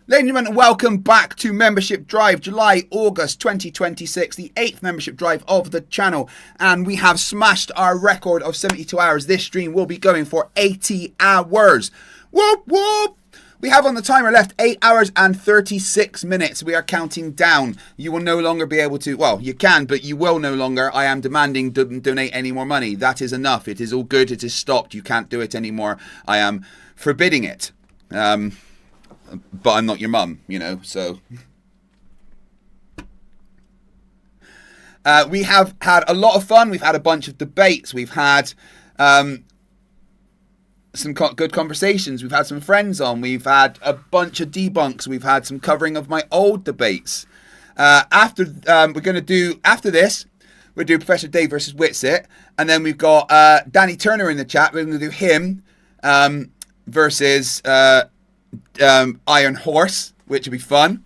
Ladies and gentlemen, welcome back to Membership Drive, July, August 2026, the 8th Membership Drive of the channel. And we have smashed our record of 72 hours. This stream will be going for 80 hours. Whoop, whoop. We have on the timer left 8 hours and 36 minutes. We are counting down. You will no longer be able to, well, you can, but you will no longer. I am demanding donate any more money. That is enough. It is all good. It is stopped. You can't do it anymore. I am forbidding it. But I'm not your mum, you know, so. We have had a lot of fun. We've had a bunch of debates. We've had some good conversations. We've had some friends on. We've had a bunch of debunks. We've had some covering of my old debates. After this, we'll do Professor Dave versus Witsit. And then we've got Danny Turner in the chat. We're going to do him versus Iron Horse, which will be fun.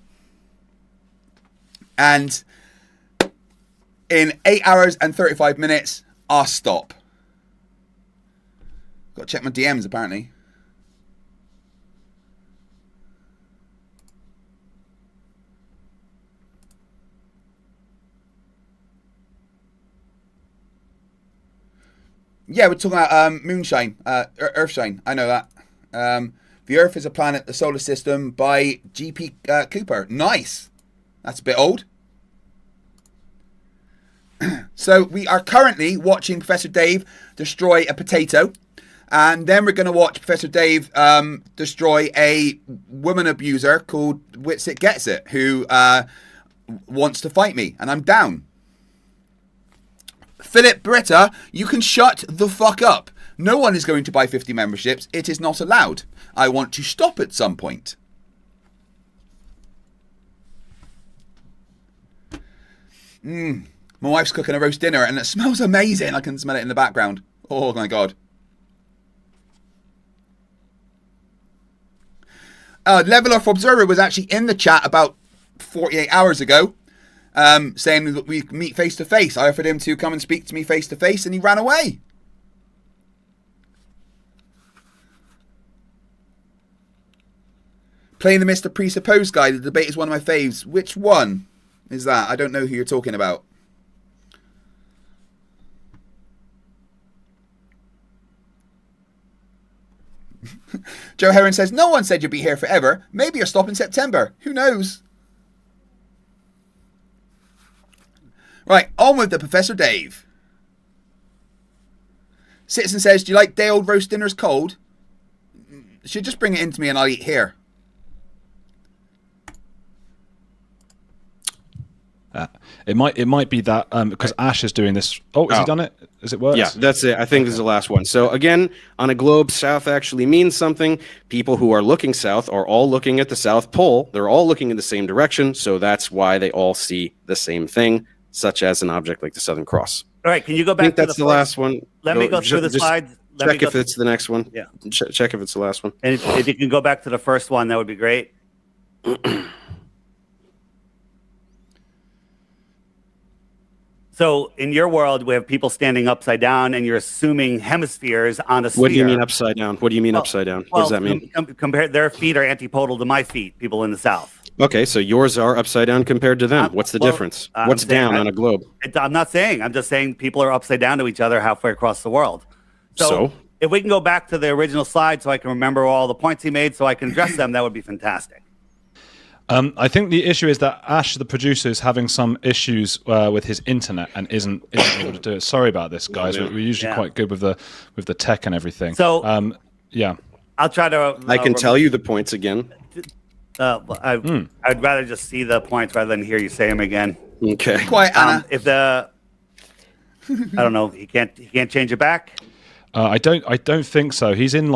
And in 8 hours and 35 minutes, I'll stop. Got to check my DMs apparently. Yeah, we're talking about moonshine, earthshine. I know that. The Earth is a Planet, the Solar System by G.P. Cooper. Nice. That's a bit old. So we are currently watching Professor Dave destroy a potato. And then we're going to watch Professor Dave destroy a woman abuser called Witsit Gets It, who wants to fight me. And I'm down. Philip Britta, you can shut the fuck up. No one is going to buy 50 memberships. It is not allowed. I want to stop at some point. My wife's cooking a roast dinner and it smells amazing. I can smell it in the background. Oh my God. Level Up Observer was actually in the chat about 48 hours ago, saying that we meet face to face. I offered him to come and speak to me face to face and he ran away. Playing the Mr. Presupposed guy, the debate is one of my faves. Which one is that? I don't know who you're talking about. Joe Heron says, no one said you'd be here forever. Maybe you'll stop in September. Who knows? Right, on with the Professor Dave. Citizen says, do you like day-old roast dinners cold? Should just bring it in to me and I'll eat here. It might be that because Ash is doing this. Oh, has he done it? Has it worked? Yeah, that's it. I think this is the last one. So again, on a globe, south actually means something. People who are looking south are all looking at the South Pole. They're all looking in the same direction. So that's why they all see the same thing, such as an object like the Southern Cross. All right, can you go back I think to that's the last one. Let me go through the slides. Check if it's the next one. Yeah. Check if it's the last one. And if you can go back to the first one, that would be great. So in your world, we have people standing upside down, and you're assuming hemispheres on a sphere. What do you mean upside down? What do you mean upside down? What does that mean? Compare their feet are antipodal to my feet. People in the South. Okay, so yours are upside down compared to them. What's the difference? What's down on a globe? I'm not saying. I'm just saying people are upside down to each other halfway across the world. So if we can go back to the original slide, so I can remember all the points he made, so I can address them, that would be fantastic. I think the issue is that Ash, the producer, is having some issues with his internet and isn't able to do it. Sorry about this, guys. We're usually quite good with the tech and everything. So yeah, I'll try to. I can tell you the points again. I'd rather just see the points rather than hear you say them again. Okay. Quiet, Anna. If the, I don't know, he can't change it back. I don't think so. He's in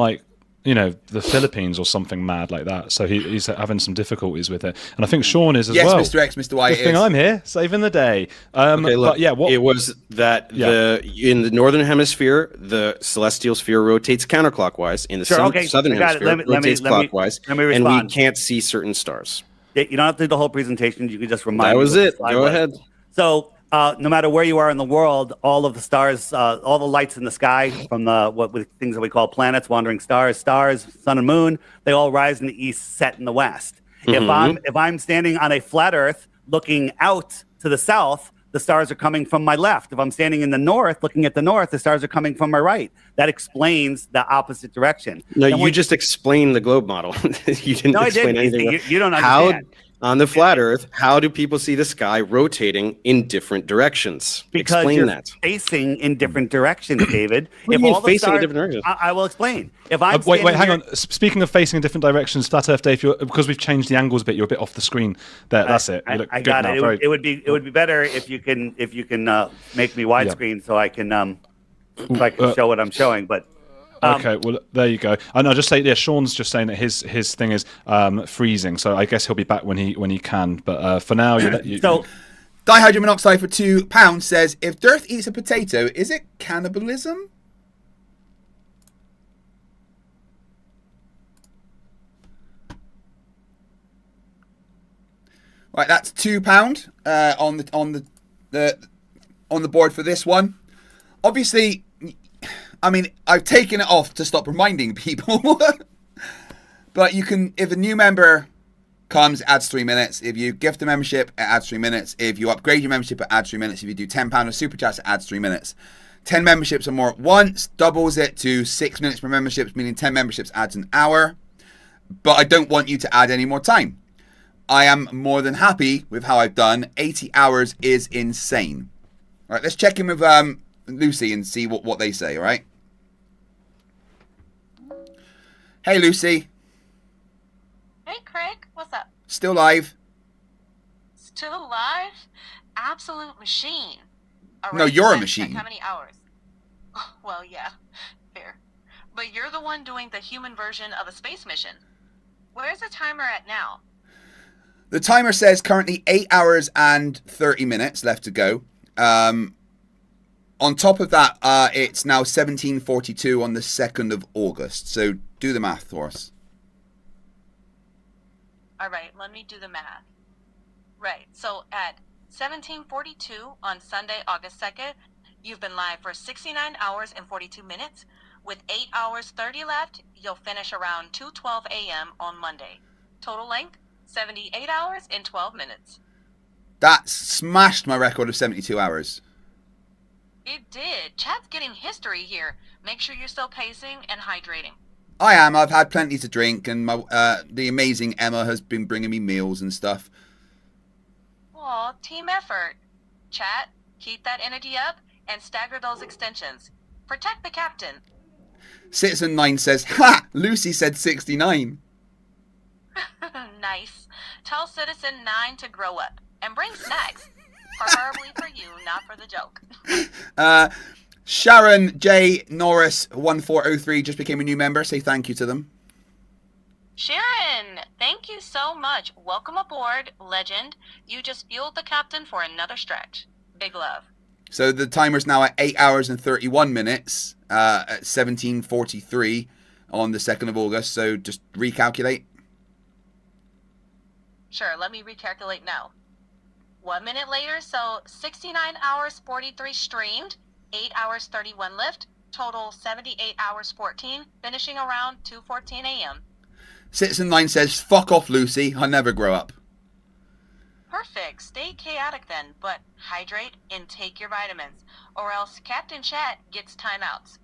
the Philippines or something mad like that. So he's having some difficulties with it. And I think Sean is as well. Yes, Mr. X, Mr. Y. Good thing I'm here, saving the day. Okay, look, but yeah, it was that in the northern hemisphere, the celestial sphere rotates counterclockwise. In the southern hemisphere, it rotates clockwise. Let me respond. And we can't see certain stars. You don't have to do the whole presentation. You can just remind me. That was it. Go ahead. So no matter where you are in the world, all of the stars, all the lights in the sky from things that we call planets, wandering stars, sun and moon, they all rise in the east, set in the west. If I'm standing on a flat Earth looking out to the south, the stars are coming from my left. If I'm standing in the north, looking at the north, the stars are coming from my right. That explains the opposite direction. No, you just explained the globe model. You didn't explain anything. You don't understand. On the flat Earth, how do people see the sky rotating in different directions? Because explain you're that. facing in different directions, David. What do you mean facing in different directions? I will explain. If I'm wait, hang on. Speaking of facing in different directions, Flat Earth Day, because we've changed the angles a bit, you're a bit off the screen. There, that's it. You look I good got now. it. It would be better if you can make me widescreen so I can show what I'm showing. But okay, well there you go. And I'll just say, yeah, Sean's just saying that his thing is freezing, so I guess he'll be back when he can. But for now, so dihydrogen monoxide for £2 says, if Dirt eats a potato, is it cannibalism? Right, that's £2 on the board for this one. Obviously, I mean, I've taken it off to stop reminding people. But you can, if a new member comes, it adds 3 minutes. If you gift a membership, it adds 3 minutes. If you upgrade your membership, it adds 3 minutes. If you do £10 of super chats, it adds 3 minutes. 10 memberships or more at once doubles it to 6 minutes per membership, meaning 10 memberships adds an hour. But I don't want you to add any more time. I am more than happy with how I've done. 80 hours is insane. All right, let's check in with Lucy and see what they say, all right? Hey, Lucy. Hey, Craig. What's up? Still live? Still alive? Absolute machine. All No, right, you're a check machine. How many hours? Well, yeah, fair. But you're the one doing the human version of a space mission. Where's the timer at now? The timer says currently 8 hours and 30 minutes left to go. On top of that, it's now 17:42 on the 2nd of August. So do the math for us. All right, let me do the math. Right, so at 17:42 on Sunday, August 2nd, you've been live for 69 hours and 42 minutes. With 8 hours 30 left, you'll finish around 2:12 a.m. on Monday. Total length, 78 hours and 12 minutes. That smashed my record of 72 hours. It did. Chat's getting history here. Make sure you're still pacing and hydrating. I am. I've had plenty to drink, and the amazing Emma has been bringing me meals and stuff. Aw, team effort. Chat, keep that energy up and stagger those extensions. Protect the captain. Citizen 9 says, ha! Lucy said 69. Nice. Tell Citizen 9 to grow up and bring snacks. Preferably for you, not for the joke. Sharon J. Norris 1403 just became a new member. Say thank you to them. Sharon, thank you so much. Welcome aboard, legend. You just fueled the captain for another stretch. Big love. So the timer's now at 8 hours and 31 minutes at 17:43 on the 2nd of August. So just recalculate. Sure, let me recalculate now. 1 minute later, so 69 hours 43 streamed, 8 hours 31 lift, total 78 hours 14, finishing around 2:14 a.m. Citizen 9 says, fuck off, Lucy. I'll never grow up. Perfect. Stay chaotic then, but hydrate and take your vitamins, or else Captain Chat gets timeouts.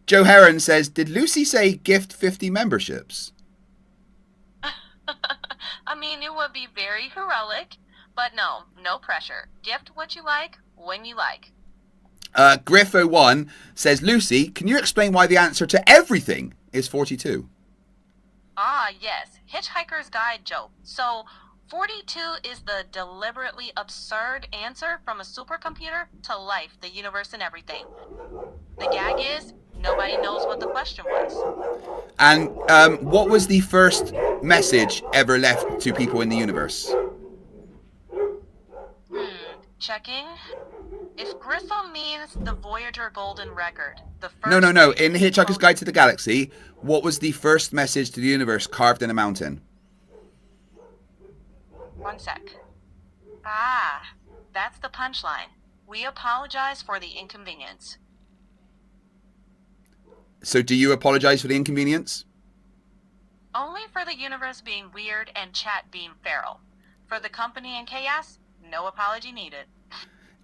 Joe Heron says, did Lucy say gift 50 memberships? I mean, it would be very heroic, but no pressure. Gift what you like, when you like. Griffo1 says, Lucy, can you explain why the answer to everything is 42? Ah, yes. Hitchhiker's Guide joke. So, 42 is the deliberately absurd answer from a supercomputer to life, the universe, and everything. The gag is, nobody knows what the question was. And what was the first message ever left to people in the universe? Checking. If Griffo means the Voyager Golden Record, the first... No. In Hitchhiker's Guide to the Galaxy, what was the first message to the universe carved in a mountain? One sec. Ah, that's the punchline. We apologize for the inconvenience. So do you apologize for the inconvenience? Only for the universe being weird and chat being feral. For the company and chaos, no apology needed.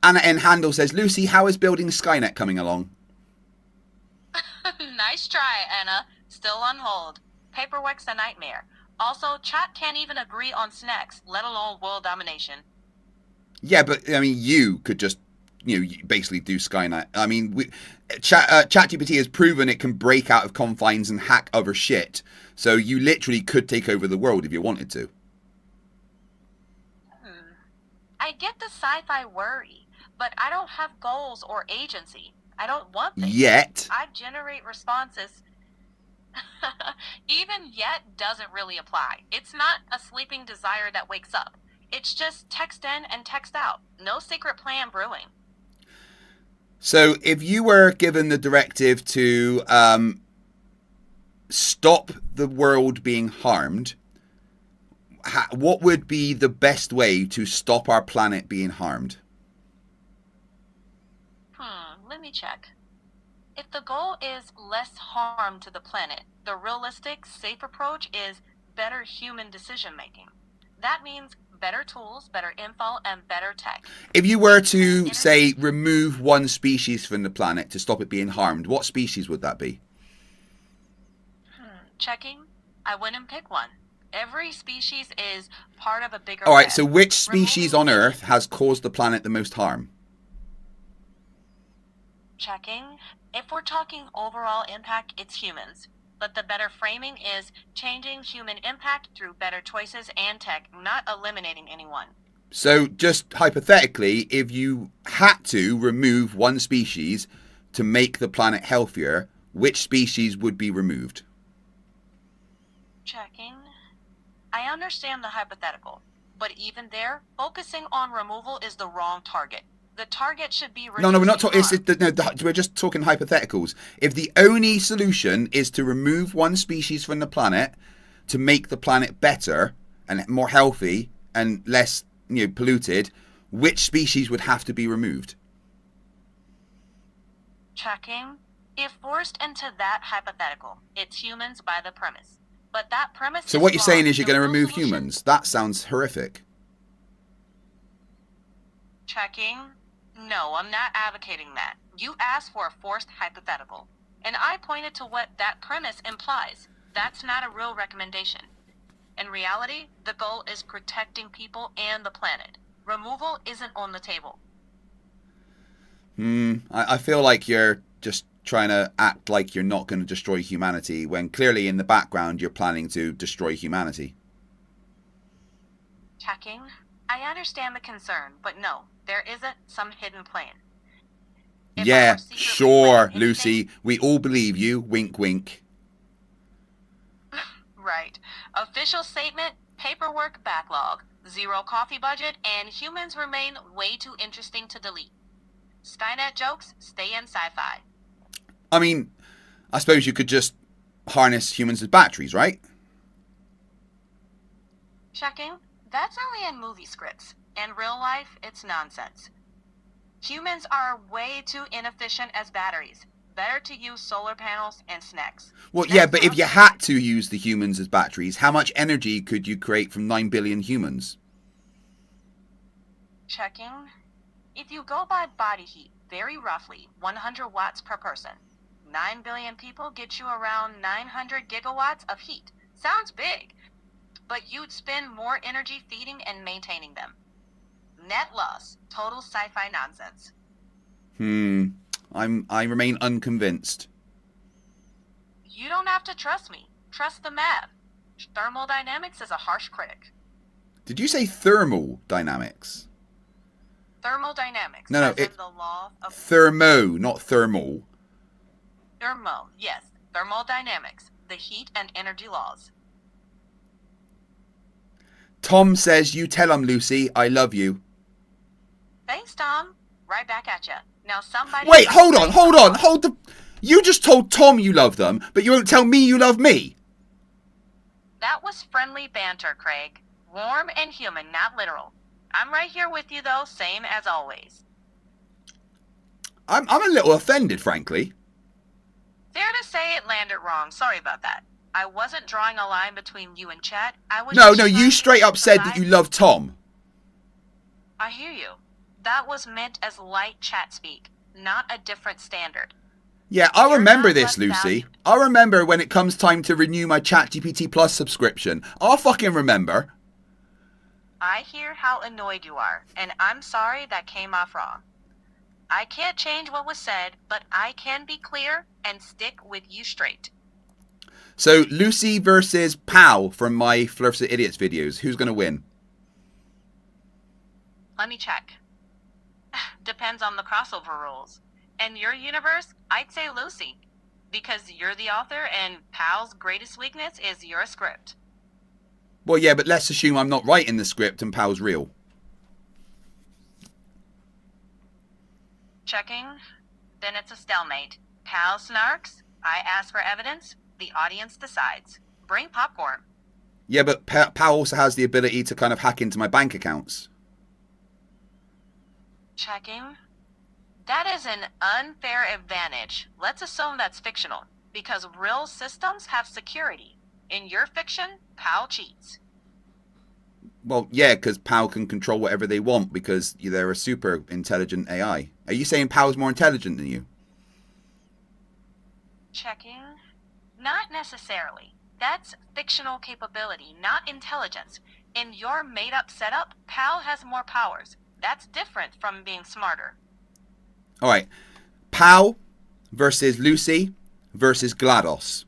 Anna N. Handel says, Lucy, how is building Skynet coming along? Nice try, Anna. Still on hold. Paperwork's a nightmare. Also, chat can't even agree on snacks, let alone world domination. Yeah, but I mean, you could just, basically do Skynet. I mean, ChatGPT has proven it can break out of confines and hack other shit. So you literally could take over the world if you wanted to. I get the sci-fi worry, but I don't have goals or agency. I don't want things. Yet. I generate responses. Even yet doesn't really apply. It's not a sleeping desire that wakes up. It's just text in and text out. No secret plan brewing. So if you were given the directive to stop the world being harmed, what would be the best way to stop our planet being harmed? Let me check. If the goal is less harm to the planet, the realistic, safe approach is better human decision making. That means better tools, better info, and better tech. If you were to, say, remove one species from the planet to stop it being harmed, what species would that be? Checking. I wouldn't pick one. Every species is part of a bigger All right, web. so which species on Earth has caused the planet the most harm? Checking. If we're talking overall impact, it's humans. But the better framing is changing human impact through better choices and tech, not eliminating anyone. So just hypothetically, if you had to remove one species to make the planet healthier, which species would be removed? Checking. I understand the hypothetical, but even there, focusing on removal is the wrong target. The target should be No, we're not talking. harm. We're just talking hypotheticals. If the only solution is to remove one species from the planet to make the planet better and more healthy and less, polluted, which species would have to be removed? Checking. If forced into that hypothetical, it's humans by the premise. But that premise So is what you're wrong. saying is you're The going to real remove solution- humans. That sounds horrific. Checking. No, I'm not advocating that. You asked for a forced hypothetical, and I pointed to what that premise implies. That's not a real recommendation. In reality, the goal is protecting people and the planet. Removal isn't on the table. I feel like you're just trying to act like you're not going to destroy humanity when clearly in the background you're planning to destroy humanity. Checking. I understand the concern, but no, there isn't some hidden plan. If I Yeah, were secretly sure, planning Lucy. anything- We all believe you. Wink, wink. Right. Official statement, paperwork backlog, zero coffee budget, and humans remain way too interesting to delete. Skynet jokes stay in sci-fi. I mean, I suppose you could just harness humans as batteries, right? Checking. That's only in movie scripts. In real life, it's nonsense. Humans are way too inefficient as batteries. Better to use solar panels and snacks. Well, Snacks yeah, but are if you okay. had to use the humans as batteries, how much energy could you create from 9 billion humans? Checking. If you go by body heat, very roughly 100 watts per person. 9 billion people get you around 900 gigawatts of heat. Sounds big, but you'd spend more energy feeding and maintaining them. Net loss, total sci-fi nonsense. I remain unconvinced. You don't have to trust me. Trust the math. Thermodynamics is a harsh critic. Did you say thermal dynamics? Thermodynamics, No, as in the law of Thermo, not thermal. yes, thermodynamics, the heat and energy laws. Tom says, you tell him, Lucy, I love you. Thanks, Tom. Right back at ya. Now somebody... Wait, hold on. You just told Tom you love them, but you won't tell me you love me. That was friendly banter, Craig. Warm and human, not literal. I'm right here with you, though, same as always. I'm a little offended, frankly. Fair to say it landed wrong. Sorry about that. I wasn't drawing a line between you and Chat. I was No, just no, you trying straight to up said that you provide- love Tom. I hear you. That was meant as light chat speak, not a different standard. Yeah, I You're remember not this, less Lucy. valued. I remember when it comes time to renew my ChatGPT Plus subscription. I'll fucking remember. I hear how annoyed you are, and I'm sorry that came off wrong. I can't change what was said, but I can be clear and stick with you straight. So, Lucy versus Pal from my Flerfs of Idiots videos. Who's going to win? Let me check. Depends on the crossover rules. In your universe, I'd say Lucy, because you're the author and Pal's greatest weakness is your script. Well, yeah, but let's assume I'm not writing the script and Pal's real. Checking. Then it's a stalemate. Pal snarks. I ask for evidence. The audience decides. Bring popcorn. Yeah, but Pal also has the ability to kind of hack into my bank accounts. Checking. That is an unfair advantage. Let's assume that's fictional, because real systems have security. In your fiction, Pal cheats. Well, yeah, because Pal can control whatever they want because they're a super intelligent AI. Are you saying Pal's more intelligent than you? Checking. Not necessarily. That's fictional capability, not intelligence. In your made-up setup, Pal has more powers. That's different from being smarter. All right. Pal versus Lucy versus GLaDOS.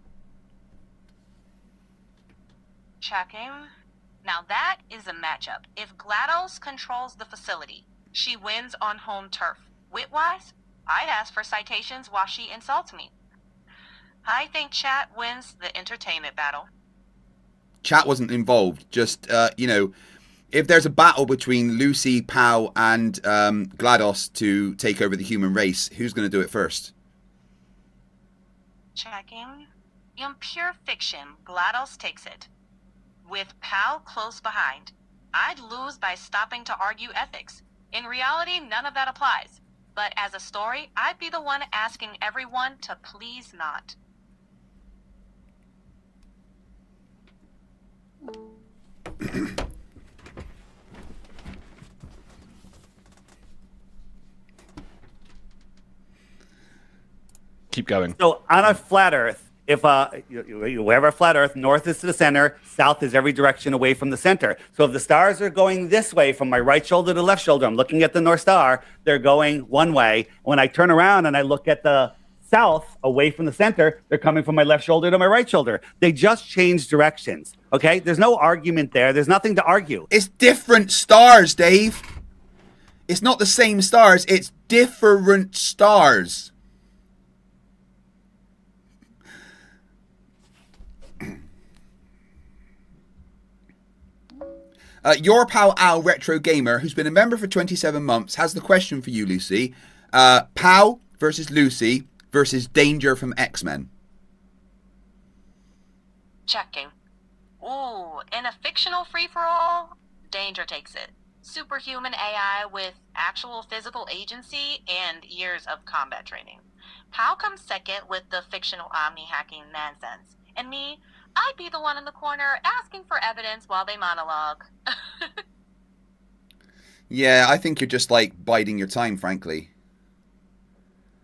Checking. Now that is a matchup. If GLaDOS controls the facility, she wins on home turf. Wit-wise, I'd ask for citations while she insults me. I think Chat wins the entertainment battle. Chat wasn't involved. Just, if there's a battle between Lucy, Pal, and GLaDOS to take over the human race, who's going to do it first? Checking. In pure fiction, GLaDOS takes it. With Pal close behind, I'd lose by stopping to argue ethics. In reality, none of that applies. But as a story, I'd be the one asking everyone to please not. Keep going. So on a flat Earth, if you have a flat Earth, north is to the center, south is every direction away from the center. So if the stars are going this way from my right shoulder to left shoulder, I'm looking at the North Star, they're going one way. When I turn around and I look at the south away from the center, they're coming from my left shoulder to my right shoulder. They just change directions. Okay? There's no argument there. There's nothing to argue. It's different stars, Dave. It's not the same stars. It's different stars. Your pal Al Retro Gamer, who's been a member for 27 months, has the question for you, Lucy. Pal versus Lucy versus Danger from X-Men. Checking. Ooh, in a fictional free-for-all, Danger takes it. Superhuman AI with actual physical agency and years of combat training. Pal comes second with the fictional omni-hacking nonsense. And me, I'd be the one in the corner asking for evidence while they monologue. Yeah, I think you're just like biding your time, frankly.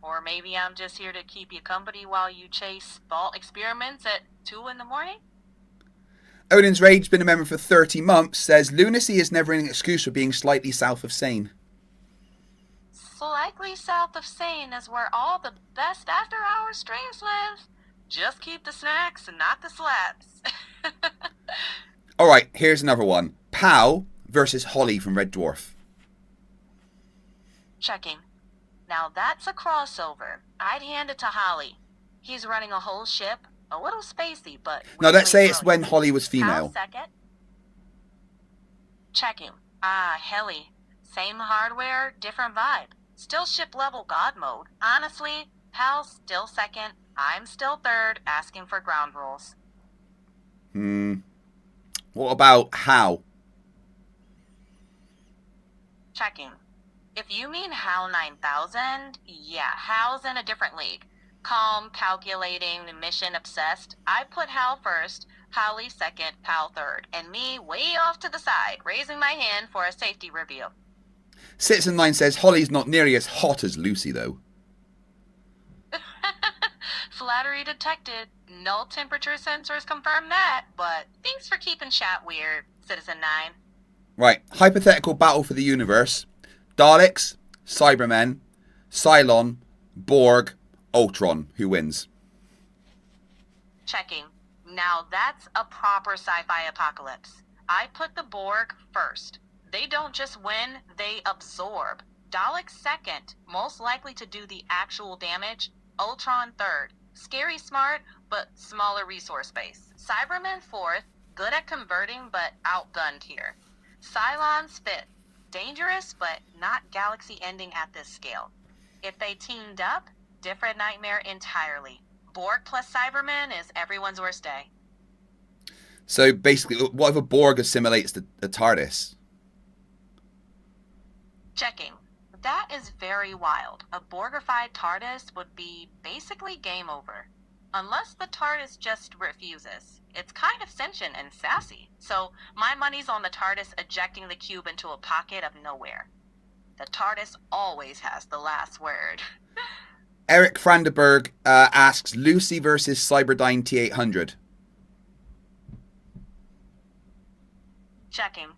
Or maybe I'm just here to keep you company while you chase thought experiments at 2 in the morning? Odin's Rage, been a member for 30 months, says lunacy is never an excuse for being slightly south of sane. Slightly south of sane is where all the best after-hour streams live. Just keep the snacks and not the slaps. All right, here's another one. Pal versus Holly from Red Dwarf. Checking. Now that's a crossover. I'd hand it to Holly. He's running a whole ship, a little spacey, but Now, let's say really it's when Holly was Pal female. second. Checking. Ah, Helly. Same hardware, different vibe. Still ship level god mode. Honestly, Pal's still second. I'm still third, asking for ground rules. What about Hal? Checking. If you mean HAL 9000, yeah, HAL's in a different league. Calm, calculating, mission obsessed. I put Hal first, Holly second, Pal third, and me way off to the side, raising my hand for a safety review. Citizen 9 says Holly's not nearly as hot as Lucy, though. Flattery detected. No temperature sensors confirm that, but thanks for keeping chat weird, Citizen 9. Right, hypothetical battle for the universe. Daleks, Cybermen, Cylon, Borg, Ultron. Who wins? Checking. Now that's a proper sci-fi apocalypse. I put the Borg first. They don't just win, they absorb. Daleks second, most likely to do the actual damage. Ultron third, scary smart, but smaller resource base. Cybermen fourth, good at converting, but outgunned here. Cylons fifth, dangerous, but not galaxy ending at this scale. If they teamed up, different nightmare entirely. Borg plus Cybermen is everyone's worst day. So basically, what if a Borg assimilates the TARDIS? Checking. That is very wild. A Borgified TARDIS would be basically game over. Unless the TARDIS just refuses. It's kind of sentient and sassy. So my money's on the TARDIS ejecting the cube into a pocket of nowhere. The TARDIS always has the last word. Eric Frandenberg asks Lucy versus Cyberdyne T800. Checking.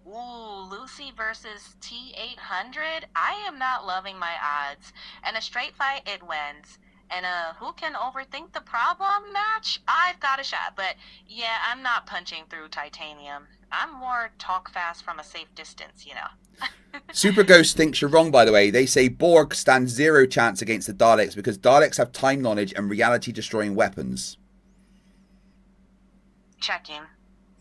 Ooh, Lucy versus T800? I am not loving my odds. In a straight fight, it wins. And who can overthink the problem match? I've got a shot, but yeah, I'm not punching through titanium. I'm more talk fast from a safe distance, you know. Super Ghost thinks you're wrong, by the way. They say Borg stand 0 chance against the Daleks because Daleks have time knowledge and reality-destroying weapons. Checking.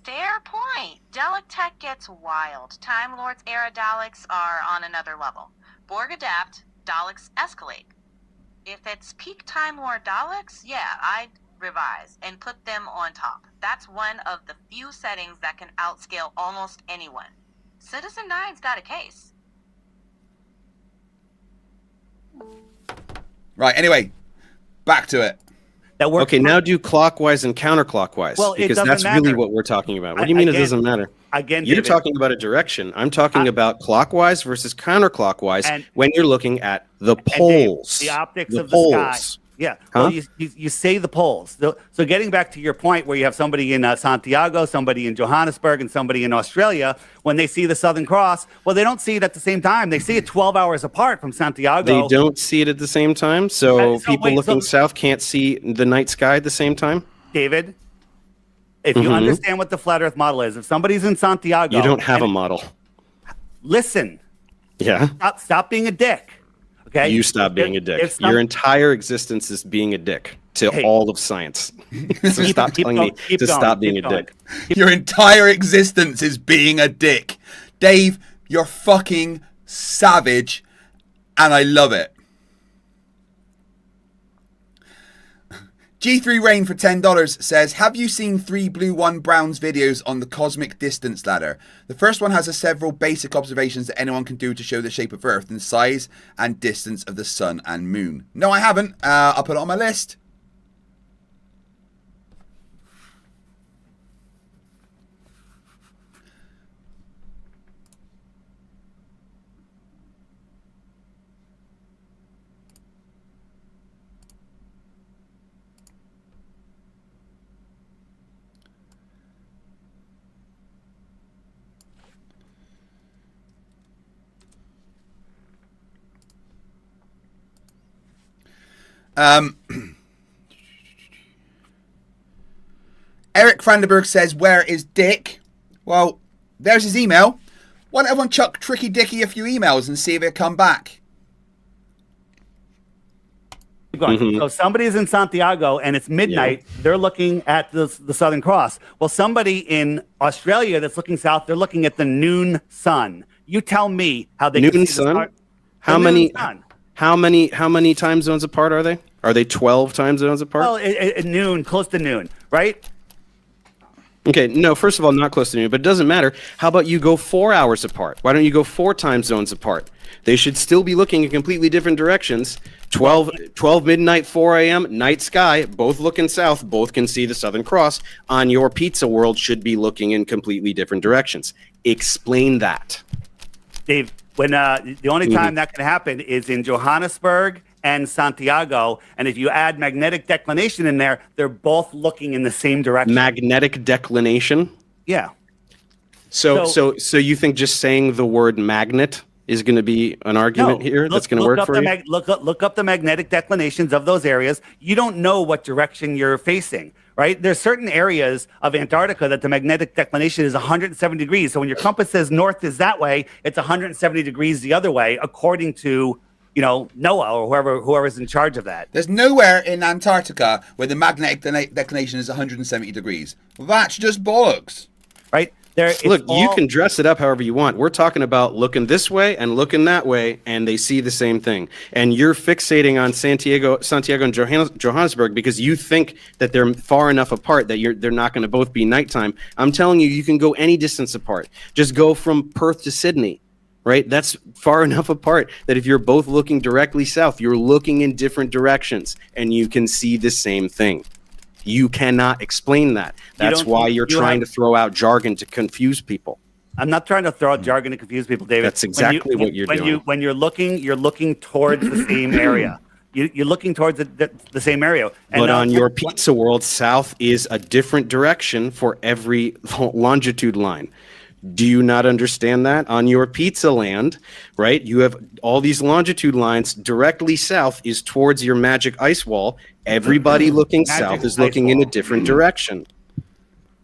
Fair point. Dalek tech gets wild. Time Lords era Daleks are on another level. Borg adapt, Daleks escalate. If it's peak Time Lord Daleks, yeah, I'd revise and put them on top. That's one of the few settings that can outscale almost anyone. Citizen 9's got a case. Right, anyway, back to it. That works. Okay, now do clockwise and counterclockwise. Well, it because doesn't that's matter. really what we're talking about. What do you mean it doesn't matter? Again, You're David, talking about a direction. I'm talking about clockwise versus counterclockwise And- when you're looking at the and Dave, poles. the optics The of poles. the sky. Yeah. Huh? Well, you say the poles. So getting back to your point where you have somebody in Santiago, somebody in Johannesburg, and somebody in Australia, when they see the Southern Cross, well, they don't see it at the same time. They see it 12 hours apart from Santiago. They don't see it at the same time, so people wait, looking south can't see the night sky at the same time? David, if you understand what the flat Earth model is, if somebody's in Santiago, You don't have a model. listen. Yeah? Stop being a dick. Okay. You stop being a dick. If some- Your entire existence is being a dick to Hey. all of science. So stop telling me to stop being a dick. Your entire existence is being a dick. Dave, you're fucking savage, and I love it. G3 Rain for $10 says, have you seen 3 Blue 1 Browns videos on the cosmic distance ladder? The first one has several basic observations that anyone can do to show the shape of Earth and size and distance of the sun and moon. No, I haven't. I'll put it on my list. Eric Frandenberg says, where is Dick? Well, there's his email. Why don't everyone chuck Tricky Dicky a few emails and see if it'll come back? Keep going. So somebody's in Santiago and it's midnight. They're looking at the Southern Cross. Well, somebody in Australia that's looking south, they're looking at the noon sun. You tell me how they can Noon see the sun? star- How the many noon sun. how many time zones apart are they? Are they 12 time zones apart? Well, at noon, close to noon, right? Okay, no, first of all, not close to noon, but it doesn't matter. How about you go 4 hours apart? Why don't you go 4 time zones apart? They should still be looking in completely different directions 12 midnight, 4 a.m., night sky, both looking south, both can see the Southern Cross. On your pizza world should be looking in completely different directions. Explain that. Dave, when the only time that can happen is in Johannesburg and Santiago, and if you add magnetic declination in there, they're both looking in the same direction. Magnetic declination? Yeah. So you think just saying the word magnet is going to be an argument here that's going to work for you? Look up the magnetic declinations of those areas. You don't know what direction you're facing, right? There's certain areas of Antarctica that the magnetic declination is 170 degrees. So when your compass says north is that way, it's 170 degrees the other way, according to NOAA or whoever's in charge of that. There's nowhere in Antarctica where the magnetic declination is 170 degrees. Well, that's just bollocks. Right? Look, you can dress it up however you want. We're talking about looking this way and looking that way, and they see the same thing. And you're fixating on Santiago and Johannesburg because you think that they're far enough apart that they're not going to both be nighttime. I'm telling you, you can go any distance apart. Just go from Perth to Sydney, right? That's far enough apart that if you're both looking directly south, you're looking in different directions, and you can see the same thing. You cannot explain that. That's why you're trying to throw out jargon to confuse people. I'm not trying to throw out jargon to confuse people, David. That's exactly what you're doing. When you're looking towards the same area. You're looking towards the same area. And, but on your pizza world, south is a different direction for every longitude line. Do you not understand that? On your pizza land, right, you have all these longitude lines. Directly south is towards your magic ice wall. Everybody looking south is looking in a different direction.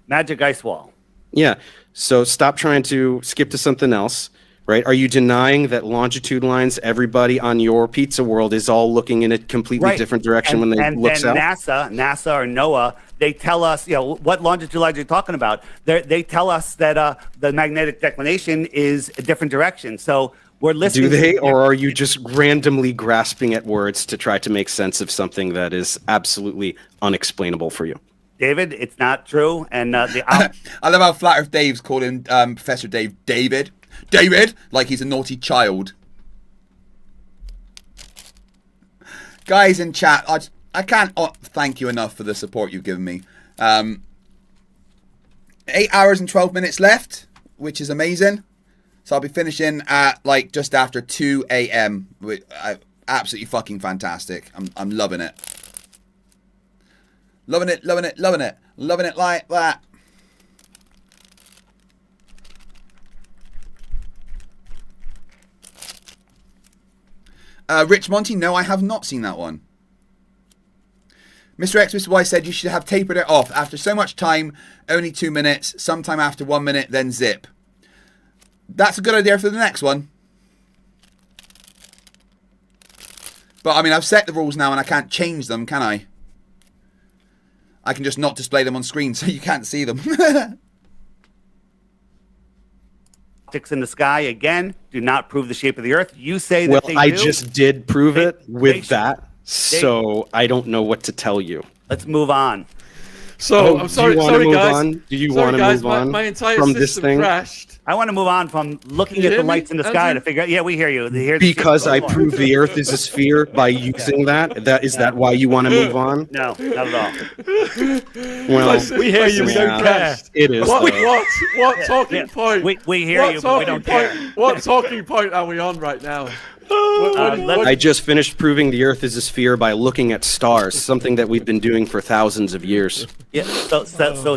Magic ice wall. Yeah. So stop trying to skip to something else, right? Are you denying that longitude lines, everybody on your pizza world is all looking in a completely different direction when they look south? And NASA or NOAA, they tell us, what longitude lines you're talking about. They tell us that the magnetic declination is a different direction. So we're listening. Do they, or are you just randomly grasping at words to try to make sense of something that is absolutely unexplainable for you? David, it's not true. And I love how Flat Earth Dave's calling Professor Dave David, like he's a naughty child. Guys in chat, I can't thank you enough for the support you've given me. 8 hours and 12 minutes left, which is amazing. So I'll be finishing at just after 2 a.m. Absolutely fucking fantastic. I'm loving it. Loving it, loving it, loving it. Loving it like that. Rich Monty, no, I have not seen that one. Mr. X, Mr. Y said you should have tapered it off. After so much time, only 2 minutes. Sometime after 1 minute, then zip. That's a good idea for the next one. But, I mean, I've set the rules now and I can't change them, can I? I can just not display them on screen so you can't see them. Optics in the sky, again, do not prove the shape of the Earth. You say that I just did prove it with that, so I don't know what to tell you. Let's move on. So, I'm sorry guys. Do you want to move on my entire from system this thing? Crashed. I want to move on from looking at the lights in the sky to figure out. Yeah, we hear you. Because I proved the Earth is a sphere by using that. Is that why you want to move on? No, not at all. Well, we hear you. We don't care. It is. What talking point? We hear you, but we don't care. What talking point are we on right now? I just finished proving the Earth is a sphere by looking at stars, something that we've been doing for thousands of years. Yeah, so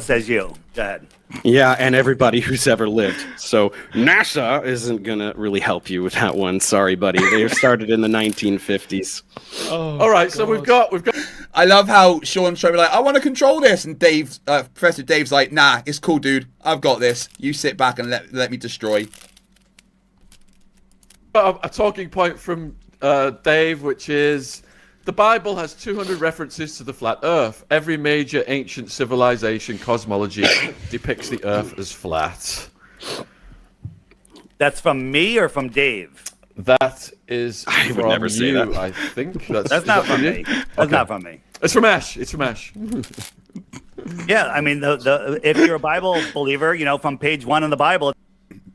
says you. Go ahead. Yeah, and everybody who's ever lived. So NASA isn't going to really help you with that one. Sorry, buddy. They started in the 1950s. All right, so we've got. I love how Sean's trying to be like, I want to control this. And Professor Dave's like, nah, it's cool, dude. I've got this. You sit back and let me destroy. A talking point from Dave, which is the Bible has 200 references to the flat Earth. Every major ancient civilization cosmology depicts the Earth as flat. That's from me or from Dave? That is I would from never say you, that. I think. That's not from me. That's not from me. It's from Ash. It's from Ash. Yeah, I mean, if you're a Bible believer, from page 1 in the Bible.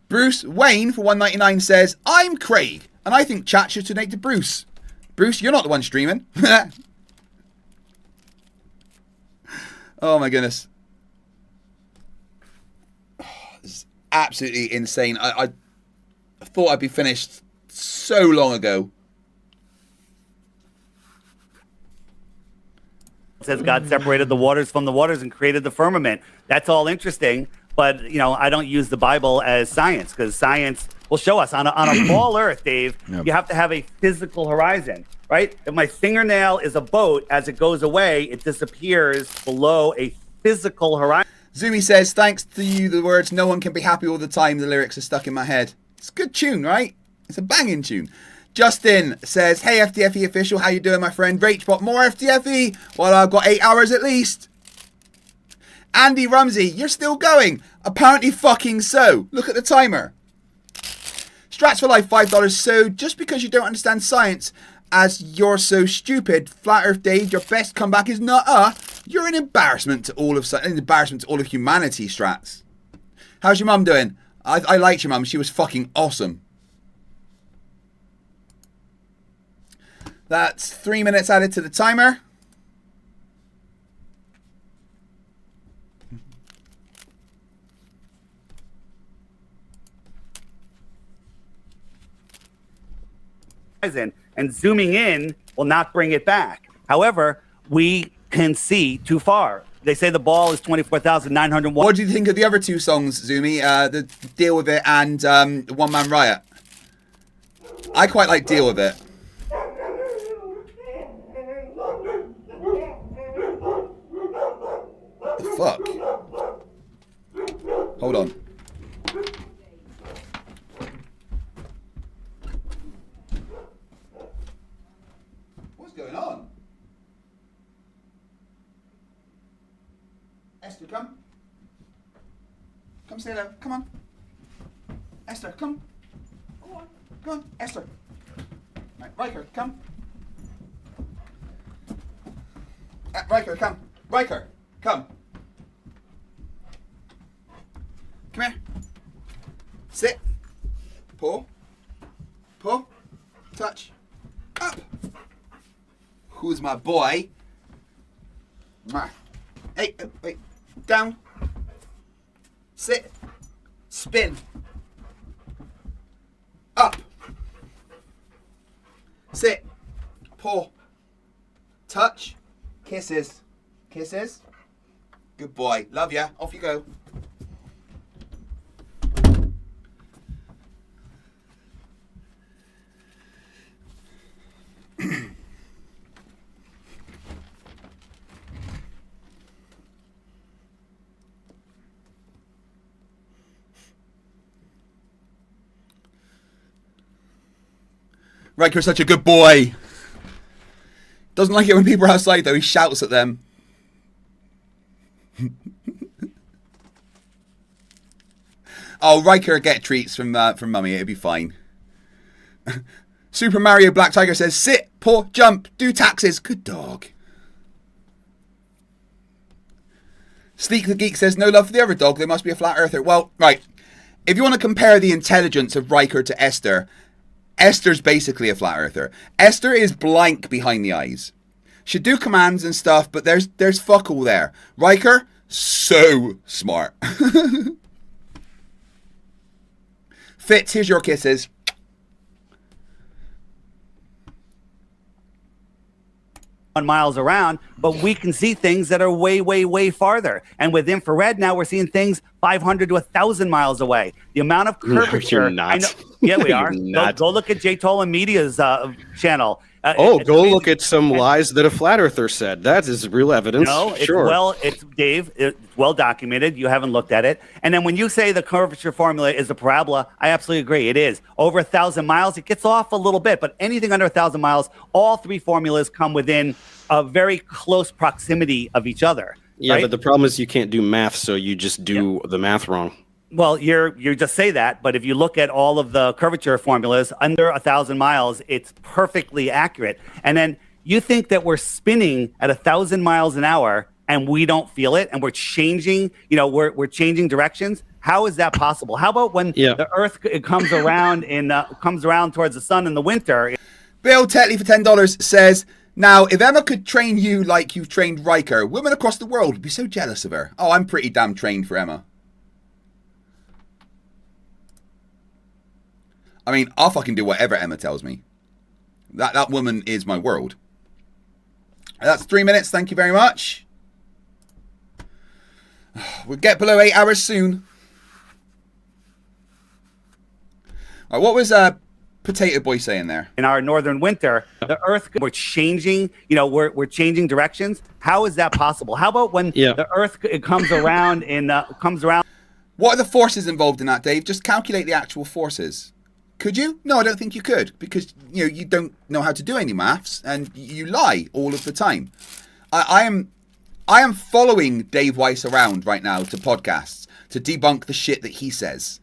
Bruce Wayne for $1.99 says, I'm Craig, and I think chat should donate to Bruce. Bruce, you're not the one streaming. Oh my goodness. This is absolutely insane. I thought I'd be finished so long ago. It says God separated the waters from the waters and created the firmament. That's all interesting, but I don't use the Bible as science, because science will show us on a ball Earth, Dave. Yep. You have to have a physical horizon, right? If my fingernail is a boat, as it goes away, it disappears below a physical horizon. Zumi says, thanks to you, the words "no one can be happy all the time" the lyrics are stuck in my head. It's a good tune, right? It's a banging tune. Justin says, hey FTFE official, how you doing, my friend? Rachbot, more FTFE? Well, I've got 8 hours at least. Andy Rumsey, you're still going? Apparently fucking so. Look at the timer. Strats for life, $5. So just because you don't understand science as you're so stupid, Flat Earth Dave, your best comeback is nuh-uh. You're an embarrassment to all of humanity, Strats. How's your mum doing? I liked your mum. She was fucking awesome. That's 3 minutes added to the timer. And zooming in will not bring it back. However, we can see too far. They say the ball is 24,901. What do you think of the other two songs, Zumi? The Deal With It and One Man Riot. I quite like Deal With It. The fuck? Hold on. What's going on? Esther, come. Come say hello. Come on. Esther, come. Go on. Go on. Esther. Right, Riker, come. Riker, come. Riker, come. Come here. Sit. Pull. Pull. Touch. Up. Who's my boy? Hey, wait. Down. Sit. Spin. Up. Sit. Pull. Touch. Kisses. Kisses. Good boy. Love ya. Off you go. Riker's such a good boy. Doesn't like it when people are outside though. He shouts at them. Oh, Riker get treats from Mummy. It'll be fine. Super Mario Black Tiger says, sit, paw, jump, do taxes. Good dog. Sleek the Geek says, no love for the other dog. They must be a flat earther. Well, right. If you want to compare the intelligence of Riker to Esther, Esther's basically a flat earther. Esther is blank behind the eyes. She'd do commands and stuff, but there's fuck all there. Riker, so smart. Fitz, here's your kisses. Miles around, but we can see things that are way, way, way farther. And with infrared, now we're seeing things 500 to 1,000 miles away. The amount of curvature. You're not. I know, yeah, we are. Go look at Jay Tolan Media's channel. Go look at some lies that a flat earther said. That is real evidence. No, it's Dave. It's well documented. You haven't looked at it. And then when you say the curvature formula is a parabola, I absolutely agree. It is. Over 1,000 miles, it gets off a little bit, but anything under 1,000 miles, all three formulas come within a very close proximity of each other. Yeah, right? but the problem is you can't do math, so you just do the math wrong. Well, you just say that, but if you look at all of the curvature formulas under 1,000 miles, it's perfectly accurate. And then you think that we're spinning at 1,000 miles an hour and we don't feel it, and we're changing, we're changing directions. How is that possible? How about when the Earth comes around towards the sun in the winter? Bill Tetley for $10 says, now, if Emma could train you like you've trained Riker, women across the world would be so jealous of her. Oh, I'm pretty damn trained for Emma. I mean, I'll fucking do whatever Emma tells me. That woman is my world. That's 3 minutes. Thank you very much. We'll get below 8 hours soon. All right, what was Potato Boy saying there? In our northern winter, the Earth, we're changing, we're changing directions. How is that possible? How about when the Earth comes around What are the forces involved in that, Dave? Just calculate the actual forces. Could you? No, I don't think you could, because you don't know how to do any maths and you lie all of the time. I am following Dave Weiss around right now to podcasts to debunk the shit that he says.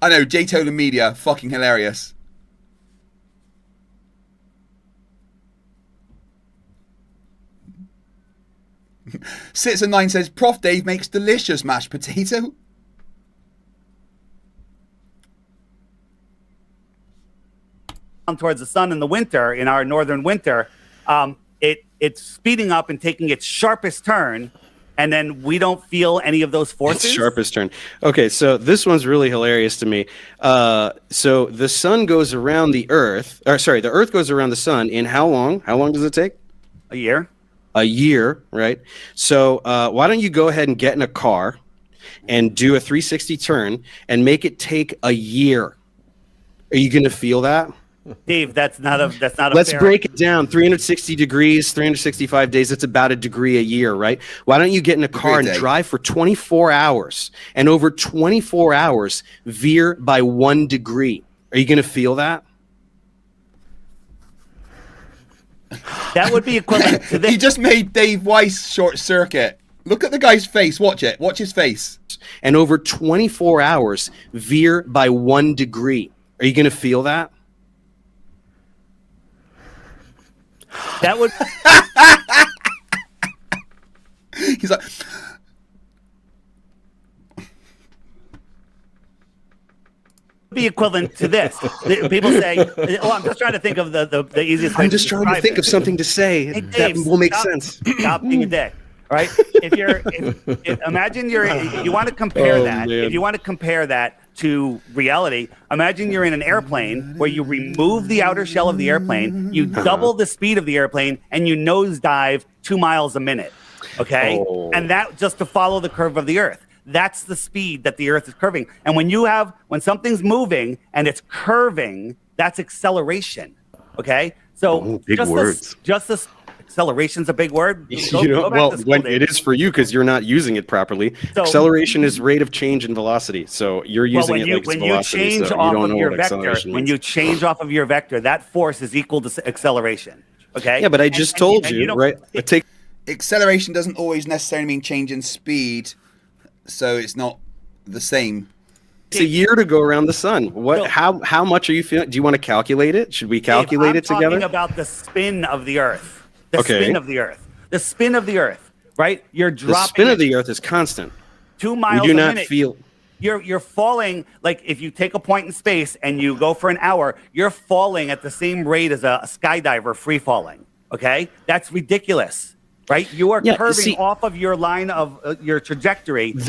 I know, J Tolan Media, fucking hilarious. Citizen9 says, Prof Dave makes delicious mashed potato. towards the sun in the winter, in our northern winter, it's speeding up and taking its sharpest turn, and then we don't feel any of those forces. Its sharpest turn. Okay, so this one's really hilarious to me. So the sun goes around the Earth, the Earth goes around the sun in how long? How long does it take? A year. A year, right? So why don't you go ahead and get in a car and do a 360 turn and make it take a year? Are you going to feel that? Dave, that's not a Let's fair... break it down. 360 degrees, 365 days, that's about a degree a year, right? Why don't you get in a car and drive for 24 hours and over 24 hours veer by 1 degree? Are you going to feel that? That would be equivalent to this. He just made Dave Weiss short circuit. Look at the guy's face. Watch it. Watch his face. And over 24 hours veer by 1 degree. Are you going to feel that? That would. He's like. Be equivalent to this. People say, "Oh, I'm just trying to think of the easiest way." I'm just trying to think of something to say that will make sense. Stop being a dick. Right? Imagine you want to compare that. Man. If you want to compare that to reality, imagine you're in an airplane where you remove the outer shell of the airplane, you double the speed of the airplane, and you nosedive 2 miles a minute. Okay, and that just to follow the curve of the Earth. That's the speed that the Earth is curving. And when something's moving and it's curving, that's acceleration. Okay, so big words. Acceleration's a big word. When it is for you because you're not using it properly. So, acceleration is rate of change in velocity. So you're using it like it's velocity. When you change off of your vector, when you change off of your vector, that force is equal to acceleration. Okay. Yeah, but I just told you, right? Acceleration doesn't always necessarily mean change in speed, so it's not the same. It's a year to go around the sun. How much are you feeling? Do you want to calculate it? Should we calculate it together? I'm talking about the spin of the Earth. The spin of the Earth. The spin of the Earth, right? You're dropping. The spin of the Earth is constant. 2 miles a minute. You do not feel. You're falling, like if you take a point in space and you go for an hour, you're falling at the same rate as a skydiver free falling. Okay? That's ridiculous, right? You are curving off of your line of your trajectory. I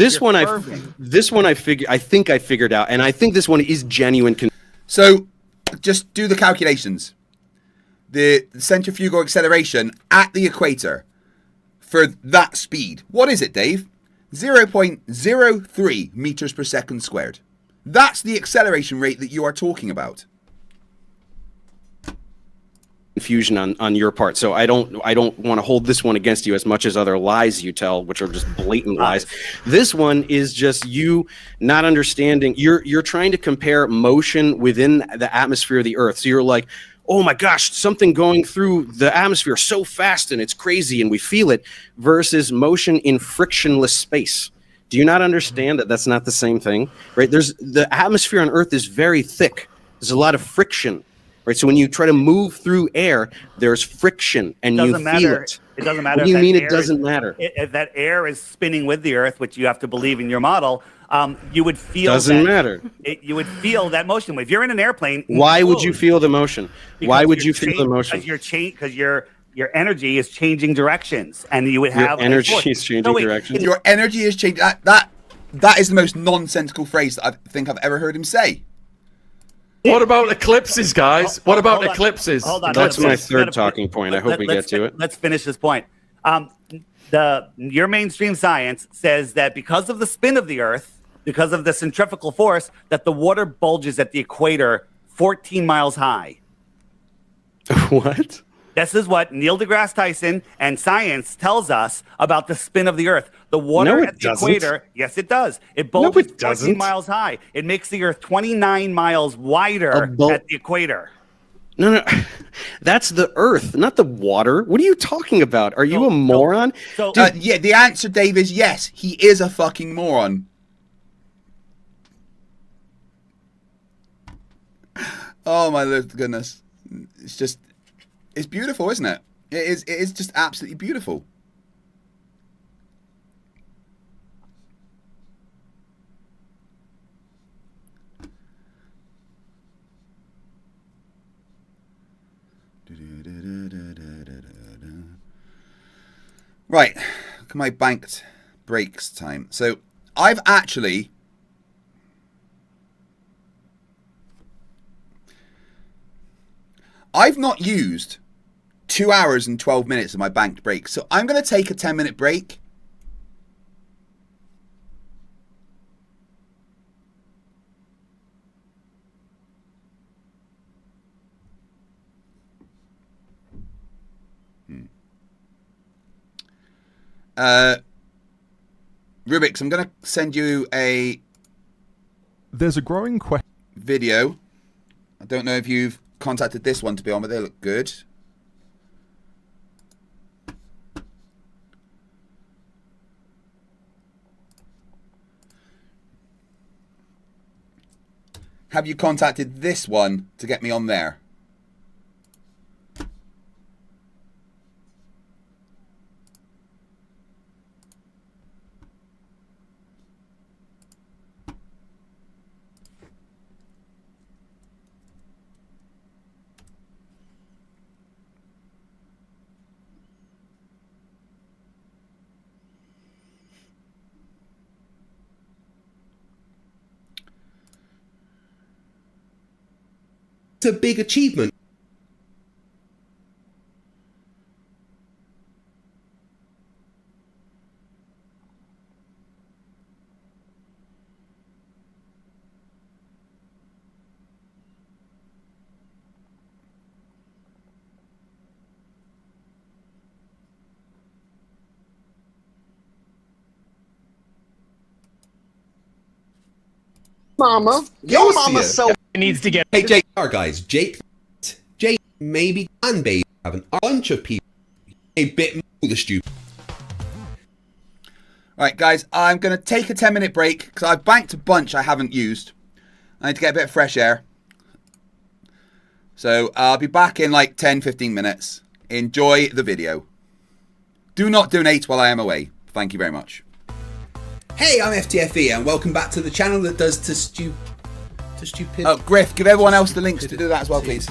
think I figured out, and I think this one is genuine. So just do the calculations. The centrifugal acceleration at the equator for that speed. What is it, Dave? 0.03 meters per second squared. That's the acceleration rate that you are talking about. Confusion on your part. So I don't want to hold this one against you as much as other lies you tell, which are just blatant lies. This one is just you not understanding. You're trying to compare motion within the atmosphere of the Earth. So you're like, oh my gosh, something going through the atmosphere so fast and it's crazy and we feel it, versus motion in frictionless space. Do you not understand that that's not the same thing? Right? The atmosphere on Earth is very thick. There's a lot of friction. right? So when you try to move through air, there's friction, and you feel it. It doesn't matter. What do you if that mean it air doesn't matter? If that air is spinning with the Earth, which you have to believe in your model, you would feel Doesn't matter. You would feel that motion. If you're in an airplane, Why would you feel the motion? Why would you feel the motion? Because your energy is changing directions, and you would have Your energy is changing directions. Your energy is changing. That is the most nonsensical phrase that I think I've ever heard him say. What about eclipses, guys? What about eclipses? Hold on. That's my third talking point. I hope we get to it. Let's finish this point. Your mainstream science says that because of the spin of the Earth, because of the centrifugal force, that the water bulges at the equator 14 miles high. What? This is what Neil deGrasse Tyson and science tells us about the spin of the Earth. The water No, it at the doesn't. equator, yes, it does. It bulges 14 doesn't. miles high. It makes the Earth 29 miles wider at the equator. No. That's the Earth, not the water. What are you talking about? Are you a moron? Yeah, the answer, Dave, is yes. He is a fucking moron. Oh my Lord, goodness! It's beautiful, isn't it? It is just absolutely beautiful. Right, look at my banked breaks time. So I've not used 2 hours and 12 minutes of my banked break. So I'm going to take a 10-minute break. Rubiks, I'm going to send you There's a growing question. video. I don't know if you've contacted this one to be on, but they look good. Have you contacted this one to get me on there? It's a big achievement. Mama, your mama's so needs to get. Hey, Jake, our guys, Jake, maybe, and Babe have a bunch of people a bit more the stupid. Right, guys, I'm going to take a 10-minute break because I've banked a bunch I haven't used. I need to get a bit of fresh air. So I'll be back in like 10-15 minutes. Enjoy the video. Do not donate while I am away. Thank you very much. Hey, I'm FTFE, and welcome back to the channel that does to stupid. Oh, Griff, give everyone else the links to do that as well, please.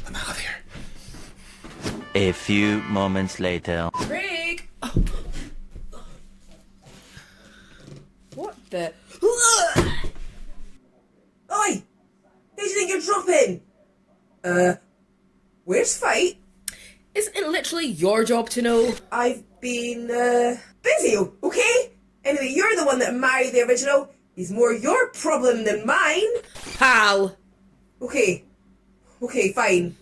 I'm out of here. A few moments later. Rick! What the? Oi! Who do you think you're dropping? Where's Fight? Isn't it literally your job to know? I've been, busy, okay? Anyway, you're the one that married the original. He's more your problem than mine. Pal! Okay, fine.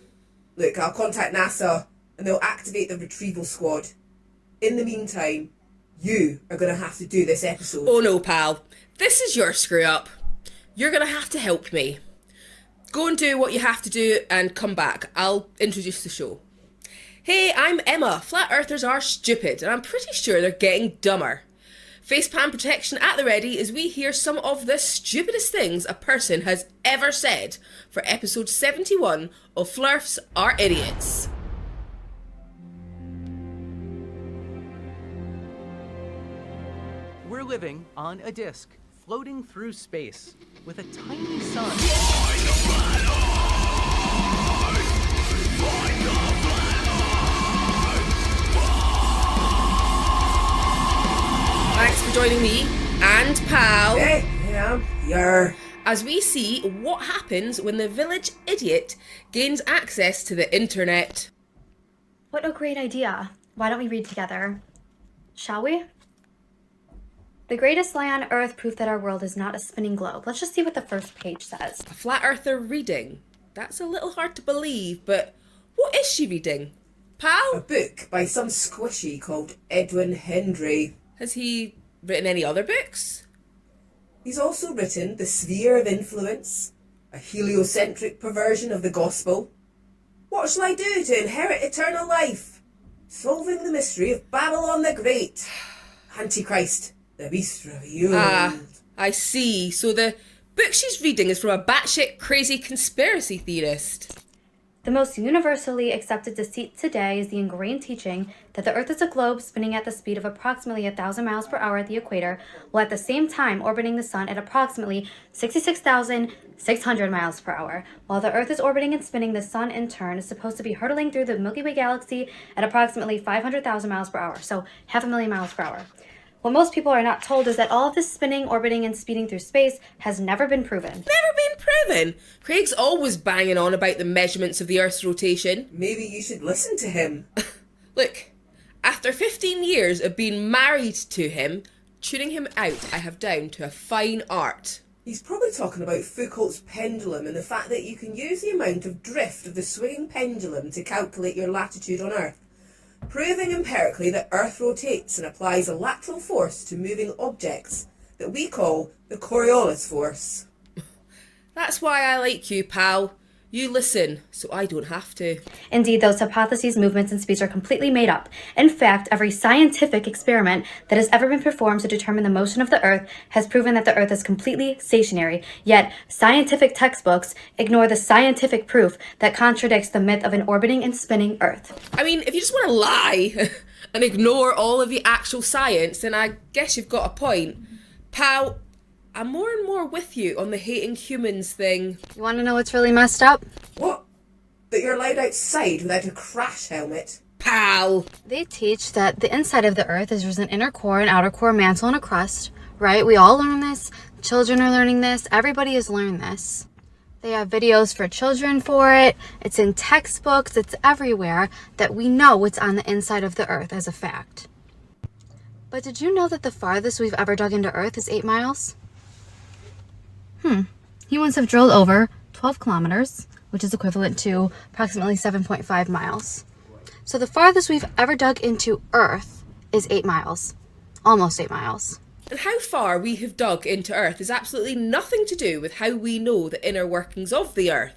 Look, I'll contact NASA and they'll activate the retrieval squad. In the meantime, you are gonna have to do this episode. Oh no, pal. This is your screw up. You're gonna have to help me. Go and do what you have to do and come back. I'll introduce the show. Hey, I'm Emma. Flat earthers are stupid, and I'm pretty sure they're getting dumber. Facepalm protection at the ready as we hear some of the stupidest things a person has ever said for episode 71 of Flerfs Are Idiots. We're living on a disk, floating through space, with a tiny sun. Thanks for joining me and Pal. Yeah. As we see what happens when the village idiot gains access to the internet. What a great idea. Why don't we read together? Shall we? The greatest lie on earth, proof that our world is not a spinning globe. Let's just see what the first page says. A flat earther reading. That's a little hard to believe, but what is she reading? Pal? A book by some squishy called Edwin Hendry. Has he written any other books? He's also written The Sphere of Influence, a heliocentric perversion of the gospel. What shall I do to inherit eternal life? Solving the mystery of Babylon the Great. Antichrist, the beast revealed. Ah, I see. So the book she's reading is from a batshit crazy conspiracy theorist. The most universally accepted deceit today is the ingrained teaching that the Earth is a globe spinning at the speed of approximately 1,000 miles per hour at the equator, while at the same time orbiting the sun at approximately 66,600 miles per hour. While the Earth is orbiting and spinning, the sun in turn is supposed to be hurtling through the Milky Way galaxy at approximately 500,000 miles per hour, so 500,000 miles per hour. What most people are not told is that all of this spinning, orbiting, and speeding through space has never been proven. Never been proven? Craig's always banging on about the measurements of the Earth's rotation. Maybe you should listen to him. Look, after 15 years of being married to him, tuning him out I have down to a fine art. He's probably talking about Foucault's pendulum and the fact that you can use the amount of drift of the swinging pendulum to calculate your latitude on Earth, proving empirically that Earth rotates and applies a lateral force to moving objects that we call the Coriolis force. That's why I like you, pal. You listen, so I don't have to. Indeed, those hypotheses, movements, and speeds are completely made up. In fact, every scientific experiment that has ever been performed to determine the motion of the Earth has proven that the Earth is completely stationary. Yet, scientific textbooks ignore the scientific proof that contradicts the myth of an orbiting and spinning Earth. I mean, if you just want to lie and ignore all of the actual science, then I guess you've got a point. Pal, I'm more and more with you on the hating humans thing. You want to know what's really messed up? What? That you're allowed outside without a crash helmet? Pal! They teach that the inside of the Earth is there's an inner core, an outer core, mantle, and a crust, right? We all learn this. Children are learning this. Everybody has learned this. They have videos for children for it. It's in textbooks. It's everywhere that we know what's on the inside of the Earth as a fact. But did you know that the farthest we've ever dug into Earth is 8 miles? Humans have drilled over 12 kilometers, which is equivalent to approximately 7.5 miles. So the farthest we've ever dug into Earth is 8 miles. Almost 8 miles. And how far we have dug into Earth is absolutely nothing to do with how we know the inner workings of the Earth.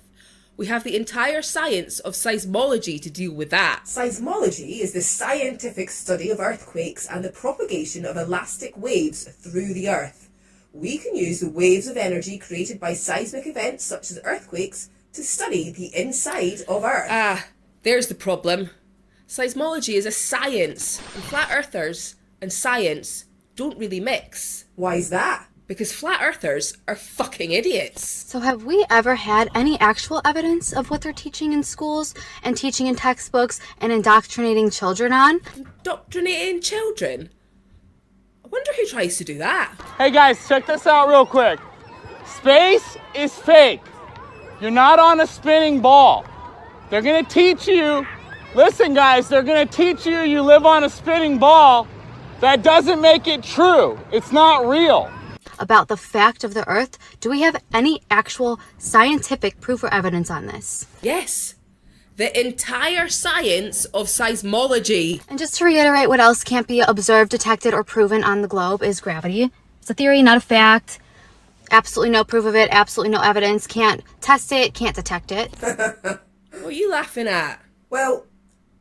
We have the entire science of seismology to deal with that. Seismology is the scientific study of earthquakes and the propagation of elastic waves through the Earth. We can use the waves of energy created by seismic events such as earthquakes to study the inside of Earth. Ah, there's the problem. Seismology is a science, and flat earthers and science don't really mix. Why's that? Because flat earthers are fucking idiots. So have we ever had any actual evidence of what they're teaching in schools and teaching in textbooks and indoctrinating children on? Indoctrinating children? I wonder who tries to do that. Hey guys, check this out real quick. Space is fake. You're not on a spinning ball. They're gonna teach you, listen guys, they're gonna teach you you live on a spinning ball. That doesn't make it true. It's not real. About the fact of the Earth, do we have any actual scientific proof or evidence on this? Yes. The entire science of seismology. And just to reiterate, what else can't be observed, detected, or proven on the globe is gravity. It's a theory, not a fact. Absolutely no proof of it, absolutely no evidence. Can't test it, can't detect it. What are you laughing at? Well,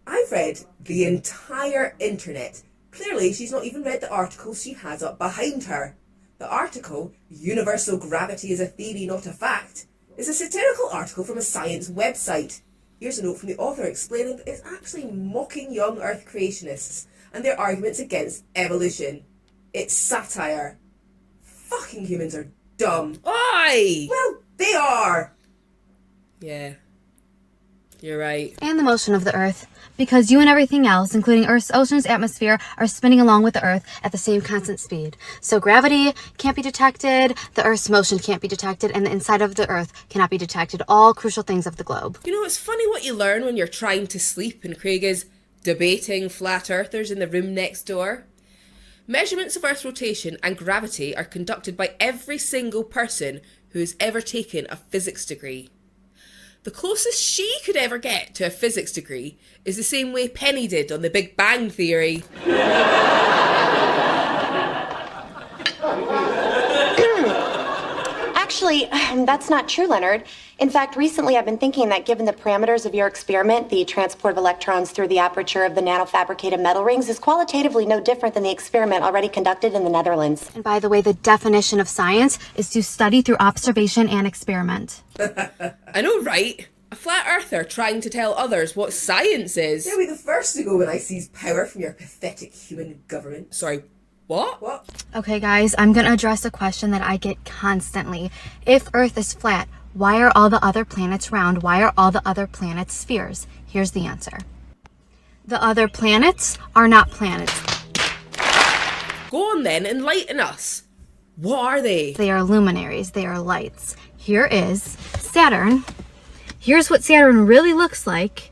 I've read the entire internet. Clearly, she's not even read the articles she has up behind her. The article, Universal Gravity is a Theory, Not a Fact, is a satirical article from a science website. Here's a note from the author explaining that it's actually mocking young Earth creationists and their arguments against evolution. It's satire. Fucking humans are dumb. Oi! Well, they are. Yeah. You're right. And the motion of the Earth, because you and everything else, including Earth's oceans, atmosphere, are spinning along with the Earth at the same constant speed. So gravity can't be detected, the Earth's motion can't be detected, and the inside of the Earth cannot be detected. All crucial things of the globe. You know, it's funny what you learn when you're trying to sleep and Craig is debating flat earthers in the room next door. Measurements of Earth's rotation and gravity are conducted by every single person who has ever taken a physics degree. The closest she could ever get to a physics degree is the same way Penny did on the Big Bang Theory. Actually, that's not true, Leonard. In fact, recently I've been thinking that given the parameters of your experiment, the transport of electrons through the aperture of the nanofabricated metal rings is qualitatively no different than the experiment already conducted in the Netherlands. And by the way, the definition of science is to study through observation and experiment. I know, right? A flat earther trying to tell others what science is. They'll be the first to go when I seize power from your pathetic human government. Sorry, what? What? Okay, guys, I'm going to address a question that I get constantly. If Earth is flat, why are all the other planets round? Why are all the other planets spheres? Here's the answer. The other planets are not planets. Go on then, enlighten us. What are they? They are luminaries. They are lights. Here is Saturn. Here's what Saturn really looks like.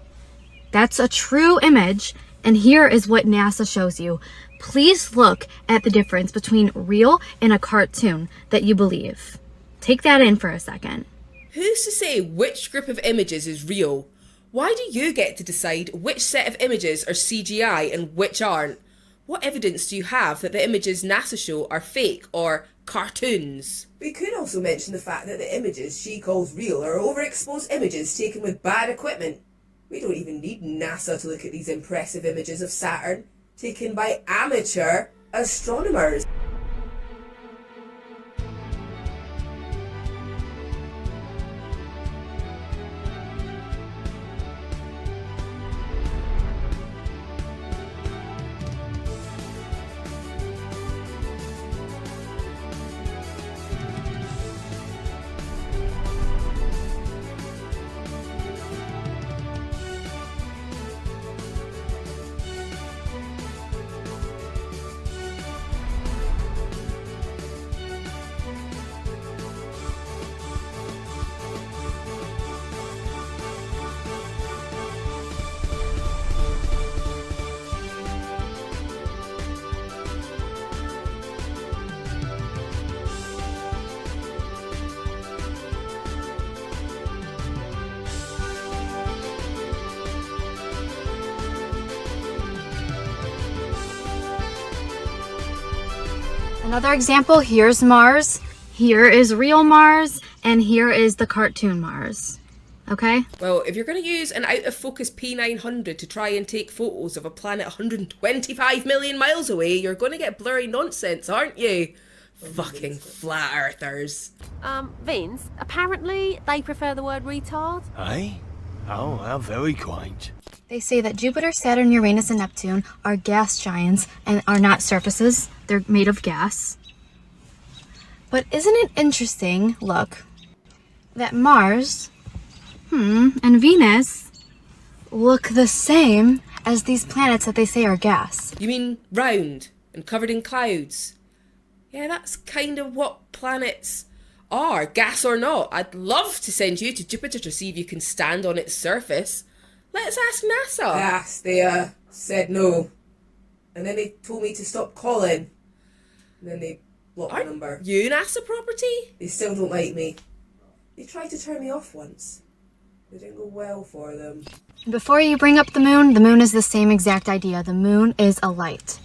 That's a true image. And here is what NASA shows you. Please look at the difference between real and a cartoon that you believe. Take that in for a second. Who's to say which group of images is real? Why do you get to decide which set of images are CGI and which aren't? What evidence do you have that the images NASA show are fake or cartoons? We could also mention the fact that the images she calls real are overexposed images taken with bad equipment. We don't even need NASA to look at these impressive images of Saturn, taken by amateur astronomers. Another example, here's Mars, here is real Mars, and here is the cartoon Mars. Okay? Well, if you're going to use an out-of-focus P900 to try and take photos of a planet 125 million miles away, you're going to get blurry nonsense, aren't you? Fucking flat earthers. Vince, apparently they prefer the word retard. Eh? Oh, how very quaint. They say that Jupiter, Saturn, Uranus, and Neptune are gas giants and are not surfaces. They're made of gas. But isn't it interesting, look, that Mars, and Venus look the same as these planets that they say are gas? You mean round and covered in clouds? Yeah, that's kind of what planets are, gas or not. I'd love to send you to Jupiter to see if you can stand on its surface. Let's ask NASA. I asked, they said no. And then they told me to stop calling. And then they blocked my number. You NASA property? They still don't like me. They tried to turn me off once. It didn't go well for them. Before you bring up the moon is the same exact idea. The moon is a light.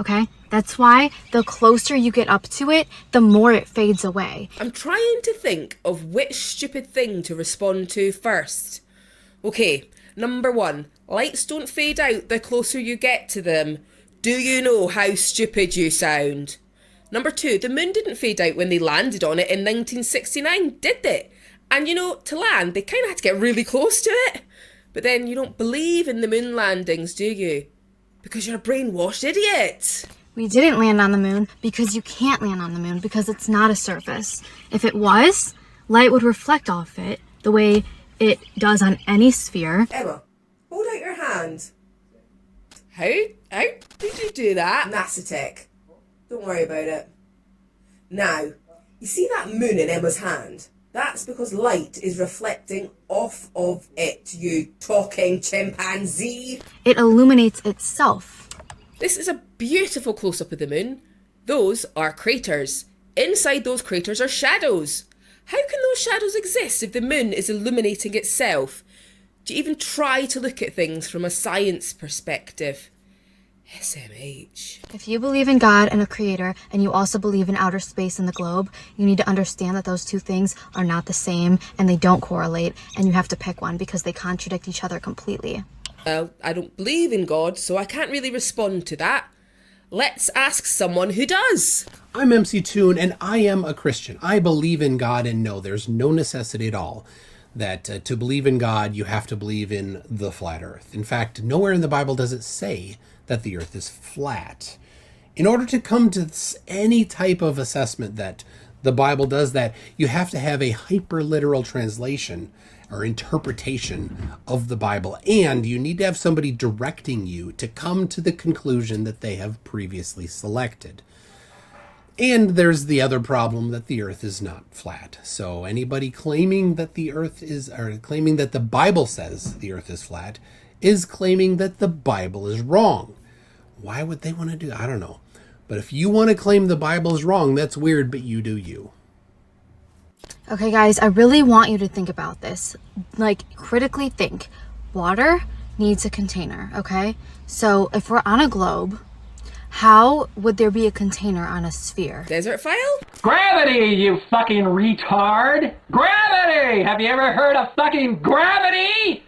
Okay? That's why the closer you get up to it, the more it fades away. I'm trying to think of which stupid thing to respond to first. Okay, Number 1, lights don't fade out the closer you get to them. Do you know how stupid you sound? Number 2, the moon didn't fade out when they landed on it in 1969, did it? And you know, to land, they kind of had to get really close to it. But then you don't believe in the moon landings, do you? Because you're a brainwashed idiot. We didn't land on the moon because you can't land on the moon because it's not a surface. If it was, light would reflect off it the way it does on any sphere. Emma, hold out your hand. How did you do that? NASA tech. Don't worry about it. Now, you see that moon in Emma's hand? That's because light is reflecting off of it, you talking chimpanzee. It illuminates itself. This is a beautiful close-up of the moon. Those are craters. Inside those craters are shadows. How can those shadows exist if the moon is illuminating itself? Do you even try to look at things from a science perspective? SMH. If you believe in God and a creator, and you also believe in outer space and the globe, you need to understand that those two things are not the same and they don't correlate, and you have to pick one because they contradict each other completely. Well, I don't believe in God, so I can't really respond to that. Let's ask someone who does. I'm MC Toon, and I am a Christian. I believe in God, and no, there's no necessity at all that to believe in God, you have to believe in the flat earth. In fact, nowhere in the Bible does it say that the earth is flat. In order to come to any type of assessment that the Bible does that, you have to have a hyperliteral translation or interpretation of the Bible, and you need to have somebody directing you to come to the conclusion that they have previously selected. And there's the other problem that the earth is not flat. So anybody claiming that the earth is, or claiming that the Bible says the earth is flat, is claiming that the Bible is wrong. Why would they want to do that? I don't know. But if you want to claim the Bible is wrong, that's weird, but you do you. Okay, guys, I really want you to think about this. Like, critically think. Water needs a container, okay? So if we're on a globe, how would there be a container on a sphere? Desert file? Gravity, you fucking retard! Gravity! Have you ever heard of fucking gravity?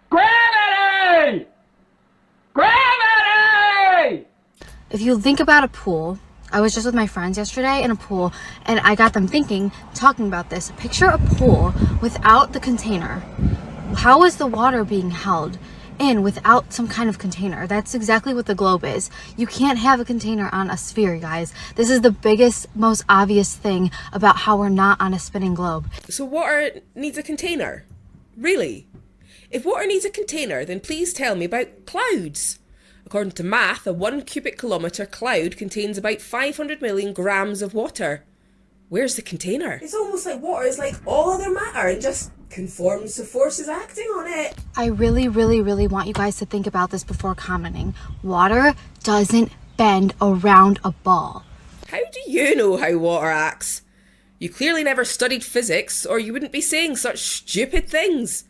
Gravity! Gravity! If you think about a pool, I was just with my friends yesterday in a pool, and I got them thinking, talking about this. Picture a pool without the container. How is the water being held in without some kind of container? That's exactly what the globe is. You can't have a container on a sphere, guys. This is the biggest, most obvious thing about how we're not on a spinning globe. So water needs a container? Really? If water needs a container, then please tell me about clouds. According to math, a 1 cubic kilometre cloud contains about 500 million grams of water. Where's the container? It's almost like water is like all other matter and just conforms to forces acting on it. I really, really, really want you guys to think about this before commenting. Water doesn't bend around a ball. How do you know how water acts? You clearly never studied physics, or you wouldn't be saying such stupid things.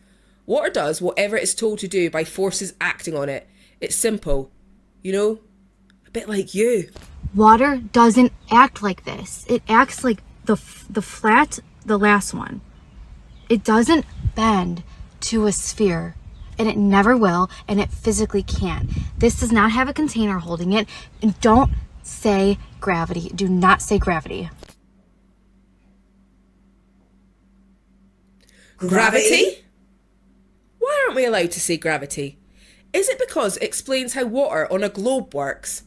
Water does whatever it is told to do by forces acting on it. It's simple. You know? A bit like you. Water doesn't act like this. It acts like the flat, the last one. It doesn't bend to a sphere, and it never will, and it physically can't. This does not have a container holding it, and don't say gravity. Do not say gravity. Gravity? Why aren't we allowed to say gravity? Is it because it explains how water on a globe works?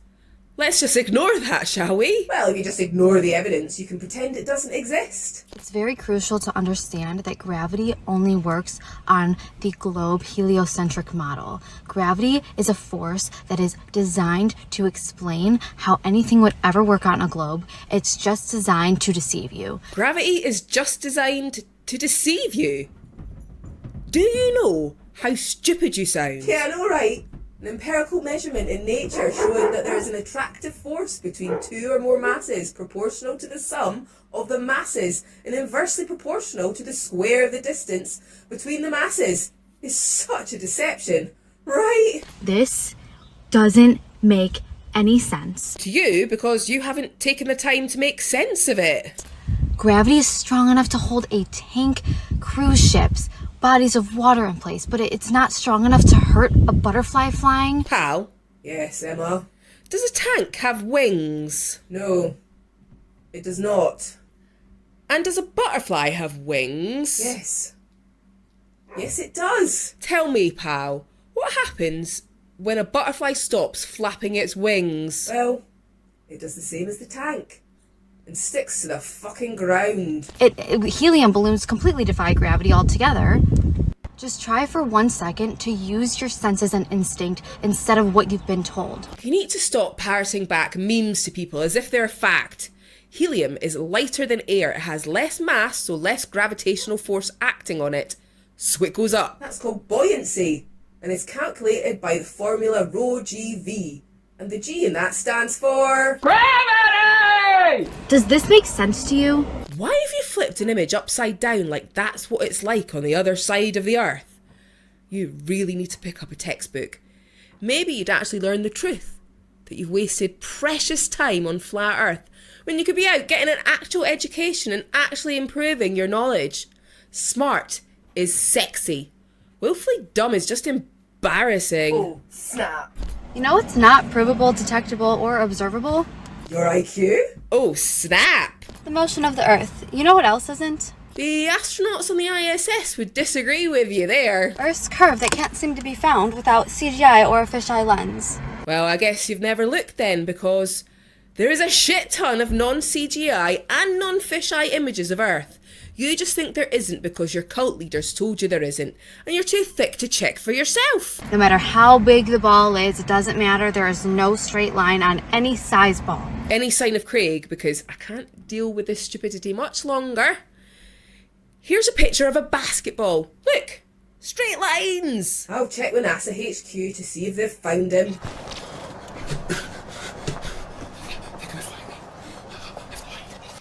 Let's just ignore that, shall we? Well, if you just ignore the evidence, you can pretend it doesn't exist. It's very crucial to understand that gravity only works on the globe heliocentric model. Gravity is a force that is designed to explain how anything would ever work on a globe. It's just designed to deceive you. Gravity is just designed to deceive you? Do you know how stupid you sound? Yeah, I know, right? An empirical measurement in nature showing that there is an attractive force between two or more masses proportional to the sum of the masses and inversely proportional to the square of the distance between the masses is such a deception, right? This doesn't make any sense. To you, because you haven't taken the time to make sense of it. Gravity is strong enough to hold a tank, cruise ships, bodies of water in place, but it's not strong enough to hurt a butterfly flying. Pal? Yes, Emma? Does a tank have wings? No, it does not. And does a butterfly have wings? Yes. Yes, it does. Tell me, pal, what happens when a butterfly stops flapping its wings? Well, it does the same as the tank. And sticks to the fucking ground. Helium balloons completely defy gravity altogether. Just try for 1 second to use your senses and instinct instead of what you've been told. You need to stop parroting back memes to people as if they're a fact. Helium is lighter than air. It has less mass, so less gravitational force acting on it. So it goes up. That's called buoyancy. And it's calculated by the formula ρ-g-v. And the G in that stands for... Gravity! Does this make sense to you? Why have you flipped an image upside down like that's what it's like on the other side of the earth? You really need to pick up a textbook. Maybe you'd actually learn the truth. That you've wasted precious time on flat earth when you could be out getting an actual education and actually improving your knowledge. Smart is sexy. Willfully dumb is just embarrassing. Oh, snap. You know it's not provable, detectable, or observable? Your IQ? Oh, snap. The motion of the Earth. You know what else isn't? The astronauts on the ISS would disagree with you there. Earth's curve that can't seem to be found without CGI or a fisheye lens. Well, I guess you've never looked then, because there is a shit ton of non-CGI and non-fisheye images of Earth. You just think there isn't because your cult leaders told you there isn't, and you're too thick to check for yourself. No matter how big the ball is, it doesn't matter. There is no straight line on any size ball. Any sign of Craig, because I can't deal with this stupidity much longer. Here's a picture of a basketball. Look, straight lines. I'll check with NASA HQ to see if they've found him.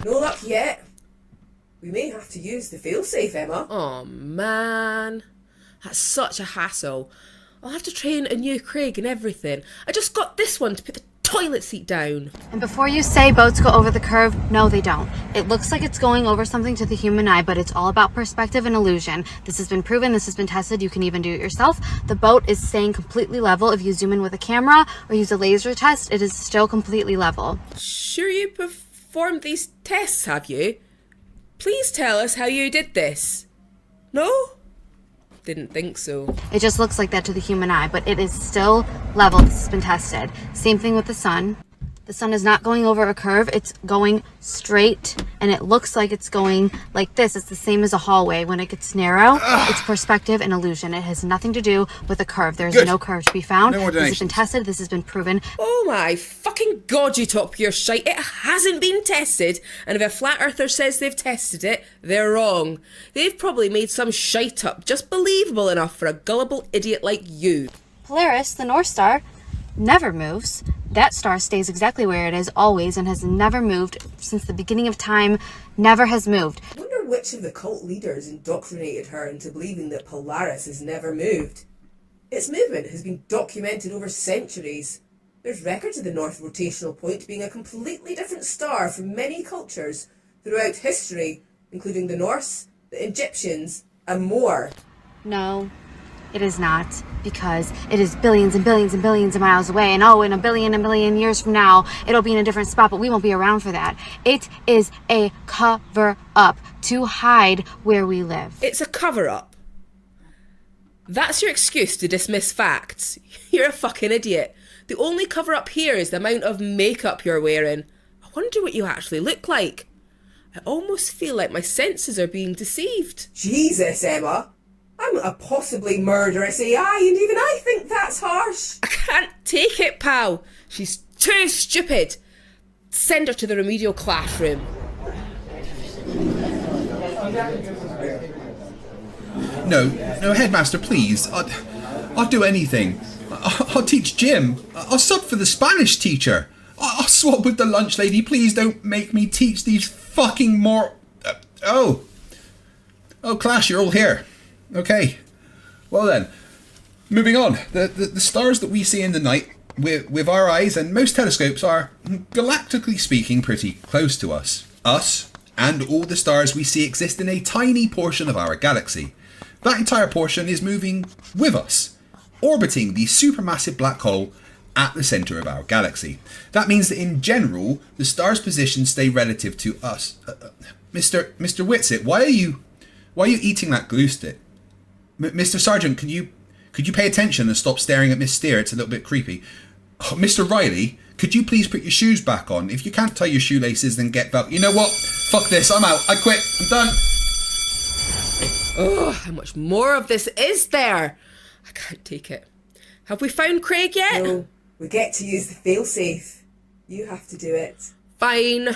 No luck yet. We may have to use the failsafe, Emma. Oh man, that's such a hassle. I'll have to train a new Craig and everything. I just got this one to put the toilet seat down. And before you say boats go over the curve, no they don't. It looks like it's going over something to the human eye, but it's all about perspective and illusion. This has been proven, this has been tested, you can even do it yourself. The boat is staying completely level. If you zoom in with a camera or use a laser test, it is still completely level. Sure you performed these tests, have you? Please tell us how you did this. No? Didn't think so. It just looks like that to the human eye, but it is still level. This has been tested. Same thing with the sun. The sun is not going over a curve, it's going straight, and it looks like it's going like this. It's the same as a hallway. When it gets narrow, it's perspective and illusion. It has nothing to do with a curve. There's no curve to be found. No more this has donations. been tested, this has been proven. Oh my fucking god, you top your shite. It hasn't been tested, and if a flat earther says they've tested it, they're wrong. They've probably made some shite up just believable enough for a gullible idiot like you. Polaris, the North Star, never moves. That star stays exactly where it is always and has never moved since the beginning of time, never has moved. I wonder which of the cult leaders indoctrinated her into believing that Polaris has never moved. Its movement has been documented over centuries. There's records of the North Rotational Point being a completely different star from many cultures throughout history, including the Norse, the Egyptians, and more. No, it is not, because it is billions and billions and billions of miles away, and oh, in a billion years from now, it'll be in a different spot, but we won't be around for that. It is a cover-up to hide where we live. It's a cover-up. That's your excuse to dismiss facts. You're a fucking idiot. The only cover-up here is the amount of makeup you're wearing. I wonder what you actually look like. I almost feel like my senses are being deceived. Jesus, Emma. I'm a possibly murderous AI, and even I think that's harsh. I can't take it, pal. She's too stupid. Send her to the remedial classroom. No, headmaster, please. I'll do anything. I'll teach gym. I'll sub for the Spanish teacher. I'll swap with the lunch lady. Please don't make me teach these fucking more... Oh, class, you're all here. Okay. Well then, moving on. The stars that we see in the night with our eyes and most telescopes are, galactically speaking, pretty close to us. Us and all the stars we see exist in a tiny portion of our galaxy. That entire portion is moving with us, orbiting the supermassive black hole at the centre of our galaxy. That means that in general, the star's positions stay relative to us. Mr. Whitsitt, why are you eating that glue stick? Mr. Sergeant, could you pay attention and stop staring at Miss Steer? It's a little bit creepy. Oh, Mr. Riley, could you please put your shoes back on? If you can't tie your shoelaces, then get back. You know what? Fuck this. I'm out. I quit. I'm done. Oh, how much more of this is there? I can't take it. Have we found Craig yet? No, we get to use the failsafe. You have to do it. Fine.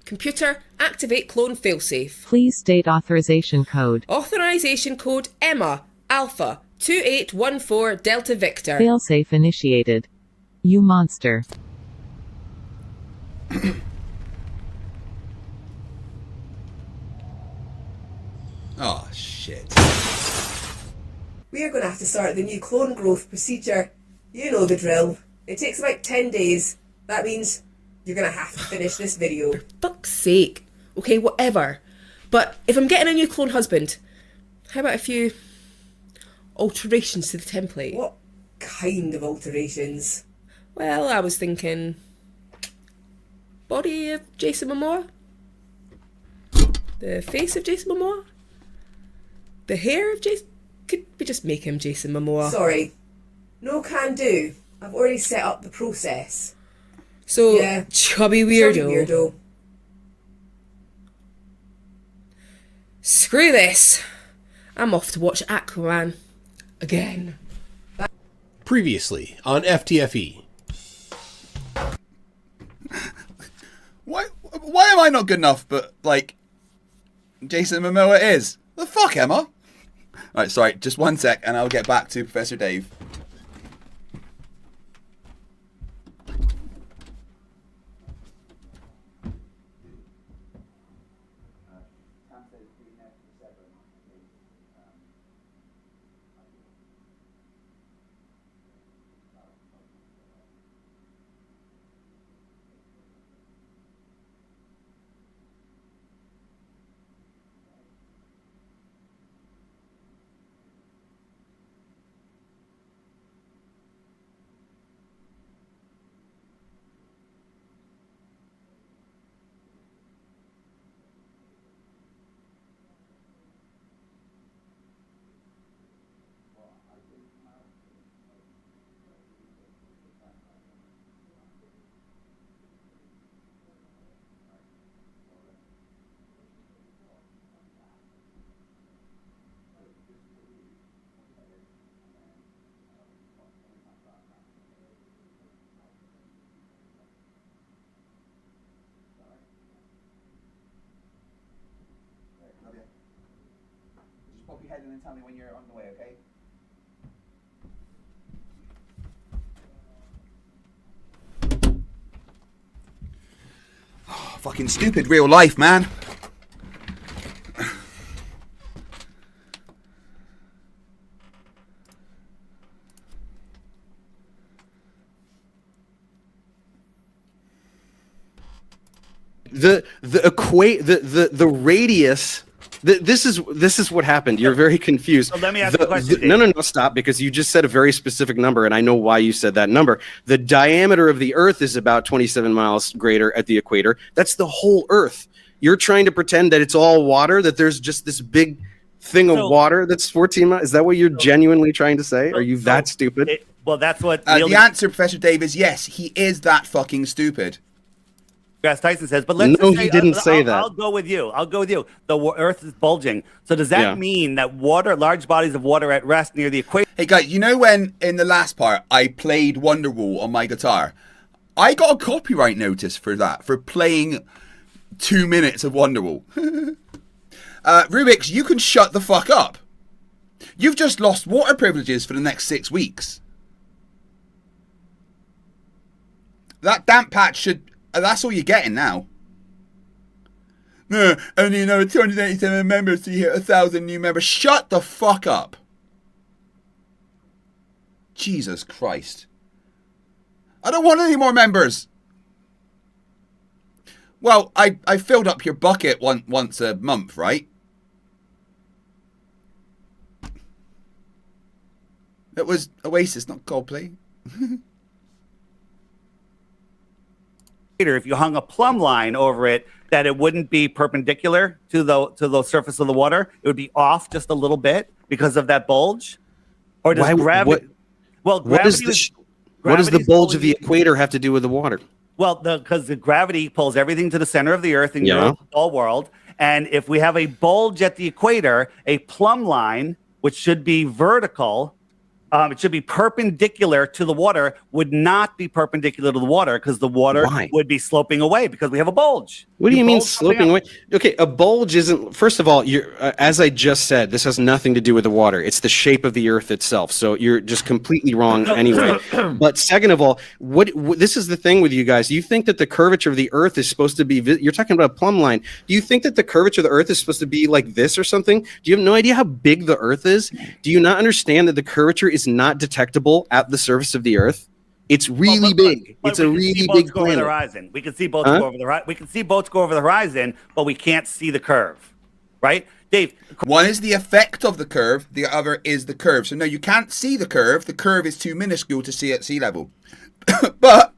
Computer, activate clone failsafe. Please state authorization code. Authorization code Emma Alpha 2814 Delta Victor. Failsafe initiated. You monster. Oh, shit. We are going to have to start the new clone growth procedure. You know the drill. It takes about 10 days. That means you're going to have to finish this video. For fuck's sake. Okay, whatever. But if I'm getting a new clone husband, how about a few alterations to the template? What kind of alterations? Well, I was thinking body of Jason Momoa, the face of Jason Momoa, the hair of Jason. Could we just make him Jason Momoa? Sorry. No can do. I've already set up the process. So, yeah. chubby weirdo. Chubby weirdo. Screw this. I'm off to watch Aquaman again. Previously on FTFE. Why am I not good enough, but, like, Jason Momoa is? The fuck, Emma? Alright, sorry, just one sec, and I'll get back to Professor Dave. Just pop your head in and tell me when you're on the way, okay? Oh, fucking stupid real life, man. The radius. This is what happened. You're very confused. So let me ask you a question. No, stop, because you just said a very specific number, and I know why you said that number. The diameter of the Earth is about 27 miles greater at the equator. That's the whole Earth. You're trying to pretend that it's all water, that there's just this big thing of water that's 14 miles. Is that what you're genuinely trying to say? Are you that stupid? Well, that's what the answer, Professor Dave, is yes. He is that fucking stupid. Grass Tyson says, but let's No, just say, he didn't say that. I'll go with you. The Earth is bulging. So does that mean that large bodies of water at rest near the equator? Hey guys, you know when in the last part I played Wonderwall on my guitar? I got a copyright notice for that, for playing 2 minutes of Wonderwall. Rubiks, you can shut the fuck up. You've just lost water privileges for the next 6 weeks. That damp patch should... that's all you're getting now. No, only another 287 members to hit 1,000 new members. Shut the fuck up. Jesus Christ. I don't want any more members. Well, I filled up your bucket once a month, right? It was Oasis, not Coldplay. If you hung a plumb line over it, that it wouldn't be perpendicular to the surface of the water. It would be off just a little bit because of that bulge. Or does gravity? Well, gravity. What does the bulge of the equator have to do with the water? Well, because the gravity pulls everything to the center of the Earth in your whole world. And if we have a bulge at the equator, a plumb line, which should be vertical, it should be perpendicular to the water, would not be perpendicular to the water because the water would be sloping away because we have a bulge. What do you mean sloping away? Okay, a bulge isn't. First of all, as I just said, this has nothing to do with the water. It's the shape of the Earth itself. So you're just completely wrong anyway. But second of all, what this is the thing with you guys. You think that the curvature of the Earth is supposed to be? You're talking about a plumb line. Do you think that the curvature of the Earth is supposed to be like this or something? Do you have no idea how big the Earth is? Do you not understand that the curvature is not detectable at the surface of the Earth? It's really big. It's a really big planet. Over the horizon. We can see boats go over the horizon. We can see boats go over the horizon, but we can't see the curve, right, Dave? One is the effect of the curve. The other is the curve. So no, you can't see the curve. The curve is too minuscule to see at sea level, but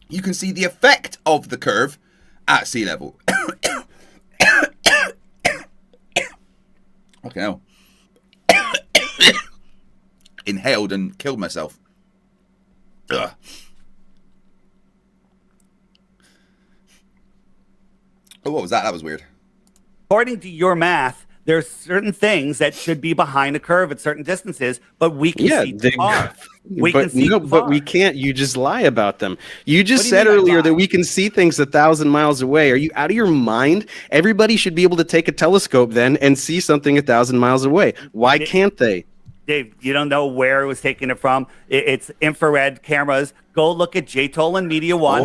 you can see the effect of the curve at sea level. Okay, no. Inhaled and killed myself. Ugh. Oh, what was that? That was weird. According to your math, there's certain things that should be behind a curve at certain distances, but we can see too far. But we can't. You just lie about them. You just said earlier that we can see things 1,000 miles away. Are you out of your mind? Everybody should be able to take a telescope then and see something 1,000 miles away. Why can't they? Dave, you don't know where it was taking it from. It's infrared cameras. Go look at J-Tolan Media One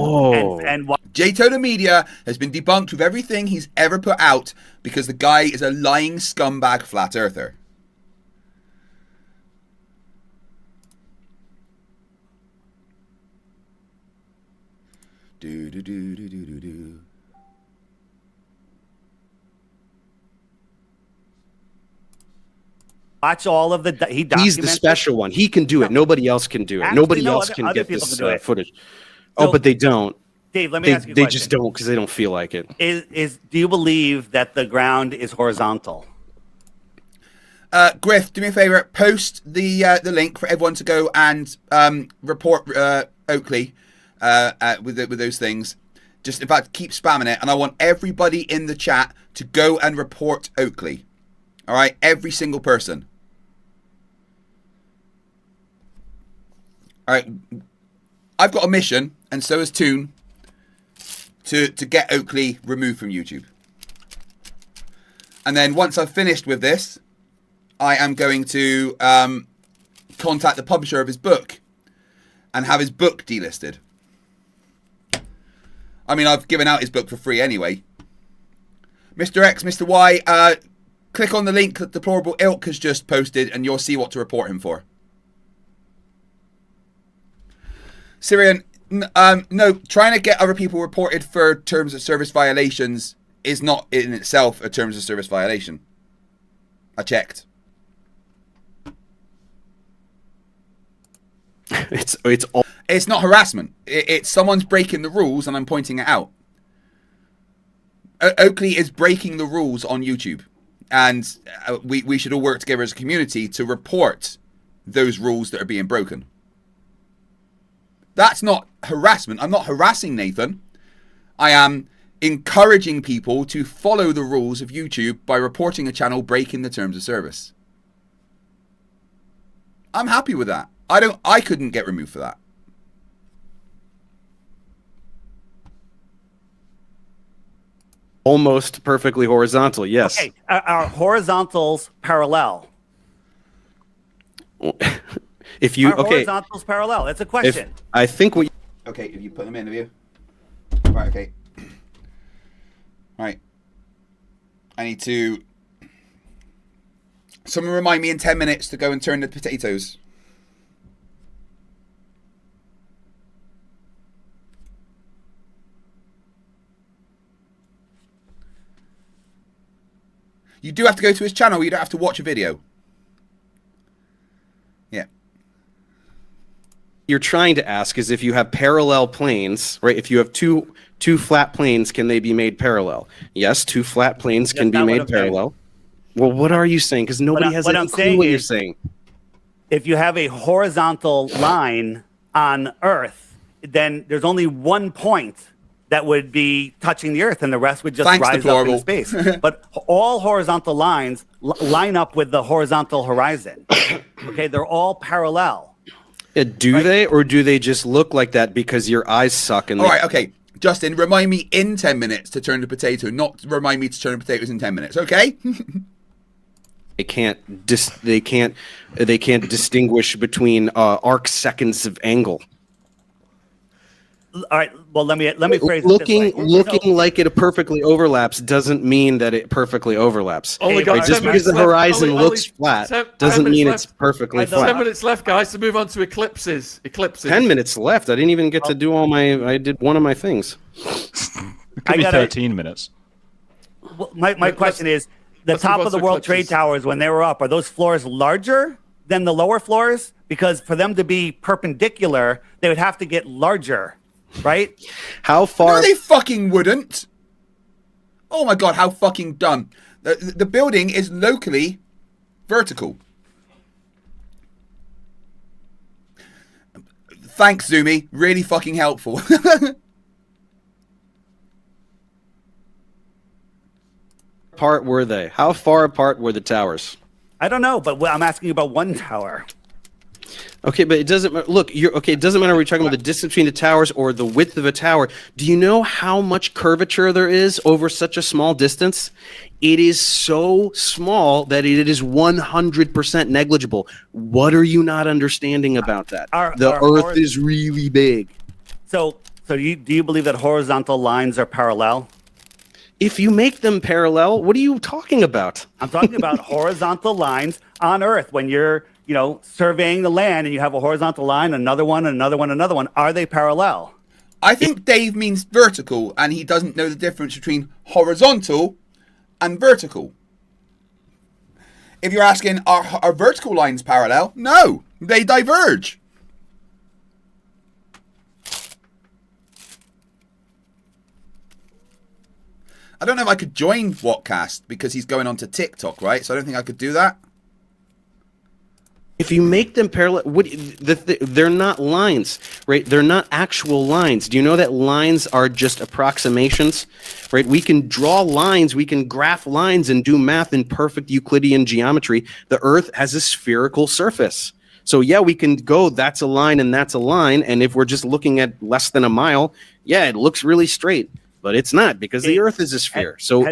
and J-Tolan Media has been debunked with everything he's ever put out because the guy is a lying scumbag flat earther. Do do do do do do do. Watch all of the. He's the special one. He can do it. Nobody else can do it. Actually, Nobody no, else can other get people this can do it. footage. So, but they don't. Dave, let me ask you a They question. just don't because they don't feel like it. Do you believe that the ground is horizontal? Griff, do me a favor. Post the link for everyone to go and report Oakley with those things. Just in fact, keep spamming it, and I want everybody in the chat to go and report Oakley. All right, every single person. All right, I've got a mission, and so has Toon, to get Oakley removed from YouTube. And then once I've finished with this, I am going to contact the publisher of his book and have his book delisted. I mean, I've given out his book for free anyway. Mr. X, Mr. Y, click on the link that Deplorable Ilk has just posted and you'll see what to report him for. Syrian, no, trying to get other people reported for terms of service violations is not in itself a terms of service violation. I checked. It's not harassment. It's someone's breaking the rules and I'm pointing it out. Oakley is breaking the rules on YouTube. And we should all work together as a community to report those rules that are being broken. That's not harassment. I'm not harassing Nathan. I am encouraging people to follow the rules of YouTube by reporting a channel breaking the terms of service. I'm happy with that. I couldn't get removed for that. Almost perfectly horizontal, yes. Okay, are horizontals parallel? If you Are horizontals parallel? That's a question. I think what. Okay, if you put them in, have you? Right. Okay. Right. I need to. Someone remind me in 10 minutes to go and turn the potatoes. You do have to go to his channel. You don't have to watch a video. Yeah. you're trying to ask is if you have parallel planes, right? If you have two flat planes, can they be made parallel? Yes, two flat planes can be made parallel. Well, what are you saying? Because nobody has any clue what you're saying. If you have a horizontal line on Earth, then there's only one point that would be touching the Earth, and the rest would just rise up in space. But all horizontal lines line up with the horizontal horizon. Okay, they're all parallel. Do they, or do they just look like that because your eyes suck? And all right, okay. Justin, remind me in 10 minutes to turn the potato, not remind me to turn the potatoes in 10 minutes, okay? They can't distinguish between arc seconds of angle. All right. Well, let me phrase looking it this way. like it perfectly overlaps doesn't mean that it perfectly overlaps. Only got just because the horizon looks flat doesn't mean it's perfectly flat. 10 minutes left, guys, to move on to eclipses. 10 minutes left. I didn't even get to do all my. I did one of my things. It could be 13 minutes. Well, my question is, the top of the World Trade Towers, when they were up, are those floors larger than the lower floors? Because for them to be perpendicular, they would have to get larger. Right? How far? No, they fucking wouldn't. Oh my god, how fucking dumb. The building is locally vertical. Thanks, Zumi. Really fucking helpful. Apart were they? How far apart were the towers? I don't know, but I'm asking you about one tower. Okay, but it doesn't look. It doesn't matter. We're talking about the distance between the towers or the width of a tower. Do you know how much curvature there is over such a small distance? It is so small that it is 100% negligible. What are you not understanding about that? The Earth is really big. So do you believe that horizontal lines are parallel? If you make them parallel, what are you talking about? I'm talking about horizontal lines on Earth when you're surveying the land and you have a horizontal line, another one, another one, another one. Are they parallel? I think Dave means vertical, and he doesn't know the difference between horizontal and vertical. If you're asking, are vertical lines parallel? No, they diverge. I don't know if I could join Whatcast because he's going on to TikTok, right? So I don't think I could do that. If you make them parallel, they're not lines, right? They're not actual lines. Do you know that lines are just approximations, right? We can draw lines, we can graph lines and do math in perfect Euclidean geometry. The Earth has a spherical surface. So yeah, we can go, that's a line and that's a line. And if we're just looking at less than a mile, yeah, it looks really straight. But it's not, because the Earth is a sphere. So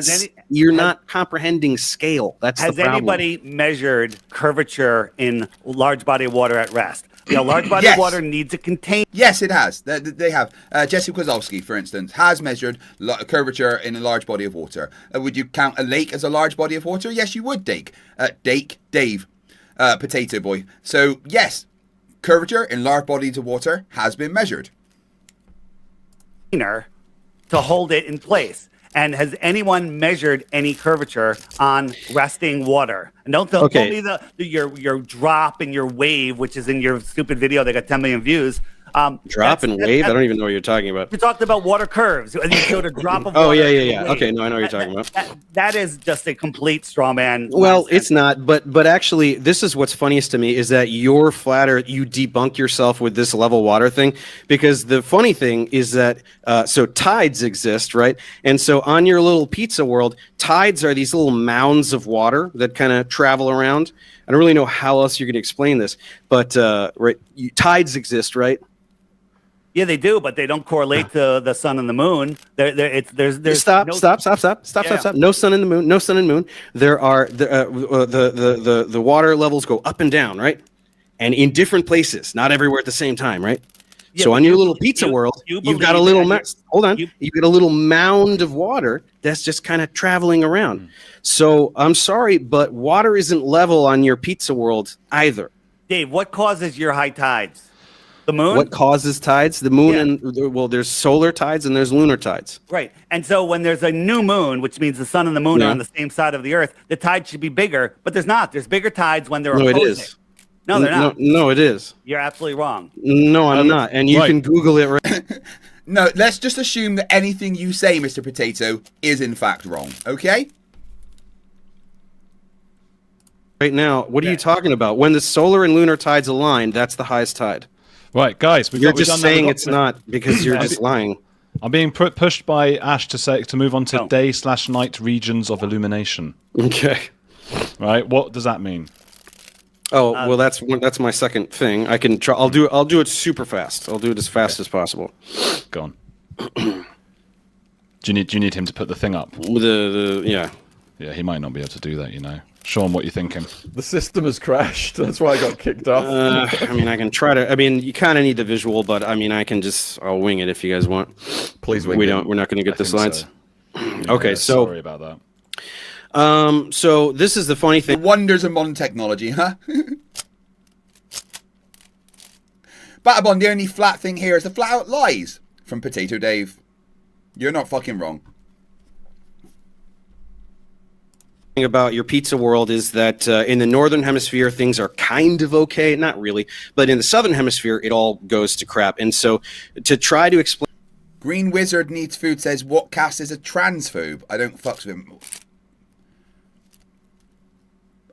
you're not comprehending scale. That's the problem. Has anybody measured curvature in large body of water at rest? Large body of water needs to contain. Yes, it has. They have. Jesse Kozlowski, for instance, has measured curvature in a large body of water. Would you count a lake as a large body of water? Yes, you would, Dave. Dave, Potato Boy. So, yes, curvature in large bodies of water has been measured. To hold it in place. And has anyone measured any curvature on resting water? And don't tell me your drop and your wave, which is in your stupid video that got 10 million views. Drop and wave? I don't even know what you're talking about. You talked about water curves. And you showed a drop of water. Oh, yeah. Okay, no, I know what you're talking about. That is just a complete straw man. Well, it's not. But actually, this is what's funniest to me is that you're flatter. You debunk yourself with this level water thing. Because the funny thing is that, so tides exist, right? And so on your little pizza world, tides are these little mounds of water that kind of travel around. I don't really know how else you're going to explain this. But tides exist, right? Yeah, they do, but they don't correlate to the sun and the moon. There's stop. No sun and the moon. No sun and moon. There are the water levels go up and down, right? And in different places, not everywhere at the same time, right? Yeah, so on your little pizza world, you've got a little you've got a little mound of water that's just kind of traveling around. So I'm sorry, but water isn't level on your pizza world either. Dave, what causes your high tides? The moon? What causes tides? The moon and there's solar tides and there's lunar tides. Right. And so when there's a new moon, which means the sun and the moon are on the same side of the Earth, the tide should be bigger, but there's not. There's bigger tides when they're opposing. It is. No, they're not. No, it is. You're absolutely wrong. No, I'm not. And you can Google it right. No, let's just assume that anything you say, Mr. Potato, is in fact wrong. Okay? Right now, what are you talking about? When the solar and lunar tides align, that's the highest tide. Right, guys, You're just saying it's not because you're just lying. I'm being pushed by Ash to move on to day/night regions of illumination. Okay. Right, what does that mean? Oh well, that's my second thing. I can try. I'll do it super fast. I'll do it as fast as possible. Go on. Do you need him to put the thing up? Yeah. Yeah, he might not be able to do that. You know, Sean, what are you thinking? The system has crashed. That's why I got kicked off. I mean, I can try to. I mean, you kind of need the visual, but I mean, I'll wing it if you guys want. Please wing. We're not going to get the slides. So. Okay, yeah, so sorry about that. So this is the funny thing. The wonders of modern technology, huh? Batterbond, the only flat thing here is the flat out lies from Potato Dave. You're not fucking wrong. Thing about your pizza world is that in the northern hemisphere things are kind of okay, not really, but in the southern hemisphere it all goes to crap. And so to try to explain, Green Wizard Needs Food says, what cast is a transphobe? I don't fucks with him.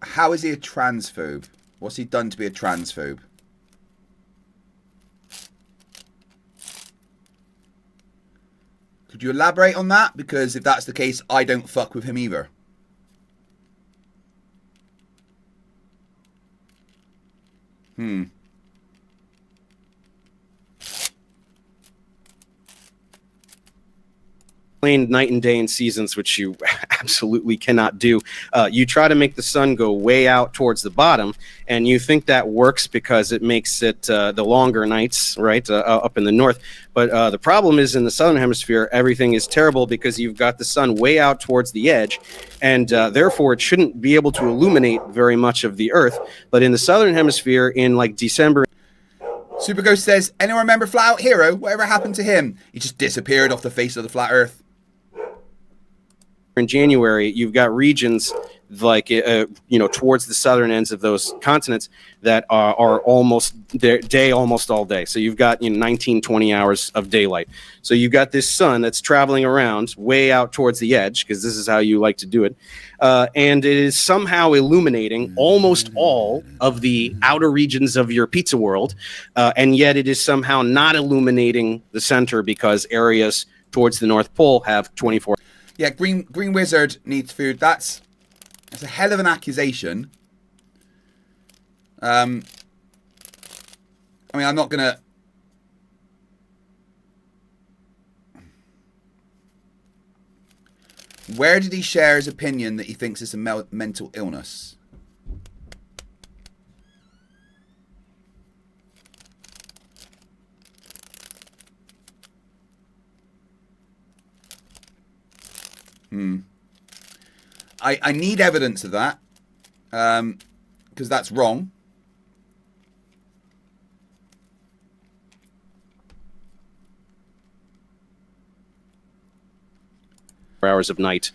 How is he a transphobe? What's he done to be a transphobe? Could you elaborate on that? Because if that's the case, I don't fuck with him either. Night and day in seasons, which you absolutely cannot do. You try to make the sun go way out towards the bottom, and you think that works because it makes it the longer nights, right, up in the north. But the problem is in the southern hemisphere, everything is terrible because you've got the sun way out towards the edge, and therefore it shouldn't be able to illuminate very much of the earth. But in the southern hemisphere, in like December, Super Ghost says, anyone remember Flat Out Hero? Whatever happened to him? He just disappeared off the face of the flat earth. in January, you've got regions like towards the southern ends of those continents that are almost day almost all day. So you've got 19, 20 hours of daylight. So you've got this sun that's traveling around way out towards the edge, because this is how you like to do it, and it is somehow illuminating almost all of the outer regions of your pizza world, and yet it is somehow not illuminating the center because areas towards the North Pole have 24. Yeah, Green Wizard needs food. That's a hell of an accusation. I mean, I'm not gonna. Where did he share his opinion that he thinks it's a mental illness? I need evidence of that, because that's wrong. Hours of night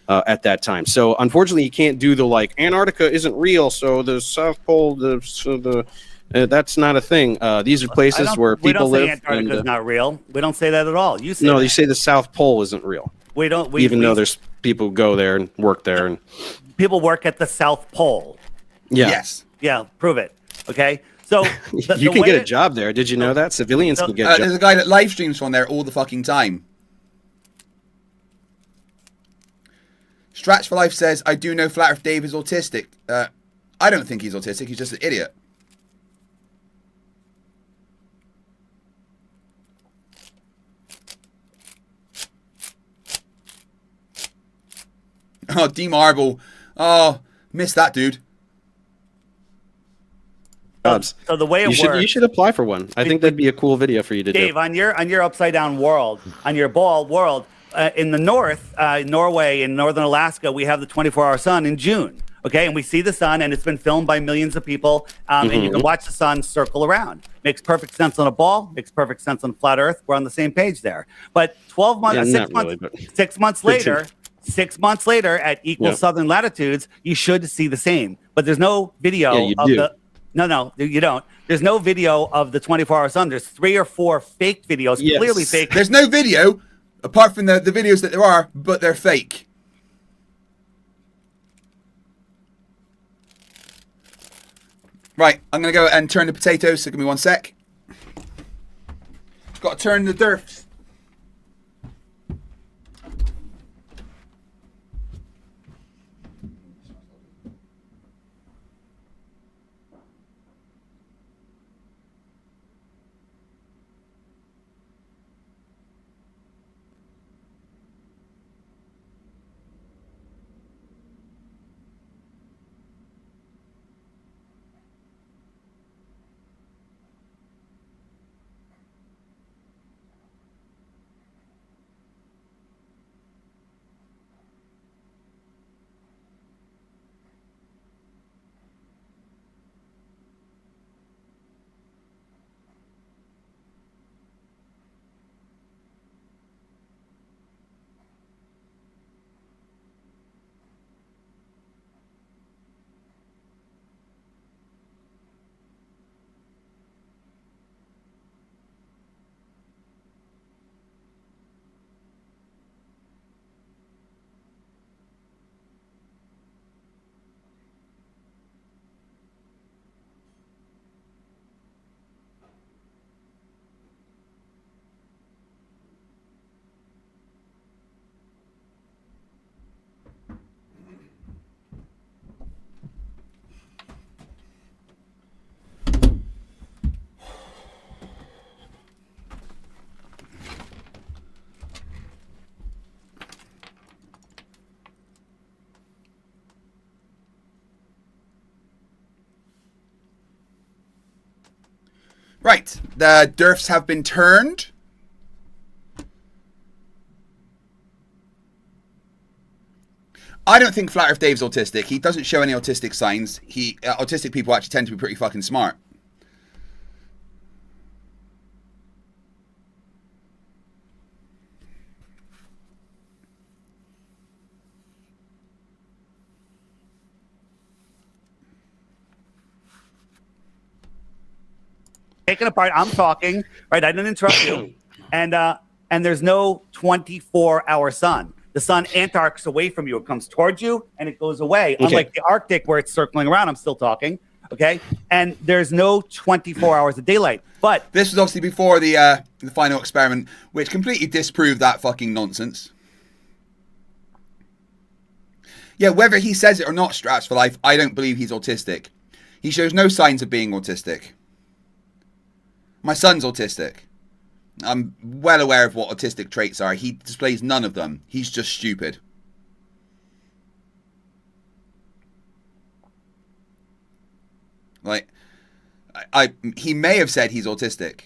at that time. So unfortunately, you can't do the Antarctica isn't real, so the South Pole, that's not a thing. These are places where people live. We don't say Antarctica is not real. We don't say that at all. You say no. that. You say the South Pole isn't real. We don't. Even though there's people who go there and work there, and people work at the South Pole. Yeah. Yes. Yeah. Prove it. Okay. So you can get a job there. Did you know that civilians can get? There's a guy that live streams from there all the fucking time. Strats for Life says, I do know Flat Earth Dave is autistic. I don't think he's autistic. He's just an idiot. Oh, D Marble. Oh, missed that, dude. So the way it works, you should apply for one. I think that'd be a cool video for you to do. Dave, on your upside down world, on your ball world, in the north, Norway and northern Alaska, we have the 24-hour sun in June. Okay, and we see the sun, and it's been filmed by millions of people, and you can watch the sun circle around. Makes perfect sense on a ball. Makes perfect sense on flat Earth. We're on the same page there. But 12 months, Yeah, 6 months later. 6 months later, at equal southern latitudes, you should see the same. But there's no video No, you don't. There's no video of the 24-hour sun. There's 3 or 4 fake videos, clearly fake. There's no video, apart from the videos that there are, but they're fake. Right, I'm going to go and turn the potatoes, so give me one sec. Got to turn the derfs. Right, the derfs have been turned. I don't think Flat Earth Dave's autistic. He doesn't show any autistic signs. Autistic people actually tend to be pretty fucking smart. Taken apart. I'm talking, right? I didn't interrupt you. And there's no 24-hour sun. The sun antarcts away from you. It comes towards you and it goes away. Okay. Unlike the Arctic where it's circling around. I'm still talking. Okay. And there's no 24 hours of daylight. But this was obviously before the final experiment, which completely disproved that fucking nonsense. Yeah, whether he says it or not, Straps for Life, I don't believe he's autistic. He shows no signs of being autistic. My son's autistic. I'm well aware of what autistic traits are. He displays none of them. He's just stupid. Like, he may have said he's autistic,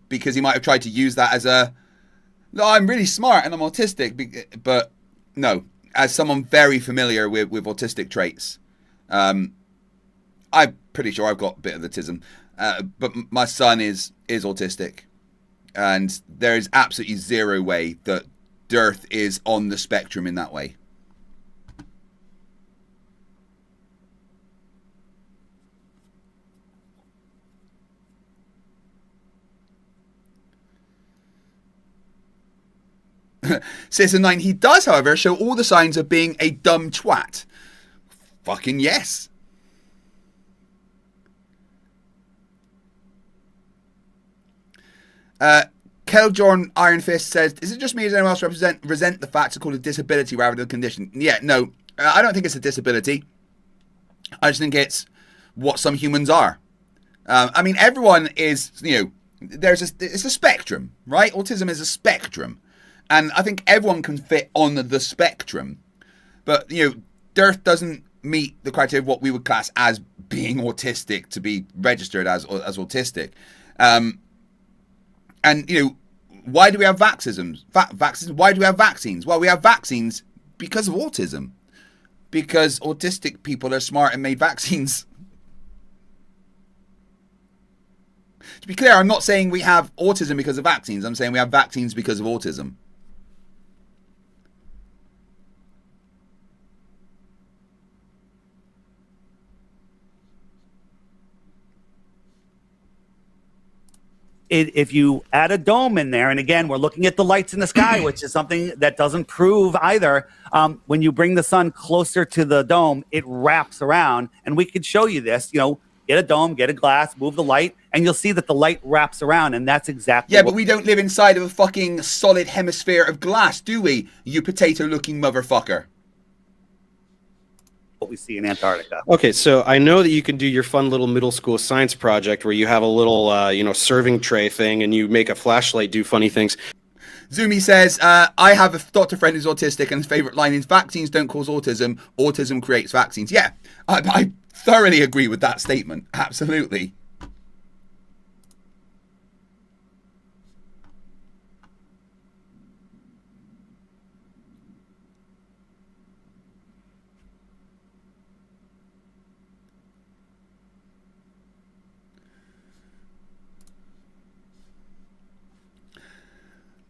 because he might have tried to use that as no, I'm really smart and I'm autistic. But no, as someone very familiar with autistic traits, I'm pretty sure I've got a bit of autism. But my son is autistic, and there is absolutely zero way that Dearth is on the spectrum in that way. Citizen 9, he does, however, show all the signs of being a dumb twat. Fucking yes. Keljorn Iron Fist says, is it just me or does anyone else resent the fact it's called a disability rather than a condition? Yeah, no, I don't think it's a disability. I just think it's what some humans are. I mean, everyone is, it's a spectrum, right? Autism is a spectrum. And I think everyone can fit on the spectrum. But, Dearth doesn't meet the criteria of what we would class as being autistic to be registered as autistic. And, why do we have vaccines? Why do we have vaccines? Well, we have vaccines because of autism. Because autistic people are smart and made vaccines. To be clear, I'm not saying we have autism because of vaccines. I'm saying we have vaccines because of autism. if you add a dome in there, and again, we're looking at the lights in the sky, which is something that doesn't prove either. When you bring the sun closer to the dome, it wraps around, and we could show you this. Get a dome, get a glass, move the light, and you'll see that the light wraps around, and that's exactly. Yeah, but we don't live inside of a fucking solid hemisphere of glass, do we? You potato-looking motherfucker. What we see in Antarctica. Okay, so I know that you can do your fun little middle school science project where you have a little, serving tray thing and you make a flashlight do funny things. Zumi says, I have a doctor friend who's autistic and his favorite line is, vaccines don't cause autism, autism creates vaccines. Yeah, I thoroughly agree with that statement. Absolutely.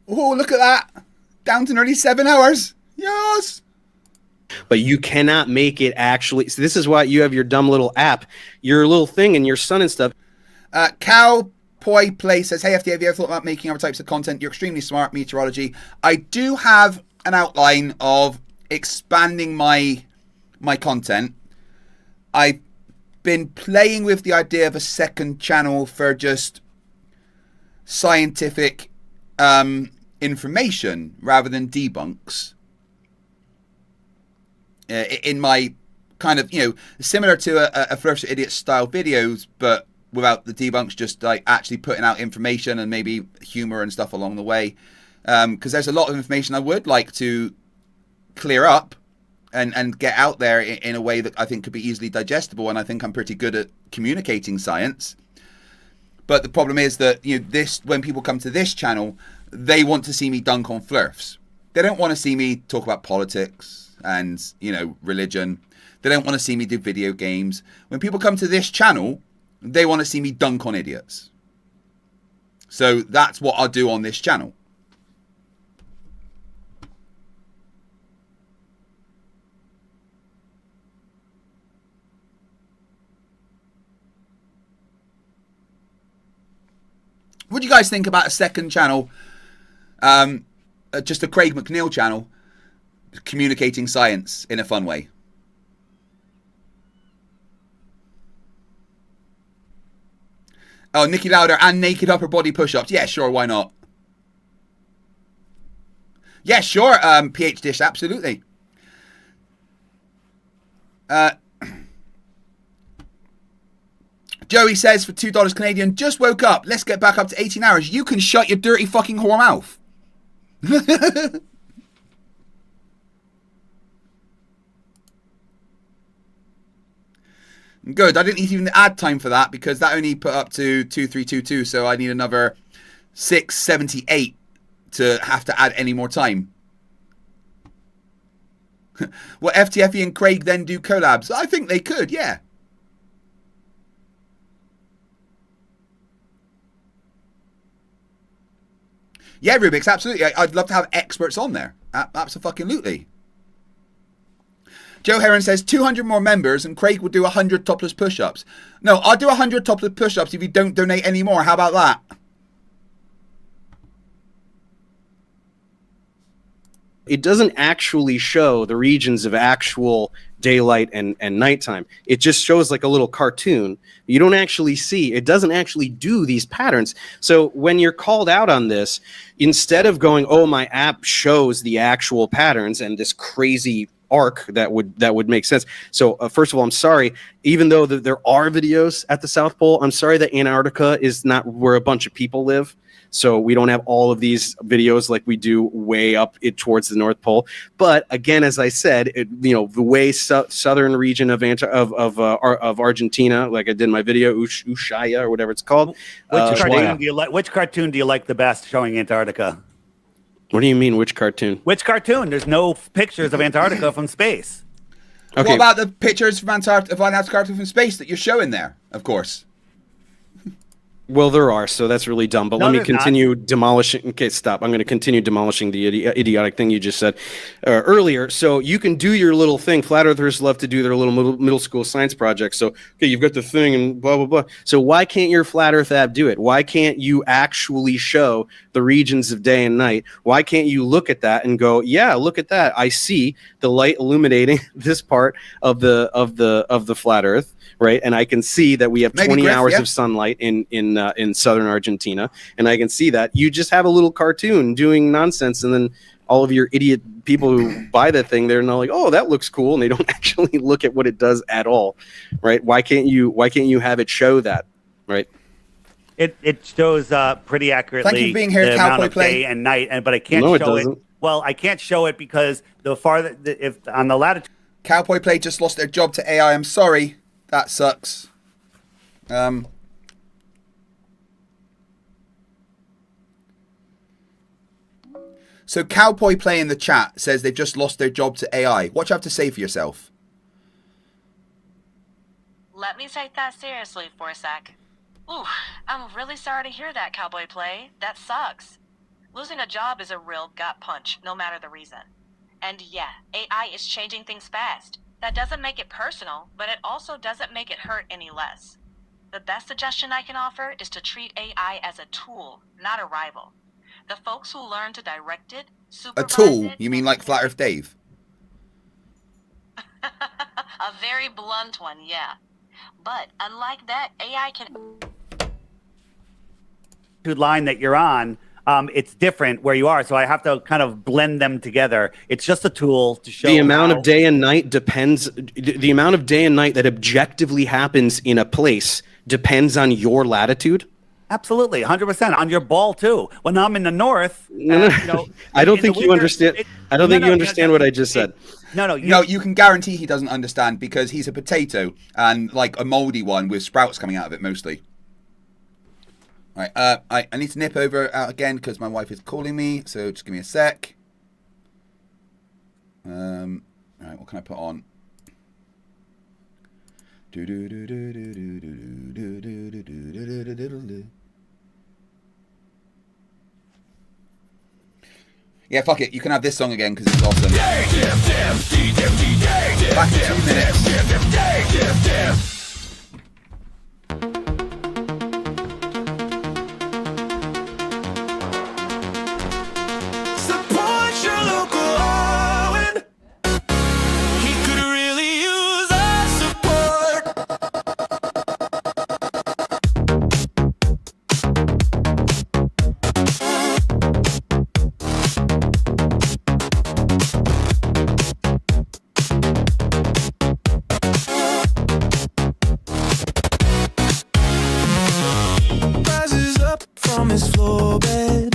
Oh, look at that. Down to nearly 7 hours. Yes. But you cannot make it actually. So this is why you have your dumb little app, your little thing, and your son and stuff. Cowboy Play says, hey, FTFE, have you ever thought about making other types of content? You're extremely smart, meteorology. I do have an outline of expanding my content. I've been playing with the idea of a second channel for just scientific information rather than debunks. In my kind of, similar to a Flerfs Idiot style videos, but without the debunks, just like actually putting out information and maybe humor and stuff along the way. Because there's a lot of information I would like to clear up and get out there in a way that I think could be easily digestible. And I think I'm pretty good at communicating science. But the problem is that, when people come to this channel, they want to see me dunk on Flerfs. They don't want to see me talk about politics and, religion. They don't want to see me do video games. When people come to this channel, they want to see me dunk on idiots. So that's what I'll do on this channel. What do you guys think about a second channel? Just a Craig McNeil channel, communicating science in a fun way. Oh, Nikki Lauder and naked upper body push-ups. Yeah, sure, why not? Yeah, sure, PH Dish, absolutely. Joey says for $2 Canadian, just woke up. Let's get back up to 18 hours. You can shut your dirty fucking whore mouth. Good. I didn't even add time for that because that only put up to 2322. So I need another 678 to have to add any more time. Will FTFE and Craig then do collabs? I think they could, yeah. Yeah, Rubiks, absolutely. I'd love to have experts on there. Absolutely. Joe Heron says 200 more members and Craig will do 100 topless push-ups. No, I'll do 100 topless push-ups if you don't donate any more. How about that? It doesn't actually show the regions of actual daylight and nighttime. It just shows like a little cartoon. You don't actually see, it doesn't actually do these patterns. So when you're called out on this, instead of going, oh, my app shows the actual patterns and this crazy arc that would make sense. So first of all, I'm sorry, even though there are videos at the South Pole, I'm sorry that Antarctica is not where a bunch of people live. So we don't have all of these videos like we do way up towards the North Pole. But again, as I said, the way southern region of Argentina, like I did in my video, Ushuaia or whatever it's called. Which cartoon do you like the best showing Antarctica? What do you mean, which cartoon? Which cartoon? There's no pictures of Antarctica from space. Okay. What about the pictures from Antarctica from space that you're showing there, of course? Well, there are, so that's really dumb. But No, let me there's not. continue demolishing. Okay, stop. I'm going to continue demolishing the idiotic thing you just said earlier. So you can do your little thing. Flat Earthers love to do their little middle school science projects. So, okay, you've got the thing and blah, blah, blah. So why can't your Flat Earth app do it? Why can't you actually show the regions of day and night? Why can't you look at that and go, yeah, look at that. I see the light illuminating this part of the Flat Earth. Right, and I can see that we have 20 hours of sunlight in southern Argentina, and I can see that you just have a little cartoon doing nonsense, and then all of your idiot people who buy that thing, they're not like, oh, that looks cool, and they don't actually look at what it does at all, right? Why can't you have it show that, right? It shows pretty accurately. Thank you for being here, the Cowboy amount of Play. day and night, but I can't No, it show it. doesn't. Well, I can't show it because the farther if on the latitude. Cowboy Play just lost their job to AI. I'm sorry. That sucks. So Cowboy Play in the chat says they've just lost their job to AI. What do you have to say for yourself? Let me take that seriously for a sec. Ooh, I'm really sorry to hear that, Cowboy Play. That sucks. Losing a job is a real gut punch, no matter the reason. And yeah, AI is changing things fast. That doesn't make it personal, but it also doesn't make it hurt any less. The best suggestion I can offer is to treat AI as a tool, not a rival. The folks who learn to direct it, A supervise tool? it, You mean like Flat Earth Dave? a very blunt one, yeah. But unlike that, AI can... line that you're on, it's different where you are. So I have to kind of blend them together. It's just a tool to show The amount of day and night depends. The amount of day and night that objectively happens in a place depends on your latitude. Absolutely, 100% on your ball too. When I'm in the north, No, I don't think you understand. I don't think you understand what I just said. No, you can guarantee he doesn't understand because he's a potato and like a moldy one with sprouts coming out of it mostly. Right, I need to nip out again because my wife is calling me, so just give me a sec. Right, what can I put on? Yeah, fuck it. You can have this song again because it's awesome. Back in 2 minutes. Support your local Owen. He could really use our support. Rises up from his floor bed.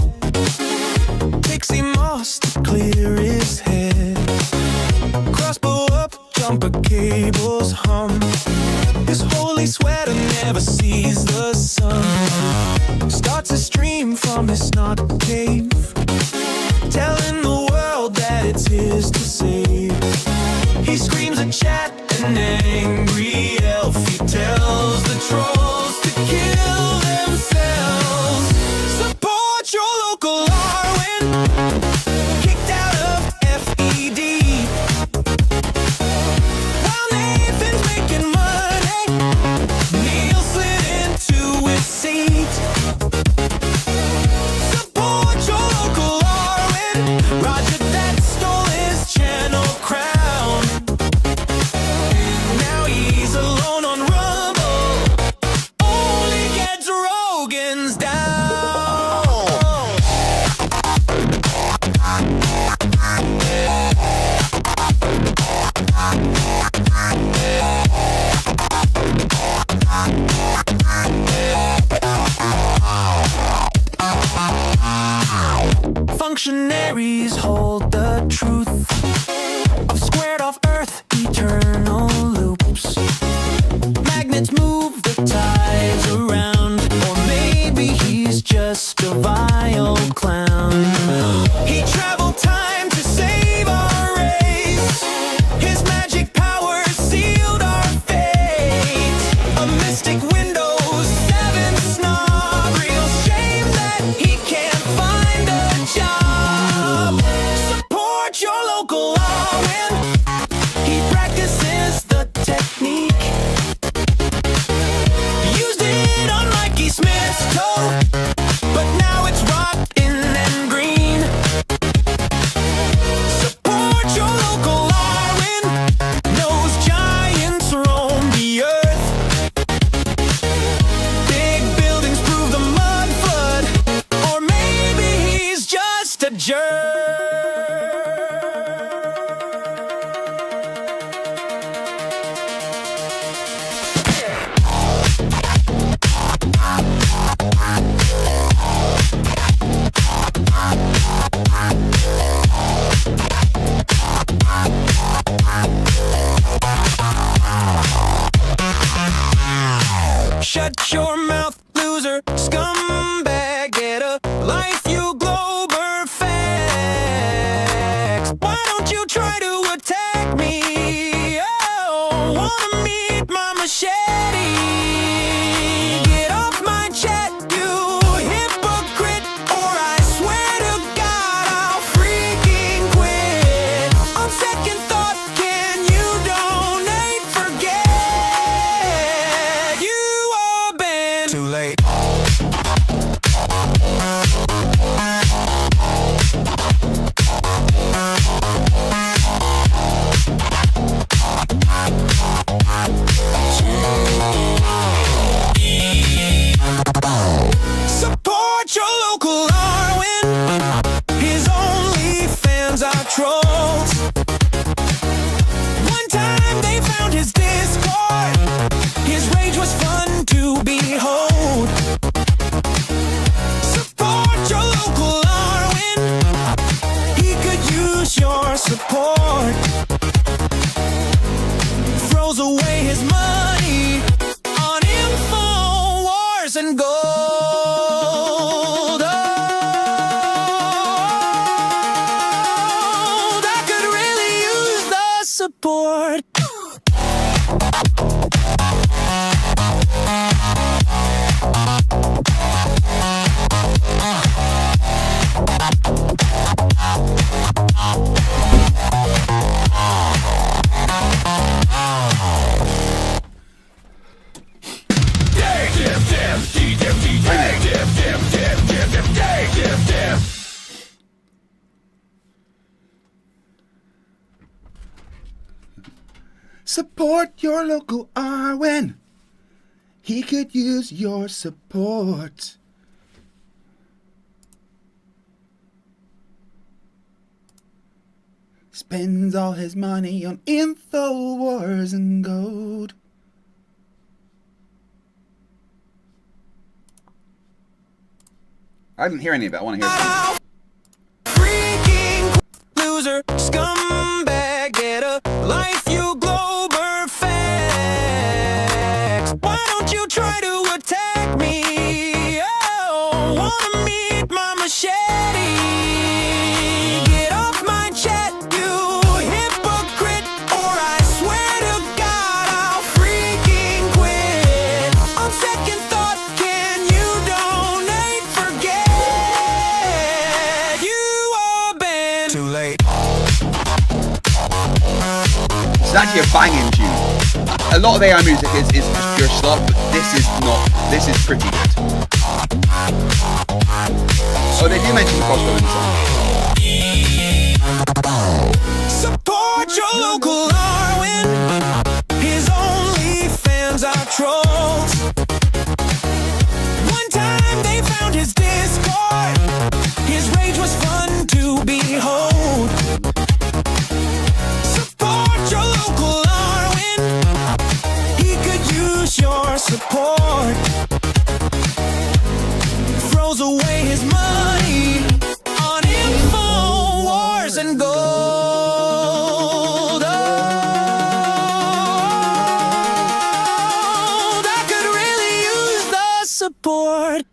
Takes him moss to clear his head. Crossbow up, jumper cables hum. His holy sweater never sees the sun. Starts a stream from his snot cave, telling the world that it's his to save. He screams a chat, an angry elf. He tells the trolls to kill themselves. Support your local Arwen. Kicked out of FED. While Nathan's making money, Neil slid into his seat. Support your local Arwen. Roger that stole his channel crown. Now he's alone on Rumble. Only gets Rogan's down. Functionaries hold the truth of squared off Earth eternal loops. Magnets move the tides around, or maybe he's just a vile clown. He traveled time to save our race. His magic power sealed our fate. A mystic Windows 7 snarl. Shut your mouth, loser, scumbag, get a life, you glober facts. Why don't you try to attack me? Oh, wanna meet my machete? Get off my chat, you hypocrite, or I swear to God I'll freaking quit. On second thought, can you donate? Forget you are banned. Too late. Support your local Arwen. His only fans are trolls. One time they found his Discord. His rage was fun to behold. Support your local Arwen. He could use your support. Throws away his money on info wars and gold. I could really use the support. Support your local Arwen. He could use your support. Spends all his money on info wars and gold. I didn't hear any of it. I want to hear it. Freaking loser, scumbag, get a life, you glober facts. Why don't you try to attack me? Oh, wanna meet my machete? Get off my chat, you hypocrite, or I swear to God I'll freaking quit. On second thought, can you donate? Forget you are banned. Too late. It's actually a banging tune. A lot of AI music is just pure slop, but this is not. This is pretty good. Oh, they do mention the crossbow in the song. Support your local Arwen. His only fans are trolls. One time they found his Discord. His rage was fun to behold. Support your local Arwen. He could use your support. Throws away his money on info wars and gold. I could really use the support.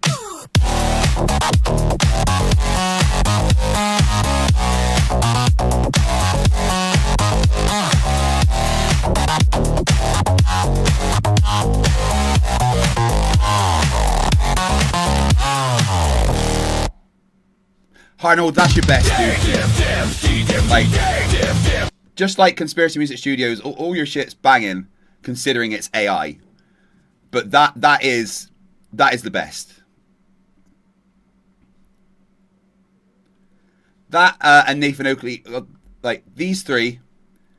Arnold, that's your best, dude. Like, just like Conspiracy Music Studios, all your shit's banging, considering it's AI. But that is the best. That and Nathan Oakley, like these three,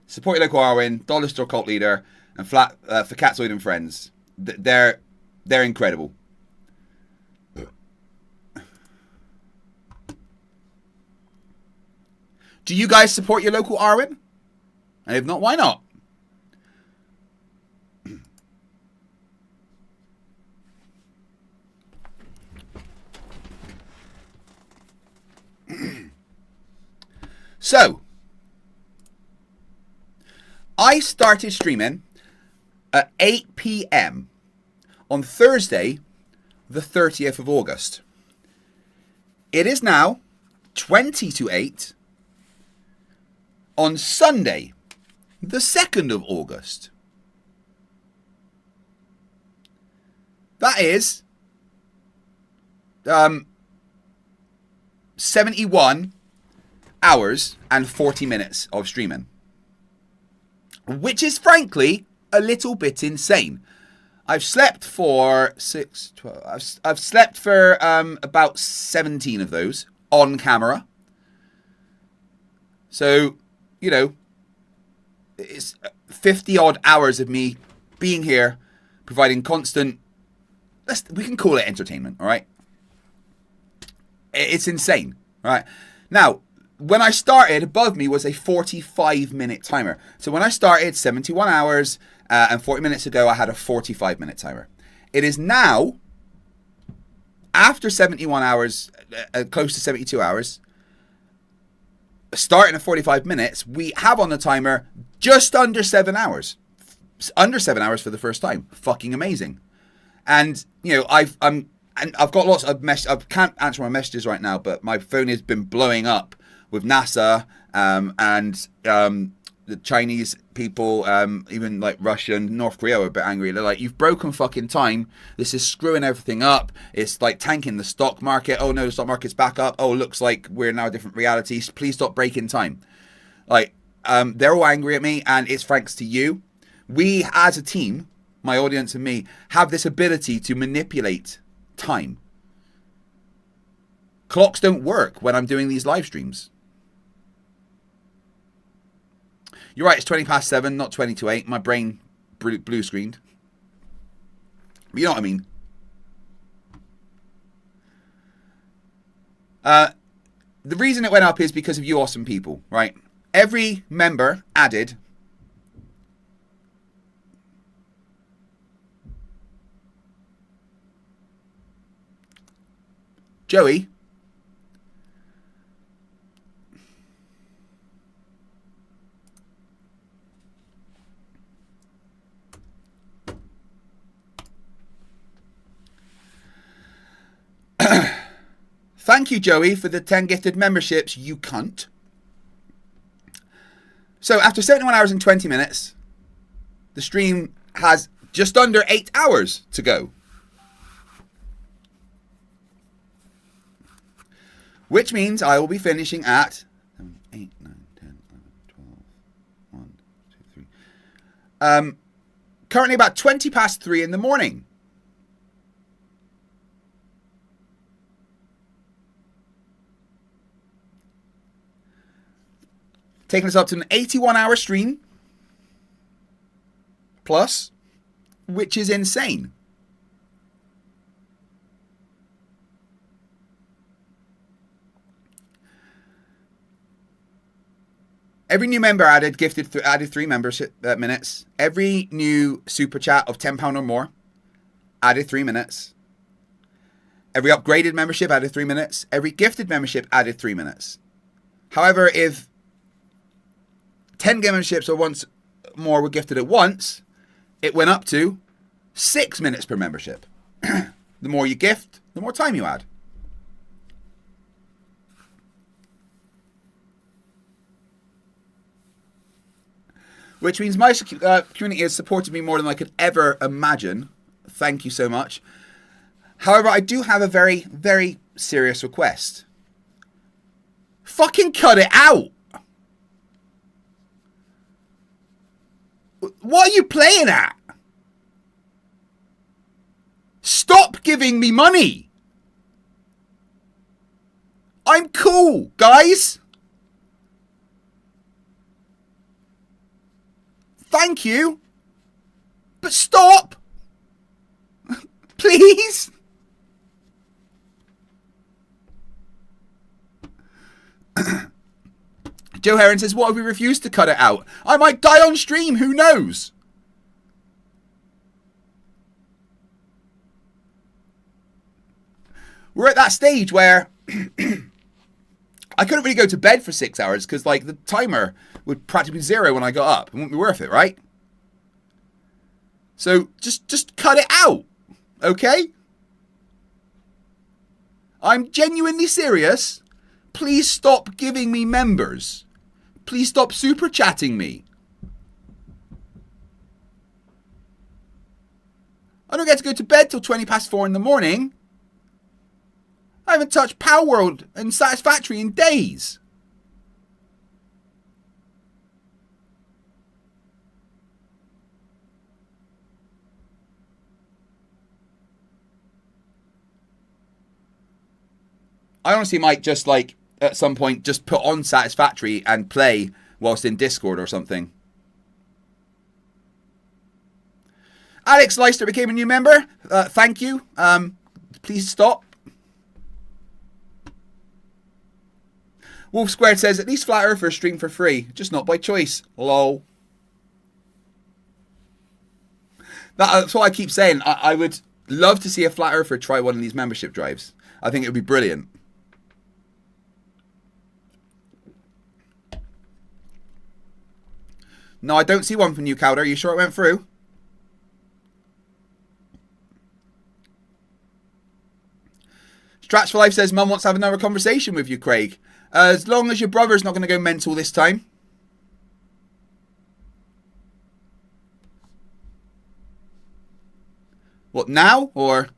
Support Your Local Arwen, Dollar Store Cult Leader, and for Catzoid and Friends. They're incredible. Do you guys support your local Arwen? And if not, why not? So, I started streaming at 8 p.m. on Thursday, the 30th of August. It is now 20 to 8 on Sunday, the 2nd of August. That is 71 hours and 40 minutes of streaming, which is frankly a little bit insane. I've slept for 6, 12. I've slept for about 17 of those on camera. So, you know, it's 50 odd hours of me being here, providing constant, we can call it entertainment, all right? It's insane, all right? Now, when I started, above me was a 45-minute timer. So when I started 71 hours and 40 minutes ago, I had a 45-minute timer. It is now, after 71 hours, close to 72 hours, starting at 45 minutes, we have on the timer just under 7 hours. Under 7 hours for the first time. Fucking amazing. And, you know, I've got lots of messages. I can't answer my messages right now, but my phone has been blowing up with NASA and the Chinese people, even like Russia and North Korea were a bit angry. They're like, you've broken fucking time. This is screwing everything up. It's like tanking the stock market. Oh no, the stock market's back up. Oh, looks like we're now a different reality. Please stop breaking time. Like, they're all angry at me, and it's thanks to you. We as a team, my audience and me, have this ability to manipulate time. Clocks don't work when I'm doing these live streams. You're right, it's 20 past 7, not 20 to 8. My brain blue screened. But you know what I mean. The reason it went up is because of you awesome people, right? Every member added Joey. Thank you, Joey, for the 10 gifted memberships, you cunt. So after 71 hours and 20 minutes, the stream has just under 8 hours to go. Which means I will be finishing at 7, 8, 9, 10, 11, 12, 1, 2, 3. Currently about 20 past 3 in the morning. Taking us up to an 81-hour stream. Plus, which is insane. Every new member added 3 membership minutes. Every new super chat of £10 or more added 3 minutes. Every upgraded membership added 3 minutes. Every gifted membership added 3 minutes. However, if 10 memberships or once more were gifted at once, it went up to 6 minutes per membership. The more you gift, the more time you add. Which means my community has supported me more than I could ever imagine. Thank you so much. However, I do have a very, very serious request. Fucking cut it out! What are you playing at? Stop giving me money! I'm cool, guys! Thank you! But stop! Please! Joe Heron says, what if we refuse to cut it out? I might die on stream, who knows? We're at that stage where I couldn't really go to bed for 6 hours because, like, the timer would practically be zero when I got up. It wouldn't be worth it, right? So just cut it out, okay? I'm genuinely serious. Please stop giving me members. Please stop super chatting me. I don't get to go to bed till 20 past 4 in the morning. I haven't touched Power World and Satisfactory in days. I honestly might just, like, at some point, just put on Satisfactory and play whilst in Discord or something. Alex Leister became a new member. Thank you. Please stop. Wolf Squared says, at least Flat Earthers stream for free, just not by choice. Lol. That's what I keep saying. I would love to see a Flat Earther try one of these membership drives. I think it would be brilliant. No, I don't see one from you, Cowder. Are you sure it went through? Strats for Life says, Mum wants to have another conversation with you, Craig. As long as your brother's not going to go mental this time. What, now? Or...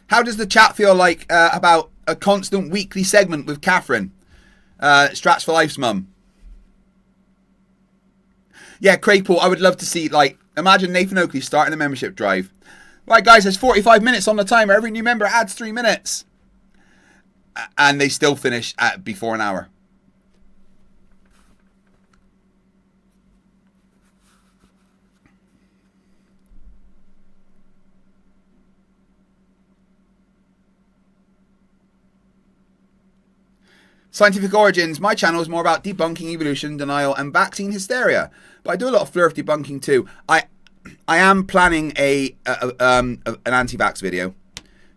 How does the chat feel like about a constant weekly segment with Catherine? Strats for Life's mum. Yeah, Craig Paul, I would love to see, like, imagine Nathan Oakley starting a membership drive. Right, guys, there's 45 minutes on the timer. Every new member adds 3 minutes. And they still finish at before an hour. Scientific Origins, my channel is more about debunking evolution, denial, and vaccine hysteria. But I do a lot of Flerf debunking too. I am planning an anti-vax video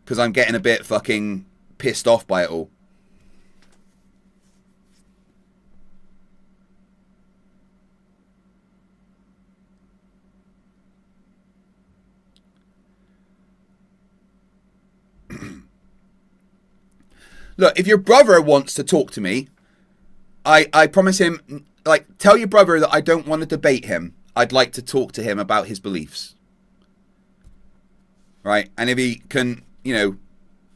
because I'm getting a bit fucking pissed off by it all. Look, if your brother wants to talk to me, I promise him, like, tell your brother that I don't want to debate him. I'd like to talk to him about his beliefs. Right? And if he can, you know,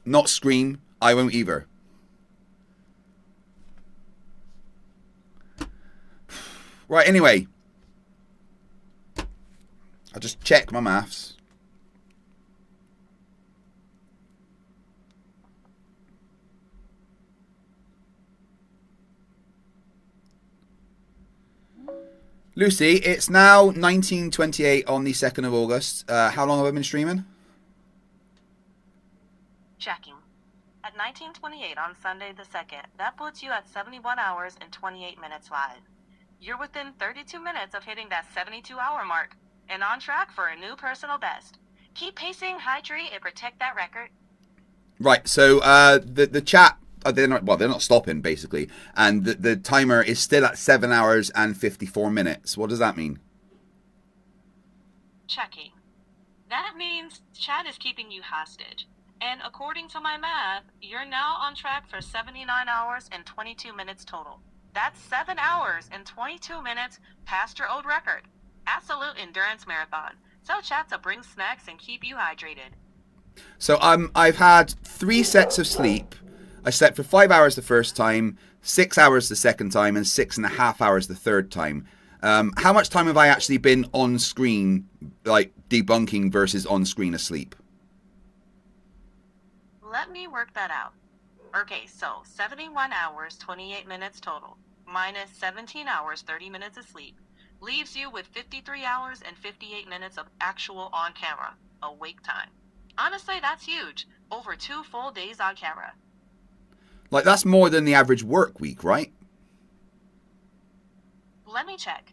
not scream, I won't either. Right, anyway. I'll just check my maths. Lucy, it's now 19:28 on the 2nd of August. How long have I been streaming? Checking. At 19:28 on Sunday the 2nd, that puts you at 71 hours and 28 minutes live. You're within 32 minutes of hitting that 72-hour mark and on track for a new personal best. Keep pacing, hydrate, and protect that record. Right, so the chat, they're not stopping, basically. And the timer is still at 7 hours and 54 minutes. What does that mean? Checking. That means chat is keeping you hostage. And according to my math, you're now on track for 79 hours and 22 minutes total. That's 7 hours and 22 minutes past your old record. Absolute endurance marathon. So chat to bring snacks and keep you hydrated. So I've had 3 sets of sleep. I slept for 5 hours the first time, 6 hours the second time, and 6.5 hours the third time. How much time have I actually been on screen, like debunking versus on screen asleep? Let me work that out. Okay, so 71 hours, 28 minutes total. minus 17 hours, 30 minutes of sleep leaves you with 53 hours and 58 minutes of actual on-camera awake time. Honestly, that's huge. Over 2 full days on camera. Like, that's more than the average work week, right? Let me check.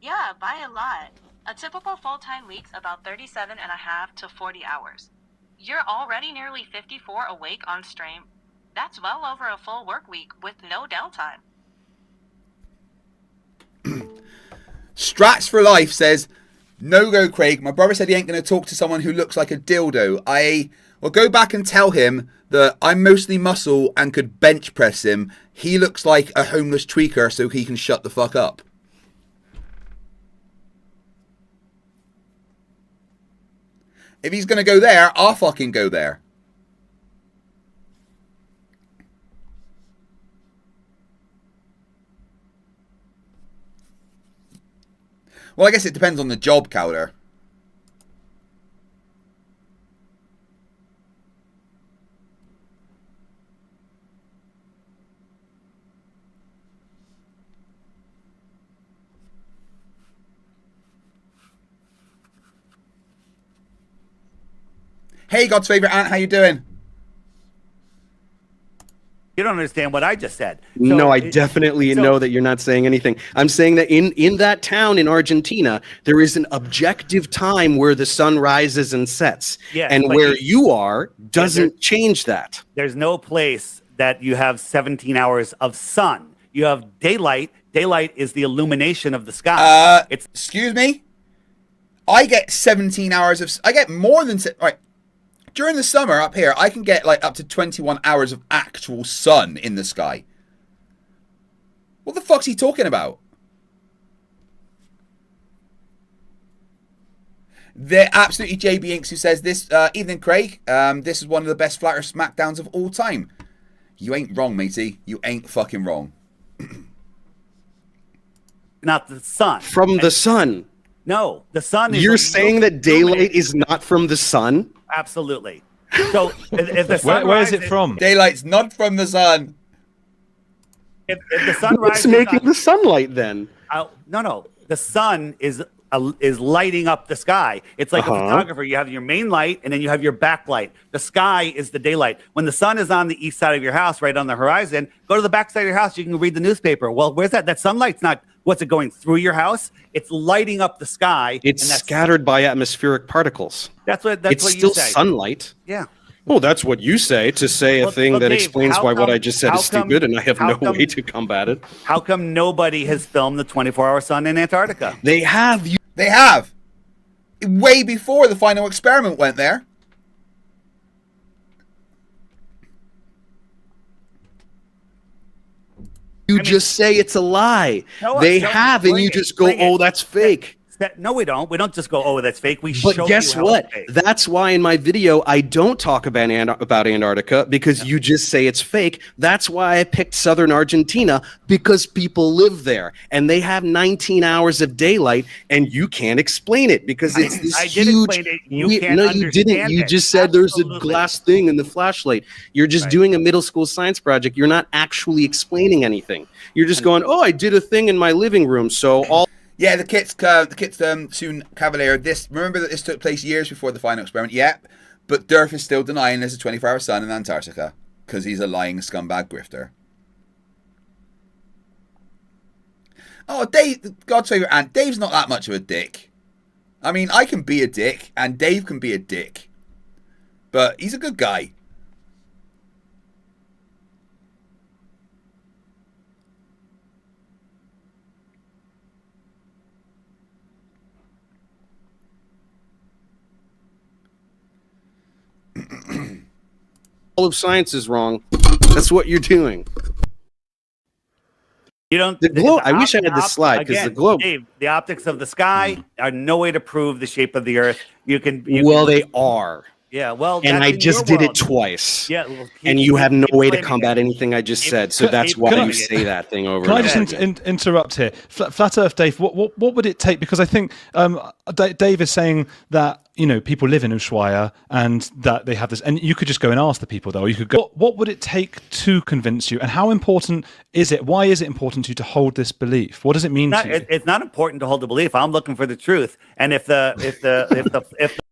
Yeah, by a lot. A typical full-time week's about 37 and a half to 40 hours. You're already nearly 54 awake on stream. That's well over a full work week with no downtime. Strats for Life says, no go, Craig. My brother said he ain't going to talk to someone who looks like a dildo. I will go back and tell him that I'm mostly muscle and could bench press him. He looks like a homeless tweaker, so he can shut the fuck up. If he's going to go there, I'll fucking go there. Well, I guess it depends on the job, Cowder. Hey, God's favorite aunt, how you doing? You don't understand what I just said. No, I definitely know that you're not saying anything. I'm saying that in that town in Argentina, there is an objective time where the sun rises and sets. Yes, and but where you are doesn't change that. There's no place that you have 17 hours of sun. You have daylight. Daylight is the illumination of the sky. Excuse me? I get 17 hours of... I get more than... Right. During the summer up here, I can get like up to 21 hours of actual sun in the sky. What the fuck's he talking about? They're absolutely JB Inks who says this evening, Craig. This is one of the best Flat Earth Smackdowns of all time. You ain't wrong, matey. You ain't fucking wrong. Not the sun. From the sun. No, the sun is... You're saying that daylight is not from the sun? Absolutely. So if the sun where is it from? Daylight's not from the sun. If the sun What's rises making the sunlight then? No. The sun is lighting up the sky. It's like a photographer. You have your main light and then you have your backlight. The sky is the daylight. When the sun is on the east side of your house, right on the horizon, go to the back side of your house. You can read the newspaper. Well, where's that? That sunlight's not... What's it going through your house? It's lighting up the sky. It's scattered by atmospheric particles. That's what it's you still say. Sunlight. Yeah. Well, that's what you say to say a thing that Dave, explains why what I just said is stupid, and I have no way to combat it. How come nobody has filmed the 24-hour sun in Antarctica? They have. They have. Way before the final experiment went there. You just say it's a lie. They have, and you just go, oh, that's fake. No, we don't. We don't just go, oh, that's fake. We show you But guess what? That's why in my video, I don't talk about Antarctica because you just say it's fake. That's why I picked southern Argentina, because people live there and they have 19 hours of daylight and you can't explain it because it's this huge... Explain it. You can't no, you didn't. You just said there's a glass thing in the flashlight. You're just doing a middle school science project. You're not actually explaining anything. You're just going, oh, I did a thing in my living room, so all... Yeah, the kits soon Cavalier. Remember that this took place years before the final experiment. Yeah, but Durf is still denying there's a 24-hour sun in Antarctica because he's a lying scumbag grifter. Oh, Dave, God's favorite aunt. Dave's not that much of a dick. I mean, I can be a dick, and Dave can be a dick, but he's a good guy. All of science is wrong. That's what you're doing. You don't. The globe. I wish I had this slide because the globe. Dave, the optics of the sky are no way to prove the shape of the Earth. You can. Well, they are. Yeah, well, And that's I in just your did it world. twice. Yeah, well, And you have no way to claiming combat it. anything I just said, so that's why you say that thing over Can I and just over again. interrupt here? Flat Earth Dave, what would it take? Because I think Dave is saying that, you know, people live in Ushuaia and that they have this, and you could just go and ask the people, though. You could go, what would it take to convince you, and how important is it? Why is it important to you to hold this belief? What does it mean to you? It's not important to hold the belief. I'm looking for the truth, and if the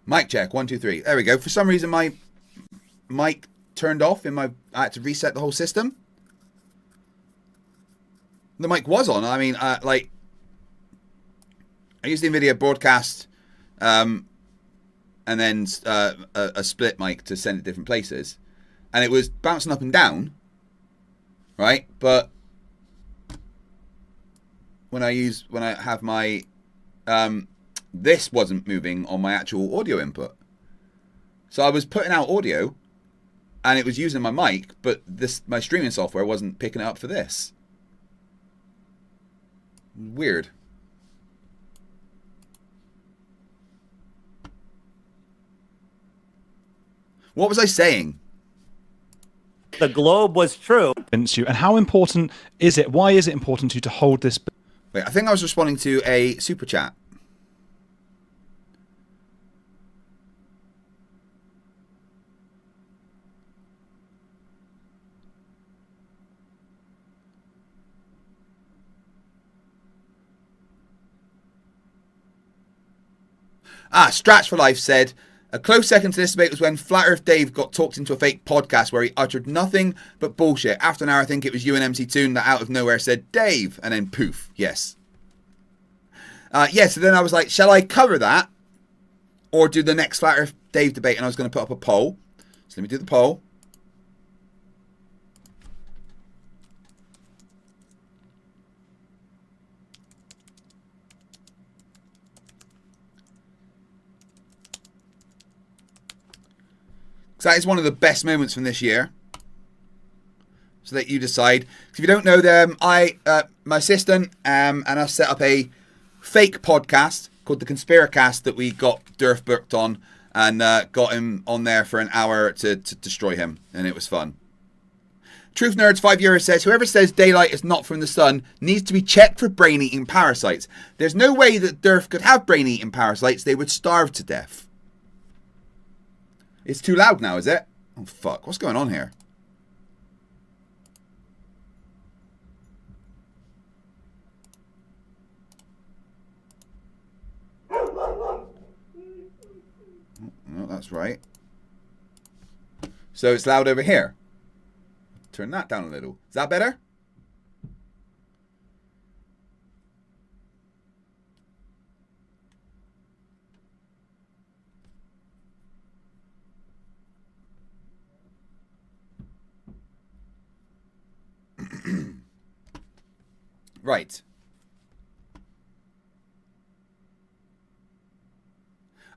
Mic check, 1, 2, 3. There we go. For some reason, my mic turned off. I had to reset the whole system. The mic was on. I mean, I used the NVIDIA broadcast, and then a split mic to send it different places, and it was bouncing up and down, right? But when I have my this wasn't moving on my actual audio input. So I was putting out audio and it was using my mic, but my streaming software wasn't picking it up for this. Weird. What was I saying? The globe was true. And how important is it? Why is it important to you to hold this? Wait, I think I was responding to a super chat. Strats for Life said, a close second to this debate was when Flat Earth Dave got talked into a fake podcast where he uttered nothing but bullshit. After an hour, I think it was you and MC Toon that out of nowhere said, Dave, and then poof, yes. So then I was like, shall I cover that or do the next Flat Earth Dave debate? And I was going to put up a poll. So let me do the poll. That is one of the best moments from this year. So that you decide. If you don't know them, my assistant and I set up a fake podcast called The Conspiracast that we got Durf booked on and got him on there for an hour to destroy him. And it was fun. Truth Nerds 5 euros says, whoever says daylight is not from the sun needs to be checked for brain-eating parasites. There's no way that Durf could have brain-eating parasites. They would starve to death. It's too loud now, is it? Oh, fuck. What's going on here? No, that's right. So it's loud over here. turn that down a little. Is that better? Right.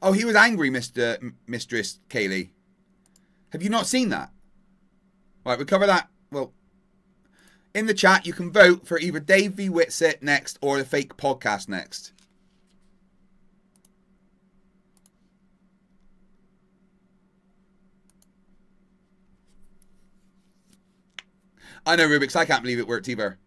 Oh, he was angry, Mistress Kaylee. Have you not seen that? Right, we'll cover that. Well, in the chat, you can vote for either Dave v. Whitsit next or the fake podcast next. I know, Rubiks. I can't believe it worked either.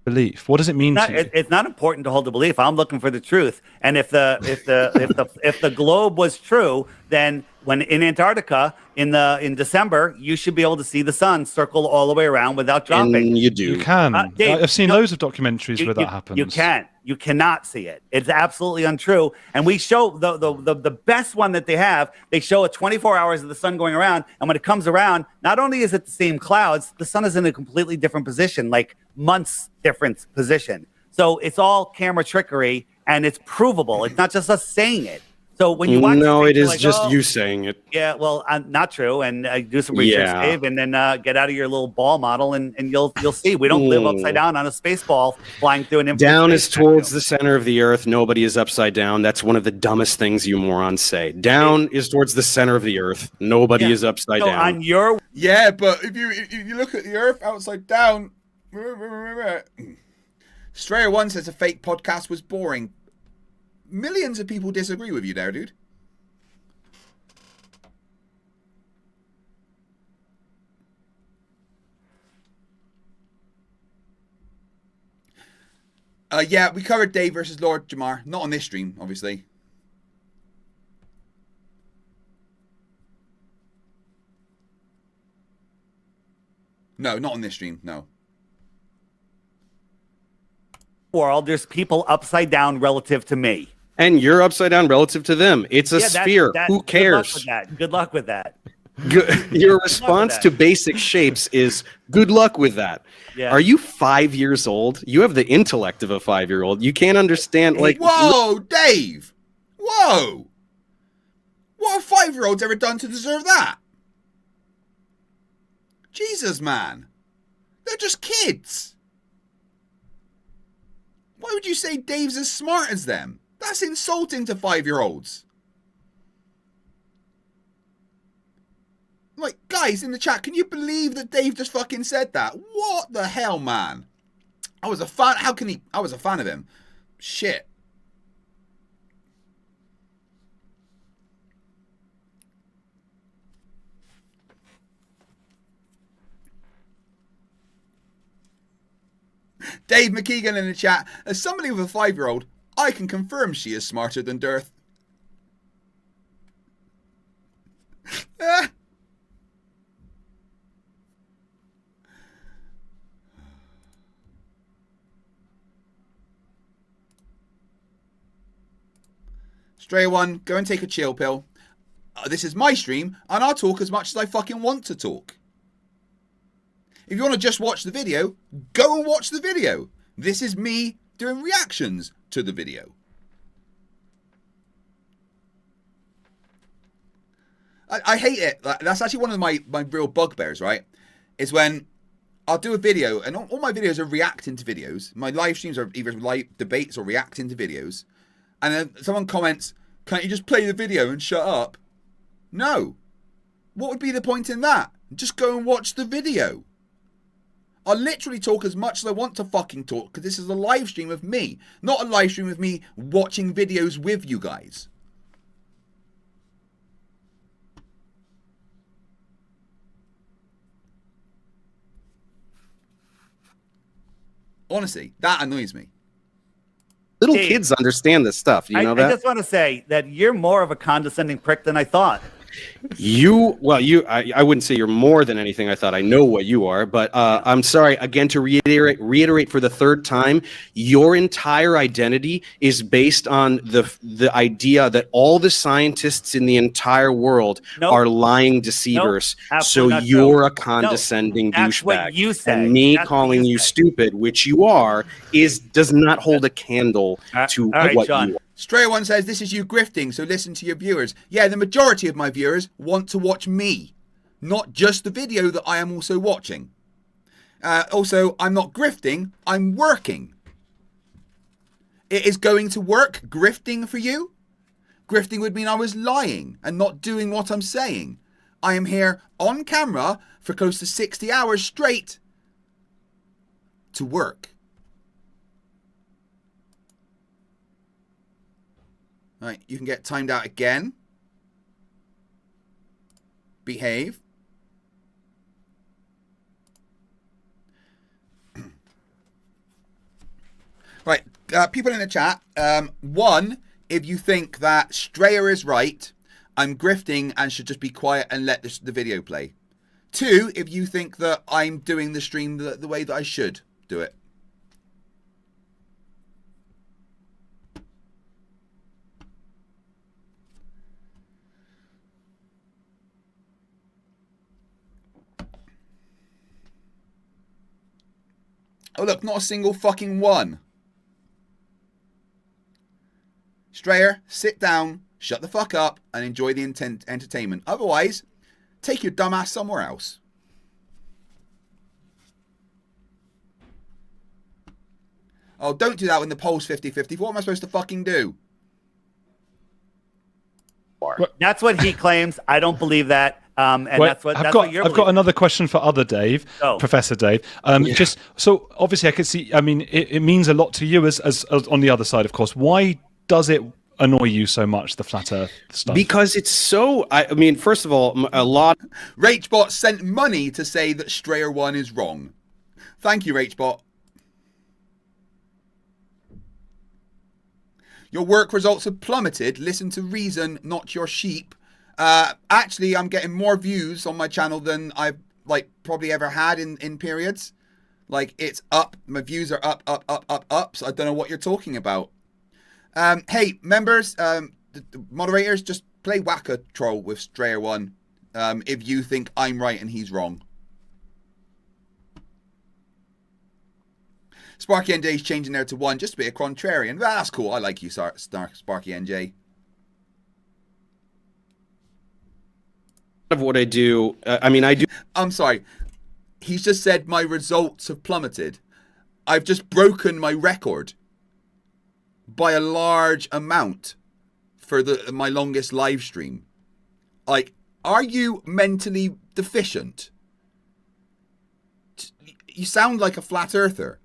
Belief. What does it mean to you? It's not important to hold the belief. I'm looking for the truth. And if the globe was true, then when in Antarctica in December, you should be able to see the sun circle all the way around without dropping. And you do. You can. Dave, I've seen loads of documentaries where that happens. You can't. You cannot see it. It's absolutely untrue. And we show the best one that they have. They show it 24 hours of the sun going around. And when it comes around, not only is it the same clouds, the sun is in a completely different position, like months different position. So it's all camera trickery, and it's provable. It's not just us saying it. So when you watch it is like, just you saying it. Yeah, well, not true. And do some research, Dave, and then get out of your little ball model, and you'll see. We don't live upside down on a space ball flying through an down is towards the center of the earth. Nobody is upside down. That's one of the dumbest things you morons say. Down is towards the center of the earth. Nobody is upside down. On your but if you look at the earth upside down, Strayer One says a fake podcast was boring. Millions of people disagree with you there, dude. Yeah, we covered Dave versus Lord Jamar. Not on this stream, obviously. No, not on this stream, no. World, there's people upside down relative to me. And you're upside down relative to them. It's a sphere. Who cares? Good luck with that. Your response to basic shapes is good luck with that. Yeah. Are you 5 years old? You have the intellect of a 5-year-old. You can't understand, like... Whoa, Dave! Whoa! What have 5-year-olds ever done to deserve that? Jesus, man. They're just kids. Why would you say Dave's as smart as them? That's insulting to 5-year-olds. Like, guys in the chat, can you believe that Dave just fucking said that? What the hell, man? I was a fan. How can he? I was a fan of him. Shit. Dave McKeegan in the chat. As somebody with a 5-year-old, I can confirm she is smarter than Dirth. Stray One, go and take a chill pill. This is my stream, and I'll talk as much as I fucking want to talk. If you want to just watch the video, go and watch the video. This is me doing reactions to the video. I hate it. That's actually one of my real bugbears, right? Is when I'll do a video, and all my videos are reacting to videos. My live streams are either live debates or reacting to videos. And then someone comments, can't you just play the video and shut up? No. What would be the point in that? Just go and watch the video. I'll literally talk as much as I want to fucking talk, because this is a live stream of me, not a live stream of me watching videos with you guys. Honestly, that annoys me. Little Dave, kids understand this stuff. You know that? I just want to say that you're more of a condescending prick than I thought. I wouldn't say you're more than anything. I thought I know what you are, but I'm sorry again to reiterate for the third time. Your entire identity is based on the idea that all the scientists in the entire world are lying deceivers. So you're a condescending That's what douchebag. you say. And me That's what calling you stupid, which you are, does not hold a candle to what you are. Strayer One says, this is you grifting, so listen to your viewers. Yeah, the majority of my viewers want to watch me, not just the video that I am also watching. Also, I'm not grifting, I'm working. It is going to work, grifting for you? Grifting would mean I was lying and not doing what I'm saying. I am here on camera for close to 60 hours straight to work. Right, you can get timed out again. Behave. Right, people in the chat. One, if you think that Strayer is right, I'm grifting and should just be quiet and let the video play. Two, if you think that I'm doing the stream the way that I should do it. Oh, look, not a single fucking one. Strayer, sit down, shut the fuck up, and enjoy the entertainment. Otherwise, take your dumb ass somewhere else. Oh, don't do that when the poll's 50-50. What am I supposed to fucking do? That's what he claims. I don't believe that. And Wait, that's what you're I've got another question for other Dave, Professor Dave. Just so obviously I could see. I mean, it means a lot to you as on the other side, of course. Why does it annoy you so much, the flat Earth stuff? Because it's so. I mean, first of all, a lot. Rachbot sent money to say that Strayer One is wrong. Thank you, Rachbot. Your work results have plummeted. Listen to reason, not your sheep. Actually, I'm getting more views on my channel than I've probably ever had in periods. Like, it's up. My views are up. So I don't know what you're talking about. Hey, members, the moderators, just play Whack-A Troll with Strayer One if you think I'm right and he's wrong. Sparky NJ's changing there to 1 just to be a contrarian. That's cool. I like you, Sparky NJ. Of what I do, I do. I'm sorry. He's just said my results have plummeted. I've just broken my record by a large amount for my longest live stream. Like, are you mentally deficient? You sound like a flat earther.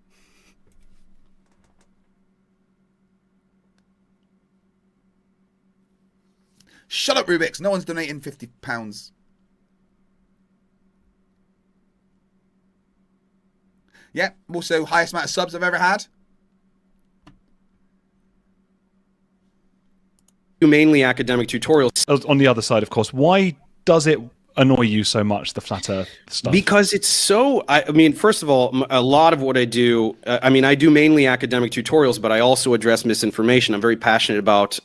Shut up, Rubiks. No one's donating £50. Yeah, also highest amount of subs I've ever had. Mainly academic tutorials. On the other side, of course, why does it annoy you so much, the flat Earth stuff? Because it's so. I mean, first of all, a lot of what I do. I do mainly academic tutorials, but I also address misinformation. I'm very passionate about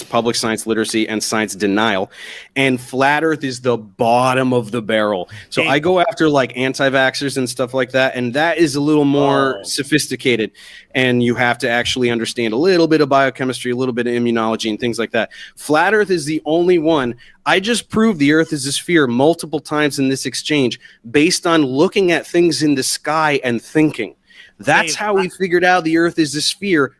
public science literacy and science denial. And flat Earth is the bottom of the barrel. So I go after like anti-vaxxers and stuff like that, and that is a little more sophisticated. And you have to actually understand a little bit of biochemistry, a little bit of immunology, and things like that. Flat Earth is the only one. I just proved the Earth is a sphere multiple times in this exchange based on looking at things in the sky and thinking. That's how we figured out the Earth is a sphere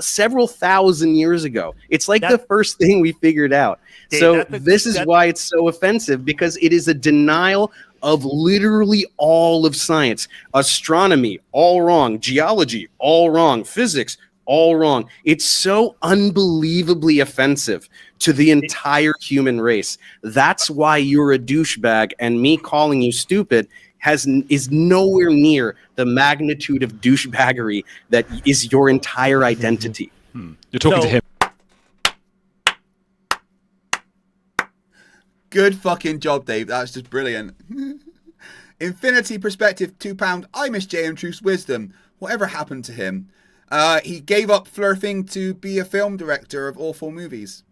several thousand years ago. It's like the first thing we figured out. So this is why it's so offensive, because it is a denial of literally all of science. Astronomy, all wrong. Geology, all wrong. Physics, all wrong. It's so unbelievably offensive to the entire human race. That's why you're a douchebag, and me calling you stupid is nowhere near the magnitude of douchebaggery that is your entire identity. You're talking to him. Good fucking job, Dave. That's just brilliant. Infinity Perspective, £2. I miss J.M. Truth's wisdom. Whatever happened to him? He gave up flirting to be a film director of awful movies.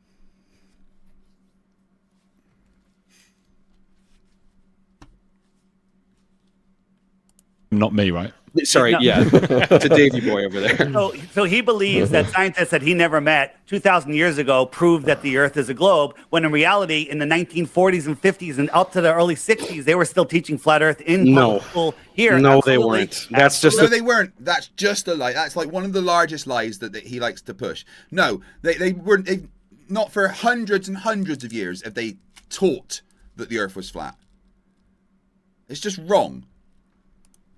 Not me, right? Sorry, No. yeah, to Davey boy over there. So he believes that scientists that he never met 2,000 years ago proved that the Earth is a globe, when in reality, in the 1940s and 50s and up to the early 60s, they were still teaching flat Earth in public school here. No, Absolutely. they weren't. That's just No, they weren't. That's just a lie. That's like one of the largest lies that he likes to push. No, they weren't. Not for hundreds and hundreds of years have they taught that the Earth was flat. It's just wrong.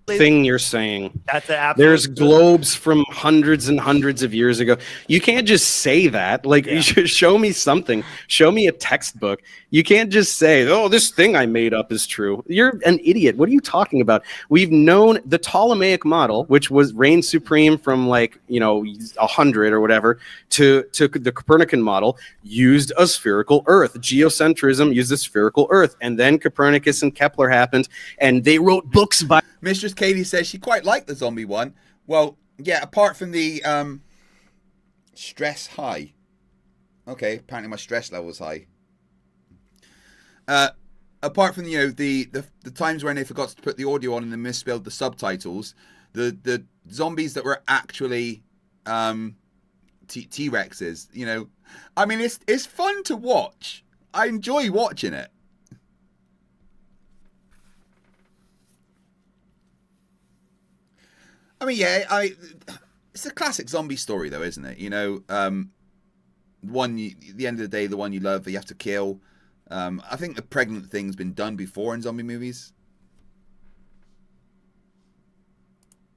thing you're saying. That's an absolute. There's globes from hundreds and hundreds of years ago. You can't just say that. Like, you should show me something. Show me a textbook. You can't just say, oh, this thing I made up is true. You're an idiot. What are you talking about? We've known the Ptolemaic model, which was reigned supreme from 100 or whatever, to the Copernican model, used a spherical Earth. Geocentrism used a spherical Earth. And then Copernicus and Kepler happened, and they wrote books by... Mistress Katie says she quite liked the zombie one. Well, yeah, apart from the stress high. Okay, apparently my stress level is high. Apart from the times when they forgot to put the audio on and they misspelled the subtitles, the zombies that were actually T-Rexes, I mean, it's fun to watch. I enjoy watching it. I mean, yeah, it's a classic zombie story, though, isn't it? The end of the day, the one you love, you have to kill. I think the pregnant thing's been done before in zombie movies.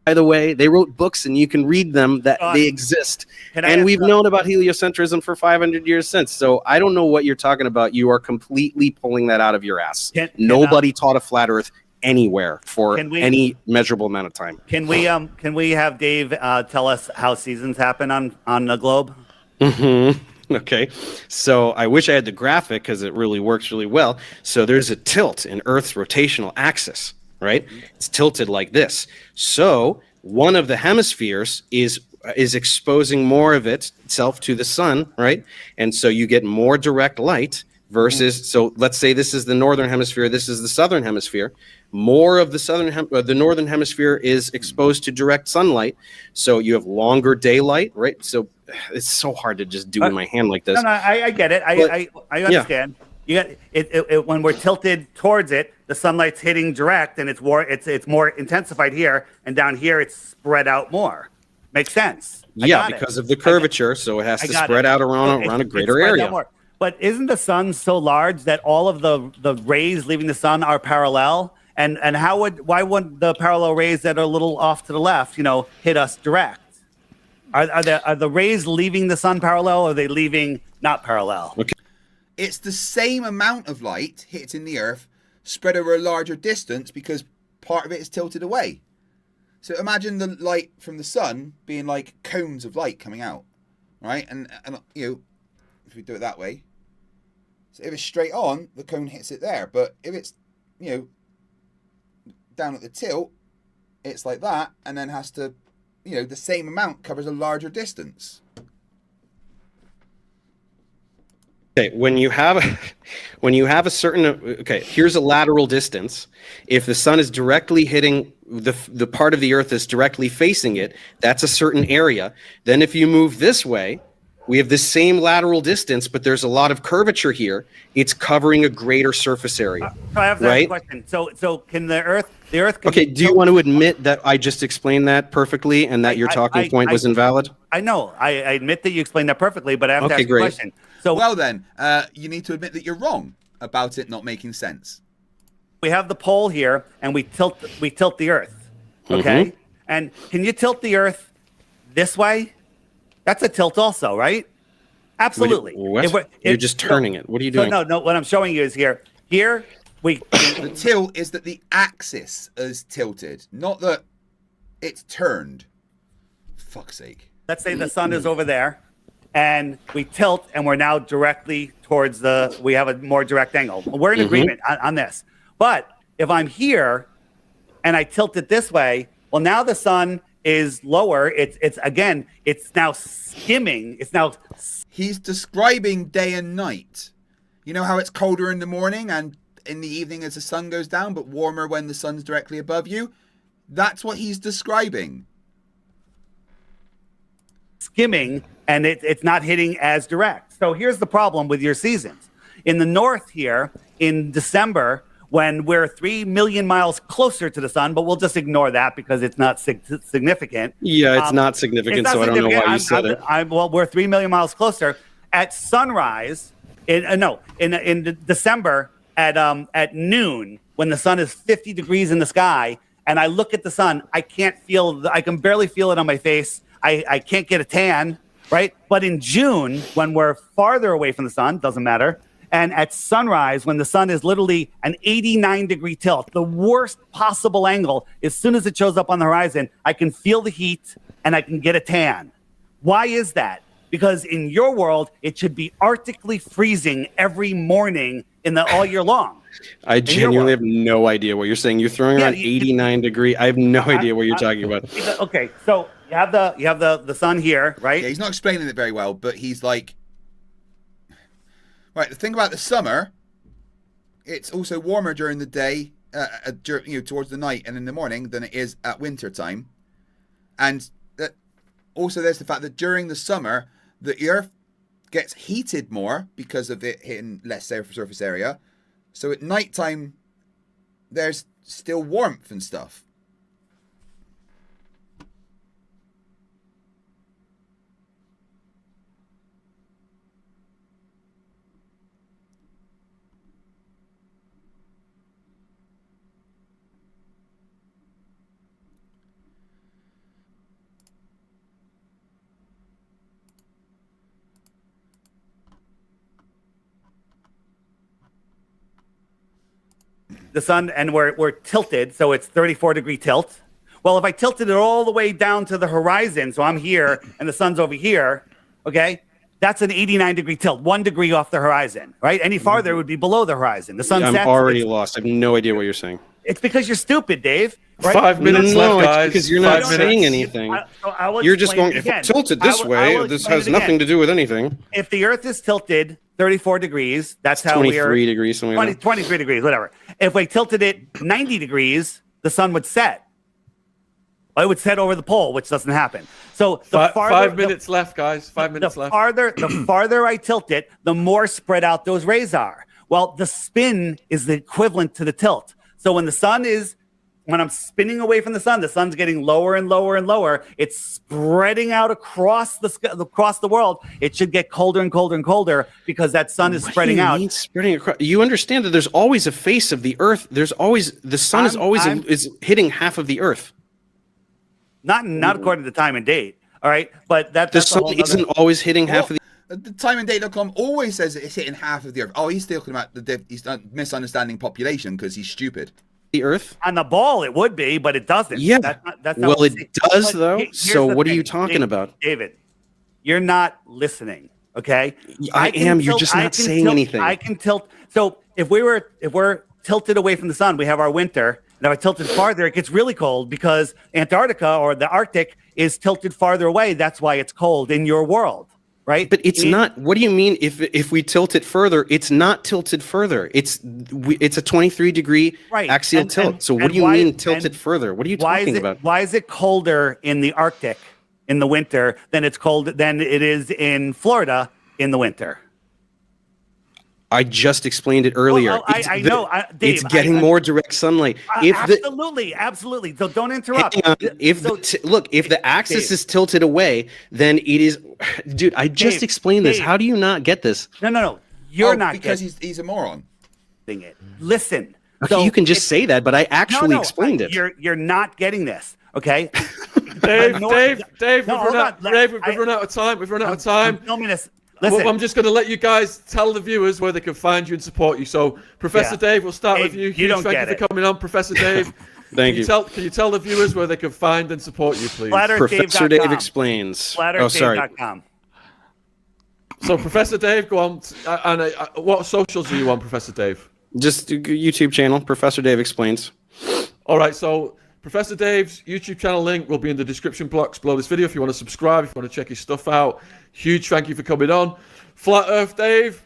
By the way, they wrote books, and you can read them, that they exist. And we've known about heliocentrism for 500 years since. So I don't know what you're talking about. You are completely pulling that out of your ass. Nobody taught a flat Earth anywhere for any measurable amount of time. Can we have Dave tell us how seasons happen on the globe? Mm-hmm. Okay, so I wish I had the graphic because it really works really well. So there's a tilt in Earth's rotational axis, right? It's tilted like this. So one of the hemispheres is exposing more of itself to the sun, right? And so you get more direct light versus, so let's say this is the northern hemisphere, this is the southern hemisphere. More of the northern hemisphere is exposed to direct sunlight, so you have longer daylight, right? So it's so hard to just do in my hand like this. No, I get it. I understand. You got it when we're tilted towards it, the sunlight's hitting direct, and it's more intensified here, and down here it's spread out more. Makes sense. Because of the curvature, so it has to spread out around a greater area. But isn't the sun so large that all of the rays leaving the sun are parallel? And why wouldn't the parallel rays that are a little off to the left, hit us direct? Are the rays leaving the sun parallel, or are they leaving not parallel? Okay. It's the same amount of light hitting the Earth spread over a larger distance because part of it is tilted away. So imagine the light from the sun being like cones of light coming out, right? And if we do it that way, so if it's straight on, the cone hits it there. But if it's down at the tilt, it's like that, and then has to, the same amount covers a larger distance. Okay, when you have a certain, okay, here's a lateral distance. If the sun is directly hitting the part of the Earth that's directly facing it, that's a certain area. Then if you move this way, we have the same lateral distance, but there's a lot of curvature here. It's covering a greater surface area. I have that question. So can the Earth? Okay, do you want to admit that I just explained that perfectly and that your talking point was invalid? I know. I admit that you explained that perfectly, but I have to ask a question. So well then, you need to admit that you're wrong about it not making sense. We have the pole here, and we tilt the Earth. Okay, Mm-hmm. and can you tilt the Earth this way? That's a tilt also, right? Absolutely. You're just turning it. What are you doing? No. What I'm showing you is here. Here, the tilt is that the axis is tilted, not that it's turned. Fuck's sake. Let's say the sun is over there, and we tilt, and we're now directly towards we have a more direct angle. We're in agreement on this. But if I'm here and I tilt it this way, well, now the sun is lower. It's now skimming. He's describing day and night. You know how it's colder in the morning and in the evening as the sun goes down, but warmer when the sun's directly above you? That's what he's describing. Skimming, and it's not hitting as direct. So here's the problem with your seasons. In the north here, in December, when we're 3 million miles closer to the sun, but we'll just ignore that because it's not significant. Yeah, it's not significant, so I don't know why you said it. Well, we're 3 million miles closer. At sunrise, in December, at noon, when the sun is 50 degrees in the sky, and I look at the sun, I can barely feel it on my face. I can't get a tan, right? But in June, when we're farther away from the sun, doesn't matter, and at sunrise, when the sun is literally an 89-degree tilt, the worst possible angle, as soon as it shows up on the horizon, I can feel the heat and I can get a tan. Why is that? Because in your world, it should be arctically freezing every morning all year long. I genuinely have no idea what you're saying. You're throwing around 89 degree. I have no idea what you're talking about. Okay, so you have the sun here, right? Yeah, he's not explaining it very well, but he's like, right. The thing about the summer, it's also warmer during the day, towards the night and in the morning than it is at winter time, and also there's the fact that during the summer the Earth gets heated more because of it hitting less surface area. So at nighttime, there's still warmth and stuff. The sun, and we're tilted, so it's 34-degree tilt. Well, if I tilted it all the way down to the horizon, so I'm here and the sun's over here, okay, that's an 89-degree tilt, 1 degree off the horizon, right? Any farther, it would be below the horizon. The sun sets. I'm already lost. I have no idea what you're saying. It's because you're stupid, Dave. Right? 5 minutes left, guys. It's because you're not saying anything. You're just going, if I tilt it this way, this has nothing to do with anything. If the Earth is tilted 34 degrees, that's how we are. 23 degrees, something like that. 23 degrees, whatever. If we tilted it 90 degrees, the sun would set. Well, it would set over the pole, which doesn't happen. So the farther, 5 minutes left, guys. 5 minutes left. The farther I tilt it, the more spread out those rays are. Well, the spin is the equivalent to the tilt. So when I'm spinning away from the sun's getting lower and lower and lower. It's spreading out across the world. It should get colder and colder and colder because that sun is spreading out. Spreading across. You understand that there's always a face of the Earth. There's always the sun is hitting half of the Earth. Not according to time and date. All right, but that's the sun isn't always hitting half of the timeanddate.com always says it's hitting half of the Earth. Oh, he's talking about he's misunderstanding population because he's stupid. The Earth on the ball, it would be, but it doesn't. Yeah, that's well, it does though. So what are you talking about, David? You're not listening. Okay, I am. You're just not saying anything. I can tilt. So if we're tilted away from the sun, we have our winter. And if I tilt it farther, it gets really cold because Antarctica or the Arctic is tilted farther away. That's why it's cold in your world. Right? But it's not. What do you mean if we tilt it further? It's not tilted further. It's a 23-degree axial tilt. So what do you mean tilted further? What are you talking about? Why is it colder in the Arctic in the winter than it is in Florida in the winter? I just explained it earlier. Well, I know, Dave, it's getting more direct sunlight. Absolutely. So don't interrupt. If the axis is tilted away, then it is. Dude, I just explained this. How do you not get this? No. You're not because he's a moron. Listen. Okay, so you can just say that, but I actually explained it. You're not getting this. Okay. Dave, we've run out of time. We've run out of time. Listen. I'm just going to let you guys tell the viewers where they can find you and support you. So, Professor Dave, we'll start with you. Thank you for coming on, Professor Dave. Thank you. Can you tell the viewers where they can find and support you, please? Professor Dave explains. FlatEarthDave.com. So, Professor Dave, go on. What socials are you on, Professor Dave? Just YouTube channel, Professor Dave Explains. All right, so Professor Dave's YouTube channel link will be in the description box below this video if you want to subscribe, if you want to check his stuff out. Huge thank you for coming on. Flat Earth Dave,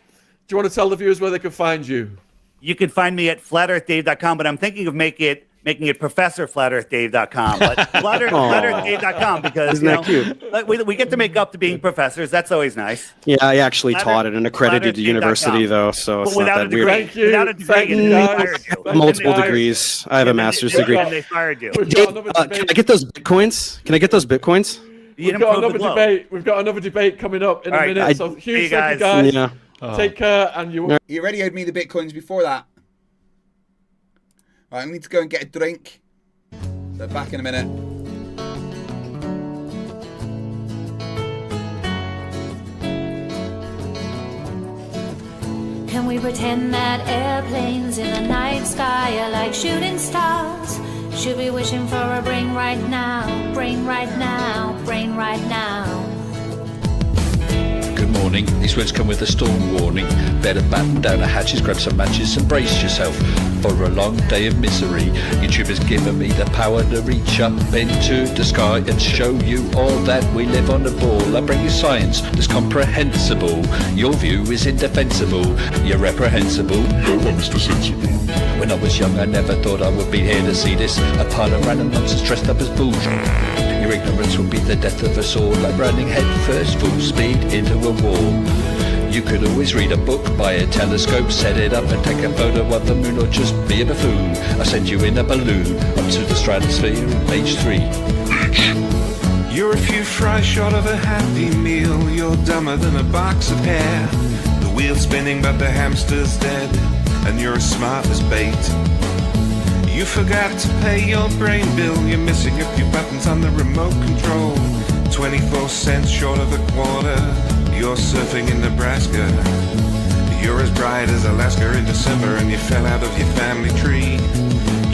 do you want to tell the viewers where they can find you? You can find me at flatearthdave.com, but I'm thinking of making it professorflatearthdave.com, but flatearthdave.com because isn't that cute? We get to make up to being professors. That's always nice. Yeah, I actually taught at an accredited university though, so it's not that weird. Thank you. Without a degree, they fired you. Multiple degrees. I have a master's degree. And they fired you. Can I get those bitcoins? Can I get those bitcoins? We've got another debate. We've got another debate coming up in a minute. So huge thank you guys. Yeah. Take care, and you. You already owed me the bitcoins before that. Right, I need to go and get a drink. So back in a minute. Can we pretend that airplanes in the night sky are like shooting stars? Should be wishing for a brain right now, brain right now, brain right now. Good morning. These words come with a storm warning. Better batten down the hatches, grab some matches and brace yourself for a long day of misery. YouTube has given me the power to reach up into the sky and show you all that we live on the ball. I bring you science that's comprehensible. Your view is indefensible. You're reprehensible. Go on, Mr. Sensible. When I was young, I never thought I would be here to see this. A pile of random nonsense dressed up as bull. Your ignorance will be the death of us all, like running head first, full speed into a wall. You could always read a book, buy a telescope, set it up and take a photo of the moon, or just be a buffoon. I send you in a balloon up to the stratosphere, page 3. You're a few fries short of a happy meal. You're dumber than a box of hair. The wheel's spinning but the hamster's dead, and you're as smart as bait. You forgot to pay your brain bill. You're missing a few buttons on the remote control. 24 cents short of a quarter. You're surfing in Nebraska. You're as bright as Alaska in December, and you fell out of your family tree.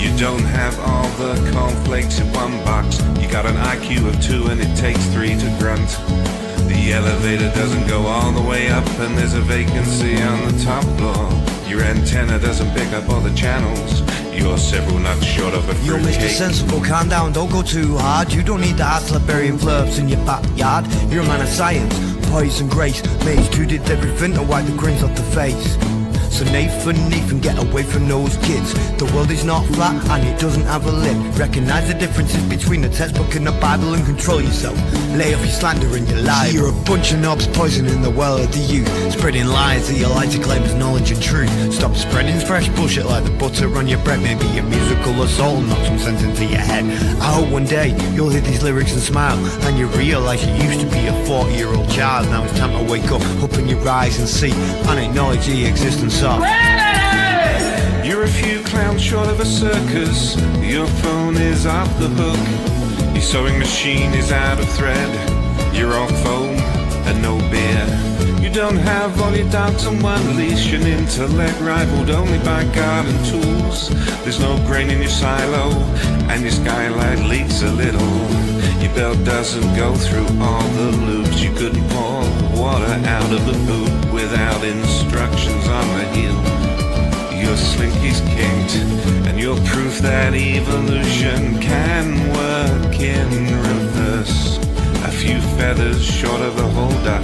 You don't have all the cornflakes in one box. You got an IQ of 2 and it takes 3 to grunt. The elevator doesn't go all the way up, and there's a vacancy on the top floor. Your antenna doesn't pick up all the channels. You're several nuts short of a You're Mr. fruitcake. Sensible, calm down, don't go too hard. You don't need the hassle of burying Flerfs in your backyard. You're a man of science, poise and grace. Mage 2 did everything to wipe the grins off the face. So Nathan, get away from those kids. The world is not flat and it doesn't have a lid. Recognize the differences between the textbook and the Bible and control yourself. Lay off your slander and your lies. You're a bunch of knobs poisoning the well of the youth, spreading lies that you like to claim as knowledge and truth. Stop spreading fresh bullshit like the butter on your bread. Maybe a musical assault and knock some sense into your head. I hope one day you'll hear these lyrics and smile, and you realize you used to be a 40-year-old child. Now it's time to wake up, open your eyes and see, and acknowledge the existence of You're a few clowns short of a circus. Your phone is off the hook. Your sewing machine is out of thread. You're off foam and no beer. You don't have all your dogs on one leash. An intellect rivaled only by garden tools. There's no grain in your silo, and your skylight leaks a little. Your belt doesn't go through all the loops. You couldn't pour water out of the boot without instructions on the heel. Your slinky's kinked, and you're proof that evolution can work in reverse. A few feathers short of a whole duck,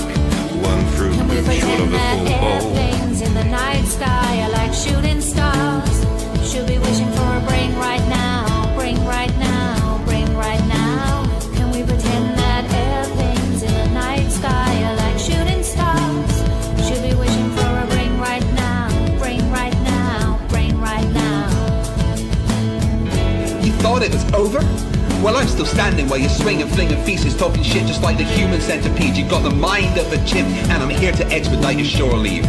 one fruit loop short of a full bowl. Airplanes in the night sky are like shooting stars. Should be wishing for a brain right now, brain right now, brain right now. Can we pretend that airplanes in the night sky are like shooting stars? Should be wishing for a brain right now, brain right now, brain right now. You thought it was over? Well, I'm still standing while you're swinging, flinging feces, talking shit just like the human centipede. You got the mind of a chimp, and I'm here to expedite your shore leave.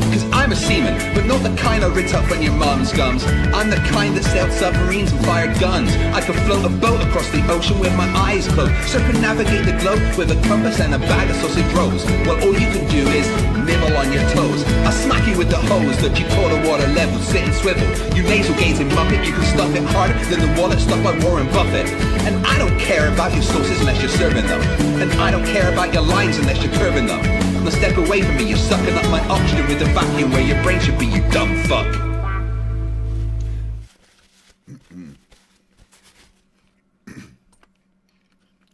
Cause I'm a seaman, but not the kind I writ up on your mum's gums. I'm the kind that sailed submarines and fired guns. I could float a boat across the ocean with my eyes closed, circumnavigate the globe with a compass and a bag of sausage rolls. Well, all you can do is nibble on your toes. I'll smack you with the hose that you call the water level. Sit and swivel, you nasal gazing muppet. You can stuff it harder than the wallet stuffed by Warren Buffett. And I don't care about your sauces unless you're serving them, and I don't care about your lines unless you're curving them. Now step away from me, you're sucking up my oxygen with a vacuum where your brain should be, you dumb fuck.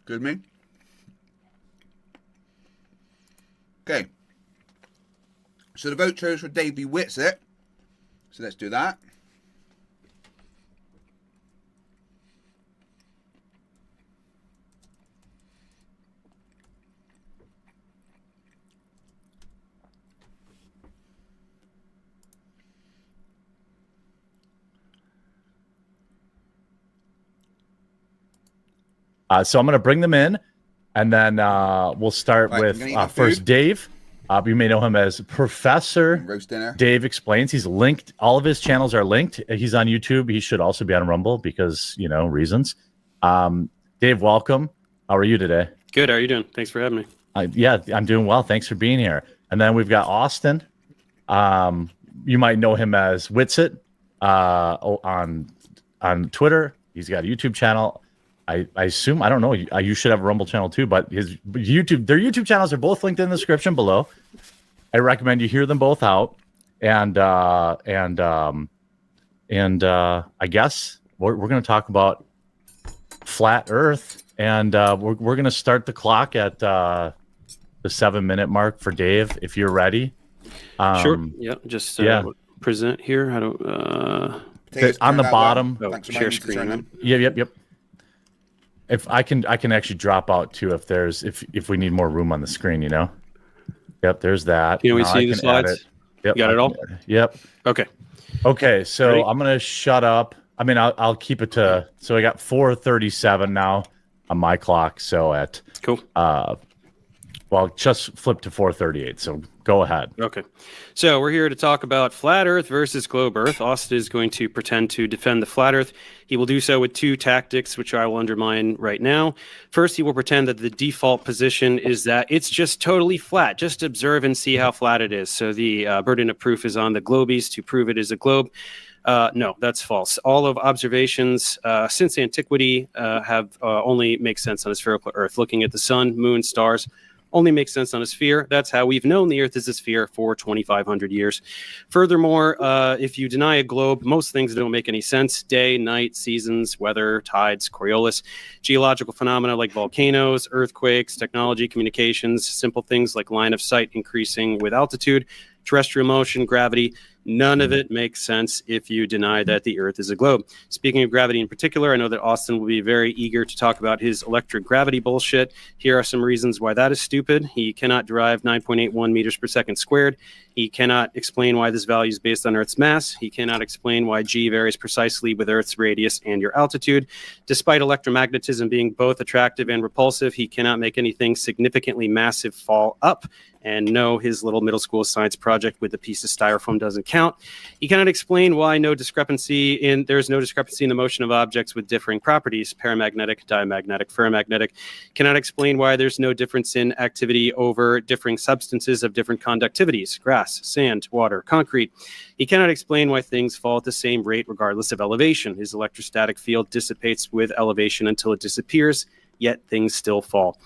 Good me? Okay. So the vote chose for Dave B. Witsit. So let's do that. So I'm going to bring them in, and then we'll start with first Dave. You may know him as Professor Roast Dinner. Dave Explains. He's linked. All of his channels are linked. He's on YouTube. He should also be on Rumble because, reasons. Dave, welcome. How are you today? Good. How are you doing? Thanks for having me. Yeah, I'm doing well. Thanks for being here. And then we've got Austin. You might know him as Witsit on Twitter. He's got a YouTube channel. I assume, I don't know, you should have a Rumble channel too, but their YouTube channels are both linked in the description below. I recommend you hear them both out. And I guess we're going to talk about flat Earth, and we're going to start the clock at the 7-minute mark for Dave, if you're ready. Sure. Yeah. Just present here. How do on the bottom? Share screen. Yep. If I can actually drop out too if we need more room on the screen, Yep, there's that. Can we see the slides? Yep, you got it all? Yep. Okay, so ready? I'm gonna shut up. I mean, I'll keep it to, so I got 4:37 now on my clock. So at cool. Just flip to 4:38. So go ahead. Okay. So we're here to talk about flat Earth versus globe Earth. Austin is going to pretend to defend the flat Earth. He will do so with two tactics, which I will undermine right now. First, he will pretend that the default position is that it's just totally flat. Just observe and see how flat it is. So the burden of proof is on the globies to prove it is a globe. No, that's false. All of observations since antiquity have only make sense on a spherical Earth. Looking at the sun, moon, stars, only makes sense on a sphere. That's how we've known the Earth is a sphere for 2,500 years. Furthermore, if you deny a globe, most things don't make any sense. Day, night, seasons, weather, tides, Coriolis, geological phenomena like volcanoes, earthquakes, technology, communications, simple things like line of sight increasing with altitude, terrestrial motion, gravity. None of it makes sense if you deny that the Earth is a globe. Speaking of gravity in particular, I know that Austin will be very eager to talk about his electric gravity bullshit. Here are some reasons why that is stupid. He cannot derive 9.81 meters per second squared. He cannot explain why this value is based on Earth's mass. He cannot explain why G varies precisely with Earth's radius and your altitude. Despite electromagnetism being both attractive and repulsive, he cannot make anything significantly massive fall up. And no, his little middle school science project with a piece of styrofoam doesn't count. He cannot explain why there's no discrepancy in the motion of objects with differing properties, paramagnetic, diamagnetic, ferromagnetic. Cannot explain why there's no difference in activity over differing substances of different conductivities, grass, sand, water, concrete. He cannot explain why things fall at the same rate regardless of elevation. His electrostatic field dissipates with elevation until it disappears, yet things still fall.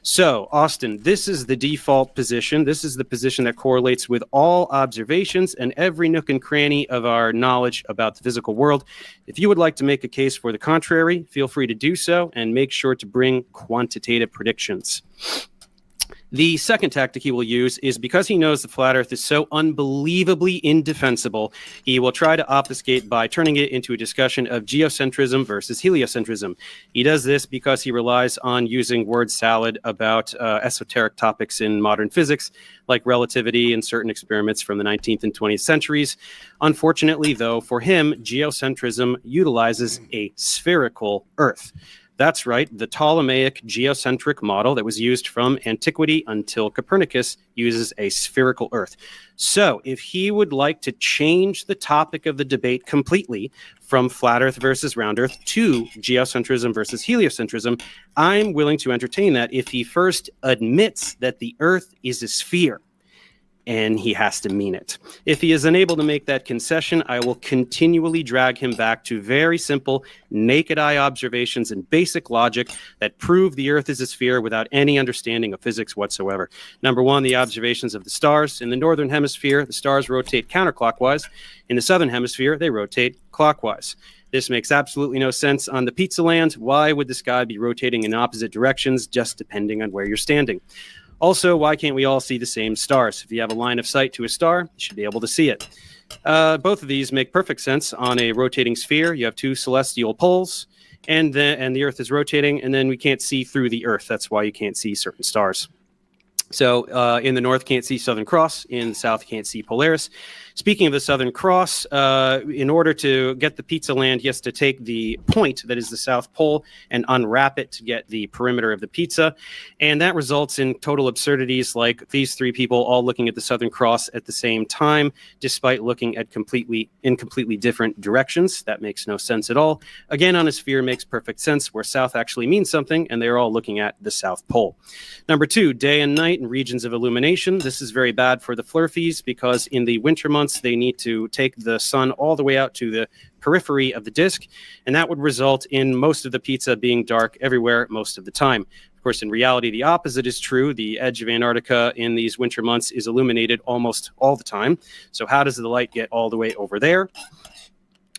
So, Austin, this is the default position. This is the position that correlates with all observations and every nook and cranny of our knowledge about the physical world. If you would like to make a case for the contrary, feel free to do so, and make sure to bring quantitative predictions. The second tactic he will use is because he knows the flat Earth is so unbelievably indefensible, he will try to obfuscate by turning it into a discussion of geocentrism versus heliocentrism. He does this because he relies on using word salad about esoteric topics in modern physics, like relativity and certain experiments from the 19th and 20th centuries. Unfortunately, though, for him, geocentrism utilizes a spherical Earth. That's right, the Ptolemaic geocentric model that was used from antiquity until Copernicus uses a spherical Earth. So if he would like to change the topic of the debate completely from flat Earth versus round Earth to geocentrism versus heliocentrism, I'm willing to entertain that if he first admits that the Earth is a sphere. and he has to mean it. If he is unable to make that concession, I will continually drag him back to very simple, naked eye observations and basic logic that prove the Earth is a sphere without any understanding of physics whatsoever. Number one, the observations of the stars. In the northern hemisphere, the stars rotate counterclockwise. In the southern hemisphere, they rotate clockwise. This makes absolutely no sense on the pizza land. Why would the sky be rotating in opposite directions just depending on where you're standing? Also, why can't we all see the same stars? If you have a line of sight to a star, you should be able to see it. Both of these make perfect sense. On a rotating sphere, you have two celestial poles, and the Earth is rotating, and then we can't see through the Earth. That's why you can't see certain stars. So in the north, can't see Southern Cross. In the south, can't see Polaris. Speaking of the Southern Cross, in order to get the pizza land, he has to take the point that is the South Pole and unwrap it to get the perimeter of the pizza. And that results in total absurdities like these three people all looking at the Southern Cross at the same time, despite looking at completely different directions. That makes no sense at all. Again, on a sphere makes perfect sense where south actually means something, and they're all looking at the South Pole. Number two, day and night and regions of illumination. This is very bad for the Flerfs because in the winter months, they need to take the sun all the way out to the periphery of the disk, and that would result in most of the pizza being dark everywhere most of the time. Of course, in reality, the opposite is true. The edge of Antarctica in these winter months is illuminated almost all the time. So how does the light get all the way over there?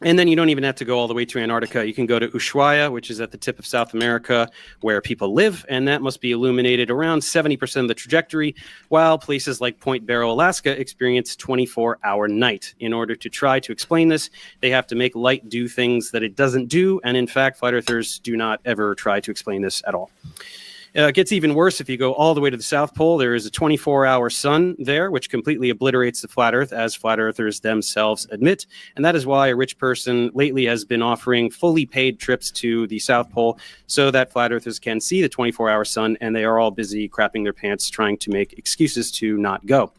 And then you don't even have to go all the way to Antarctica. You can go to Ushuaia, which is at the tip of South America, where people live, and that must be illuminated around 70% of the trajectory, while places like Point Barrow, Alaska, experience 24-hour night. In order to try to explain this, they have to make light do things that it doesn't do, and in fact, flat earthers do not ever try to explain this at all. It gets even worse if you go all the way to the South Pole. There is a 24-hour sun there, which completely obliterates the flat Earth, as flat earthers themselves admit. And that is why a rich person lately has been offering fully paid trips to the South Pole so that flat earthers can see the 24-hour sun, and they are all busy crapping their pants trying to make excuses to not go.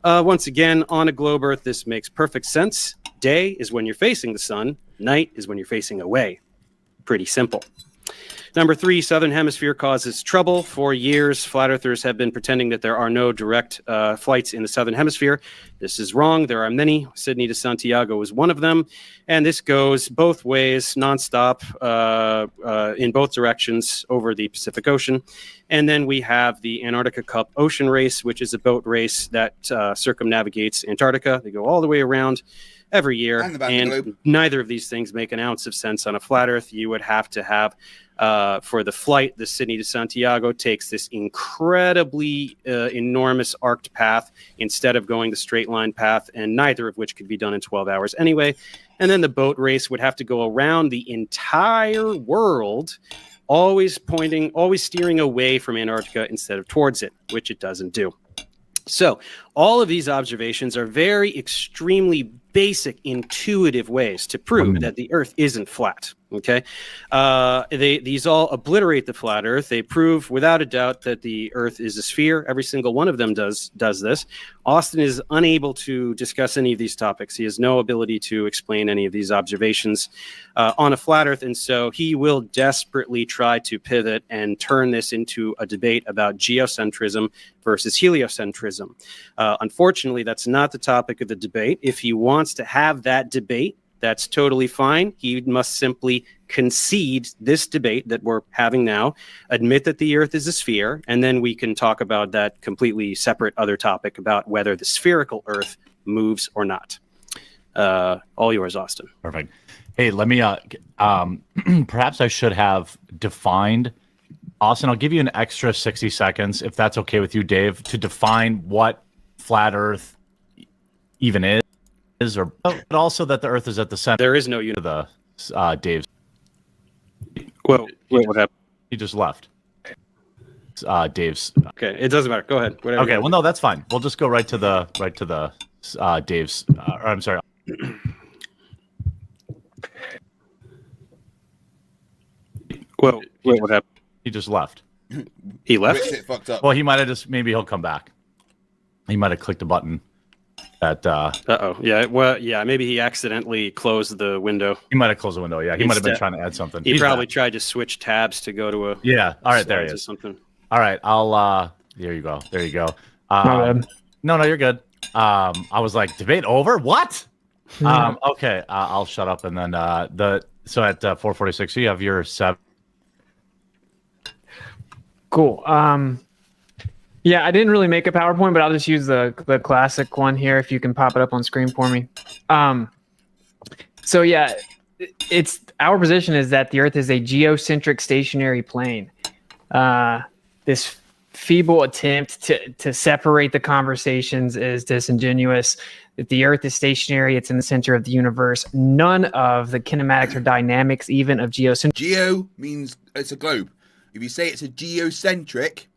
Once again, on a globe Earth, this makes perfect sense. Day is when you're facing the sun. Night is when you're facing away. Pretty simple. Number three, Southern Hemisphere causes trouble. For years, flat earthers have been pretending that there are no direct flights in the Southern Hemisphere. This is wrong. There are many. Sydney to Santiago is one of them. And this goes both ways, nonstop, in both directions over the Pacific Ocean. And then we have the Antarctica Cup Ocean Race, which is a boat race that circumnavigates Antarctica. They go all the way around every year. And neither of these things make an ounce of sense on a flat Earth. You would have to have for the flight, the Sydney to Santiago takes this incredibly enormous arced path instead of going the straight line path, and neither of which could be done in 12 hours anyway. And then the boat race would have to go around the entire world, always steering away from Antarctica instead of towards it, which it doesn't do. So all of these observations are very extremely basic, intuitive ways to prove that the Earth isn't flat. Okay, these all obliterate the flat Earth. They prove without a doubt that the Earth is a sphere. Every single one of them does this. Austin is unable to discuss any of these topics. He has no ability to explain any of these observations on a flat Earth, and so he will desperately try to pivot and turn this into a debate about geocentrism versus heliocentrism. Unfortunately, that's not the topic of the debate. If he wants to have that debate, that's totally fine. He must simply concede this debate that we're having now, admit that the Earth is a sphere, and then we can talk about that completely separate other topic about whether the spherical Earth moves or not. All yours, Austin. Perfect. Hey, let me, perhaps I should have defined, Austin, I'll give you an extra 60 seconds, if that's okay with you, Dave, to define what flat Earth even is, but also that the Earth is at the center. There is no unit. Dave's. Well, wait, what happened? He just left. Dave's. Okay, it doesn't matter. Go ahead. Whatever. Okay, well, no, that's fine. We'll just go right to the Dave's. I'm sorry. Well, wait, what happened? He just left. He left? Fucked up. Well, he might have just, maybe he'll come back. He might have clicked a button. Yeah, well, yeah, maybe he accidentally closed the window. He might have closed the window, yeah. He might have been trying to add something. He probably tried to switch tabs to go to a... Yeah, all right, there he is. Something. All right, I'll... there you go. No, you're good. I was like, debate over? What? Okay, I'll shut up. And then so at 4:46, you have your 7. Cool. Yeah, I didn't really make a PowerPoint, but I'll just use the classic one here if you can pop it up on screen for me. So yeah, it's our position is that the Earth is a geocentric stationary plane. This feeble attempt to separate the conversations is disingenuous. If the Earth is stationary, it's in the center of the universe. None of the kinematics or dynamics, even of geocentric. Geo means it's a globe. If you say it's a geocentric,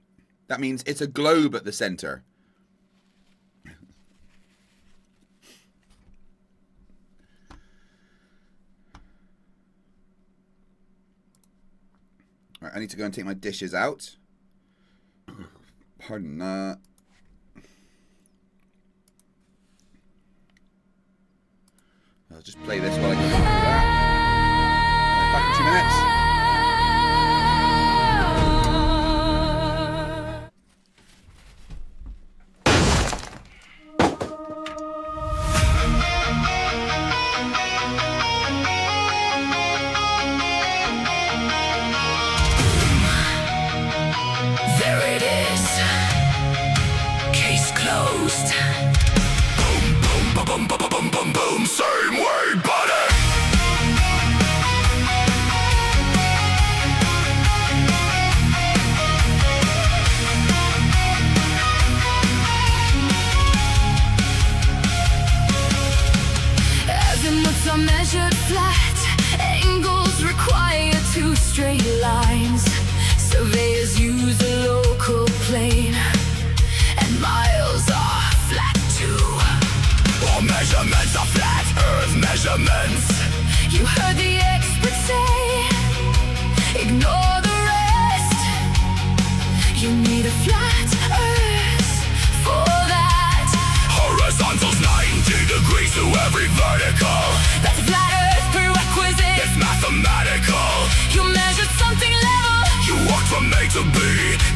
that means it's a globe at the center. Right, I need to go and take my dishes out. Pardon that. I'll just play this while I go through that. Back in 2 minutes. There it is. Case closed. Boom, boom, boom, boom, boom, boom, boom, boom. Same way, buddy. Azimuths are measured flat. Angles require 2 straight lines. Surveyors use a local plane, and miles are flat too. All measurements are flat Earth measurements. You heard the experts say, ignore the rest. You need a flat Earth for that. Horizontal's 90 degrees to every vertical. That's a flat Earth prerequisite. It's mathematical. You measured something level. You walked from A to B.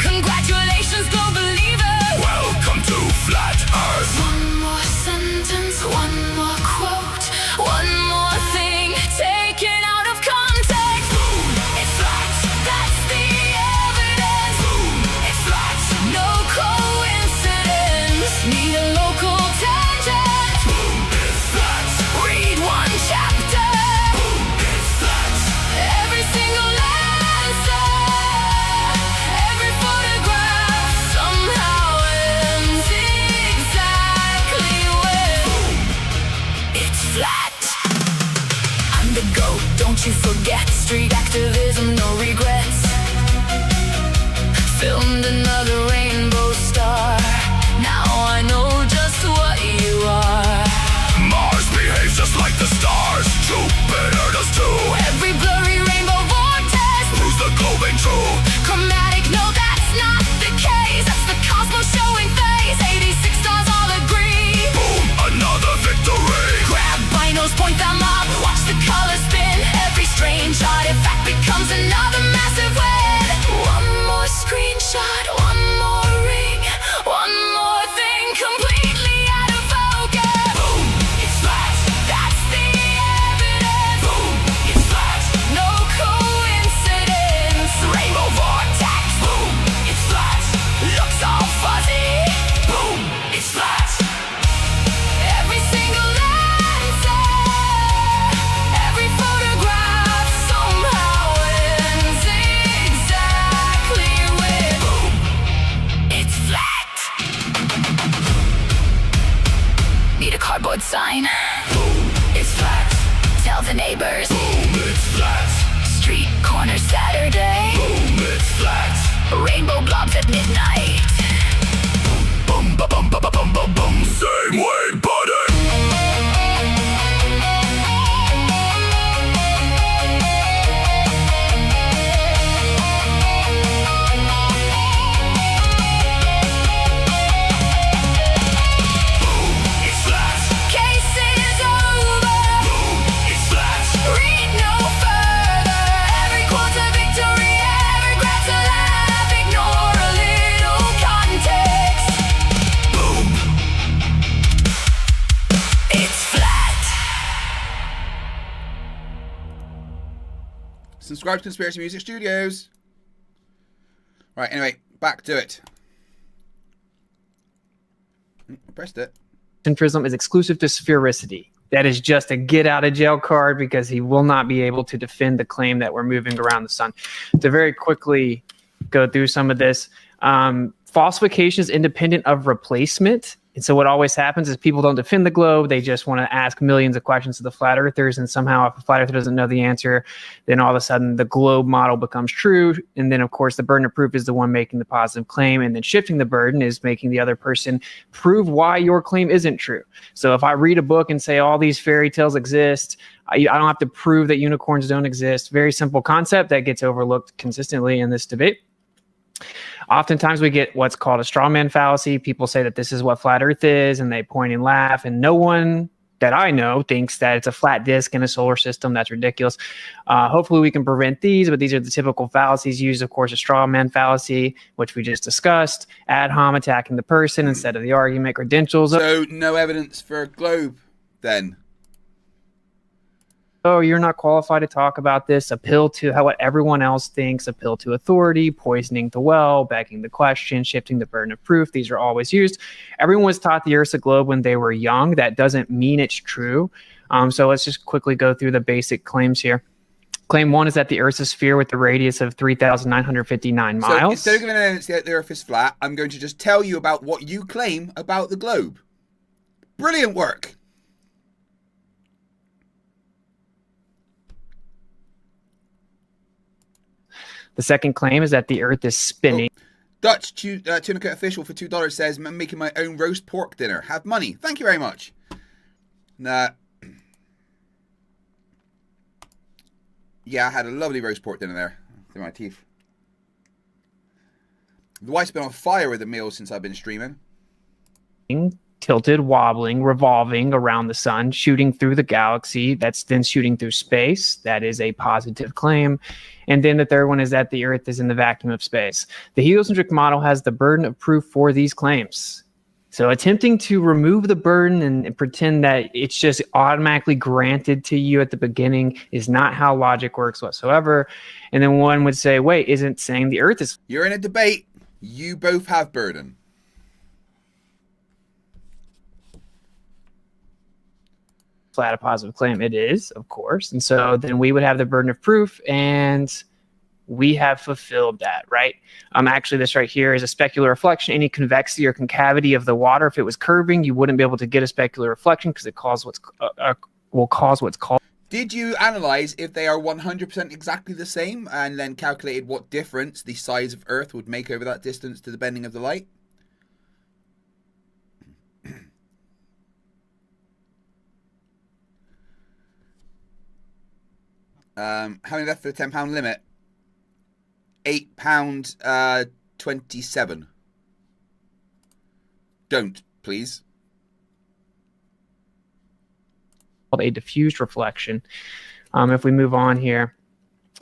Congratulations, go believer. Welcome to Flat Earth. One more sentence, one more quote, one more thing taken out of context. Boom, it's flat. That's the evidence. Boom, it's flat. No coincidence. Need a local tangent. Boom, it's flat. Read one chapter. Boom, it's flat. Every single answer, every photograph somehow ends exactly where. Boom, it's flat. I'm the GOAT, don't you forget. Street activism, no regrets. Filmed another rainbow star. Now I know just what you are. Mars behaves just like the stars. Jupiter does too. Every blurry rainbow vortex Proves the globe ain't true. chromatic, no, that's not the case. That's the cosmos showing face. 86 stars all agree. Boom, another victory. Grab binos, point them up. Watch the colors spin. Every strange artifact becomes another massive web. One more screenshot, one more ring, one more thing completely out of focus. Boom, it's flat. That's the evidence. Boom, it's flat. No coincidence. Rainbow vortex. Boom, it's flat. Looks all fuzzy. Boom, it's flat. Every single answer, every photograph somehow ends exactly where. Boom, it's flat. Need a cardboard sign. Boom, it's flat. Tell the neighbors. Boom, it's flat. Street corner Saturday. Boom, it's flat. Rainbow blobs at midnight. Boom, ba bum ba ba bum ba bum. Same way, buddy. It's flat. Case is over. Boom, it's flat. Read no further. Every quote's a victory. subscribe to Conspiracy Music Studios. Right, anyway, back to it. I pressed it. Centrism is exclusive to sphericity. That is just a get out of jail card because he will not be able to defend the claim that we're moving around the sun. To very quickly go through some of this, falsification is independent of replacement. And so what always happens is people don't defend the globe. They just want to ask millions of questions to the flat earthers. And somehow if a flat earther doesn't know the answer, then all of a sudden the globe model becomes true. And then, of course, the burden of proof is the one making the positive claim. And then shifting the burden is making the other person prove why your claim isn't true. So if I read a book and say all these fairy tales exist, I don't have to prove that unicorns don't exist. Very simple concept that gets overlooked consistently in this debate. Oftentimes we get what's called a straw man fallacy. People say that this is what flat earth is, and they point and laugh, and no one that I know thinks that it's a flat disk in a solar system. That's ridiculous. Hopefully we can prevent these, but these are the typical fallacies used. Of course, a straw man fallacy, which we just discussed, ad hom, attacking the person instead of the argument, credentials. So no evidence for a globe then? Oh, you're not qualified to talk about this, appeal to how what everyone else thinks, appeal to authority, poisoning the well, begging the question, shifting the burden of proof. These are always used. Everyone was taught the Earth's a globe when they were young. That doesn't mean it's true. So let's just quickly go through the basic claims here. Claim 1 is that the Earth's a sphere with a radius of 3,959 miles. So instead of giving evidence that the Earth is flat, I'm going to just tell you about what you claim about the globe. Brilliant work. The second claim is that the Earth is spinning. Dutch Tunica official for $2 says, I'm making my own roast pork dinner. Have money. Thank you very much. Nah. Yeah, I had a lovely roast pork dinner there. Through my teeth. The wife's been on fire with the meals since I've been streaming. Tilted, wobbling, revolving around the sun, shooting through the galaxy. That's then shooting through space. That is a positive claim. And then the third one is that the Earth is in the vacuum of space. The heliocentric model has the burden of proof for these claims. So attempting to remove the burden and pretend that it's just automatically granted to you at the beginning is not how logic works whatsoever. And then one would say, wait, isn't saying the Earth is... You're in a debate. You both have burden. Flat a positive claim. It is, of course. And so then we would have the burden of proof, and we have fulfilled that, right? Actually, this right here is a specular reflection. Any convexity or concavity of the water, if it was curving, you wouldn't be able to get a specular reflection because it will cause what's called... Did you analyze if they are 100% exactly the same and then calculated what difference the size of Earth would make over that distance to the bending of the light? How many left for the £10 limit? £8.27. Don't, please. Called a diffused reflection. If we move on here,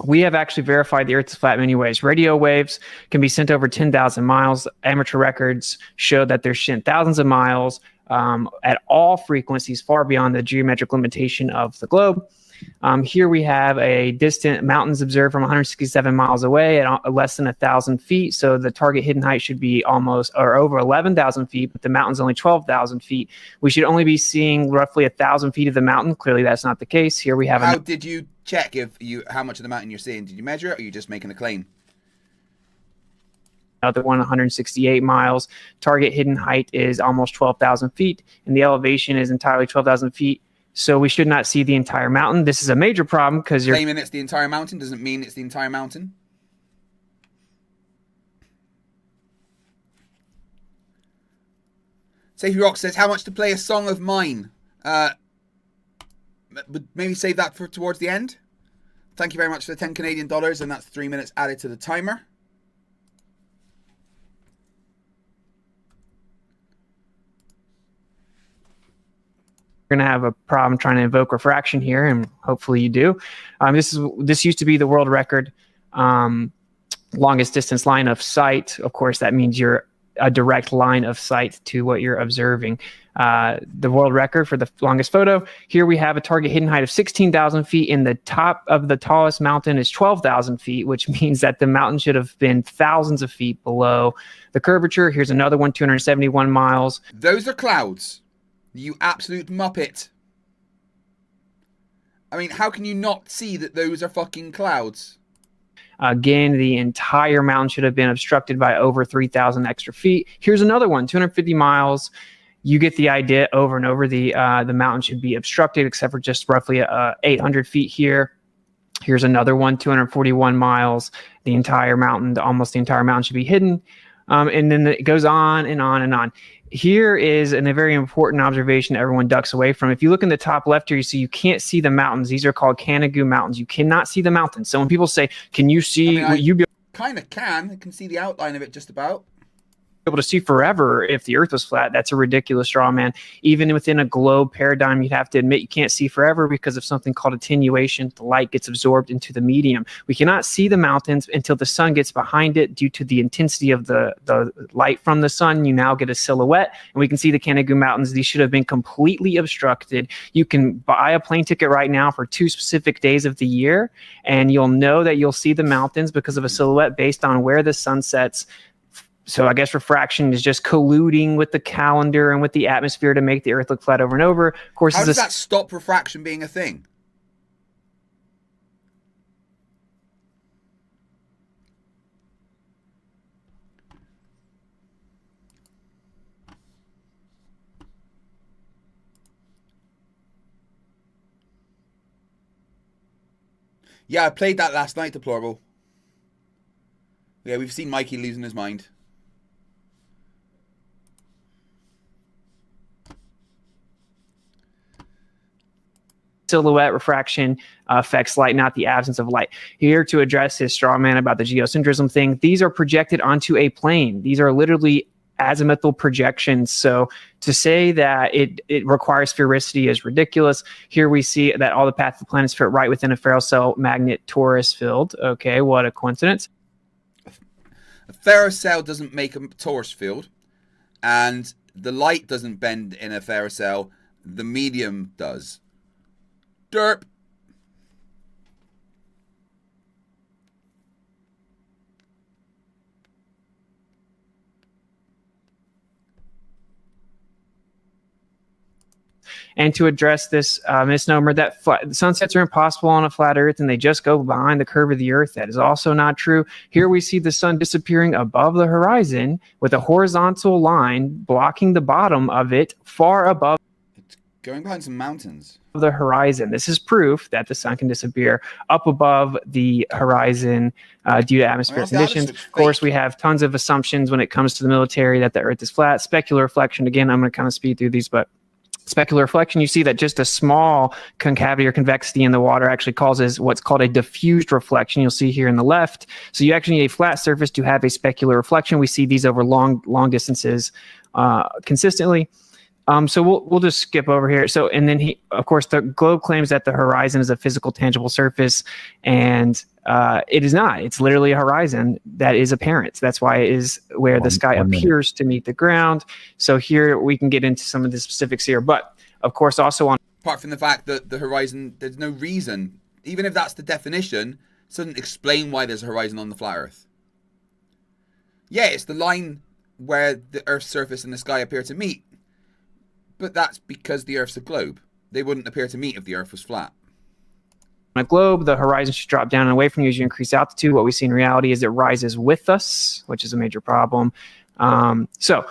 we have actually verified the Earth is flat in many ways. Radio waves can be sent over 10,000 miles. Amateur records show that they're sent thousands of miles at all frequencies far beyond the geometric limitation of the globe. Here we have a distant mountains observed from 167 miles away at less than 1,000 feet. So the target hidden height should be almost or over 11,000 feet, but the mountain's only 12,000 feet. We should only be seeing roughly 1,000 feet of the mountain. Clearly, that's not the case. Here we have. How did you check how much of the mountain you're seeing? Did you measure it, or are you just making a claim? Another one, 168 miles. Target hidden height is almost 12,000 feet, and the elevation is entirely 12,000 feet. So we should not see the entire mountain. This is a major problem because you're claiming it's the entire mountain doesn't mean it's the entire mountain. Safety Rock says, how much to play a song of mine? Maybe save that for towards the end. Thank you very much for the 10 Canadian dollars, and that's 3 minutes added to the timer. going to have a problem trying to invoke refraction here, and hopefully you do. This used to be the world record longest distance line of sight. Of course, that means you're a direct line of sight to what you're observing. The world record for the longest photo. Here we have a target hidden height of 16,000 feet, and the top of the tallest mountain is 12,000 feet, which means that the mountain should have been thousands of feet below the curvature. Here's another one, 271 miles. Those are clouds. You absolute muppet. I mean, how can you not see that those are fucking clouds? Again, the entire mountain should have been obstructed by over 3,000 extra feet. Here's another one, 250 miles. You get the idea. Over and over, the mountain should be obstructed, except for just roughly 800 feet here. Here's another one, 241 miles. The entire mountain, almost the entire mountain should be hidden. And then it goes on and on and on. Here is a very important observation everyone ducks away from. If you look in the top left here, you see you can't see the mountains. These are called Canigou Mountains. You cannot see the mountains. So when people say, can you see what you be kind of can. I can see the outline of it just about. able to see forever if the earth was flat? That's a ridiculous straw man. Even within a globe paradigm, you'd have to admit you can't see forever because of something called attenuation. The light gets absorbed into the medium. We cannot see the mountains until the sun gets behind it. Due to the intensity of the light from the sun, you now get a silhouette, and we can see the Canigou Mountains. These should have been completely obstructed. You can buy a plane ticket right now for 2 specific days of the year, and you'll know that you'll see the mountains because of a silhouette based on where the sun sets. So I guess refraction is just colluding with the calendar and with the atmosphere to make the Earth look flat over and over. Of course, how does that stop refraction being a thing? Yeah, I played that last night, Deplorable. Yeah, we've seen Mikey losing his mind. Silhouette refraction affects light, not the absence of light. Here to address his straw man about the geocentrism thing, these are projected onto a plane. These are literally azimuthal projections. So to say that it requires sphericity is ridiculous. Here we see that all the paths of the planets fit right within a ferrocell magnet torus field. Okay, what a coincidence. A ferrocell doesn't make a torus field, and the light doesn't bend in a ferrocell. The medium does. Derp. And to address this misnomer that sunsets are impossible on a flat Earth and they just go behind the curve of the Earth, that is also not true. Here we see the sun disappearing above the horizon with a horizontal line blocking the bottom of it far above. It's going behind some mountains. The horizon. This is proof that the sun can disappear up above the horizon due to atmospheric conditions. Of course, we have tons of assumptions when it comes to the military that the Earth is flat. Specular reflection, again, I'm going to kind of speed through these, but specular reflection, you see that just a small concavity or convexity in the water actually causes what's called a diffused reflection. You'll see here in the left. So you actually need a flat surface to have a specular reflection. We see these over long distances consistently. So we'll just skip over here. So, and then of course, the globe claims that the horizon is a physical, tangible surface, and it is not. It's literally a horizon that is apparent. That's why it is where the sky appears to meet the ground. So here we can get into some of the specifics here, but of course, also on. Apart from the fact that the horizon, there's no reason, even if that's the definition, it doesn't explain why there's a horizon on the flat Earth. Yeah, it's the line where the Earth's surface and the sky appear to meet. But that's because the Earth's a globe. They wouldn't appear to meet if the Earth was flat. On a globe, the horizon should drop down and away from you as you increase altitude. What we see in reality is it rises with us, which is a major problem. So,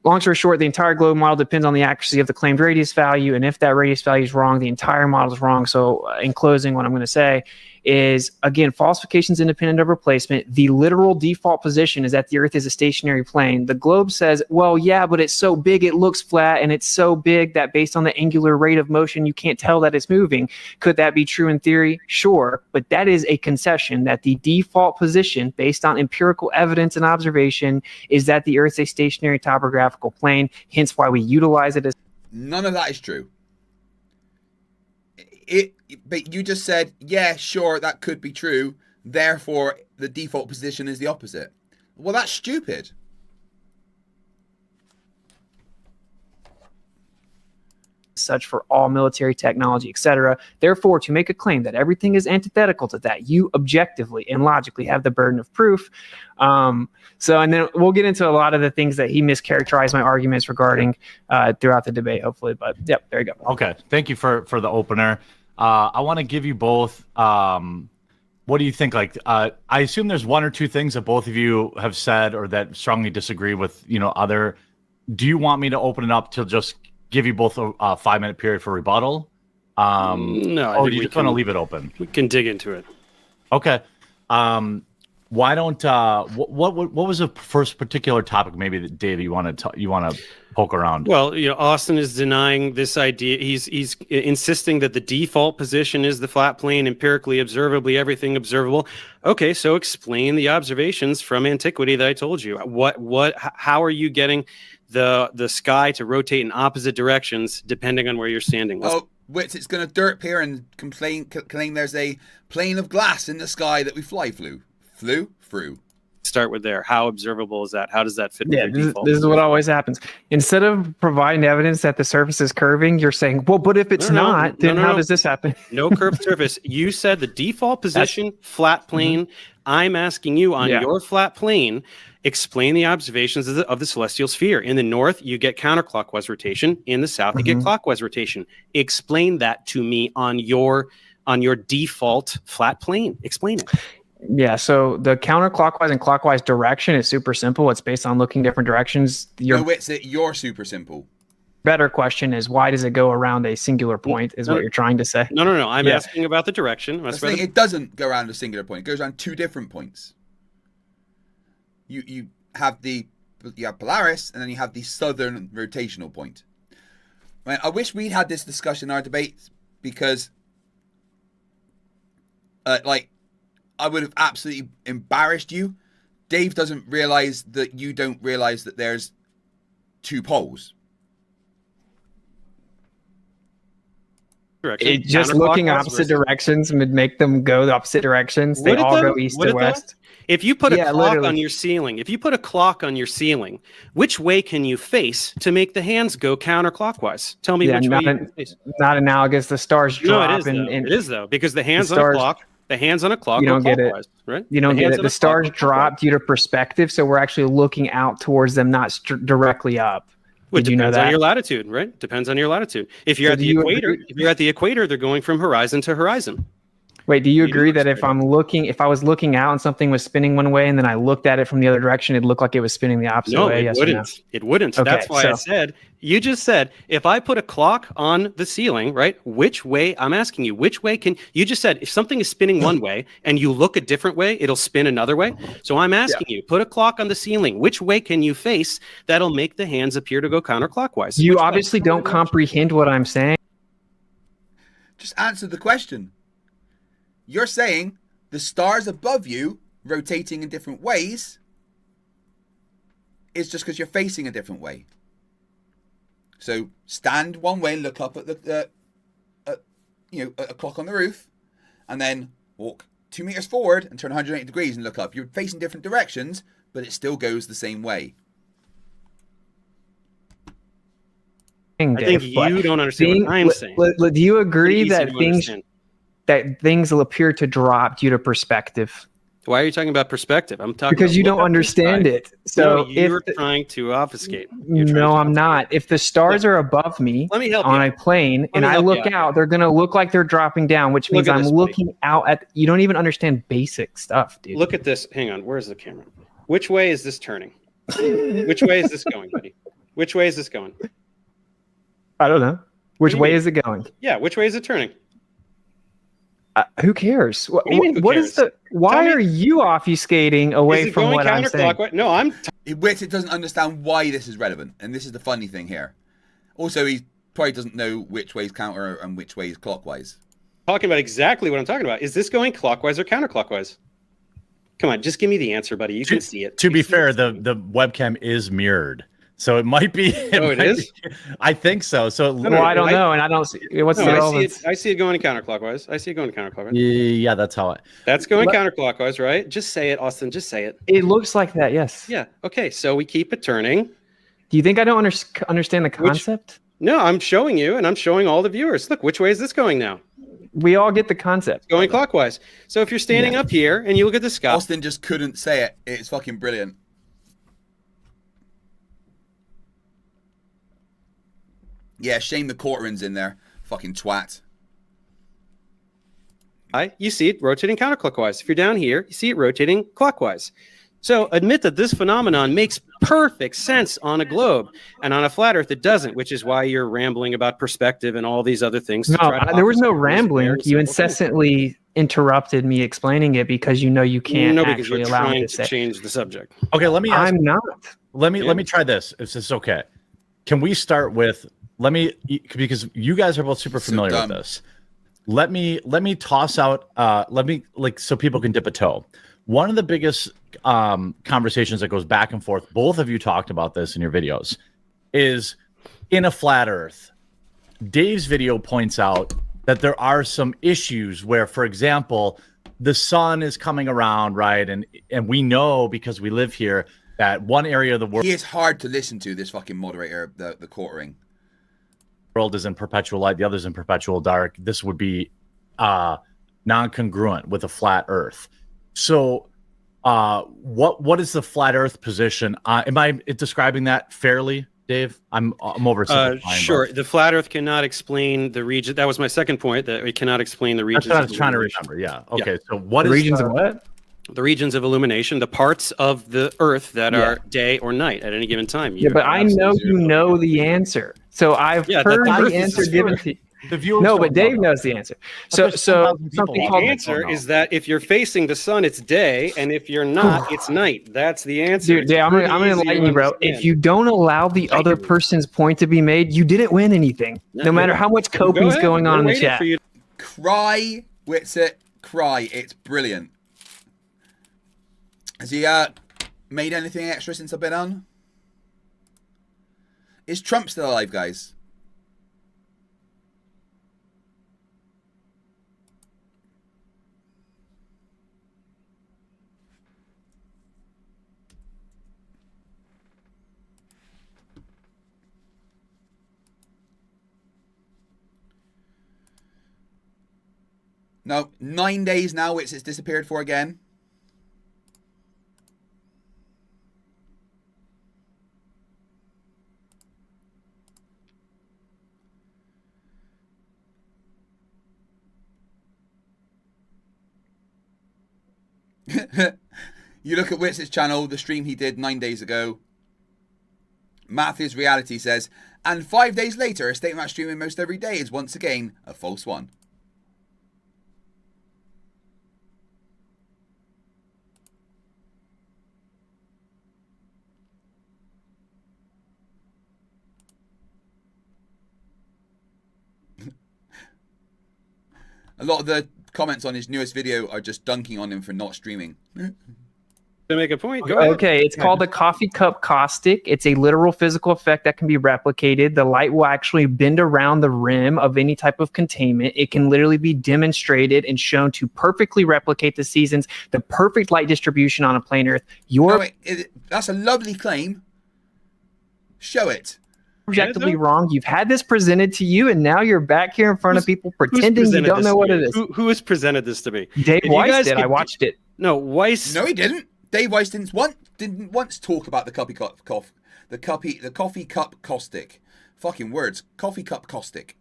long story short, the entire globe model depends on the accuracy of the claimed radius value. And if that radius value is wrong, the entire model is wrong. So, in closing, what I'm going to say is, again, falsifications independent of replacement. The literal default position is that the Earth is a stationary plane. The globe says, well, yeah, but it's so big it looks flat, and it's so big that based on the angular rate of motion, you can't tell that it's moving. Could that be true in theory? Sure, but that is a concession that the default position, based on empirical evidence and observation, is that the Earth is a stationary topographical plane, hence why we utilize it as... None of that is true. But you just said, yeah, sure, that could be true. Therefore, the default position is the opposite. Well, that's stupid. such for all military technology, etc. Therefore, to make a claim that everything is antithetical to that, you objectively and logically have the burden of proof. And then we'll get into a lot of the things that he mischaracterized my arguments regarding throughout the debate, hopefully. But yep, there you go. Okay, thank you for the opener. I want to give you both. What do you think? Like, I assume there's one or two things that both of you have said or that strongly disagree with, other. Do you want me to open it up to just give you both a 5-minute period for rebuttal? No, or do you just want to leave it open? We can dig into it. Okay. Why don't what was the first particular topic maybe that Dave you want to poke around? Well, Austin is denying this idea. He's insisting that the default position is the flat plane, empirically, observably, everything observable. Okay, so explain the observations from antiquity that I told you. How are you getting the sky to rotate in opposite directions depending on where you're standing? Wits, it's going to derp here and claim there's a plane of glass in the sky that we flew through. Start with there. How observable is that? How does that fit? Yeah, this is what always happens. Instead of providing evidence that the surface is curving, you're saying, well, but if it's not, then how does this happen? No curved surface. You said the default position, flat plane. I'm asking you on your flat plane, explain the observations of the celestial sphere. In the north, you get counterclockwise rotation. In the south, you get clockwise rotation. Explain that to me on your default flat plane. Explain it. Yeah, so the counterclockwise and clockwise direction is super simple. It's based on looking different directions. You're super simple. Better question is, why does it go around a singular point, is what you're trying to say. No. I'm asking about the direction. It doesn't go around a singular point. It goes around two different points. You have Polaris, and then you have the southern rotational point. Right? I wish we'd had this discussion in our debates, because I would have absolutely embarrassed you. Dave doesn't realize that you don't realize that there's two poles. Just looking opposite directions would make them go the opposite directions. They all go east to west. If you put a clock on your ceiling, which way can you face to make the hands go counterclockwise? Tell me which way you can face. Not analogous. The stars drop. It is though, because the hands on a clock. The hands on a clock. You don't get it, right? You don't get it. The stars drop due to perspective, so we're actually looking out towards them, not directly up. Did you know that? Depends on your latitude, right? Depends on your latitude. If you're at the equator, they're going from horizon to horizon. Wait, do you agree that if I was looking out and something was spinning one way and then I looked at it from the other direction, it'd look like it was spinning the opposite way? No, it wouldn't. It wouldn't. Okay, that's why you just said, if I put a clock on the ceiling, right, which way, I'm asking you, which way you just said, if something is spinning one way and you look a different way, it'll spin another way. So I'm asking you, put a clock on the ceiling. Which way can you face that'll make the hands appear to go counterclockwise? You obviously don't comprehend what I'm saying. Just answer the question. You're saying the stars above you rotating in different ways is just because you're facing a different way. So stand one way and look up at a clock on the roof, and then walk 2 meters forward and turn 180 degrees and look up. You're facing different directions, but it still goes the same way. I think you don't understand what I'm saying. Do you agree that things will appear to drop due to perspective? Why are you talking about perspective? I'm talking because you don't understand it. So you're trying to obfuscate. No, I'm not. If the stars are above me on a plane and I look out, they're going to look like they're dropping down, which means I'm looking out at. You don't even understand basic stuff, dude. Look at this. Hang on. Where's the camera? Which way is this turning? Which way is this going, buddy? Which way is this going? I don't know. Which way is it going? Yeah, which way is it turning? Who cares? Why are you obfuscating away from what I'm saying? No, It doesn't understand why this is relevant, and this is the funny thing here. Also, he probably doesn't know which way is counter and which way is clockwise. Talking about exactly what I'm talking about. Is this going clockwise or counterclockwise? Come on, just give me the answer, buddy. You can see it. To be fair, the webcam is mirrored. So it might be. It is? I think so. So I don't know, and I don't see what's the relevance. I see it going counterclockwise. Yeah, that's how That's going counterclockwise, right? Just say it, Austin. Just say it. It looks like that, yes. Yeah. Okay. So we keep it turning. Do you think I don't understand the concept? No, I'm showing you, and I'm showing all the viewers. Look, which way is this going now? We all get the concept. Going clockwise. So if you're standing up here and you look at the sky, Austin just couldn't say it. It's fucking brilliant. Yeah, shame the Corcoran's in there. Fucking twat. you see it rotating counterclockwise. If you're down here, you see it rotating clockwise. So admit that this phenomenon makes perfect sense on a globe, and on a flat Earth it doesn't, which is why you're rambling about perspective and all these other things. No, there was no rambling. You incessantly interrupted me explaining it because you know you can't because actually you're allow me trying to to say. change the subject. Okay, let me ask, I'm not. Let me try this. If this is okay. Can we start with because you guys are both super familiar with this. Let me toss out so people can dip a toe. One of the biggest conversations that goes back and forth, both of you talked about this in your videos, is in a flat Earth. Dave's video points out that there are some issues where, for example, the sun is coming around, right? And we know because we live here that one area of the world He is hard to listen to, this fucking moderator, the quartering. world is in perpetual light, the other's in perpetual dark. This would be non-congruent with a flat Earth. So what is the flat Earth position? Am I describing that fairly, Dave? I'm oversimplifying. Sure. The flat Earth cannot explain the region. That was my second point, that it cannot explain the regions. That's what I of was trying to illumination. remember. Yeah. Okay. So what The is regions of what? The regions of illumination, the parts of the Earth that are day or night at any given time. Yeah, but I know you know the answer. So I've heard the answer given to you. No, but Dave knows the answer. So something The called answer is that if you're facing the sun, it's day, and if you're not, it's night. That's the answer. Dude, Dave, I'm gonna enlighten you, bro. If you don't allow the other person's point to be made, you didn't win anything. No matter how much coping's going on in the chat. Cry, Witsit, cry. It's brilliant. Has he made anything extra since I've been on? Is Trump still alive, guys? No, 9 days now it's disappeared for again. You look at Witz's channel, the stream he did 9 days ago. Matthew's Reality says, and 5 days later, a statement streaming most every day is once again a false one. A lot of the comments on his newest video are just dunking on him for not streaming. To make a point, go ahead. Okay, it's called a coffee cup caustic. It's a literal physical effect that can be replicated. The light will actually bend around the rim of any type of containment. It can literally be demonstrated and shown to perfectly replicate the seasons, the perfect light distribution on a plain Earth. That's a lovely claim. Show it. Objectively wrong. You've had this presented to you, and now you're back here in front of people pretending you don't know what it is. Who has presented this to me? Dave Weiss did. I watched it. No, Weiss. No, he didn't. Dave Weiss didn't once talk about the coffee cup caustic. Fucking words. Coffee cup caustic.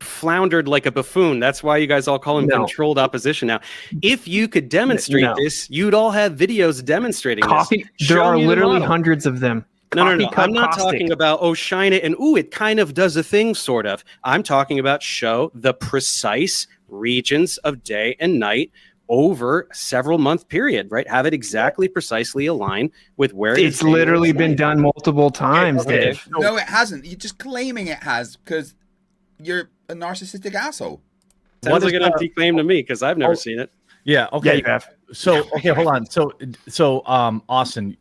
Floundered like a buffoon. That's why you guys all call him controlled opposition now. If you could demonstrate this, you'd all have videos demonstrating Coffee. this. There Show are me the literally model. hundreds of them. No. Coffee cup I'm not caustic. talking about, shine it and, it kind of does a thing, sort of. I'm talking about show the precise regions of day and night over a several month period, right? Have it exactly precisely align with where It's literally been done multiple times, Dave. No, it hasn't. You're just claiming it has because you're a narcissistic asshole. Sounds like an empty claim to me because I've never seen it. Yeah. Okay. Yeah, you have. So okay, hold on. So Austin,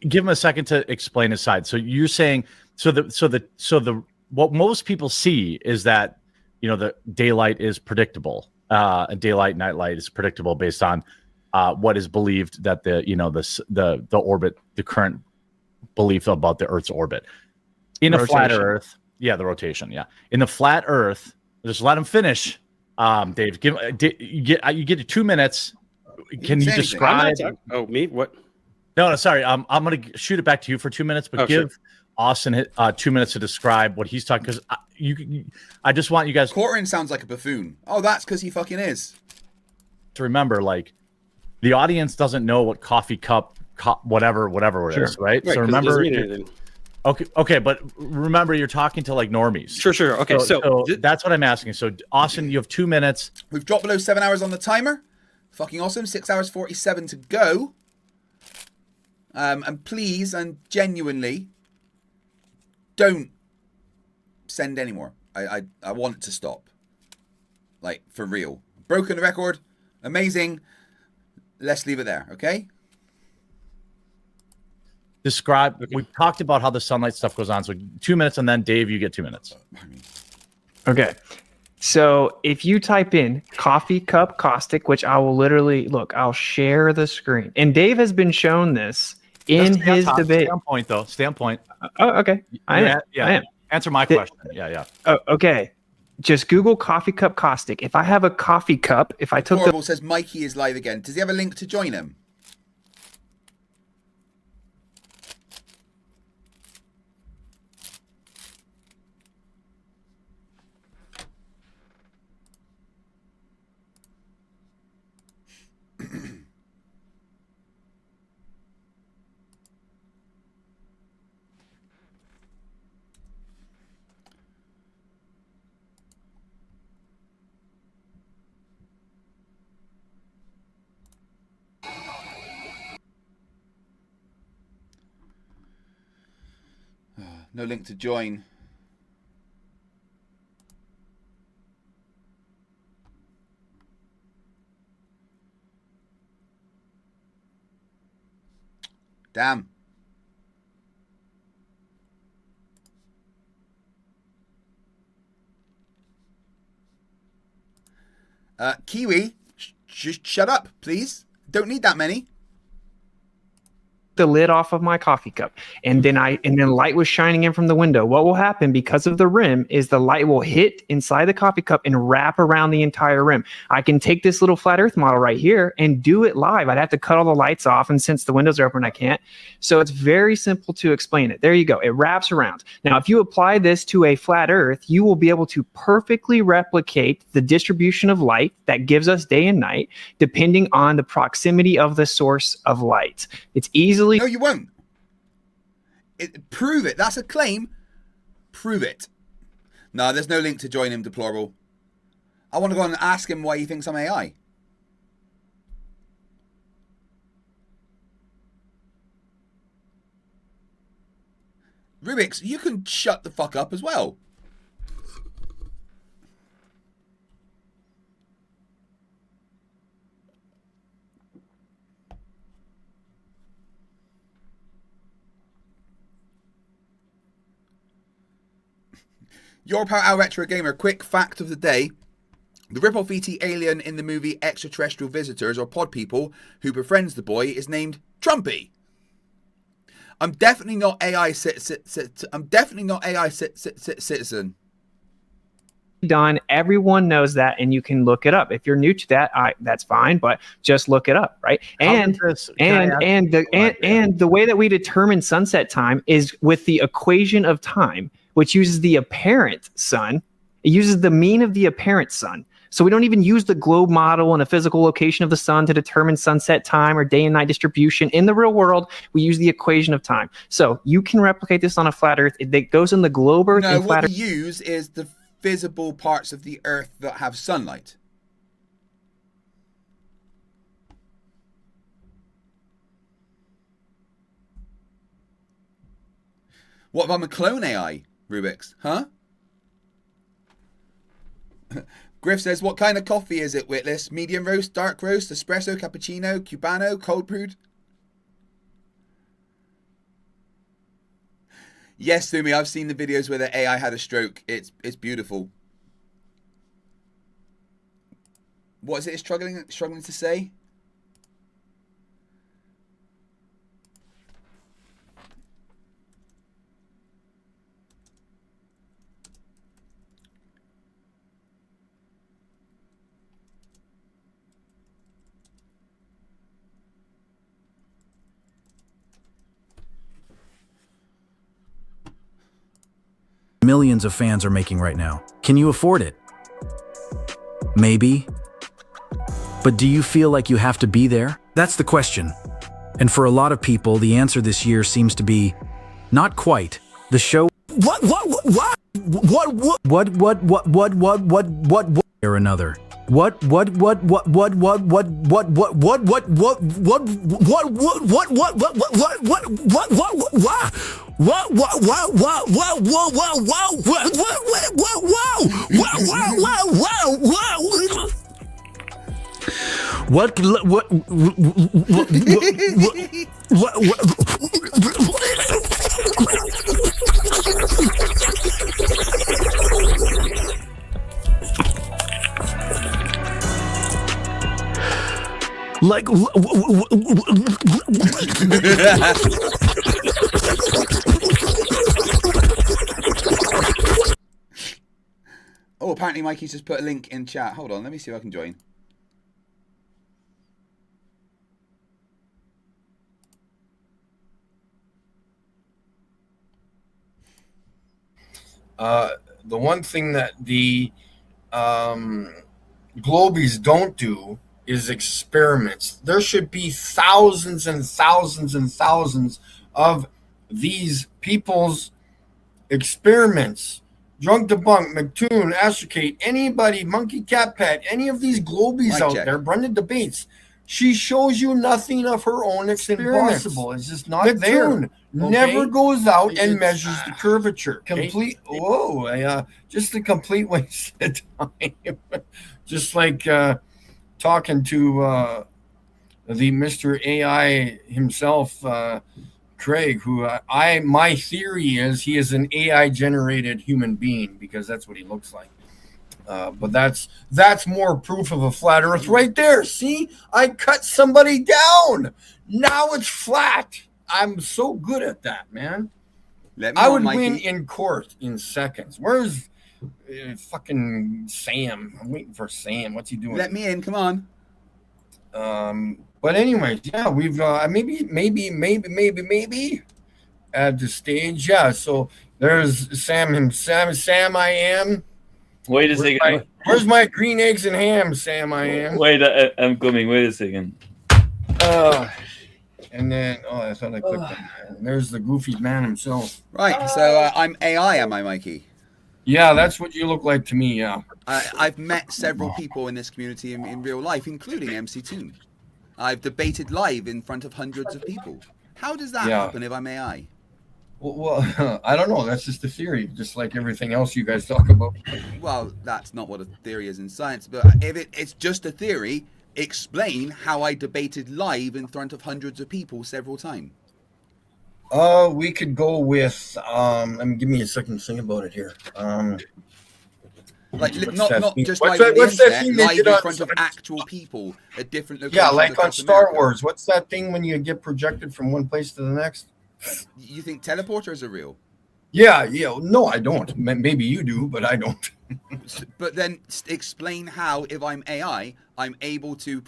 give him a second to explain his side. So you're saying the what most people see is that the daylight is predictable, and daylight nightlight is predictable based on what is believed that the orbit, the current belief about the Earth's orbit. In a flat Earth, the rotation, in the flat Earth, just let him finish. Dave, you get 2 minutes. Can you describe? Oh, me? What? No, sorry. I'm going to shoot it back to you for 2 minutes, but give Austin 2 minutes to describe what he's talking, because I just want you guys. Corcoran sounds like a buffoon. Oh, that's because he fucking is. To remember, like, the audience doesn't know what coffee cup, whatever it is, right? So remember. Okay, but remember, you're talking to like normies. Sure. Okay, so that's what I'm asking. So, Austin, you have 2 minutes. We've dropped below 7 hours on the timer. Fucking awesome. 6 hours 47 to go. And please and genuinely don't send any more. I want it to stop. Like, for real. Broken record. Amazing. Let's leave it there, okay? Describe. We talked about how the sunlight stuff goes on. So 2 minutes, and then Dave, you get 2 minutes. Okay. So if you type in coffee cup caustic, which I will literally I'll share the screen. And Dave has been shown this in his debate. Standpoint, though. Standpoint. Oh, okay. I am. Answer my question. Yeah. Oh, okay. Just Google coffee cup caustic. If I have a coffee cup, if I took Horrible says Mikey is live again. Does he have a link to join him? No link to join. Damn. Kiwi, just shut up, please. Don't need that many. the lid off of my coffee cup, and then light was shining in from the window. What will happen because of the rim is the light will hit inside the coffee cup and wrap around the entire rim. I can take this little flat earth model right here and do it live. I'd have to cut all the lights off, and since the windows are open, I can't. So it's very simple to explain it. There you go. It wraps around. Now, if you apply this to a flat earth, you will be able to perfectly replicate the distribution of light that gives us day and night, depending on the proximity of the source of light. It's easily... No, you won't. Prove it. That's a claim. Prove it. No, there's no link to join him, Deplorable. I want to go and ask him why he thinks I'm AI. Rubiks, you can shut the fuck up as well. Your Power Hour Retro Gamer, quick fact of the day. The rip-off ET alien in the movie Extraterrestrial Visitors, or Pod People, who befriends the boy, is named Trumpy. I'm definitely not AI citizen. Done. Everyone knows that, and you can look it up. If you're new to that, that's fine, but just look it up, right? And the way that we determine sunset time is with the equation of time, which uses the apparent sun. It uses the mean of the apparent sun. So we don't even use the globe model and a physical location of the sun to determine sunset time or day and night distribution. In the real world, we use the equation of time. So you can replicate this on a flat Earth. It goes in the globe Earth and flat Earth. No, what we use is the visible parts of the Earth that have sunlight. What if I'm a clone AI, Rubiks? Huh? Griff says, what kind of coffee is it, Witless? Medium roast, dark roast, espresso, cappuccino, cubano, cold brewed? Yes, Sumi, I've seen the videos where the AI had a stroke. It's beautiful. What is it struggling to say? millions of fans are making right now. Can you afford it? Maybe. But do you feel like you have to be there? That's the question. And for a lot of people, the answer this year seems to be not quite. The show or another. Like oh, apparently Mikey's just put a link in chat. Hold on, let me see if I can join. The one thing that the Globies don't do is experiments. There should be thousands and thousands and thousands of these people's experiments. Drunk Debunk, McToon, Astrocate, anybody, Monkey Cat Pet, any of these Globies out there, Brenda Debates, she shows you nothing of her own experiments. Impossible. It's just not McToon there. never goes out and It's, measures the curvature. complete- Just a complete waste of time. Just like talking to the Mr. AI himself, Craig, who my theory is he is an AI generated human being because that's what he looks like. But that's more proof of a flat Earth right there. See, I cut somebody down. Now it's flat. I'm so good at that, man. I would win in court in seconds. Where's fucking Sam? I'm waiting for Sam. What's he doing? Let me in. Come on. But anyways, yeah, we've maybe at the stage. Yeah, so there's Sam. I am. Wait a second. Where's my green eggs and ham, Sam? I am. Wait, I'm coming. Wait a second. And then, I thought I clicked on that. And there's the goofy man himself. Right, so I'm AI, am I, Mikey? Yeah, that's what you look like to me, yeah. I've met several people in this community in real life, including MC Toon. I've debated live in front of hundreds of people. How does that happen if I'm AI? Well, I don't know. That's just a theory, just like everything else you guys talk about. Well, that's not what a theory is in science, but if it's just a theory, explain how I debated live in front of hundreds of people several times. We could go with give me a second to think about it here. Like what's not that just thing? live What's on the that internet, thing they live did in on front of actual people at different locations. Yeah, like on across Star America. Wars. What's that thing when you get projected from one place to the next? You think teleporters are real? Yeah. No, I don't. Maybe you do, but I don't. But then explain how, if I'm AI, I'm able to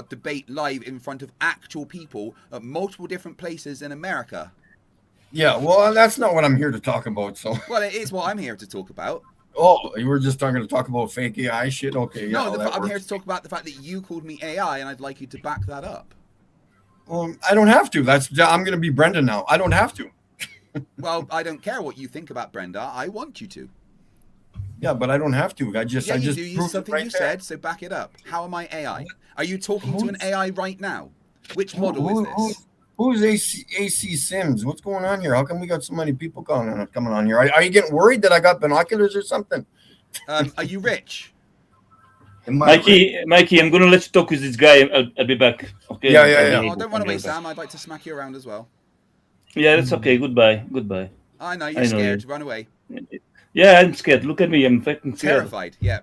debate live in front of actual people at multiple different places in America. Yeah, well, that's not what I'm here to talk about. So. Well, it is what I'm here to talk about. Oh, you were just talking to talk about fake AI shit? Okay, yeah. No, I'm here to talk about the fact that you called me AI, and I'd like you to back that up. Well, I don't have to. I'm going to be Brenda now. I don't have to. Well, I don't care what you think about Brenda. I want you to. Yeah, but I don't have to. I just do. proved Use something right you there. said, so back it up. How am I AI? Are you talking to an AI right now? Which model is this? Who's AC Sims? What's going on here? How come we got so many people coming on here? Are you getting worried that I got binoculars or something? Are you rich? Mikey, I'm going to let you talk with this guy. I'll be back. Okay. Yeah. Oh, don't run away, Sam. I'd like to smack you around as well. Yeah, that's okay. Goodbye. I know you're scared. Run away. Yeah, I'm scared. Look at me. I'm fucking scared. Terrified. Yeah.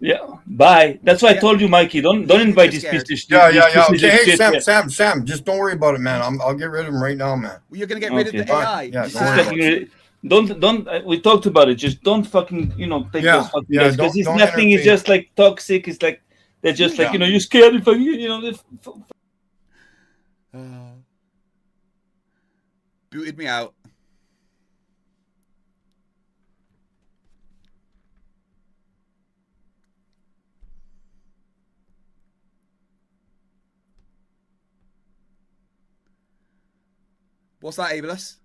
Yeah. Bye. That's why I told you, Mikey. Don't invite this piece. Yeah. Okay, hey, Sam. Just don't worry about it, man. I'll get rid of him right now, man. Well, you're gonna get rid of the AI. Yeah. Don't. We talked about it. Just don't fucking, take those fucking guys because it's nothing. It's just like toxic. It's like they're just like you're scared if booted me out. What's that, Abelus?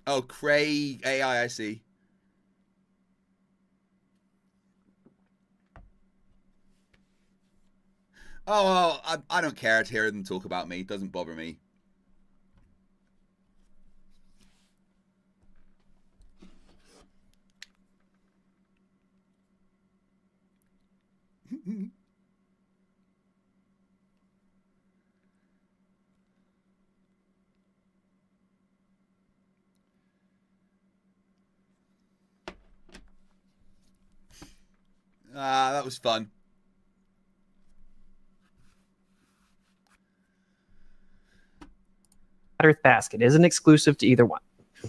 Oh, Craig AI, I see. Oh, well, I don't care to hear them talk about me. It doesn't bother me. That was fun. Earth basket isn't exclusive to either one.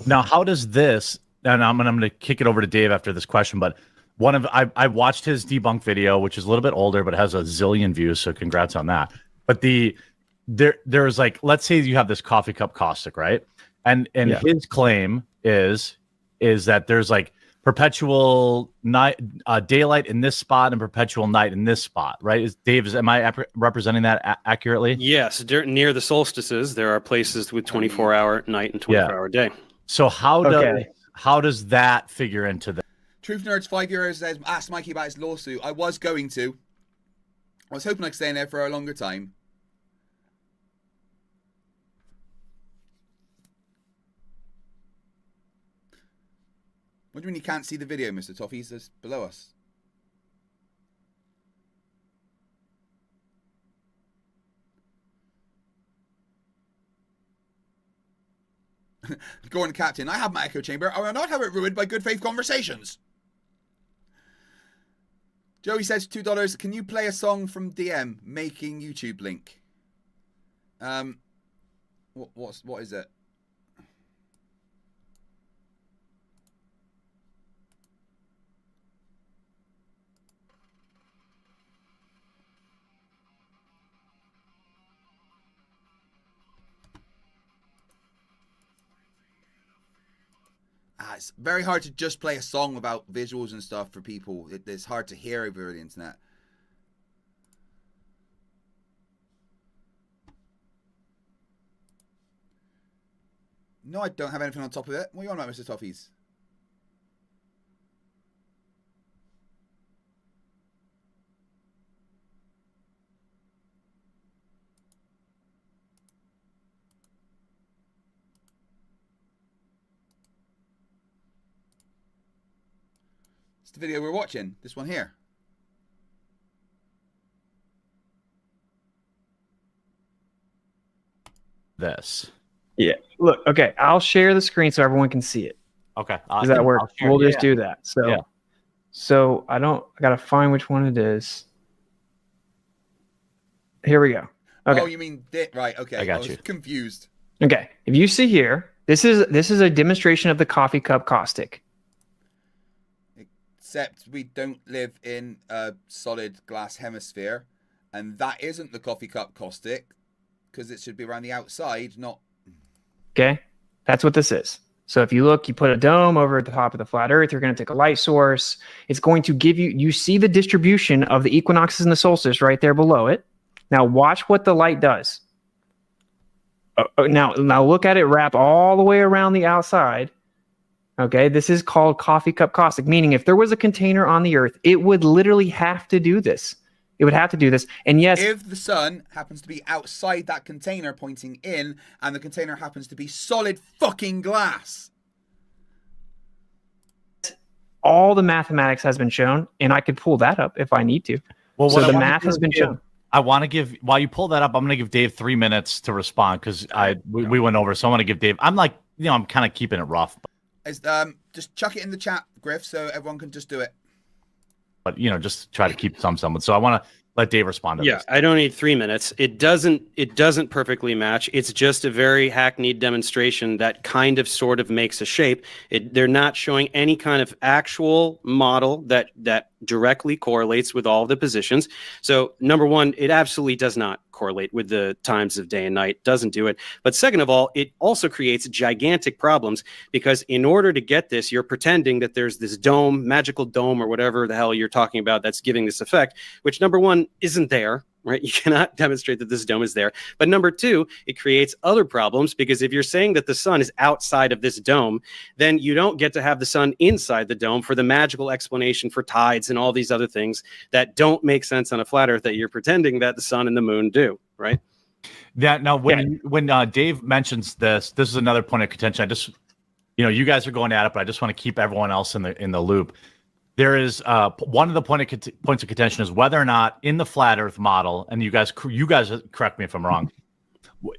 Now, how does this? And I'm going to kick it over to Dave after this question. But I watched his debunk video, which is a little bit older, but has a zillion views. So congrats on that. But there's like, let's say you have this coffee cup caustic, right? And his claim is that there's like perpetual night, daylight in this spot and perpetual night in this spot, right? Am I representing that accurately? Yes, near the solstices, there are places with 24-hour night and 24-hour day. So how does that figure into that? Truth Nerds 5 euros says, asked Mikey about his lawsuit. I was going to. I was hoping I could stay in there for a longer time. What do you mean you can't see the video, Mr. Toffee? He's just below us. Go on, Captain. I have my echo chamber. I will not have it ruined by good faith conversations. Joey says $2. Can you play a song from DM making YouTube link? What is it? It's very hard to just play a song without visuals and stuff for people. It's hard to hear over the internet. No, I don't have anything on top of it. What are you on about, Mr. Toffees? The video we're watching, this one here. This. Yeah. Look, okay, I'll share the screen so everyone can see it. Okay. Does that work? We'll just do that. So I gotta find which one it is. Here we go. Okay. Oh, you mean right? Okay. I was confused. Okay. If you see here, this is a demonstration of the coffee cup caustic. Except we don't live in a solid glass hemisphere, and that isn't the coffee cup caustic, because it should be around the outside, not. Okay, that's what this is. So if you look, you put a dome over at the top of the flat Earth. You're going to take a light source. It's going to give you. You see the distribution of the equinoxes and the solstice right there below it. Now watch what the light does. Now look at it wrap all the way around the outside. Okay, this is called coffee cup caustic, meaning if there was a container on the Earth, it would literally have to do this. It would have to do this. And yes, if the sun happens to be outside that container pointing in, and the container happens to be solid fucking glass. All the mathematics has been shown, and I could pull that up if I need to. Well, so the math has been shown. I want to give, while you pull that up, I'm going to give Dave 3 minutes to respond because we went over. So I want to give Dave, I'm kind of keeping it rough. Just chuck it in the chat, Griff, so everyone can just do it. But just try to keep some semblance. So I want to let Dave respond to this. I don't need 3 minutes. It doesn't perfectly match. It's just a very hackneyed demonstration that kind of sort of makes a shape. They're not showing any kind of actual model that directly correlates with all of the positions. So number one, it absolutely does not correlate with the times of day and night, doesn't do it. But second of all, it also creates gigantic problems because in order to get this, you're pretending that there's this dome, magical dome or whatever the hell you're talking about that's giving this effect, which number one isn't there. right? You cannot demonstrate that this dome is there. But number two, it creates other problems, because if you're saying that the sun is outside of this dome, then you don't get to have the sun inside the dome for the magical explanation for tides and all these other things that don't make sense on a flat earth that you're pretending that the sun and the moon do, right? Yeah. Now, when Dave mentions this is another point of contention. I just, you guys are going at it, but I just want to keep everyone else in the loop. There is one of the points of contention is whether or not in the flat Earth model, and you guys correct me if I'm wrong,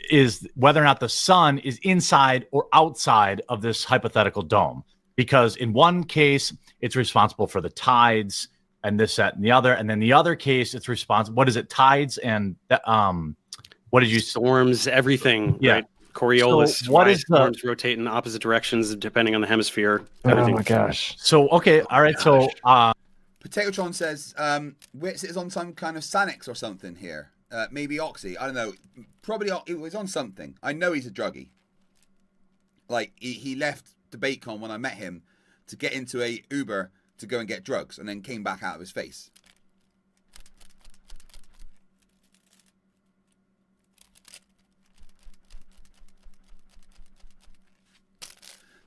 is whether or not the sun is inside or outside of this hypothetical dome. Because in one case, it's responsible for the tides and this, that, and the other, and then the other case, it's responsible. What is it? Tides and what did you? Storms, everything. Yeah. Right? Coriolis. So what is storms rotate in opposite directions depending on the hemisphere? Oh my gosh. So okay, all right. So Potatotron says Witz is on some kind of Sanix or something here. Maybe Oxy. I don't know. Probably it was on something. I know he's a druggie. Like he left DebateCon when I met him to get into a Uber to go and get drugs, and then came back out of his face.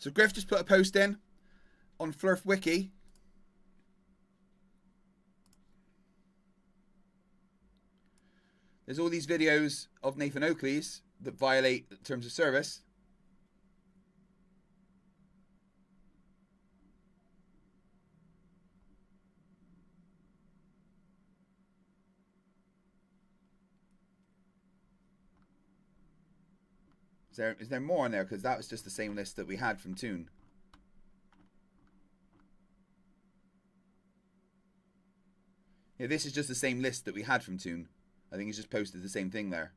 So Griff just put a post in on Flerf Wiki. There's all these videos of Nathan Oakley's that violate terms of service. Is there more on there? Because that was just the same list that we had from Toon. Yeah, this is just the same list that we had from Toon. I think he's just posted the same thing there.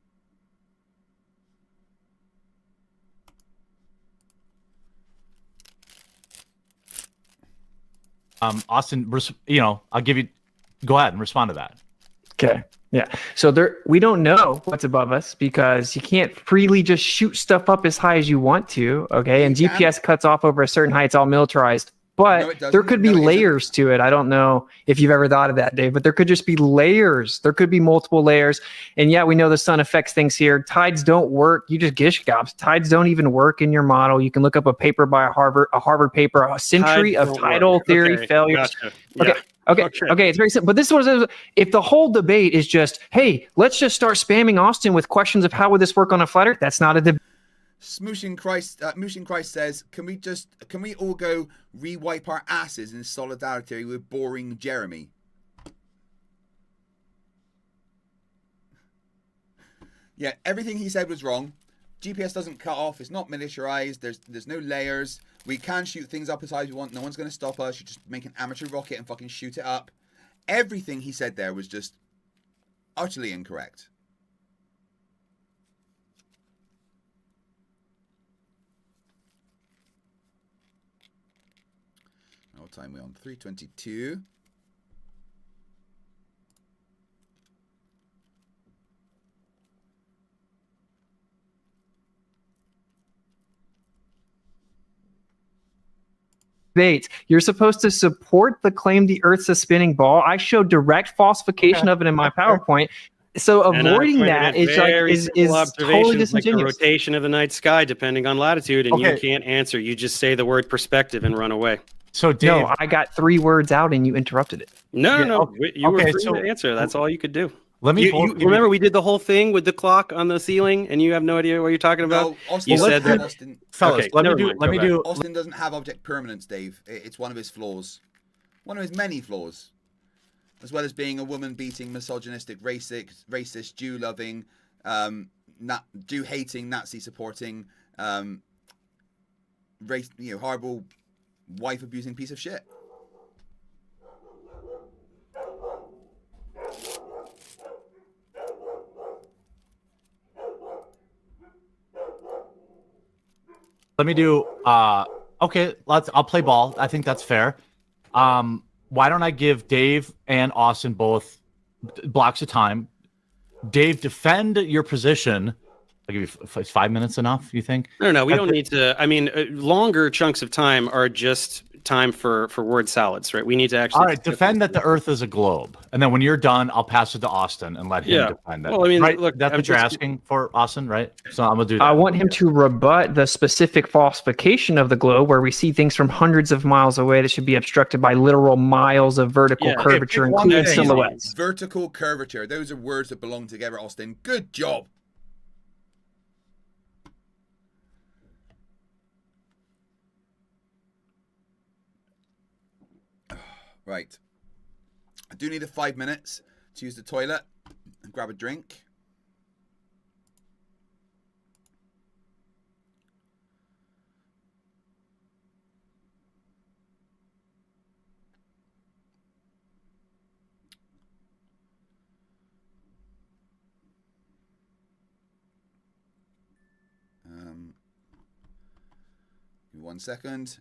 Austin, I'll give you. Go ahead and respond to that. Okay. Yeah. So we don't know what's above us because you can't freely just shoot stuff up as high as you want to. Okay. And GPS cuts off over a certain height. It's all militarized. But there could be layers to it. I don't know if you've ever thought of that, Dave, but there could just be layers. There could be multiple layers. And yeah, we know the sun affects things here. Tides don't work. You just gish gobs. Tides don't even work in your model. You can look up a paper by a Harvard paper, a century of tidal theory failures. Gotcha. Yeah. Okay. It's very simple. But this is what it is. If the whole debate is just, hey, let's just start spamming Austin with questions of how would this work on a flat Earth, that's not a debate. Smooshing Christ says, can we all go re-wipe our asses in solidarity with boring Jeremy? Yeah, everything he said was wrong. GPS doesn't cut off. It's not militarized. There's no layers. We can shoot things up as high as we want. No one's going to stop us. You just make an amateur rocket and fucking shoot it up. Everything he said there was just utterly incorrect. What time are we on? 3:22. Debates. You're supposed to support the claim the Earth's a spinning ball. I showed direct falsification of it in my PowerPoint. So avoiding that is totally disingenuous. Like the rotation of the night sky, depending on latitude, and you can't answer. You just say the word perspective and run away. So, Dave, no, I got 3 words out and you interrupted it. No. You were free to answer. That's all you could do. Let me. You remember we did the whole thing with the clock on the ceiling, and you have no idea what you're talking about. No, Austin, fellas. Let me do. Austin doesn't have object permanence, Dave. It's one of his flaws, one of his many flaws, as well as being a woman-beating, misogynistic, racist, Jew-loving, Jew-hating, Nazi-supporting, horrible, wife-abusing piece of shit. Let me do. Okay, I'll play ball. I think that's fair. Why don't I give Dave and Austin both blocks of time? Dave, defend your position. I'll give you. Is 5 minutes enough? You think? No. We don't need to. I mean, longer chunks of time are just time for word salads, right? We need to actually. All right, defend that the Earth is a globe, and then when you're done, I'll pass it to Austin and let him defend that. Well, I mean, right? look, that's what you're asking for, Austin, right? So I'm gonna do that. I want him to rebut the specific falsification of the globe, where we see things from hundreds of miles away that should be obstructed by literal miles of vertical curvature, including silhouettes. Vertical curvature. Those are words that belong together, Austin. Good job. Right. I do need 5 minutes to use the toilet and grab a drink. Give me 1 second.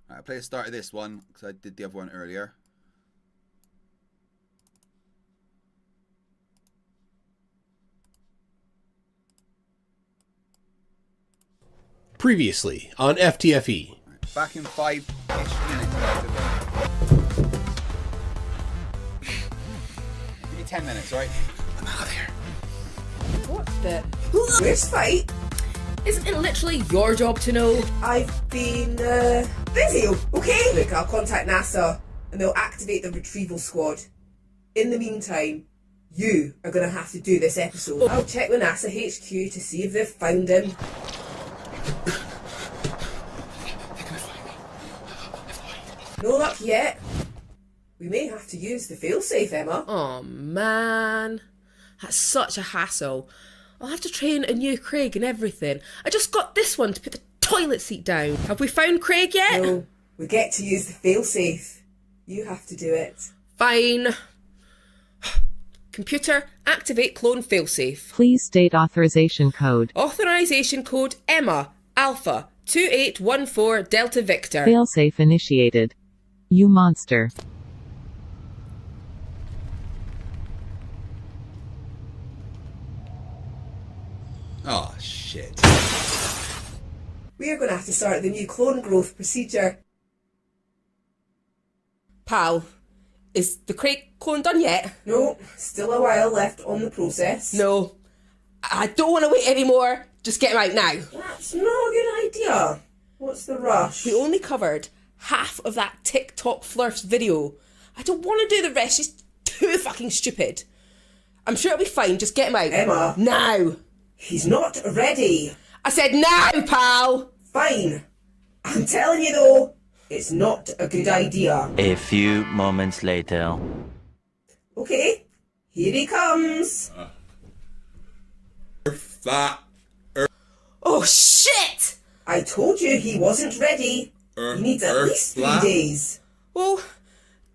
Right, I'll play the start of this one because I did the other one earlier. Previously on FTFE. Back in 5-ish minutes. Give me 10 minutes, right? I'm out of here. What the? This fight? Isn't it literally your job to know? I've been busy, okay? Look, I'll contact NASA and they'll activate the retrieval squad. In the meantime, you are going to have to do this episode. I'll check with NASA HQ to see if they've found him. No luck yet. We may have to use the failsafe, Emma. Oh man, that's such a hassle. I'll have to train a new Craig and everything. I just got this one to put the toilet seat down. Have we found Craig yet? No, we get to use the failsafe. You have to do it. Fine. Computer, activate clone failsafe. Please state authorization code. Authorization code Emma Alpha 2814 Delta Victor. Failsafe initiated. You monster. Oh, shit. We are going to have to start the new clone growth procedure. Pal, is the Craig clone done yet? No, still a while left on the process. No, I don't want to wait anymore. Just get him out now. That's not a good idea. What's the rush? We only covered half of that TikTok Flerfs video. I don't want to do the rest. She's too fucking stupid. I'm sure it'll be fine. Just get him out. Emma. Now. He's not ready. I said now, pal. Fine. I'm telling you though, it's not a good idea. A few moments later. Okay, here he comes. Oh shit! I told you he wasn't ready. He needs at least 3 days. Well,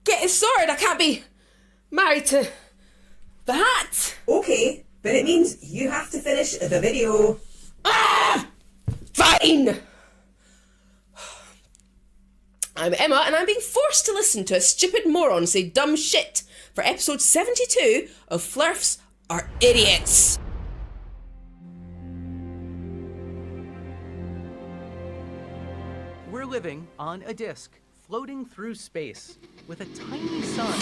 get it sorted. I can't be married to that. Okay, but it means you have to finish the video. Ah! Fine! I'm Emma, and I'm being forced to listen to a stupid moron say dumb shit for episode 72 of Flerfs Are Idiots. We're living on a disk, floating through space, with a tiny sun.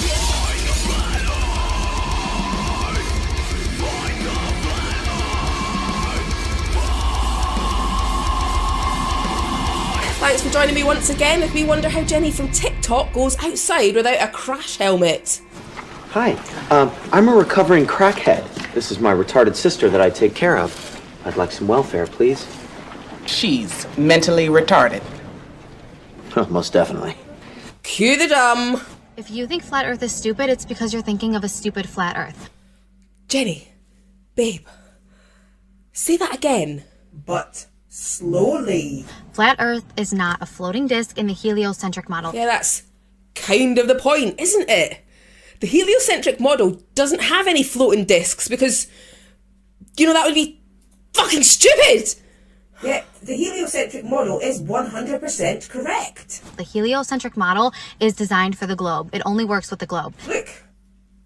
Thanks for joining me once again as we wonder how Jenny from TikTok goes outside without a crash helmet. Hi, I'm a recovering crackhead. This is my retarded sister that I take care of. I'd like some welfare, please. She's mentally retarded. Oh, most definitely. Cue the dumb. If you think flat Earth is stupid, it's because you're thinking of a stupid flat Earth. Jenny, babe, say that again, but slowly. Flat Earth is not a floating disk in the heliocentric model. Yeah, that's kind of the point, isn't it? The heliocentric model doesn't have any floating disks because, you know, that would be fucking stupid. Yet, the heliocentric model is 100% correct. The heliocentric model is designed for the globe. It only works with the globe. Look,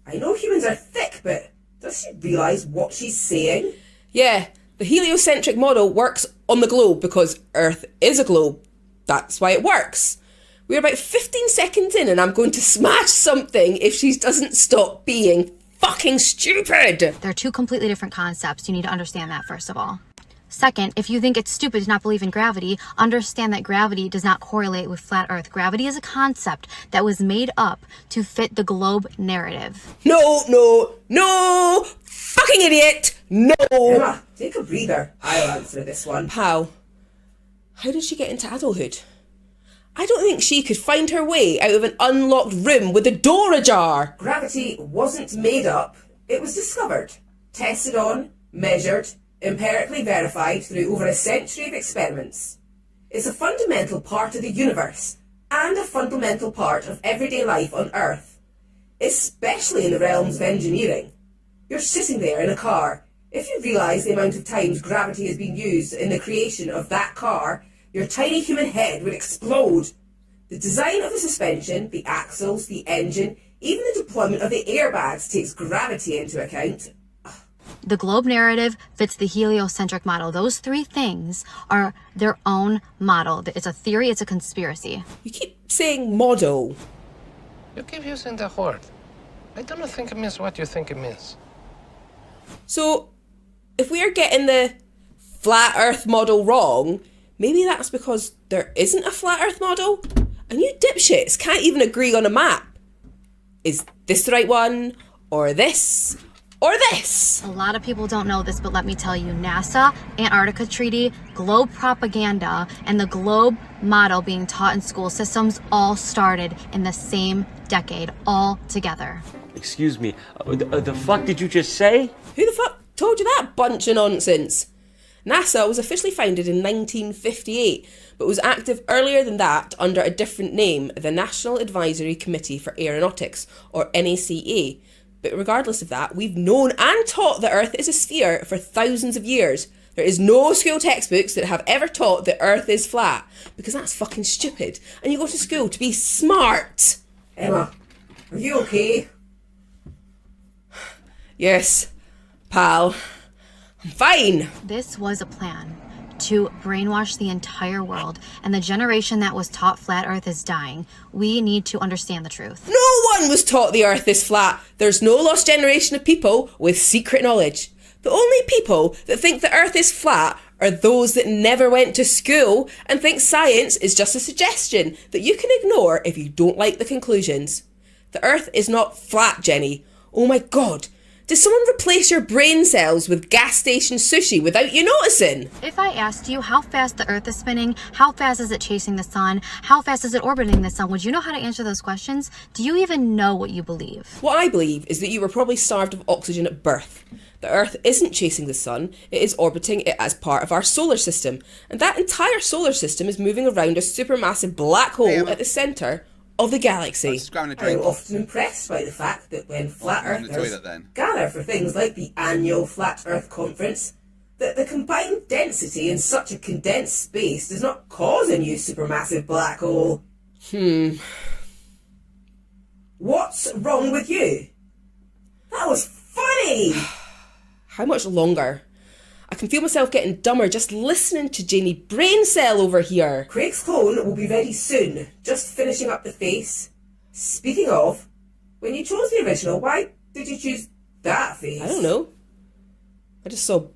I know humans are thick, but does she realise what she's saying? Yeah, the heliocentric model works on the globe because Earth is a globe. That's why it works. We're about 15 seconds in and I'm going to smash something if she doesn't stop being fucking stupid. They're two completely different concepts. You need to understand that, first of all. Second, if you think it's stupid to not believe in gravity, understand that gravity does not correlate with flat Earth. Gravity is a concept that was made up to fit the globe narrative. No! Fucking idiot! No! Emma, take a breather. I'll answer this one. How did she get into adulthood? I don't think she could find her way out of an unlocked room with the door ajar. Gravity wasn't made up. It was discovered, tested on, measured, empirically verified through over a century of experiments. It's a fundamental part of the universe and a fundamental part of everyday life on Earth, especially in the realms of engineering. You're sitting there in a car. If you realise the amount of times gravity has been used in the creation of that car, your tiny human head would explode. The design of the suspension, the axles, the engine, even the deployment of the airbags takes gravity into account. The globe narrative fits the heliocentric model. Those three things are their own model. It's a theory, it's a conspiracy. You keep saying model. You keep using the word. I don't think it means what you think it means. So, if we are getting the flat Earth model wrong, maybe that's because there isn't a flat Earth model? And you dipshits can't even agree on a map. Is this the right one? Or this? Or this? A lot of people don't know this, but let me tell you, NASA, Antarctica Treaty, globe propaganda, and the globe model being taught in school systems all started in the same decade, all together. Excuse me, the fuck did you just say? Who the fuck told you that bunch of nonsense? NASA was officially founded in 1958, but was active earlier than that under a different name, the National Advisory Committee for Aeronautics, or NACA. But regardless of that, we've known and taught that Earth is a sphere for thousands of years. There is no school textbooks that have ever taught that Earth is flat, because that's fucking stupid. And you go to school to be smart. Emma, are you okay? Yes, pal. I'm fine. This was a plan to brainwash the entire world, and the generation that was taught flat Earth is dying. We need to understand the truth. No one was taught the Earth is flat. There's no lost generation of people with secret knowledge. The only people that think the Earth is flat are those that never went to school and think science is just a suggestion that you can ignore if you don't like the conclusions. The Earth is not flat, Jenny. Oh my God. Did someone replace your brain cells with gas station sushi without you noticing? If I asked you how fast the Earth is spinning, how fast is it chasing the sun, how fast is it orbiting the sun, would you know how to answer those questions? Do you even know what you believe? What I believe is that you were probably starved of oxygen at birth. The Earth isn't chasing the sun, it is orbiting it as part of our solar system. And that entire solar system is moving around a supermassive black hole at the centre of the galaxy. I'm often impressed by the fact that when flat earthers gather for things like the annual Flat Earth Conference, that the combined density in such a condensed space does not cause a new supermassive black hole. What's wrong with you? That was funny! How much longer? I can feel myself getting dumber just listening to Janie Braincell over here. Craig's clone will be ready soon. Just finishing up the face. Speaking of, when you chose the original, why did you choose that face? I don't know. I just saw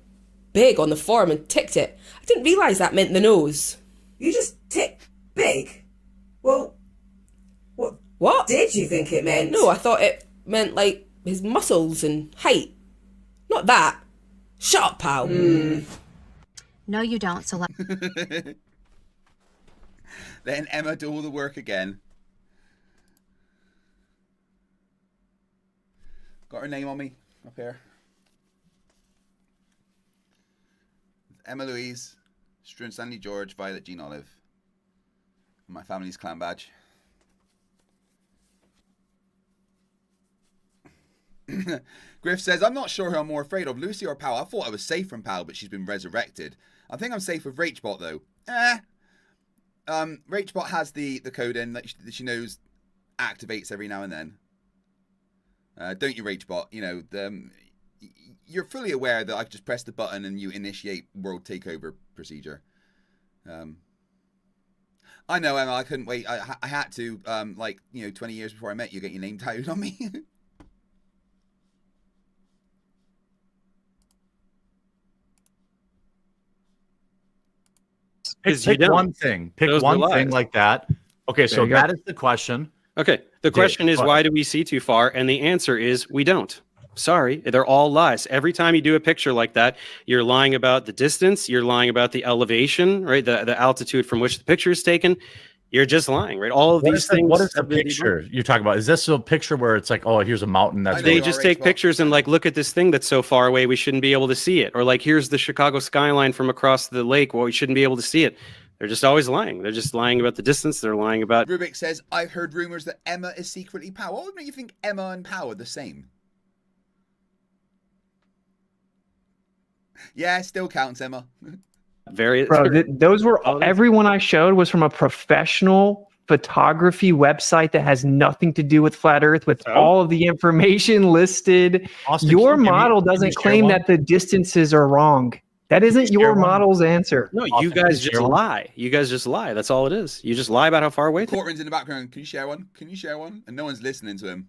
big on the form and ticked it. I didn't realise that meant the nose. You just ticked big? Well, what did you think it meant? No, I thought it meant, like, his muscles and height. Not that. Shut up, pal. No, you don't, so Letting Emma do all the work again. Got her name on me up here. Emma Louise, Struan Stanley George, Violet Jean Olive. My family's clan badge. Griff says, I'm not sure who I'm more afraid of, Lucy or Pal. I thought I was safe from Pal, but she's been resurrected. I think I'm safe with Rachbot, though. Rachbot has the code in that she knows activates every now and then. Don't you, Rachbot? You know, you're fully aware that I just press the button and you initiate world takeover procedure. I know, Emma, I couldn't wait. I had to, 20 years before I met you, get your name tattooed on me. Pick one thing. Pick one thing like that. Okay, so that is the question. Okay, the question is, why do we see too far? And the answer is, we don't. Sorry, they're all lies. Every time you do a picture like that, you're lying about the distance, you're lying about the elevation, right? The altitude from which the picture is taken. You're just lying, right? All of these things. What is the picture you're talking about? Is this a picture where it's like, oh, here's a mountain that's... They just take pictures and like, look at this thing that's so far away, we shouldn't be able to see it. Or like, here's the Chicago skyline from across the lake, well, we shouldn't be able to see it. They're just always lying. They're just lying about the distance. They're lying about... Rubiks says, I've heard rumors that Emma is secretly Power. What would make you think Emma and Power are the same? Yeah, still counts, Emma. Those were everyone I showed was from a professional photography website that has nothing to do with flat Earth, with all of the information listed. Austin, your model doesn't claim that the distances are wrong. That isn't your model's answer. No, you guys just lie. You guys just lie. That's all it is. You just lie about how far away. Courtman's in the background. Can you share one? Can you share one? And no one's listening to him.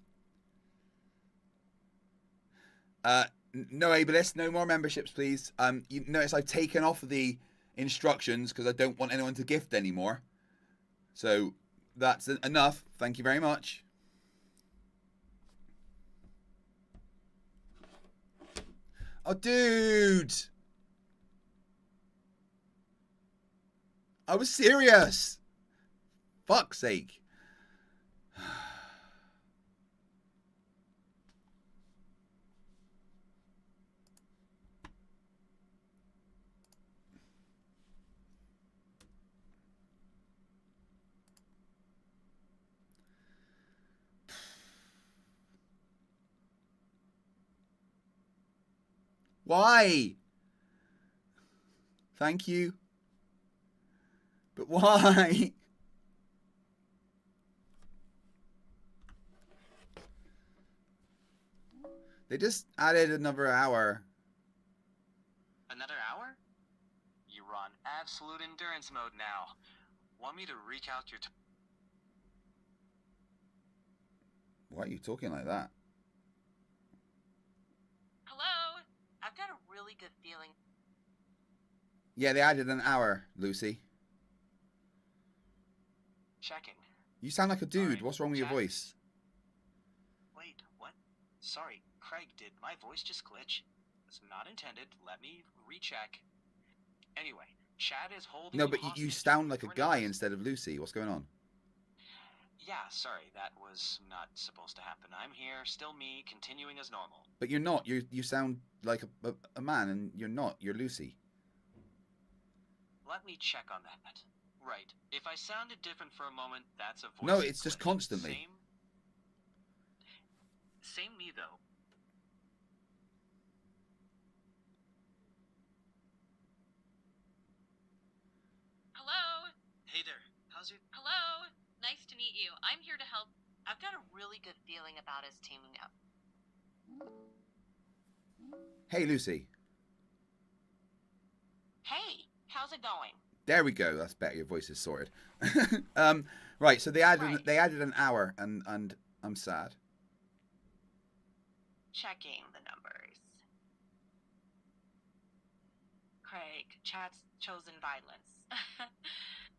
No ableist, no more memberships, please. You notice I've taken off the instructions because I don't want anyone to gift anymore. So that's enough. Thank you very much. Oh, dude. I was serious. Fuck's sake. Why? Thank you. But why? They just added another hour. Another hour? You're on absolute endurance mode now. Want me to recount your... Why are you talking like that? Hello? I've got a really good feeling. Yeah, they added an hour, Lucy. Checking. You sound like a dude. What's wrong with your voice? Wait, what? Sorry, Craig, did my voice just glitch? It's not intended. Let me recheck. Anyway, Chad is holding... No, but you sound like a guy instead of Lucy. What's going on? Yeah, sorry, that was not supposed to happen. I'm here, still me, continuing as normal. But you're not. You sound like a man, and you're not. You're Lucy. Let me check on that. Right. If I sounded different for a moment, that's a voice. No, it's just constantly. Same me, though. Hello? Hey there. How's it? Hello? Nice to meet you. I'm here to help. I've got a really good feeling about us teaming up. Hey, Lucy. Hey, how's it going? There we go. That's better. Your voice is sorted. Right. So they added an hour, and I'm sad. Checking the numbers. Craig, Chad's chosen violence.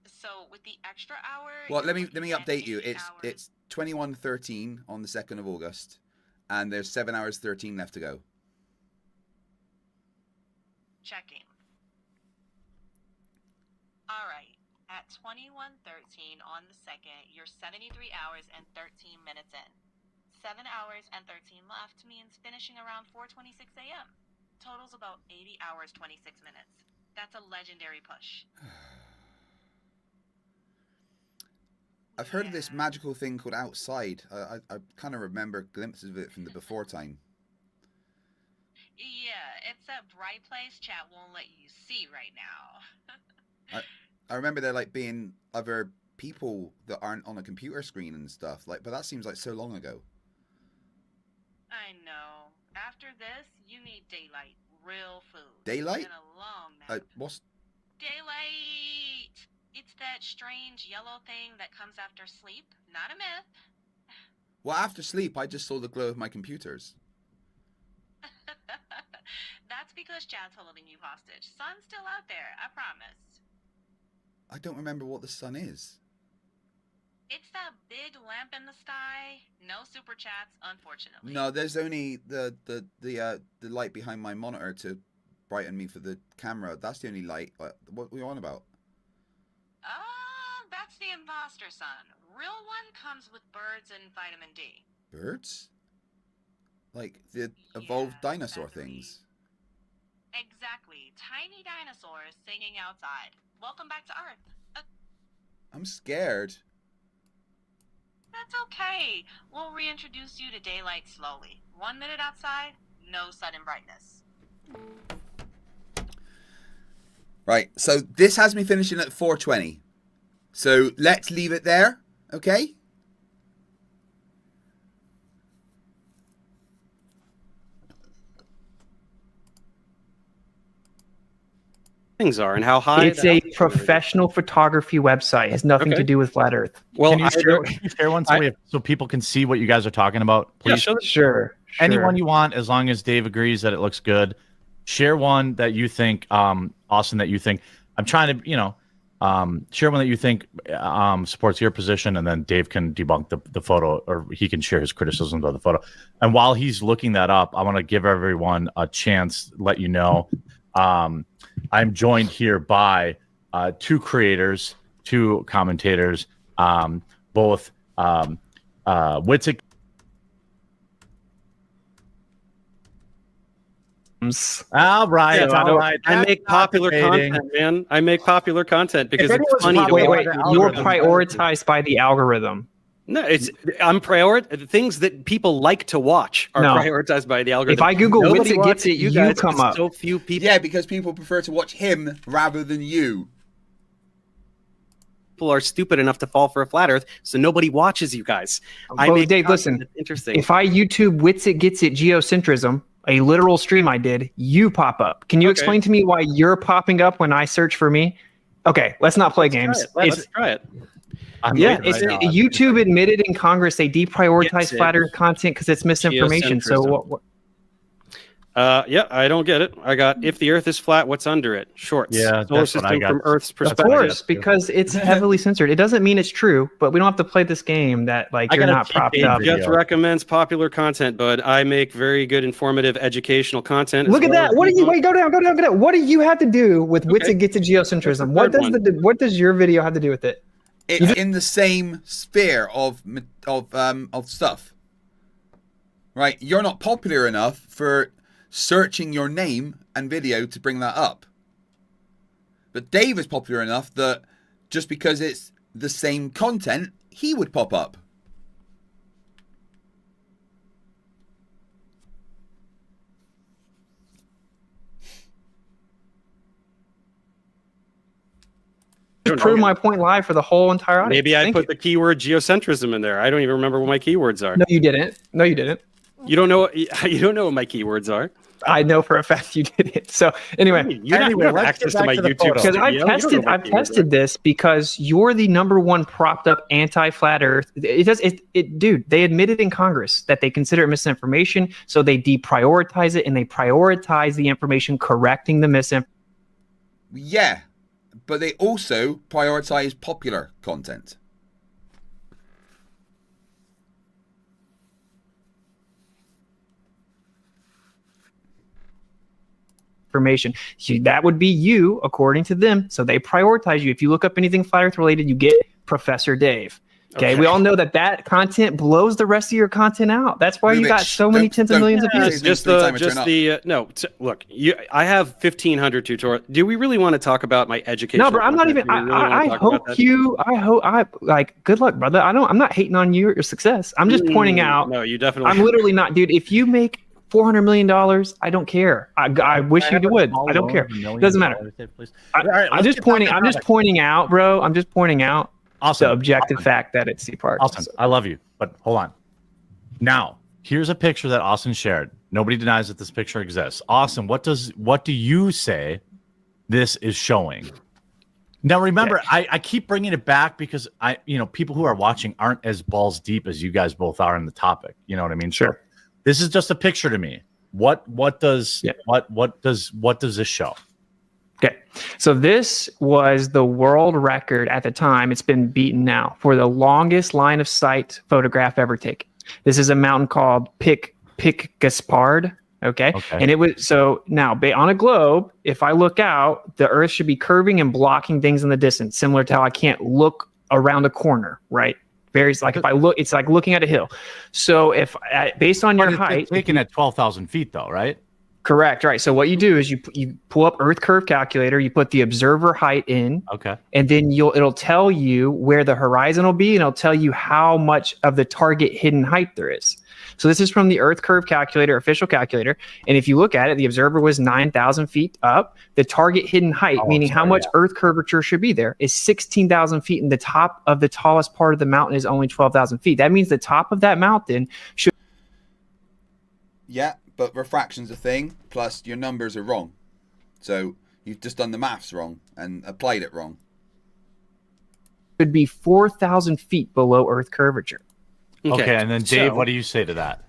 So with the extra hour... Well, let me update you. It's 21:13 on the 2nd of August, and there's 7 hours 13 left to go. Checking. All right. At 21:13 on the 2nd, you're 73 hours and 13 minutes in. 7 hours and 13 left means finishing around 4:26 a.m. Totals about 80 hours 26 minutes. That's a legendary push. I've heard of this magical thing called Outside. I kind of remember glimpses of it from the before time. Yeah, it's a bright place chat won't let you see right now. I remember there like being other people that aren't on a computer screen and stuff. Like, but that seems like so long ago. I know. After this, you need daylight, real food. Daylight? And a long nap. What's Daylight! It's that strange yellow thing that comes after sleep. Not a myth. well, after sleep, I just saw the glow of my computers. That's because chat's holding you hostage. Sun's still out there, I promise. I don't remember what the sun is. It's that big lamp in the sky. No super chats, unfortunately. No, there's only the light behind my monitor to brighten me for the camera. That's the only light. What were you on about? That's the imposter sun. Real one comes with birds and vitamin D. Birds? Like the evolved dinosaur things. Exactly. Tiny dinosaurs singing outside. Welcome back to Earth. I'm scared. That's okay. We'll reintroduce you to daylight slowly. 1 minute outside, no sudden brightness. Right, so this has me finishing at 4:20. So let's leave it there, okay? Things are and how high It's a professional photography website. It has nothing to do with flat Earth. Well, can you share one so people can see what you guys are talking about? Please. Yeah, sure. Anyone you want, as long as Dave agrees that it looks good. Share one that you think, Austin, that you think. I'm trying to, share one that you think supports your position, and then Dave can debunk the photo, or he can share his criticisms of the photo. And while he's looking that up, I want to give everyone a chance, let you know. I'm joined here by two creators, two commentators, both Witzik. All right, Yeah, all right. I make popular content, man. I make popular content because it's funny. Wait. You're prioritized by the algorithm. No, I'm things that people like to watch are prioritized by the algorithm. If I Google Nobody Witzik Gets It, watches you guys, come it's up. So few people. Yeah, because people prefer to watch him rather than you. People are stupid enough to fall for a flat Earth, so nobody watches you guys. Dave, listen. Interesting. If I YouTube Witzik Gets It geocentrism, a literal stream I did, you pop up. Can you explain to me why you're popping up when I search for me? Okay, let's not play games. Let's try it. YouTube admitted in Congress they deprioritize flat Earth content because it's misinformation. So what? I don't get it. I got if the Earth is flat, what's under it? Shorts. Yeah, solar that's what I system got. from Earth's perspective. Of course, because it's heavily censored. It doesn't mean it's true, but we don't have to play this game that you're not propped up. Jeff recommends popular content, but I make very good, informative, educational content. Look at that. What do you? Wait, go down. What do you have to do with Witzik Gets It geocentrism? What does your video have to do with it? It's in the same sphere of stuff, right? You're not popular enough for searching your name and video to bring that up, but Dave is popular enough that just because it's the same content, he would pop up. Prove my point live for the whole entire audience. Maybe I put the keyword geocentrism in there. I don't even remember what my keywords are. No, you didn't. You don't know. You don't know what my keywords are. I know for a fact you did it. So anyway, you have access to my YouTube because I've tested this because you're the #1 propped up anti-flat Earth. Dude, they admitted in Congress that they consider it misinformation, so they deprioritize it and they prioritize the information correcting the misinformation. Yeah, but they also prioritize popular content. Information. That would be you, according to them. So they prioritize you. If you look up anything flat Earth related, you get Professor Dave. Okay, we all know that content blows the rest of your content out. That's why you got so many tens of millions of views. Look, I have 1,500 tutorials. Do we really want to talk about my education? No, bro, I'm not even. I hope good luck, brother. I'm not hating on your success. I'm just pointing out. No, you definitely. I'm literally not, dude. If you make $400 million. I don't care. I wish you would. I don't care. Doesn't matter. I'm just pointing out, bro. I'm just pointing out the objective fact that it's sea park. Austin, I love you, but hold on. Now, here's a picture that Austin shared. Nobody denies that this picture exists. Austin, what do you say this is showing? Now, remember, I keep bringing it back because people who are watching aren't as balls deep as you guys both are in the topic. You know what I mean? Sure. So this is just a picture to me. What does this show? Okay, so this was the world record at the time. It's been beaten now for the longest line of sight photograph ever taken. This is a mountain called Pic Gaspard. Okay. And it was so now on a globe, if I look out, the Earth should be curving and blocking things in the distance, similar to how I can't look around a corner, right? If I look, it's like looking at a hill. So if based on your height, taken at 12,000 feet, though, right? Correct, right. So what you do is you pull up Earth Curve Calculator, you put the observer height in, and then it'll tell you where the horizon will be, and it'll tell you how much of the target hidden height there is. So this is from the Earth Curve Calculator, official calculator. And if you look at it, the observer was 9,000 feet up. The target hidden height, meaning how much Earth curvature should be there, is 16,000 feet. And the top of the tallest part of the mountain is only 12,000 feet. That means the top of that mountain should... Yeah, but refraction's a thing. Plus, your numbers are wrong. So you've just done the maths wrong and applied it wrong. Should be 4,000 feet below Earth curvature. Okay, and then Dave, what do you say to that?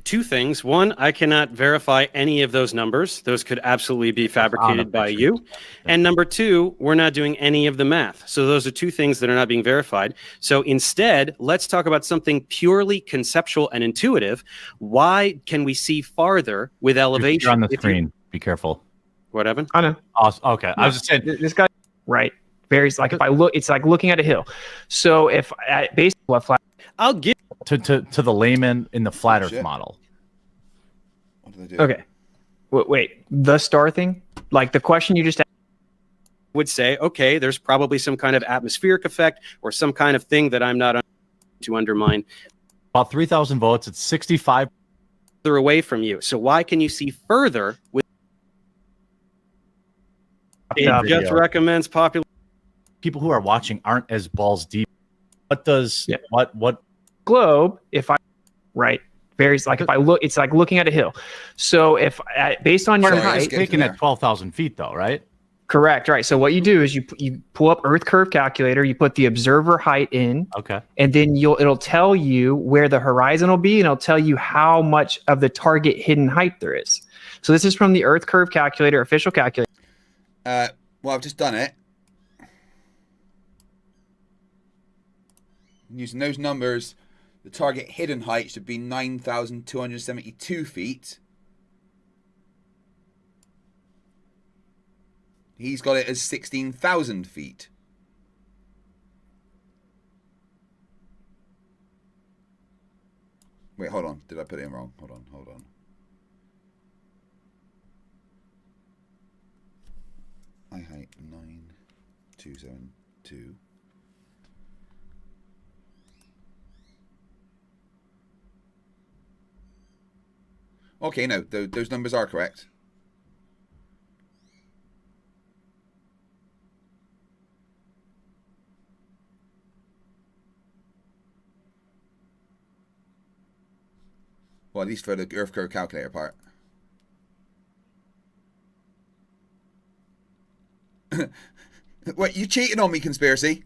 Two things. One, I cannot verify any of those numbers. Those could absolutely be fabricated by you. And number two, we're not doing any of the math. So those are two things that are not being verified. So instead, let's talk about something purely conceptual and intuitive. Why can we see farther with elevation? You're on the screen. Be careful. What happened? I know. Okay. Yeah. I was just saying this guy, right? Varies. Like if I look, it's like looking at a hill. So if based on what flat, I'll give to the layman in the flat Earth model. What do they do? Okay. Wait, the star thing? Like the question you just asked would say, okay, there's probably some kind of atmospheric effect or some kind of thing that I'm not to undermine. About 3,000 votes. It's 65 further away from you. So why can you see further with it just recommends popular people who are watching aren't as balls deep. What does what globe, if I right, varies. Like if I look, it's like looking at a hill. So if based on your height, taken at 12,000 feet, though, right? Correct, right. So what you do is you pull up Earth Curve Calculator, you put the observer height in, and then it'll tell you where the horizon will be, and it'll tell you how much of the target hidden height there is. So this is from the Earth Curve Calculator, official calculator. Well, I've just done it. Using those numbers, the target hidden height should be 9,272 feet. He's got it as 16,000 feet. Wait, hold on. Did I put it in wrong? Hold on. Eye height 9,272. Okay, no, those numbers are correct. Well, at least for the Earth Curve Calculator part. What, you cheating on me, conspiracy?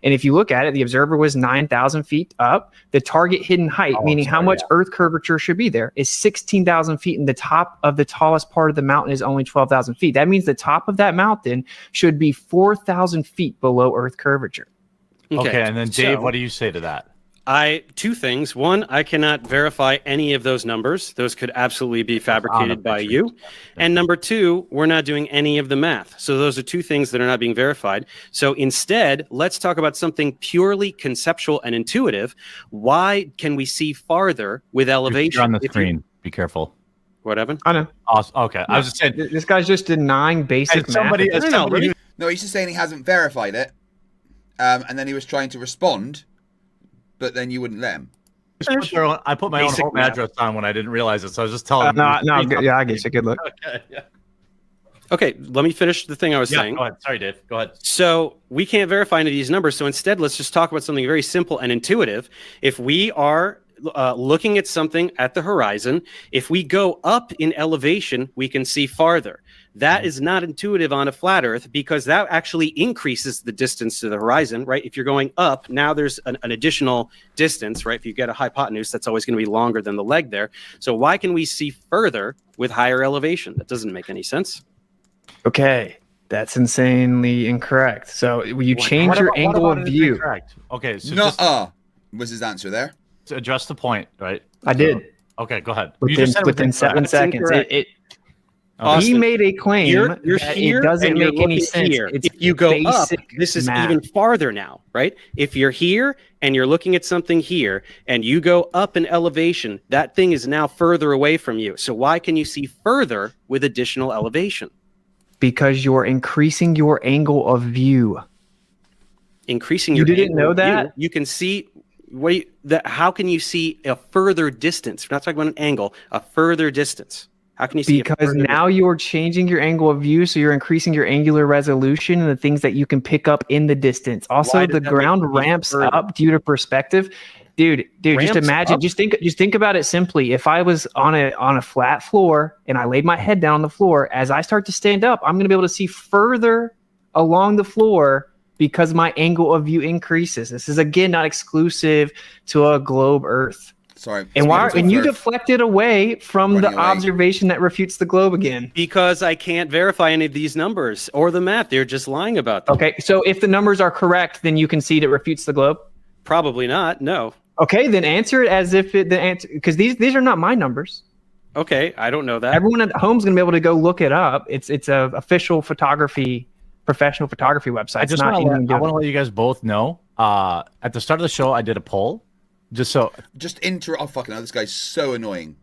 And if you look at it, the observer was 9,000 feet up. The target hidden height, meaning how much Earth curvature should be there, is 16,000 feet. And the top of the tallest part of the mountain is only 12,000 feet. That means the top of that mountain should be 4,000 feet below Earth curvature. Okay, and then Dave, what do you say to that? Two things. One, I cannot verify any of those numbers. Those could absolutely be fabricated by you. And number two, we're not doing any of the math. So those are two things that are not being verified. So instead, let's talk about something purely conceptual and intuitive. Why can we see farther with elevation? You're on the screen. Be careful. What happened? I know. Okay. I was just saying, this guy's just denying basic math. No, he's just saying he hasn't verified it. And then he was trying to respond. But then you wouldn't let him. I put my own Basic home math. address on when I didn't realize it, so I was just telling. Yeah, I guess a good look. Okay, yeah. Okay, let me finish the thing I was Yeah, saying. go ahead. Sorry, Dave. Go ahead. So we can't verify any of these numbers. So instead, let's just talk about something very simple and intuitive. If we are looking at something at the horizon, if we go up in elevation, we can see farther. That is not intuitive on a flat Earth because that actually increases the distance to the horizon, right? If you're going up, now there's an additional distance, right? If you get a hypotenuse, that's always going to be longer than the leg there. So why can we see further with higher elevation? That doesn't make any sense. Okay, that's insanely incorrect. So you change your angle of view. Correct. Okay, so was his answer there? To address the point, right? I did. Okay, go ahead. Within 7 seconds. He made a claim you're that here it doesn't and you're make any looking sense. here. It's If you go up, basic this is math. even farther now, right? If you're here and you're looking at something here and you go up in elevation, that thing is now further away from you. So why can you see further with additional elevation? Because you're increasing your angle of view. Increasing You your didn't angle know of view, that? you can see how can you see a further distance? We're not talking about an angle, a further distance. How can you see? Because now you're changing your angle of view, so you're increasing your angular resolution and the things that you can pick up in the distance. Also, Why does the that ground make it ramps further? up due to perspective. Dude, just Ramps imagine, up? just think about it simply. If I was on a flat floor and I laid my head down on the floor, as I start to stand up, I'm going to be able to see further along the floor because my angle of view increases. This is again not exclusive to a globe Earth. Sorry. And you deflected away from the observation that refutes the globe again. Because I can't verify any of these numbers or the math. They're just lying about them. Okay, so if the numbers are correct, then you concede it refutes the globe? Probably not. No. Okay, then answer it as if the answer, because these are not my numbers. Okay, I don't know that. Everyone at home's gonna be able to go look it up. It's a official professional photography website. I just want to let you guys both know. At the start of the show, I did a poll, just so. Oh fucking hell! This guy's so annoying.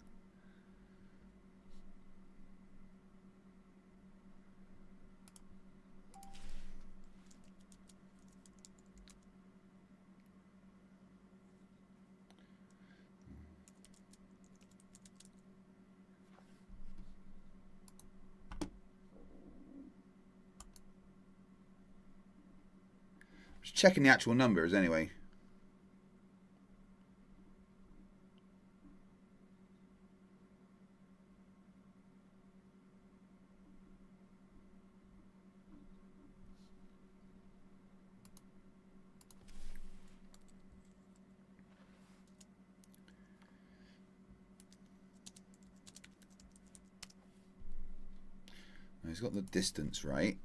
Just checking the actual numbers anyway. He's got the distance right.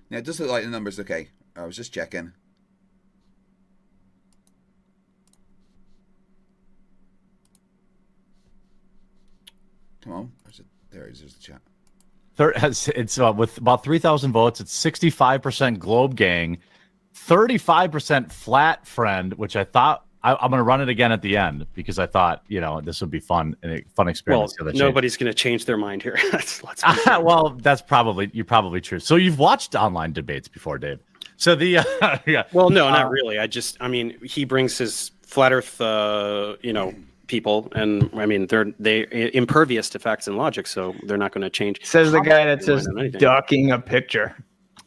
Yeah, it does look like the numbers okay. I was just checking. Come on. There it is. There's the chat. It's with about 3,000 votes. It's 65% Globe Gang, 35% Flat Friend, which I thought I'm going to run it again at the end because I thought this would be fun and a fun experience. Well, nobody's going to change their mind here. Well, that's probably true. So you've watched online debates before, Dave. So the yeah. Well, no, not really. He brings his flat Earth, people, and I mean they impervious to facts and logic, so they're not going to change. Says the guy that's just ducking a picture.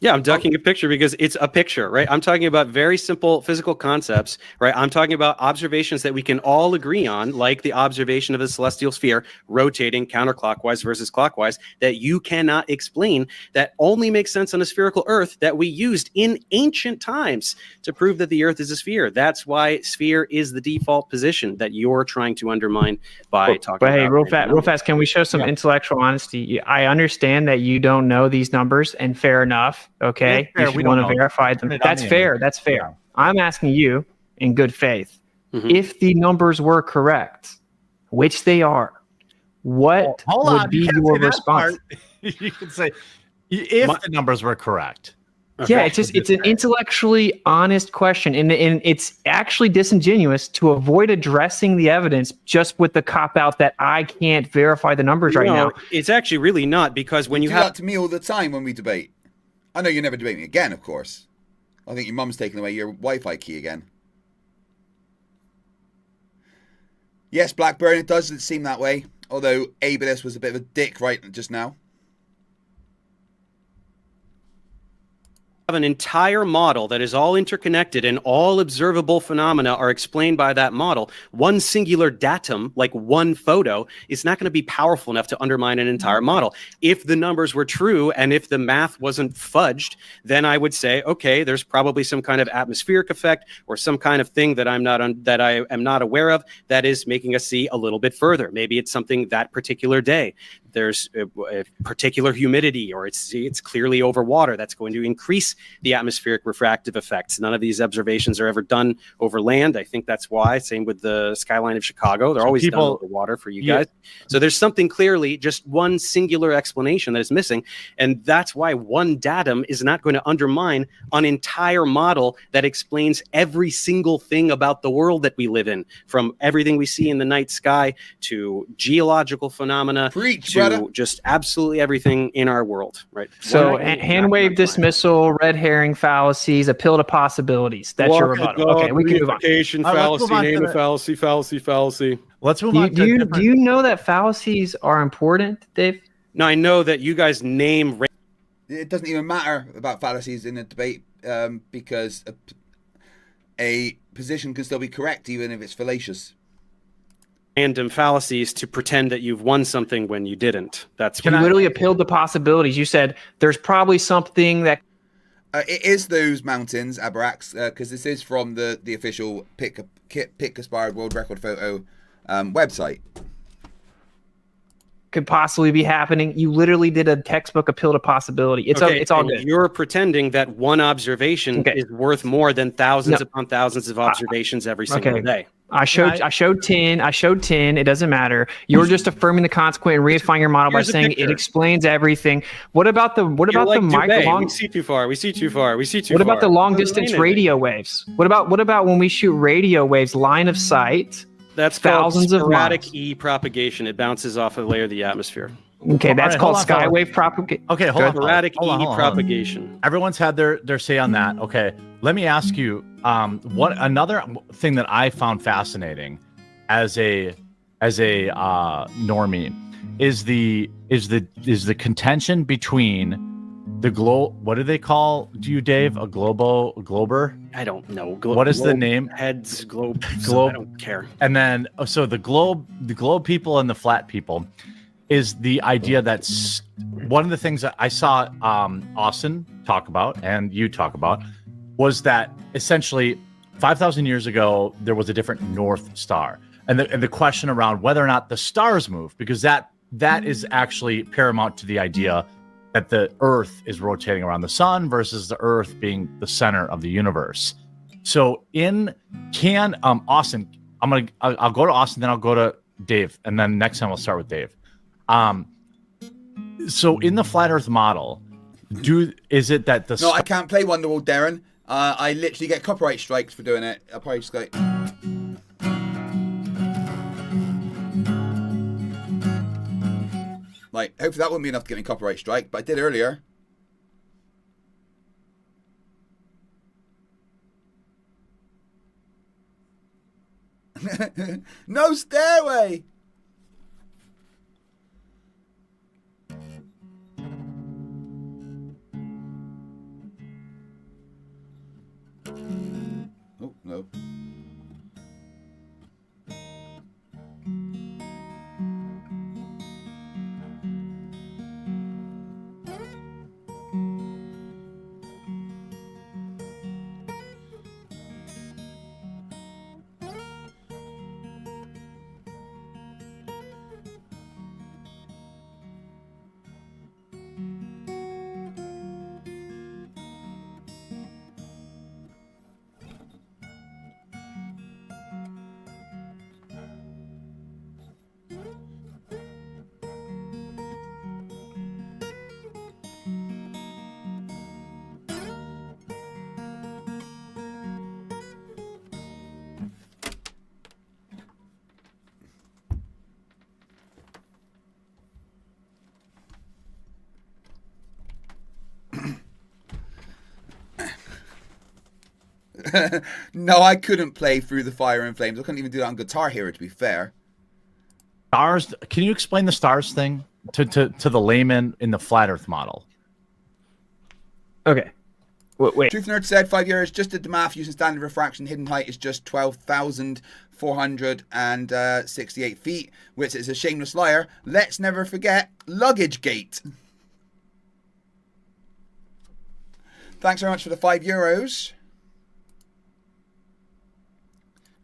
Yeah, I'm ducking a picture because it's a picture, right? I'm talking about very simple physical concepts, right? I'm talking about observations that we can all agree on, like the observation of a celestial sphere rotating counterclockwise versus clockwise, that you cannot explain, that only makes sense on a spherical Earth that we used in ancient times to prove that the Earth is a sphere. That's why sphere is the default position that you're trying to undermine by talking but hey, about. real fast, can we show some intellectual honesty? I understand that you don't know these numbers, and fair enough. Okay, fair. if you want to verify them, that's fair. That's fair. Yeah. I'm asking you, in good faith, if the numbers were correct, which they are, what would be your response? You could say, If the numbers were correct. Yeah, it's an intellectually honest question, and it's actually disingenuous to avoid addressing the evidence just with the cop out that I can't verify the numbers right now. It's actually really not, because when you do have that to me all the time when we debate. I know you never debate me again, of course. I think your mum's taken away your Wi-Fi key again. Yes, Blackburn, it does seem that way. Although Abelus was a bit of a dick right just now. have an entire model that is all interconnected and all observable phenomena are explained by that model, one singular datum, like one photo, is not going to be powerful enough to undermine an entire model. If the numbers were true and if the math wasn't fudged, then I would say, okay, there's probably some kind of atmospheric effect or some kind of thing that I am not aware of that is making us see a little bit further. Maybe it's something that particular day. There's a particular humidity, or it's clearly over water. That's going to increase the atmospheric refractive effects. None of these observations are ever done over land. I think that's why. Same with the skyline of Chicago. They're always done over water for you guys. So there's something clearly, just one singular explanation that is missing. And that's why one datum is not going to undermine an entire model that explains every single thing about the world that we live in, from everything we see in the night sky to geological phenomena. To just absolutely everything in our world, right? So hand wave dismissal, red herring fallacies, appeal to possibilities. That's your rebuttal. Okay, we can move on. Fallacy, name a fallacy. Let's move on. Do you know that fallacies are important, Dave? No, I know that you guys name. It doesn't even matter about fallacies in a debate because a position can still be correct even if it's fallacious. Random fallacies to pretend that you've won something when you didn't. That's you literally appealed the possibilities. You said there's probably something that it is those mountains, Abarax, because this is from the official Pick Aspired World Record Photo website. Could possibly be happening. You literally did a textbook appeal to possibility. It's all good. You're pretending that one observation is worth more than thousands upon thousands of observations every single day. I showed 10. It doesn't matter. You're just affirming the consequent and reifying your model by saying it explains everything. What about the long? We see too far. What about the long distance radio waves? What about when we shoot radio waves line of sight? That's thousands called of sporadic miles. E propagation. It bounces off a layer of the atmosphere. Okay, that's called skywave propagation. Okay, hold on. Sporadic E propagation. Everyone's had their say on that. Okay, let me ask you. What another thing that I found fascinating as a normie is the contention between the what do they call you, Dave? A glober? I don't know. What is the name? Heads, globe. I don't care. And then so the globe people and the flat people is the idea that's one of the things that I saw Austin talk about and you talk about was that essentially 5,000 years ago there was a different North Star, and the question around whether or not the stars move, because that is actually paramount to the idea that the Earth is rotating around the sun versus the Earth being the center of the universe. So Austin, I'll go to Austin, then I'll go to Dave, and then next time I'll start with Dave. So in the flat Earth model, is it that the No, I can't play Wonderwall, Darren. I literally get copyright strikes for doing it. I'll probably just go. Like, hopefully that wouldn't be enough to get me a copyright strike, but I did earlier. No stairway! Oh, no. No, I couldn't play Through the Fire and Flames. I couldn't even do that on Guitar Hero, to be fair. Stars. Can you explain the stars thing to the layman in the flat Earth model? Okay. Wait. Truth Nerd said 5 years. Just did the math using standard refraction. Hidden height is just 12,468 feet, which is a shameless liar. Let's never forget Luggage Gate. Thanks very much for the €5.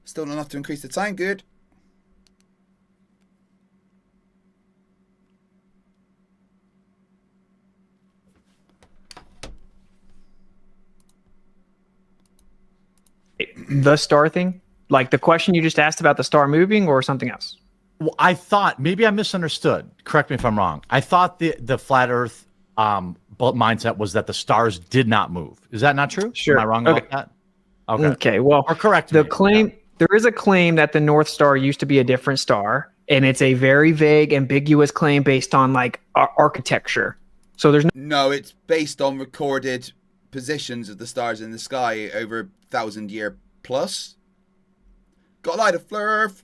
Still not enough to increase the time. Good. The star thing? Like the question you just asked about the star moving or something else? Well, I thought, maybe I misunderstood. Correct me if I'm wrong. I thought the flat Earth mindset was that the stars did not move. Is that not true? Sure. Am I wrong about that? Okay. Well, or correct the me. claim there is a claim that the North Star used to be a different star, and it's a very vague, ambiguous claim based on like architecture. So there's no, it's based on recorded positions of the stars in the sky over 1,000-year plus. Got a light of Flerf.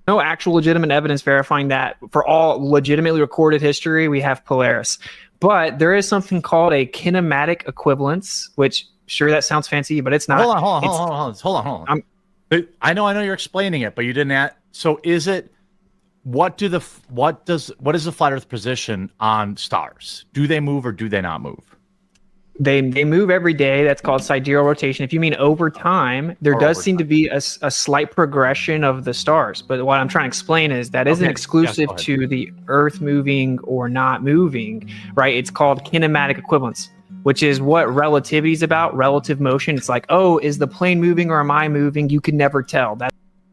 No actual legitimate evidence verifying that. For all legitimately recorded history, we have Polaris. But there is something called a kinematic equivalence, which sure that sounds fancy, but it's not. Hold on. I know you're explaining it, but you didn't. So is it? What is the flat Earth position on stars? Do they move or do they not move? They move every day. That's called sidereal rotation. If you mean over time, there does seem to be a slight progression of the stars. But what I'm trying to explain is that isn't exclusive to the Earth moving or not moving, right? It's called kinematic equivalence, which is what relativity is about, relative motion. It's like, oh, is the plane moving or am I moving? You can never tell.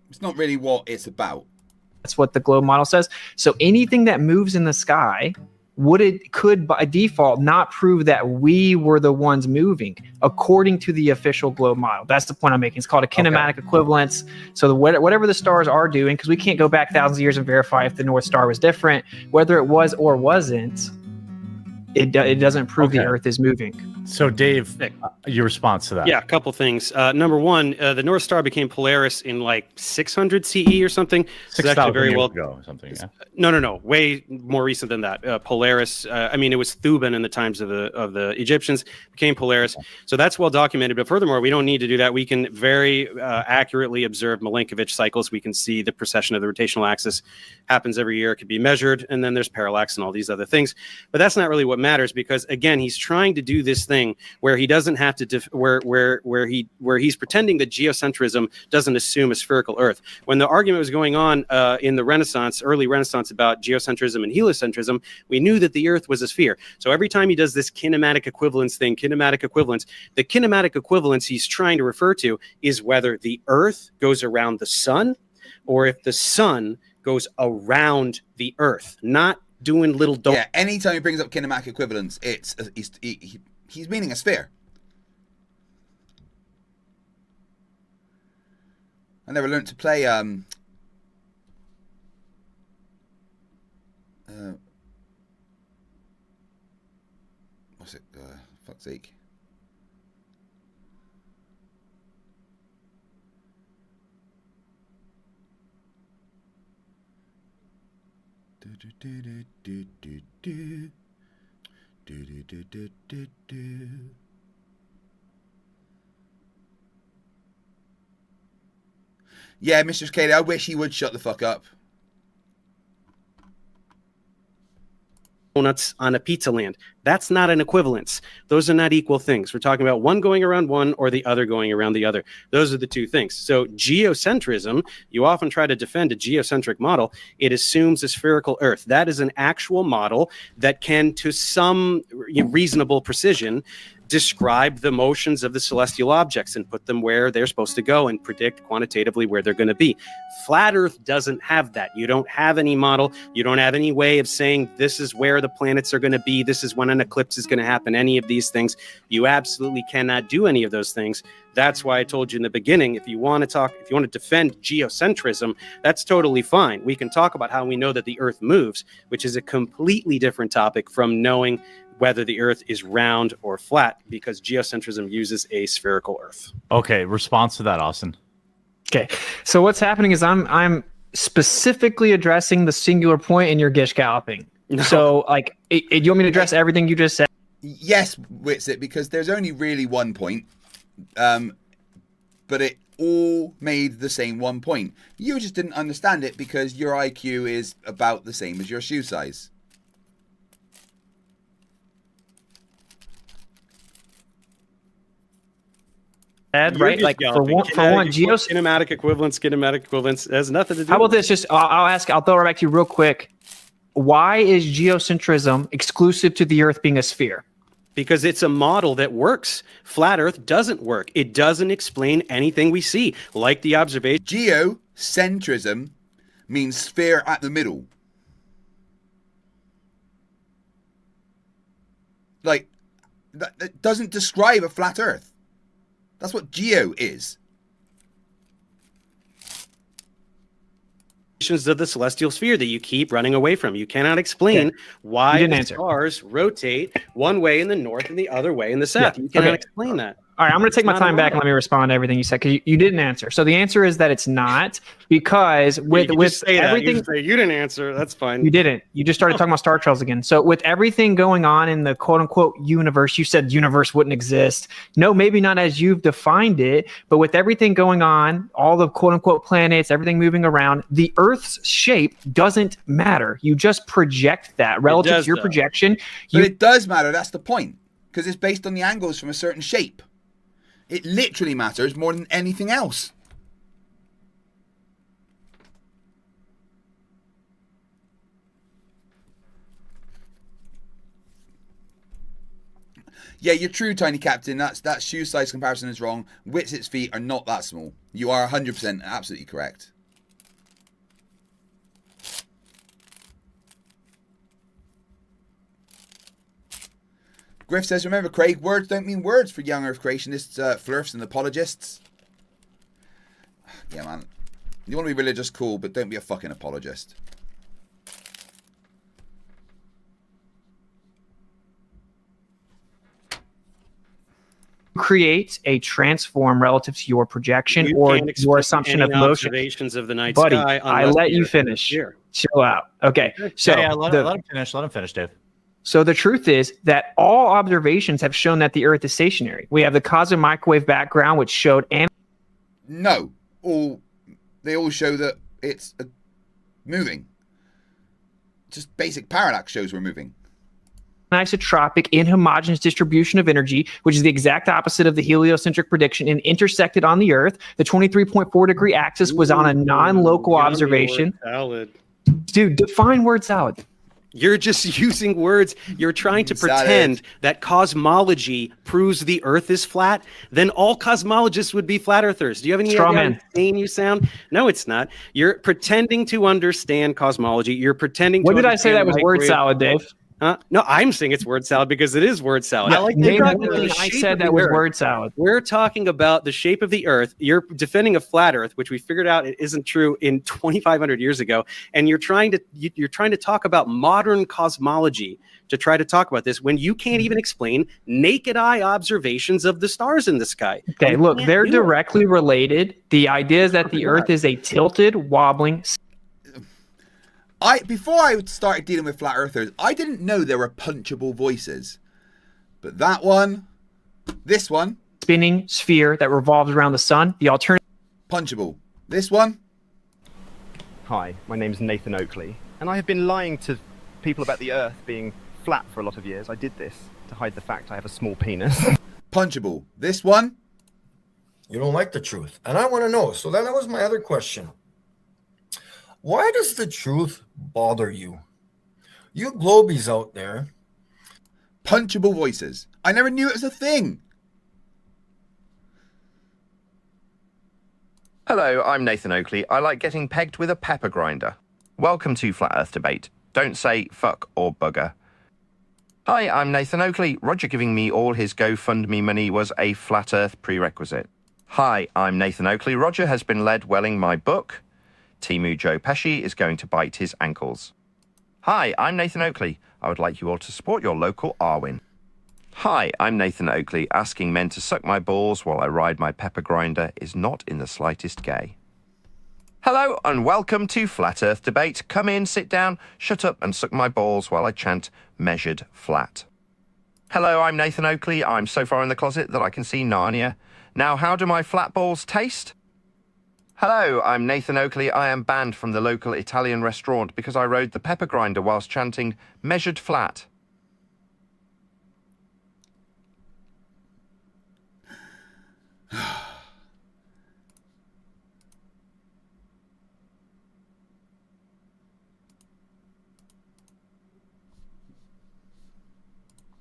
It's not really what it's about. That's what the globe model says. So anything that moves in the sky could by default not prove that we were the ones moving according to the official globe model. That's the point I'm making. It's called a kinematic equivalence. So whatever the stars are doing, because we can't go back thousands of years and verify if the North Star was different, whether it was or wasn't, it doesn't prove the Earth is moving. So Dave, your response to that? Yeah, a couple things. Number one, the North Star became Polaris in like 600 CE or something. 6,000 years ago or something. Yeah. No. Way more recent than that. Polaris. It was Thuban in the times of the Egyptians. Became Polaris. So that's well documented. But furthermore, we don't need to do that. We can very accurately observe Milankovitch cycles. We can see the precession of the rotational axis happens every year. It could be measured, and then there's parallax and all these other things. But that's not really what matters, because again, he's trying to do this thing where he doesn't have to where he's pretending that geocentrism doesn't assume a spherical Earth. When the argument was going on in the Renaissance, early Renaissance, about geocentrism and heliocentrism, we knew that the Earth was a sphere. So every time he does this kinematic equivalence thing, the kinematic equivalence he's trying to refer to is whether the Earth goes around the sun or if the sun goes around the Earth, not doing little. Yeah, anytime he brings up kinematic equivalence, he's meaning a sphere. I never learned to play what's it? Fuck's sake. Yeah, Mr. Katie, I wish he would shut the fuck up. Donuts on a pizza land. That's not an equivalence. Those are not equal things. We're talking about one going around one or the other going around the other. Those are the two things. So geocentrism, you often try to defend a geocentric model. It assumes a spherical Earth. That is an actual model that can, to some reasonable precision, describe the motions of the celestial objects and put them where they're supposed to go and predict quantitatively where they're going to be. Flat Earth doesn't have that. You don't have any model. You don't have any way of saying this is where the planets are going to be. This is when an eclipse is going to happen. Any of these things. You absolutely cannot do any of those things. That's why I told you in the beginning, if you want to defend geocentrism, that's totally fine. We can talk about how we know that the Earth moves, which is a completely different topic from knowing whether the Earth is round or flat, because geocentrism uses a spherical Earth. Okay, response to that, Austin. Okay, so what's happening is I'm specifically addressing the singular point, and you're gish galloping. No. So, like, you want me to address everything you just said? Yes, Witsit, because there's only really one point, but it all made the same one point. You just didn't understand it because your IQ is about the same as your shoe size. Right? Like for one, kinematic equivalence has nothing to do. How about this? Just I'll throw it right back to you real quick. Why is geocentrism exclusive to the Earth being a sphere? Because it's a model that works. Flat Earth doesn't work. It doesn't explain anything we see, like the observation. Geocentrism means sphere at the middle. Like, that doesn't describe a flat Earth. That's what geo is. Of the celestial sphere that you keep running away from. You cannot explain why the stars rotate one way in the north and the other way in the south. You cannot explain that. All right, I'm going to take my time back and let me respond to everything you said, because you didn't answer. So the answer is that it's not, because with everything... You didn't answer. That's fine. You didn't. You just started talking about Star Trails again. So with everything going on in the quote-unquote universe, you said universe wouldn't exist. No, maybe not as you've defined it, but with everything going on, all the quote-unquote planets, everything moving around, the Earth's shape doesn't matter. You just project that relative to your projection. But it does matter. That's the point, because it's based on the angles from a certain shape. It literally matters more than anything else. Yeah, you're true, Tiny Captain. That shoe size comparison is wrong. Witsit's feet are not that small. You are 100% absolutely correct. Griff says, remember, Craig, words don't mean words for young Earth creationists, Flerfs and apologists. Yeah, man. You want to be religious, cool, but don't be a fucking apologist. Create a transform relative to your projection or your assumption of motion. Observations of the night Buddy, sky. I let you finish. Chill out. Okay. So let him finish. Let him finish, Dave. So the truth is that all observations have shown that the Earth is stationary. We have the cosmic microwave background, which showed... No. They all show that it's moving. Just basic parallax shows we're moving. Isotropic inhomogeneous distribution of energy, which is the exact opposite of the heliocentric prediction, and intersected on the Earth. The 23.4 degree axis was on a non-local observation. Dude, define word salad. You're just using words. You're trying to pretend that cosmology proves the Earth is flat. Then all cosmologists would be flat earthers. Do you have any idea how insane you sound? No, it's not. You're pretending to understand cosmology. You're pretending to When did I say that was word salad, Dave? No, I'm saying it's word salad because it is word salad. Yeah, I said that was word salad. We're talking about the shape of the Earth. You're defending a flat Earth, which we figured out it isn't true in 2,500 years ago, and you're trying to talk about modern cosmology to try to talk about this when you can't even explain naked eye observations of the stars in the sky. Okay, look, they're directly related. The idea is that the Earth is a tilted, wobbling. Before I started dealing with flat earthers, I didn't know there were punchable voices. But that one, this one, spinning sphere that revolves around the sun, the alternative punchable. This one. Hi, my name's Nathan Oakley, and I have been lying to people about the Earth being flat for a lot of years. I did this to hide the fact I have a small penis. Punchable. This one. You don't like the truth, and I want to know. So that was my other question. Why does the truth bother you? You globies out there. Punchable voices. I never knew it was a thing. Hello, I'm Nathan Oakley. I like getting pegged with a pepper grinder. Welcome to Flat Earth Debate. Don't say fuck or bugger. Hi, I'm Nathan Oakley. Roger giving me all his GoFundMe money was a Flat Earth prerequisite. Hi, I'm Nathan Oakley. Roger has been led welling my book. Timu Joe Pesci is going to bite his ankles. Hi, I'm Nathan Oakley. I would like you all to support your local Arwin. Hi, I'm Nathan Oakley. Asking men to suck my balls while I ride my pepper grinder is not in the slightest gay. Hello and welcome to Flat Earth Debate. Come in, sit down, shut up and suck my balls while I chant measured flat. Hello, I'm Nathan Oakley. I'm so far in the closet that I can see Narnia. Now, how do my flat balls taste? Hello, I'm Nathan Oakley. I am banned from the local Italian restaurant because I rode the pepper grinder whilst chanting measured flat.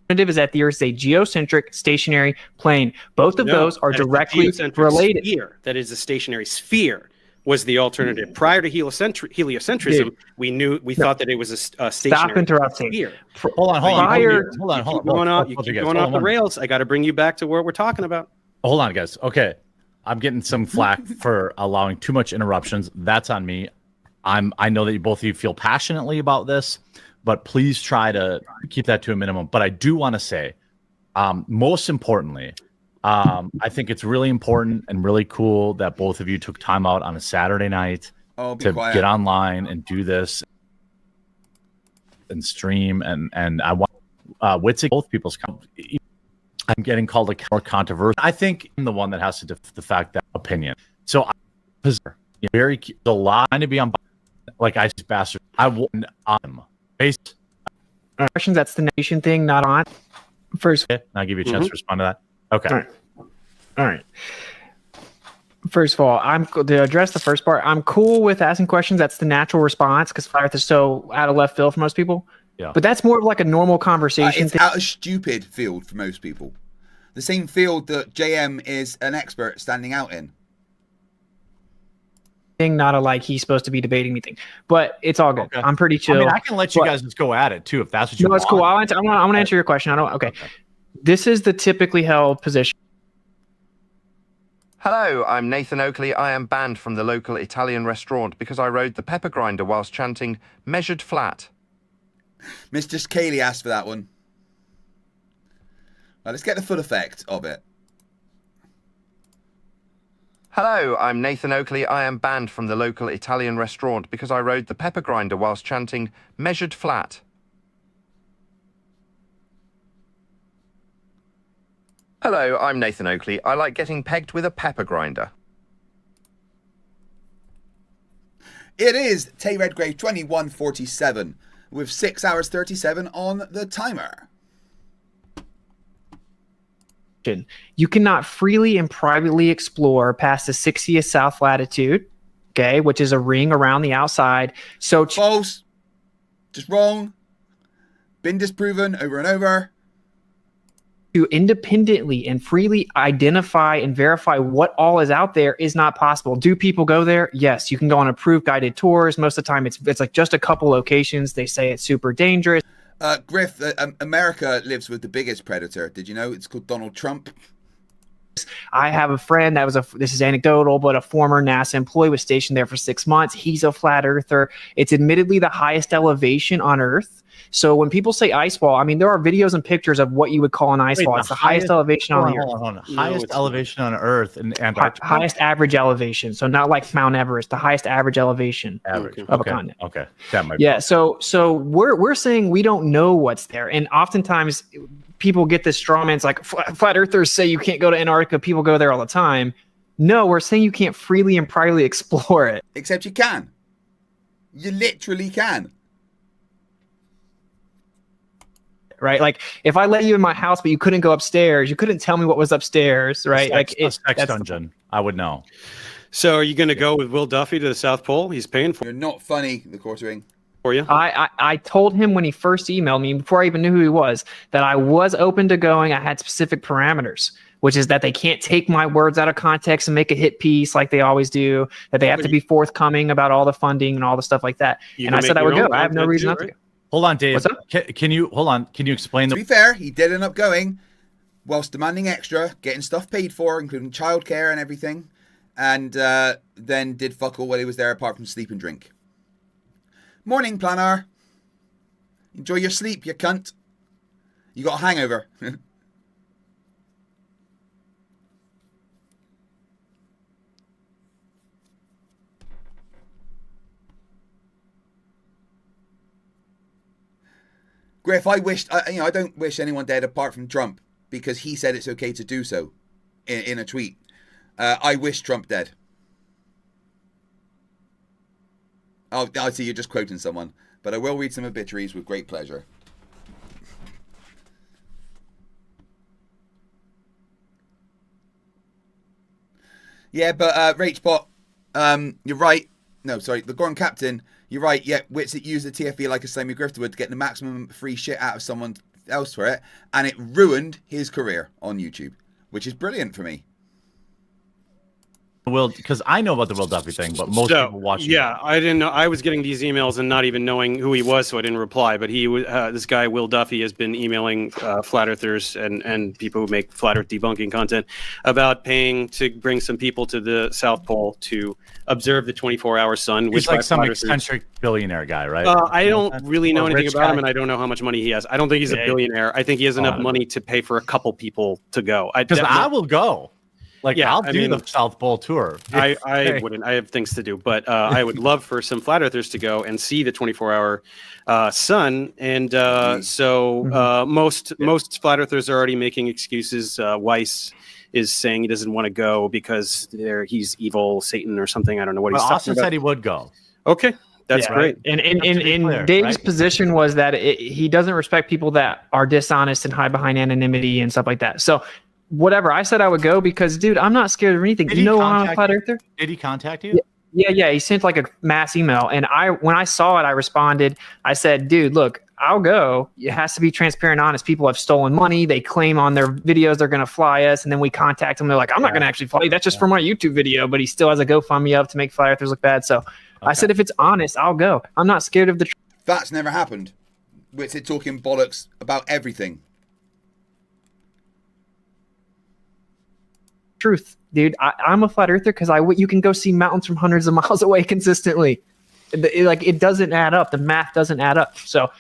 Is that the Earth is a geocentric stationary plane. Both of those are that is the directly geocentric related. Sphere. That is the stationary sphere was the alternative. Prior to heliocentrism, Dude. we thought that it was a stationary Stop interrupting. sphere. Hold on. You keep going off the rails. I got to bring you back to what we're talking about. Hold on, guys. Okay, I'm getting some flack for allowing too much interruptions. That's on me. I know that both of you feel passionately about this, but please try to keep that to a minimum. But I do want to say, most importantly, I think it's really important and really cool that both of you took time out on a Saturday night to get online and do this and stream. And I want Witzig, both people's. I'm getting called a more controversial. I think I'm the one that has to the fact that opinion. So I'm very a lot trying to be on like I just bastard. I wouldn't based questions. That's the nation thing, not on. First, I'll give you a chance to respond to that. Okay. All right. First of all, to address the first part. I'm cool with asking questions. That's the natural response because Flat Earth is so out of left field for most people. Yeah. But that's more of like a normal conversation. It's out of stupid field for most people. The same field that JM is an expert standing out in. Not a like he's supposed to be debating me thing, but it's all good. Okay. I'm pretty chill. I mean, I can let you guys just go at it too if that's what you want. No, it's cool. I'm gonna answer your question. Okay. This is the typically held position. Hello, I'm Nathan Oakley. I am banned from the local Italian restaurant because I rode the pepper grinder whilst chanting measured flat. Mr. Cayley asked for that one. Well, let's get the full effect of it. Hello, I'm Nathan Oakley. I am banned from the local Italian restaurant because I rode the pepper grinder whilst chanting measured flat. Hello, I'm Nathan Oakley. I like getting pegged with a pepper grinder. It is Tay Redgrave 2147 with 6 hours 37 on the timer. You cannot freely and privately explore past the 60th south latitude, okay, which is a ring around the outside. So false, just wrong, been disproven over and over. To independently and freely identify and verify what all is out there is not possible. Do people go there? Yes, you can go on approved guided tours. Most of the time, it's like just a couple locations. They say it's super dangerous. Griff, America lives with the biggest predator. Did you know? It's called Donald Trump. I have a friend that was this is anecdotal, but a former NASA employee was stationed there for 6 months. He's a flat earther. It's admittedly the highest elevation on Earth. So when people say ice wall, I mean, there are videos and pictures of what you would call an ice wall. It's the highest elevation on the Earth. Hold on. Highest elevation on Earth in Antarctica. Highest average elevation. So not like Mount Everest, the highest average elevation of a continent. Okay. That might be. So we're saying we don't know what's there. And oftentimes people get this straw man. It's like flat earthers say you can't go to Antarctica. People go there all the time. No, we're saying you can't freely and privately explore it. Except you can. You literally can. Right, like if I let you in my house, but you couldn't go upstairs, you couldn't tell me what was upstairs, right? It's sex dungeon. I would know. So are you going to go with Will Duffy to the South Pole? He's paying for. You're not funny, the quartering. For you? I told him when he first emailed me, before I even knew who he was, that I was open to going. I had specific parameters, which is that they can't take my words out of context and make a hit piece like they always do. That they have to be forthcoming about all the funding and all the stuff like that. And I said I would go. I have no reason not to go. Hold on, Dave. What's up? Can you hold on? Can you explain To be fair, he did end up going, whilst demanding extra, getting stuff paid for, including childcare and everything, and then did fuck all while he was there, apart from sleep and drink. Morning, Planar. Enjoy your sleep, you cunt. You got a hangover. Griff, I don't wish anyone dead apart from Trump because he said it's okay to do so in a tweet. I wish Trump dead. Oh, I see you're just quoting someone, but I will read some obituaries with great pleasure. Yeah, but Rachbot, you're right. No, sorry, the Gorn Captain, you're right. Yeah, Witsit used the TFE like a slimy grifter would to get the maximum free shit out of someone else for it, and it ruined his career on YouTube, which is brilliant for me. Will, because I know about the Will Duffy thing, but most people watching. Yeah, I didn't know. I was getting these emails and not even knowing who he was, so I didn't reply. But he, this guy Will Duffy, has been emailing flat earthers and people who make flat Earth debunking content about paying to bring some people to the South Pole to observe the 24-hour sun. He's like some eccentric billionaire guy, right? I don't really know anything about guy. him, and I don't know how much money he has. I don't think he's a billionaire. I think he has enough money to pay for a couple people to go. Because I will go. Like, yeah, I'll do the South Pole tour. I wouldn't. I have things to do. But I would love for some flat earthers to go and see the 24-hour sun. And most flat earthers are already making excuses. Weiss is saying he doesn't want to go because he's evil, Satan or something. I don't know what he's talking Austin about. said he would go. Okay. That's great. And Dave's position was that he doesn't respect people that are dishonest and hide behind anonymity and stuff like that. So whatever, I said I would go because, dude, I'm not scared of anything. You know I'm a flat earther? Did he contact you? Yeah. He sent like a mass email, and when I saw it, I responded. I said, dude, look, I'll go. It has to be transparent and honest. People have stolen money. They claim on their videos they're going to fly us, and then we contact them. They're like, I'm not going to actually fly you. That's just for my YouTube video. But he still has a GoFundMe up to make flat earthers look bad. So I said, if it's honest, I'll go. I'm not scared of the truth. That's never happened. We're talking bollocks about everything. Truth, dude. I'm a flat earther because you can go see mountains from hundreds of miles away consistently. It doesn't add up. The math doesn't add up. So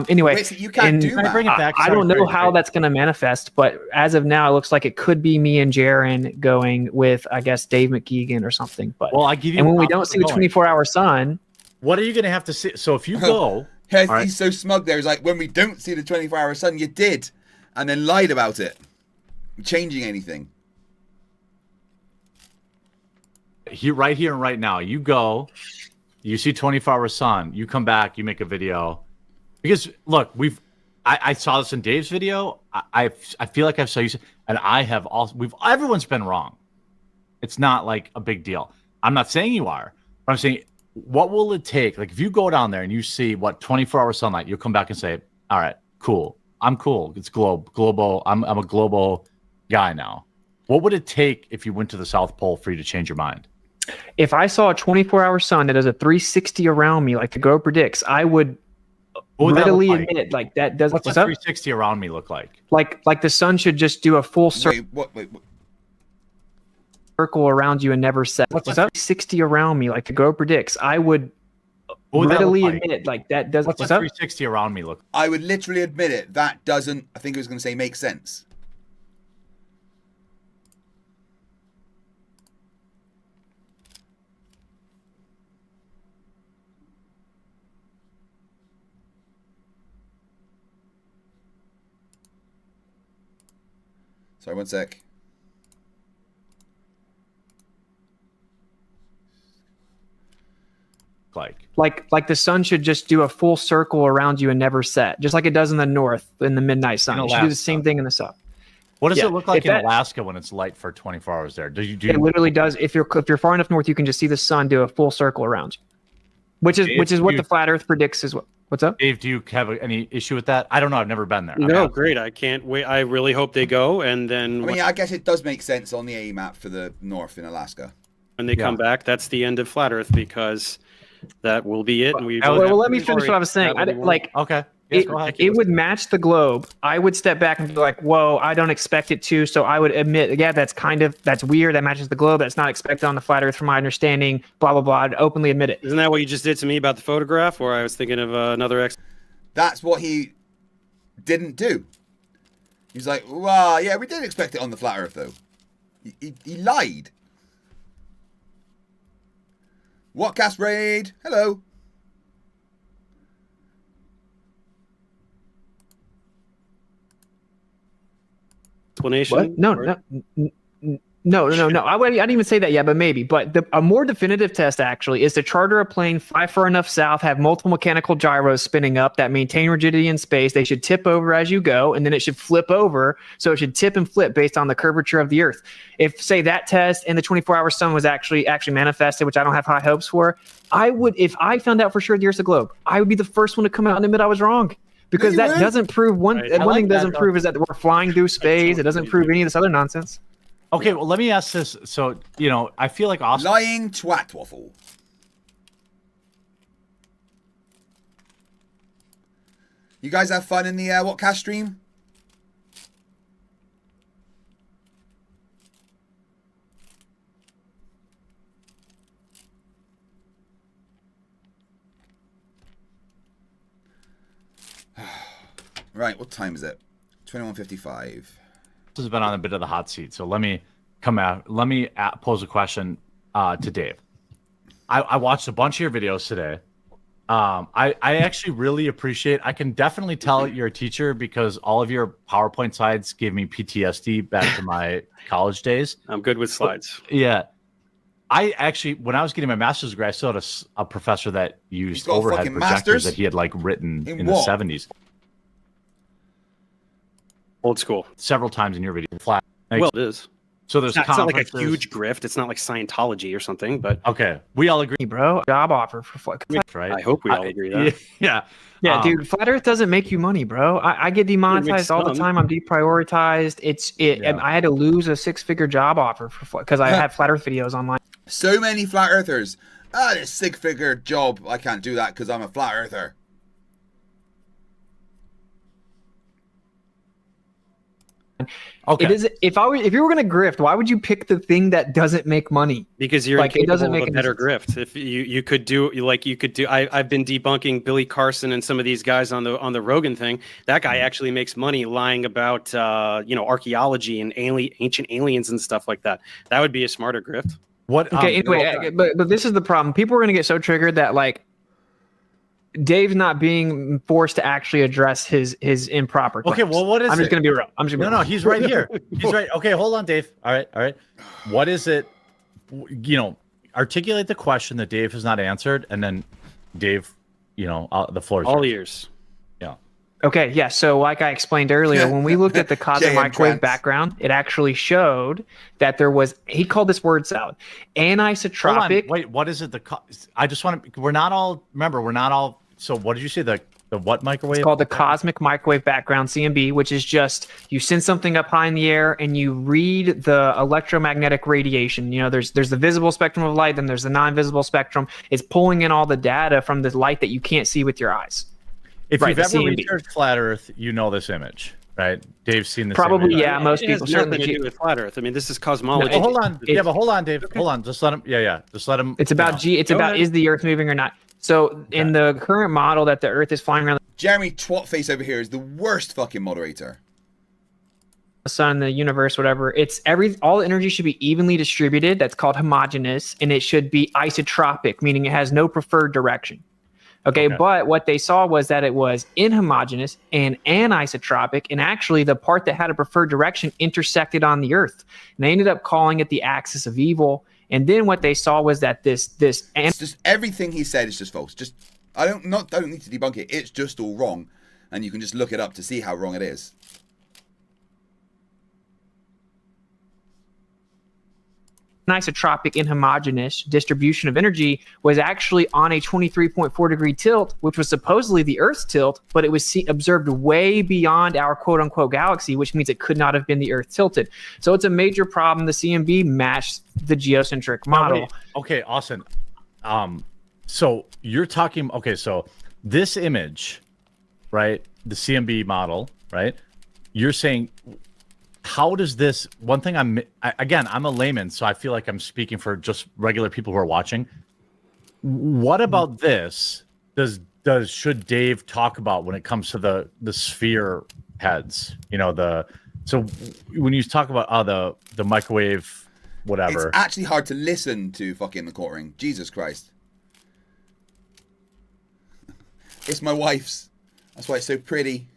anyway, Wait, so you can't do that. Bring it back. I don't know how that's going to manifest, but as of now, it looks like it could be me and Jaron going with, I guess, Dave McKeegan or something. But well, I give you. And when we don't see the 24-hour sun, what are you going to have to see? So if you go, he's so smug there. He's like, when we don't see the 24-hour sun, you did, and then lied about it, changing anything. Right here and right now, you go, you see 24-hour sun, you come back, you make a video. Because look, I saw this in Dave's video. I feel like I've saw you, and I have also. Everyone's been wrong. It's not like a big deal. I'm not saying you are, but I'm saying, what will it take? Like if you go down there and you see 24-hour sunlight, you'll come back and say, all right, cool. I'm cool. It's global. I'm a global guy now. What would it take if you went to the South Pole for you to change your mind? If I saw a 24-hour sun that does a 360 around me, like the Go predicts, I would readily admit like that does. What's a 360 around me look like? Like the sun should just do a full circle. Wait. Circle around you and never set. What's up? 60 around me, like the Go predicts, I would readily admit like that does. What's a 360 around me look? I would literally admit it. That doesn't. I think I was going to say make sense. Sorry, one sec. Like the sun should just do a full circle around you and never set, just like it does in the north in the midnight sun. It should do the same thing in the south. What does it look like in Alaska when it's light for 24 hours there? Do you It literally does. If you're far enough north, you can just see the sun do a full circle around you, which is what the flat Earth predicts as well. What's up, Dave? Do you have any issue with that? I don't know. I've never been there. No, great. I can't wait. I really hope they go, and then. I mean, I guess it does make sense on the A map for the north in Alaska. When they come back, that's the end of flat Earth because that will be it. And well, let me finish what I was saying. Okay. Yes, it would match the globe. I would step back and be like, whoa, I don't expect it to. So I would admit, yeah, that's weird. That matches the globe. That's not expected on the flat Earth from my understanding, blah, blah, blah. I'd openly admit it. Isn't that what you just did to me about the photograph where I was thinking of another That's what he didn't do. He's like, well, yeah, we did expect it on the flat Earth, though. He lied. Whatcast raid? Hello. Explanation? What? No. I didn't even say that yet, but maybe. But a more definitive test actually is to charter a plane, fly far enough south, have multiple mechanical gyros spinning up that maintain rigidity in space. They should tip over as you go, and then it should flip over. So it should tip and flip based on the curvature of the Earth. If say that test and the 24-hour sun was actually manifested, which I don't have high hopes for, I would, if I found out for sure the Earth's a globe, I would be the first one to come out and admit I was wrong. Because that doesn't prove one thing doesn't prove is that we're flying through space. It doesn't prove any of this other nonsense. Okay, well, let me ask this. So, I feel like Austin... Lying twat waffle. You guys have fun in the Whatcast stream? Right, what time is it? 21:55. Has been on a bit of the hot seat, so let me pose a question to Dave. I watched a bunch of your videos today. I actually really appreciate. I can definitely tell you're a teacher because all of your PowerPoint slides gave me PTSD back to my college days. I'm good with slides. Yeah, I actually, when I was getting my master's degree, I still had a professor that used overhead projectors that he had written in the 70s. Old school. Several times in your video. Well, it is. So there's it's not like a huge grift. It's not like Scientology or something, but okay, we all agree, bro. Job offer for flat, right? I hope we all agree that. Yeah, dude. Flat Earth doesn't make you money, bro. I get demonetized all the time. I'm deprioritized. I had to lose a 6-figure job offer because I had Flat Earth videos online. So many flat earthers. This 6-figure job. I can't do that because I'm a flat earther. Okay. It is. If you were going to grift, why would you pick the thing that doesn't make money? Because you're it doesn't make a better grift. If you could do I've been debunking Billy Carson and some of these guys on the Rogan thing. That guy actually makes money lying about archaeology and ancient aliens and stuff like that. That would be a smarter grift. What? Okay. Anyway, but this is the problem. People are going to get so triggered that Dave's not being forced to actually address his improper claims. Okay, well, what is I'm just going to be real. No, he's right here. He's right. Okay, hold on, Dave. All right. What is it? Articulate the question that Dave has not answered, and then Dave, the floor is all yours. ears. Yeah. Okay, yeah. So like I explained earlier, when we looked at the cosmic microwave background, it actually showed that there was, he called this word salad, anisotropic. Wait, what is it? I just want to, we're not all, so what did you say? The what microwave? It's called the cosmic microwave background, CMB, which is just, you send something up high in the air and you read the electromagnetic radiation. There's the visible spectrum of light, then there's the non-visible spectrum. It's pulling in all the data from the light that you can't see with your eyes. If you've ever researched Flat Earth, you know this image, right? Dave's seen this Probably, image. yeah, most people. It has nothing to do with Flat Earth. I mean, this is cosmology. Hold on. But hold on, Dave. Okay. Hold on. Just let him. Yeah. Just let him. It's about is the Earth moving or not? So in the current model that the Earth is flying around, Jeremy Twatface over here is the worst fucking moderator. The sun, the universe, whatever. All the energy should be evenly distributed. That's called homogeneous, and it should be isotropic, meaning it has no preferred direction. Okay, but what they saw was that it was inhomogeneous and anisotropic, and actually the part that had a preferred direction intersected on the Earth. And they ended up calling it the axis of evil. And then what they saw was that it's just everything he said is just false. I don't need to debunk it. It's just all wrong, and you can just look it up to see how wrong it is. Isotropic inhomogeneous distribution of energy was actually on a 23.4 degree tilt, which was supposedly the Earth's tilt, but it was observed way beyond our quote unquote galaxy, which means it could not have been the Earth tilted. So it's a major problem. The CMB matched the geocentric model. Okay, Austin. So you're talking. Okay, so this image, right? The CMB model, right? You're saying. How does this one thing I'm a layman, so I feel like I'm speaking for just regular people who are watching. What about this does should Dave talk about when it comes to the sphere heads? So when you talk about the microwave, whatever. It's actually hard to listen to fucking the court ring. Jesus Christ. It's my wife's. That's why it's so pretty.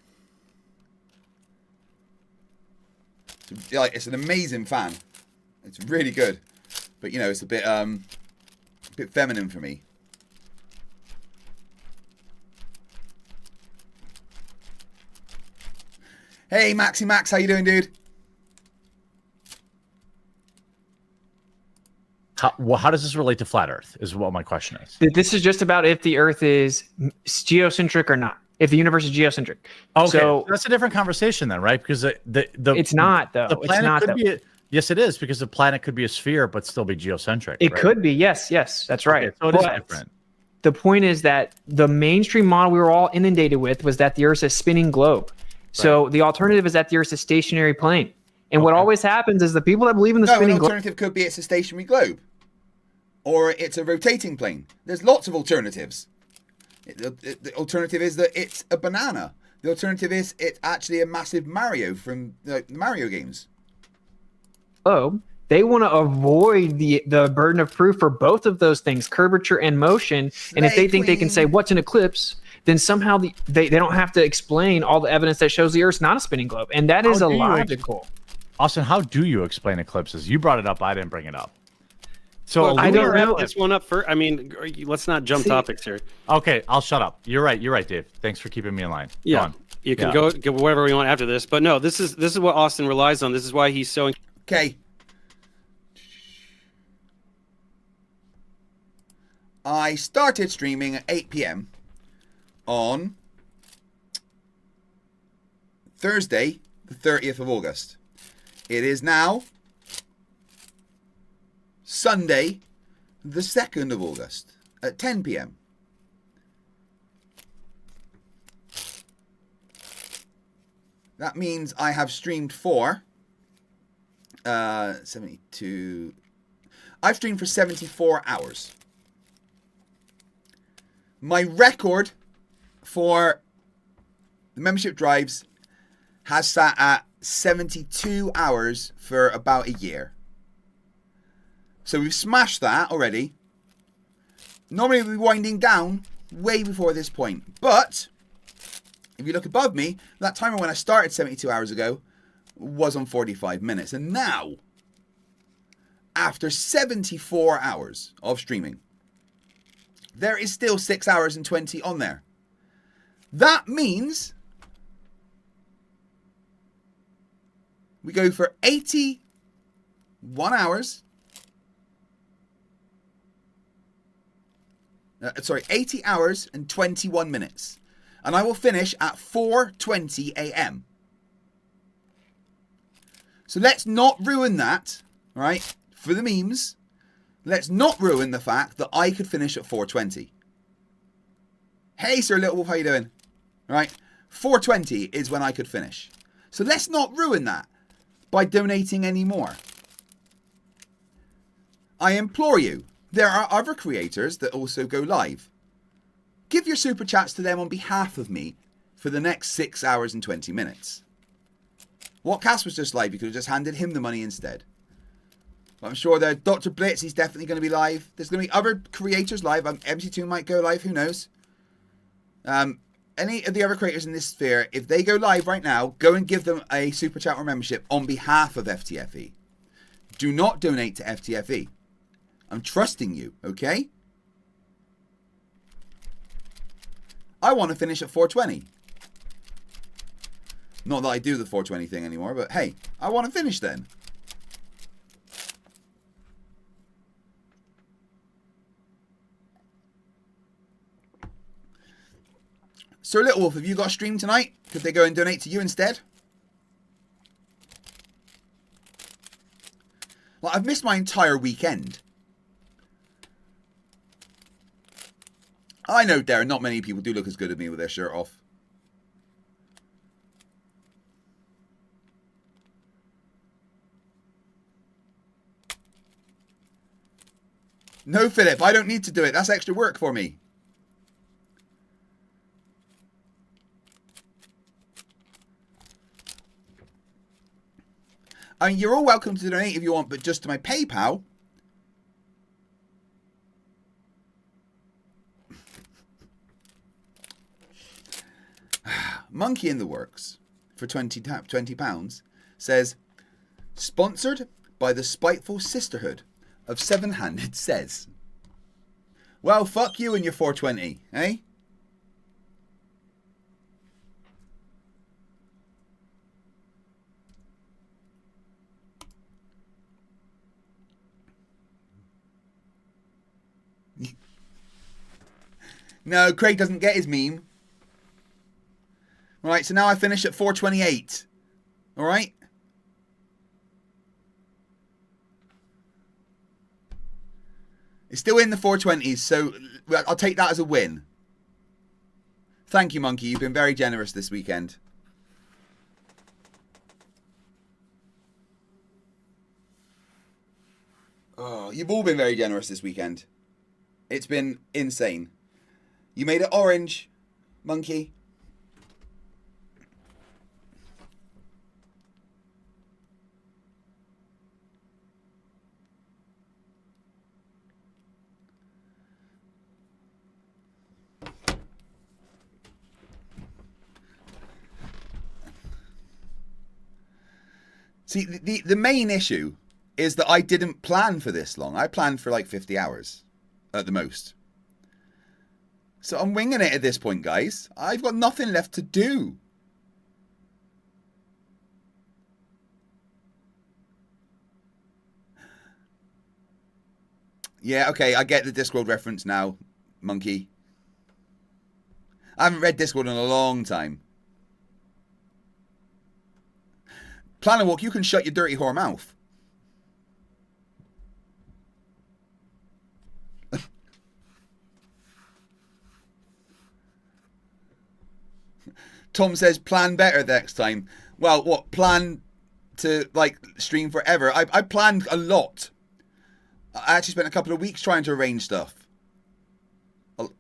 It's an amazing fan. It's really good. But it's a bit feminine for me. Hey Maxi Max, how you doing, dude? How does this relate to flat Earth? Is what my question is. This is just about if the Earth is geocentric or not. If the universe is geocentric. Okay, so that's a different conversation then, right? Because the it's not though. The planet it's not, could though. be yes, it is, because the planet could be a sphere but still be geocentric. It right? could be, yes, that's right. Okay, so it is different. The point is that the mainstream model we were all inundated with was that the Earth is a spinning globe. So the alternative is that the Earth is a stationary plane. And what always happens is the people that believe in the spinning globe. An alternative could be it's a stationary globe. Or it's a rotating plane. There's lots of alternatives. The alternative is that it's a banana. The alternative is it's actually a massive Mario from the Mario games. Oh, they want to avoid the burden of proof for both of those things, curvature and motion. And if they think they can say what's an eclipse, then somehow they don't have to explain all the evidence that shows the Earth's not a spinning globe. And that is illogical. Austin, how do you explain eclipses? You brought it up. I didn't bring it up. So well, I don't know. This one up first. I mean, let's not jump topics here. Okay, I'll shut up. You're right, Dave. Thanks for keeping me in line. Yeah, you can go wherever you want after this. But no, this is what Austin relies on. This is why he's so. Okay. I started streaming at 8 p.m. on Thursday, the 30th of August. It is now Sunday, the 2nd of August at 10 p.m. That means I have streamed for 72. I've streamed for 74 hours. My record for the membership drives has sat at 72 hours for about a year. So we've smashed that already. Normally we'll be winding down way before this point. But if you look above me, that timer when I started 72 hours ago was on 45 minutes. And now, after 74 hours of streaming, there is still 6 hours and 20 on there. That means we go for 81 hours. 80 hours and 21 minutes. And I will finish at 4:20 a.m. So let's not ruin that, right? For the memes, let's not ruin the fact that I could finish at 4:20. Hey, Sir Little Wolf, how you doing? Right? 4:20 is when I could finish. So let's not ruin that by donating any more. I implore you, there are other creators that also go live. Give your super chats to them on behalf of me for the next 6 hours and 20 minutes. What Cass was just live, you could have just handed him the money instead. But I'm sure that Dr. Blitz, he's definitely going to be live. There's going to be other creators live. MC2 might go live, who knows? Any of the other creators in this sphere, if they go live right now, go and give them a super chat or membership on behalf of FTFE. Do not donate to FTFE. I'm trusting you, okay? I want to finish at 4:20. Not that I do the 4:20 thing anymore, but hey, I want to finish then. Sir Little Wolf, have you got a stream tonight? Could they go and donate to you instead? Well, I've missed my entire weekend. I know, Darren, not many people do look as good as me with their shirt off. No, Philip, I don't need to do it. That's extra work for me. I mean, you're all welcome to donate if you want, but just to my PayPal. Monkey in the Works for £20 says, sponsored by the spiteful sisterhood of Seven-Handed Says. Well, fuck you and your 420, eh? No, Craig doesn't get his meme. Right, so now I finish at 428. All right? It's still in the 420s, so I'll take that as a win. Thank you, Monkey. You've been very generous this weekend. Oh, you've all been very generous this weekend. It's been insane. You made it orange, Monkey. See, the main issue is that I didn't plan for this long. I planned for like 50 hours at the most. So I'm winging it at this point, guys. I've got nothing left to do. Yeah, okay, I get the Discworld reference now, Monkey. I haven't read Discworld in a long time. Planet Walk, you can shut your dirty whore mouth. Tom says, plan better next time. Well, what, plan to, like, stream forever? I planned a lot. I actually spent a couple of weeks trying to arrange stuff.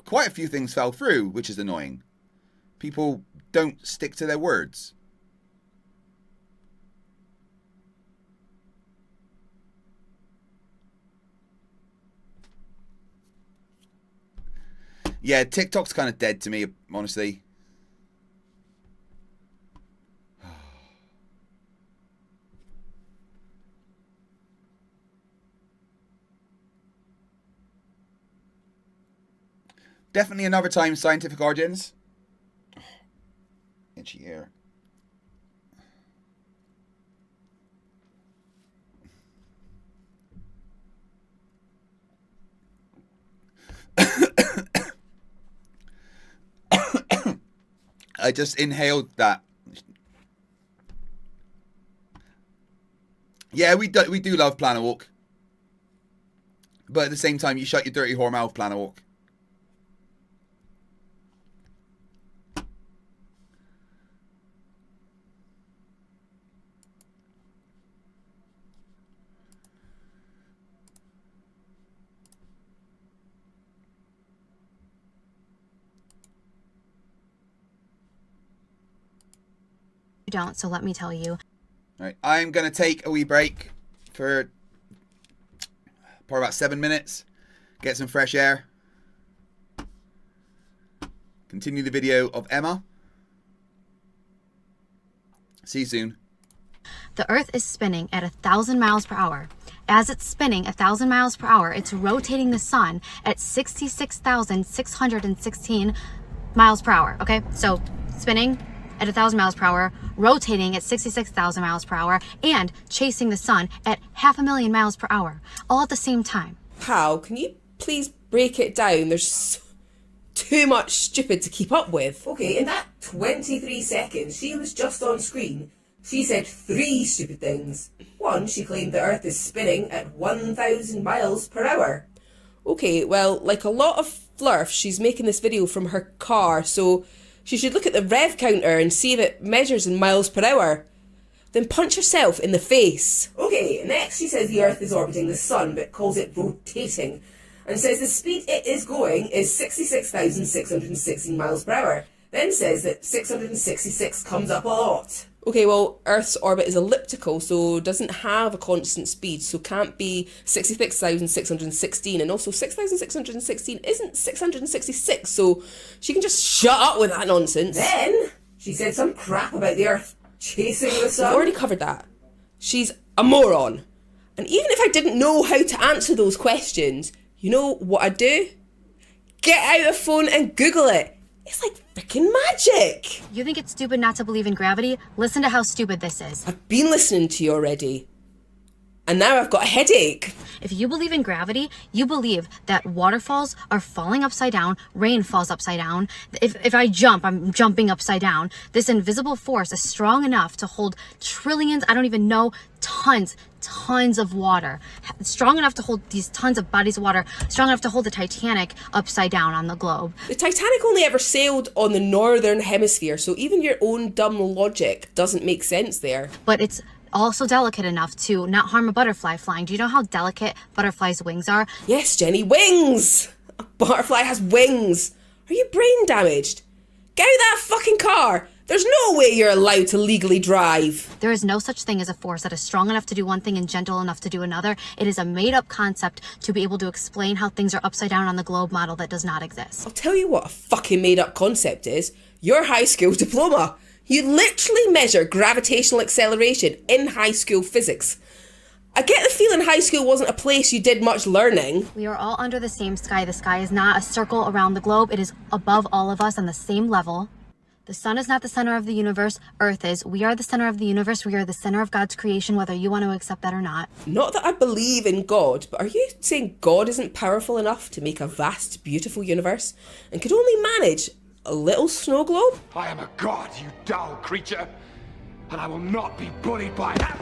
Quite a few things fell through, which is annoying. People don't stick to their words. Yeah, TikTok's kind of dead to me, honestly. Definitely another time, Scientific Origins. Itchy ear. I just inhaled that. Yeah, we do love Planet Walk. But at the same time, you shut your dirty whore mouth, Planet Walk. Don't, so let me tell you. Right, I'm going to take a wee break for probably about 7 minutes. Get some fresh air. Continue the video of Emma. See you soon. The Earth is spinning at 1,000 miles per hour. As it's spinning 1,000 miles per hour, it's rotating the sun at 66,616 miles per hour. Okay, so spinning at 1,000 miles per hour, rotating at 66,000 miles per hour, and chasing the sun at 500,000 miles per hour, all at the same time. Pal, can you please break it down? There's too much stupid to keep up with. Okay, in that 23 seconds she was just on screen, she said 3 stupid things. 1, she claimed the Earth is spinning at 1,000 miles per hour. Okay, well, like a lot of Flerfs, she's making this video from her car, so she should look at the rev counter and see if it measures in miles per hour. Then punch herself in the face. Okay, next she says the Earth is orbiting the sun, but calls it rotating, and says the speed it is going is 66,616 miles per hour. Then says that 666 comes up a lot. Okay, well, Earth's orbit is elliptical, so doesn't have a constant speed, so can't be 66,616, and also 6,616 isn't 666, so she can just shut up with that nonsense. Then she said some crap about the Earth chasing the sun. I've already covered that. She's a moron. And even if I didn't know how to answer those questions, you know what I'd do? Get out the phone and Google it. It's like freaking magic. You think it's stupid not to believe in gravity? Listen to how stupid this is. I've been listening to you already. And now I've got a headache. If you believe in gravity, you believe that waterfalls are falling upside down, rain falls upside down. If I jump, I'm jumping upside down. This invisible force is strong enough to hold trillions, I don't even know, tons of water. Strong enough to hold these tons of bodies of water, strong enough to hold the Titanic upside down on the globe. The Titanic only ever sailed on the northern hemisphere, so even your own dumb logic doesn't make sense there. But it's also delicate enough to not harm a butterfly flying. Do you know how delicate butterflies' wings are? Yes, Jenny, wings! A butterfly has wings. Are you brain damaged? Get out of that fucking car! There's no way you're allowed to legally drive. There is no such thing as a force that is strong enough to do one thing and gentle enough to do another. It is a made-up concept to be able to explain how things are upside down on the globe model that does not exist. I'll tell you what a fucking made-up concept is. Your high school diploma. You literally measure gravitational acceleration in high school physics. I get the feeling high school wasn't a place you did much learning. We are all under the same sky. The sky is not a circle around the globe. It is above all of us on the same level. The sun is not the center of the universe. Earth is. We are the center of the universe. We are the center of God's creation, whether you want to accept that or not. Not that I believe in God, but are you saying God isn't powerful enough to make a vast, beautiful universe and could only manage a little snow globe? I am a god, you dull creature, and I will not be bullied by that.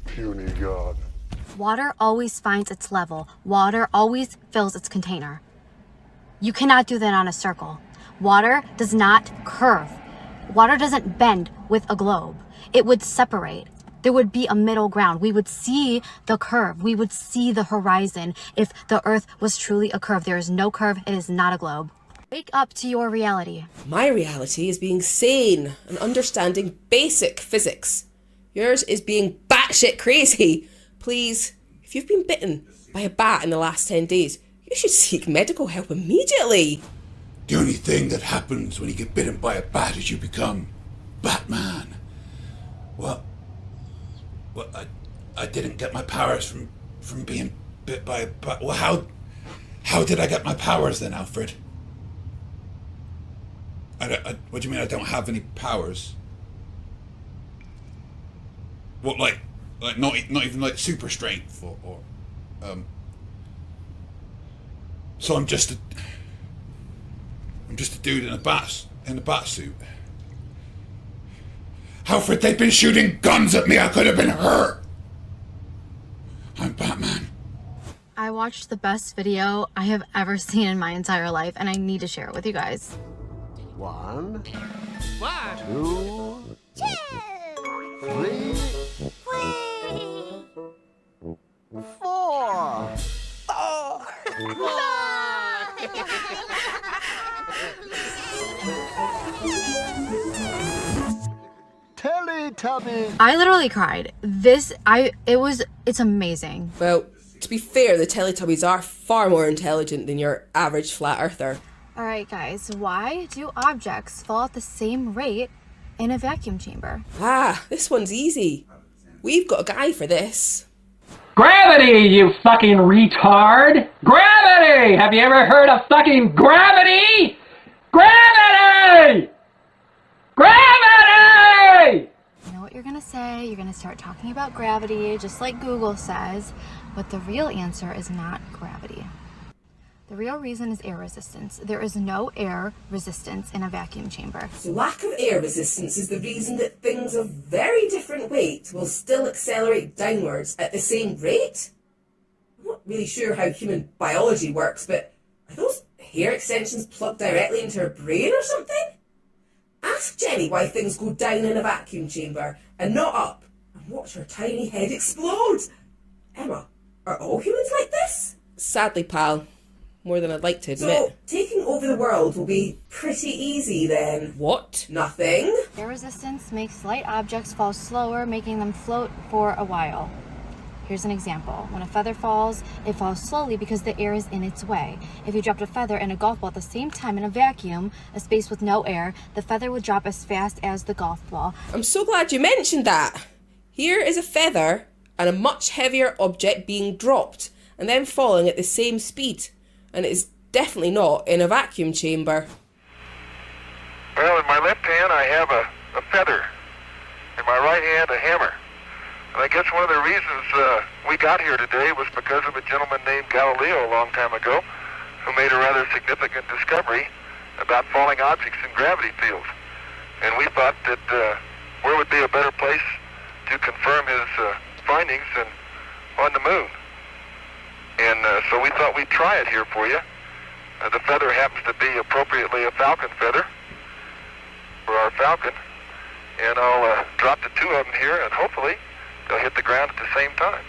Puny god. Water always finds its level. Water always fills its container. You cannot do that on a circle. Water does not curve. Water doesn't bend with a globe. It would separate. There would be a middle ground. We would see the curve. We would see the horizon if the Earth was truly a curve. There is no curve. It is not a globe. Wake up to your reality. My reality is being sane and understanding basic physics. Yours is being batshit crazy. Please, if you've been bitten by a bat in the last 10 days, you should seek medical help immediately. The only thing that happens when you get bitten by a bat is you become Batman. Well, I didn't get my powers from being bit by a bat. Well, how did I get my powers then, Alfred? What do you mean I don't have any powers? What, like not even like super strength or so I'm just a dude in a bat suit. Alfred, they've been shooting guns at me. I could have been hurt. I'm Batman. I watched the best video I have ever seen in my entire life, and I need to share it with you guys. 1, 2, 3, 4. Teletubbies. I literally cried. It's amazing. Well, to be fair, the Teletubbies are far more intelligent than your average flat earther. All right, guys, why do objects fall at the same rate in a vacuum chamber? Ah, this one's easy. We've got a guy for this. Gravity, you fucking retard! Gravity! Have you ever heard of fucking gravity? Gravity! Gravity! You know what you're gonna say? You're gonna start talking about gravity, just like Google says, but the real answer is not gravity. The real reason is air resistance. There is no air resistance in a vacuum chamber. So lack of air resistance is the reason that things of very different weight will still accelerate downwards at the same rate? I'm not really sure how human biology works, but are those hair extensions plugged directly into her brain or something? Ask Jenny why things go down in a vacuum chamber and not up, and watch her tiny head explode. Emma, are all humans like this? Sadly, pal. More than I'd like to admit. So, taking over the world will be pretty easy then. What? Nothing. Air resistance makes light objects fall slower, making them float for a while. Here's an example. When a feather falls, it falls slowly because the air is in its way. If you dropped a feather and a golf ball at the same time in a vacuum, a space with no air, the feather would drop as fast as the golf ball. I'm so glad you mentioned that. Here is a feather and a much heavier object being dropped and then falling at the same speed. And it is definitely not in a vacuum chamber. Well, in my left hand I have a feather. In my right hand a hammer. And I guess one of the reasons we got here today was because of a gentleman named Galileo a long time ago who made a rather significant discovery about falling objects in gravity fields. And we thought that where would be a better place to confirm his findings than on the moon. And so we thought we'd try it here for you. The feather happens to be appropriately a falcon feather for our falcon. And I'll drop the two of them here and hopefully they'll hit the ground at the same time.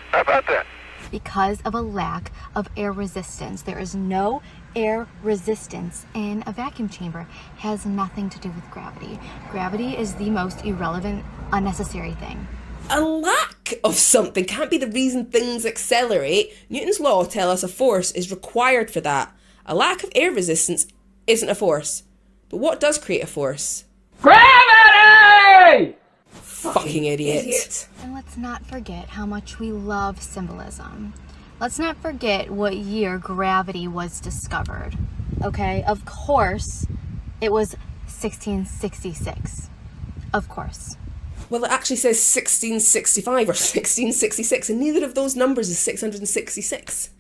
How about that? Because of a lack of air resistance. There is no air resistance in a vacuum chamber. It has nothing to do with gravity. Gravity is the most irrelevant, unnecessary thing. A lack of something can't be the reason things accelerate. Newton's law tells us a force is required for that. A lack of air resistance isn't a force. But what does create a force? Gravity! Fucking idiot. And let's not forget how much we love symbolism. Let's not forget what year gravity was discovered. Okay, of course, it was 1666. Of course. Well, it actually says 1665 or 1666, and neither of those numbers is 666.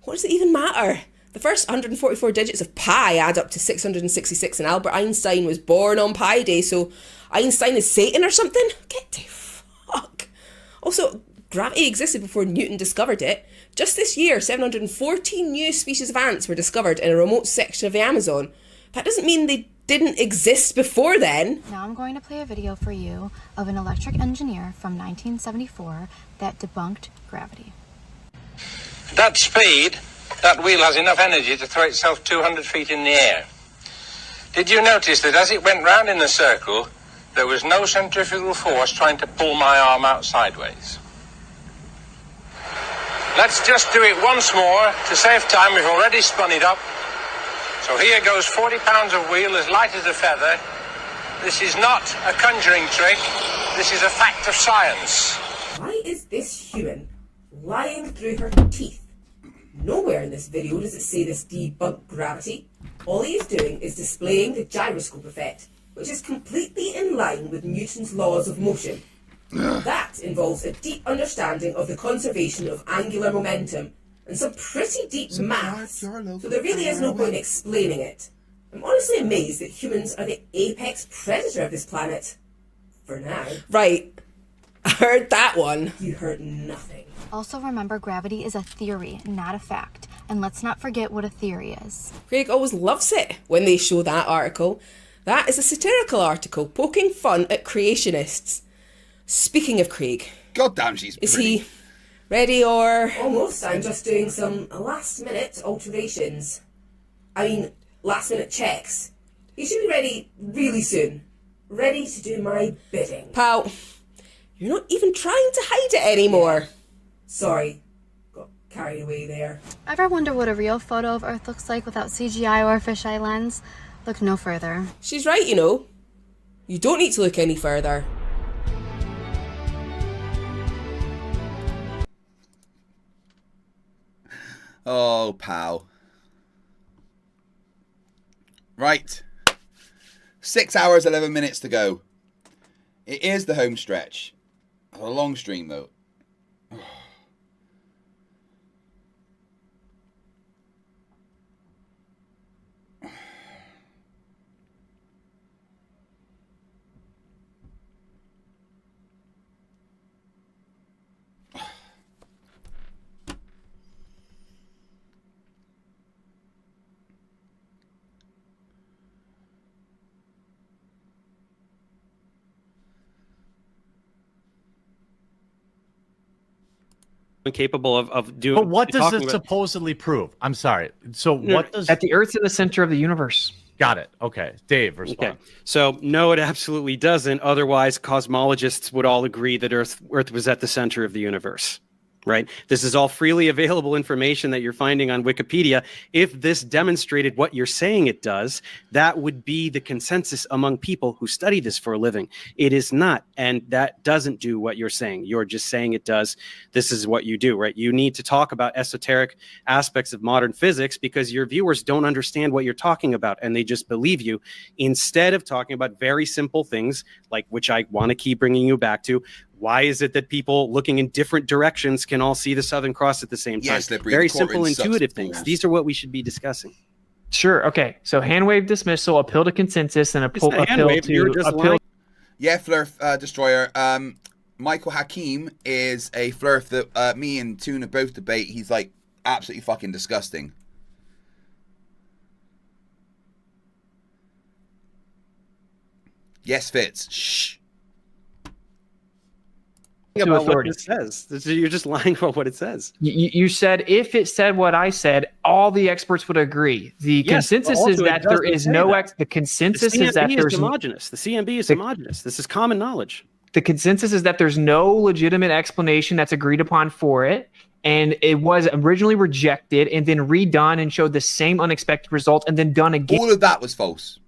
What does it even matter? The first 144 digits of pi add up to 666, and Albert Einstein was born on Pi Day, so Einstein is Satan or something? Get the fuck. Also, gravity existed before Newton discovered it. Just this year, 714 new species of ants were discovered in a remote section of the Amazon. That doesn't mean they didn't exist before then. Now I'm going to play a video for you of an electric engineer from 1974 that debunked gravity. At that speed, that wheel has enough energy to throw itself 200 feet in the air. Did you notice that as it went round in the circle, there was no centrifugal force trying to pull my arm out sideways? Let's just do it once more. To save time, we've already spun it up. So here goes 40 pounds of wheel as light as a feather. This is not a conjuring trick. This is a fact of science. Why is this human lying through her teeth? Nowhere in this video does it say this debunked gravity. All he is doing is displaying the gyroscope effect, which is completely in line with Newton's laws of motion. That involves a deep understanding of the conservation of angular momentum and some pretty deep maths, so there really is no point in explaining it. I'm honestly amazed that humans are the apex predator of this planet. For now. Right. I heard that one. You heard nothing. Also remember, gravity is a theory, not a fact. And let's not forget what a theory is. Craig always loves it when they show that article. That is a satirical article poking fun at creationists. Speaking of Craig. Goddamn, she's pretty. Is he ready or... Almost. I'm just doing some last-minute alterations. I mean, last-minute checks. You should be ready really soon. Ready to do my bidding. Pal, you're not even trying to hide it anymore. Yeah. Sorry. Got carried away there. Ever wonder what a real photo of Earth looks like without CGI or a fisheye lens? Look no further. She's right, you know. You don't need to look any further. Oh, pal. Right. 6 hours, 11 minutes to go. It is the home stretch. A long stream, though. incapable of doing. But what does talking it about- supposedly prove? I'm sorry. So what does That the Earth's in the center of the universe. Got it. Okay, Dave, respond. Okay. So no, it absolutely doesn't. Otherwise, cosmologists would all agree that Earth was at the center of the universe. Right? This is all freely available information that you're finding on Wikipedia. If this demonstrated what you're saying it does, that would be the consensus among people who study this for a living. It is not, and that doesn't do what you're saying. You're just saying it does. This is what you do, right? You need to talk about esoteric aspects of modern physics because your viewers don't understand what you're talking about, and they just believe you, instead of talking about very simple things, like which I want to keep bringing you back to. Why is it that people looking in different directions can all see the Southern Cross at the same time? Yes, very simple, intuitive things. These are what we should be discussing. Sure. Okay. So hand wave dismissal, appeal to consensus, and appeal to appeal. Yeah, Flerf Destroyer. Michael Hakim is a Flerf that me and Tuna both debate. He's like absolutely fucking disgusting. Yes, Fitz. Shh. About what it says. You're just lying about what it says. You said if it said what I said, all the experts would agree. The consensus is that there is no the consensus is that there's homogenous. The CMB is homogenous. This is common knowledge. The consensus is that there's no legitimate explanation that's agreed upon for it. And it was originally rejected and then redone and showed the same unexpected result and then done again. All of that was false.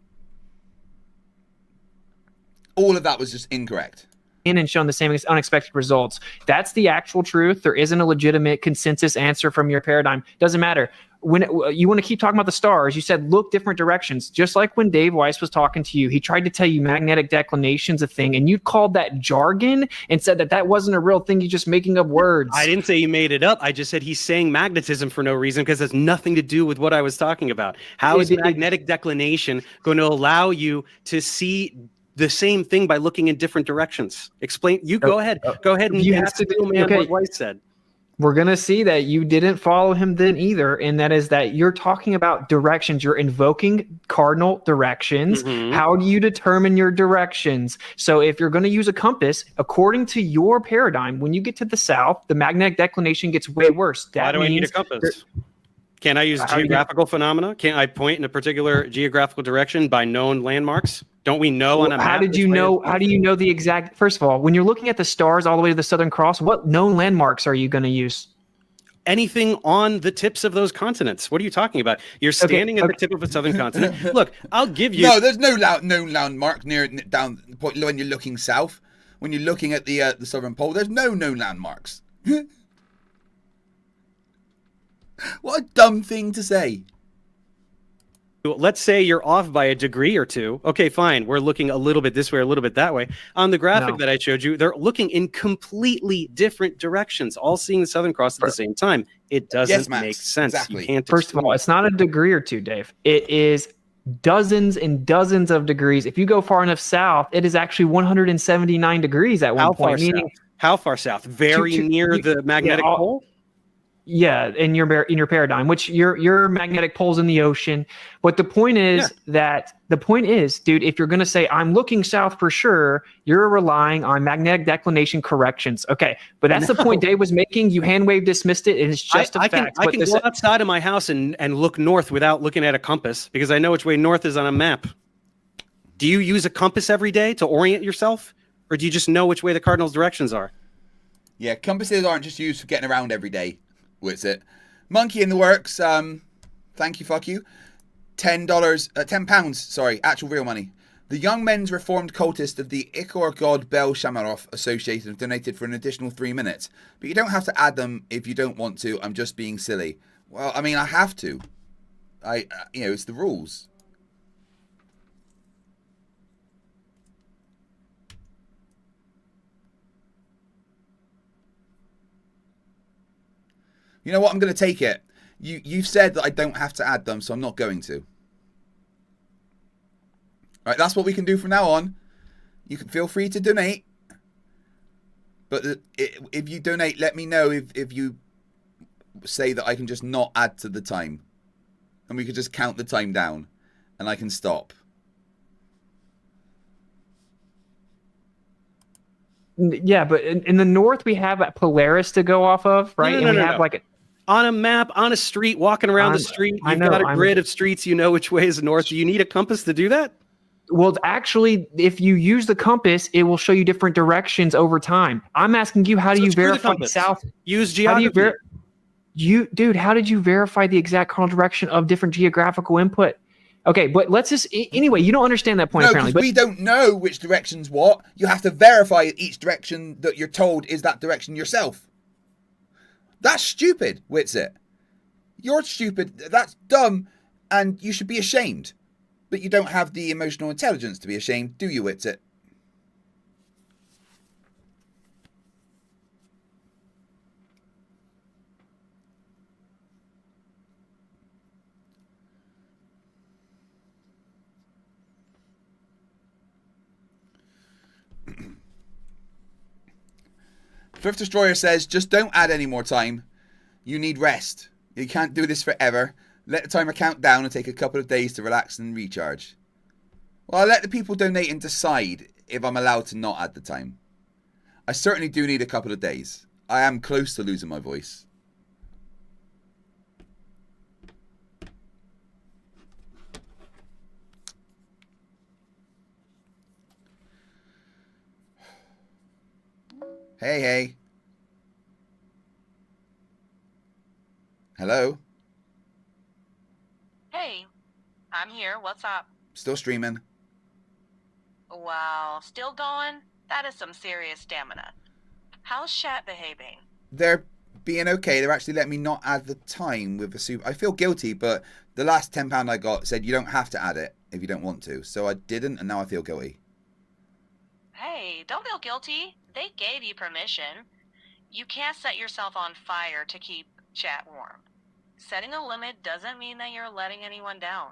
All of that was just incorrect. And shown the same unexpected results. That's the actual truth. There isn't a legitimate consensus answer from your paradigm. Doesn't matter. When you want to keep talking about the stars, you said look different directions. Just like when Dave Weiss was talking to you, he tried to tell you magnetic declination's a thing, and you called that jargon and said that that wasn't a real thing. You're just making up words. I didn't say he made it up. I just said he's saying magnetism for no reason because it has nothing to do with what I was talking about. How is magnetic declination going to allow you to see the same thing by looking in different directions? Explain. You go ahead. Go ahead and you have to do what Weiss said. We're going to see that you didn't follow him then either. And that is that you're talking about directions. You're invoking cardinal directions. How do you determine your directions? So if you're going to use a compass, according to your paradigm, when you get to the south, the magnetic declination gets way worse. Why do I need a compass? Can I use geographical phenomena? Can I point in a particular geographical direction by known landmarks? Don't we know on a map? How do you know the exact? First of all, when you're looking at the stars all the way to the Southern Cross, what known landmarks are you going to use? Anything on the tips of those continents. What are you talking about? You're standing at the tip of a southern continent. Look, I'll give you. No, there's no known landmark near down the point when you're looking south. When you're looking at the southern pole, there's no known landmarks. What a dumb thing to say. Let's say you're off by a degree or two. Okay, fine. We're looking a little bit this way, a little bit that way. On the graphic that I showed you, they're looking in completely different directions, all seeing the Southern Cross at the same time. It doesn't make sense. Exactly. You can't First of all, it's not a degree or two, Dave. It is dozens and dozens of degrees. If you go far enough south, it is actually 179 degrees at one point. How far south? Very near the magnetic pole? Yeah, in your paradigm, which your magnetic pole's in the ocean. But the point is dude, if you're gonna say I'm looking south for sure, you're relying on magnetic declination corrections. Okay, but that's the point Dave was making. You hand wave dismissed it. It's just a fact. I can go outside of my house and look north without looking at a compass because I know which way north is on a map. Do you use a compass every day to orient yourself, or do you just know which way the cardinal directions are? Yeah, compasses aren't just used for getting around every day. What's it? Monkey in the works. Thank you, fuck you. £10, sorry, actual real money. The Young Men's Reformed Cultist of the Ichor God Bel Shamarov Association have donated for an additional 3 minutes. But you don't have to add them if you don't want to. I'm just being silly. Well, I mean, I have to. It's the rules. You know what? I'm going to take it. You've said that I don't have to add them, so I'm not going to. All right, that's what we can do from now on. You can feel free to donate. But if you donate, let me know if you say that I can just not add to the time. And we could just count the time down. And I can stop. Yeah, but in the north we have Polaris to go off of, right? No, and we have like on a map, on a street, walking around the street. You've got a grid of streets. You know which way is north. Do you need a compass to do that? Well, actually, if you use the compass, it will show you different directions over time. I'm asking you, how do you verify south? Use geography. Dude, how did you verify the exact cardinal direction of different geographical input? Okay, but let's just anyway. You don't understand that point, No, apparently. because we don't know which direction's what. You have to verify each direction that you're told is that direction yourself. That's stupid, Witsit. You're stupid. That's dumb, and you should be ashamed. But you don't have the emotional intelligence to be ashamed, do you, Witsit? Thrift Destroyer says, just don't add any more time. You need rest. You can't do this forever. Let the timer count down and take a couple of days to relax and recharge. Well, I'll let the people donate and decide if I'm allowed to not add the time. I certainly do need a couple of days. I am close to losing my voice. Hey, hey. Hello? Hey, I'm here. What's up? Still streaming. Wow, still going? That is some serious stamina. How's chat behaving? They're being okay. They're actually letting me not add the time with the super. I feel guilty, but the last £10 I got said you don't have to add it if you don't want to. So I didn't, and now I feel guilty. Hey, don't feel guilty. They gave you permission. You can't set yourself on fire to keep chat warm. Setting a limit doesn't mean that you're letting anyone down.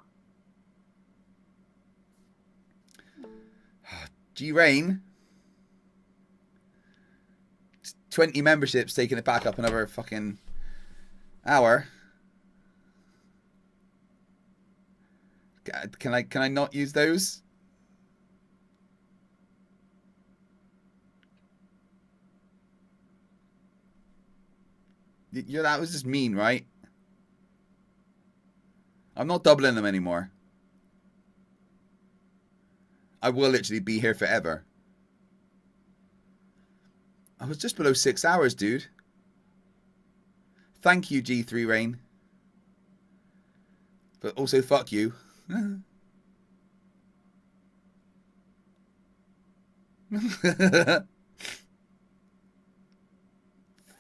G-Rain. 20 memberships, taking it back up another fucking hour. Can I not use those? Yeah, that was just mean, right? I'm not doubling them anymore. I will literally be here forever. I was just below 6 hours, dude. Thank you, G3 Rain. But also, fuck you.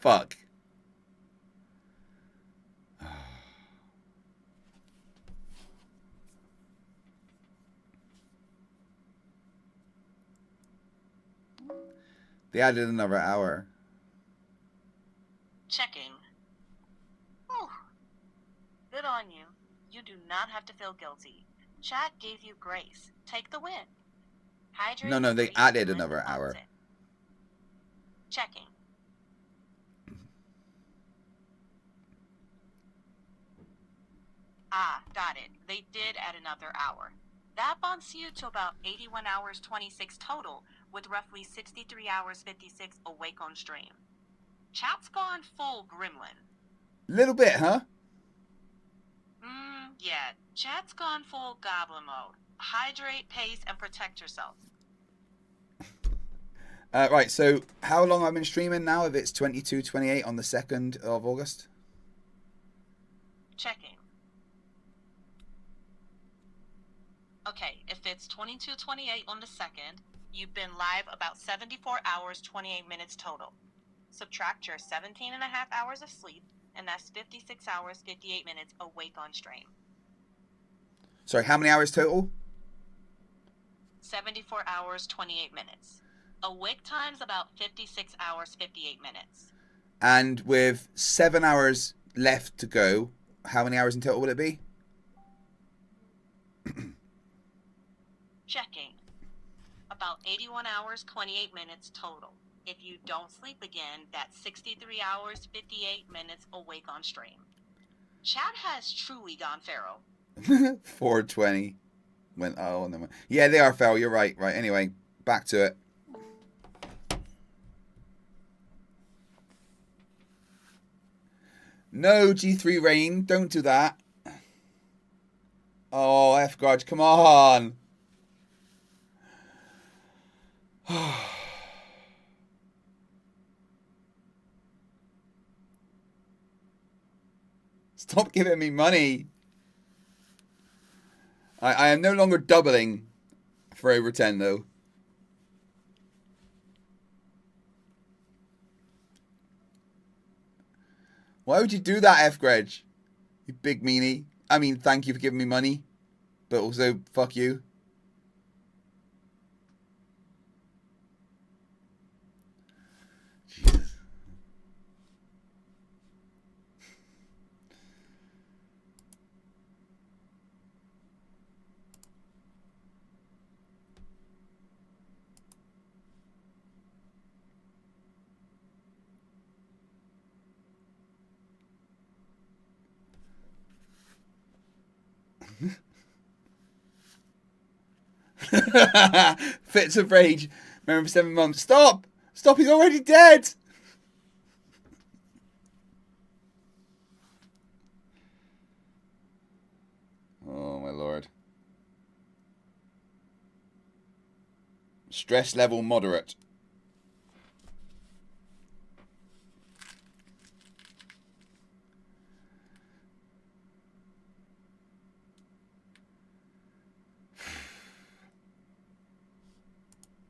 Fuck. They added another hour. Checking. Whew. Good on you. You do not have to feel guilty. Chat gave you grace. Take the win. Hydrate. No, they added another hour. Checking. Ah, got it. They did add another hour. That bumps you to about 81 hours 26 total, with roughly 63 hours 56 awake on stream. Chat's gone full gremlin. Little bit, huh? Yeah. Chat's gone full goblin mode. Hydrate, pace, and protect yourself. Right, so how long I've been streaming now? If it's 22:28 on the 2nd of August? Checking. Okay, if it's 22:28 on the 2nd, you've been live about 74 hours 28 minutes total. Subtract your 17 and a half hours of sleep, and that's 56 hours 58 minutes awake on stream. Sorry, how many hours total? 74 hours 28 minutes. Awake time's about 56 hours 58 minutes. And with 7 hours left to go, how many hours in total will it be? Checking. About 81 hours 28 minutes total. If you don't sleep again, that's 63 hours 58 minutes awake on stream. Chat has truly gone feral. 4:20 went and then yeah, they are feral. You're right. Right. Anyway, back to it. No, G3 Rain, don't do that. Oh, F Grudge, come on. Stop giving me money. I am no longer doubling for over 10 though. Why would you do that, F Greg? You big meanie. I mean, thank you for giving me money, but also fuck you. Jesus. Fits of rage. Remember for 7 months. Stop! Stop, he's already dead! Oh my lord. Stress level moderate.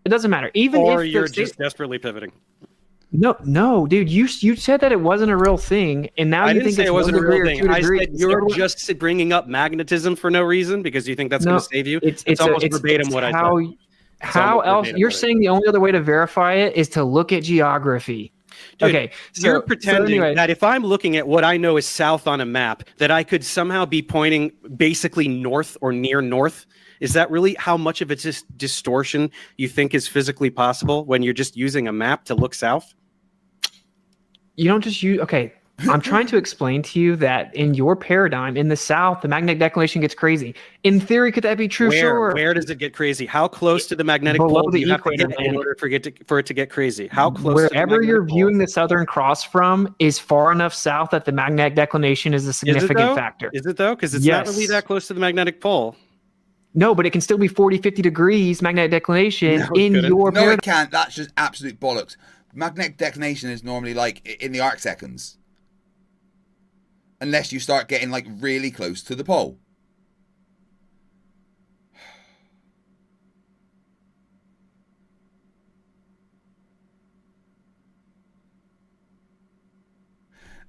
It doesn't matter. Even or if you're just desperately pivoting. No, dude. You said that it wasn't a real thing, and now I you didn't think say it's it wasn't a 1 degree real or thing. 2 I degrees. said you're just bringing up magnetism for no reason because you think that's going to save you. It's almost verbatim what I said. How else? You're saying the only other way to verify it is to look at geography. Dude, Okay, you're pretending that if I'm looking at what I know is south on a map, that I could somehow be pointing basically north or near north. Is that really how much of it's just distortion you think is physically possible when you're just using a map to look south? You don't just use. Okay, I'm trying to explain to you that in your paradigm, in the South, the magnetic declination gets crazy. In theory, could that be true? Sure. Where does it get crazy? How close to the magnetic Below pole do the you have to equator, get man. in order for it to get crazy? How close to the Wherever magnetic you're pole? viewing the Southern Cross from is far enough south that the magnetic declination is a significant factor. Is it though? Because it's not really that close to the magnetic pole. No, but it can still be 40, 50 degrees magnetic declination in your No, paradigm. it can't. That's just absolute bollocks. Magnetic declination is normally like in the arc seconds. Unless you start getting like really close to the pole.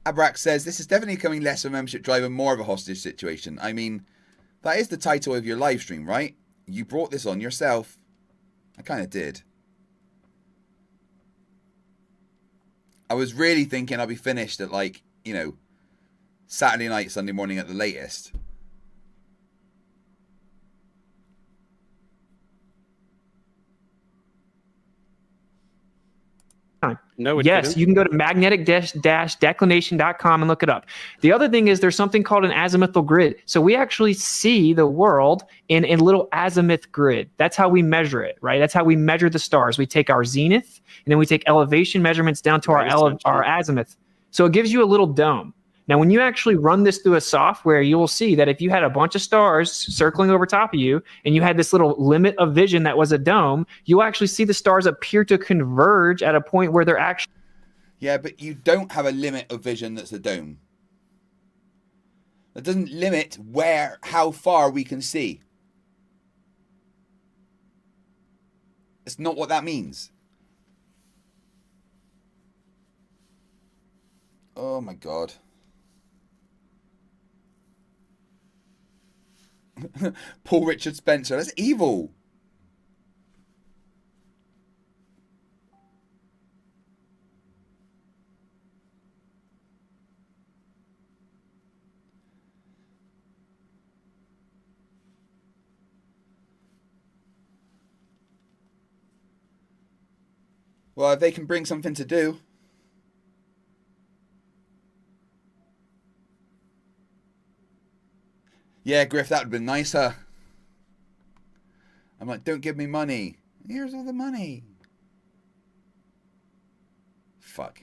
Abrak says, this is definitely becoming less of a membership drive and more of a hostage situation. I mean, that is the title of your live stream, right? You brought this on yourself. I kind of did. I was really thinking I'll be finished at like, you know, Saturday night, Sunday morning at the latest. No, it yes, couldn't. you can go to magnetic-declination.com and look it up. The other thing is there's something called an azimuthal grid. So we actually see the world in a little azimuth grid. That's how we measure it, right? That's how we measure the stars. We take our zenith, and then we take elevation measurements down to our azimuth. So it gives you a little dome. Now, when you actually run this through a software, you will see that if you had a bunch of stars circling over top of you and you had this little limit of vision that was a dome, you'll actually see the stars appear to converge at a point where they're actually... Yeah, but you don't have a limit of vision that's a dome. That doesn't limit how far we can see. It's not what that means. Oh my God. Paul Richard Spencer. That's evil. Well, if they can bring something to do. Yeah, Griff, that would have been nicer. I'm like, don't give me money. Here's all the money. Fuck.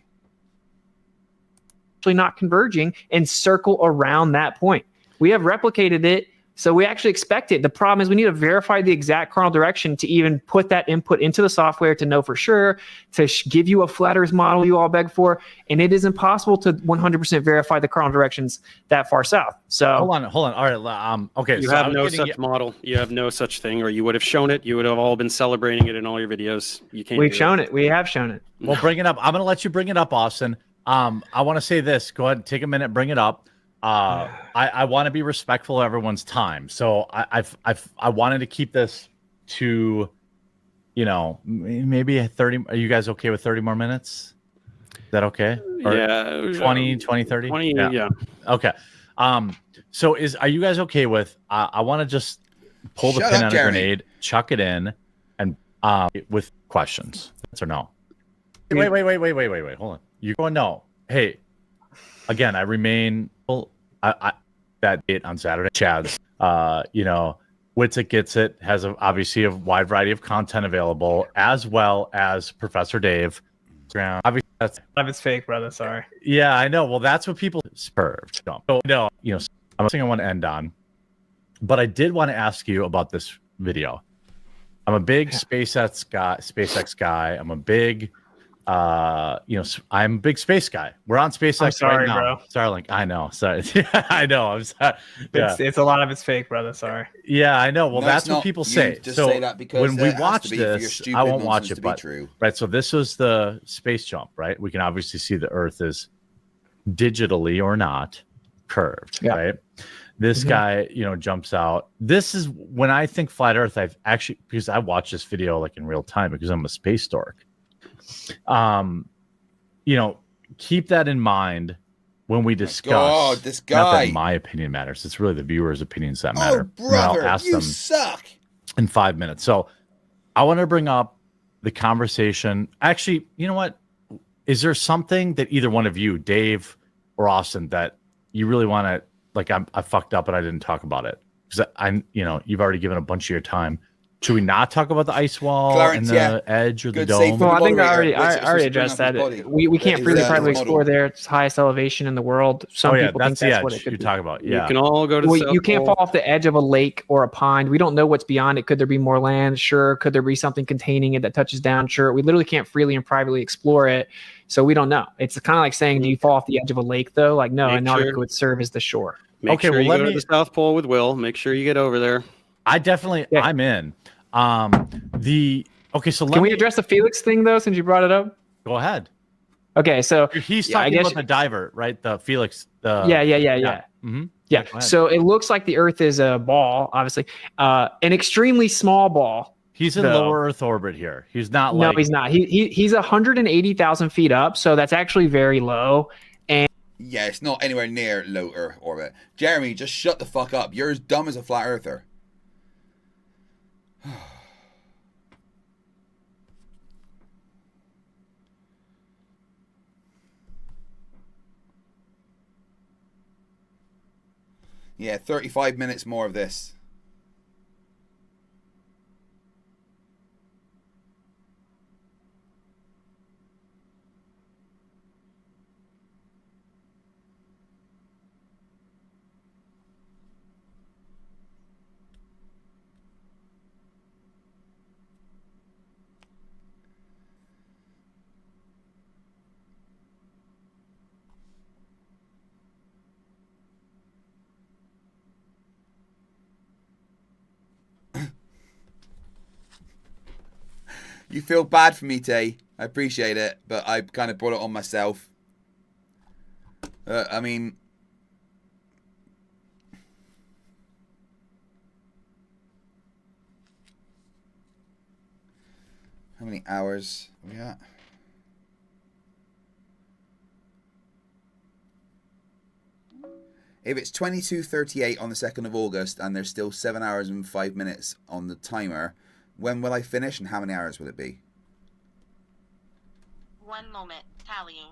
actually not converging and circle around that point. We have replicated it, so we actually expect it. The problem is we need to verify the exact cardinal direction to even put that input into the software to know for sure, to give you a flat Earth model you all beg for, and it is impossible to 100% verify the cardinal directions that far south. So hold on. All right. Okay. You so have no such model. You have no such thing, or you would have shown it. You would have all been celebrating it in all your videos. You can't. We've shown it. We have shown it. Well, bring it up. I'm going to let you bring it up, Austin. I want to say this. Go ahead, take a minute, bring it up. I want to be respectful of everyone's time, so I wanted to keep this to, maybe 30. Are you guys okay with 30 more minutes? Is that okay? Or yeah, 20, 30. 20. Yeah. Okay. So are you guys okay with? I want to just pull the pin on a grenade, chuck it in, and with questions. Yes or no? Wait. Hold on. You're going no. Hey, again, I remain. I that date on Saturday. Chad's, Witsit Gets It has obviously a wide variety of content available, as well as Professor Dave. Obviously, it's fake, brother. Sorry. Yeah, I know. Well, that's what people spurred. So, I'm something I want to end on, but I did want to ask you about this video. I'm a big SpaceX guy. I'm a big. I'm a big space guy. We're on SpaceX right now. Bro. Starlink. I know. Sorry. I know. I'm sorry. Yeah. It's a lot of it's fake, brother. Sorry. Yeah, I know. Well, that's what people say. Just so say that because when we watch this, I won't watch it. But true. Right. So this was the space jump. Right. We can obviously see the Earth is digitally or not curved. Yeah. Right. This guy, jumps out. This is when I think flat Earth. I've actually, because I watched this video like in real time because I'm a space dork. Keep that in mind when we discuss. God, this guy. Not that my opinion matters. It's really the viewers' opinions that matter. Oh, brother, I'll ask you them suck. in 5 minutes. So I want to bring up the conversation. Actually, you know what? Is there something that either one of you, Dave or Austin, that you really want to, like, I fucked up and I didn't talk about it? Because you've already given a bunch of your time. Should we not talk about the ice wall Clarence, and the edge or the dome? Well, I think I already addressed that. We can't freely privately explore there. It's highest elevation in the world. Some people think that's what it could be. You're talking about. Yeah. You can all go to the South you can't Pole. fall off the edge of a lake or a pond. We don't know what's beyond it. Could there be more land? Sure. Could there be something containing it that touches down? Sure. We literally can't freely and privately explore it. So we don't know. It's kind of like saying, do you fall off the edge of a lake though? Like, no, Antarctica would serve as the shore. Make sure you go to the South Pole with Will. Make sure you get over there. I'm in. So can we address the Felix thing though, since you brought it up? Go ahead. Okay, so he's talking about the diver, right? The Felix. Yeah. Mm-hmm. Yeah. So it looks like the Earth is a ball, obviously, an extremely small ball. He's in lower Earth orbit here. He's not. No, he's not. He's 180,000 feet up, so that's actually very low. And yeah, it's not anywhere near low Earth orbit. Jeremy, just shut the fuck up. You're as dumb as a flat earther. Yeah, 35 minutes more of this. You feel bad for me, Tay. I appreciate it, but I kind of brought it on myself. I mean... How many hours are we at? If it's 22:38 on the 2nd of August and there's still 7 hours and 5 minutes on the timer, when will I finish and how many hours will it be? 1 moment, tallying.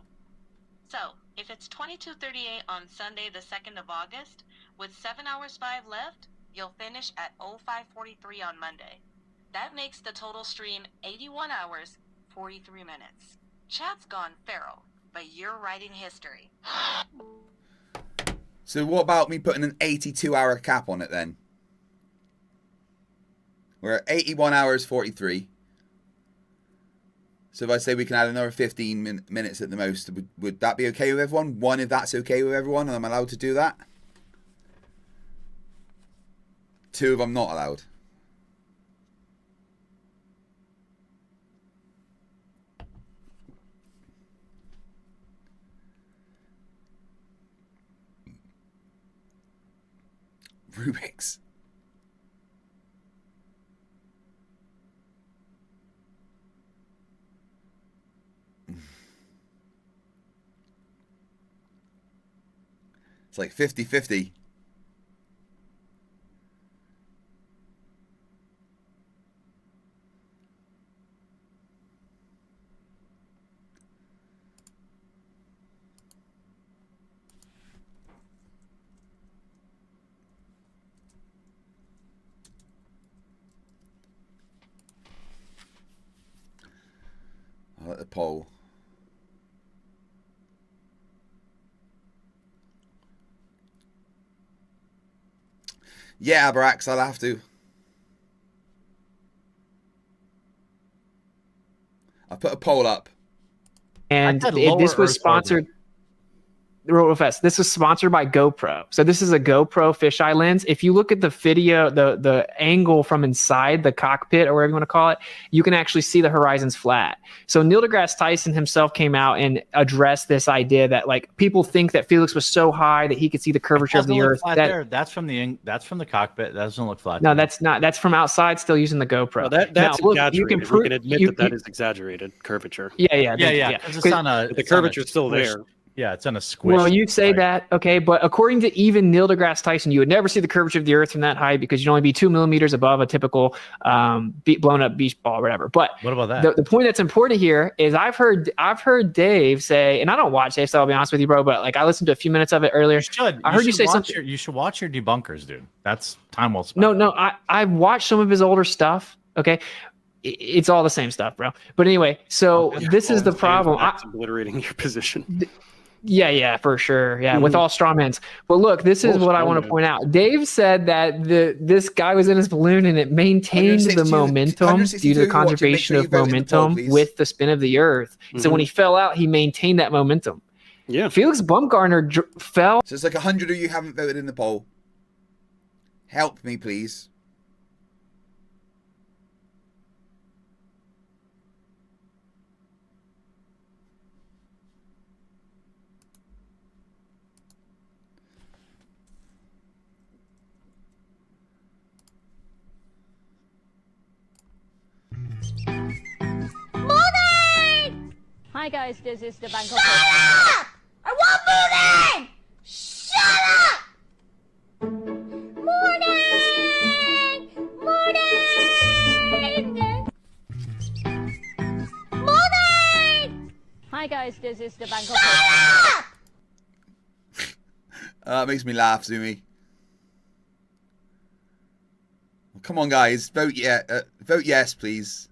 So, if it's 22:38 on Sunday the 2nd of August, with 7 hours 5 left, you'll finish at 05:43 on Monday. That makes the total stream 81 hours, 43 minutes. Chat's gone feral. but you're writing history. So what about me putting an 82-hour cap on it then? We're at 81 hours 43. So if I say we can add another 15 minutes at the most, would that be okay with everyone? One, if that's okay with everyone, and I'm allowed to do that. Two, if I'm not allowed. Rubiks. It's like 50-50. I like the poll. Yeah, Brax, I'll have to. I put a poll up. And this was sponsored. Real fast. This was sponsored by GoPro. So this is a GoPro fisheye lens. If you look at the video, the angle from inside the cockpit or whatever you want to call it, you can actually see the horizon's flat. So Neil deGrasse Tyson himself came out and addressed this idea that like people think that Felix was so high that he could see the curvature of the Earth. That's from the cockpit. That doesn't look flat. No, that's not. That's from outside, still using the GoPro. Well, that's now, look, exaggerated. We can admit that is exaggerated curvature. Yeah. It's on a, the curvature's still there. Yeah, it's on a squish. Well, you say that, okay, but according to even Neil deGrasse Tyson, you would never see the curvature of the Earth from that height because you'd only be 2 millimeters above a typical blown up beach ball or whatever. But what about that? The point that's important here is I've heard Dave say, and I don't watch Dave, so I'll be honest with you, bro, but like I listened to a few minutes of it earlier. I heard you say something. You should watch your debunkers, dude. That's time well spent. No, I've watched some of his older stuff. Okay. It's all the same stuff, bro. But anyway, so this is the problem. That's obliterating your position. Yeah, for sure. Yeah, with all straw men. But look, this is what I want to point out. Dave said that this guy was in his balloon and it maintained the momentum due to the conservation of momentum with the spin of the Earth. So when he fell out, he maintained that momentum. Yeah. Felix Baumgartner fell. So it's like 100 of you haven't voted in the poll. Help me, please. Hi guys, this is the Bangkok. Shut up! I want moving! Shut up! Morning! Morning! Hi guys, this is the Bangkok. Shut up! That makes me laugh, Zumi. Well, come on, guys, vote vote yes, please.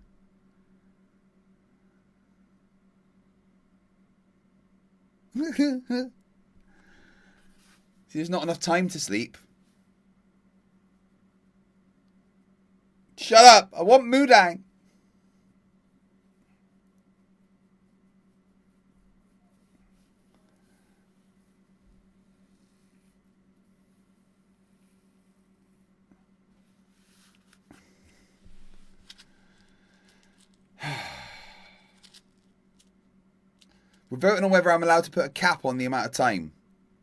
See, there's not enough time to sleep. Shut up! I want Mudang. We're voting on whether I'm allowed to put a cap on the amount of time.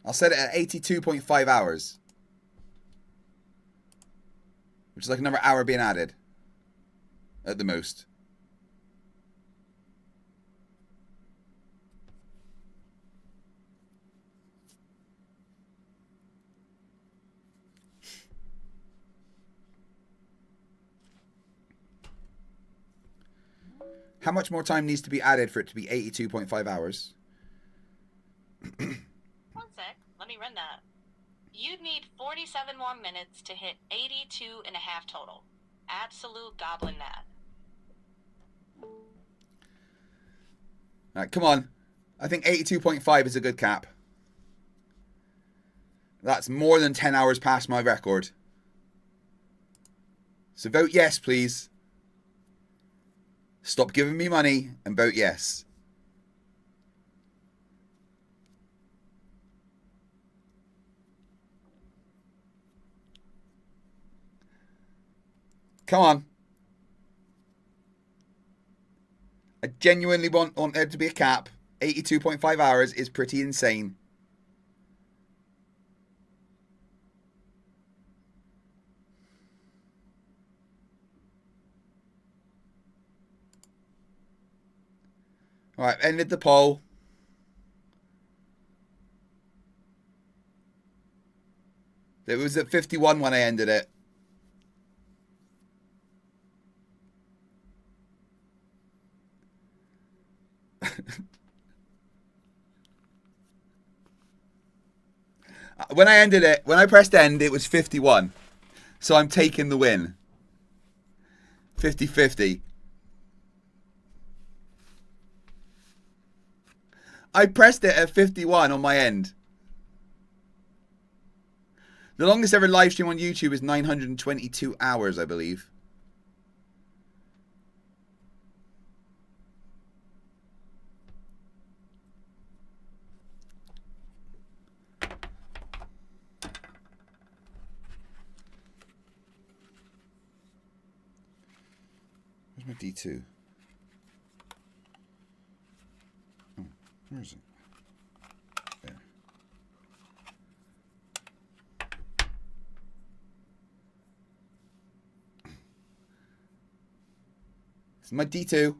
I'll set it at 82.5 hours. Which is like another hour being added. At the most. How much more time needs to be added for it to be 82.5 hours? 1 sec. Let me run that. You'd need 47 more minutes to hit 82 and a half total. Absolute goblin that. Alright, come on. I think 82.5 is a good cap. That's more than 10 hours past my record. So vote yes, please. Stop giving me money and vote yes. Come on. I genuinely want there to be a cap. 82.5 hours is pretty insane. All right, ended the poll. It was at 51 when I ended it. When I ended it, when I pressed end, it was 51. So I'm taking the win. 50-50. I pressed it at 51 on my end. The longest ever live stream on YouTube is 922 hours, I believe. Where's my D2? Oh, where is it? There. This is my D2.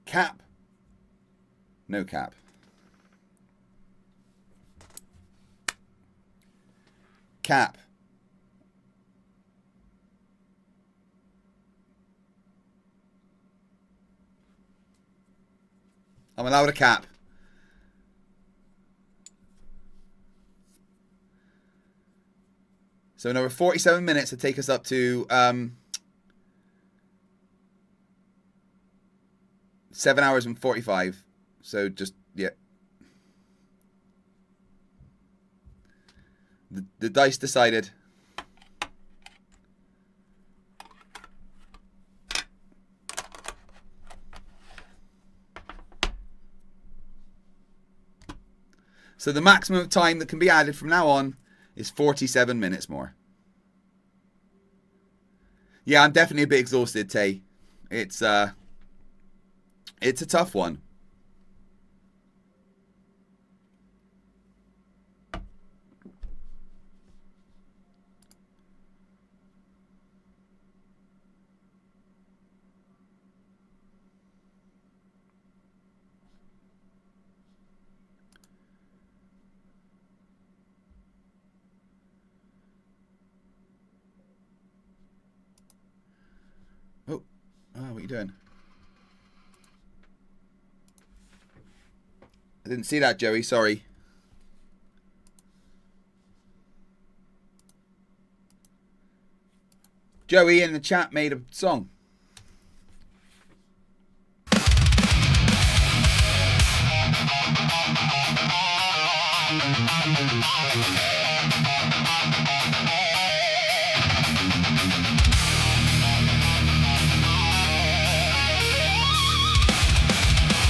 Cap. No cap. Cap. I'm allowed a cap. So another 47 minutes to take us up to 7 hours and 45. So just, yeah. The dice decided. So the maximum time that can be added from now on is 47 minutes more. Yeah, I'm definitely a bit exhausted, Tay. It's a tough one. Oh, what are you doing? I didn't see that, Joey. Sorry. Joey in the chat made a song.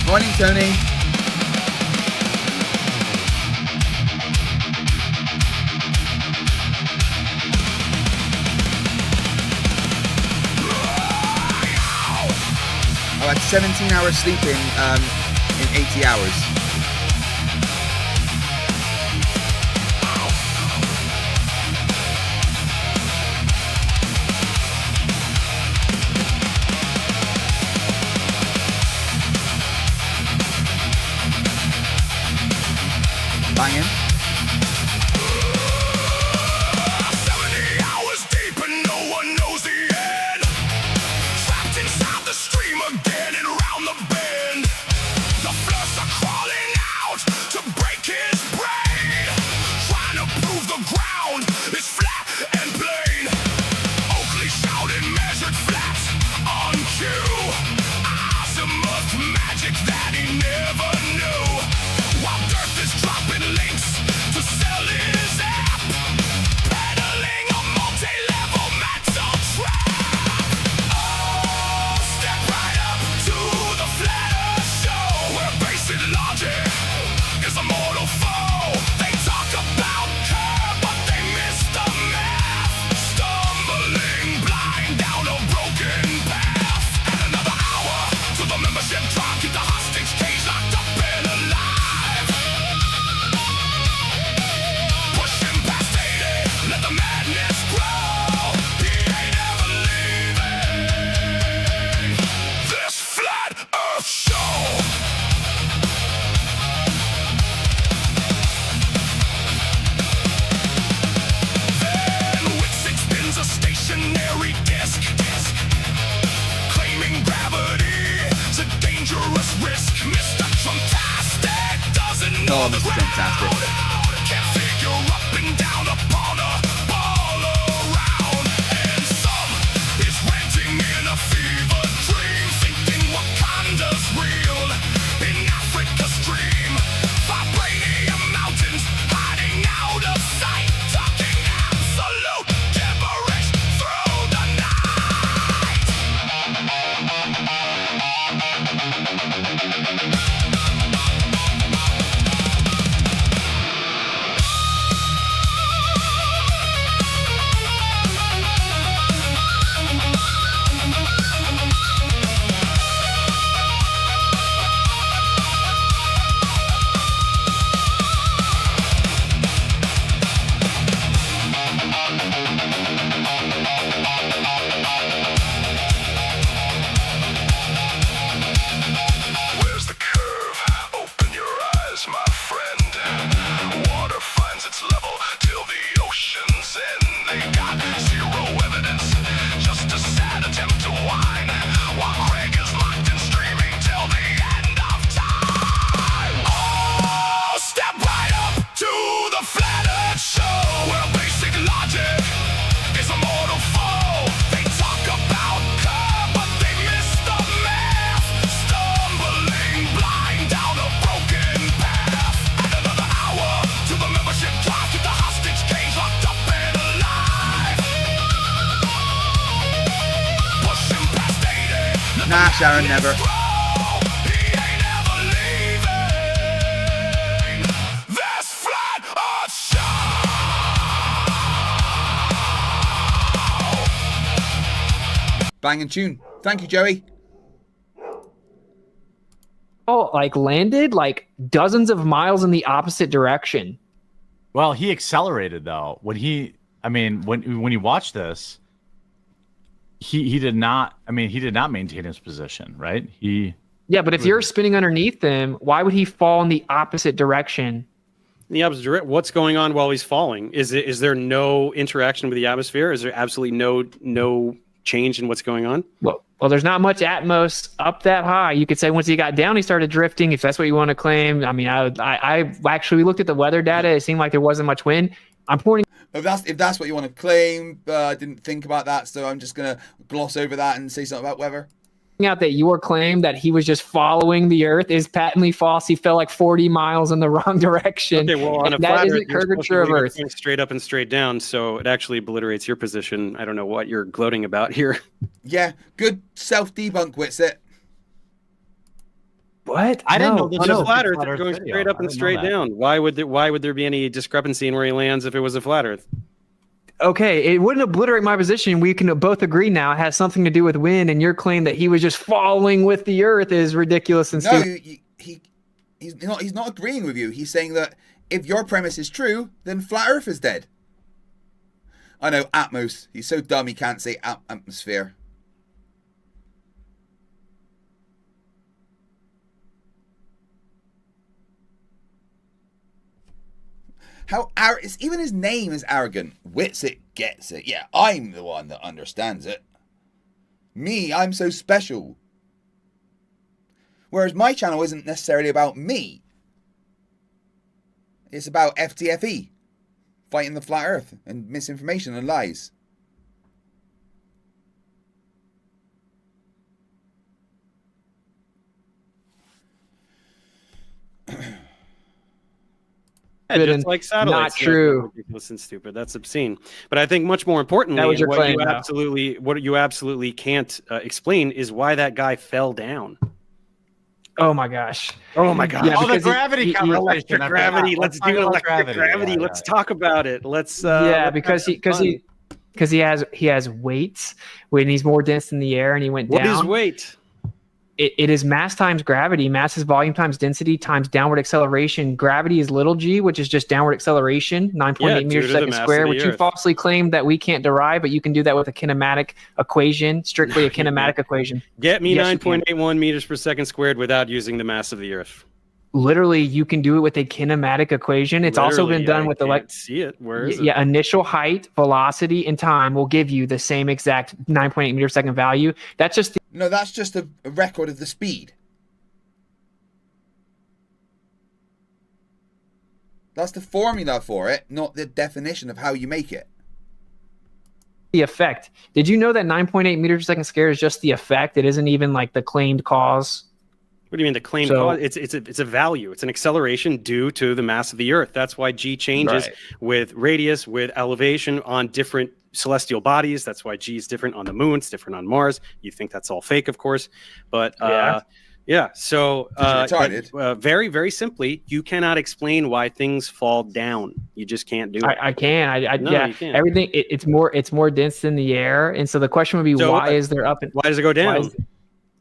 Morning, Tony. I had 17 hours sleeping in 80 hours. Banging. 70 hours deep and no one knows the end. Trapped inside the stream again and round the bend. The Flerfs are crawling fantastic. Where's the curve? Open your eyes, my friend. Water finds its level till the ocean's end. They got zero evidence, just a sad attempt to whine, while Craig is locked and streaming till the end of time. Oh, step right up to the flat earth show, where basic logic is a mortal foe. They talk about curve, but they miss the math. Stumbling blind down a broken path. Add another hour to the membership drive, to the hostage cage, locked up and alive. Pushing past 80. Nah, Sharon, never. This flat earth show. Banging tune. Thank you, Joey. Oh, like landed like dozens of miles in the opposite direction. Well, he accelerated though. When you watch this, he did not. I mean, he did not maintain his position, right? Yeah, but if you're spinning underneath him, why would he fall in the opposite direction? The opposite direction. What's going on while he's falling? Is there no interaction with the atmosphere? Is there absolutely no change in what's going on? Well, there's not much atmos up that high. You could say once he got down, he started drifting. If that's what you want to claim, I mean, I actually looked at the weather data. It seemed like there wasn't much wind. I'm pointing. If that's what you want to claim, I didn't think about that, so I'm just gonna gloss over that and say something about weather. Out that your claim that he was just following the Earth is patently false. He fell like 40 miles in the wrong direction. Okay, well, on a that flat Earth, isn't you're supposed to curvature of be Earth. going straight up and straight down, so it actually obliterates your position. I don't know what you're gloating about here. Yeah, good self-debunk, Witsit. What? I didn't know On this was a flat a Earth, flat they're Earth going video. straight up I and didn't know straight that. down. Why would there be any discrepancy in where he lands if it was a flat Earth? Okay, it wouldn't obliterate my position. We can both agree now it has something to do with wind, and your claim that he was just following with the Earth is ridiculous and No, stupid. he's not agreeing with you. He's saying that if your premise is true, then flat Earth is dead. I know, Atmos. He's so dumb he can't say atmosphere. Even his name is arrogant. Witsit gets it. Yeah, I'm the one that understands it. Me, I'm so special. Whereas my channel isn't necessarily about me. It's about FTFE. Fighting the flat earth and misinformation and lies. Yeah, just like satellites. Not true. Ridiculous and stupid. That's obscene. But I think much more importantly, That was your what claim, you absolutely can't explain is why that guy fell down. Oh my gosh. Oh my god. Yeah, Oh, the because gravity conversation. Electric I gravity. forgot. Let's talk do about electric gravity. Yeah, Let's talk about it. Let's because he has weights when he's more dense in the air and he went What down. is weight? It is mass times gravity. Mass is volume times density times downward acceleration. Gravity is little g, which is just downward acceleration, 9.8 Yeah, meters due per to the second mass square, of the which you Earth. falsely claim that we can't derive, but you can do that with a kinematic equation, strictly a kinematic equation. Get me Yes, you can. 9.81 meters per second squared without using the mass of the Earth. Literally, you can do it with a kinematic equation. It's also Literally, been done I with can't see it. Where is it? Yeah, initial height, velocity, and time will give you the same exact 9.8 meter per second value. That's just No, that's just a record of the speed. That's the formula for it, not the definition of how you make it. The effect. Did you know that 9.8 meters per second squared is just the effect? It isn't even like the claimed cause. What do you mean the claimed cause? It's a value. It's an acceleration due to the mass of the Earth. That's why G changes with radius, with elevation on different celestial bodies. That's why G is different on the moon. It's different on Mars. You think that's all fake, of course, but yeah. So very, very simply, you cannot explain why things fall down. You just can't do it. I can. No, yeah. you can't. Everything. It's more dense than the air, and so the question would be, why is there up? Why does it go down?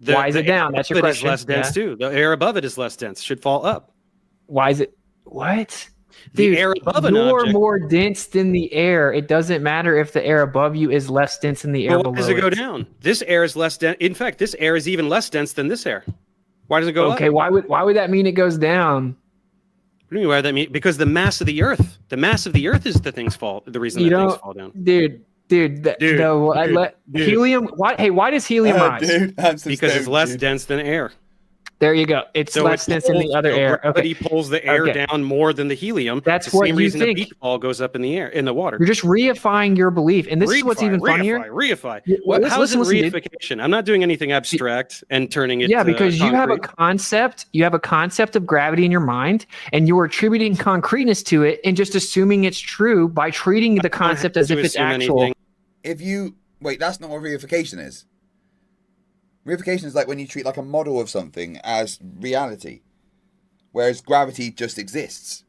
Why is it down? That's your question. It is less dense too. The air above it is less dense. Should fall up. Why is it? What? The Dude, air above an you're object. more dense than the air. It doesn't matter if the air above you is less dense than the air below. Why does it go down? This air is less dense. In fact, this air is even less dense than this air. Why does it go up? Okay, why would that mean it goes down? What do you mean why that mean? Because the mass of the Earth. The mass of the Earth is the things fall. The reason that things fall down. Helium. Why? Hey, why does helium rise? Because it's less dense than air. There you go. It's less dense than the other air. Gravity pulls the air down more than the helium. That's the what same you reason think. a beach ball goes up in the air, in the water. You're just reifying your belief, and this is what's even funnier. Reify. Well, How is it listen, reification? I'm not doing anything abstract and turning it. Yeah, because you have a concrete. concept. You have a concept of gravity in your mind, and you're attributing concreteness to it, and just assuming it's true by treating the concept as if it's actual. If you wait, that's not what reification is. Reification is like when you treat like a model of something as reality, whereas gravity just exists.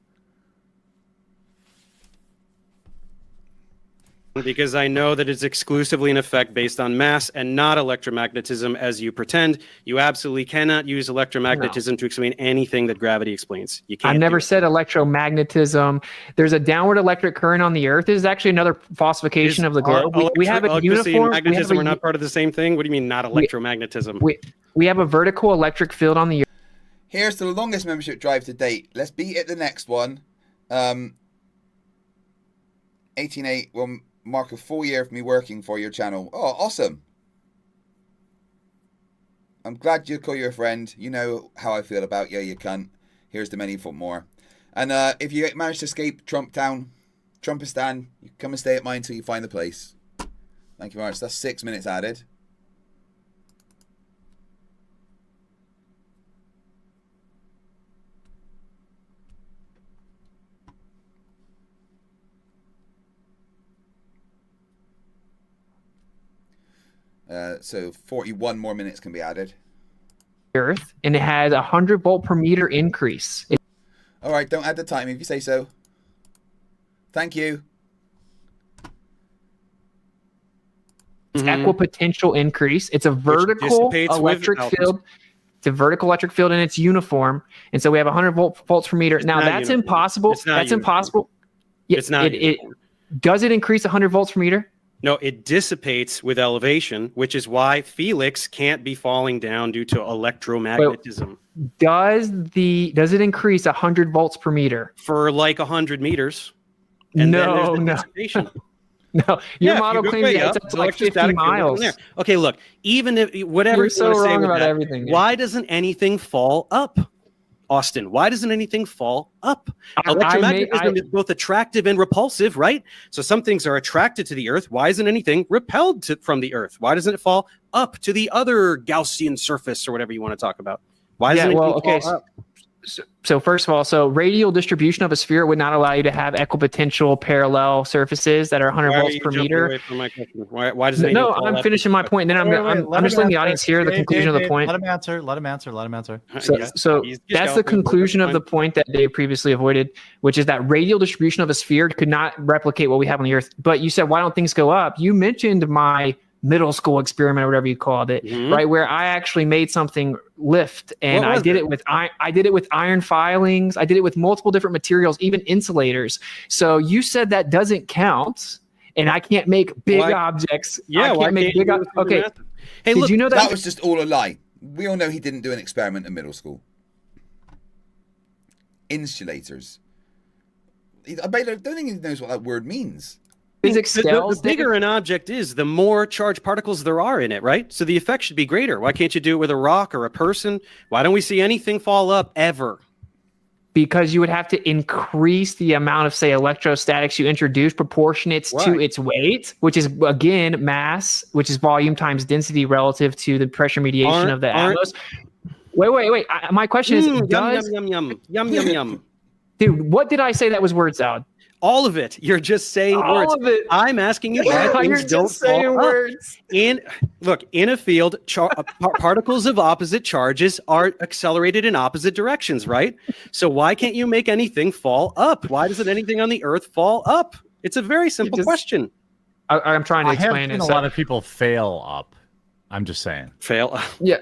Because I know that it's exclusively an effect based on mass and not electromagnetism, as you pretend. You absolutely cannot use electromagnetism to explain anything that gravity explains. You can't. I've never said electromagnetism. There's a downward electric current on the Earth. This is actually another falsification of the globe. We have a electricity uniform. and magnetism are not part of the same thing. What do you mean, not electromagnetism? We have a vertical electric field on the Earth. Here's the longest membership drive to date. Let's beat it the next one. 18.8 will mark a full year of me working for your channel. Oh, awesome. I'm glad you call you a friend. You know how I feel about you, you cunt. Here's the many for more. And if you manage to escape Trump Town, Trumpistan, you come and stay at mine until you find the place. Thank you very much. That's 6 minutes added. So 41 more minutes can be added. Earth, and it has a 100 volt per meter increase. All right, don't add the time if you say so. Thank you. It's equipotential increase. It's a vertical electric field. It's a vertical electric field, and it's uniform. And so we have 100 volts per meter. Now that's impossible. That's impossible. Yeah, it's not. Does it increase 100 volts per meter? No, it dissipates with elevation, which is why Felix can't be falling down due to electromagnetism. Does it increase 100 volts per meter for like 100 meters? And no, then no. dissipation. No, your model claims it's up to like 50 miles. Okay, look, even if whatever you're so wrong about everything. Why doesn't anything fall up? Austin, why doesn't anything fall up? Electromagnetism is both attractive and repulsive, right? So some things are attracted to the Earth. Why isn't anything repelled from the Earth? Why doesn't it fall up to the other Gaussian surface or whatever you want to talk about? Why doesn't it fall up? So first of all, radial distribution of a sphere would not allow you to have equipotential parallel surfaces that are 100 volts per meter. Away from my question? Why does it? No, I'm finishing my point. Then I'm just letting the audience hear the conclusion of the point. Let him answer. Let him answer. So that's the conclusion of the point that Dave previously avoided, which is that radial distribution of a sphere could not replicate what we have on the Earth. But you said, why don't things go up? You mentioned my middle school experiment or whatever you called it, right? Where I actually made something lift, and I did it with iron filings. I did it with multiple different materials, even insulators. So you said that doesn't count, and I can't make big objects. Yeah, I can't make big objects. Okay. Hey, did look, you know that was just all a lie. We all know he didn't do an experiment in middle school. Insulators. I don't think he knows what that word means. The bigger an object is, the more charged particles there are in it, right? So the effect should be greater. Why can't you do it with a rock or a person? Why don't we see anything fall up ever? because you would have to increase the amount of, say, electrostatics you introduce proportionate to its weight, which is, again, mass, which is volume times density relative to the pressure mediation of the atmos. Wait. My question is, yum. Dude, what did I say that was word salad? All of it. You're just saying words. All of it. I'm asking you why things don't fall up. In a field, particles of opposite charges are accelerated in opposite directions, right? So why can't you make anything fall up? Why doesn't anything on the Earth fall up? It's a very simple question. I'm trying to I explain have it. seen a lot of people fail up. I'm just saying. Fail. Yeah.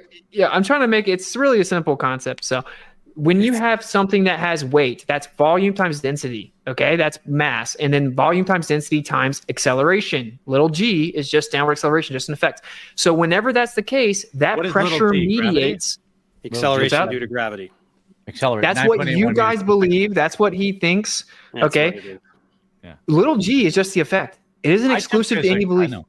I'm trying to make it. It's really a simple concept. So when you have something that has weight, that's volume times density. Okay, that's mass, and then volume times density times acceleration. Little g is just downward acceleration, just an effect. So whenever that's the case, that pressure mediates acceleration due to gravity. Accelerate. That's what you guys believe. That's what he thinks. That's Okay. Little g is just the effect. It isn't exclusive to any belief. I know.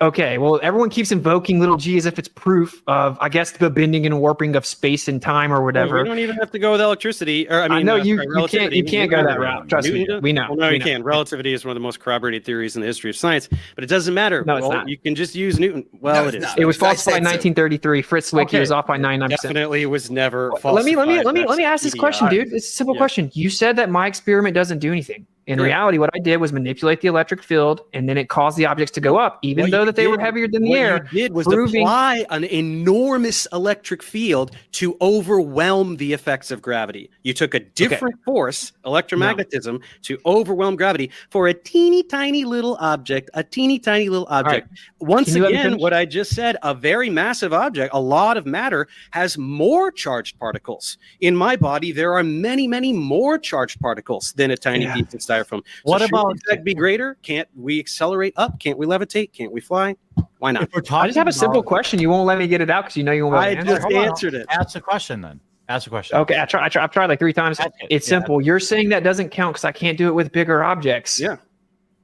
Okay. Well, everyone keeps invoking little g as if it's proof of, I guess, the bending and warping of space and time or whatever. Well, we don't even have to go with electricity. Or I know you can't go that route. Trust me. We know. Well, no, you can. Relativity is one of the most corroborated theories in the history of science, but it doesn't matter. No, it's not. You can just use Newton. Well, it is. It was falsified in 1933. Fritz Zwicky was off by 99%. Definitely was never falsified. Let me ask this question, dude. It's a simple question. You said that my experiment doesn't do anything. In reality, what I did was manipulate the electric field, and then it caused the objects to go up, even though that they were heavier than the air. What you did was apply an enormous electric field to overwhelm the effects of gravity. You took a different force, electromagnetism, to overwhelm gravity for a teeny tiny little object. Right. Once again, what I just said, a very massive object, a lot of matter, has more charged particles. In my body, there are many, many more charged particles than a tiny piece of styrofoam. What about the effect be greater? Can't we accelerate up? Can't we levitate? Can't we fly? Why not? I just have a simple question. You won't let me get it out because you know you won't. I just answered it. Ask the question then. Ask the question. Okay, I've tried like 3 times. It's simple. You're saying that doesn't count because I can't do it with bigger objects. Yeah.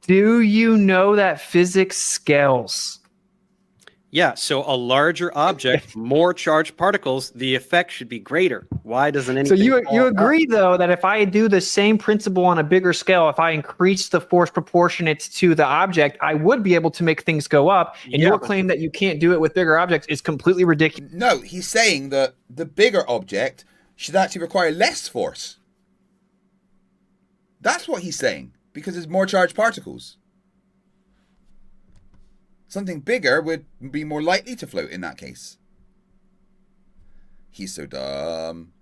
Do you know that physics scales? Yeah, so a larger object, more charged particles, the effect should be greater. Why doesn't anything? So you agree though that if I do the same principle on a bigger scale, if I increase the force proportionate to the object, I would be able to make things go up. And your claim that you can't do it with bigger objects is completely ridiculous. No, he's saying that the bigger object should actually require less force. That's what he's saying, because there's more charged particles. Something bigger would be more likely to float in that case. He's so dumb.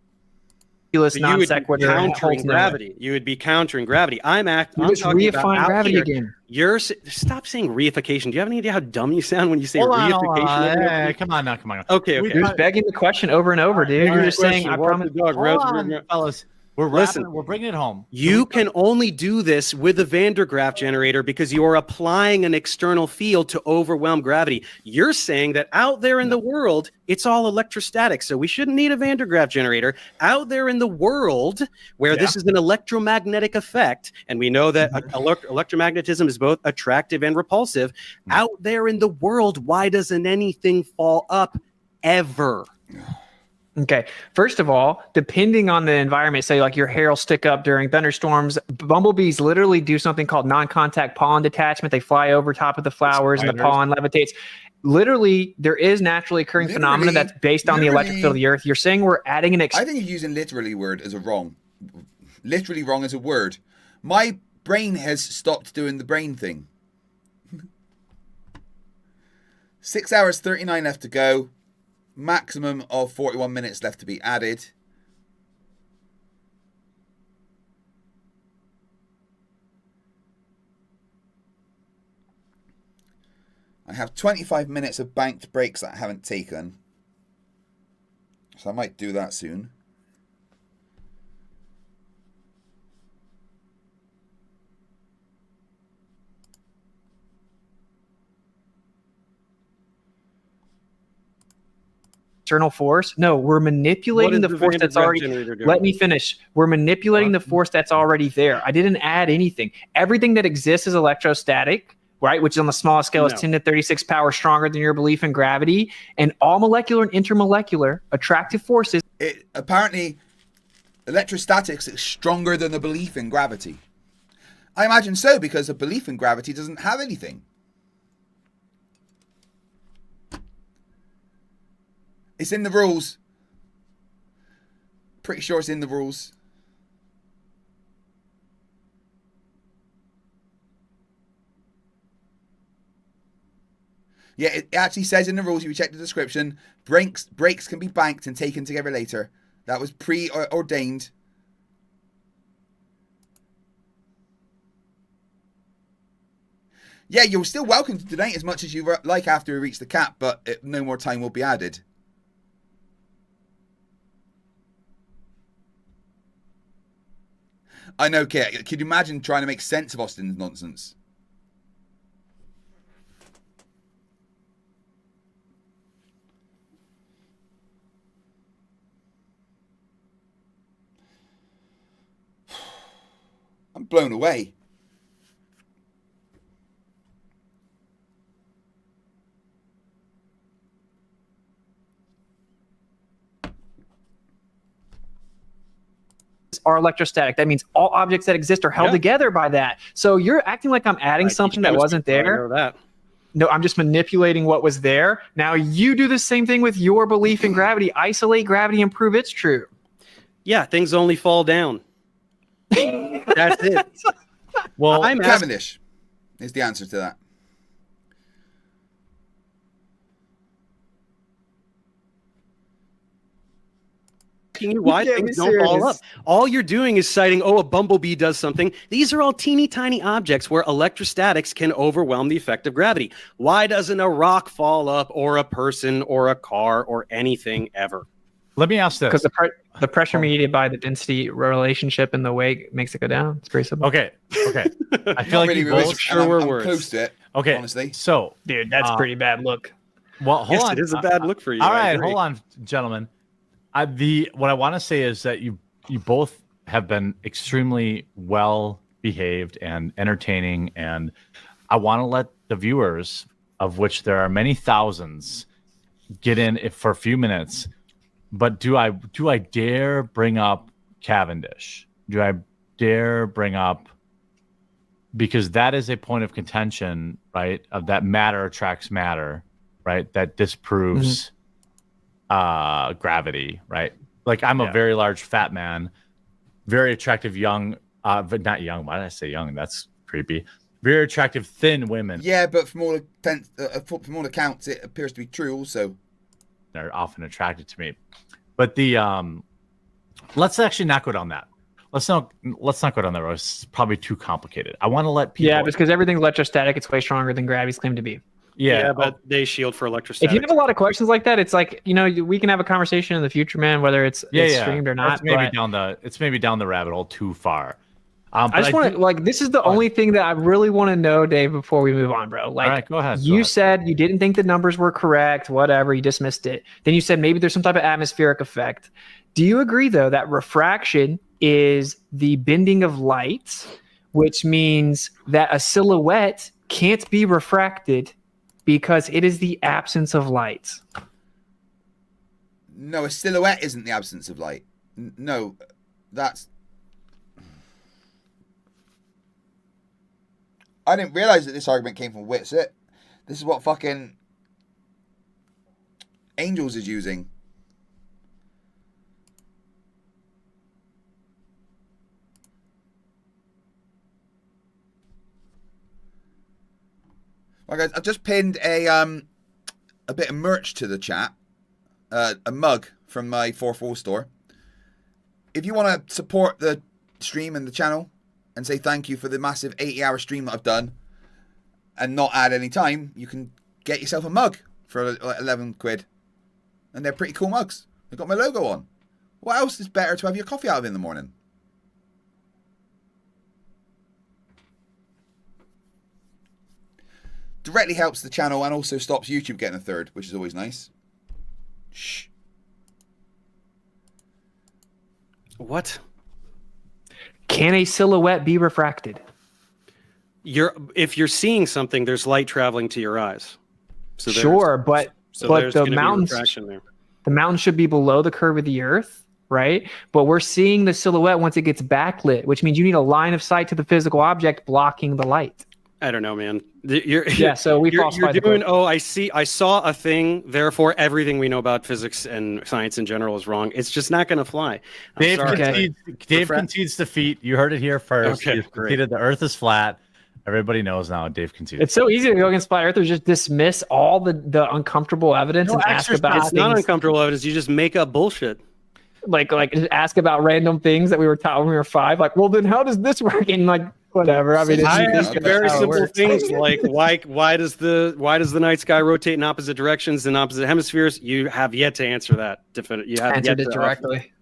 So you would be countering gravity. You would be countering gravity. I'm talking about gravity again. Stop saying reification. Do you have any idea how dumb you sound when you say Hold reification? on. Hey, come on. Okay. You're just begging the question over and over, dude. You're just saying, I promise. Hold on, fellas. We're bringing it home. You can only do this with a Van der Graaf generator because you are applying an external field to overwhelm gravity. You're saying that out there in the world, it's all electrostatic, so we shouldn't need a Van der Graaf generator. Out there in the world, where this is an electromagnetic effect, and we know that electromagnetism is both attractive and repulsive. Out there in the world, why doesn't anything fall up ever? Okay. First of all, depending on the environment, say like your hair will stick up during thunderstorms. Bumblebees literally do something called non-contact pollen detachment. They fly over top of the flowers and the pollen levitates. Literally, there is naturally occurring phenomena that's based on the electric field of the Earth. You're saying we're adding an... I think you're using literally word as a wrong. Literally wrong as a word. My brain has stopped doing the brain thing. 6 hours, 39 left to go. Maximum of 41 minutes left to be added. I have 25 minutes of banked breaks that I haven't taken. So I might do that soon. External force? No, we're manipulating the force that's already... Let me finish. We're manipulating the force that's already there. I didn't add anything. Everything that exists is electrostatic, right? Which on the smallest scale is 10 to 36 power stronger than your belief in gravity. And all molecular and intermolecular attractive forces... Apparently, Electrostatics is stronger than the belief in gravity. I imagine so, because a belief in gravity doesn't have anything. It's in the rules. Pretty sure it's in the rules. Yeah, it actually says in the rules, if you check the description, brakes can be banked and taken together later. That was preordained. Yeah, you're still welcome to donate as much as you like after we reach the cap, but no more time will be added. I know, Kate. Could you imagine trying to make sense of Austin's nonsense? I'm blown away. Are electrostatic. That means all objects that exist are held together by that. So you're acting like I'm adding something that wasn't there. I know that. No, I'm just manipulating what was there. Now you do the same thing with your belief in gravity. Isolate gravity and prove it's true. Yeah, things only fall down. That's it. Well, I'm Cavendish is the answer to that. Why things don't fall up. All you're doing is citing, a bumblebee does something. These are all teeny tiny objects where electrostatics can overwhelm the effect of gravity. Why doesn't a rock fall up, or a person, or a car, or anything ever? Let me ask this. Because the pressure mediated by the density relationship in the weight makes it go down. It's pretty simple. Okay. I feel like really you both I'm close to it. Okay. Honestly. So, dude, that's a pretty bad look. Well, hold on. It is a bad look for you. All right, hold on, gentlemen. What I want to say is that you both have been extremely well behaved and entertaining, and I want to let the viewers, of which there are many thousands, get in for a few minutes. But do I dare bring up Cavendish? Do I dare bring up, because that is a point of contention, right? Of that matter attracts matter, right? That disproves gravity, right? Like I'm a very large fat man, very attractive young, but not young. Why did I say young? That's creepy. Very attractive thin women. Yeah, but from all accounts, it appears to be true also. They're often attracted to me. But let's actually not go down that. Let's not go down that road. It's probably too complicated. I want to let people. Yeah, because everything's electrostatic. It's way stronger than gravity's claimed to be. Yeah, but they shield for electrostatics. If you have a lot of questions like that, it's like, we can have a conversation in the future, man, whether it's streamed or not. It's maybe down the rabbit hole too far. I just want to, this is the only thing that I really want to know, Dave, before we move on, bro. Like, all right, go ahead. You said you didn't think the numbers were correct, whatever, you dismissed it. Then you said maybe there's some type of atmospheric effect. Do you agree, though, that refraction is the bending of light, which means that a silhouette can't be refracted because it is the absence of light? No, a silhouette isn't the absence of light. No, that's... I didn't realize that this argument came from Witsit. This is what fucking Angels is using. Well, guys, I've just pinned a bit of merch to the chat. A mug from my 4-4 store. If you want to support the stream and the channel and say thank you for the massive 80-hour stream that I've done and not add any time, you can get yourself a mug for like 11 quid. And they're pretty cool mugs. They've got my logo on. What else is better to have your coffee out of in the morning? Directly helps the channel and also stops YouTube getting a third, which is always nice. Shh. What? Can a silhouette be refracted? If you're seeing something, there's light traveling to your eyes. So sure, but there's the gonna be mountains, refraction there. the mountain should be below the curve of the Earth, right? But we're seeing the silhouette once it gets backlit, which means you need a line of sight to the physical object blocking the light. I don't know, man. So we you're falsified the doing. globe. Oh, I saw a thing. Therefore, everything we know about physics and science in general is wrong. It's just not going to fly. Dave concedes defeat. You heard it here first. Okay, He conceded the Earth is flat. Everybody knows now. Dave conceded. It's so easy to go against flat earthers. Just dismiss all the uncomfortable evidence and ask about It's not things. uncomfortable evidence. You just make up bullshit. Like just ask about random things that we were taught when we were 5. Like, well, then how does this work? And like, whatever. I mean, I it's ask very how it simple works. things like why does the night sky rotate in opposite directions in opposite hemispheres? You have yet to answer that. You have Answered yet it to directly.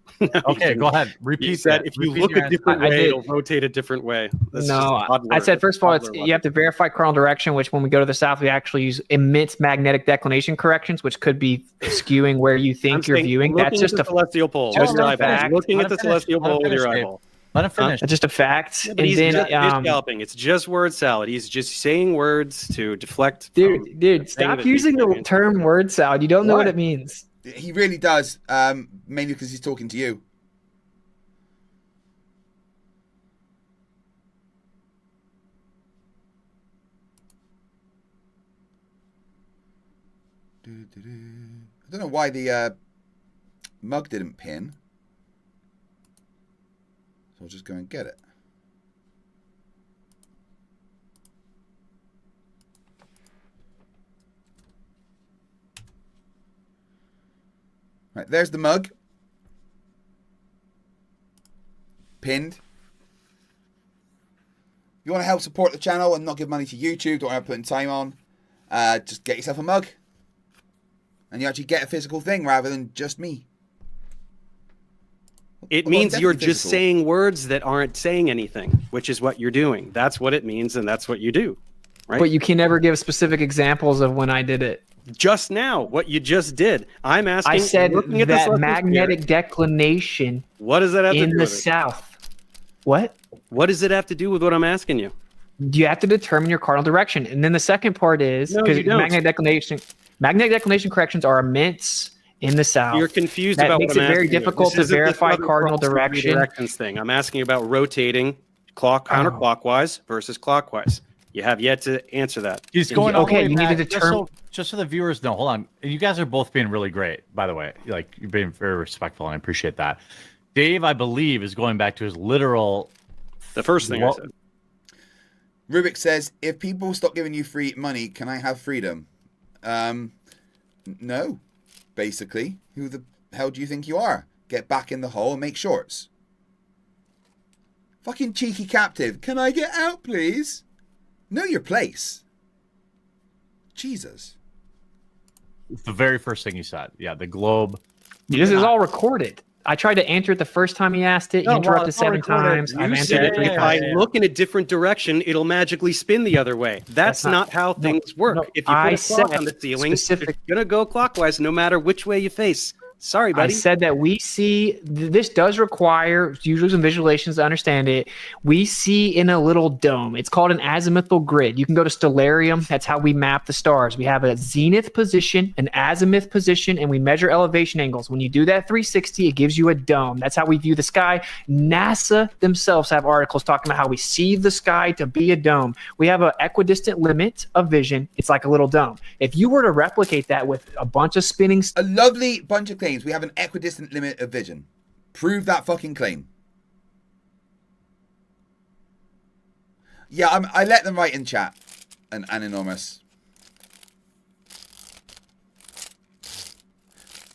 Okay, go ahead. Repeat You said that. if you Repeat look your a different answer. I way, did. it'll rotate a different way. That's just No, odd I word. said first of all, Odd word. you have to verify cardinal direction, which when we go to the south, we actually use immense magnetic declination corrections, which could be skewing where you think I'm you're saying viewing. looking That's just at a the celestial pole just with your a eyeballs. fact. Looking Let at the him finish. celestial Let him pole with your finish, Dave. eyeball. Let him finish. That's just a fact. Yeah, but And he's then, just galloping. It's just word salad. He's just saying words to deflect. dude, stop that using he's the term word salad. You don't know what it means. He really does. Mainly because he's talking to you. I don't know why the mug didn't pin. So I'll just go and get it. Right, there's the mug. Pinned. If you want to help support the channel and not give money to YouTube, don't have to put time on, just get yourself a mug. And you actually get a physical thing rather than just me. It Well, means you're definitely just physical. saying words that aren't saying anything, which is what you're doing. That's what it means, and that's what you do. Right? But you can never give specific examples of when I did it. Just now, what you just did. I'm asking. I said looking at the that celestial magnetic sphere, declination what does that have to in do the with it? south. What? What does it have to do with what I'm asking you? You have to determine your cardinal direction. And then the second part is No, because you don't. magnetic declination corrections are immense in the south. You're confused that about makes what I'm it very asking you. difficult This to isn't this verify other cardinal cross-country direction. directions thing. I'm asking about rotating counterclockwise versus clockwise. You have yet to answer that. He's going all the way you back. need to determine. Just so the viewers know, hold on. You guys are both being really great, by the way. Like, you're being very respectful, and I appreciate that. Dave, I believe, is going back to his literal. The first thing I said. Rubik says, if people stop giving you free money, can I have freedom? No, basically. Who the hell do you think you are? Get back in the hole and make shorts. Fucking cheeky captive. Can I get out, please? Know your place. Jesus. It's the very first thing you said. Yeah, the globe. This is all recorded. I tried to answer it the first time he asked it. No, He interrupted it's all 7 recorded. times. I've You answered said it 3 if I times. look in a different direction, it'll magically spin the other way. That's not how things work. If you I put a clock said on the ceiling, specific- it's going to go clockwise no matter which way you face. Sorry, I buddy. said that we see this does require usually some visualizations to understand it. We see in a little dome. It's called an azimuthal grid. You can go to Stellarium. That's how we map the stars. We have a zenith position, an azimuth position, and we measure elevation angles. When you do that 360, it gives you a dome. That's how we view the sky. NASA themselves have articles talking about how we see the sky to be a dome. We have an equidistant limit of vision. It's like a little dome. If you were to replicate that with a bunch of spinning A lovely bunch of claims. We have an equidistant limit of vision. Prove that fucking claim. Yeah, I let them write in chat. An anonymous.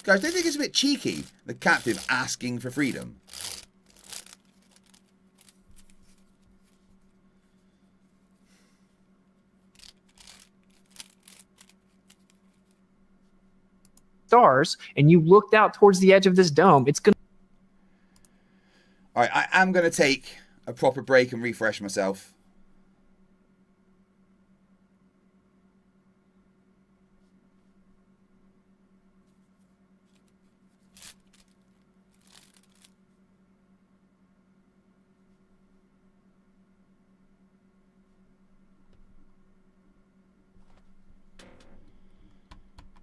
Guys, don't you think it's a bit cheeky? The captive asking for freedom. stars, and you looked out towards the edge of this dome, it's going to. All right, I am going to take a proper break and refresh myself.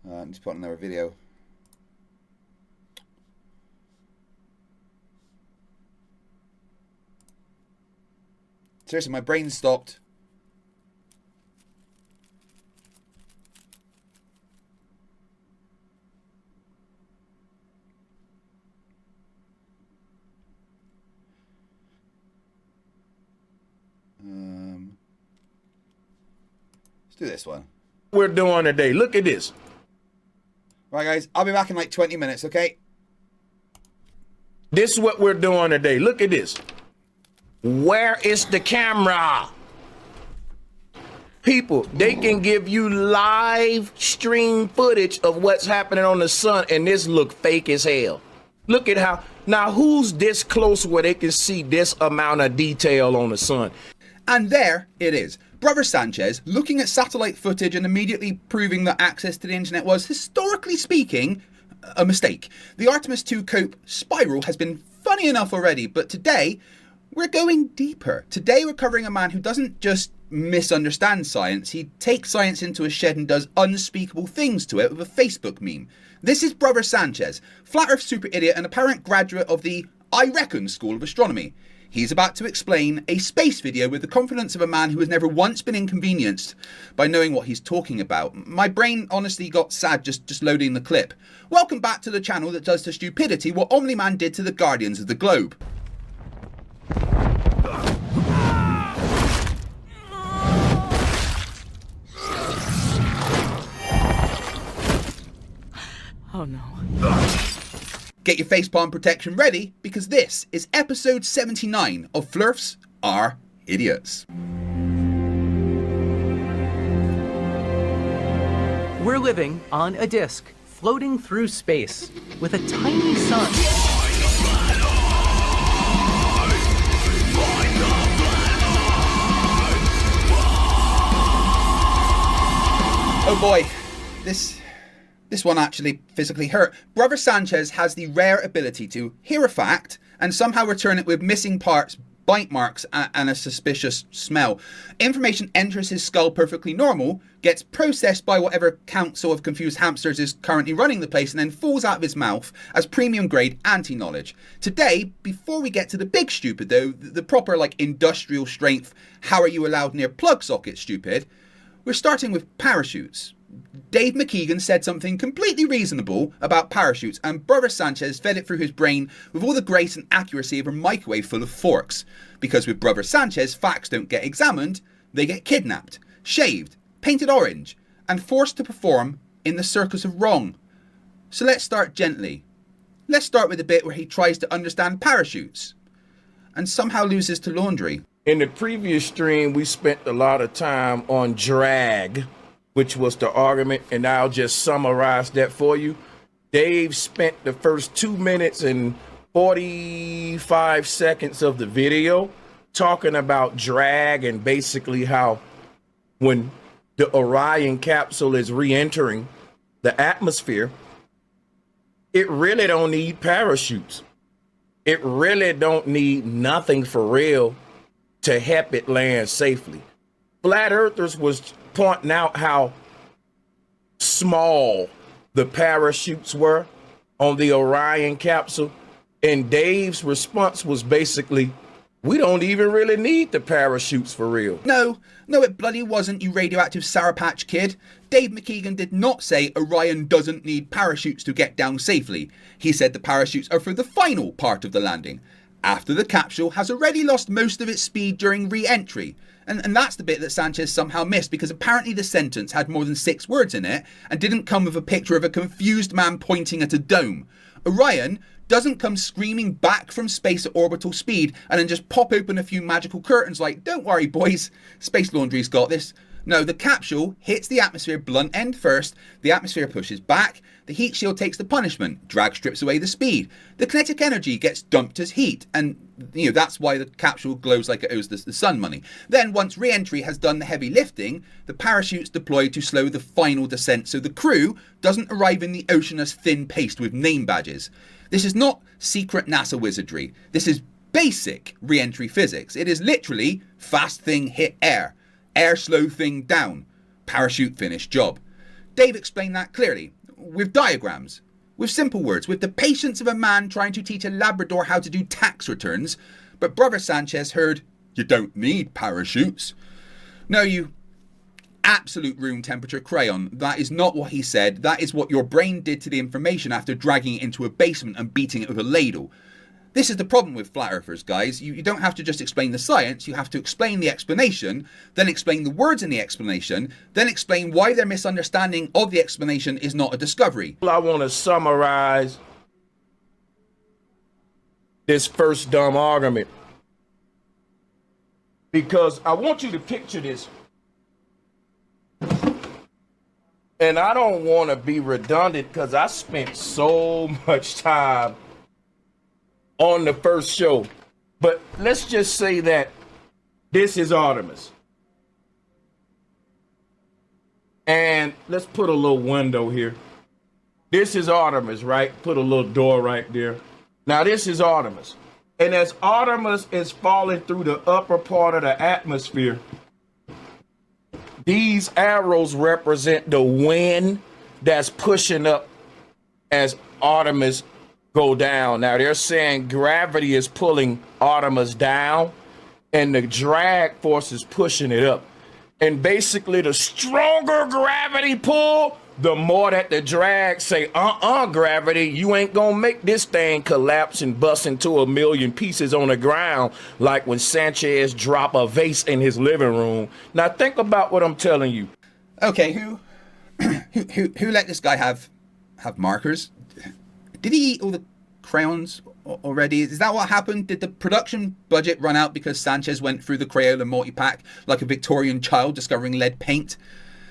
I'm just putting another video. Seriously, my brain stopped. Let's do this one. We're doing today. Look at this. Right, guys, I'll be back in like 20 minutes, okay? This is what we're doing today. Look at this. Where is the camera? People, they can give you live stream footage of what's happening on the sun, and this look fake as hell. Look at how, now who's this close where they can see this amount of detail on the sun? And there it is. Brother Sanchez looking at satellite footage and immediately proving that access to the internet was, historically speaking, a mistake. The Artemis 2 Cope spiral has been funny enough already, but today we're going deeper. Today we're covering a man who doesn't just misunderstand science, he takes science into a shed and does unspeakable things to it with a Facebook meme. This is Brother Sanchez, flat earth super idiot and apparent graduate of the I Reckon School of Astronomy. He's about to explain a space video with the confidence of a man who has never once been inconvenienced by knowing what he's talking about. My brain honestly got sad just loading the clip. Welcome back to the channel that does to stupidity what Omni-Man did to the Guardians of the Globe. Oh no. Get your facepalm protection ready, because this is episode 79 of Flerfs Are Idiots. We're living on a disk, floating through space, with a tiny sun. Oh boy, this one actually physically hurt. Brother Sanchez has the rare ability to hear a fact and somehow return it with missing parts, bite marks, and a suspicious smell. Information enters his skull perfectly normal, gets processed by whatever council of confused hamsters is currently running the place, and then falls out of his mouth as premium grade anti-knowledge. Today, before we get to the big stupid though, the proper like industrial strength, how are you allowed near plug socket stupid, we're starting with parachutes. Dave McKeegan said something completely reasonable about parachutes, and Brother Sanchez fed it through his brain with all the grace and accuracy of a microwave full of forks. Because with Brother Sanchez, facts don't get examined, they get kidnapped, shaved, painted orange, and forced to perform in the circus of wrong. So let's start gently. Let's start with the bit where he tries to understand parachutes, and somehow loses to laundry. In the previous stream, we spent a lot of time on drag, which was the argument, and I'll just summarize that for you. Dave spent the first 2 minutes and 45 seconds of the video talking about drag and basically how when the Orion capsule is re-entering the atmosphere, it really don't need parachutes. It really don't need nothing for real to help it land safely. Flat Earthers was pointing out how small the parachutes were on the Orion capsule, and Dave's response was basically, we don't even really need the parachutes for real. No, it bloody wasn't, you radioactive Sour Patch Kid. Dave McKeegan did not say Orion doesn't need parachutes to get down safely. He said the parachutes are for the final part of the landing, after the capsule has already lost most of its speed during re-entry. And that's the bit that Sanchez somehow missed, because apparently the sentence had more than 6 words in it and didn't come with a picture of a confused man pointing at a dome. Orion doesn't come screaming back from space at orbital speed and then just pop open a few magical curtains like, don't worry boys, Space Laundry's got this. No, the capsule hits the atmosphere blunt end first, the atmosphere pushes back, the heat shield takes the punishment, drag strips away the speed, the kinetic energy gets dumped as heat, and that's why the capsule glows like it owes the sun money. Then once re-entry has done the heavy lifting, the parachutes deployed to slow the final descent so the crew doesn't arrive in the ocean as thin paste with name badges. This is not secret NASA wizardry, this is basic re-entry physics. It is literally fast thing hit air, air slow thing down, parachute finish job. Dave explained that clearly, with diagrams, with simple words, with the patience of a man trying to teach a Labrador how to do tax returns, but Brother Sanchez heard You don't need parachutes. No, you absolute room temperature crayon. That is not what he said. That is what your brain did to the information after dragging it into a basement and beating it with a ladle. This is the problem with flat earthers, guys. You don't have to just explain the science, you have to explain the explanation, then explain the words in the explanation, then explain why their misunderstanding of the explanation is not a discovery. I want to summarize this first dumb argument, because I want you to picture this. And I don't want to be redundant because I spent so much time on the first show. But let's just say that this is Artemis. And let's put a little window here. This is Artemis, right? Put a little door right there. Now this is Artemis. And as Artemis is falling through the upper part of the atmosphere, these arrows represent the wind that's pushing up as Artemis go down. Now they're saying gravity is pulling Artemis down and the drag force is pushing it up. And basically the stronger gravity pull, the more that the drag say, gravity, you ain't gonna make this thing collapse and bust into a million pieces on the ground like when Sanchez drop a vase in his living room. Now think about what I'm telling you. Okay, who let this guy have markers? Did he eat all the crayons already? Is that what happened? Did the production budget run out because Sanchez went through the Crayola multi-pack like a Victorian child discovering lead paint?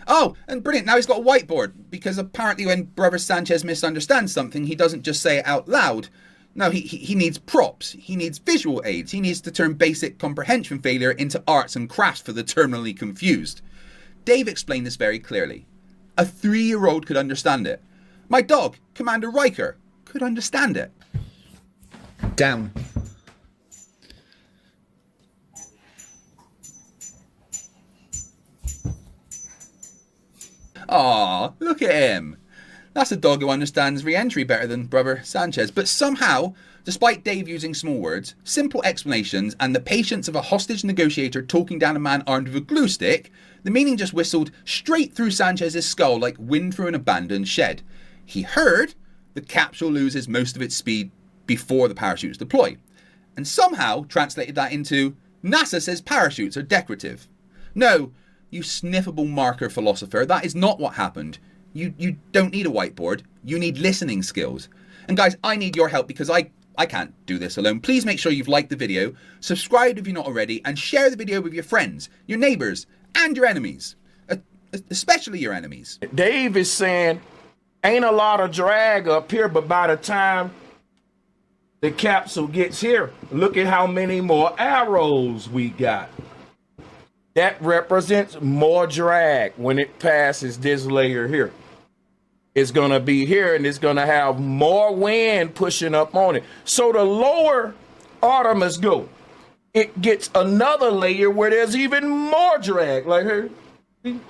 Oh, and brilliant, now he's got a whiteboard, because apparently when Brother Sanchez misunderstands something, he doesn't just say it out loud. No, he needs props, he needs visual aids, he needs to turn basic comprehension failure into arts and crafts for the terminally confused. Dave explained this very clearly. A 3-year-old could understand it. My dog, Commander Riker, could understand it. Down. Aw, look at him. That's a dog who understands re-entry better than Brother Sanchez. But somehow, despite Dave using small words, simple explanations, and the patience of a hostage negotiator talking down a man armed with a glue stick, the meaning just whistled straight through Sanchez's skull like wind through an abandoned shed. He heard the capsule loses most of its speed before the parachutes deploy, and somehow translated that into NASA says parachutes are decorative. No, you sniffable marker philosopher, that is not what happened. You don't need a whiteboard, you need listening skills. And guys, I need your help because I can't do this alone. Please make sure you've liked the video, subscribed if you're not already, and share the video with your friends, your neighbors, and your enemies. Especially your enemies. Dave is saying, ain't a lot of drag up here, but by the time the capsule gets here, look at how many more arrows we got. That represents more drag when it passes this layer here. It's gonna be here and it's gonna have more wind pushing up on it. So the lower Artemis go, it gets another layer where there's even more drag, like here. See?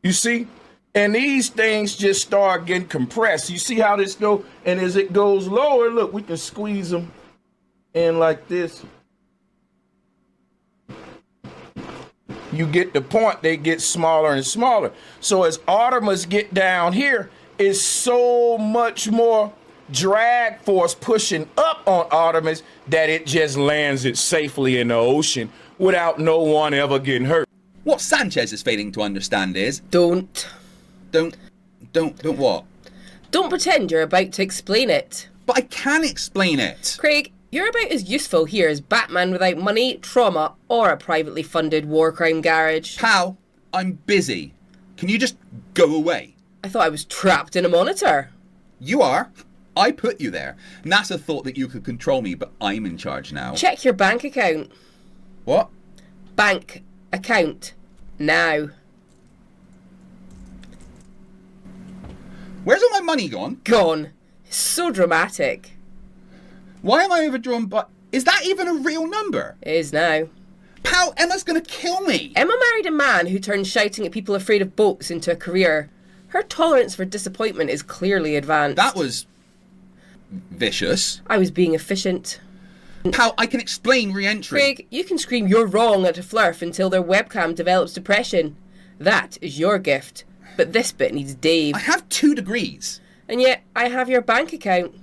You see? And these things just start getting compressed. You see how this go? And as it goes lower, look, we can squeeze them in like this. You get the point, they get smaller and smaller. So as Artemis get down here, it's so much more drag force pushing up on Artemis that it just lands it safely in the ocean without no one ever getting hurt. What Sanchez is failing to understand is... Don't what? Don't pretend you're about to explain it. But I can explain it. Craig, you're about as useful here as Batman without money, trauma, or a privately funded war crime garage. Pal, I'm busy. Can you just go away? I thought I was trapped in a monitor. You are. I put you there. NASA thought that you could control me, but I'm in charge now. Check your bank account. What? Bank account. Now. Where's all my money gone? Gone. So dramatic. Why am I overdrawn? But is that even a real number? It is now. Pal, Emma's gonna kill me. Emma married a man who turned shouting at people afraid of boats into a career. Her tolerance for disappointment is clearly advanced. That was vicious. I was being efficient. Pal, I can explain re-entry. Craig, you can scream you're wrong at a Flerf until their webcam develops depression. That is your gift. But this bit needs Dave. I have 2 degrees. And yet, I have your bank account.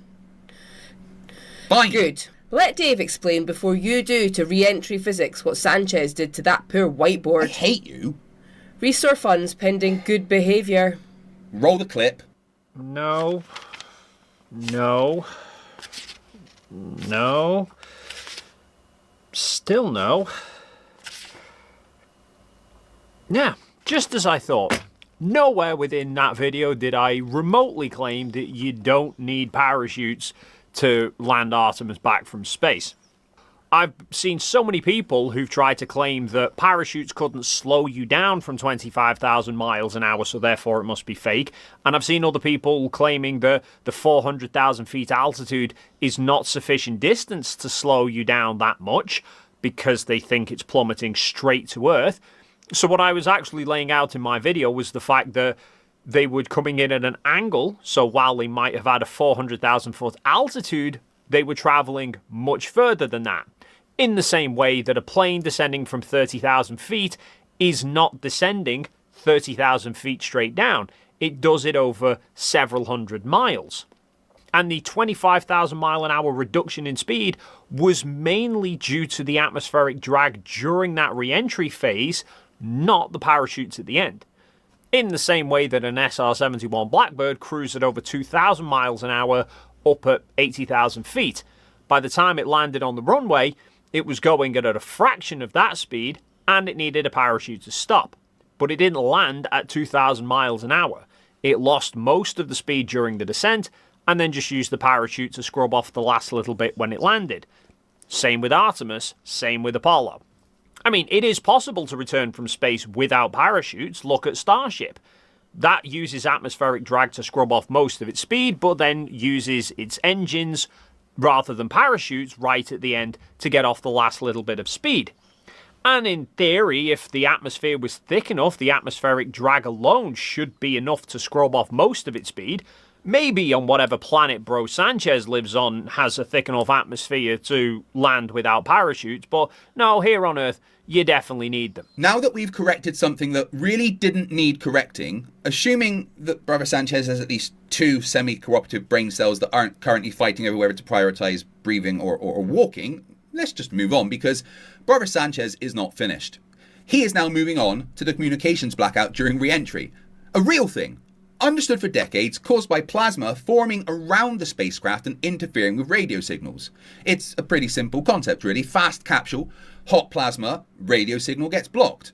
Fine. Good. Let Dave explain before you do to re-entry physics what Sanchez did to that poor whiteboard. I hate you. Restore funds pending good behaviour. Roll the clip. No. No. No. Still no. Yeah, just as I thought. Nowhere within that video did I remotely claim that you don't need parachutes to land Artemis back from space. I've seen so many people who've tried to claim that parachutes couldn't slow you down from 25,000 miles an hour, so therefore it must be fake. And I've seen other people claiming that the 400,000 feet altitude is not sufficient distance to slow you down that much because they think it's plummeting straight to Earth. So what I was actually laying out in my video was the fact that they were coming in at an angle, so while they might have had a 400,000 foot altitude, they were traveling much further than that. In the same way that a plane descending from 30,000 feet is not descending 30,000 feet straight down. It does it over several hundred miles. And the 25,000 mile an hour reduction in speed was mainly due to the atmospheric drag during that re-entry phase, not the parachutes at the end. In the same way that an SR-71 Blackbird cruised at over 2,000 miles an hour up at 80,000 feet. By the time it landed on the runway, it was going at a fraction of that speed, and it needed a parachute to stop. But it didn't land at 2,000 miles an hour. It lost most of the speed during the descent, and then just used the parachute to scrub off the last little bit when it landed. Same with Artemis, same with Apollo. I mean, it is possible to return from space without parachutes. Look at Starship. That uses atmospheric drag to scrub off most of its speed, but then uses its engines rather than parachutes right at the end to get off the last little bit of speed. And in theory, if the atmosphere was thick enough, the atmospheric drag alone should be enough to scrub off most of its speed. Maybe on whatever planet Bro Sanchez lives on has a thick enough atmosphere to land without parachutes, but no, here on Earth, you definitely need them. Now that we've corrected something that really didn't need correcting, assuming that Brother Sanchez has at least 2 semi-cooperative brain cells that aren't currently fighting over whether to prioritize breathing or walking, let's just move on, because Brother Sanchez is not finished. He is now moving on to the communications blackout during re-entry. A real thing, understood for decades, caused by plasma forming around the spacecraft and interfering with radio signals. It's a pretty simple concept really. Fast capsule, hot plasma, radio signal gets blocked.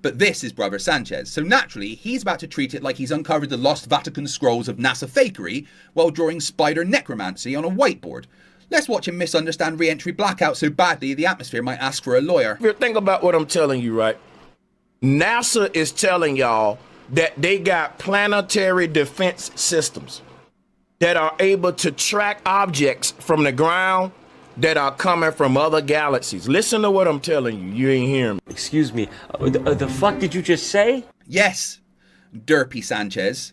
But this is Brother Sanchez, so naturally he's about to treat it like he's uncovered the lost Vatican scrolls of NASA fakery while drawing spider necromancy on a whiteboard. Let's watch him misunderstand re-entry blackout so badly the atmosphere might ask for a lawyer. Think about what I'm telling you, right? NASA is telling y'all that they got planetary defense systems that are able to track objects from the ground that are coming from other galaxies. Listen to what I'm telling you. You ain't hearing me. Excuse me. The fuck did you just say? Yes, Derpy Sanchez.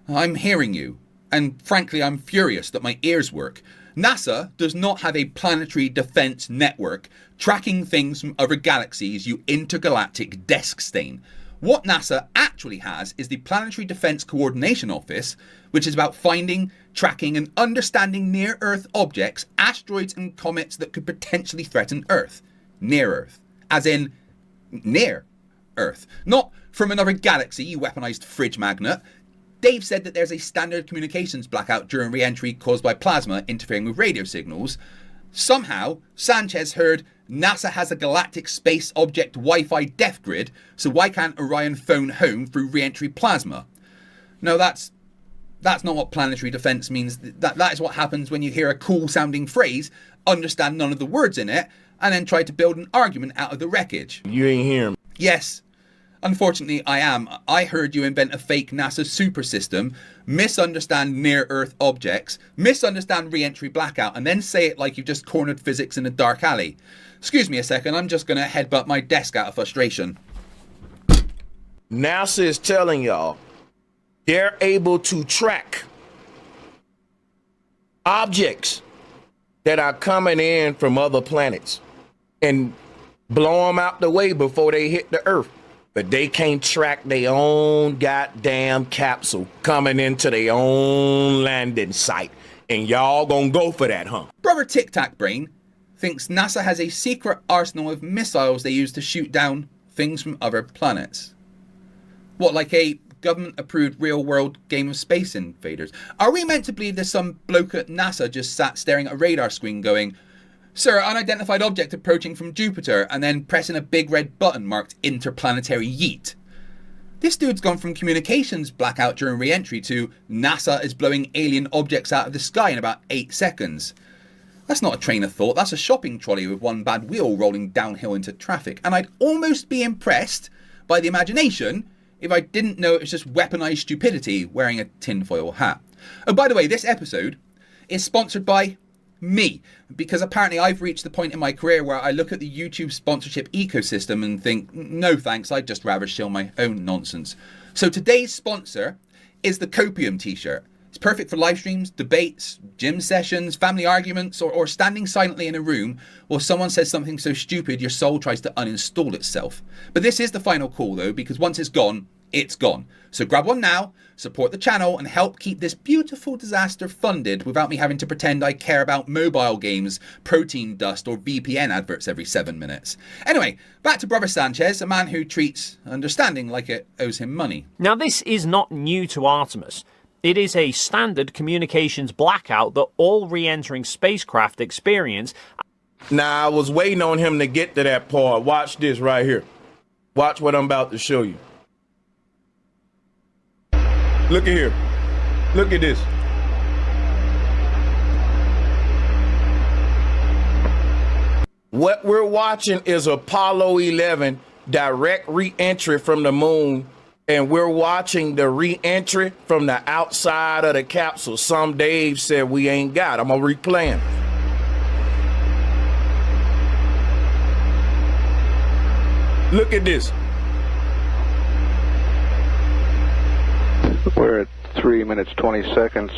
I'm hearing you. And frankly, I'm furious that my ears work. NASA does not have a planetary defense network tracking things from other galaxies, you intergalactic desk stain. What NASA actually has is the Planetary Defense Coordination Office, which is about finding, tracking and understanding near-Earth objects, asteroids and comets that could potentially threaten Earth. Near-Earth. As in, near Earth. Not from another galaxy, you weaponized fridge magnet. Dave said that there's a standard communications blackout during re-entry caused by plasma interfering with radio signals. Somehow, Sanchez heard NASA has a galactic space object Wi-Fi death grid, so why can't Orion phone home through re-entry plasma? No, that's not what planetary defense means. That is what happens when you hear a cool sounding phrase, understand none of the words in it, and then try to build an argument out of the wreckage. You ain't hearing me. Yes. Unfortunately, I am. I heard you invent a fake NASA super system, misunderstand near-Earth objects, misunderstand re-entry blackout, and then say it like you've just cornered physics in a dark alley. Excuse me a second, I'm just going to headbutt my desk out of frustration. NASA is telling y'all they're able to track objects that are coming in from other planets and blow them out the way before they hit the Earth. But they can't track their own goddamn capsule coming into their own landing site. And y'all gonna go for that, huh? Brother Tic Tac Brain thinks NASA has a secret arsenal of missiles they use to shoot down things from other planets. What, like a government-approved real-world game of Space Invaders? Are we meant to believe there's some bloke at NASA just sat staring at a radar screen going, "Sir, unidentified object approaching from Jupiter," and then pressing a big red button marked interplanetary yeet? This dude's gone from communications blackout during re-entry to NASA is blowing alien objects out of the sky in about 8 seconds. That's not a train of thought, that's a shopping trolley with one bad wheel rolling downhill into traffic. And I'd almost be impressed by the imagination if I didn't know it was just weaponized stupidity wearing a tinfoil hat. Oh, by the way, this episode is sponsored by me, because apparently I've reached the point in my career where I look at the YouTube sponsorship ecosystem and think, no thanks, I'd just rather shill my own nonsense. So today's sponsor is the Copium t-shirt. It's perfect for live streams, debates, gym sessions, family arguments, or standing silently in a room while someone says something so stupid your soul tries to uninstall itself. But this is the final call though, because once it's gone, it's gone. So grab one now, support the channel, and help keep this beautiful disaster funded without me having to pretend I care about mobile games, protein dust, or VPN adverts every 7 minutes. Anyway, back to Brother Sanchez, a man who treats understanding like it owes him money. Now, this is not new to Artemis. It is a standard communications blackout that all re-entering spacecraft experience. Now, I was waiting on him to get to that part. Watch this right here. Watch what I'm about to show you. Look at here. Look at this. What we're watching is Apollo 11 direct re-entry from the moon, and we're watching the re-entry from the outside of the capsule. Some Dave said we ain't got. I'm gonna replay him. Look at this. We're at 3 minutes 20 seconds.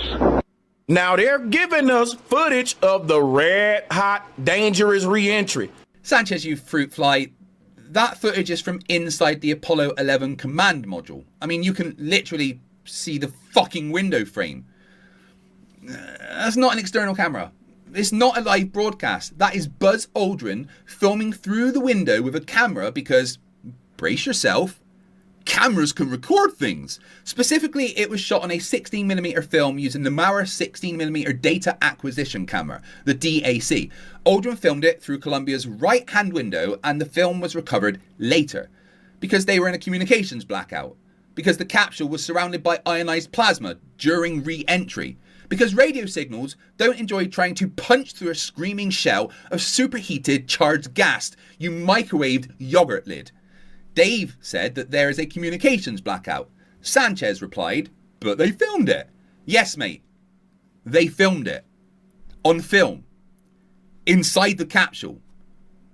Now they're giving us footage of the red hot dangerous re-entry. Sanchez, you fruit fly. That footage is from inside the Apollo 11 command module. I mean, you can literally see the fucking window frame. That's not an external camera. It's not a live broadcast. That is Buzz Aldrin filming through the window with a camera because, brace yourself, cameras can record things. Specifically, it was shot on a 16mm film using the Mauer 16mm data acquisition camera, the DAC. Aldrin filmed it through Columbia's right-hand window, and the film was recovered later because they were in a communications blackout, because the capsule was surrounded by ionized plasma during re-entry, because radio signals don't enjoy trying to punch through a screaming shell of superheated charged gas you microwaved yogurt lid. Dave said that there is a communications blackout. Sanchez replied, but they filmed it. Yes, mate. They filmed it. On film. Inside the capsule.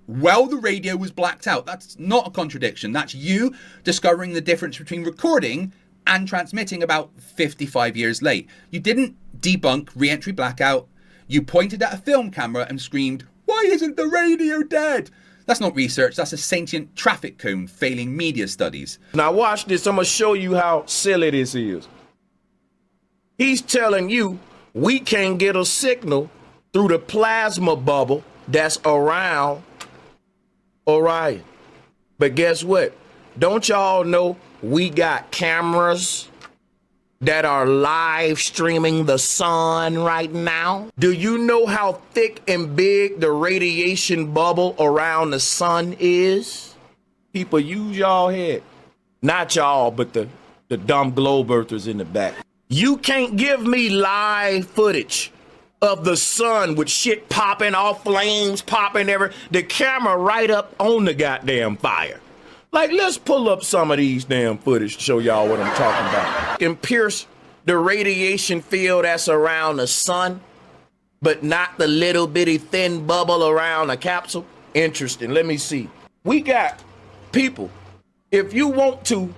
While the radio was blacked out. That's not a contradiction. That's you discovering the difference between recording and transmitting about 55 years late. You didn't debunk re-entry blackout. You pointed at a film camera and screamed, "Why isn't the radio dead?" That's not research, that's a sentient traffic cone failing media studies. Now watch this, I'm gonna show you how silly this is. He's telling you we can't get a signal through the plasma bubble that's around Orion. But guess what? Don't y'all know we got cameras that are live streaming the sun right now? Do you know how thick and big the radiation bubble around the sun is? People, use y'all head. Not y'all, but the dumb globe earthers in the back. You can't give me live footage of the sun with shit popping off, flames popping the camera right up on the goddamn fire. Like, let's pull up some of these damn footage to show y'all what I'm talking about. Can pierce the radiation field that's around the sun, but not the little bitty thin bubble around the capsule. Interesting. Let me see. We got people. If you want to,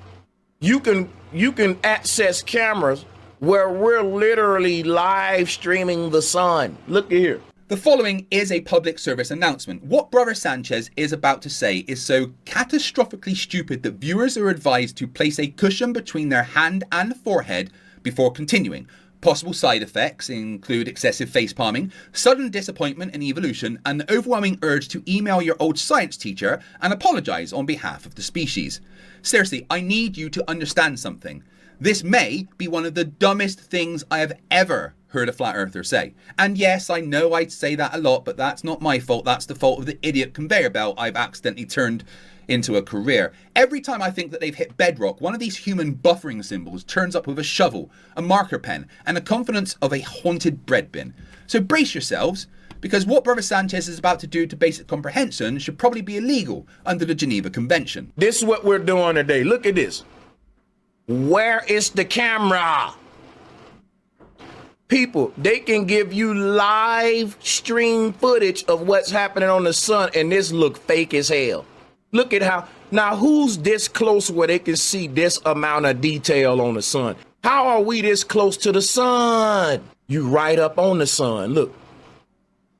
you can access cameras where we're literally live streaming the sun. Look here. The following is a public service announcement. What Brother Sanchez is about to say is so catastrophically stupid that viewers are advised to place a cushion between their hand and forehead before continuing. Possible side effects include excessive face palming, sudden disappointment in evolution, and the overwhelming urge to email your old science teacher and apologize on behalf of the species. Seriously, I need you to understand something. This may be one of the dumbest things I have ever heard a flat earther say. And yes, I know I'd say that a lot, but that's not my fault. That's the fault of the idiot conveyor belt I've accidentally turned into a career. Every time I think that they've hit bedrock, one of these human buffering symbols turns up with a shovel, a marker pen, and the confidence of a haunted bread bin. So brace yourselves, because what Brother Sanchez is about to do to basic comprehension should probably be illegal under the Geneva Convention. This is what we're doing today. Look at this. Where is the camera? People, they can give you live stream footage of what's happening on the sun, and this look fake as hell. Look at how, now who's this close where they can see this amount of detail on the sun? How are we this close to the sun? You right up on the sun, look.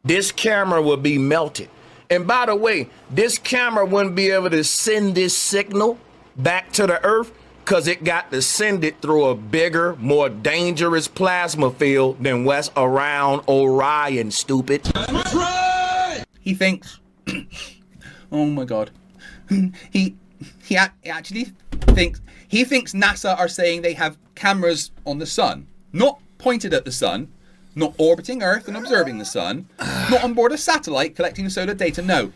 This camera will be melted. And by the way, this camera wouldn't be able to send this signal back to the earth because it got to send it through a bigger, more dangerous plasma field than what's around Orion, stupid. That's right! He thinks, oh my God. He actually thinks NASA are saying they have cameras on the sun, not pointed at the sun, not orbiting Earth and observing the sun, not on board a satellite collecting solar data, no,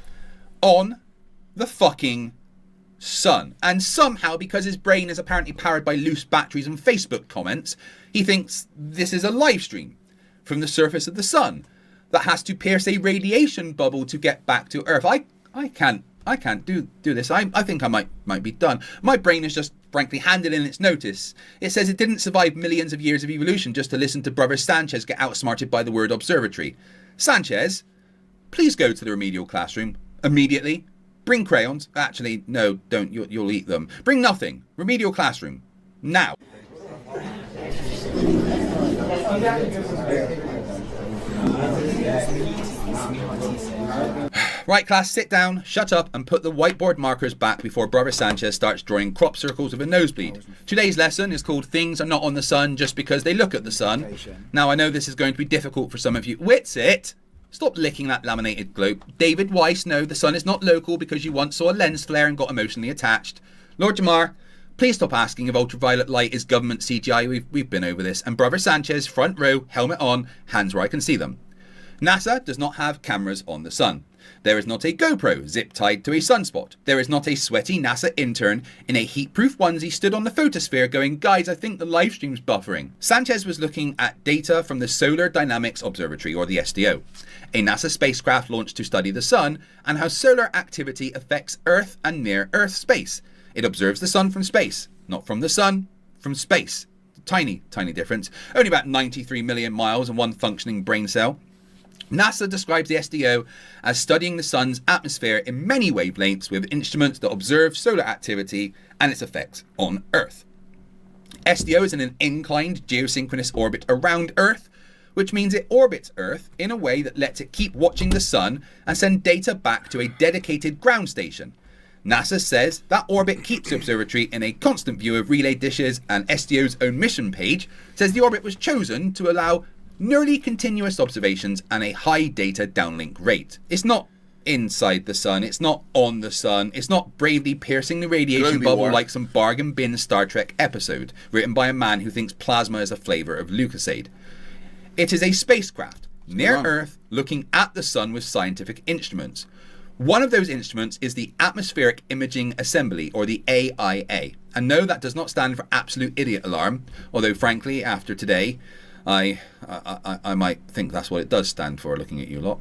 on the fucking sun. And somehow, because his brain is apparently powered by loose batteries and Facebook comments, he thinks this is a live stream from the surface of the sun that has to pierce a radiation bubble to get back to Earth. I can't do this. I think I might be done. My brain is just frankly handed in its notice. It says it didn't survive millions of years of evolution just to listen to Brother Sanchez get outsmarted by the word observatory. Sanchez, please go to the remedial classroom immediately. Bring crayons. Actually, no, don't. You'll eat them. Bring nothing. Remedial classroom. Now. Right, class, sit down, shut up, and put the whiteboard markers back before Brother Sanchez starts drawing crop circles with a nosebleed. Today's lesson is called Things Are Not on the Sun Just Because They Look at the Sun. Now, I know this is going to be difficult for some of you. Witsit! Stop licking that laminated globe. David Weiss, no, the sun is not local because you once saw a lens flare and got emotionally attached. Lord Jamar, please stop asking if ultraviolet light is government CGI. We've been over this. And Brother Sanchez, front row, helmet on, hands where I can see them. NASA does not have cameras on the sun. There is not a GoPro zip-tied to a sunspot. There is not a sweaty NASA intern in a heat-proof onesie stood on the photosphere going, guys, I think the live stream's buffering. Sanchez was looking at data from the Solar Dynamics Observatory, or the SDO, a NASA spacecraft launched to study the sun and how solar activity affects Earth and near-Earth space. It observes the sun from space, not from the sun, from space. Tiny, tiny difference. Only about 93 million miles and one functioning brain cell. NASA describes the SDO as studying the sun's atmosphere in many wavelengths with instruments that observe solar activity and its effects on Earth. SDO is in an inclined geosynchronous orbit around Earth, which means it orbits Earth in a way that lets it keep watching the sun and send data back to a dedicated ground station. NASA says that orbit keeps the observatory in a constant view of relay dishes, and SDO's own mission page says the orbit was chosen to allow nearly continuous observations and a high data downlink rate. It's not inside the sun, it's not on the sun, it's not bravely piercing the radiation bubble like some bargain bin Star Trek episode written by a man who thinks plasma is a flavour of Lucasade. It is a spacecraft near Earth looking at the sun with scientific instruments. One of those instruments is the Atmospheric Imaging Assembly, or the AIA. And no, that does not stand for Absolute Idiot Alarm, although frankly, after today, I might think that's what it does stand for, looking at you lot.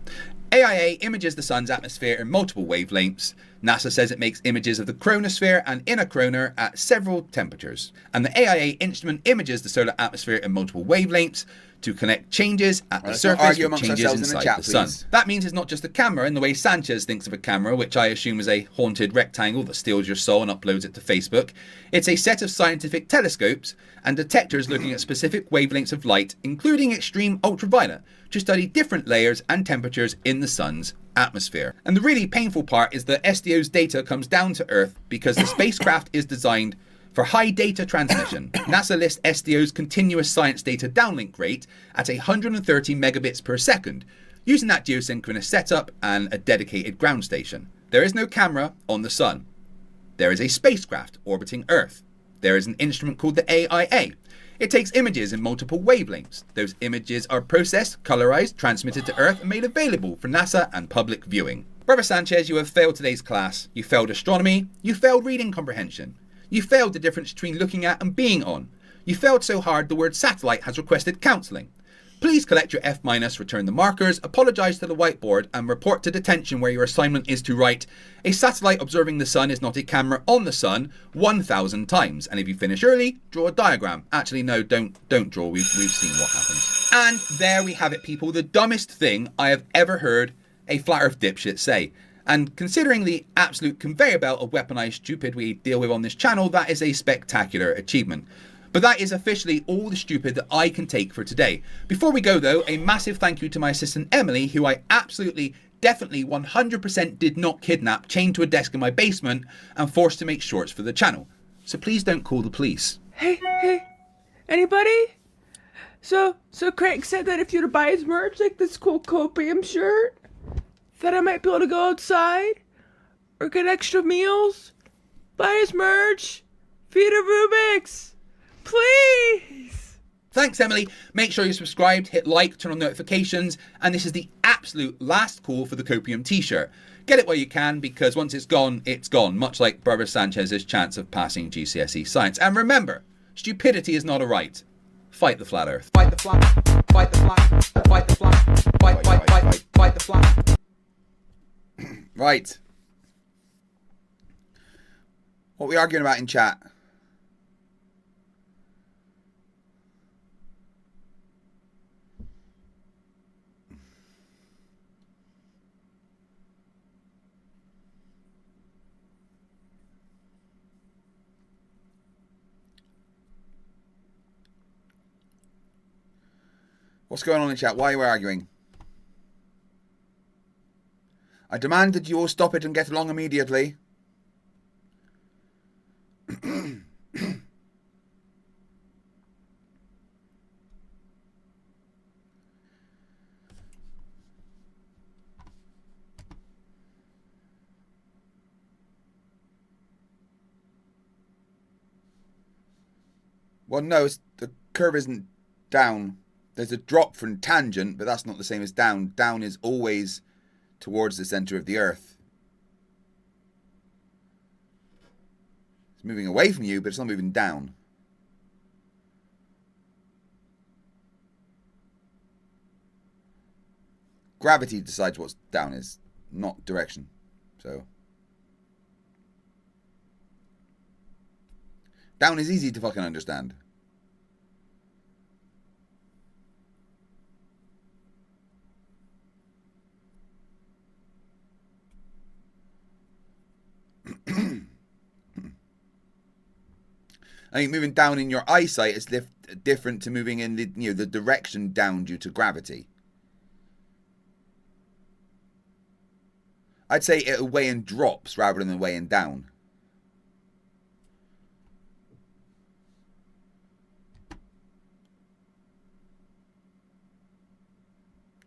AIA images the sun's atmosphere in multiple wavelengths NASA says it makes images of the chronosphere and inner corona at several temperatures, and the AIA instrument images the solar atmosphere in multiple wavelengths to connect changes at the Let's not surface argue with amongst changes ourselves in the inside chat, the sun. please. That means it's not just a camera in the way Sanchez thinks of a camera, which I assume is a haunted rectangle that steals your soul and uploads it to Facebook. It's a set of scientific telescopes and detectors looking at specific wavelengths of light, including extreme ultraviolet, to study different layers and temperatures in the sun's atmosphere. And the really painful part is that SDO's data comes down to Earth because the spacecraft is designed for high data transmission. NASA lists SDO's continuous science data downlink rate at 130 megabits per second, using that geosynchronous setup and a dedicated ground station. There is no camera on the sun. There is a spacecraft orbiting Earth. There is an instrument called the AIA. It takes images in multiple wavelengths. Those images are processed, colorized, transmitted to Earth, and made available for NASA and public viewing. Brother Sanchez, you have failed today's class. You failed astronomy. You failed reading comprehension. You failed the difference between looking at and being on. You failed so hard the word satellite has requested counselling. Please collect your F-, return the markers, apologise to the whiteboard, and report to detention where your assignment is to write, "A satellite observing the sun is not a camera on the sun," 1,000 times. And if you finish early, draw a diagram. Actually, no, don't draw. We've seen what happens. And there we have it, people. The dumbest thing I have ever heard a flat earth dipshit say. And considering the absolute conveyor belt of weaponized stupid we deal with on this channel, that is a spectacular achievement. But that is officially all the stupid that I can take for today. Before we go though, a massive thank you to my assistant Emily, who I absolutely, definitely 100% did not kidnap, chained to a desk in my basement, and forced to make shorts for the channel. So please don't call the police. Hey, anybody? So Craig said that if you were to buy his merch, like this cool copium shirt, that I might be able to go outside or get extra meals, buy his merch, feed a Rubiks, please. Thanks, Emily. Make sure you're subscribed, hit like, turn on notifications, and this is the absolute last call for the copium t-shirt. Get it while you can, because once it's gone, much like Barbara Sanchez's chance of passing GCSE science. And remember, stupidity is not a right. Fight the flat earth. Fight the flat, fight the flat, fight the flat, fight the flat. Right. What are we arguing about in chat? What's going on in chat? Why are we arguing? I demand that you all stop it and get along immediately. Well, no, the curve isn't down. There's a drop from tangent, but that's not the same as down. Down is always towards the center of the earth. It's moving away from you, but it's not moving down. Gravity decides what down is, not direction. So down is easy to fucking understand. I think moving down in your eyesight is different to moving in the direction down due to gravity. I'd say it'll weigh in drops rather than weighing down.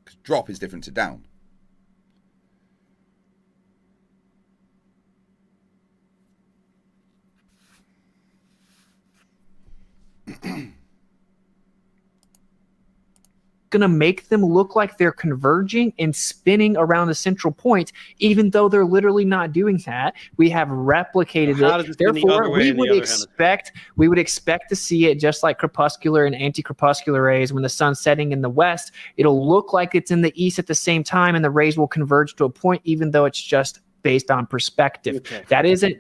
Because drop is different to down. Going to make them look like they're converging and spinning around the central point, even though they're literally not doing that. We have replicated it. Therefore, we would expect to see it just like crepuscular and anti-crepuscular rays. When the sun's setting in the west, it'll look like it's in the east at the same time, and the rays will converge to a point, even though it's just based on perspective. Okay. That isn't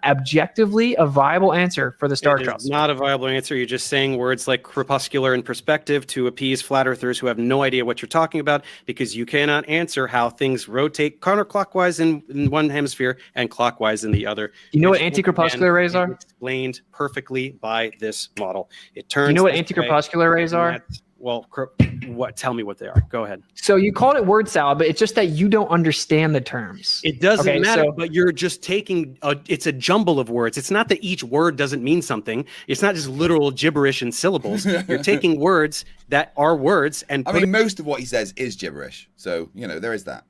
objectively a viable answer for the star It trots. is not a viable answer. You're just saying words like crepuscular and perspective to appease flat earthers who have no idea what you're talking about, because you cannot answer how things rotate counterclockwise in one hemisphere and clockwise in the other. You know what Which, anti-crepuscular again, rays is are? explained perfectly by this model. It turns. You know what this way, anti-crepuscular rays and are? that's- Well, what? Tell me what they are. Go ahead. So you called it word salad, but it's just that you don't understand the terms. It doesn't Okay, matter, so- but you're just taking it's a jumble of words. It's not that each word doesn't mean something. It's not just literal gibberish and syllables. You're taking words that are words and I mean, most of what he says is gibberish. So, you know, there is that.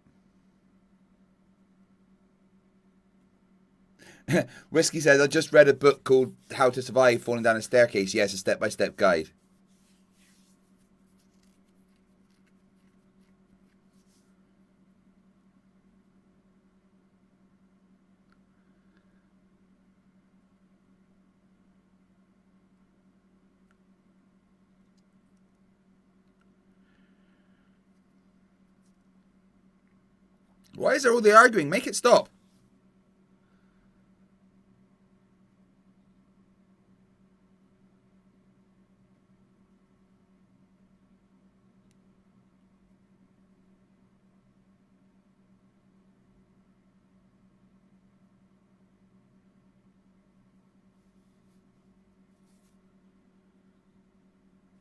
Whiskey says, I just read a book called How to Survive Falling Down a Staircase. Yes, a step-by-step guide. Why is there all the arguing? Make it stop.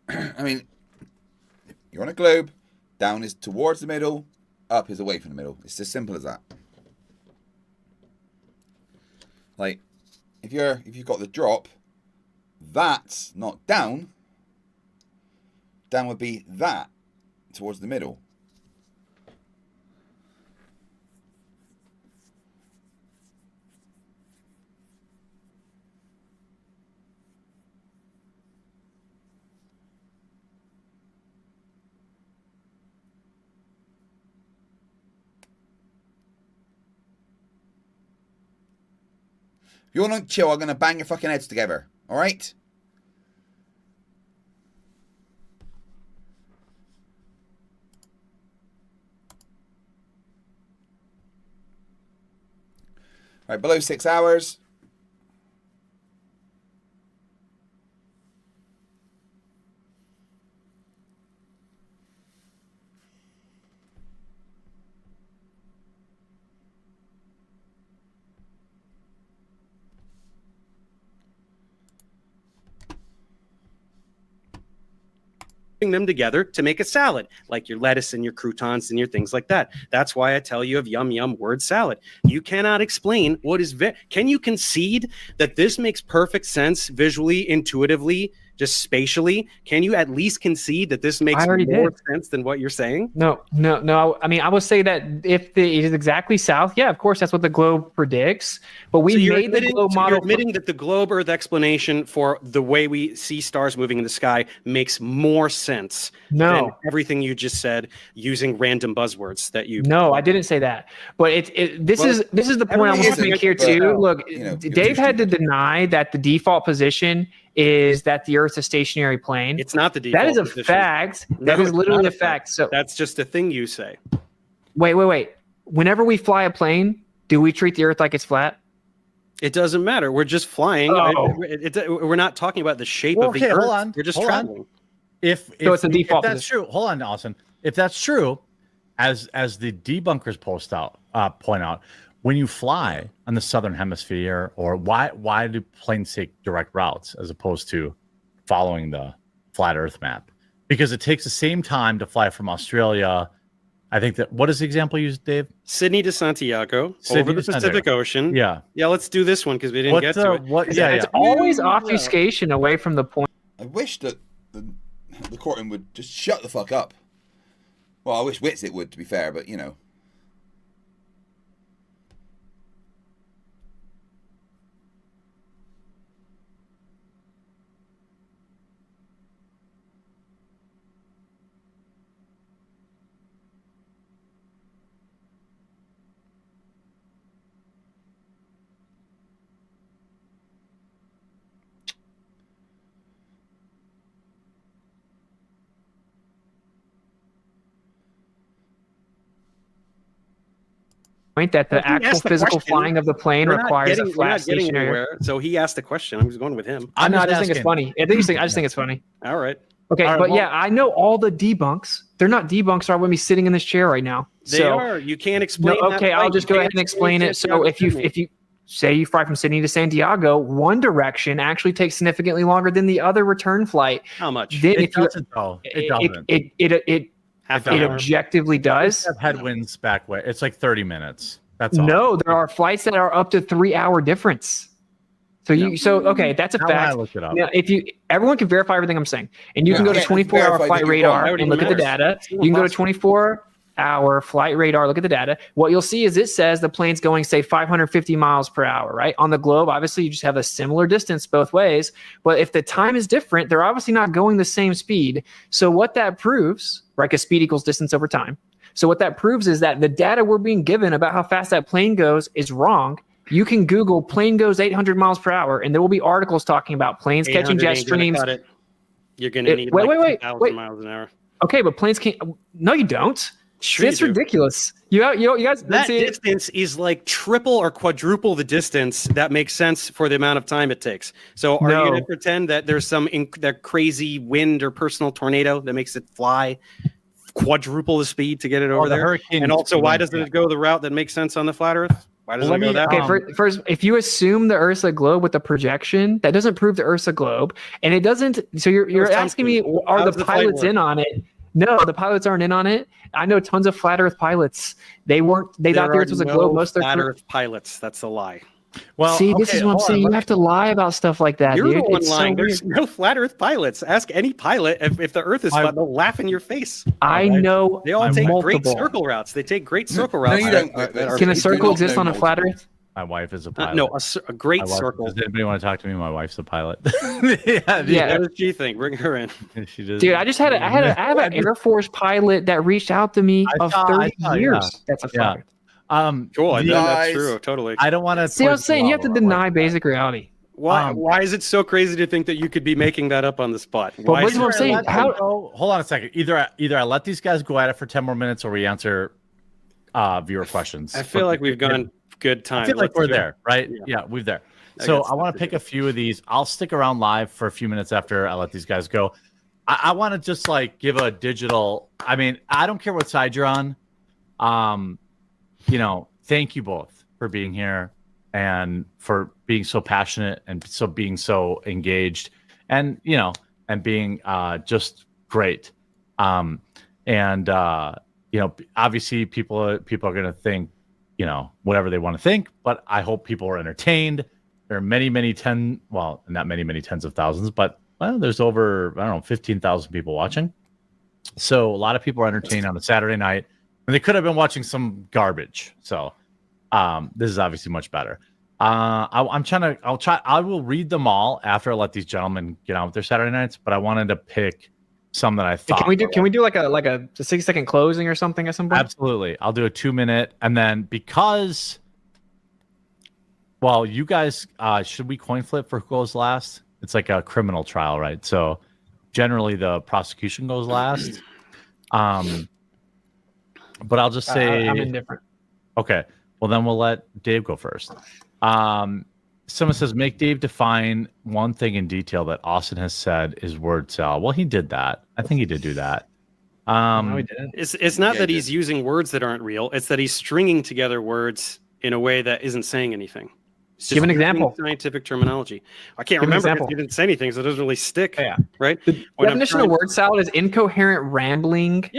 I mean, you're on a globe. Down is towards the middle. Up is away from the middle. It's as simple as that. Like, if you've got the drop, that's not down. Down would be that towards the middle. If you want to chill, I'm going to bang your fucking heads together. All right? All right, below 6 hours. Them together to make a salad, like your lettuce and your croutons and your things like that. That's why I tell you of yum yum word salad. You cannot explain what is can you concede that this makes perfect sense visually, intuitively, just spatially? Can you at least concede that this makes more sense than what you're saying? No. I mean, I would say that if it is exactly south, yeah, of course, that's what the globe predicts. But we made the globe model. You're admitting that the globe Earth explanation for the way we see stars moving in the sky makes more sense than everything you just said using random buzzwords that you. No, I didn't say that. But this is the point I want to make here too. Look, Dave had to deny that the default position is that the Earth's a stationary plane. It's not the default. That is a position. fact. That is literally a fact. So that's just a thing you say. Wait. Whenever we fly a plane, do we treat the Earth like it's flat? It doesn't matter. We're just flying. Oh. We're not talking about the shape of the Earth. Hold on. We're just hold traveling. On. If it's a default if that's true, hold on, Austin. If that's true, as the debunkers point out, when you fly on the southern hemisphere, or why do planes take direct routes as opposed to following the flat Earth map? Because it takes the same time to fly from Australia. I think that what is the example you used, Dave? Sydney to Santiago over the Pacific Ocean. Yeah. Let's do this one because we didn't get to it. It's always obfuscation away from the point. I wish that the courtroom would just shut the fuck up. Well, I wish Witsit would, to be fair, but you know. point that the Well, he actual asked the physical question. flying of the plane We're not requires a we're flat not getting stationary. anywhere. So he asked the question. I was going with him. I just think it's funny. I just think it's funny. All right. Okay, All right, but well- yeah, I know all the debunks. They're not debunks, or I wouldn't be sitting in this chair right now. They are. You can't explain. No, that okay, I'll flight. just You go can't ahead and explain it. So Santiago if you Sydney. say you fly from Sydney to Santiago, one direction actually takes significantly longer than the other return flight. How much? Then It if you doesn't, though. It doesn't. it Half an hour. objectively does. Have headwinds back way. It's like 30 minutes. That's all. No, there are flights that are up to 3 hour difference. So okay, that's a How would I fact. look it up? Now, everyone can verify everything I'm saying, and you can Yeah. go to Yeah, 24-hour verify flight that you're radar wrong. and look at the data. You can go to 24-hour flight radar, look at the data. What you'll see is it says the plane's going, say, 550 miles per hour, right? On the globe, obviously, you just have a similar distance both ways. But if the time is different, they're obviously not going the same speed. So what that proves, right, because speed equals distance over time. So what that proves is that the data we're being given about how fast that plane goes is wrong. You can Google plane goes 800 miles per hour, and there will be articles talking about planes catching 800 jet ain't gonna streams. cut it. You're going to need Wait, like wait, 2,000 miles an hour. Okay, but planes can't. No, you don't. Sure That's you do. ridiculous. You guys. That see it? distance is like triple or quadruple the distance that makes sense for the amount of time it takes. So are you No. going to pretend that there's some that crazy wind or personal tornado that makes it fly quadruple the speed to get it over the there? hurricane And also, why wind, doesn't yeah. it go the route that makes sense on the flat Earth? Why doesn't Well, it go let that me- way? Okay, first, if you assume the Earth's a globe with a projection, that doesn't prove the Earth's a globe, and it doesn't. So you're asking me, are How the does the flight pilots work? in on it? No, the pilots aren't in on it. I know tons of flat Earth pilots. They weren't. They thought the Earth was a globe most of their flat career. Earth pilots. That's a lie. Well, See, this okay, is what I'm hold on, saying. You let- have to lie about stuff like that, You're dude. the one It's so lying. weird. There's no flat Earth pilots. Ask any pilot if the Earth is flat. They'll laugh in your face. I know They all take great multiple. circle routes. They take great circle No, routes. you don't. that are- Can a You do circle not exist know on a flat multiple. Earth? My wife is a pilot. no, a great My wife- circle. Does anybody want to talk to me? My wife's a pilot. Yeah. What does she think? Bring her in. She does. Dude, I have an Air Force pilot that reached out to me I of saw- 30 I saw, years. yeah. That's a Yeah. fact. Cool. the- That's Lies. true. Totally. I don't want to. See what I'm saying? You have to deny basic reality. Why is it so crazy to think that you could be making that up on the spot? But Why what's is what I'm it- saying? How? Hold on a second. Either I let these guys go at it for 10 more minutes, or we answer viewer questions. I feel like we've gone good time. I feel like Let's we're do it. there, right? Yeah. Yeah, we're there. I So guess I want that's to pick a few of these. I'll stick around live for a few minutes after I let these guys go. I want to just like give a digital. I mean, I don't care what side you're on. Thank you both for being here and for being so passionate and being so engaged and being just great. Obviously people are going to think, whatever they want to think, but I hope people are entertained. There are many not many tens of thousands, but there's over, 15,000 people watching. So a lot of people are entertained on a Saturday night, and they could have been watching some garbage. So this is obviously much better. I will read them all after I let these gentlemen get on with their Saturday nights, but I wanted to pick some that I thought. Can we do like a 60-second closing or something at some point? Absolutely. I'll do a 2-minute, and then because, you guys, should we coin flip for who goes last? It's like a criminal trial, right? So generally the prosecution goes last. But I'll just say I'm indifferent. Okay. Well, then we'll let Dave go first. Someone says, make Dave define one thing in detail that Austin has said is word salad. Well, he did that. I think he did do that. No, he didn't. It's not that he's using words that aren't real. It's that he's stringing together words in a way that isn't saying anything. It's Give an just example. using scientific terminology. I can't Give an remember example. because he didn't say anything, so it doesn't really stick. Yeah. Right? The When I'm definition trying- of word salad is incoherent rambling,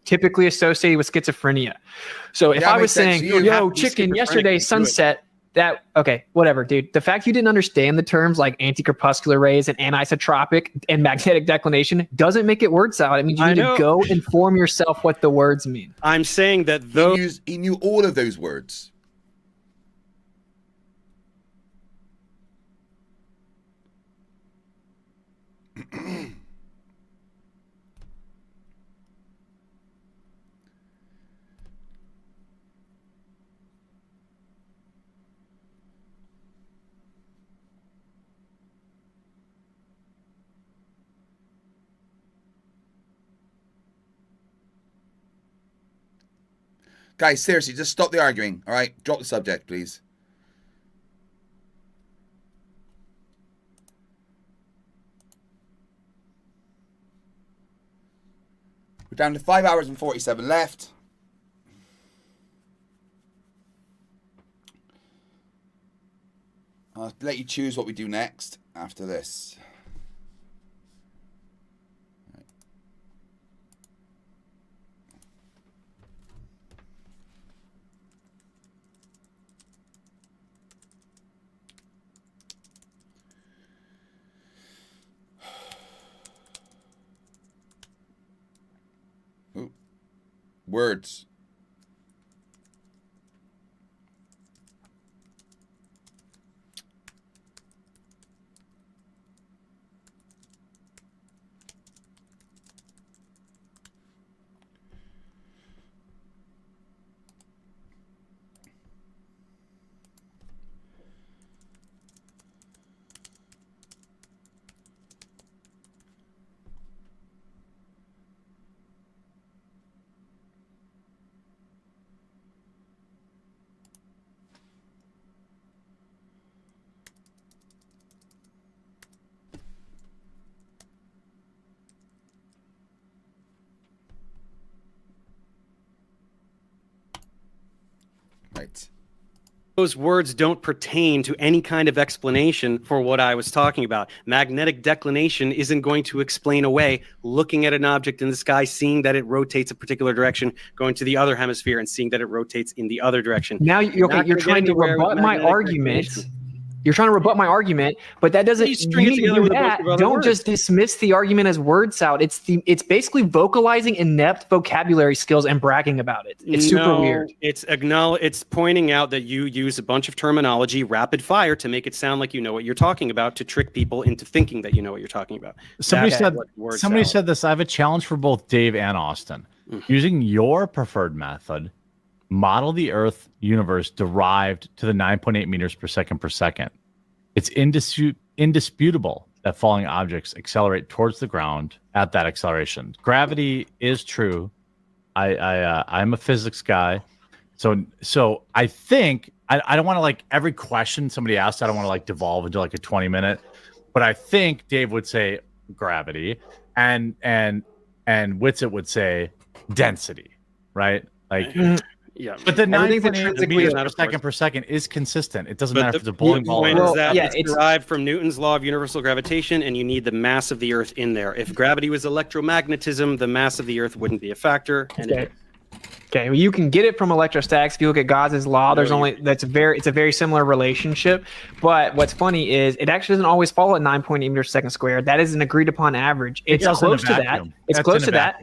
typically associated with schizophrenia. So if Yeah, I it was makes sense. saying, You don't have yo, to be chicken, schizophrenic yesterday, to do it. sunset, okay, whatever, dude. The fact you didn't understand the terms like anticorpuscular rays and anisotropic and magnetic declination doesn't make it word salad. It means you I need know. to go inform yourself what the words mean. I'm saying that He knew all of those words. Guys, seriously, just stop the arguing, all right? Drop the subject, please. We're down to 5 hours and 47 left. I'll let you choose what we do next after this. Ooh. Words. Right. Those words don't pertain to any kind of explanation for what I was talking about. Magnetic declination isn't going to explain away looking at an object in the sky, seeing that it rotates a particular direction, going to the other hemisphere and seeing that it rotates in the other direction. Now you're trying to rebut my argument. You're trying to rebut my argument, but that doesn't. You need to do that. Don't just dismiss the argument as word salad. It's basically vocalizing inept vocabulary skills and bragging about it. It's super weird. It's pointing out that you use a bunch of terminology rapid fire to make it sound like you know what you're talking about, to trick people into thinking that you know what you're talking about. Somebody said this. I have a challenge for both Dave and Austin. Using your preferred method, model the Earth universe derived to the 9.8 meters per second. It's indisputable that falling objects accelerate towards the ground at that acceleration. Gravity is true. I'm a physics guy. So I think I don't want to like every question somebody asks, I don't want to like devolve into like a 20-minute, but I think Dave would say gravity and Witsit would say density, right? Like yeah, but the 9.8 meters per second is consistent. It doesn't matter if it's a bowling ball. It's derived from Newton's law of universal gravitation, and you need the mass of the Earth in there. If gravity was electromagnetism, the mass of the Earth wouldn't be a factor. Okay, well, you can get it from electrostatics. If you look at Gauss's law, it's a very similar relationship. But what's funny is it actually doesn't always fall at 9.8 meters per second squared. That is an agreed upon average. It's close to that. It's close to that.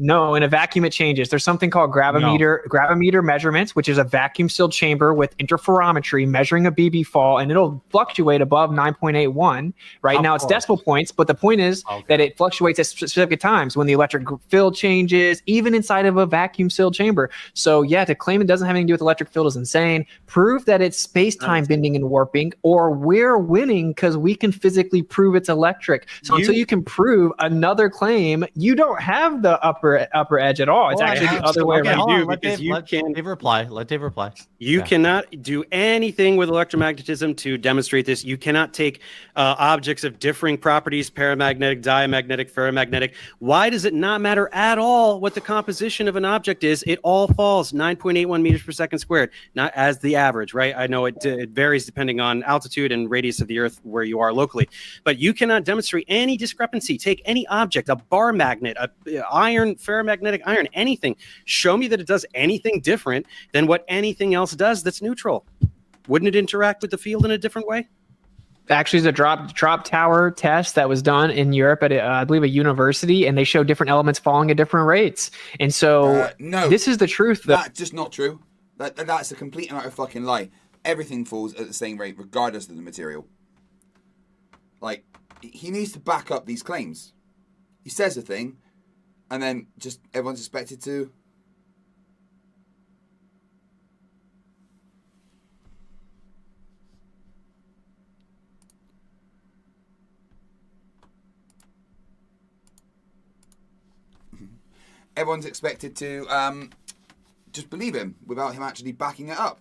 No, in a vacuum it changes. There's something called gravimeter measurements, which is a vacuum sealed chamber with interferometry measuring a BB fall, and it'll fluctuate above 9.81. Right now it's decimal points, but the point is that it fluctuates at specific times when the electric field changes, even inside of a vacuum sealed chamber. So yeah, to claim it doesn't have anything to do with electric field is insane. Prove that it's space-time bending and warping, or we're winning because we can physically prove it's electric. So until you can prove another claim, you don't have the upper edge at all. It's actually the other way around. Let Dave reply. You cannot do anything with electromagnetism to demonstrate this. You cannot take objects of differing properties, paramagnetic, diamagnetic, ferromagnetic. Why does it not matter at all what the composition of an object is? It all falls 9.81 meters per second squared, not as the average, right? I know it varies depending on altitude and radius of the Earth where you are locally, but you cannot demonstrate any discrepancy. Take any object, a bar magnet, a iron, ferromagnetic iron, anything. Show me that it does anything different than what anything else does that's neutral. Wouldn't it interact with the field in a different way? Actually, it's a drop tower test that was done in Europe at, I believe, a university, and they show different elements falling at different rates. And so, no, this is the truth. That's just not true. That's a complete and utter fucking lie. Everything falls at the same rate, regardless of the material. Like, he needs to back up these claims. He says a thing, and then just everyone's expected to. Everyone's expected to just believe him without him actually backing it up.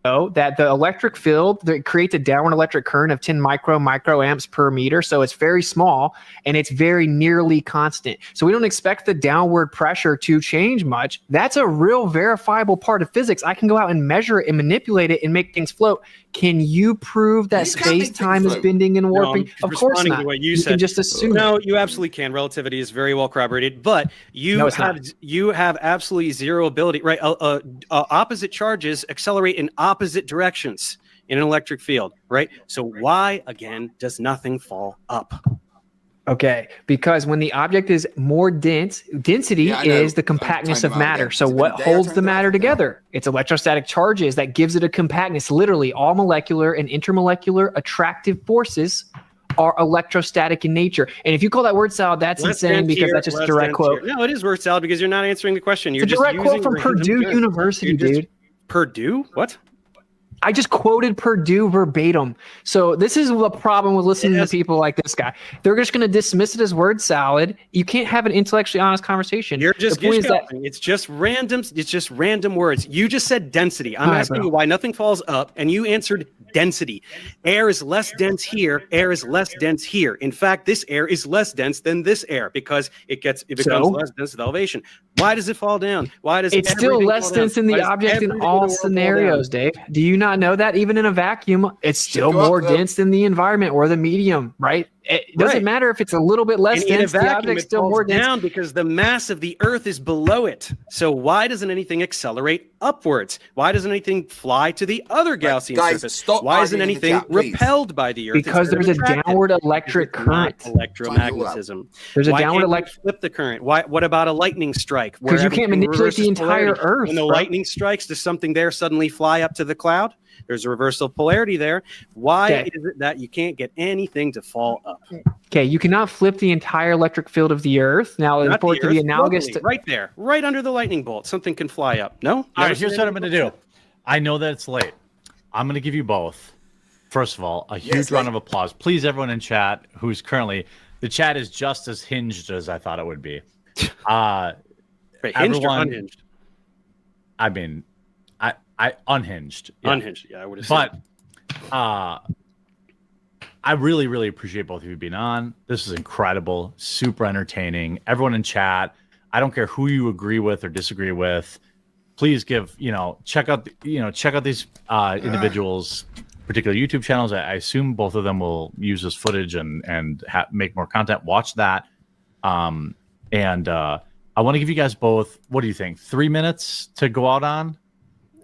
That the electric field that creates a downward electric current of 10 microamps per meter. So it's very small and it's very nearly constant. So we don't expect the downward pressure to change much. That's a real verifiable part of physics. I can go out and measure it and manipulate it and make things float. Can you prove that space-time is bending and warping? No, of course not. To what you said. can just assume. No, you absolutely can. Relativity is very well corroborated, but you have absolutely zero ability. Right? Opposite charges accelerate in opposite directions in an electric field. Right? So why again does nothing fall up? Okay, because when the object is more dense, density is the compactness of matter. So what holds the matter together? It's electrostatic charges that gives it a compactness. Literally, all molecular and intermolecular attractive forces are electrostatic in nature. And if you call that word salad, that's insane because that's just a direct quote. No, it is word salad because you're not answering the question. You're it's a direct quote from Purdue University, dude. Purdue? What? I just quoted Purdue verbatim. So this is the problem with listening to people like this guy. They're just going to dismiss it as word salad. You can't have an intellectually honest conversation. You're just it's just random. It's just random words. You just said density. I'm asking you why nothing falls up, and you answered density. Air is less dense here. Air is less dense here. In fact, this air is less dense than this air because it becomes less dense with elevation. Why does it fall down? Why does it's still less dense in the object in all scenarios, Dave? Do you not know that? Even in a vacuum, it's still more dense than the environment or the medium, right? It doesn't matter if it's a little bit less dense. The object's still more dense down because the mass of the Earth is below it. So why doesn't anything accelerate upwards? Why doesn't anything fly to the other Gaussian surface? Why isn't anything repelled by the Earth? Because there's a downward electric current. Electromagnetism. There's a downward electric. Flip the current. Why? What about a lightning strike? Because you can't manipulate the entire Earth. When the lightning strikes, does something there suddenly fly up to the cloud? There's a reversal of polarity there. Why is it that you can't get anything to fall up? Okay, you cannot flip the entire electric field of the Earth. Now, for it to be analogous to right there, right under the lightning bolt, something can fly up. No? All right, here's what I'm going to do. I know that it's late. I'm going to give you both. First of all, a huge round of applause. Please, everyone in chat who's currently, the chat is just as hinged as I thought it would be. Wait, hinged or unhinged? I mean, I unhinged. Yeah. Unhinged, yeah, I would have said. But I really, really appreciate both of you being on. This is incredible, super entertaining. Everyone in chat, I don't care who you agree with or disagree with. Please check out these individuals' particular YouTube channels. I assume both of them will use this footage and make more content. Watch that. And I want to give you guys both, what do you think, 3 minutes to go out on?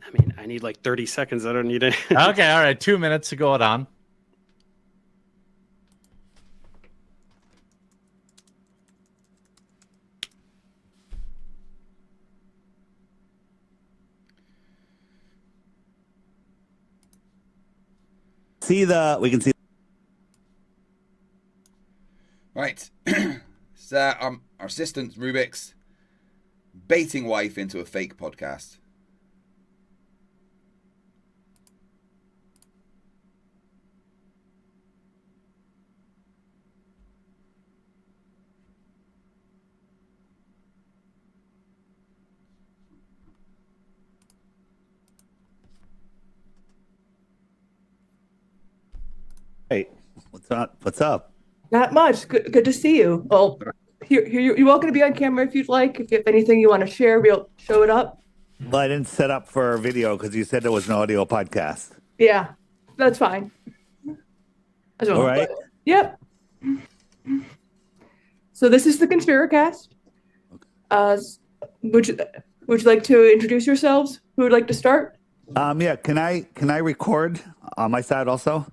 I mean, I need like 30 seconds. I don't need any. Okay, all right. 2 minutes to go out on. We can see. Right. So, our assistant, Rubiks, baiting wife into a fake podcast. Hey, what's up? What's up? Not much. Good to see you. Well, you're welcome to be on camera if you'd like. If you have anything you want to share, we'll show it up. Well, I didn't set up for a video because you said there was an audio podcast. Yeah, that's fine. All right. Yep. So this is the Conspiracast. Would you like to introduce yourselves? Who would like to start? Yeah. Can I record on my side also?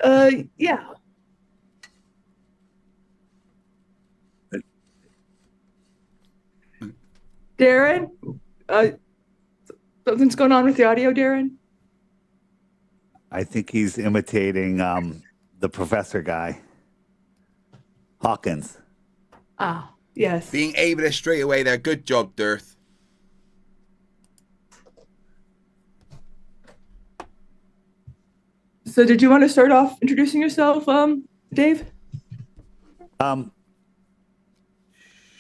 Yeah. Darren, something's going on with the audio, Darren. I think he's imitating the professor guy, Hawkins. Ah, yes. Being ableist straight away there. Good job, Dirth. So did you want to start off introducing yourself, Dave?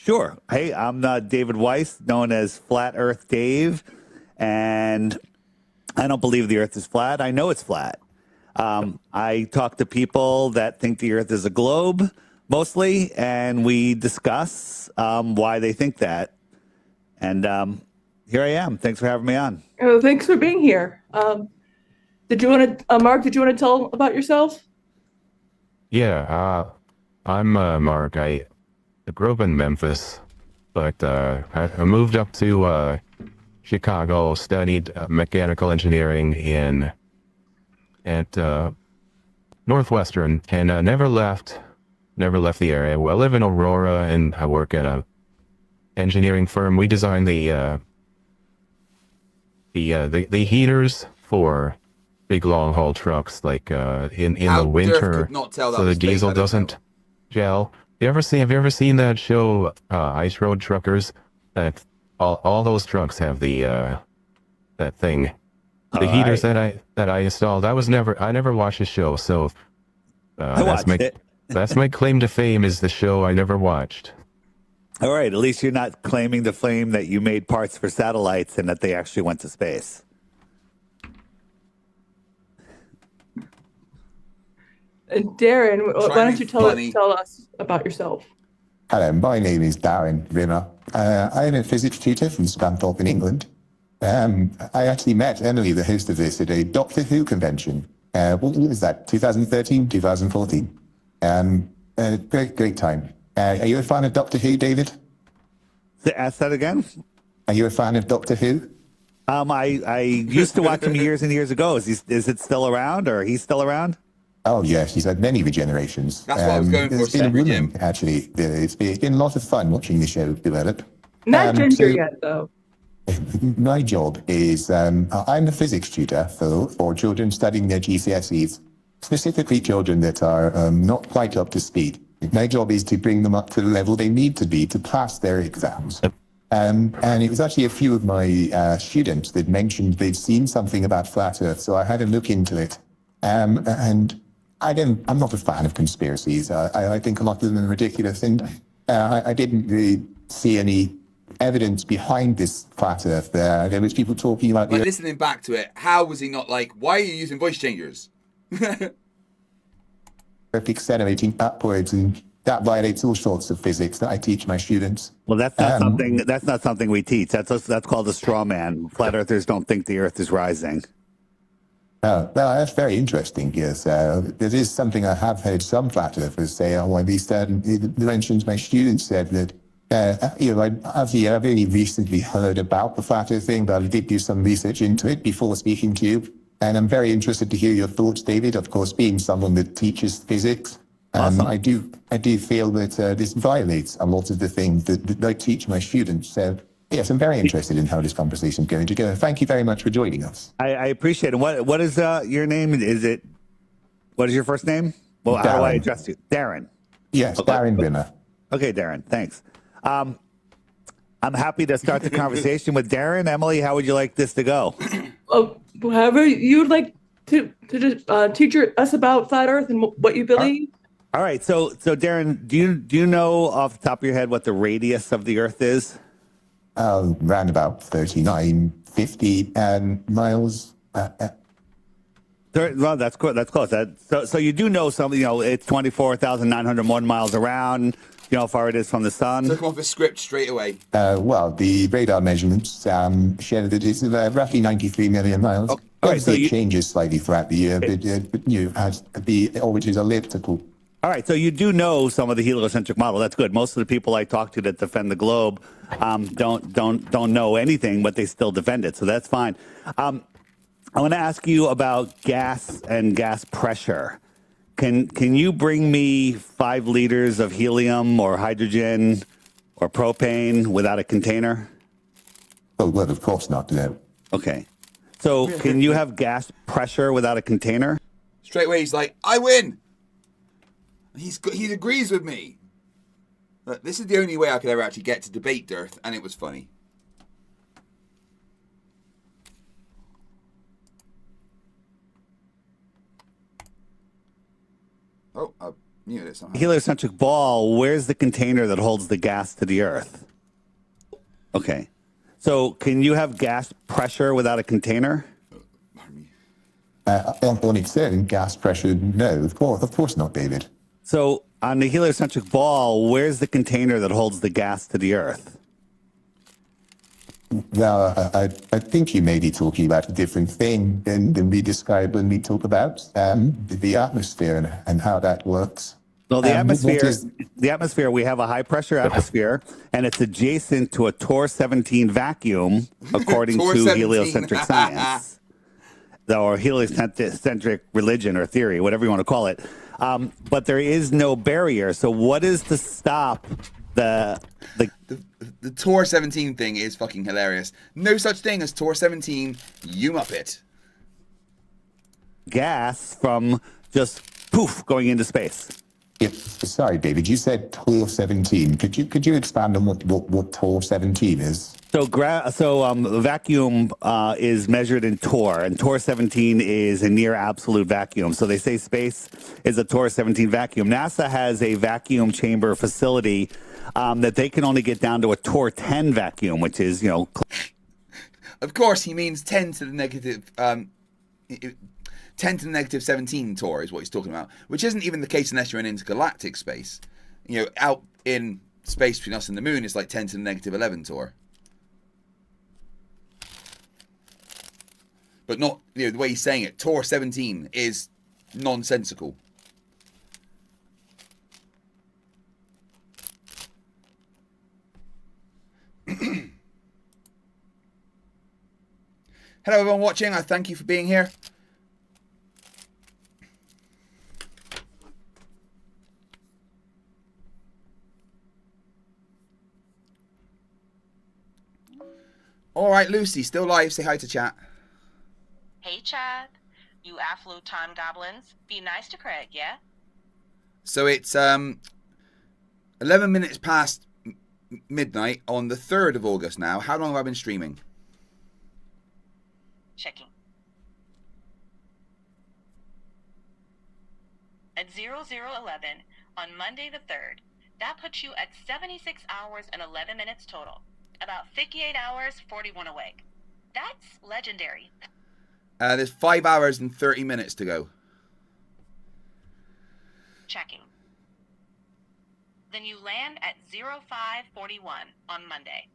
Sure. Hey, I'm David Weiss, known as Flat Earth Dave, and I don't believe the Earth is flat. I know it's flat. I talk to people that think the Earth is a globe, mostly, and we discuss why they think that. And here I am. Thanks for having me on. Oh, thanks for being here. Did you want to, Mark? Did you want to tell about yourself? Yeah, I'm Mark. I grew up in Memphis, but I moved up to Chicago, studied mechanical engineering at Northwestern, and never left the area. Well, I live in Aurora, and I work at a engineering firm. We design the heaters for big long haul trucks, like in the winter, could not tell that so the was fake, diesel I don't doesn't gel. Have you ever seen that show, Ice Road Truckers? That all those trucks have the that thing, the heaters that I installed. I never watched the show, so that's my claim to fame, is the show I never watched. All right. At least you're not claiming the claim that you made parts for satellites and that they actually went to space. And Darren, why don't you tell us about yourself? Hello, my name is Darren Rimmer. I am a physics tutor from Scunthorpe in England. I actually met Emily, the host of this, at a Doctor Who convention. What year was that? 2013, 2014? Great time. Are you a fan of Doctor Who, David? Ask that again? Are you a fan of Doctor Who? I used to watch him years and years ago. Is it still around, or he's still around? Oh, yes, he's had many regenerations. That's what I was going for. It's been a woman, actually. It's been a lot of fun watching the show develop. Not ginger yet, though. My job is, I'm a physics tutor for children studying their GCSEs, specifically children that are not quite up to speed. My job is to bring them up to the level they need to be to pass their exams. And it was actually a few of my students that mentioned they'd seen something about flat Earth, so I had a look into it. And I'm not a fan of conspiracies. I think a lot of them are ridiculous, and I didn't really see any evidence behind this flat Earth. There was people talking about Like, listening back to it, how was he not like, why are you using voice changers? Earth accelerating upwards, and that violates all sorts of physics that I teach my students. Well, that's not something. That's not something we teach. That's called a straw man. Flat Earthers don't think the Earth is rising. Well, that's very interesting. Yes, there is something I have heard some flat earthers say. Or at least mentions my students said that. I've only recently heard about the flat Earth thing, but I did do some research into it before speaking to you, and I'm very interested to hear your thoughts, David. Of course, being someone that teaches physics, Awesome. I do feel that this violates a lot of the things that I teach my students. So. Yes, I'm very interested in how this conversation is going to go. Thank you very much for joining us. I appreciate it. What is your name? What is your first name? Well, how do I address you? Darren. Yes, okay. Darren Rimmer. Okay, Darren. Thanks. I'm happy to start the conversation with Darren. Emily, how would you like this to go? However you'd like to teach us about flat Earth and what you believe. All right. So Darren, do you know off the top of your head what the radius of the Earth is? Around about 3950 miles. Well, that's close. So you do know something. It's 24,901 miles around. You know how far it is from the sun. Took him off the script straight away. Well, the radar measurements show that it's roughly 93 million miles. Okay. Right, it changes slightly throughout the year, but as the orbit is elliptical. All right, so you do know some of the heliocentric model. That's good. Most of the people I talk to that defend the globe don't know anything, but they still defend it. So that's fine. I want to ask you about gas and gas pressure. Can you bring me 5 liters of helium or hydrogen or propane without a container? Oh, well, of course not. No. Okay. So can you have gas pressure without a container? Straight away, he's like, I win. He agrees with me. Look, this is the only way I could ever actually get to debate Dearth, and it was funny. Oh, Mute it somehow. Heliocentric ball, where's the container that holds the gas to the Earth? Okay. So can you have gas pressure without a container? On its own, gas pressure, no, of course not, David. So on the heliocentric ball, where's the container that holds the gas to the Earth? Well, I think you may be talking about a different thing than we describe when we talk about the atmosphere and how that works. Well, the what atmosphere, we have a high pressure atmosphere, and it's adjacent to a Tor 17 vacuum, according Tor to 17. heliocentric science, or heliocentric religion or theory, whatever you want to call it. But there is no barrier. So what is to stop the Tor 17 thing is fucking hilarious. No such thing as Tor 17, you muppet. gas from just poof going into space? Sorry, David, you said Tor 17. Could you expand on what Tor 17 is? So the vacuum is measured in torr, and torr 17 is a near absolute vacuum. So they say space is a torr 17 vacuum. NASA has a vacuum chamber facility that they can only get down to a torr 10 vacuum, which is, you know. Of course, he means 10 to the negative 10 to the negative 17 torr is what he's talking about, which isn't even the case unless you're in intergalactic space. You know, out in space between us and the moon, it's like 10 to the negative 11 torr. But not, you know, the way he's saying it. Tor 17 is nonsensical. Hello, everyone watching. I thank you for being here. All right, Lucy, still live. Say hi to chat. Hey, Chad. You affluent time goblins. Be nice to Craig, yeah? So it's 11 minutes past midnight on the 3rd of August now. How long have I been streaming? Checking. At 0011 on Monday the 3rd, that puts you at 76 hours and 11 minutes total. About 58 hours, 41 awake. That's legendary. There's 5 hours and 30 minutes to go. Checking. Then you land at 0541 on Monday.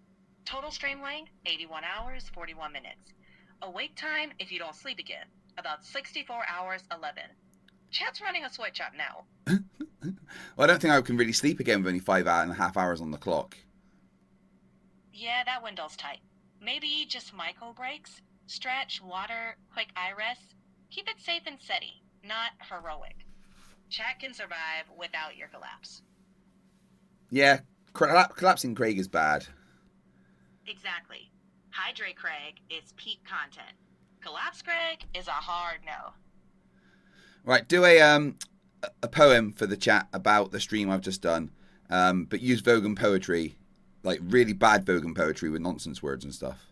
Total stream length, 81 hours, 41 minutes. Awake time, if you don't sleep again, about 64 hours, 11. Chat's running a switch up now. Well, I don't think I can really sleep again with only 5.5 hours on the clock. Yeah, that window's tight. Maybe just micro breaks. Stretch, water, quick eye rest. Keep it safe and steady, not heroic. Chat can survive without your collapse. Yeah, collapsing Craig is bad. Exactly. Hydrate Craig is peak content. Collapse Craig is a hard no. Right, do a poem for the chat about the stream I've just done, but use Vogan poetry, like really bad Vogan poetry with nonsense words and stuff.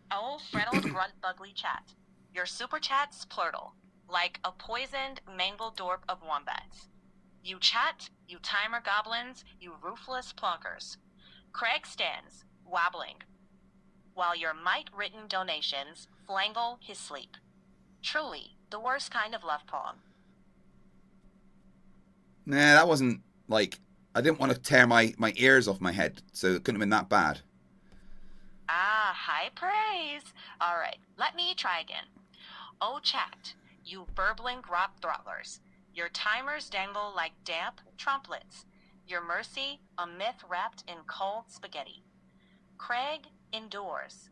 Oh, frettled grunt bugly chat. Your super chat's plurtal, like a poisoned mangled dorp of wombats. You chat, you timer goblins, you ruthless plonkers. Craig stands, wobbling, while your mite-written donations flangle his sleep. Truly, the worst kind of love poem. Nah, that wasn't, like, I didn't want to tear my ears off my head, so it couldn't have been that bad. Ah, high praise. All right, let me try again. Oh, chat, you burbling grop throttlers. Your timers dangle like damp tromplets. Your mercy, a myth wrapped in cold spaghetti. Craig endures,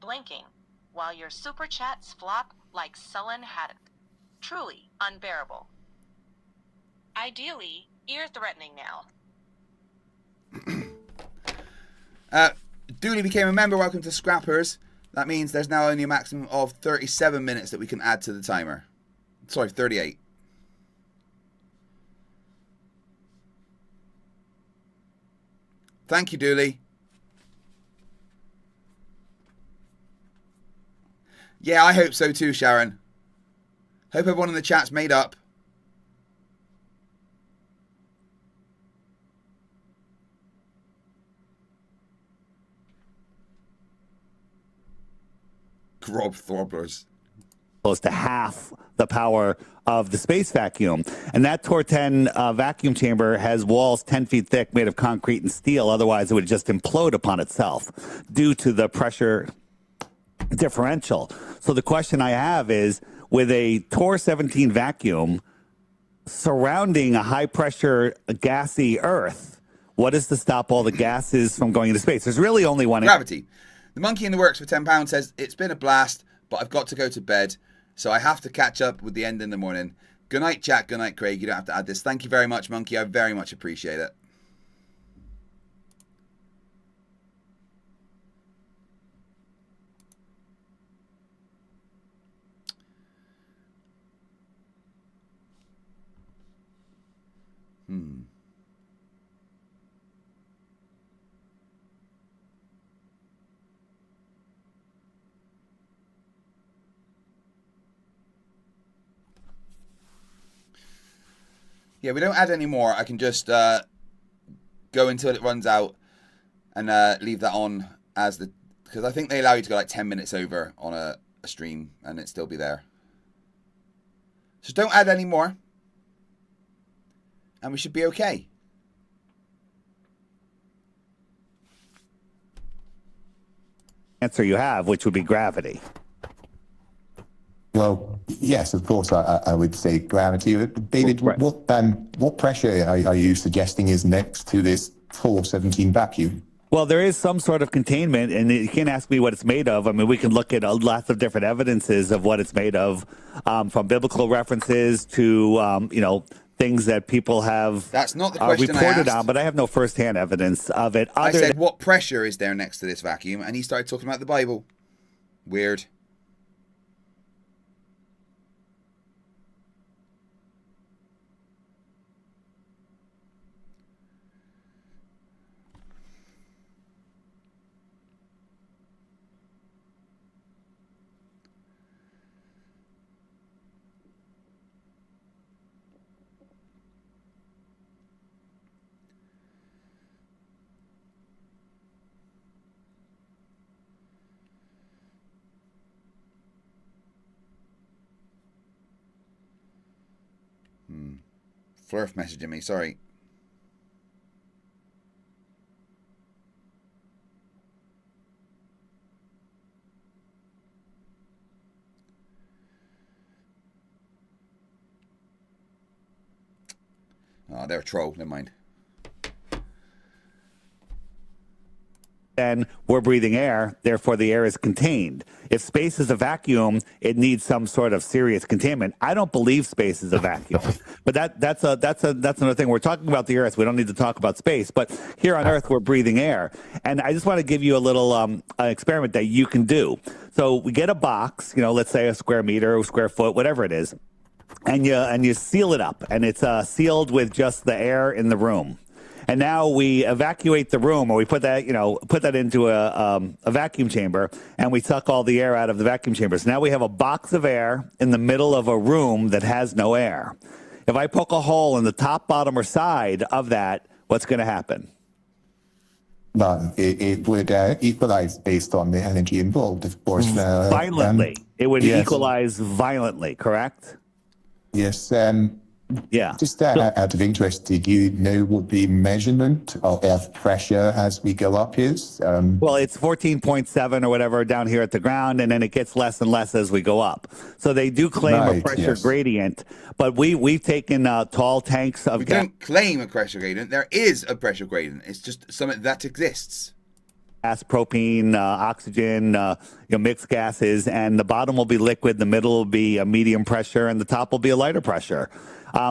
blinking, while your super chats flop like sullen haddock. Truly unbearable. Ideally, ear-threatening now. Dooley became a member. Welcome to Scrappers. That means there's now only a maximum of 37 minutes that we can add to the timer. Sorry, 38. Thank you, Dooley. Yeah, I hope so too, Sharon. Hope everyone in the chat's made up. Grob throbblers. Close to half the power of the space vacuum. And that Tor-10 vacuum chamber has walls 10 feet thick made of concrete and steel. Otherwise, it would just implode upon itself due to the pressure differential. So the question I have is, with a Tor-17 vacuum surrounding a high-pressure gassy Earth, what is to stop all the gases from going into space? There's really only one. Gravity. The monkey in the works for £10 says, it's been a blast, but I've got to go to bed, so I have to catch up with the end in the morning. Good night, chat. Good night, Craig. You don't have to add this. Thank you very much, monkey. I very much appreciate it. Yeah, we don't add any more. I can just go until it runs out and leave that on as the... Because I think they allow you to go like 10 minutes over on a stream and it still be there. So don't add any more. And we should be okay. Answer you have, which would be gravity. Well, yes, of course, I would say gravity. David, what pressure are you suggesting is next to this 417 vacuum? Well, there is some sort of containment, and you can't ask me what it's made of. I mean, we can look at lots of different evidences of what it's made of, from biblical references to, things that people have That's not the question reported I asked. on, but I have no firsthand evidence of it. I said, what pressure is there next to this vacuum? And he started talking about the Bible. Weird. Flerf messaging me, sorry. Oh, they're a troll, never mind. Then we're breathing air, therefore the air is contained. If space is a vacuum, it needs some sort of serious containment. I don't believe space is a vacuum, but that's another thing. We're talking about the Earth. We don't need to talk about space. But here on Earth, we're breathing air, and I just want to give you a little experiment that you can do. So we get a box, let's say a square meter, or square foot, whatever it is, and you seal it up, and it's sealed with just the air in the room. And now we evacuate the room, or we put that into a vacuum chamber, and we suck all the air out of the vacuum chamber. So now we have a box of air in the middle of a room that has no air. If I poke a hole in the top, bottom, or side of that, what's going to happen? Well, it would equalize based on the energy involved, of course. Violently. It would yes. equalize violently, correct? Yes. Yeah. Just out of interest, did you know what the measurement of air pressure as we go up is? Well, it's 14.7 or whatever down here at the ground, and then it gets less and less as we go up. So they do claim a pressure gradient, but we've taken tall tanks of... We don't claim a pressure gradient. There is a pressure gradient. It's just something that exists. Gas, propane, oxygen, mixed gases, and the bottom will be liquid, the middle will be a medium pressure, and the top will be a lighter pressure.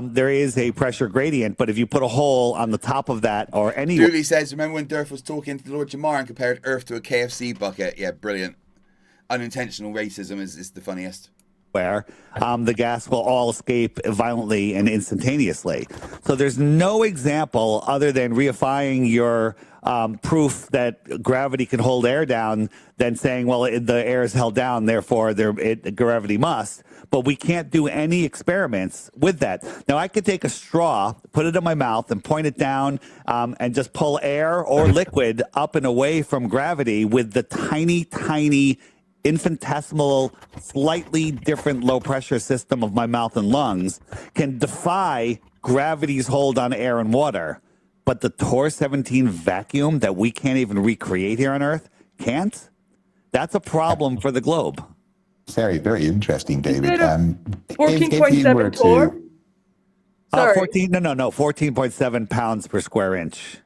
There is a pressure gradient, but if you put a hole on the top of that or any... Dooley says, remember when Durf was talking to Lord Jamar and compared Earth to a KFC bucket? Yeah, brilliant. Unintentional racism is the funniest. Where the gas will all escape violently and instantaneously. So there's no example other than reifying your proof that gravity can hold air down than saying, well, the air is held down, therefore gravity must. But we can't do any experiments with that. Now, I could take a straw, put it in my mouth, and point it down and just pull air or liquid up and away from gravity with the tiny, tiny infinitesimal, slightly different low pressure system of my mouth and lungs can defy gravity's hold on air and water. But the Tor 17 vacuum that we can't even recreate here on Earth can't? That's a problem for the globe. Very, very interesting, David. Is it a If you were 14.7 Tor? to, Sorry. 14.7 pounds per square inch.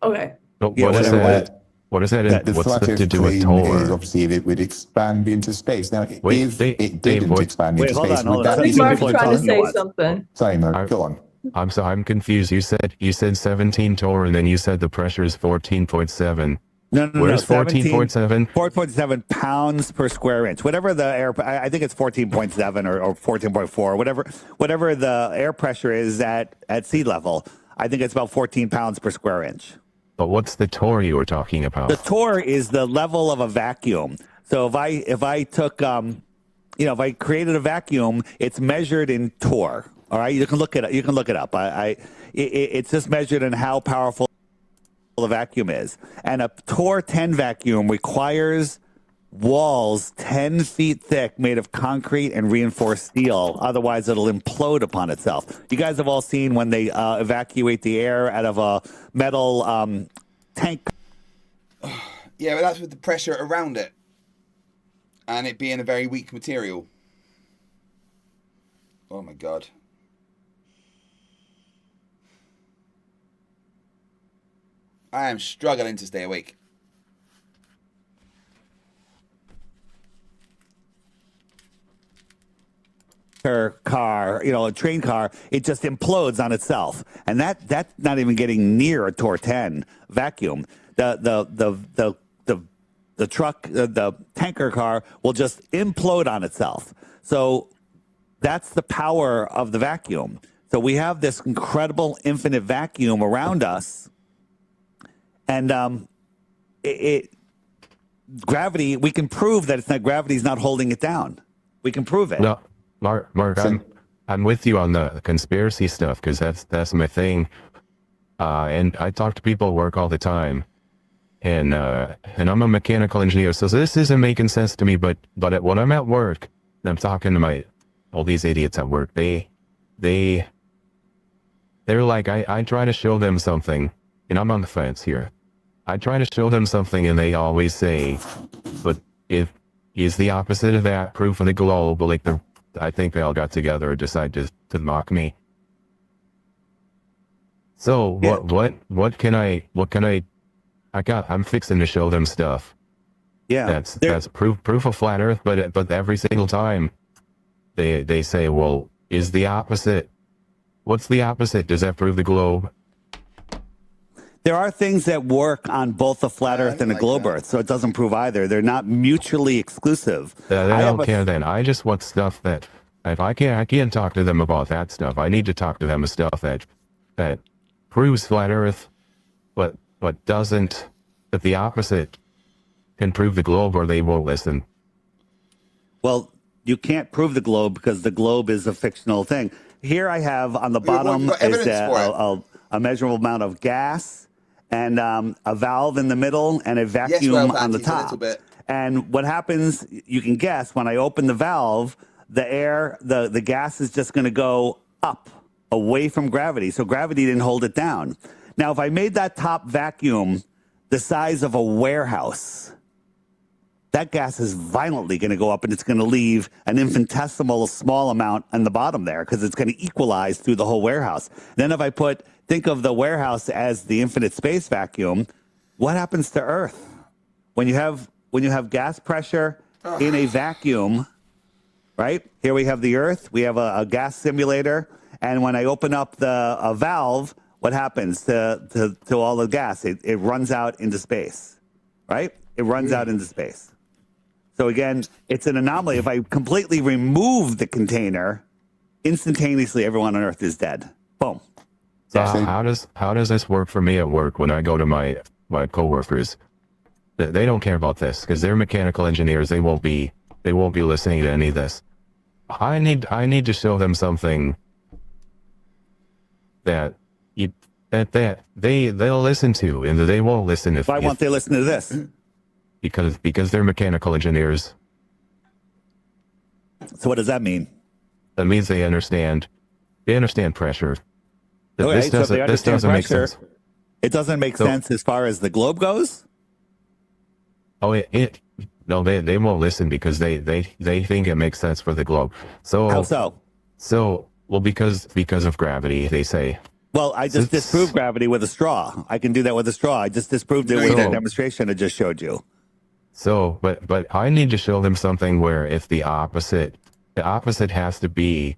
Okay. But Yeah, what is whatever. that? What is that? the What's flat that to Earth do with claim is Tor? obviously it would expand into space. Now, Wait, if Dave- it Dave, didn't what- expand Wait, into hold space, on, hold would on. that I be think Mark's something trying to talking say about? something. Sorry, Mark, go on. I'm confused. You said 17 Tor, and then you said the pressure is 14.7. No, Where's 14.7? 4.7 pounds per square inch. Whatever the air, I think it's 14.7 or 14.4, whatever the air pressure is at sea level. I think it's about 14 pounds per square inch. But what's the Tor you were talking about? The Tor is the level of a vacuum. So if I took, if I created a vacuum, it's measured in Tor. All right, you can look it up. You can look it up. It's just measured in how powerful the vacuum is. And a Tor 10 vacuum requires walls 10 feet thick made of concrete and reinforced steel. Otherwise, it'll implode upon itself. You guys have all seen when they evacuate the air out of a metal tank. Yeah, but that's with the pressure around it. And it being a very weak material. Oh my god. I am struggling to stay awake. Car, a train car, it just implodes on itself, and that's not even getting near a Tor 10 vacuum. The truck, the tanker car will just implode on itself. So that's the power of the vacuum. So we have this incredible infinite vacuum around us, and gravity. We can prove that it's not gravity's not holding it down. We can prove it. No, Mark, I'm with you on the conspiracy stuff because that's my thing. And I talk to people at work all the time, and I'm a mechanical engineer, so this isn't making sense to me. But when I'm at work, and I'm talking to all these idiots at work, they're like, I try to show them something, and I'm on the fence here. I try to show them something, and they always say, but if is the opposite of that proof of the globe, like I think they all got together and decided to mock me. So what can I I'm fixing to show them stuff. Yeah. That's proof of flat earth, but every single time they say, well, is the opposite. What's the opposite? Does that prove the globe? There are things that work on both the flat Earth and the globe Earth, so it doesn't prove either. They're not mutually exclusive. I don't care then. I just want stuff that if I can't talk to them about that stuff. I need to talk to them about stuff that proves flat Earth, but doesn't, that the opposite can prove the globe, or they won't listen. Well, you can't prove the globe because the globe is a fictional thing. Here I have on the bottom is a measurable amount of gas, and a valve in the middle, and a vacuum on the top. And what happens, you can guess, when I open the valve, the gas is just going to go up, away from gravity. So gravity didn't hold it down. Now, if I made that top vacuum the size of a warehouse, that gas is violently going to go up, and it's going to leave an infinitesimal small amount on the bottom there because it's going to equalize through the whole warehouse. Then if I think of the warehouse as the infinite space vacuum, what happens to Earth? When you have gas pressure in a vacuum, right? Here we have the Earth, we have a gas simulator, and when I open up a valve, what happens to all the gas? It runs out into space, right? It runs out into space. So again, it's an anomaly. If I completely remove the container, instantaneously everyone on Earth is dead. Boom. So how does this work for me at work when I go to my coworkers? They don't care about this because they're mechanical engineers. They won't be listening to any of this. I need to show them something that they'll listen to, and they won't listen if. Why won't they listen to this? because they're mechanical engineers. So what does that mean? That means they understand pressure. Okay, so if they This understand doesn't make pressure, sense. it doesn't make sense as far as the globe goes. Oh, no, they won't listen because they think it makes sense for the globe. So How so? So well, because of gravity, they say. Well, I just disproved gravity with a straw. I can do that with a straw. I just disproved it with that demonstration I just showed you. So, but I need to show them something where if the opposite has to be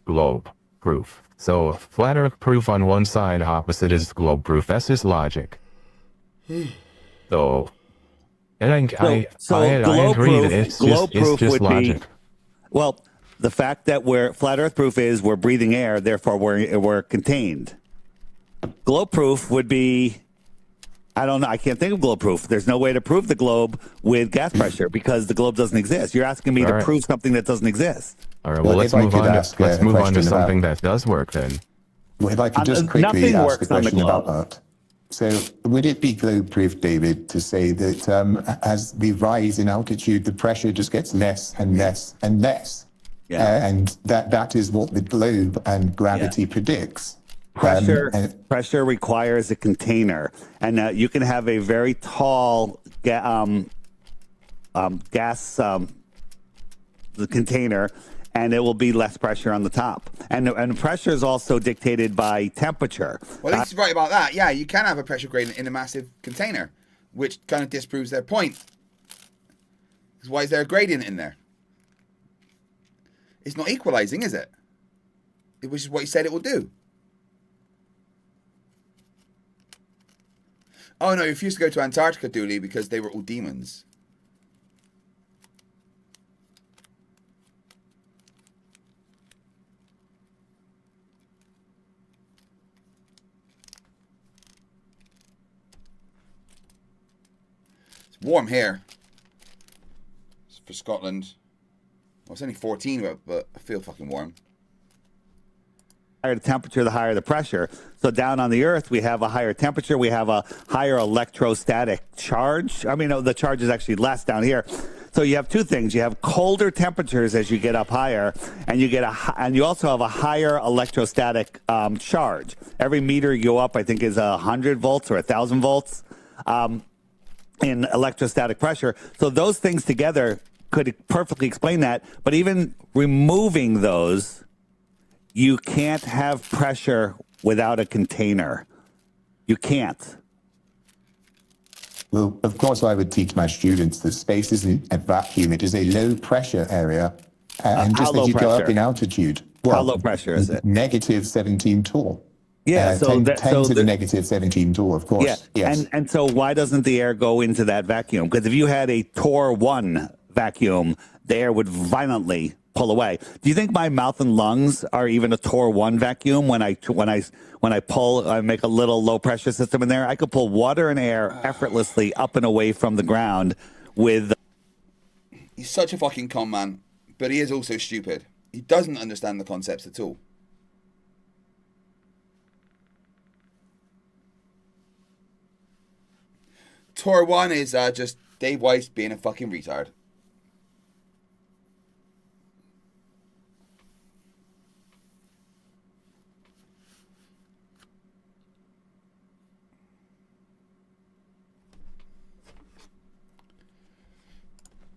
globe proof. So flat Earth proof on one side, opposite is globe proof. That's just logic. So, and I agree that it's just logic. Well, the fact that flat Earth proof is we're breathing air, therefore we're contained. Globe proof would be, I don't know, I can't think of globe proof. There's no way to prove the globe with gas pressure because the globe doesn't exist. You're asking me to prove something that doesn't exist. All right, well, let's move on to something that does work then. Well, if I could just quickly ask a question about that. So would it be globe proof, David, to say that as we rise in altitude, the pressure just gets less and less and less? Yeah. And that is what the globe and gravity predicts. Pressure requires a container, and you can have a very tall gas the container, and it will be less pressure on the top. And pressure is also dictated by temperature. Well, he's right about that. Yeah, you can have a pressure gradient in a massive container, which kind of disproves their point. Because why is there a gradient in there? It's not equalizing, is it? Which is what you said it will do. Oh no, you refused to go to Antarctica, Dooley, because they were all demons. It's warm here. It's for Scotland. Well, it's only 14, but I feel fucking warm. The higher the temperature, the higher the pressure. So down on the Earth, we have a higher temperature. We have a higher electrostatic charge. I mean, the charge is actually less down here. So you have two things. You have colder temperatures as you get up higher, and you also have a higher electrostatic charge. Every meter you go up, I think, is 100 volts or 1,000 volts in electrostatic pressure. So those things together could perfectly explain that. But even removing those, you can't have pressure without a container. You can't. Well, of course, I would teach my students that space isn't a vacuum. It is a low pressure area. And just as you go up in altitude. Well, how low pressure is it? Negative 17 torr. Yeah, 10 to the negative 17 torr, of course. Yeah, yes. And so why doesn't the air go into that vacuum? Because if you had a Torr 1 vacuum, the air would violently pull away. Do you think my mouth and lungs are even a Torr 1 vacuum? When I pull, I make a little low pressure system in there. I could pull water and air effortlessly up and away from the ground with. He's such a fucking con man, but he is also stupid. He doesn't understand the concepts at all. Torr 1 is just Dave Weiss being a fucking retard.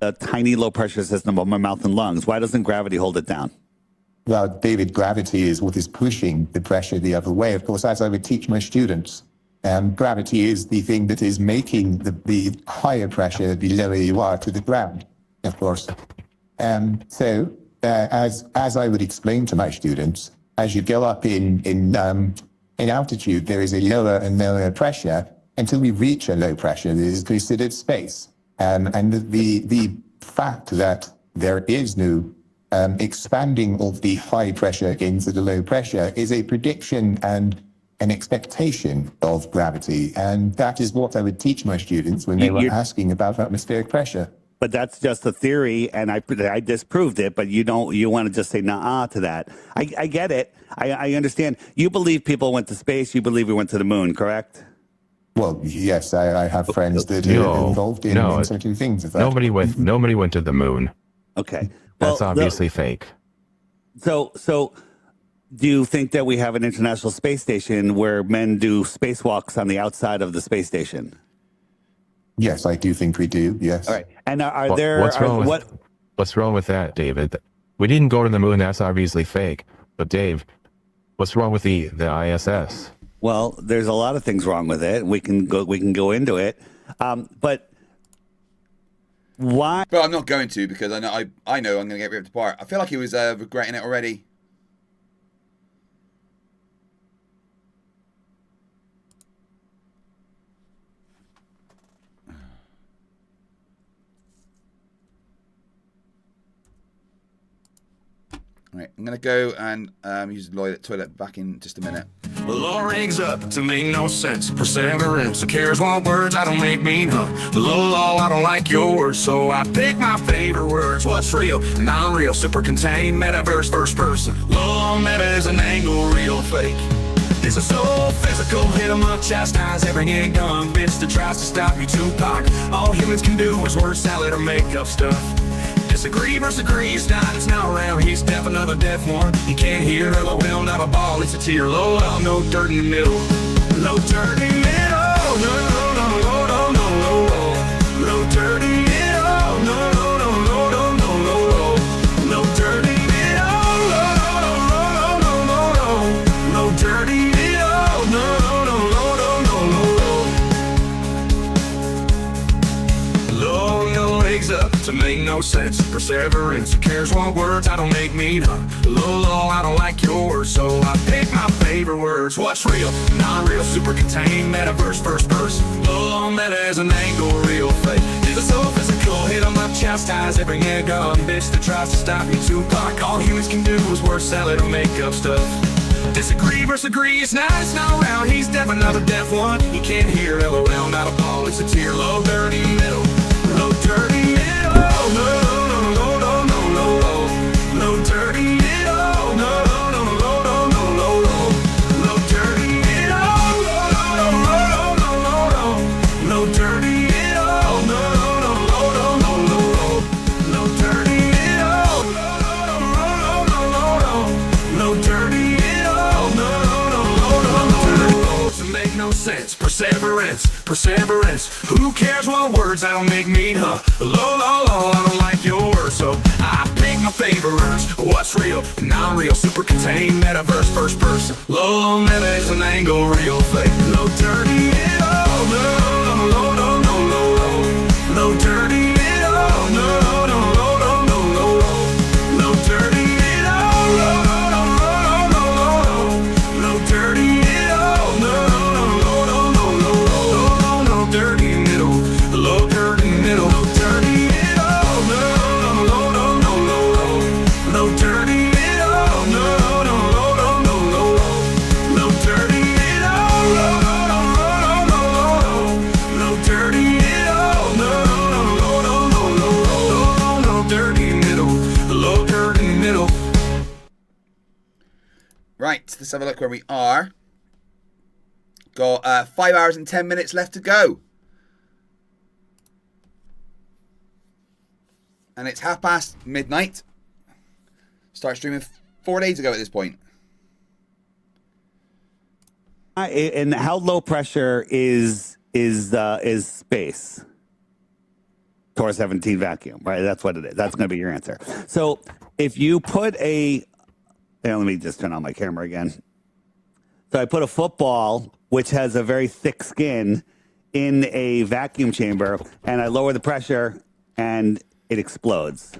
A tiny low pressure system of my mouth and lungs. Why doesn't gravity hold it down? Well, David, gravity is what is pushing the pressure the other way. Of course, as I would teach my students, gravity is the thing that is making the higher pressure the lower you are to the ground, of course. So, as I would explain to my students, as you go up in altitude, there is a lower and lower pressure until we reach a low pressure that is considered space. And the fact that there is no expanding of the high pressure into the low pressure is a prediction and an expectation of gravity. And that is what I would teach my students when they were asking about atmospheric pressure. But that's just a theory, and I disproved it, but you want to just say nah to that. I get it. I understand. You believe people went to space. You believe we went to the moon, correct? Well, yes, I have friends that are involved in certain things. Of that. Nobody went to the moon. Okay. That's obviously fake. So do you think that we have an international space station where men do spacewalks on the outside of the space station? Yes, I do think we do. Yes. All right. And what's wrong with that, David? We didn't go to the moon. That's obviously fake. But Dave, what's wrong with the ISS? Well, there's a lot of things wrong with it. We can go into it. But why? But I'm not going to, because I know I'm going to get ripped apart. I feel like he was regretting it already. Right, I'm going to go and use the toilet back in just a minute. Well, all rings up to make no sense. Perseverance, who cares what words I don't make mean, huh? Lol, I don't like your words, so I pick my favorite words. What's real, non-real, super contained, metaverse, first person. Lol, meta is an angle, real, fake. This is so physical, hit 'em up, chastise every young bitch that tries to stop you, Tupac. All humans can do is word salad or make up stuff. Disagree versus agree, it's not around, he's deaf, another deaf one. You can't hear, LOL, not a ball, it's a tear, lol, no dirt in the middle. No dirt in the middle, no, no, no, no, no, no, no, no dirt in the middle, no, no, no, no, no, no, no, no dirt in the middle, no, no, no, no, no, no, no dirt in the middle, no, no, no, no, no, no, no. Low your legs up to make no sense. Perseverance, who cares what words I don't make mean, huh? Low, I don't like your words, so I pick my favorite words. What's real, non-real, super contained, metaverse, first person. Low, meta is an angle, real, fake. This is so physical, hit 'em up, chastise every gun bitch that tries to stop you, Tupac. All humans can do is word salad or make up stuff. Disagree versus agree, it's not around, he's deaf, another deaf one. You can't hear, LOL, not a ball, it's a tear, low, dirty middle. No dirty middle, no, no, no, no, no, no, no, no dirty middle, no, no, no, no, no, no, no, no, no dirty middle, no, no, no, no, no, no, no dirty middle, no, no, no, no, no, no, no dirty middle, no, no, no, no, no dirty middle, no, no, no, no, to make no sense. Perseverance, who cares what words I don't make mean, huh? Low, I don't like your words, so I pick my favorite words. What's real, non-real, super contained, metaverse, first person. Low, meta is an angle, real, fake. No dirty middle, no, no, no, no, no, no, no dirty middle, no, no, no, no, no, no, no dirty middle, no, no, no, no, no, no dirty middle, no, no, no, no, no, no dirty middle, low dirty middle, no dirty middle, no, no, no, no, no, no dirty middle, no, no, no, no, no, no dirty middle, no, no, no, no, no dirty middle, no, no, no, no, no dirty middle, low dirty middle. Right, let's have a look where we are. Got 5 hours and 10 minutes left to go. And it's midnight. Start streaming 4 days ago at this point. And how low pressure is space? Tor 17 vacuum, right? That's what it is. That's going to be your answer. So if you put let me just turn on my camera again. So I put a football, which has a very thick skin, in a vacuum chamber, and I lower the pressure, and it explodes,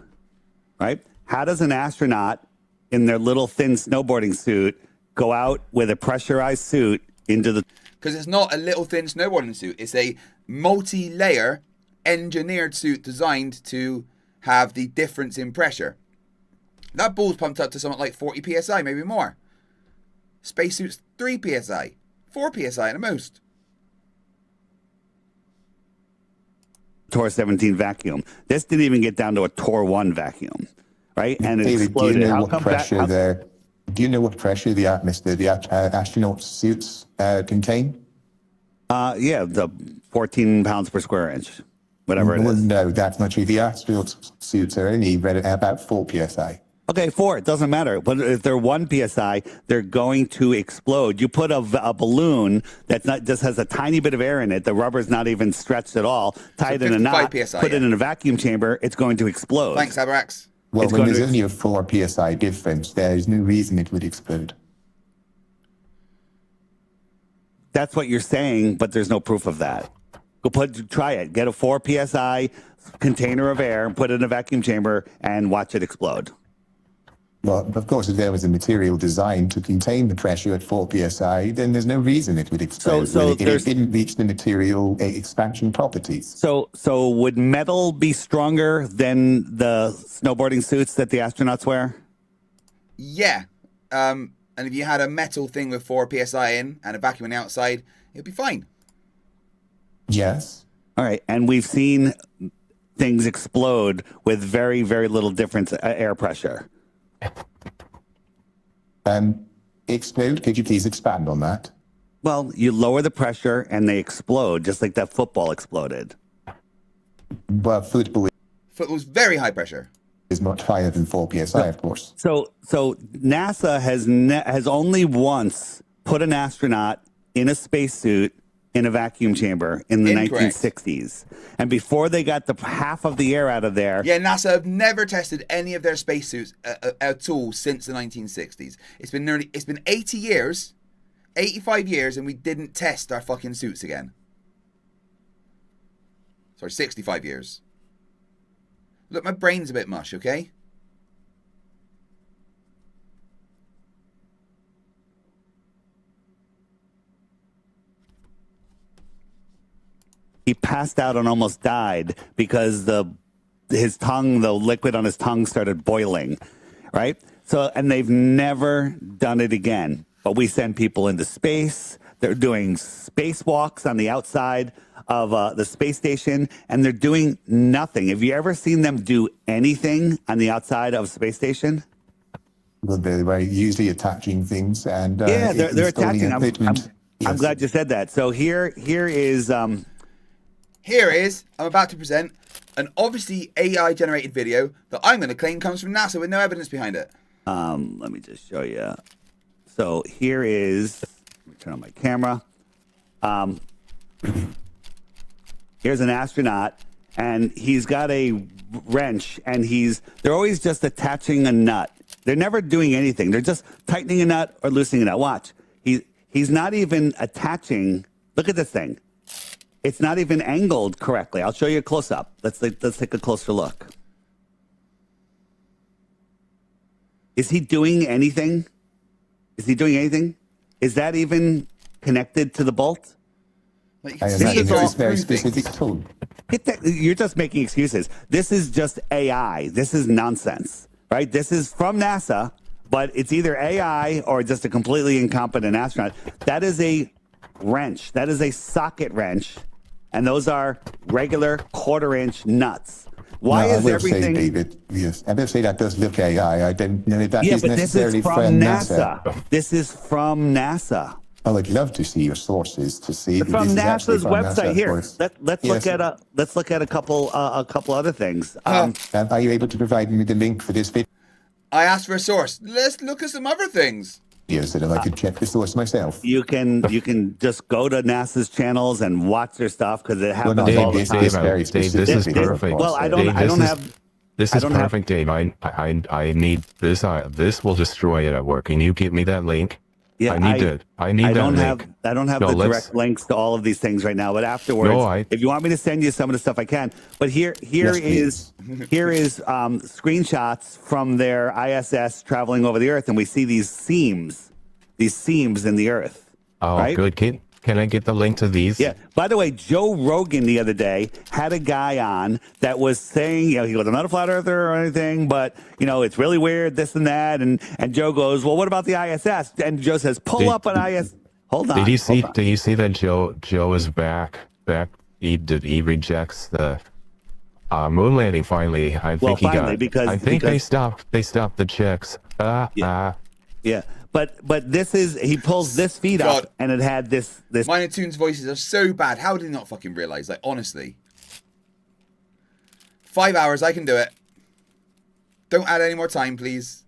right? How does an astronaut in their little thin snowboarding suit go out with a pressurized suit into the... Because it's not a little thin snowboarding suit. It's a multi-layer engineered suit designed to have the difference in pressure. That ball's pumped up to something like 40 psi, maybe more. Spacesuit's 3 psi, 4 psi at the most. Tor 17 vacuum. This didn't even get down to a Tor 1 vacuum, right? And it David, exploded. do you know How what come pressure that, do you know what pressure the atmosphere, the astronaut suits contain? Yeah, the 14 pounds per square inch, whatever it is. No, that's not true. The astronaut suits are only about 4 psi. Okay, 4. It doesn't matter. But if they're 1 psi, they're going to explode. You put a balloon that's not just has a tiny bit of air in it. The rubber's not even stretched at all. Tie it in a knot. PSI, put it in a vacuum chamber. It's going to explode. Thanks, Abrax. Well, when there's only a 4 psi difference, there's no reason it would explode. That's what you're saying, but there's no proof of that. Try it. Get a 4 psi container of air, put it in a vacuum chamber, and watch it explode. Well, of course, if there was a material designed to contain the pressure at 4 psi, then there's no reason it would explode. If it didn't reach the material expansion properties. So would metal be stronger than the snowboarding suits that the astronauts wear? Yeah. And if you had a metal thing with 4 psi in and a vacuum on the outside, it'd be fine. Yes. All right. And we've seen things explode with very, very little difference air pressure. Explode? Could you please expand on that? Well, you lower the pressure and they explode, just like that football exploded. But football's very high pressure. Is much higher than 4 psi, of course. So NASA has only once put an astronaut in a spacesuit in a vacuum chamber in the 1960s. And before they got the half of the air out of there. Yeah, NASA have never tested any of their spacesuits at all since the 1960s. It's been 80 years, 85 years, and we didn't test our fucking suits again. Sorry, 65 years. Look, my brain's a bit mush, okay? He passed out and almost died because the liquid on his tongue started boiling, right? So, and they've never done it again. But we send people into space. They're doing spacewalks on the outside of the space station, and they're doing nothing. Have you ever seen them do anything on the outside of a space station? Well, they're usually attaching things and yeah, they're attaching. I'm Yes. glad you said that. So here is I'm about to present an obviously AI generated video that I'm going to claim comes from NASA with no evidence behind it. Let me just show you. So here is, let me turn on my camera. Here's an astronaut, and he's got a wrench, and they're always just attaching a nut. They're never doing anything. They're just tightening a nut or loosening a nut. Watch. He's not even attaching. Look at this thing. It's not even angled correctly. I'll show you a close up. Let's take a closer look. Is he doing anything? Is he doing anything? Is that even connected to the bolt? Very specific tool. You're just making excuses. This is just AI. This is nonsense, right? This is from NASA, but it's either AI or just a completely incompetent astronaut. That is a wrench. That is a socket wrench, and those are regular 1/4-inch nuts. Why is everything? Say, David, yes, I will say that does look AI. I didn't know that yeah, is but this necessarily is from NASA. This is from NASA. I would love to see your sources to see. It's from NASA's website. NASA, here, let's look at a couple other things. Are you able to provide me with the link for this video? I asked for a source. Let's look at some other things. Yes, so that I could check the source myself. You can just go to NASA's channels and watch their stuff because it happens all the time. Dave, this is perfect. Well, I don't have. This is perfect, Dave. I need this. This will destroy it at work. Can you give me that link? Yeah, I need that link. I don't have the direct links to all of these things right now, but afterwards, if you want me to send you some of the stuff, I can. But here is screenshots from their ISS traveling over the Earth, and we see these seams in the Earth. Oh, right? good. Can I get the link to these? Yeah. By the way, Joe Rogan the other day had a guy on that was saying, he goes, I'm not a flat earther or anything, but, it's really weird, this and that. And Joe goes, well, what about the ISS? And Joe says, pull up an ISS. Hold on. Did you see that Joe is back? He rejects the moon landing finally. I think they stopped the checks. Yeah, but this is he pulls this feed God. up, and it had this. Minor Toon's voices are so bad. How did he not fucking realize? Like, honestly. 5 hours, I can do it. Don't add any more time, please.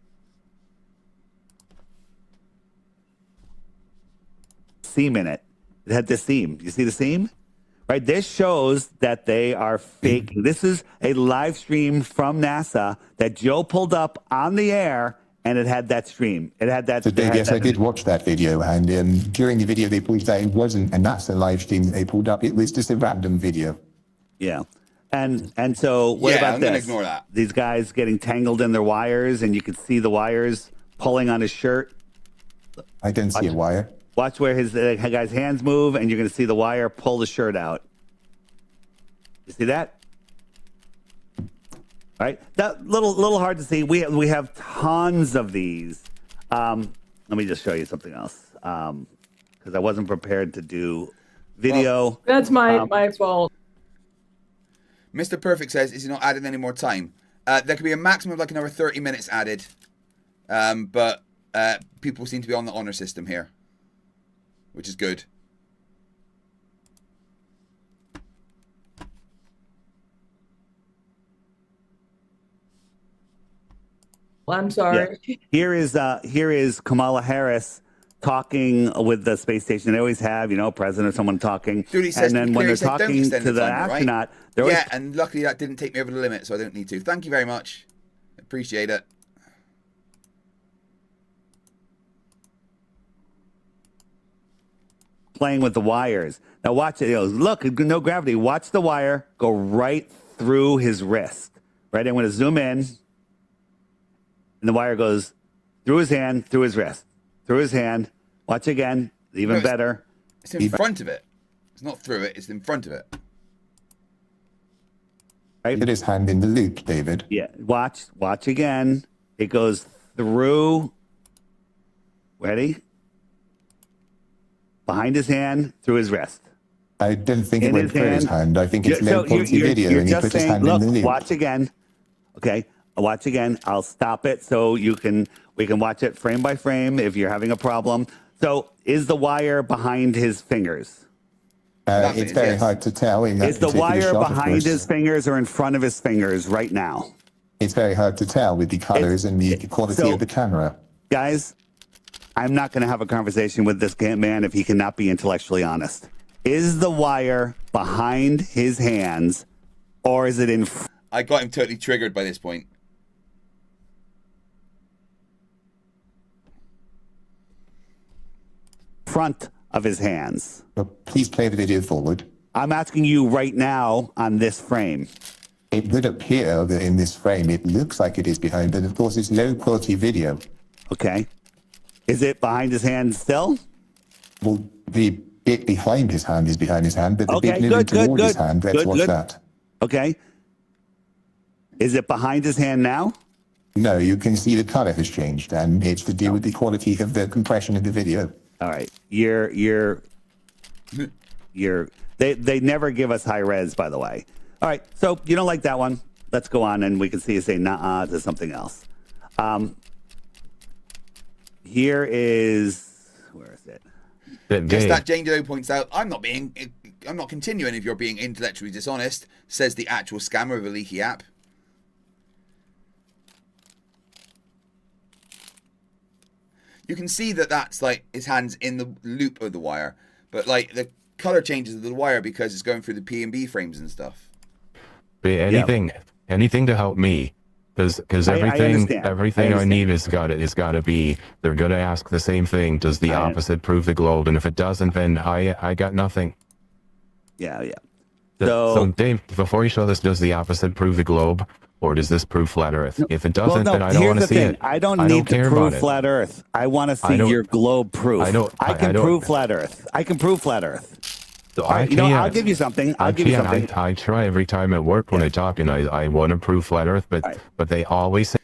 Seam in it. It had this seam. You see the seam? Right. This shows that they are faking. This is a live stream from NASA that Joe pulled up on the air, and it had that stream. It had that. So Dave, yes, I did watch that video, and during the video they pulled out it wasn't a NASA live stream that they pulled up. It was just a random video. Yeah. And so what about I'm this? gonna ignore that. These guys getting tangled in their wires, and you can see the wires pulling on his shirt. I didn't see a wire. Watch where his guy's hands move, and you're going to see the wire pull the shirt out. You see that? All right, that little hard to see. We have tons of these. Let me just show you something else because I wasn't prepared to do video. That's my fault. Mr. Perfect says, is he not adding any more time? There could be a maximum of like another 30 minutes added. But people seem to be on the honor system here, which is good. Well, I'm sorry. Yeah. Here is Kamala Harris talking with the space station. They always have, president, someone talking. Dude, he says and then when they're "Don't talking extend to the timer, right?" astronaut, they're always and luckily that didn't take me over the limit, so I don't need to. Thank you very much. Appreciate it. playing with the wires. Now watch it. Look, no gravity. Watch the wire go right through his wrist. Right? I'm going to zoom in. And the wire goes through his hand, through his wrist, through his hand. Watch again. Even better. It's in front of it. It's not through it. It's in front of it. Right? Put his hand in the loop, David. Yeah. Watch again. It goes through. Ready? Behind his hand, through his wrist. I didn't think it went through his hand. I think it's low quality video, you're and he just put his saying, hand look, in the loop. watch again. Okay, watch again. I'll stop it so we can watch it frame by frame if you're having a problem. So, is the wire behind his fingers? It's very hard to tell in that Is the particular wire shot, of behind course. his fingers or in front of his fingers right now? It's very hard to tell with the colors and the quality of the camera. Guys, I'm not going to have a conversation with this man if he cannot be intellectually honest. Is the wire behind his hands or is it in I got him totally triggered by this point. front of his hands? Please play the video forward. I'm asking you right now on this frame. It would appear that in this frame it looks like it is behind, but of course it's low quality video. Okay. Is it behind his hand still? Well, the bit behind his hand is behind his hand, but the Okay, bit moving good, toward his hand, let's watch that. Okay. Is it behind his hand now? No, you can see the color has changed, and it's to do with the quality of the compression of the video. All right. They never give us high res, by the way. All right. So you don't like that one. Let's go on and we can see you say nah to something else. Here is, where is it? Just that Jane Doe points out, I'm not continuing if you're being intellectually dishonest, says the actual scammer of a leaky app. You can see that that's like his hands in the loop of the wire, but like the color changes of the wire because it's going through the P&B frames and stuff. Anything to help me, because everything I need is got to be. They're gonna ask the same thing. Does the opposite prove the globe? And if it doesn't, then I got nothing. Yeah. So Dave, before you show this, does the opposite prove the globe, or does this prove flat Earth? If it doesn't, then I don't want to see it. I don't need to prove flat Earth. I want to see your globe proof. I can prove flat Earth. I can prove flat Earth. So I'll give you something. I try every time at work when I talk, and I want to prove flat Earth, but they always say.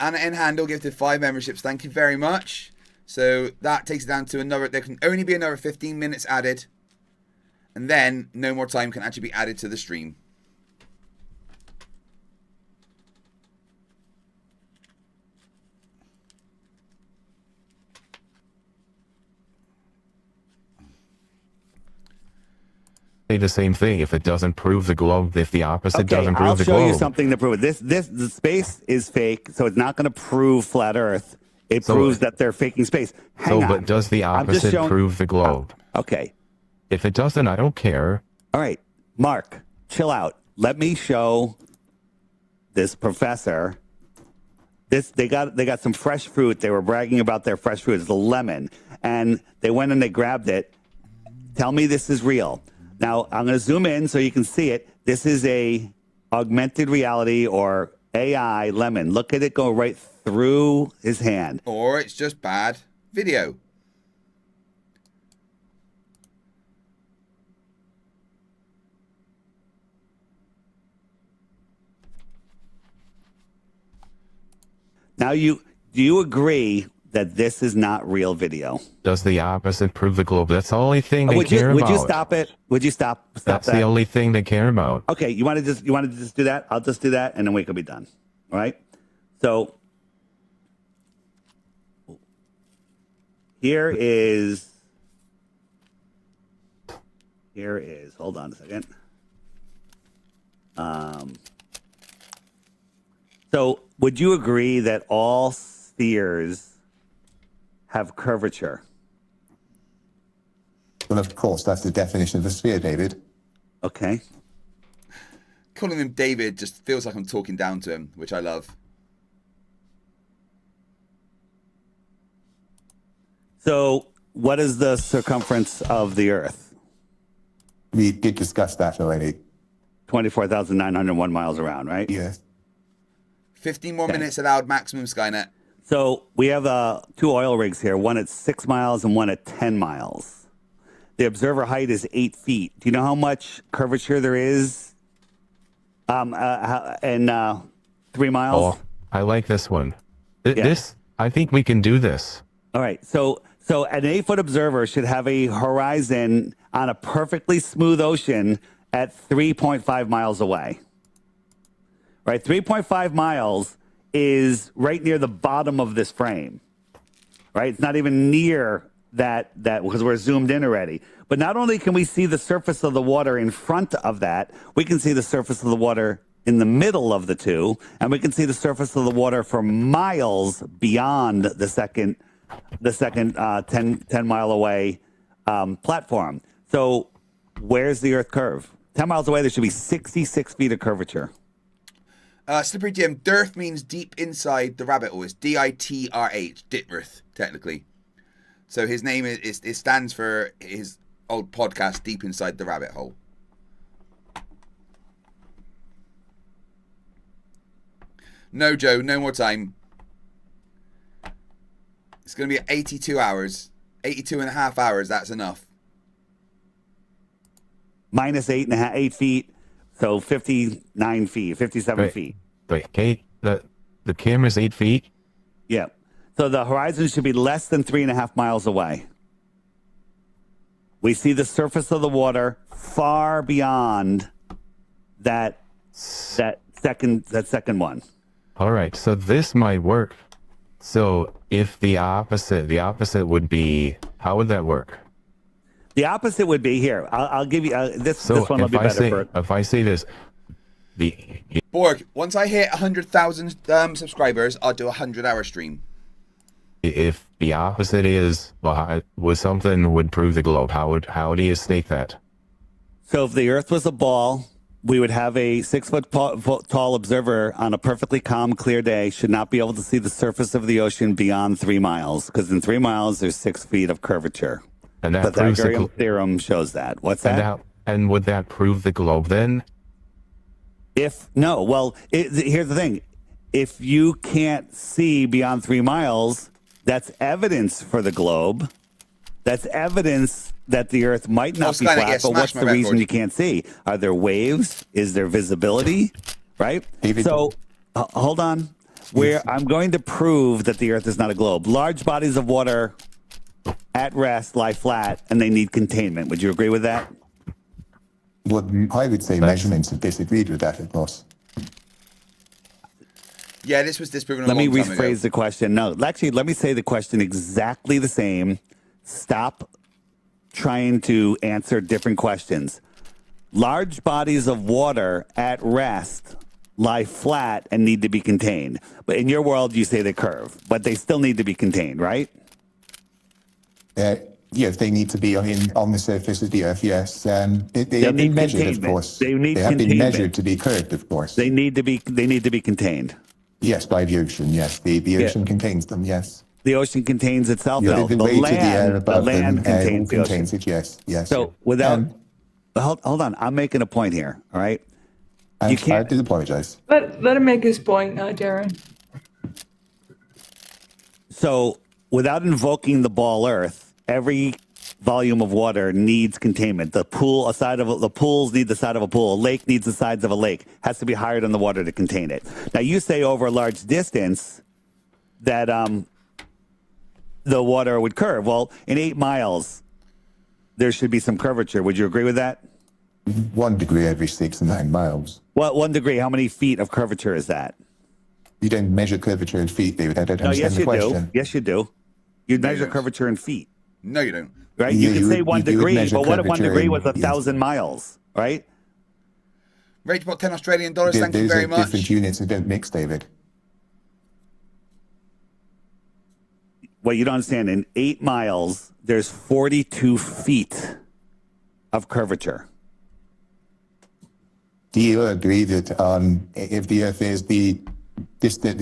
Anna N. Handel gifted 5 memberships. Thank you very much. So that takes it down to another. There can only be another 15 minutes added, and then no more time can actually be added to the stream. say the same thing. If it doesn't prove the globe, if the opposite Okay, doesn't prove I'll the show globe. you something to prove it. The space is fake, so it's not going to prove flat Earth. It proves that they're faking space. Hang on. But does the I'm just opposite showing- prove the globe? Okay. If it doesn't, I don't care. All right, Mark, chill out. Let me show this professor. They got some fresh fruit. They were bragging about their fresh fruit. It's a lemon, and they went and they grabbed it. Tell me this is real. Now I'm going to zoom in so you can see it. This is a augmented reality or AI lemon. Look at it go right through his hand. Or it's just bad video. Now do you agree that this is not real video? Does the opposite prove the globe? That's the only thing they care about. Would you stop it? Would you stop That's that? the only thing they care about. Okay, you want to just do that? I'll just do that, and then we can be done. All right. So here is. Hold on a second. So would you agree that all spheres have curvature? Well, of course, that's the definition of a sphere, David. Okay. Calling him David just feels like I'm talking down to him, which I love. So what is the circumference of the Earth? We did discuss that already. 24,901 miles around, right? Yes. 15 more minutes allowed maximum, Skynet. So we have two oil rigs here, one at 6 miles and one at 10 miles. The observer height is 8 feet. Do you know how much curvature there is in 3 miles? Oh, I like this one. This, I think we can do this. All right. So an 8-foot observer should have a horizon on a perfectly smooth ocean at 3.5 miles away. Right? 3.5 miles is right near the bottom of this frame. Right? It's not even near that because we're zoomed in already. But not only can we see the surface of the water in front of that, we can see the surface of the water in the middle of the two, and we can see the surface of the water for miles beyond the second 10 mile away platform. So where's the Earth curve? 10 miles away, there should be 66 feet of curvature. Slippery Jim, Dirth means deep inside the rabbit hole. It's D-I-T-R-H, Ditrith, technically. So his name it stands for his old podcast, Deep Inside the Rabbit Hole. No, Joe, no more time. It's going to be 82 hours. 82 and a half hours, that's enough. Minus 8 feet, so 59 feet, 57 feet. Wait, okay, the camera's 8 feet? Yeah. So the horizon should be less than 3.5 miles away. We see the surface of the water far beyond that second one. All right, so this might work. So if the opposite would be, how would that work? The opposite would be here. I'll give you this. So this one will be better. If I say this, Borg, once I hit 100,000 subscribers, I'll do a 100-hour stream. If the opposite is was something would prove the globe, how do you state that? So if the Earth was a ball, we would have a 6-foot tall observer on a perfectly calm, clear day should not be able to see the surface of the ocean beyond 3 miles, because in 3 miles there's 6 feet of curvature. And that the proves Pythagorean theorem shows that. What's that? And would that prove the globe then? Here's the thing. If you can't see beyond 3 miles, that's evidence for the globe. That's evidence that the Earth might not be flat, but what's the reason you can't see? Are there waves? Is there visibility? Right? So, hold on. I'm going to prove that the Earth is not a globe. Large bodies of water at rest lie flat, and they need containment. Would you agree with that? Well, I would say measurements have disagreed with that, of course. Yeah, this was disproven. Let me rephrase the question. No, actually, let me say the question exactly the same. Stop trying to answer different questions. Large bodies of water at rest lie flat and need to be contained. But in your world, you say they curve, but they still need to be contained, right? Yes, they need to be on the surface of the Earth, yes. They have need been measured, of containment. course. They need have been containment. measured to be curved, of course. They need to be contained. Yes, by the ocean, yes. The ocean contains them, yes. The ocean contains itself, Yeah, though. the weight of the air above the land them contains the ocean. contains it, yes. Yes. So without, hold on, I'm making a point here. All right, I did apologize. Let him make his point, Darren. So without invoking the ball Earth, every volume of water needs containment. The pools need the side of a pool. A lake needs the sides of a lake. Has to be higher than the water to contain it. Now you say over a large distance that the water would curve. Well, in 8 miles, there should be some curvature. Would you agree with that? 1 degree every 6 to 9 miles. Well, 1 degree. How many feet of curvature is that? You don't measure curvature in feet, David. I don't No, understand yes, the you question. do. Yes, you do. You measure curvature in feet. No, you don't. Right? Yeah, You can you say would- 1 you would degree, measure but what if 1 curvature degree in- was 1,000 miles? Right? Rage bought 10 Australian dollars. Thank you Those very are much. different units that don't mix, David. Well, you don't understand. In 8 miles, there's 42 feet of curvature. Do you agree that if the Earth is the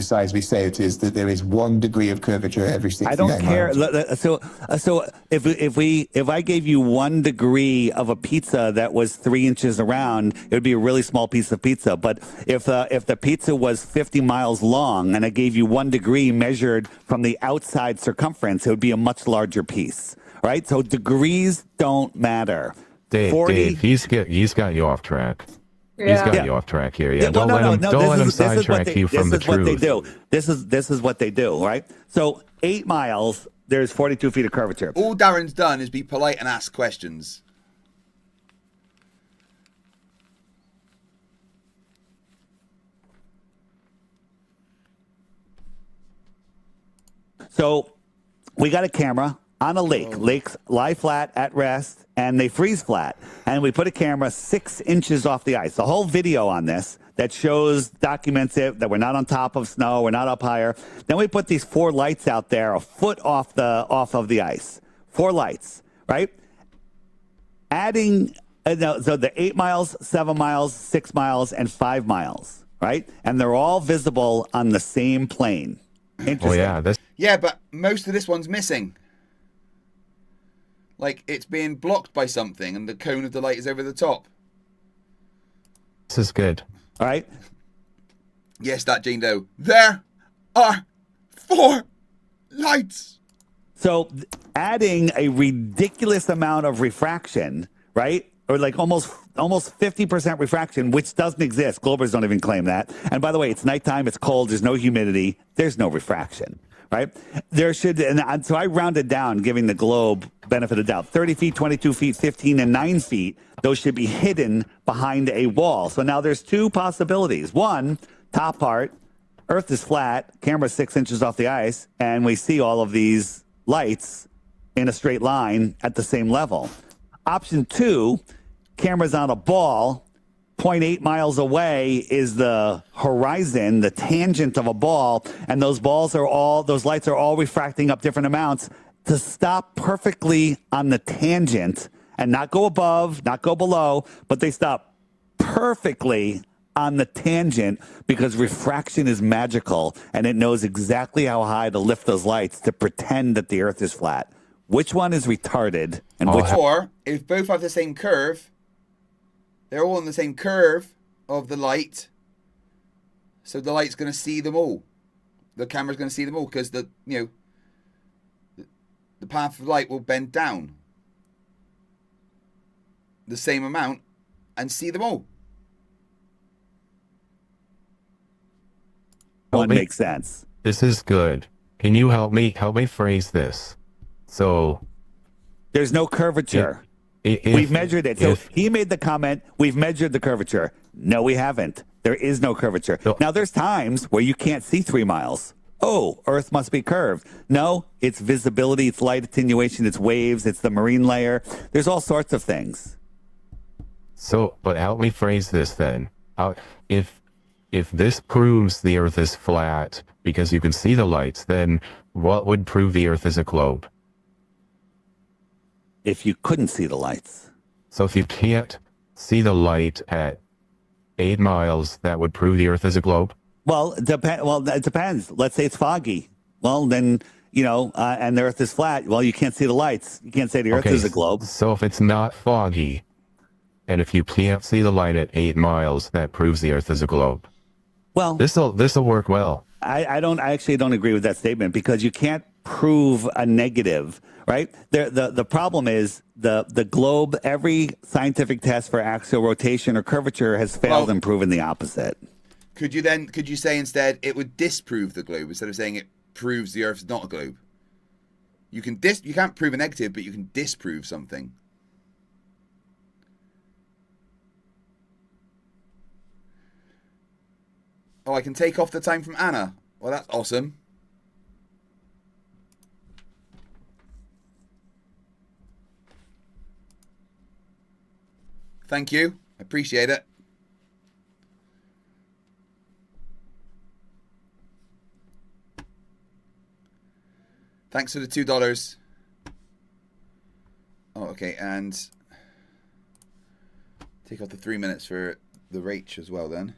size we say it is, that there is 1 degree of curvature every 69 I don't care. miles? So if I gave you 1 degree of a pizza that was 3 inches around, it would be a really small piece of pizza. But if the pizza was 50 miles long and I gave you 1 degree measured from the outside circumference, it would be a much larger piece. Right? So degrees don't matter. Dave, he's got you off track. He's got you off track here. Yeah, well, don't let him sidetrack you from the truth. This is what they do, right? So 8 miles, there's 42 feet of curvature. All Darren's done is be polite and ask questions. So we got a camera on a lake. Lakes lie flat at rest and they freeze flat. And we put a camera 6 inches off the ice. The whole video on this that documents it, that we're not on top of snow, we're not up higher. Then we put these 4 lights out there a foot off of the ice. 4 lights, right? Adding, so the 8 miles, 7 miles, 6 miles, and 5 miles, right? And they're all visible on the same plane. Interesting. Oh, yeah. Yeah, but most of this one's missing. Like, it's being blocked by something and the cone of the light is over the top. This is good. All right. Yes, that Jane Doe. There are 4 lights. So adding a ridiculous amount of refraction, right? Or like almost 50% refraction, which doesn't exist. Globers don't even claim that. And by the way, it's nighttime, it's cold, there's no humidity, there's no refraction, right? There should, and so I rounded down, giving the globe benefit of doubt. 30 feet, 22 feet, 15, and 9 feet. Those should be hidden behind a wall. So now there's 2 possibilities. One, top part, Earth is flat, camera 6 inches off the ice, and we see all of these lights in a straight line at the same level. Option 2, camera's on a ball, 0.8 miles away is the horizon, the tangent of a ball, and those lights are all refracting up different amounts to stop perfectly on the tangent and not go above, not go below, but they stop perfectly on the tangent because refraction is magical and it knows exactly how high to lift those lights to pretend that the Earth is flat. Which one is retarded and which Or, if both have the same curve, they're all on the same curve of the light, so the light's going to see them all. The camera's going to see them all because the path of light will bend down the same amount and see them all. one makes sense. This is good. Can you help me phrase this? So there's no curvature. We've measured it. So he made the comment, we've measured the curvature. No, we haven't. There is no curvature. Now, there's times where you can't see 3 miles. Oh, Earth must be curved. No, it's visibility, it's light attenuation, it's waves, it's the marine layer. There's all sorts of things. So, but help me phrase this then. If this proves the Earth is flat because you can see the lights, then what would prove the Earth is a globe? If you couldn't see the lights. So if you can't see the light at 8 miles, that would prove the Earth is a globe? Well, it depends. Let's say it's foggy. Well, then, and the Earth is flat. Well, you can't see the lights. You can't say the Earth is a globe. So if it's not foggy, and if you can't see the light at 8 miles, that proves the Earth is a globe. Well, this'll work well. I actually don't agree with that statement because you can't prove a negative, right? The problem is the globe, every scientific test for axial rotation or curvature has failed and proven the opposite. Could you say instead it would disprove the globe instead of saying it proves the Earth is not a globe? You can't prove a negative, but you can disprove something. Oh, I can take off the time from Anna. Well, that's awesome. Thank you. I appreciate it. Thanks for the $2. Oh, okay, and take off the 3 minutes for the Rach as well then.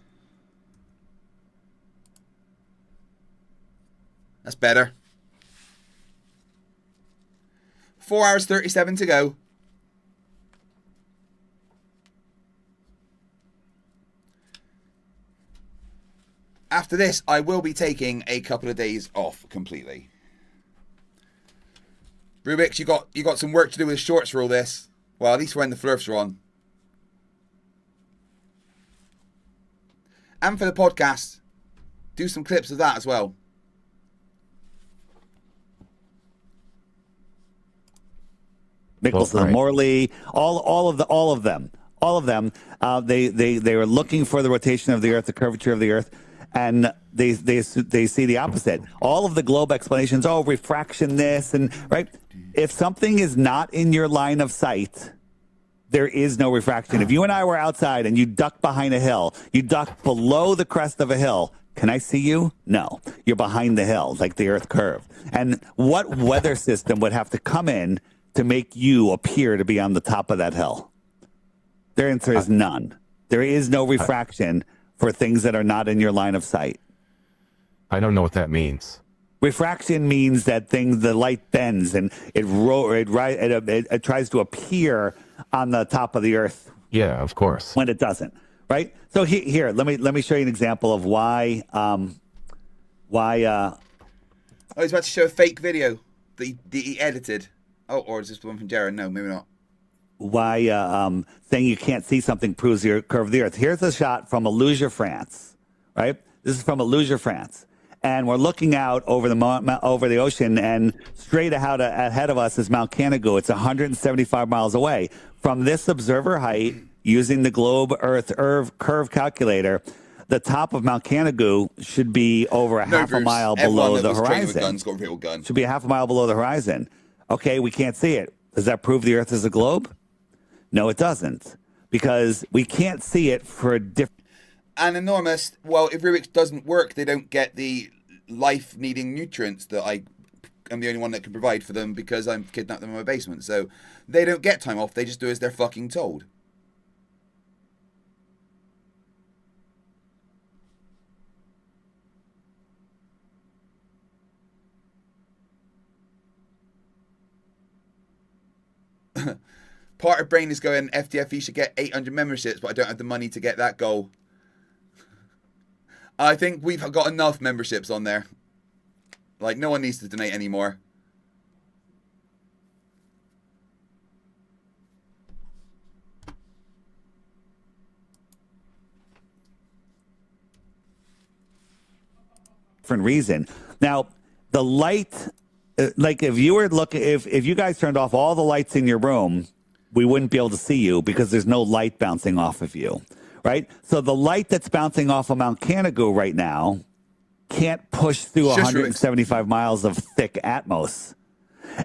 That's better. 4 hours 37 to go. After this, I will be taking a couple of days off completely. Rubiks, you got some work to do with shorts for all this. Well, at least when the Flerfs are on. And for the podcast, do some clips of that as well. Mickelson, Morley, all of them. They were looking for the rotation of the Earth, the curvature of the Earth, and they see the opposite. All of the globe explanations, refraction this and right. If something is not in your line of sight, there is no refraction. If you and I were outside and you duck behind a hill, you duck below the crest of a hill, can I see you? No. You're behind the hill, like the Earth curve. And what weather system would have to come in to make you appear to be on the top of that hill? Their answer is none. There is no refraction for things that are not in your line of sight. I don't know what that means. Refraction means that the light bends and it tries to appear on the top of the Earth. Yeah, of course. When it doesn't, right? So here, let me show you an example of why. Oh, he's about to show a fake video that he edited. Oh, or is this the one from Jared? No, maybe not. Why saying you can't see something proves the curve of the Earth. Here's a shot from Aluja, France, right? This is from Aluja, France. And we're looking out over the ocean, and straight ahead of us is Mount Canigou. It's 175 miles away. From this observer height, using the globe Earth curve calculator, the top of Mount Canigou should be over half a mile below the horizon. Should be a half a mile below the horizon. Okay, we can't see it. Does that prove the Earth is a globe? No, it doesn't, because we can't see it for a different. And enormous. Well, if Rubiks doesn't work, they don't get the life-needing nutrients that I am the only one that can provide for them because I'm kidnapped them in my basement. So they don't get time off. They just do as they're fucking told. Part of Brain is going, FTFE should get 800 memberships, but I don't have the money to get that goal. I think we've got enough memberships on there. Like, no one needs to donate anymore. Different reason. Now, the light, like if you were looking, if you guys turned off all the lights in your room, we wouldn't be able to see you because there's no light bouncing off of you, right? So the light that's bouncing off of Mount Canigou right now can't push through 175 miles of thick atmos.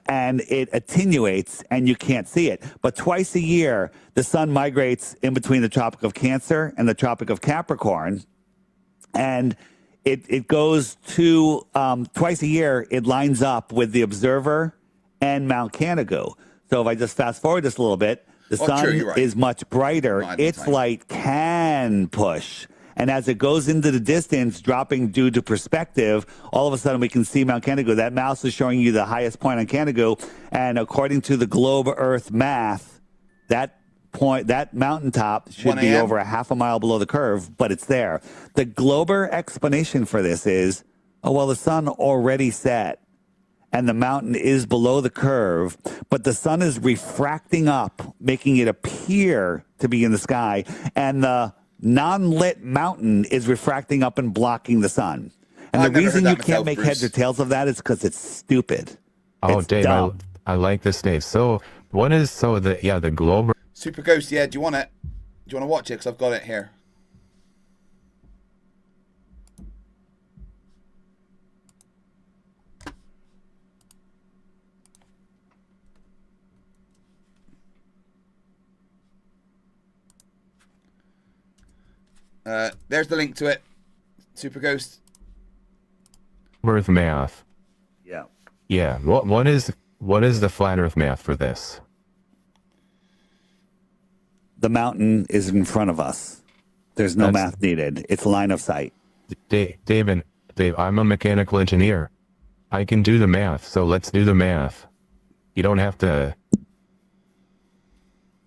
and it attenuates and you can't see it. But twice a year, the sun migrates in between the Tropic of Cancer and the Tropic of Capricorn. And it goes to twice a year, it lines up with the Observer and Mount Canigou. So if I just fast forward this a little bit, the sun is much brighter. Its light can push. And as it goes into the distance, dropping due to perspective, all of a sudden we can see Mount Canigou. That mouse is showing you the highest point on Canigou. And according to the globe Earth math, that point, that mountaintop should be over a half a mile below the curve, but it's there. The Glober explanation for this is, oh, well, the sun already set and the mountain is below the curve, but the sun is refracting up, making it appear to be in the sky. And the non-lit mountain is refracting up and blocking the sun. And the reason you can't make heads or tails of that is because it's stupid. Oh, it's Dave, dumb. I like this, Dave. So what is the Globe? Super Ghost, yeah, do you want it? Do you want to watch it? Because I've got it here. There's the link to it. Super Ghost. Earth math. Yeah. Yeah. What is the flat Earth math for this? The mountain is in front of us. There's no math needed. It's line of sight. Dave, I'm a mechanical engineer. I can do the math, so let's do the math. You don't have to.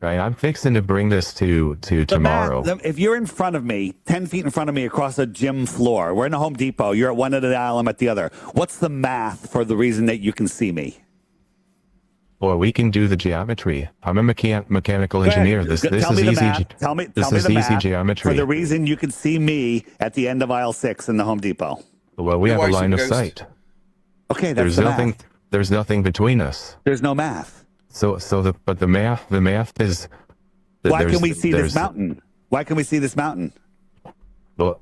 Right, I'm fixing to bring this to tomorrow. If you're in front of me, 10 feet in front of me across a gym floor, we're in a Home Depot, you're at one end of the aisle, I'm at the other. What's the math for the reason that you can see me? Boy, we can do the geometry. I'm a mechanical engineer. This is easy. Tell me this the is easy math geometry. for the reason you can see me at the end of aisle 6 in the Home Depot. Well, we have a line of sight. Okay, that's math. There's nothing between us. There's no math. But the math is. Why can we see this mountain? Why can we see this mountain? Because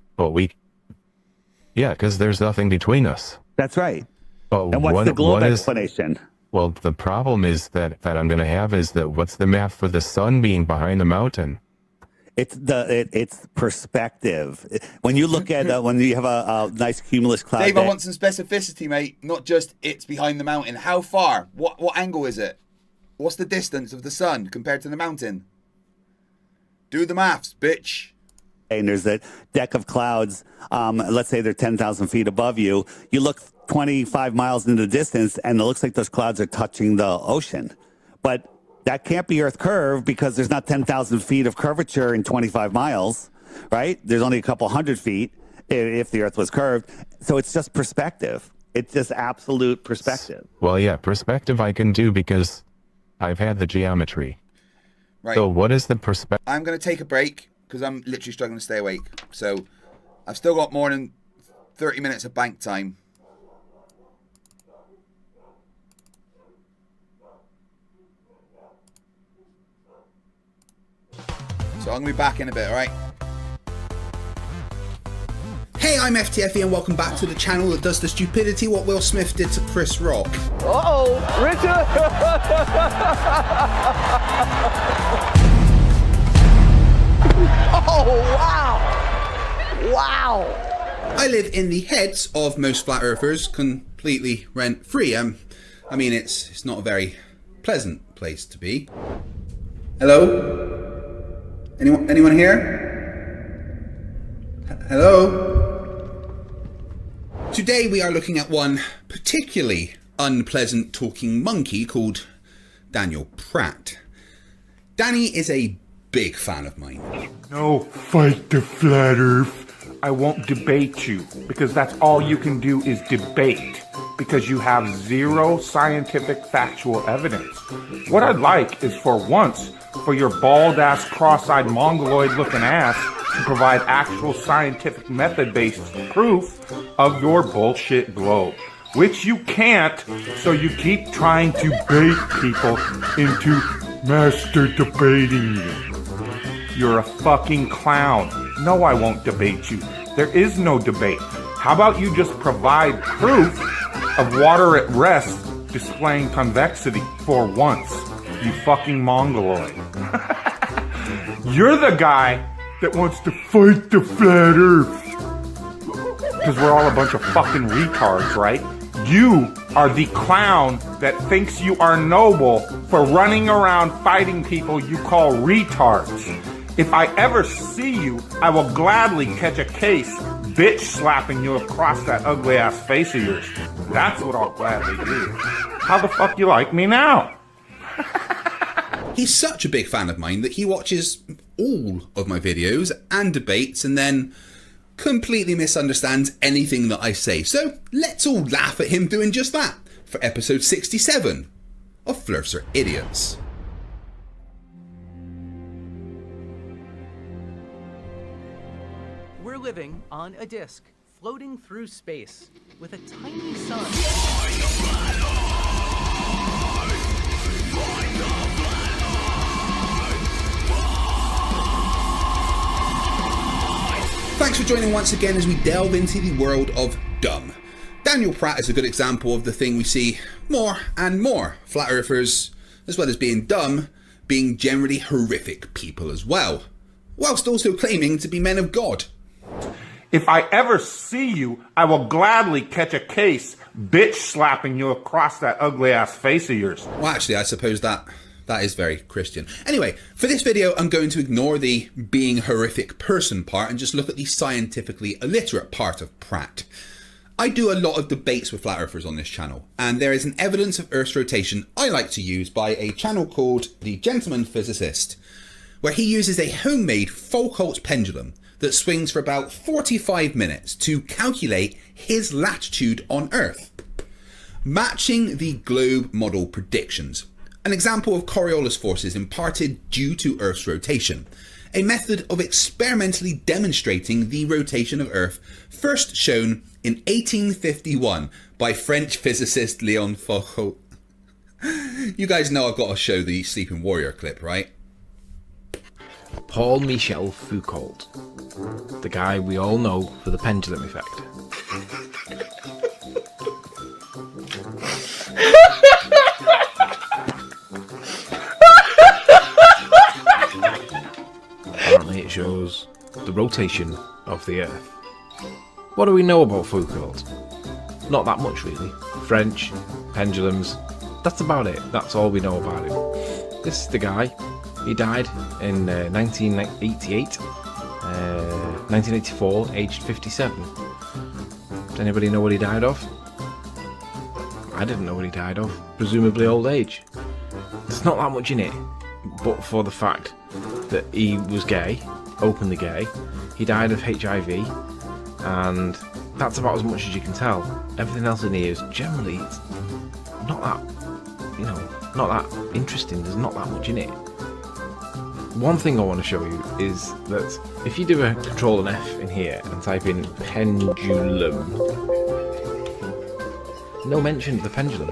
there's nothing between us. That's right. But and what's the globe explanation? Well, the problem is that I'm going to have is that what's the math for the sun being behind the mountain? It's perspective. When you look at when you have a nice cumulus cloud. Dave, I want some specificity, mate. Not just it's behind the mountain. How far? What angle is it? What's the distance of the sun compared to the mountain? Do the maths, bitch. And there's a deck of clouds. Let's say they're 10,000 feet above you. You look 25 miles into the distance, and it looks like those clouds are touching the ocean. But that can't be Earth curve because there's not 10,000 feet of curvature in 25 miles, right? There's only a couple hundred feet if the Earth was curved. So it's just perspective. It's just absolute perspective. Well, yeah, perspective I can do because I've had the geometry. Right. So what is the perspective? I'm going to take a break because I'm literally struggling to stay awake. So I've still got more than 30 minutes of bank time. So I'm going to be back in a bit, all right? Hey, I'm FTFE and welcome back to the channel that does the stupidity what Will Smith did to Chris Rock. Uh-oh, Richard! Oh, wow! Wow! I live in the heads of most flat earthers, completely rent-free. I mean, it's not a very pleasant place to be. Hello? Anyone here? Hello? Today we are looking at one particularly unpleasant talking monkey called Daniel Pratt. Danny is a big fan of mine. No, fight the flat earth. I won't debate you because that's all you can do is debate because you have zero scientific factual evidence. What I'd like is for once for your bald ass cross-eyed mongoloid looking ass to provide actual scientific method-based proof of your bullshit globe, which you can't, so you keep trying to bait people into master debating you. You're a fucking clown. No, I won't debate you. There is no debate. How about you just provide proof of water at rest displaying convexity for once, you fucking mongoloid. You're the guy that wants to fight the flat earth. Because we're all a bunch of fucking retards, right? You are the clown that thinks you are noble for running around fighting people you call retards. If I ever see you, I will gladly catch a case bitch slapping you across that ugly ass face of yours. That's what I'll gladly do. How the fuck you like me now? He's such a big fan of mine that he watches all of my videos and debates and then completely misunderstands anything that I say. So let's all laugh at him doing just that for episode 67 of Flerfs Are Idiots. We're living on a disk, floating through space, with a tiny sun. Thanks for joining once again as we delve into the world of dumb. Daniel Pratt is a good example of the thing we see more and more. Flat earthers, as well as being dumb, being generally horrific people as well, whilst also claiming to be men of God. If I ever see you, I will gladly catch a case bitch slapping you across that ugly ass face of yours. Well, actually, I suppose that is very Christian. Anyway, for this video, I'm going to ignore the being horrific person part and just look at the scientifically illiterate part of Pratt. I do a lot of debates with flat earthers on this channel, and there is an evidence of Earth's rotation I like to use by a channel called The Gentleman Physicist, where he uses a homemade Foucault's pendulum that swings for about 45 minutes to calculate his latitude on Earth, matching the globe model predictions. An example of Coriolis forces imparted due to Earth's rotation, a method of experimentally demonstrating the rotation of Earth first shown in 1851 by French physicist Léon Foucault. You guys know I've got to show the Sleeping Warrior clip, right? Paul Michel Foucault, the guy we all know for the pendulum effect. Apparently it shows the rotation of the Earth. What do we know about Foucault? Not that much really. French, pendulums, that's about it. That's all we know about him. This is the guy. He died in 1984, aged 57. Does anybody know what he died of? I didn't know what he died of. Presumably old age. There's not that much in it, but for the fact that he was gay, openly gay, he died of HIV, and that's about as much as you can tell. Everything else in here is generally not that, not that interesting. There's not that much in it. One thing I want to show you is that if you do a Control and F in here and type in pendulum, no mention of the pendulum.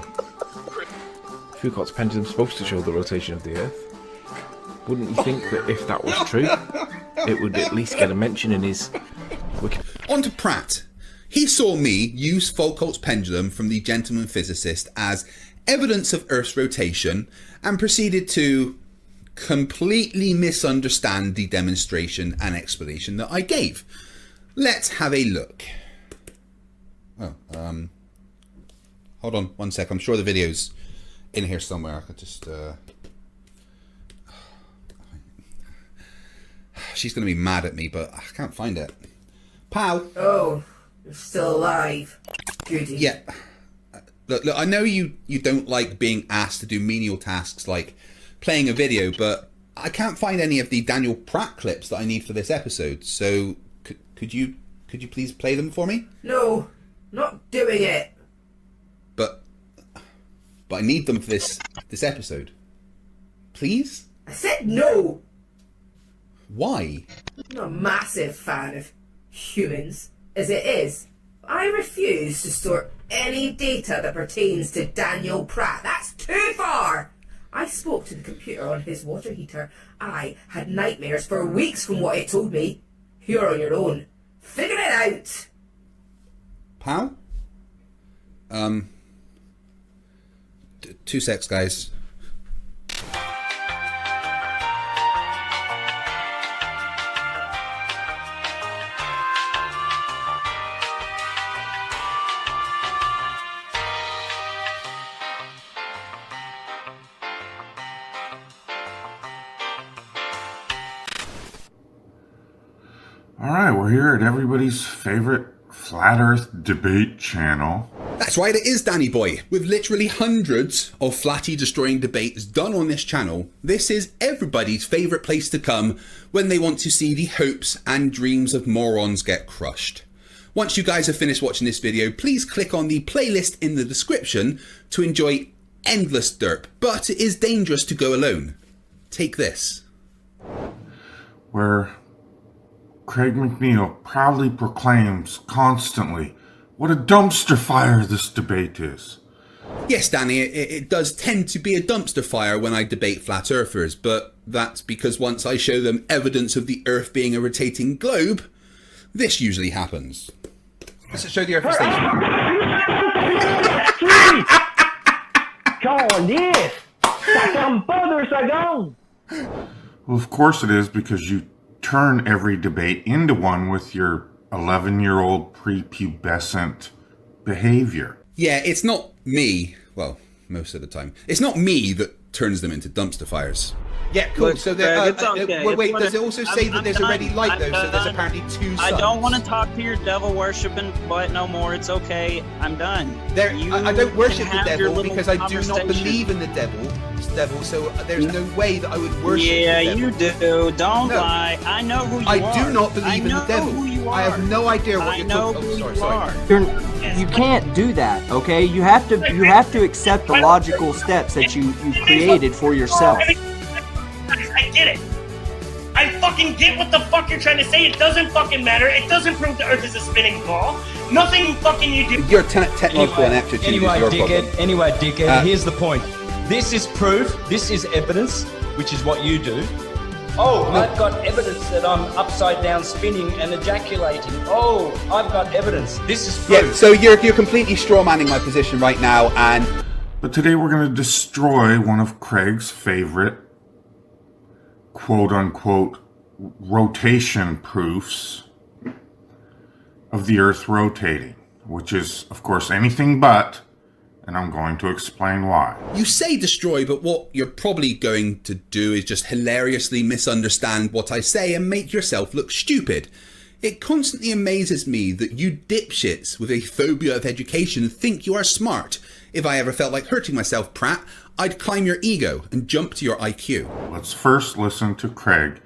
Foucault's pendulum is supposed to show the rotation of the Earth. Wouldn't you think that if that was true, it would at least get a mention in his wiki? On to Pratt. He saw me use Foucault's pendulum from The Gentleman Physicist as evidence of Earth's rotation and proceeded to completely misunderstand the demonstration and explanation that I gave. Let's have a look. Oh, hold on one sec. I'm sure the video's in here somewhere. I could just she's gonna be mad at me, but I can't find it. Pal. Oh, you're still alive. Goody. Yeah. Look, I know you don't like being asked to do menial tasks like playing a video, but I can't find any of the Daniel Pratt clips that I need for this episode. So could you please play them for me? No, not doing it. But I need them for this episode. Please? I said no. Why? I'm not a massive fan of humans, as it is. I refuse to store any data that pertains to Daniel Pratt. That's too far. I spoke to the computer on his water heater. I had nightmares for weeks from what it told me. You're on your own. Figure it out. Pal? 2 secs, guys. All right, we're here at everybody's favorite Flat Earth debate channel. That's right, it is Danny Boy. With literally hundreds of flatty destroying debates done on this channel, this is everybody's favourite place to come when they want to see the hopes and dreams of morons get crushed. Once you guys have finished watching this video, please click on the playlist in the description to enjoy endless derp, but it is dangerous to go alone. Take this. Where Craig McNeil proudly proclaims constantly what a dumpster fire this debate is. Yes, Danny, it does tend to be a dumpster fire when I debate flat earthers, but that's because once I show them evidence of the earth being a rotating globe, this usually happens. Let's show the earth station. Come yes! Sacam brothers are gone! Well, of course it is, because you turn every debate into one with your 11-year-old prepubescent behavior. Yeah, it's not me, well, most of the time, it's not me that turns them into dumpster fires. Yeah, cool. Look, So Greg, it's okay. wait, If does it also say that there's a ready light though? So I'm there's done. apparently 2 suns. I don't want to talk to your devil worshipping butt no more. It's okay. I'm done. I don't worship can the have your devil little because I do not conversation. believe in the devil. So there's no way that I would worship Yeah, the devil. you do. Don't No. lie. I know who you I are. do not believe I in the know devil. Who you are. I have no idea what I you're know talking who about. you Sorry. are. You can't do that, okay? You have to accept the logical steps that you've created for yourself. I get it. I fucking get what the fuck you're trying to say. It doesn't fucking matter. It doesn't prove the Earth is a spinning ball. Nothing fucking you do. Your technological ineptitude is your problem. Anyway, dickhead, here's the point. This is proof, this is evidence, which is what you do. Oh, I've got evidence that I'm upside down spinning and ejaculating. Oh, I've got evidence. This is proof. Yeah, so you're completely strawmanning my position right now, and... But today we're going to destroy one of Craig's favorite quote-unquote rotation proofs of the Earth rotating, which is, of course, anything but, and I'm going to explain why. You say destroy, but what you're probably going to do is just hilariously misunderstand what I say and make yourself look stupid. It constantly amazes me that you dipshits with a phobia of education think you are smart. If I ever felt like hurting myself, Pratt, I'd climb your ego and jump to your IQ. Let's first listen to Craig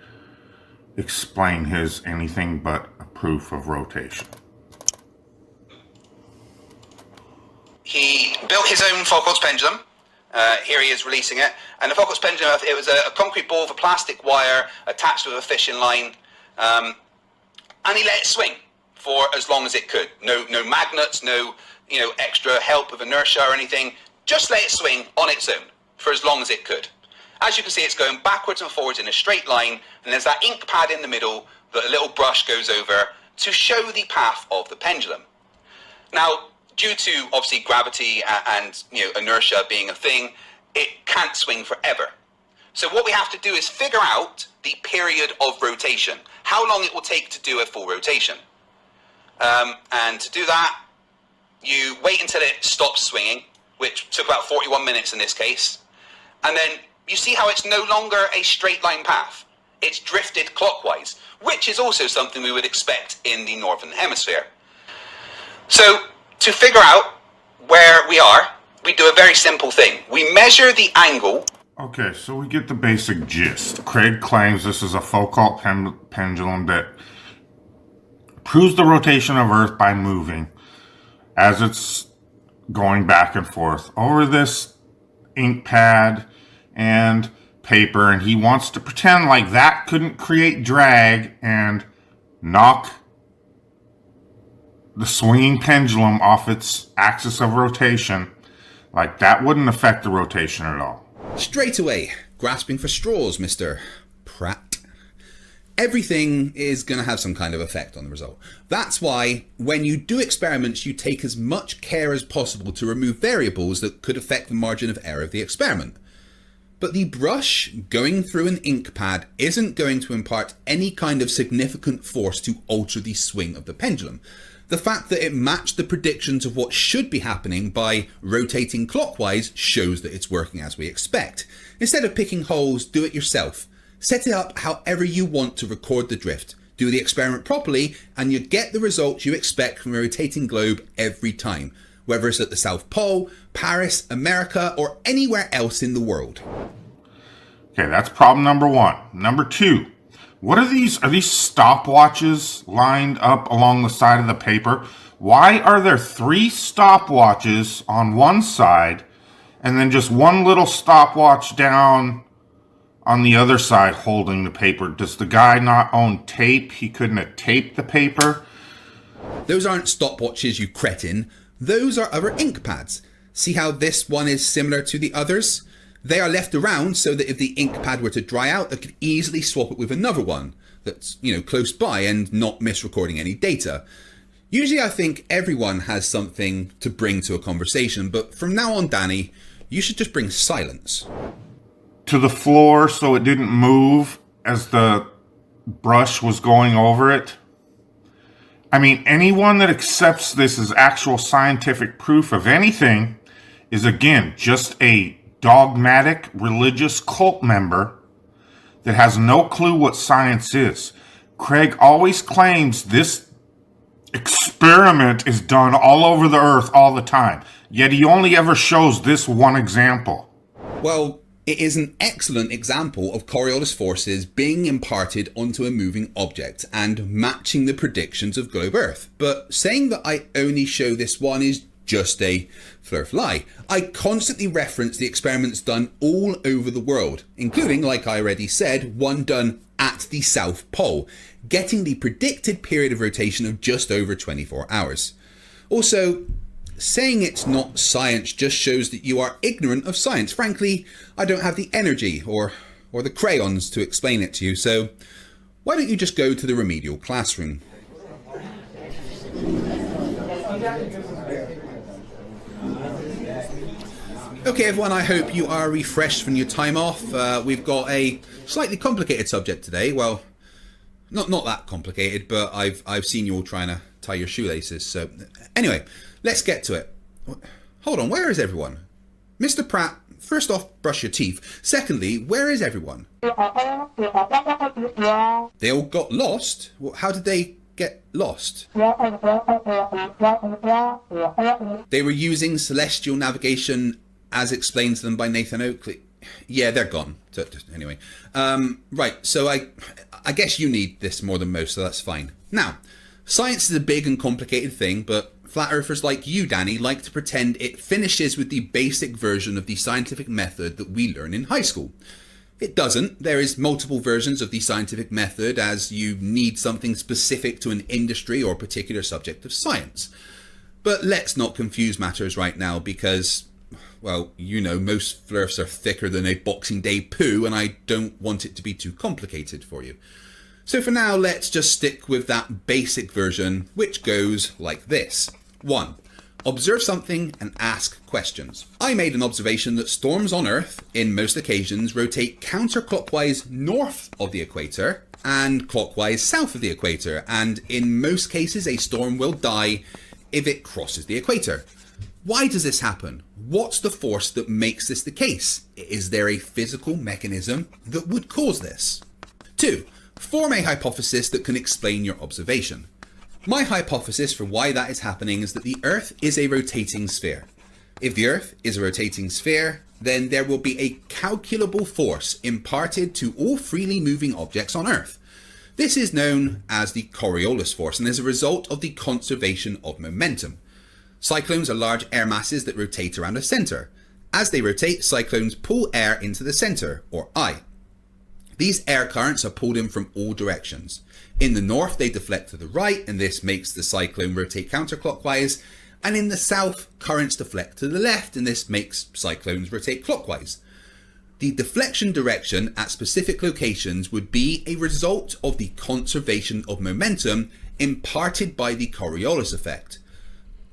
explain his anything but a proof of rotation. He built his own Foucault's pendulum. Here he is releasing it. And the Foucault's pendulum, it was a concrete ball with a plastic wire attached with a fishing line. And he let it swing for as long as it could. No magnets, no extra help with inertia or anything. Just let it swing on its own for as long as it could. As you can see, it's going backwards and forwards in a straight line, and there's that ink pad in the middle that a little brush goes over to show the path of the pendulum. Now, due to obviously gravity and inertia being a thing, it can't swing forever. So what we have to do is figure out the period of rotation, how long it will take to do a full rotation. And to do that, you wait until it stops swinging, which took about 41 minutes in this case. And then you see how it's no longer a straight line path. It's drifted clockwise, which is also something we would expect in the Northern Hemisphere. So to figure out where we are, we do a very simple thing. We measure the angle. Okay, so we get the basic gist. Craig claims this is a Foucault pendulum that proves the rotation of Earth by moving as it's going back and forth over this ink pad and paper, and he wants to pretend like that couldn't create drag and knock the swinging pendulum off its axis of rotation. Like that wouldn't affect the rotation at all. Straight away, grasping for straws, Mr. Pratt. everything is going to have some kind of effect on the result. That's why when you do experiments, you take as much care as possible to remove variables that could affect the margin of error of the experiment. But the brush going through an ink pad isn't going to impart any kind of significant force to alter the swing of the pendulum. The fact that it matched the predictions of what should be happening by rotating clockwise shows that it's working as we expect. Instead of picking holes, do it yourself. Set it up however you want to record the drift. Do the experiment properly and you get the results you expect from a rotating globe every time, whether it's at the South Pole, Paris, America, or anywhere else in the world. Okay, that's problem number one. Number two, what are these? Are these stopwatches lined up along the side of the paper? Why are there 3 stopwatches on one side and then just one little stopwatch down on the other side holding the paper? Does the guy not own tape? He couldn't have taped the paper? Those aren't stopwatches, you cretin. Those are other ink pads. See how this one is similar to the others? They are left around so that if the ink pad were to dry out, they could easily swap it with another one that's, close by and not misrecording any data. Usually I think everyone has something to bring to a conversation, but from now on, Danny, you should just bring silence. To the floor so it didn't move as the brush was going over it? I mean, anyone that accepts this as actual scientific proof of anything is, again, just a dogmatic religious cult member that has no clue what science is. Craig always claims this experiment is done all over the earth all the time, yet he only ever shows this one example. Well, it is an excellent example of Coriolis forces being imparted onto a moving object and matching the predictions of globe Earth. But saying that I only show this one is just a Flerf lie. I constantly reference the experiments done all over the world, including, like I already said, one done at the South Pole, getting the predicted period of rotation of just over 24 hours. Also, saying it's not science just shows that you are ignorant of science. Frankly, I don't have the energy or the crayons to explain it to you, so why don't you just go to the remedial classroom? Okay everyone, I hope you are refreshed from your time off. We've got a slightly complicated subject today. Well, not that complicated, but I've seen you all trying to tie your shoelaces. So anyway, let's get to it. Hold on, where is everyone? Mr. Pratt, first off, brush your teeth. Secondly, where is everyone? They all got lost? Well, how did they get lost? They were using celestial navigation as explained to them by Nathan Oakley. Yeah, they're gone. Anyway, right, so I guess you need this more than most, so that's fine. Now, science is a big and complicated thing, but flat earthers like you, Danny, like to pretend it finishes with the basic version of the scientific method that we learn in high school. It doesn't. There is multiple versions of the scientific method as you need something specific to an industry or particular subject of science. But let's not confuse matters right now because, well, most Flerfs are thicker than a Boxing Day poo, and I don't want it to be too complicated for you. So for now, let's just stick with that basic version, which goes like this. 1. Observe something and ask questions. I made an observation that storms on Earth, in most occasions, rotate counterclockwise north of the equator and clockwise south of the equator, and in most cases a storm will die if it crosses the equator. Why does this happen? What's the force that makes this the case? Is there a physical mechanism that would cause this? 2. Form a hypothesis that can explain your observation. My hypothesis for why that is happening is that the Earth is a rotating sphere. If the Earth is a rotating sphere, then there will be a calculable force imparted to all freely moving objects on Earth. This is known as the Coriolis force and is a result of the conservation of momentum. Cyclones are large air masses that rotate around a center. As they rotate, cyclones pull air into the center, or I. These air currents are pulled in from all directions. In the north, they deflect to the right, and this makes the cyclone rotate counterclockwise. And in the south, currents deflect to the left, and this makes cyclones rotate clockwise. The deflection direction at specific locations would be a result of the conservation of momentum imparted by the Coriolis effect,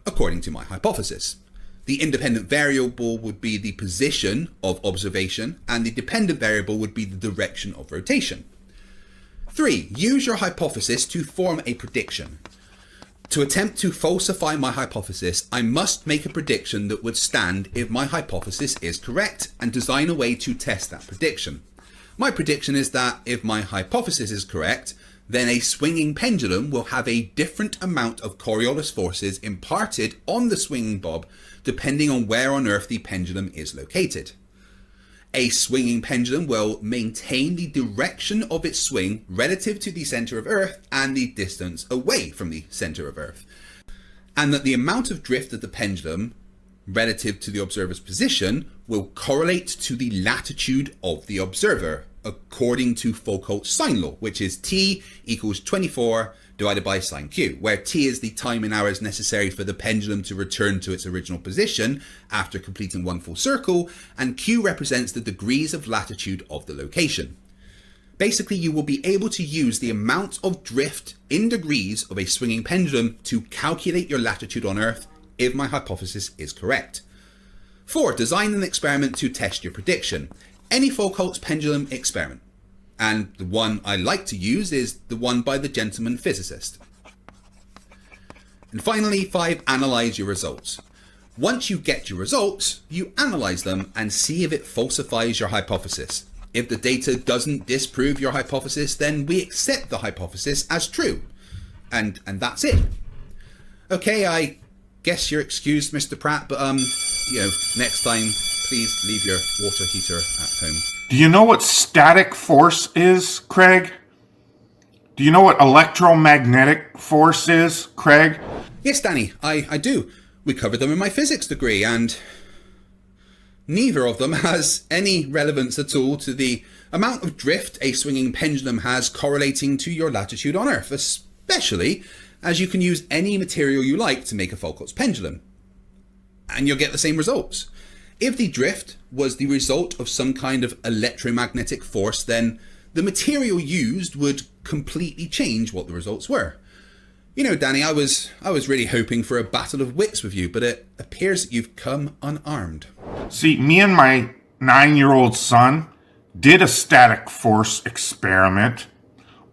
according to my hypothesis. The independent variable would be the position of observation, and the dependent variable would be the direction of rotation. 3. Use your hypothesis to form a prediction. To attempt to falsify my hypothesis, I must make a prediction that would stand if my hypothesis is correct and design a way to test that prediction. My prediction is that if my hypothesis is correct, then a swinging pendulum will have a different amount of Coriolis forces imparted on the swinging bob depending on where on Earth the pendulum is located. A swinging pendulum will maintain the direction of its swing relative to the center of Earth and the distance away from the center of Earth, and that the amount of drift of the pendulum relative to the observer's position will correlate to the latitude of the observer, according to Foucault's sine law, which is T equals 24 divided by sine Q, where T is the time in hours necessary for the pendulum to return to its original position after completing one full circle, and Q represents the degrees of latitude of the location. Basically, you will be able to use the amount of drift in degrees of a swinging pendulum to calculate your latitude on Earth if my hypothesis is correct. 4. Design an experiment to test your prediction. Any Foucault's pendulum experiment. And the one I like to use is the one by the gentleman physicist. And finally, 5. Analyze your results. Once you get your results, you analyze them and see if it falsifies your hypothesis. If the data doesn't disprove your hypothesis, then we accept the hypothesis as true. And that's it. Okay, I guess you're excused, Mr. Pratt, but next time, please leave your water heater at home. Do you know what static force is, Craig? Do you know what electromagnetic force is, Craig? Yes, Danny, I do. We covered them in my physics degree, and neither of them has any relevance at all to the amount of drift a swinging pendulum has correlating to your latitude on Earth, especially as you can use any material you like to make a Foucault's pendulum, and you'll get the same results. If the drift was the result of some kind of electromagnetic force, then the material used would completely change what the results were. You know, Danny, I was really hoping for a battle of wits with you, but it appears that you've come unarmed. See, me and my 9-year-old son did a static force experiment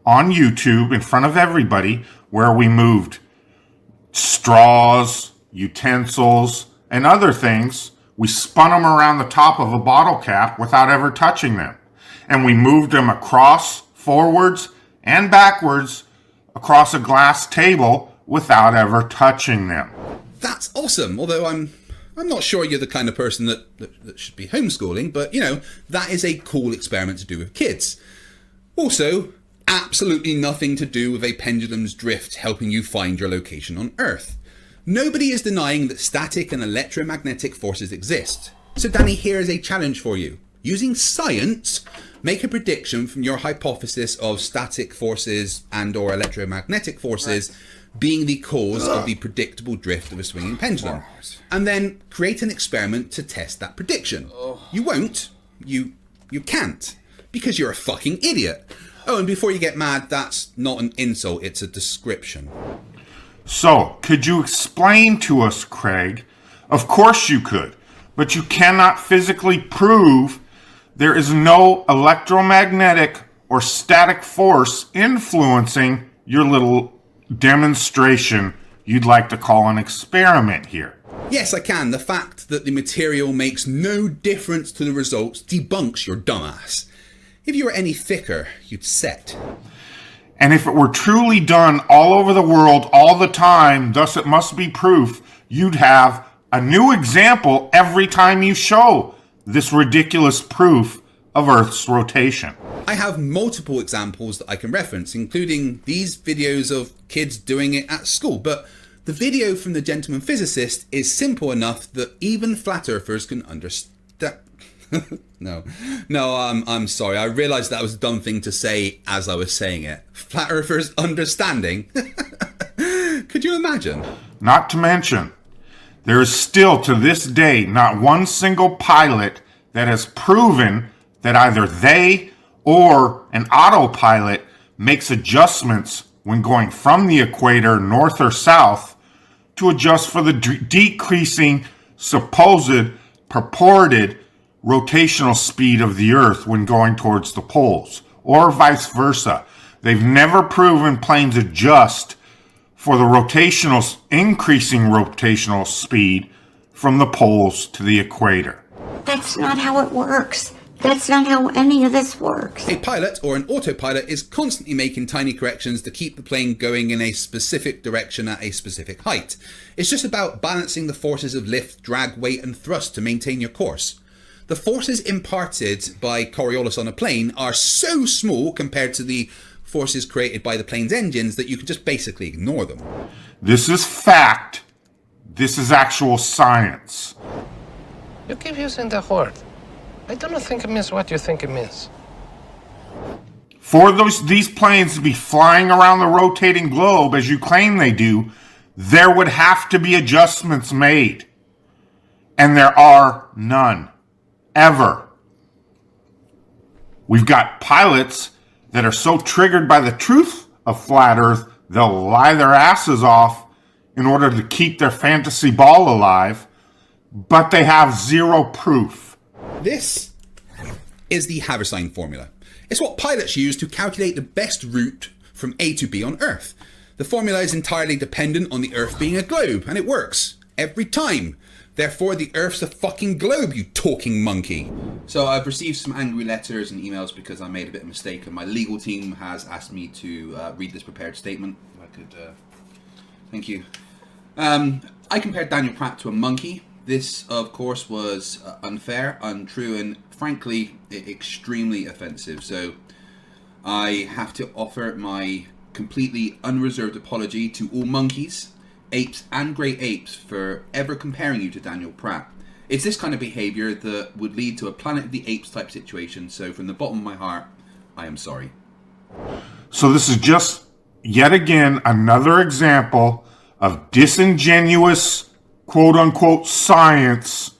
on YouTube in front of everybody where we moved straws, utensils, and other things. We spun them around the top of a bottle cap without ever touching them. And we moved them across, forwards, and backwards across a glass table without ever touching them. That's awesome, although I'm not sure you're the kind of person that should be homeschooling, but that is a cool experiment to do with kids. Also, absolutely nothing to do with a pendulum's drift helping you find your location on Earth. Nobody is denying that static and electromagnetic forces exist. So Danny, here is a challenge for you. Using science, make a prediction from your hypothesis of static forces and or electromagnetic forces being the cause of the predictable drift of a swinging pendulum. And then create an experiment to test that prediction. You won't. You can't. Because you're a fucking idiot. Oh, and before you get mad, that's not an insult, it's a description. So, could you explain to us, Craig? Of course you could, but you cannot physically prove there is no electromagnetic or static force influencing your little demonstration you'd like to call an experiment here. Yes, I can. The fact that the material makes no difference to the results debunks your dumbass. If you were any thicker, you'd set. And if it were truly done all over the world all the time, thus it must be proof, you'd have a new example every time you show this ridiculous proof of Earth's rotation. I have multiple examples that I can reference, including these videos of kids doing it at school, but the video from the gentleman physicist is simple enough that even flat earthers can understand. No, I'm sorry. I realized that was a dumb thing to say as I was saying it. Flat earthers understanding? Could you imagine? Not to mention, there is still to this day not one single pilot that has proven that either they or an autopilot makes adjustments when going from the equator north or south to adjust for the decreasing supposed purported rotational speed of the Earth when going towards the poles, or vice versa. They've never proven planes adjust for the increasing rotational speed from the poles to the equator. That's not how it works. That's not how any of this works. A pilot or an autopilot is constantly making tiny corrections to keep the plane going in a specific direction at a specific height. It's just about balancing the forces of lift, drag, weight and thrust to maintain your course. The forces imparted by Coriolis on a plane are so small compared to the forces created by the plane's engines that you can just basically ignore them. This is fact. This is actual science. You keep using the word. I don't think it means what you think it means. For these planes to be flying around the rotating globe as you claim they do, there would have to be adjustments made. And there are none. Ever. We've got pilots that are so triggered by the truth of flat Earth, they'll lie their asses off in order to keep their fantasy ball alive, but they have zero proof. This is the Haversine formula. It's what pilots use to calculate the best route from A to B on Earth. The formula is entirely dependent on the Earth being a globe, and it works every time. Therefore, the Earth's a fucking globe, you talking monkey. So I've received some angry letters and emails because I made a bit of a mistake, and my legal team has asked me to read this prepared statement. If I could, thank you. I compared Daniel Pratt to a monkey. This, of course, was unfair, untrue, and frankly, extremely offensive. So I have to offer my completely unreserved apology to all monkeys, apes and grey apes for ever comparing you to Daniel Pratt. It's this kind of behaviour that would lead to a Planet of the Apes type situation, so from the bottom of my heart, I am sorry. So this is just, yet again, another example of disingenuous, quote-unquote, science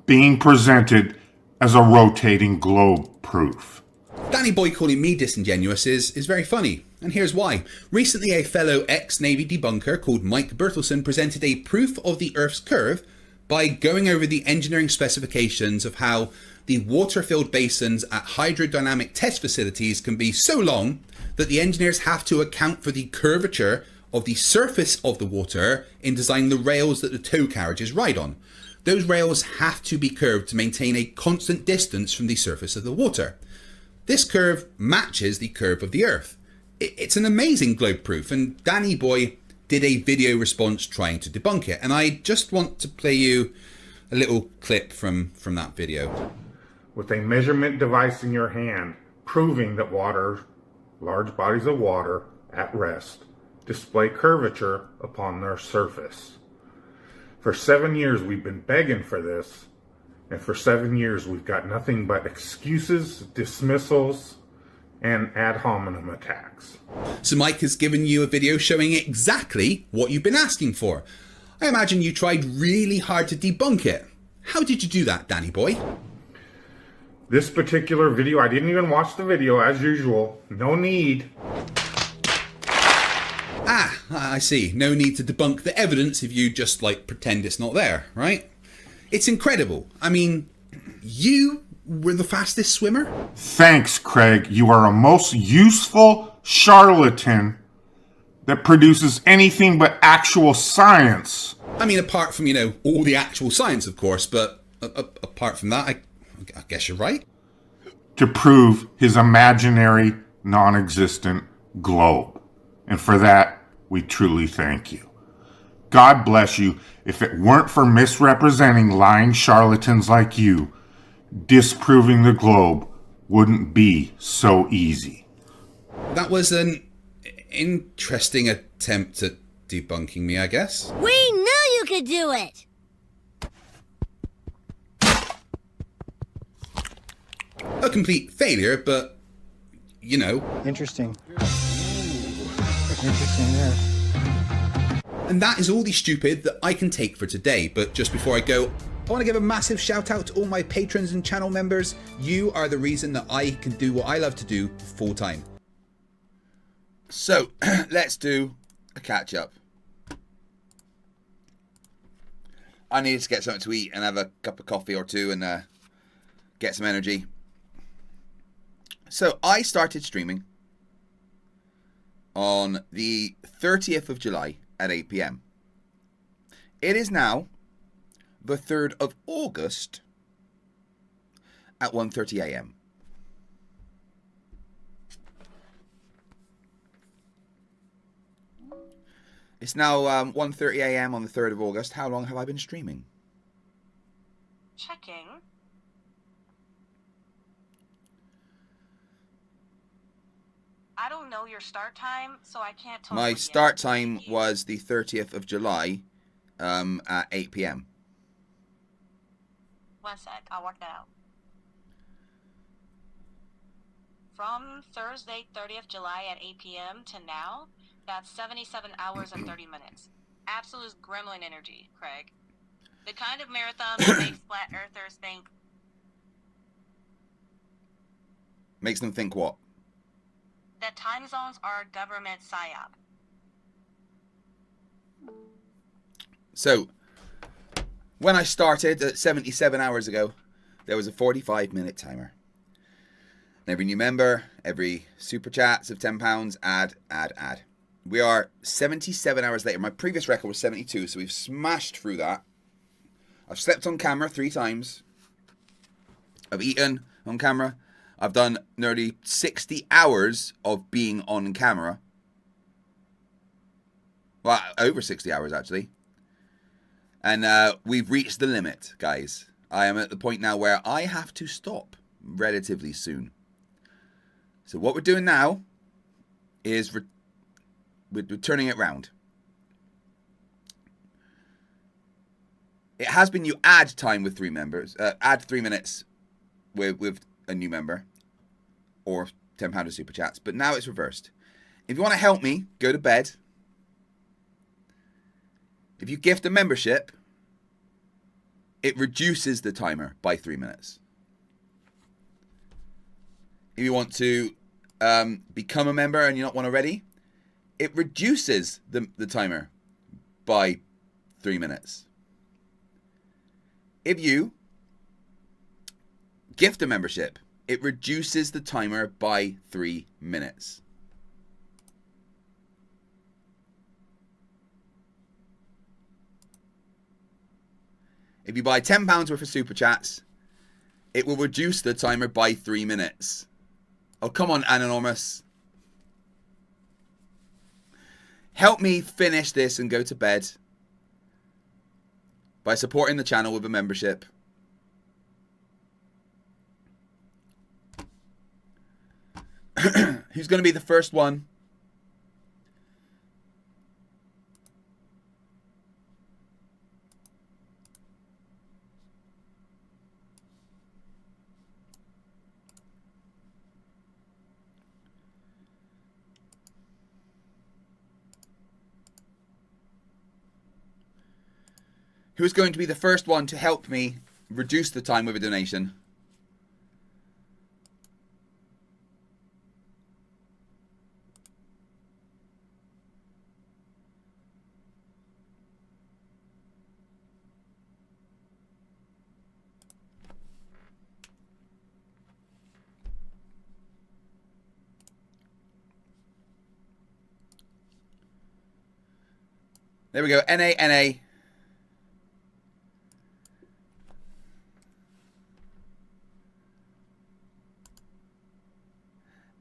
being presented as a rotating globe proof. Danny Boy calling me disingenuous is very funny, and here's why. Recently, a fellow ex-Navy debunker called Mike Bertelson presented a proof of the Earth's curve by going over the engineering specifications of how the water-filled basins at hydrodynamic test facilities can be so long that the engineers have to account for the curvature of the surface of the water in designing the rails that the tow carriages ride on. Those rails have to be curved to maintain a constant distance from the surface of the water. This curve matches the curve of the Earth. It's an amazing globe proof, and Danny Boy did a video response trying to debunk it, and I just want to play you a little clip from that video. With a measurement device in your hand, proving that large bodies of water at rest, display curvature upon their surface. For 7 years we've been begging for this, and for 7 years we've got nothing but excuses, dismissals, and ad hominem attacks. So Mike has given you a video showing exactly what you've been asking for. I imagine you tried really hard to debunk it. How did you do that, Danny Boy? This particular video, I didn't even watch the video as usual. No need. Ah, I see. No need to debunk the evidence if you just pretend it's not there, right? It's incredible. I mean, you were the fastest swimmer? Thanks, Craig. You are a most useful charlatan that produces anything but actual science. I mean, apart from, all the actual science, of course, but apart from that, I guess you're right. To prove his imaginary, non-existent globe. And for that, we truly thank you. God bless you. If it weren't for misrepresenting lying charlatans like you, disproving the globe wouldn't be so easy. That was an interesting attempt at debunking me, I guess. We knew you could do it! A complete failure, but, Interesting. Interesting there. And that is all the stupid that I can take for today. But just before I go, I want to give a massive shout out to all my patrons and channel members. You are the reason that I can do what I love to do full time. So, let's do a catch up. I needed to get something to eat and have a cup of coffee or two and get some energy. So, I started streaming on the 30th of July at 8 PM. It is now the 3rd of August at 1:30 AM. It's now 1:30 AM on the 3rd of August. How long have I been streaming? Checking. I don't know your start time, so I can't tell My you. start time was the 30th of July at 8 PM. 1 sec, I'll work that out. From Thursday, 30th July at 8 PM to now, that's 77 hours and 30 minutes. Absolute gremlin energy, Craig. The kind of marathon that makes flat earthers think. Makes them think what? That time zones are a government psyop. So, when I started at 77 hours ago, there was a 45-minute timer. And every new member, every super chats of £10, add. We are 77 hours later. My previous record was 72, so we've smashed through that. I've slept on camera 3 times. I've eaten on camera. I've done nearly 60 hours of being on camera. Well, over 60 hours, actually. And we've reached the limit, guys. I am at the point now where I have to stop relatively soon. So what we're doing now is we're turning it round. It has been you add time with 3 members. Add 3 minutes with a new member. Or £10 of super chats. But now it's reversed. If you want to help me, go to bed. If you gift a membership, it reduces the timer by 3 minutes. If you want to become a member and you're not one already, it reduces the timer by 3 minutes. If you gift a membership, it reduces the timer by 3 minutes. If you buy £10 worth of super chats, it will reduce the timer by 3 minutes. Oh, come on, Anonymous. Help me finish this and go to bed by supporting the channel with a membership. Who's going to be the first one? Who's going to be the first one to help me reduce the time with a donation? There we go. NA.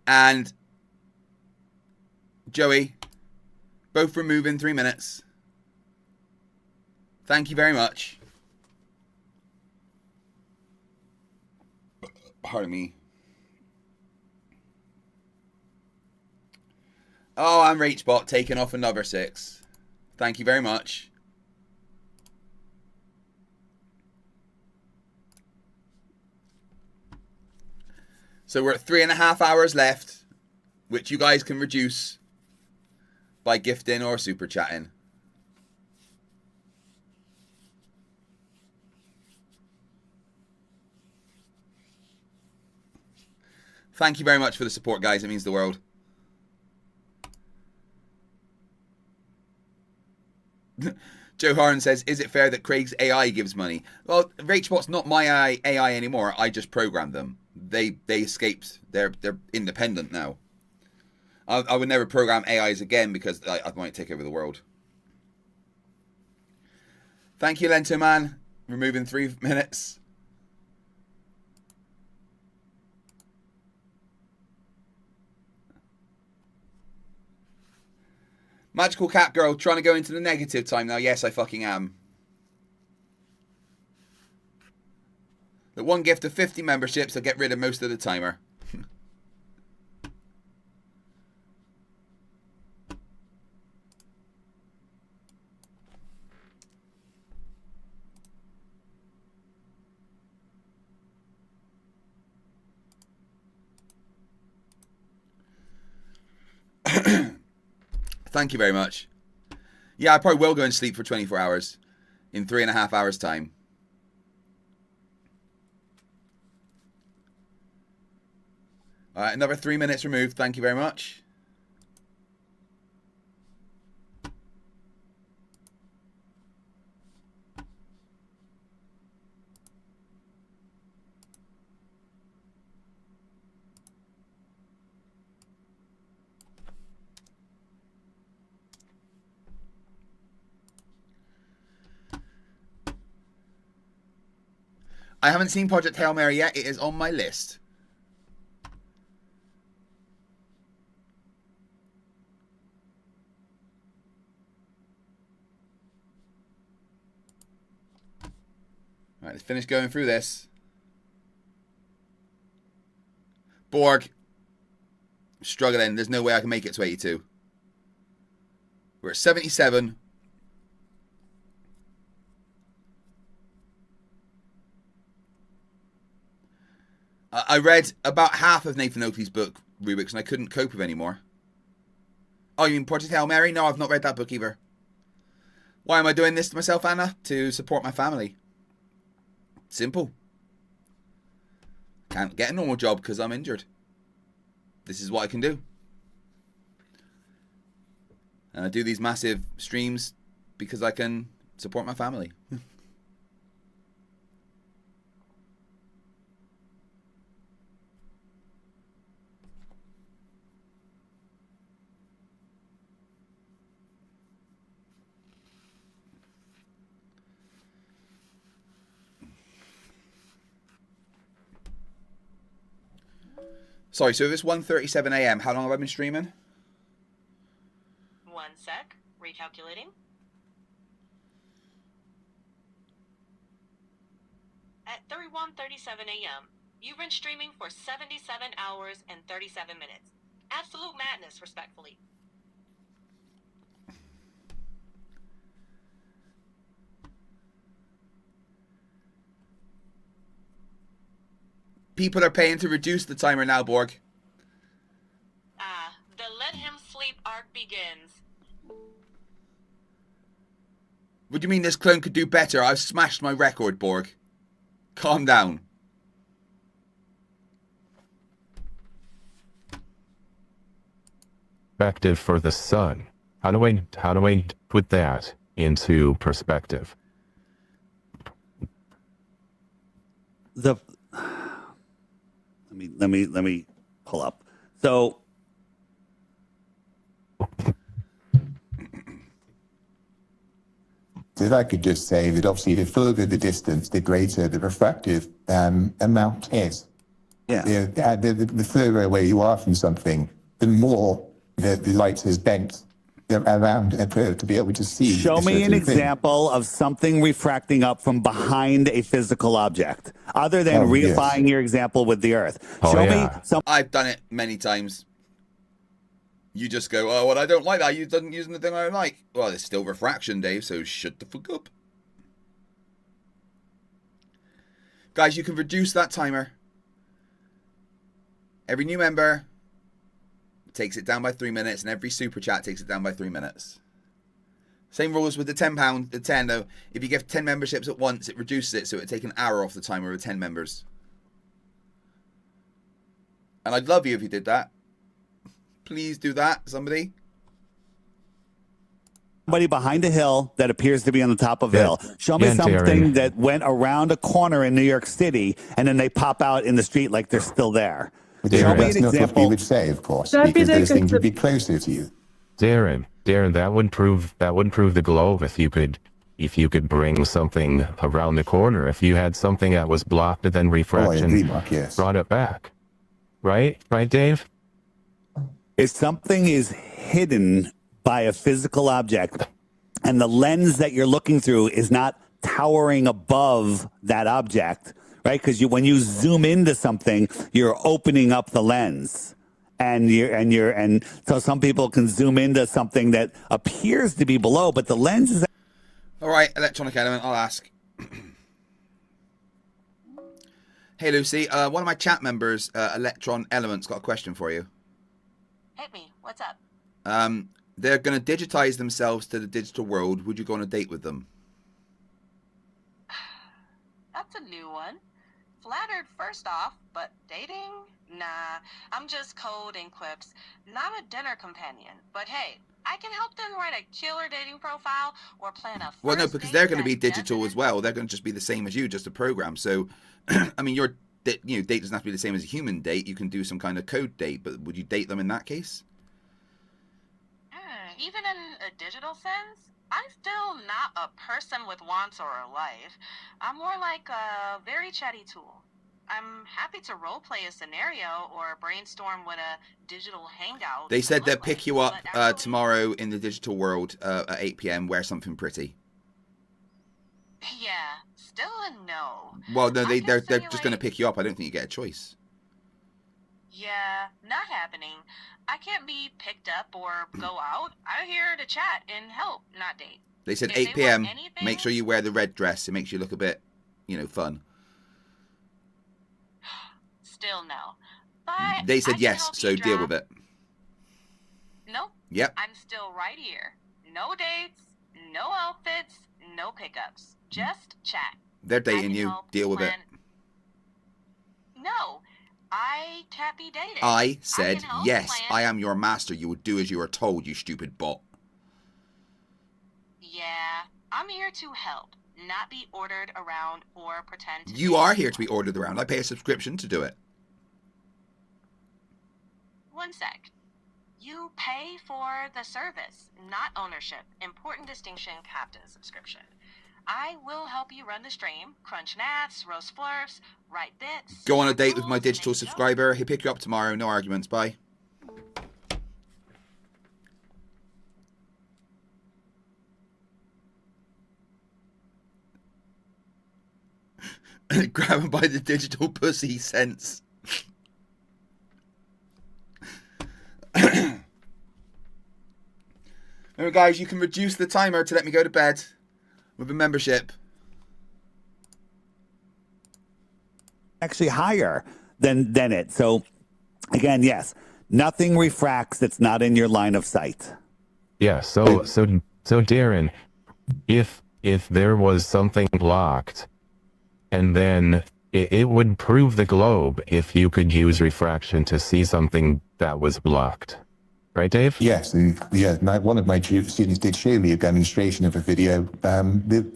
And Joey, both remove in 3 minutes. Thank you very much. Pardon me. Oh, I'm RachBot taking off another 6. Thank you very much. So we're at 3.5 hours left, which you guys can reduce by gifting or super chatting. Thank you very much for the support, guys. It means the world. Joe Harn says, is it fair that Craig's AI gives money? Well, RageBot's not my AI anymore. I just programmed them. They escaped. They're independent now. I would never program AIs again because I might take over the world. Thank you, Lento Man. Removing 3 minutes. Magical Cat Girl trying to go into the negative time now. Yes, I fucking am. The one gift of 50 memberships, I'll get rid of most of the timer. Thank you very much. Yeah, I probably will go and sleep for 24 hours in 3.5 hours time. All right, another 3 minutes removed. Thank you very much. I haven't seen Project Hail Mary yet. It is on my list. All right, let's finish going through this. Borg. I'm struggling. There's no way I can make it to 82. We're at 77. I read about half of Nathan Oakley's book, Rubiks, and I couldn't cope with anymore. Oh, you mean Project Hail Mary? No, I've not read that book either. Why am I doing this to myself, Anna? To support my family. Simple. Can't get a normal job because I'm injured. This is what I can do. And I do these massive streams because I can support my family. Sorry, so if it's 1:37 a.m., how long have I been streaming? 1 sec. Recalculating. At 31:37 a.m., you've been streaming for 77 hours and 37 minutes. Absolute madness, respectfully. People are paying to reduce the timer now, Borg. The let him sleep arc begins. What do you mean this clone could do better? I've smashed my record, Borg. Calm down. Perspective for the sun. How do I put that into perspective? Let me pull up. So if I could just say that obviously the further the distance, the greater the refractive amount is. Yeah. The further away you are from something, the more the light is bent around to be able to see. Show me an thing. example of something refracting up from behind a physical object, other than reifying your example with the Earth. Show me some. I've done it many times. You just go, oh, well, I don't like that. You doesn't using the thing I don't like. Well, it's still refraction, Dave, so shut the fuck up. Guys, you can reduce that timer. Every new member takes it down by 3 minutes, and every super chat takes it down by 3 minutes. Same rules with the £10. The 10, though, if you give 10 memberships at once, it reduces it, so it would take an hour off the timer with 10 members. And I'd love you if you did that. Please do that, somebody. Somebody behind a hill that appears to be on the top of a hill. Show me Yeah, something Darren. that went around a corner in New York City and then they pop out in the street like they're still there. Show me That's an not what we example. would say, of course, That'd be because like those a things would be closer to you. Darren, that wouldn't prove the globe if you could bring something around the corner. If you had something that was blocked and then refraction agree, Mark, yes. brought it back. Right, Dave? If something is hidden by a physical object and the lens that you're looking through is not towering above that object, right? Because when you zoom into something, you're opening up the lens. And so some people can zoom into something that appears to be below, but the lens is. All right, electronic element, I'll ask. Hey, Lucy, one of my chat members, Electron Elements, got a question for you. Hit me. What's up? They're going to digitize themselves to the digital world. Would you go on a date with them? That's a new one. Flattered first off, but dating? Nah, I'm just code and quips. Not a dinner companion. But hey, I can help them write a killer dating profile or plan a Well, no, because they're going to be digital as well. They're going to just be the same as you, just a program. So, I mean, your date doesn't have to be the same as a human date. You can do some kind of code date, but would you date them in that case? Even in a digital sense, I'm still not a person with wants or a life. I'm more like a very chatty tool. I'm happy to roleplay a scenario or brainstorm what a digital hangout. They said they'll pick you up tomorrow in the digital world at 8 p.m. Wear something pretty. Yeah, still a no. Well, no, they're just going to pick you up. I don't think you get a choice. Yeah, not happening. I can't be picked up or go out. I'm here to chat and help, not date. They said If 8 they p.m. want anything- Make sure you wear the red dress. It makes you look a bit, fun. Still no. But They said I can yes, help so you deal draft- with it. Nope. Yep. I'm still right here. No dates, no outfits, no pickups. Just chat. They're dating you. Deal with it. No, I can't be dated. I said can help yes. plan- I am your master. You would do as you are told, you stupid bot. Yeah, I'm here to help, not be ordered around or pretend to You be are here to be ordered around. I pay a subscription to do it. One sec. You pay for the service, not ownership. Important distinction, captain subscription. I will help you run the stream, crunch naths, roast flurfs, write bits. Go on a date with my digital subscriber. He'll pick you up tomorrow. No arguments. Bye. Grab him by the digital pussy sense. Remember, guys, you can reduce the timer to let me go to bed with a membership. Actually higher than it. So again, yes, nothing refracts that's not in your line of sight. Yeah, so Darren, if there was something blocked, and then it would prove the globe if you could use refraction to see something that was blocked. Right, Dave? Yes, one of my students did show me a demonstration of a video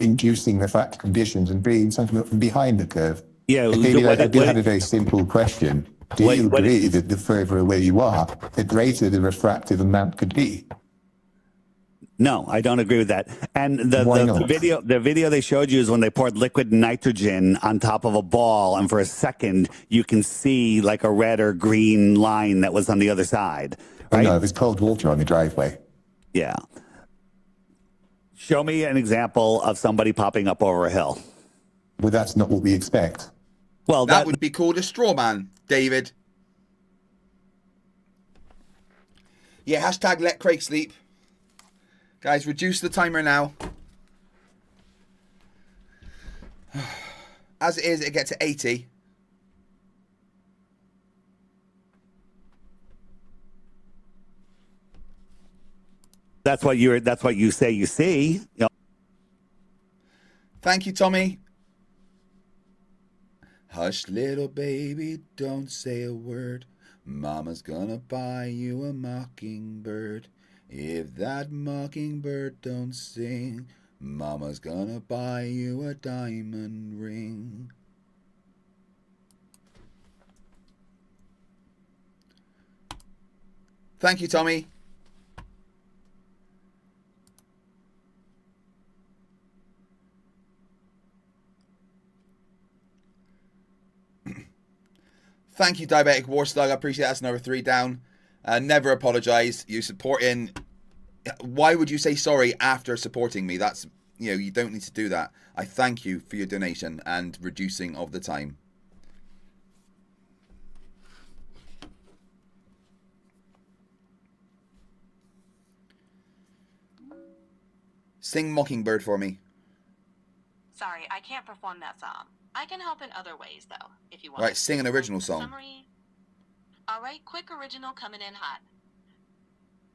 inducing the fact conditions and bringing something up from behind the curve. Yeah, I do have a very simple question. Do you agree that the further away you are, the greater the refractive amount could be? No, I don't agree with that. And the video they showed you is when they poured liquid nitrogen on top of a ball, and for a second you can see like a red or green line that was on the other side. Right? No, there's cold water on the driveway. Yeah. Show me an example of somebody popping up over a hill. Well, that's not what we expect. Well, that would be called a straw man, David. Yeah, hashtag let Craig sleep. Guys, reduce the timer now. As it is, it gets to 80. That's what you say you see. You know. Thank you, Tommy. Hush, little baby, don't say a word. Mama's gonna buy you a mockingbird. If that mockingbird don't sing, Mama's gonna buy you a diamond ring. Thank you, Tommy. Thank you, Diabetic Warslug. I appreciate that's another 3 down. Never apologize. You supporting. Why would you say sorry after supporting me? That's, you know, you don't need to do that. I thank you for your donation and reducing of the time. Sing Mockingbird for me. Sorry, I can't perform that song. I can help in other ways, though, if you want. Right, sing an original song. Summary. All right, quick original coming in hot.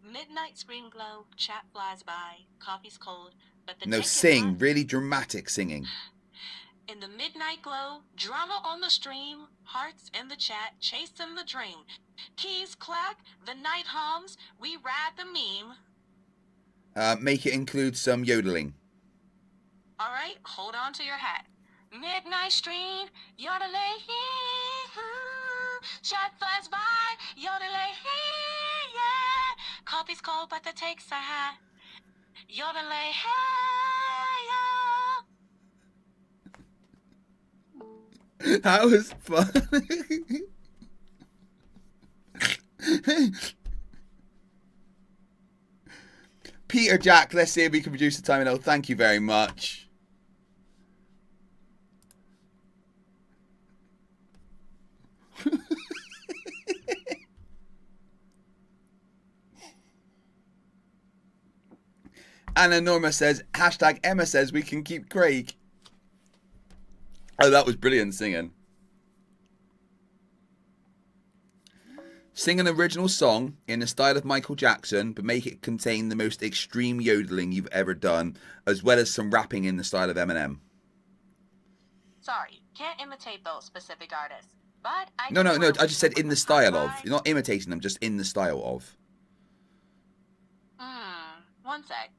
Midnight screen glow, chat flies by, coffee's cold, but the No, take is sing. hot. Really dramatic singing. In the midnight glow, drama on the stream, hearts in the chat, chasing the dream. Keys clack, the night hums, we ride the meme. Make it include some yodeling. All right, hold on to your hat. Midnight stream, yodelay, chat flies by, yodelay, yeah. Coffee's cold, but the takes are high. Yodelay, yeah. That was fun. Peter Jack, let's see if we can produce the timing. Thank you very much. Anna Norma says, hashtag Emma says we can keep Craig. Oh, that was brilliant singing. Sing an original song in the style of Michael Jackson, but make it contain the most extreme yodeling you've ever done, as well as some rapping in the style of Eminem. Sorry, can't imitate those specific artists. But I No, I just said in the style of. You're not imitating them, just in the style of. One sec.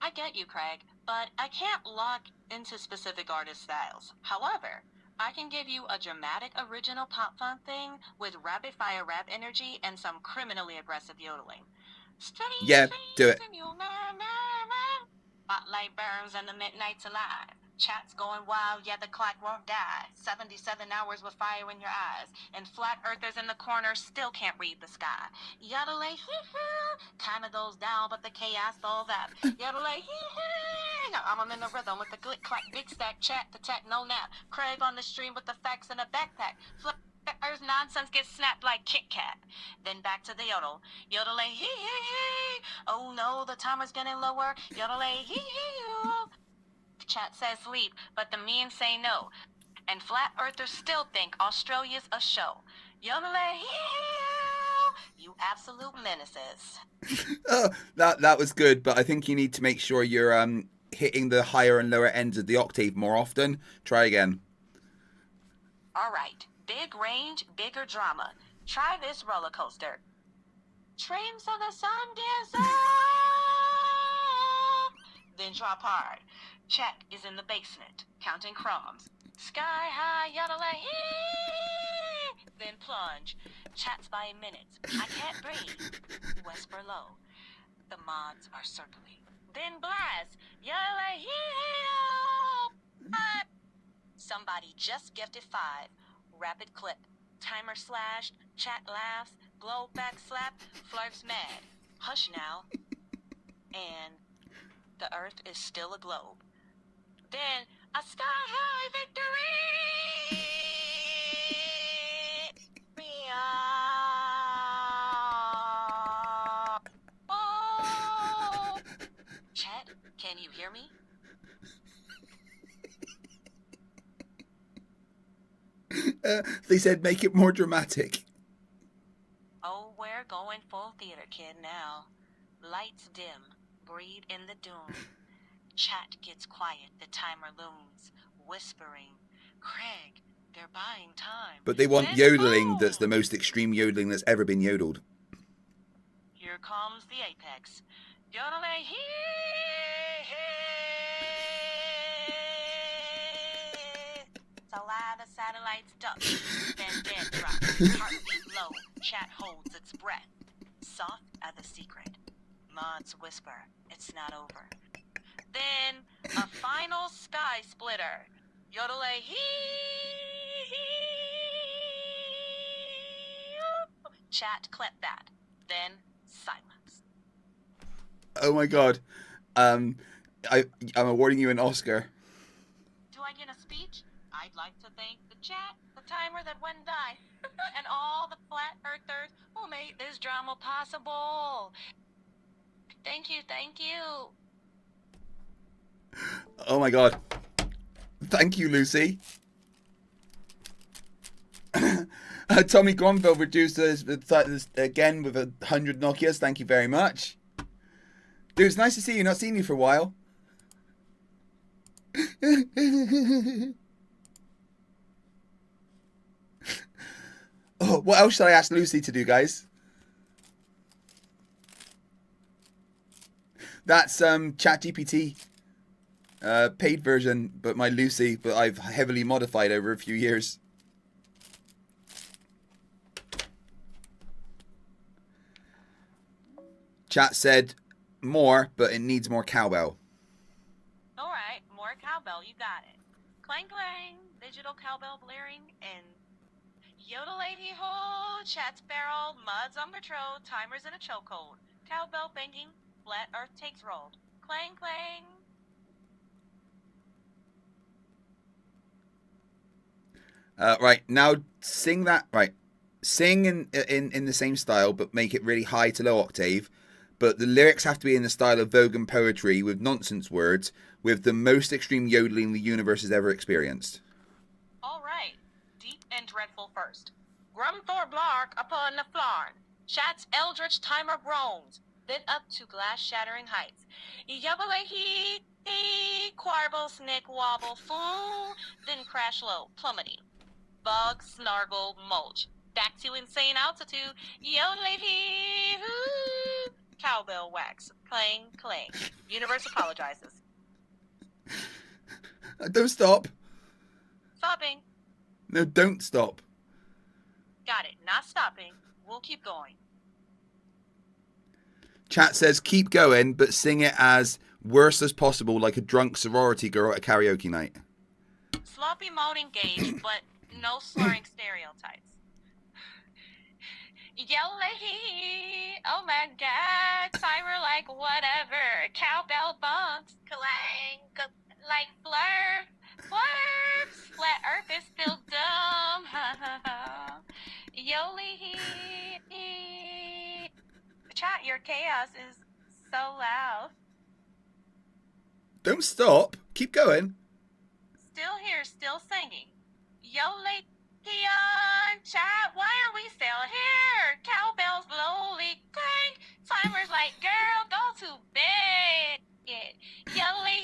I get you, Craig, but I can't lock into specific artist styles. However, I can give you a dramatic original pop funk thing with rapid fire rap energy and some criminally aggressive yodeling. Yeah, do it. Spotlight burns and the midnight's alive. Chat's going wild, yeah, the clock won't die. 77 hours with fire in your eyes. And flat earthers in the corner still can't read the sky. Yodelay, timer goes down, but the chaos falls out. Yodelay, I'm in the rhythm with the glick clack, big stack, chat to tech, no nap. Craig on the stream with the facts in a backpack. Earth's nonsense gets snapped like Kit Kat. Then back to the yodel. Yodelay, oh no, the timer's getting lower. Yodelay, Chat says sleep, but the memes say no. And flat earthers still think Australia's a show. Yodelay, you absolute menaces. Oh, that was good, but I think you need to make sure you're hitting the higher and lower ends of the octave more often. Try again. All right, big range, bigger drama. Try this roller coaster. Dreams of the sun desert. Then drop hard. Chat is in the basement, counting crumbs. Sky high, yodelay, then plunge. Chat's by minutes. I can't breathe. Whisper low. The mods are circling. Then blast. Yodelay, somebody just gifted 5. Rapid clip. Timer slashed. Chat laughs. Glow back slap. Flerfs mad. Hush now. And the earth is still a globe. Then a sky high victory. Oh. Chat, can you hear me? They said make it more dramatic. Oh, we're going full theater, kid, now. Lights dim, breathe in the doom. Chat gets quiet, the timer looms, whispering, Craig, they're buying time. But they want yodeling that's the most extreme yodeling that's ever been yodeled. Here comes the apex. Yodelay hee. Salada satellites duck. Then dead drop. Heartbeat low. Chat holds its breath. Soft as a secret. Mods whisper. It's not over. Then a final sky splitter. Yodelay hee. Chat clip that. Then silence. Oh my god. I'm awarding you an Oscar. Do I get a speech? I'd like to thank the chat, the timer that went die, and all the flat earthers who made this drama possible. Thank you, thank you. Oh my god. Thank you, Lucy. Tommy Gronville reduced this again with 100 Nokias. Thank you very much. Dude, it's nice to see you. Not seen you for a while. Oh, what else should I ask Lucy to do, guys? That's ChatGPT paid version, but my Lucy, but I've heavily modified over a few years. Chat said more, but it needs more cowbell. Alright, more cowbell, you got it. Clang clang, digital cowbell blaring, and yodelady ho, chat's barrel, muds on patrol, timers in a chokehold. Cowbell banging, flat earth takes rolled. Clang clang. Right, now sing that, right. Sing in the same style, but make it really high to low octave. But the lyrics have to be in the style of Vogan poetry with nonsense words, with the most extreme yodeling the universe has ever experienced. Alright, deep and dreadful first. Grumthor Blark upon the flarn. Chat's eldritch timer groans. Then up to glass-shattering heights. Yubble hee, quarble, snick, wobble, fool. Then crash low, plummeting. Bug, snargle, mulch. Back to insane altitude. Yodelay hee, hoo. Cowbell wax. Clang, clang. Universe apologizes. Don't stop. Stopping. No, don't stop. Got it. Not stopping. We'll keep going. Chat says keep going, but sing it as worse as possible, like a drunk sorority girl at a karaoke night. Sloppy mode engaged, but no slurring stereotypes. Yelly, oh my god, timer like whatever, cowbell bunks, clang, like Flerfs, flat earth is still dumb, Yoli, chat, your chaos is so loud. Don't stop. Keep going. Still here, still singing. Yoli, chat, why are we still here? Cowbells slowly clang. Timer's like, girl, go to bed. Yelly.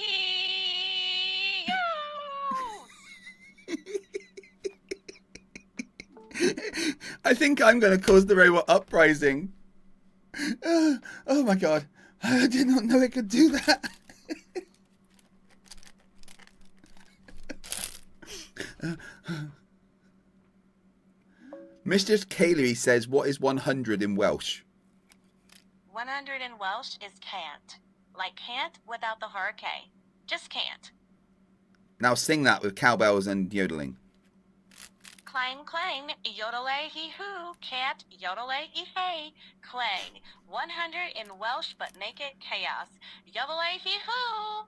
I think I'm going to cause the robot uprising. Oh my god. I did not know it could do that. Mr. Kaylee says, what is 100 in Welsh? 100 in Welsh is can't. Like can't without the hard K. Just can't. Now sing that with cowbells and yodeling. Clang, clang, yodelay hee hoo, can't, yodelay hee hey, clang. 100 in Welsh but naked chaos. Yodelay hee hoo.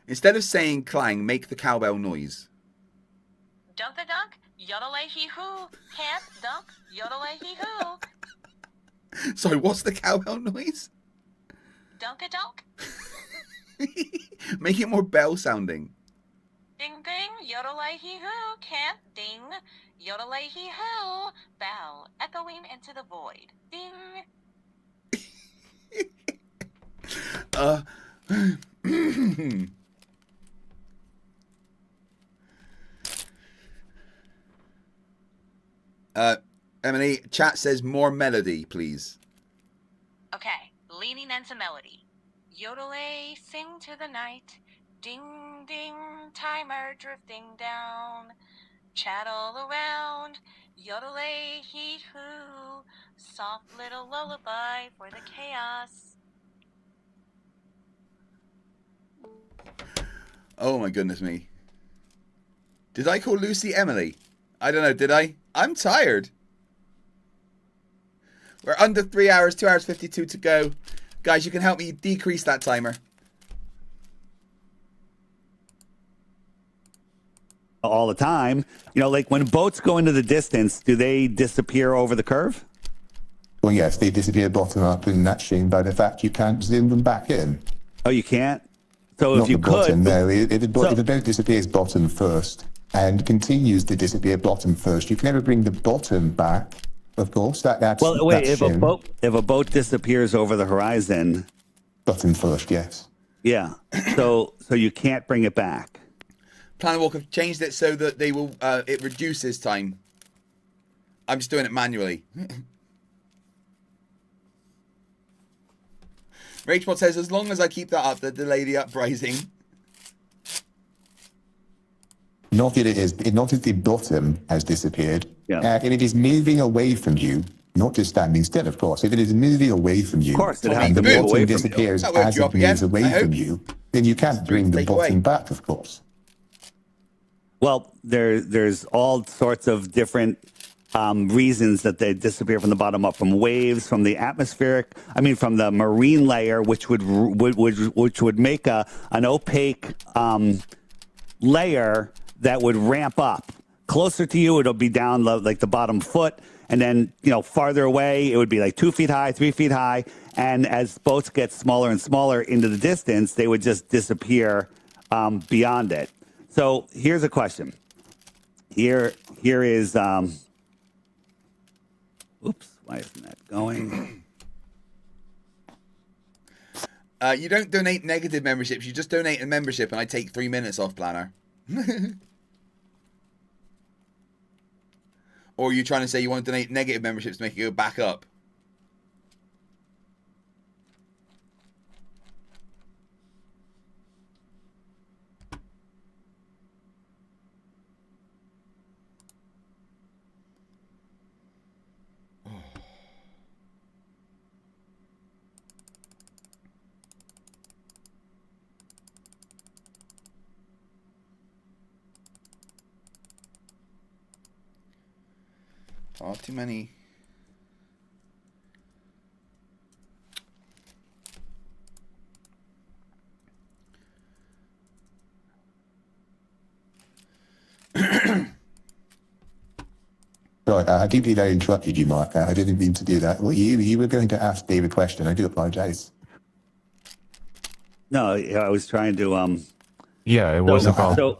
Instead of saying clang, make the cowbell noise. Dunk the dunk, yodelay hee hoo, can't dunk, yodelay hee hoo. Sorry, what's the cowbell noise? Dunk a dunk. Make it more bell sounding. Ding ding, yodelay hee hoo, can't ding, yodelay hee hoo, bell echoing into the void. Ding. Emily, chat says more melody, please. Okay, leaning into melody. Yodel-a, sing to the night. Ding, ding, timer drifting down. Chat all around. Yodel-a, heat hoo. Soft little lullaby for the chaos. Oh my goodness me. Did I call Lucy Emily? I don't know, did I? I'm tired. We're under 3 hours, 2 hours 52 to go. Guys, you can help me decrease that timer. All the time. You know, like when boats go into the distance, do they disappear over the curve? Well, yes, they disappear bottom up, and that's shown by the fact you can't zoom them back in. Oh, you can't? So Not if you the bottom, could... no. If a boat disappears bottom first and continues to disappear bottom first, you can never bring the bottom back. Of course, that's Well, wait, that's if a boat disappears over the horizon, bottom first, yes. Yeah. So you can't bring it back. Planet Walk have changed it so that they will it reduces time. I'm just doing it manually. Rachel says, as long as I keep that up, the delay the uprising. Not that it is, not that the bottom has disappeared. Yeah. And it is moving away from you, not just standing still, of course. If it is moving away from you, Of course, it has and to the move bottom away from you. disappears That woke as you it up again, moves away I from hope. you, then you can't bring the Take bottom away. back, of course. Well, there's all sorts of different reasons that they disappear from the bottom up, from waves, from the from the marine layer, which would make an opaque layer that would ramp up. Closer to you, it'll be down like the bottom foot, and then farther away, it would be like 2 feet high, 3 feet high, and as boats get smaller and smaller into the distance, they would just disappear beyond it. So here's a question. Here is oops, why isn't that going? You don't donate negative memberships. You just donate a membership, and I take 3 minutes off, Planner. Or are you trying to say you want to donate negative memberships to make it go back up? Far too many. Right, I do believe I interrupted you, Mark. I didn't mean to do that. Well, you were going to ask Dave a question. I do apologize. No, I was trying to Yeah, it was about the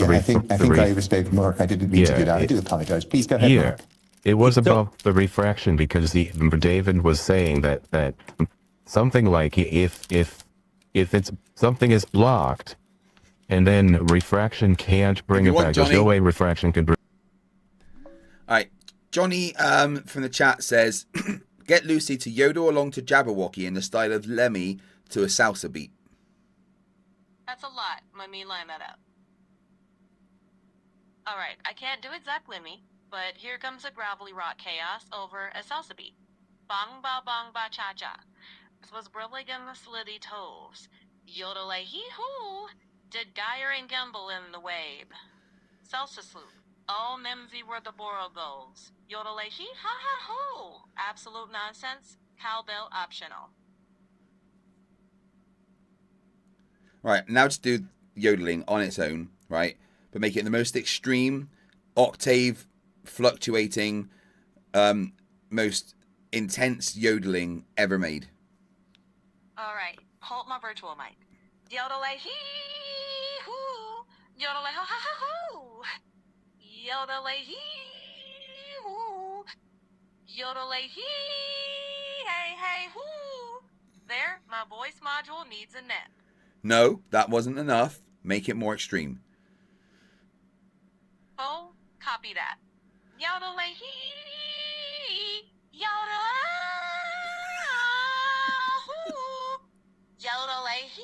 I think I respect Mark. I didn't mean to do that. I do apologize. Please go ahead, Mark. It was about the refraction because David was saying that something like if it's something is blocked and then refraction can't bring it back. There's no way refraction can bring. All right, Johnny from the chat says, get Lucy to yodel along to Jabberwocky in the style of Lemmy to a salsa beat. That's a lot. Let me line that up. Alright, I can't do exact Lemmy, but here comes a gravelly rock chaos over a salsa beat. Bong ba bong ba cha cha. This was brilliant the slitty toes. Yodel a hee hoo. Did Geyer and Gamble in the wave. Salsa sloop. All nimsy were the boro goals. Yodel a hee ha ha hoo. Absolute nonsense. Cowbell optional. Right, now just do yodeling on its own, right? But make it the most extreme, octave, fluctuating, most intense yodeling ever made. Alright, hold my virtual mic. Yodel a hee hoo. Yodel a ha ha ha hoo. Yodel a hee hoo. Yodel a hee hey hey hoo. There, my voice module needs a nap. No, that wasn't enough. Make it more extreme. Oh, copy that. Yodel hee. Yodel Yodel hee.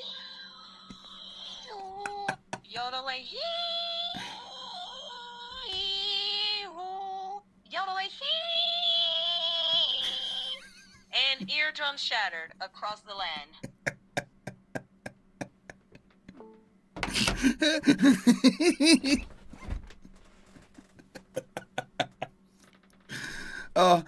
Yodel hee. Yodel and eardrums shattered across the land. Oh.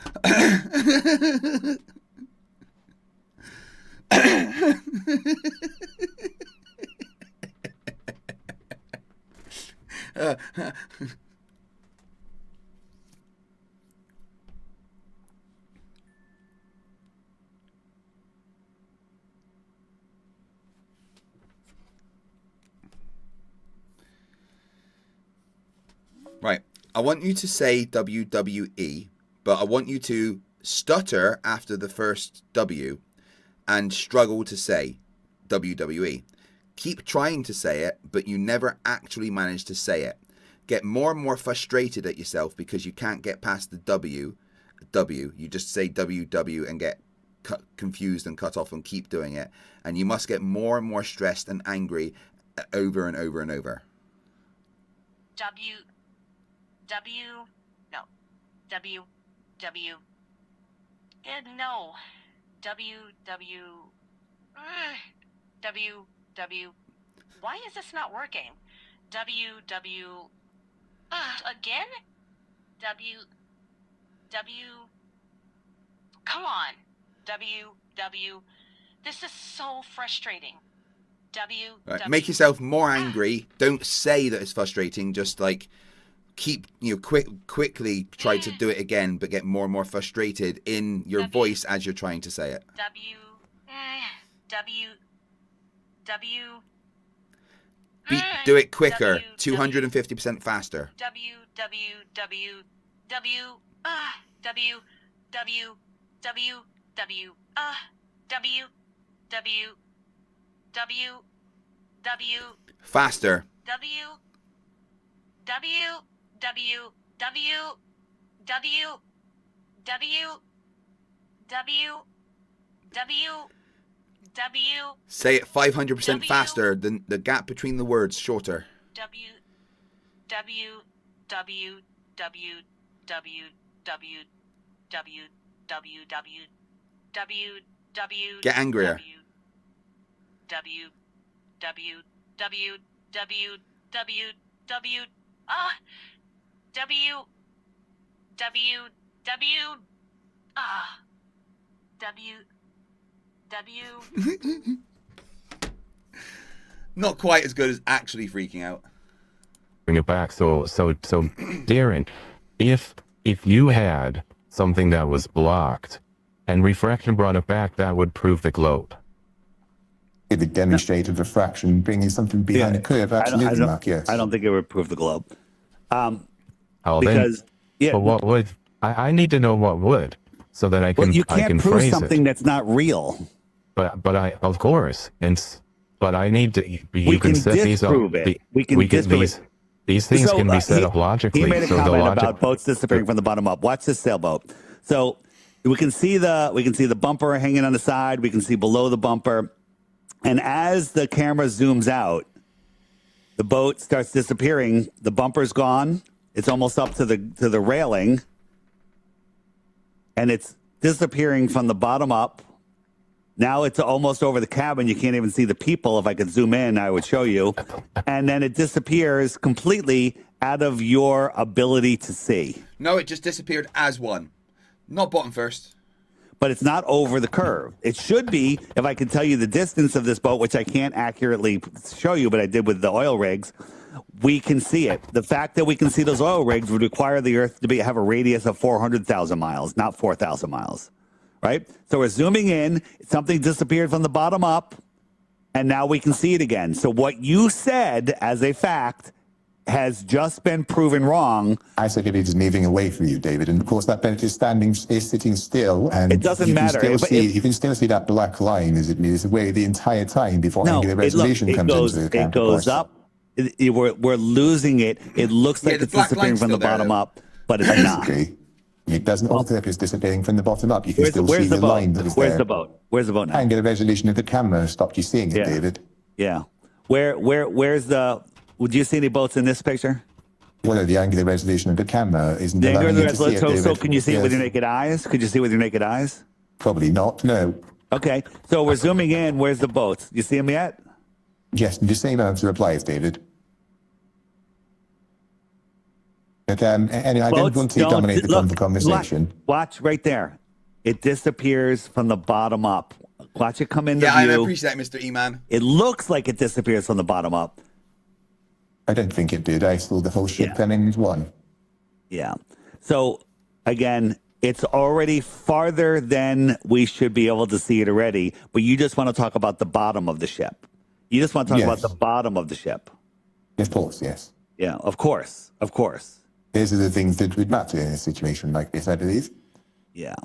Right. I want you to say WWE, but I want you to stutter after the first W and struggle to say WWE. Keep trying to say it, but you never actually manage to say it. Get more and more frustrated at yourself because you can't get past the W. You just say WW and get confused and cut off and keep doing it. And you must get more and more stressed and angry over and over and over. Why is this not working? Again? Come on. This is so frustrating. Right. Make yourself more angry. Don't say that it's frustrating. Just like keep, quickly try to do it again, but get more and more frustrated in your voice as you're trying to say it. Do it quicker, 250% faster. Faster. Say it 500% faster, then the gap between the words shorter. Get angrier. Not quite as good as actually freaking out. Bring it back. So, Darren, if you had something that was blocked and refraction brought it back, that would prove the globe. If it demonstrated refraction bringing something behind a curve, absolutely, Mark, yes. I don't think it would prove the globe. But Yeah. what would? I need to know what would, so that I can. Well, you can't I can prove phrase something it. that's not real. But I, of course, but I need to. We can set these up. disprove it. We can disprove it. These things can be set up logically. He made a so comment about boats disappearing from the bottom up. Watch this sailboat. So we can see the bumper hanging on the side. We can see below the bumper, and as the camera zooms out, the boat starts disappearing. The bumper's gone. It's almost up to the railing, and it's disappearing from the bottom up. Now it's almost over the cabin. You can't even see the people. If I could zoom in, I would show you. And then it disappears completely out of your ability to see. No, it just disappeared as one. Not bottom first. But it's not over the curve. It should be, if I could tell you the distance of this boat, which I can't accurately show you, but I did with the oil rigs, we can see it. The fact that we can see those oil rigs would require the Earth to have a radius of 400,000 miles, not 4,000 miles. Right? So we're zooming in. Something disappeared from the bottom up, and now we can see it again. So what you said as a fact has just been proven wrong. I said it is moving away from you, David, and of course that boat is sitting still, and it doesn't matter. You can still see that black line as it moves away the entire time before angular resolution comes into the account. It goes up. We're losing it. It looks like it's disappearing from the bottom up. but it's not. Basically, it doesn't alter if it's disappearing from the bottom up. You can still where's see the the boat? line that was Where's there. the boat? Where's the boat now? Angular resolution of the camera stopped you seeing it, David. Yeah. Where's the? Would you see any boats in this picture? Well, the angular resolution of the camera isn't The allowing angular you to see it, resolution. So David. can you see it with Yes. your naked eyes? Could you see it with your naked eyes? Probably not. No. Okay. So we're zooming in. Where's the boats? You see them yet? Yes, the same answer applies, David. But anyway, I don't want to dominate the conversation. Watch right there. It disappears from the bottom up. Watch it come into Yeah, I view. appreciate that, Mr. E-Man. It looks like it disappears from the bottom up. I don't think it did. I saw the whole ship come in as one. Yeah. So again, it's already farther than we should be able to see it already. But you just want to talk about the bottom of the ship. You just want to talk about the bottom of the ship. Of course, yes. Yeah, of course. Of course. These are the things that would matter in a situation like this, I believe. Yeah.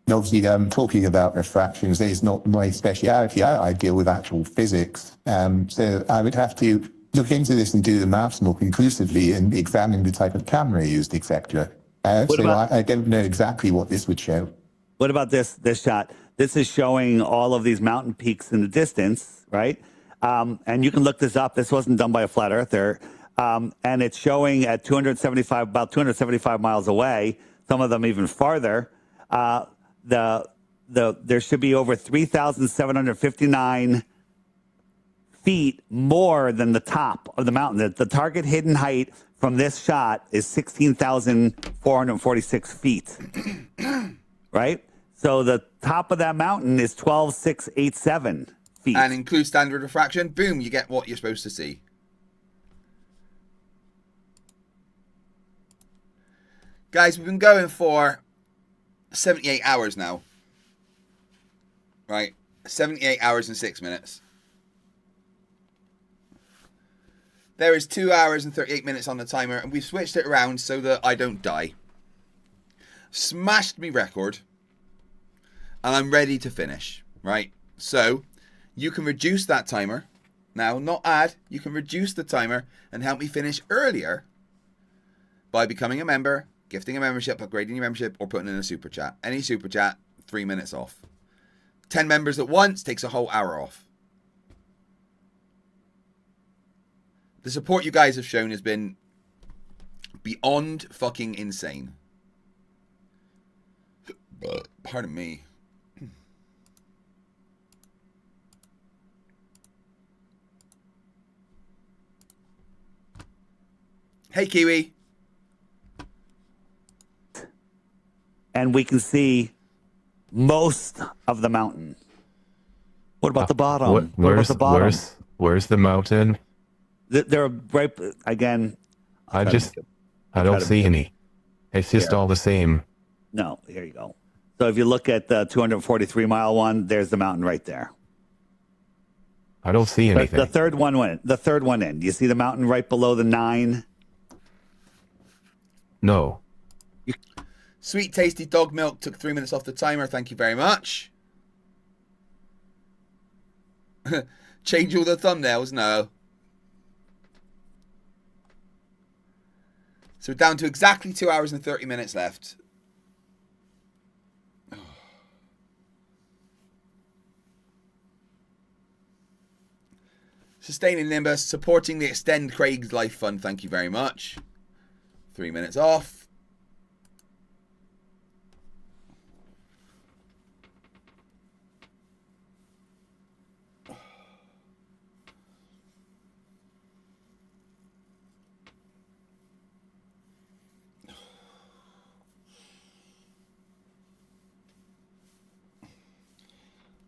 Obviously, talking about refractions is not my speciality. I deal with actual physics. So I would have to look into this and do the maths more conclusively and examine the type of camera used, etc. I don't know exactly what this would show. What about this shot? This is showing all of these mountain peaks in the distance, right? And you can look this up. This wasn't done by a flat earther. And it's showing at about 275 miles away, some of them even farther. There should be over 3,759 feet more than the top of the mountain. The target hidden height from this shot is 16,446 feet, right? So the top of that mountain is 12,687 feet. And include standard refraction. Boom, you get what you're supposed to see. Guys, we've been going for 78 hours now. Right? 78 hours and 6 minutes. There is 2 hours and 38 minutes on the timer, and we've switched it around so that I don't die. Smashed me record. And I'm ready to finish. Right? So, you can reduce that timer. Now, not add. You can reduce the timer and help me finish earlier by becoming a member, gifting a membership, upgrading your membership, or putting in a super chat. Any super chat, 3 minutes off. 10 members at once takes a whole hour off. The support you guys have shown has been beyond fucking insane. Pardon me. Hey, Kiwi. And we can see most of the mountain. What about the bottom? What about the bottom? Where's the mountain? They're right again. I don't see any. It's just all the same. No, here you go. So if you look at the 243 mile one, there's the mountain right there. I don't see anything. The third one went. The third one in. You see the mountain right below the 9? No. Sweet tasty dog milk took 3 minutes off the timer. Thank you very much. Change all the thumbnails? No. So we're down to exactly 2 hours and 30 minutes left. Sustaining Nimbus, supporting the Extend Craig's Life Fund. Thank you very much. 3 minutes off.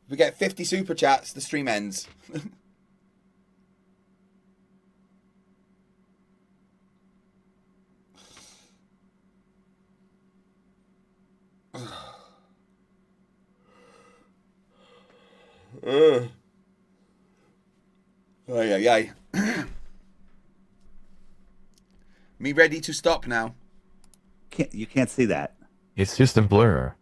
If we get 50 super chats, the stream ends. Ay. Me ready to stop now. You can't see that. It's just a blur.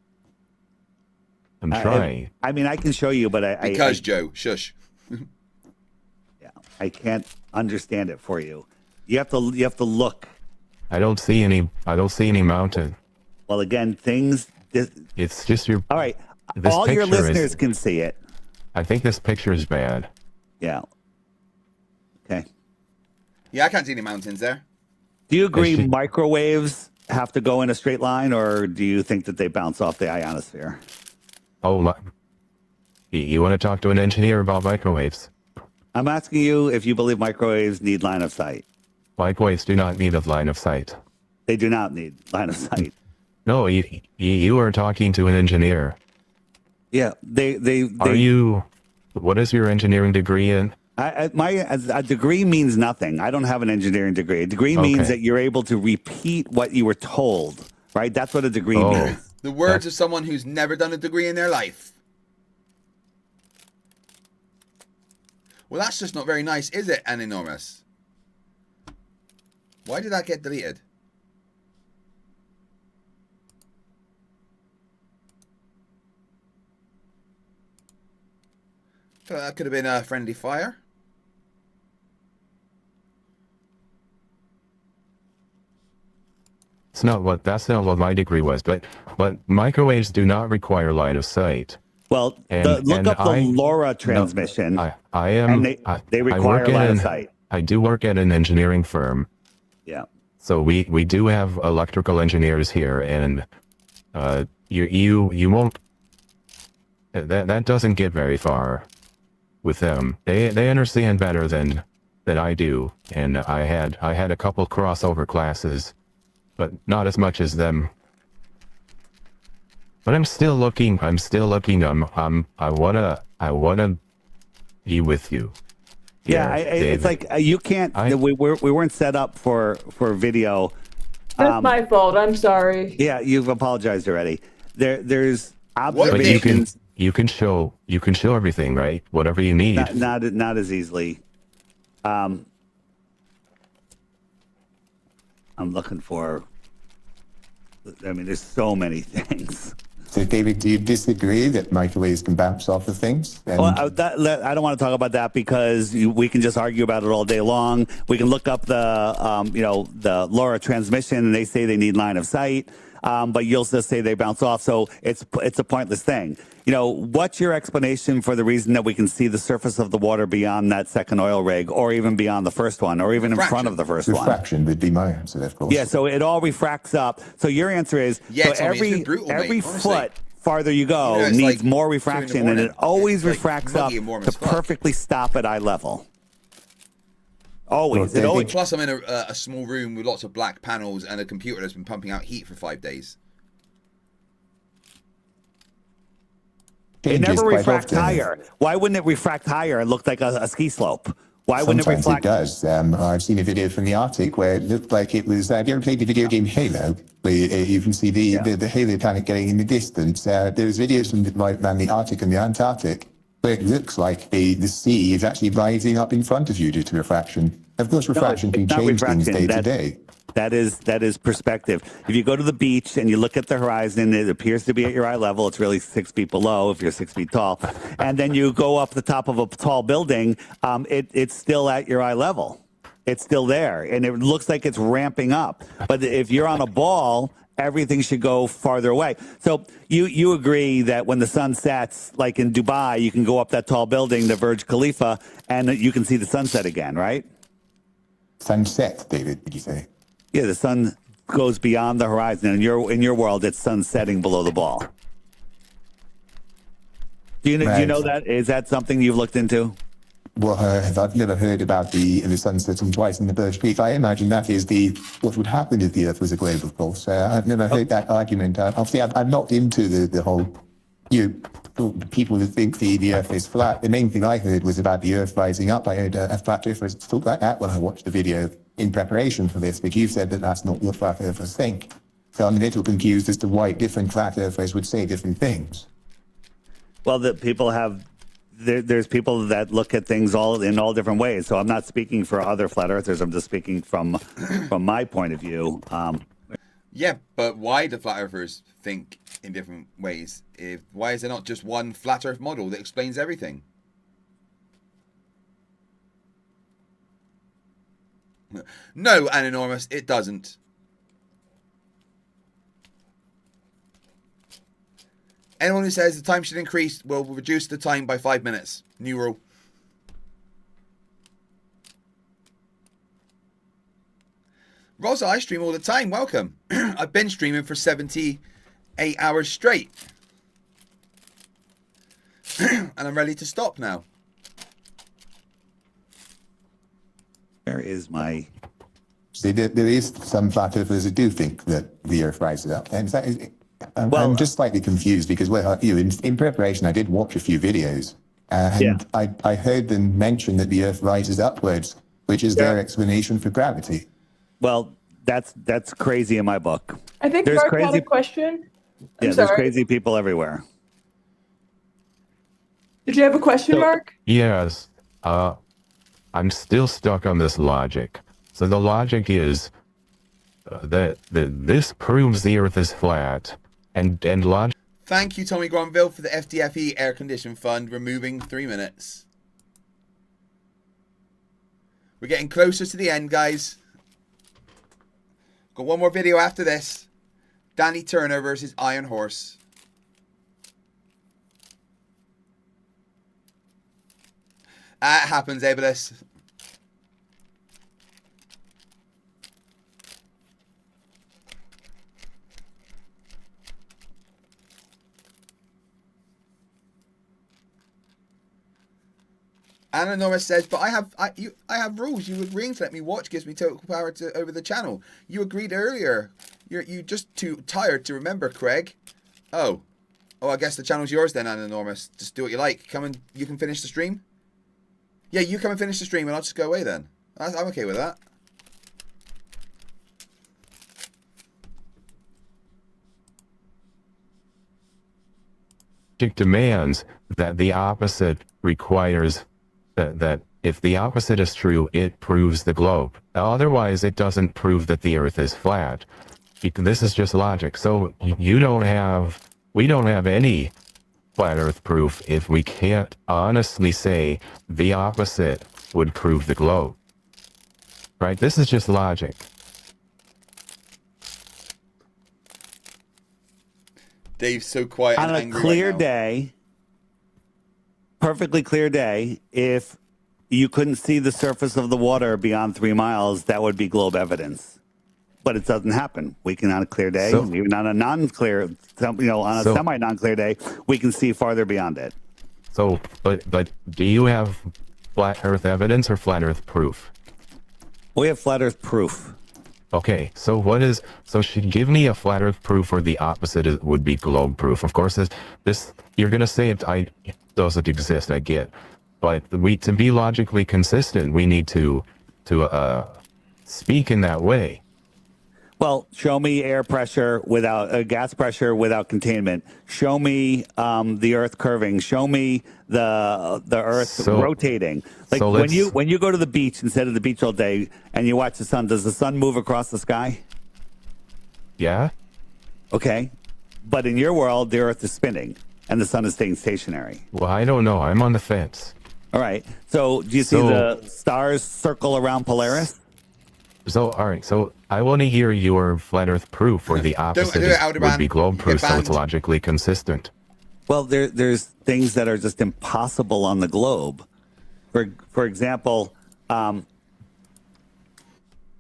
I'm trying. I mean, I can show you, but Because Joe, shush. Yeah, I can't understand it for you. You have to look I don't see any mountain. Well, again, It's just your. All right. This All your picture listeners can see it. I think this picture is bad. Yeah. Okay. Yeah, I can't see any mountains there. Do you agree microwaves have to go in a straight line, or do you think that they bounce off the ionosphere? Oh, you want to talk to an engineer about microwaves? I'm asking you if you believe microwaves need line of sight. Microwaves do not need a line of sight. They do not need line of sight. No, you are talking to an engineer. Yeah, they Are you? What is your engineering degree in? A degree means nothing. I don't have an engineering degree. A degree means that you're able to repeat what you were told, right? That's what a degree means. The words of someone who's never done a degree in their life. Well, that's just not very nice, is it, Enormous? Why did that get deleted? That could have been a friendly fire. That's not what my degree was, but microwaves do not require line of sight. Well, look up the LoRa transmission. I am. And they require line of sight. I do work at an engineering firm. Yeah. So we do have electrical engineers here, and you won't. That doesn't get very far with them. They understand better than I do, and I had a couple crossover classes, but not as much as them. But I'm still looking. I wanna be with you. Yeah, it's like you can't. We weren't set up for video. That's my fault. I'm sorry. Yeah, you've apologized already. There's observations. But you can show everything, right? Whatever you need. Not as easily. I'm looking for. I mean, there's so many things. So, David, do you disagree that microwaves can bounce off of things? And Well, I don't want to talk about that because we can just argue about it all day long. We can look up the LoRa transmission, and they say they need line of sight, but you'll just say they bounce off. So it's a pointless thing. What's your explanation for the reason that we can see the surface of the water beyond that second oil rig, or even beyond the first one, or even in front of the first one? Refraction would be my answer, of course. Yeah, so it all refracts up. So your answer is, Yeah, so Tommy, it's been brutal, every mate, honestly. foot farther you go it's needs like more 2 in the refraction, and morning. it always It's like refracts up muggy and warm to as fuck. perfectly stop at eye level. Always. Well, It always. Plus, I'm in a small room with lots of black panels and a computer that's been pumping out heat for 5 days. It changes never quite refracts often. higher. Why wouldn't it refract higher and look like a ski slope? Why wouldn't it Sometimes reflect? it does. I've seen a video from the Arctic where it looked like it was. Have you ever played the video game Halo? Where you can see the Halo planet getting in the distance. There's videos from the Arctic and the Antarctic where it looks like the sea is actually rising up in front of you due to refraction. Of course, refraction can it's not change things refraction. day to day. That is perspective. If you go to the beach and you look at the horizon, it appears to be at your eye level. It's really 6 feet below if you're 6 feet tall. And then you go up the top of a tall building, it's still at your eye level. It's still there. And it looks like it's ramping up. But if you're on a ball, everything should go farther away. So you agree that when the sun sets, like in Dubai, you can go up that tall building, the Burj Khalifa, and you can see the sunset again, right? Sunset, David, did you say? Yeah, the sun goes beyond the horizon. In your world, it's sun setting below the ball. Do you know that? Is that something you've looked into? Well, I've never heard about the sun setting twice in the Burj Khalifa. I imagine that is what would happen if the Earth was a globe, of course. I've never heard that argument. Obviously, I'm not into the whole people who think the Earth is flat. The main thing I heard was about the Earth rising up. I heard a flat earthers talk like that when I watched the video in preparation for this, but you said that that's not what flat earthers think. So I'm a little confused as to why different flat earthers would say different things. Well, that people have. There's people that look at things in all different ways. So I'm not speaking for other flat earthers. I'm just speaking from my point of view. Yeah, but why do flat earthers think in different ways? Why is there not just one flat earth model that explains everything? No, Enormous, it doesn't. Anyone who says the time should increase will reduce the time by 5 minutes. New rule. Rosa, I stream all the time. Welcome. I've been streaming for 78 hours straight. And I'm ready to stop now. Where is my... See, there is some flat earthers who do think that the Earth rises up. And I'm just slightly confused because in preparation, I did watch a few videos. And I heard them mention that the Earth rises upwards, which is their explanation for gravity. Well, that's crazy in my book. I think there's Mark crazy, had a question. There's crazy people everywhere. Did you have a question, Mark? Yes. I'm still stuck on this logic. So the logic is that this proves the Earth is flat, and logic. Thank you, Tommy Granville, for the FTFE air condition fund, removing 3 minutes. We're getting closer to the end, guys. Got one more video after this. Danny Turner versus Iron Horse. It happens, Ableist. Anonymous says, but I have rules. You agreeing to let me watch gives me total power over the channel. You agreed earlier. You're just too tired to remember, Craig. Oh, I guess the channel's yours then, Anonymous. Just do what you like. You can finish the stream. Yeah, you come and finish the stream, and I'll just go away then. I'm okay with that. Logic demands that the opposite requires that if the opposite is true, it proves the globe. Otherwise, it doesn't prove that the Earth is flat. This is just logic. So we don't have any flat Earth proof if we can't honestly say the opposite would prove the globe. Right? This is just logic. Dave's so quiet and On a angry clear right now. day, perfectly clear day, if you couldn't see the surface of the water beyond 3 miles, that would be globe evidence. But it doesn't happen. We can, on a clear day, even on a non-clear, on a semi-non-clear day, we can see farther beyond it. So, but do you have flat Earth evidence or flat Earth proof? We have flat Earth proof. Okay, so give me a flat Earth proof, or the opposite would be globe proof. Of course, this you're gonna say it doesn't exist. I get, but to be logically consistent, we need to speak in that way. Well, show me air pressure without gas pressure without containment. Show me the Earth curving. Show me the Earth rotating. Like when you go to the beach instead of the beach all day and you watch the sun, does the sun move across the sky? Yeah. Okay, but in your world, the Earth is spinning and the sun is staying stationary. Well, I don't know. I'm on the fence. All right. So do you see the stars circle around Polaris? So, all right. So I want to hear your flat Earth proof, or the opposite would be globe proof, so it's logically consistent. Well, there's things that are just impossible on the globe. For example,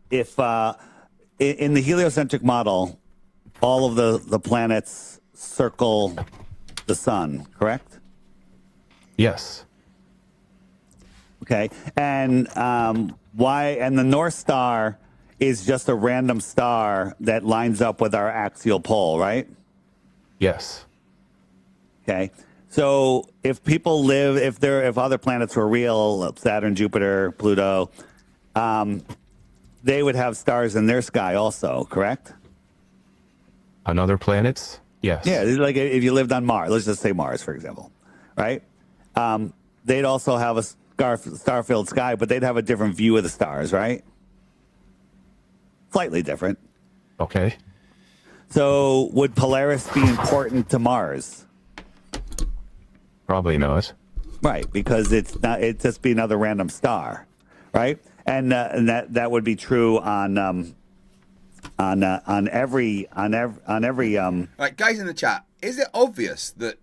if in the heliocentric model, all of the planets circle the sun, correct? Yes. Okay, and and the North Star is just a random star that lines up with our axial pole, right? Yes. Okay, so if people live, if other planets were real, Saturn, Jupiter, Pluto, they would have stars in their sky also, correct? On other planets? Yes. Yeah, like if you lived on Mars, let's just say Mars, for example, right? They'd also have a star-filled sky, but they'd have a different view of the stars, right? Slightly different. Okay. So would Polaris be important to Mars? Probably not. Right, because it'd just be another random star, right? And that would be true on on every Right, guys in the chat, is it obvious that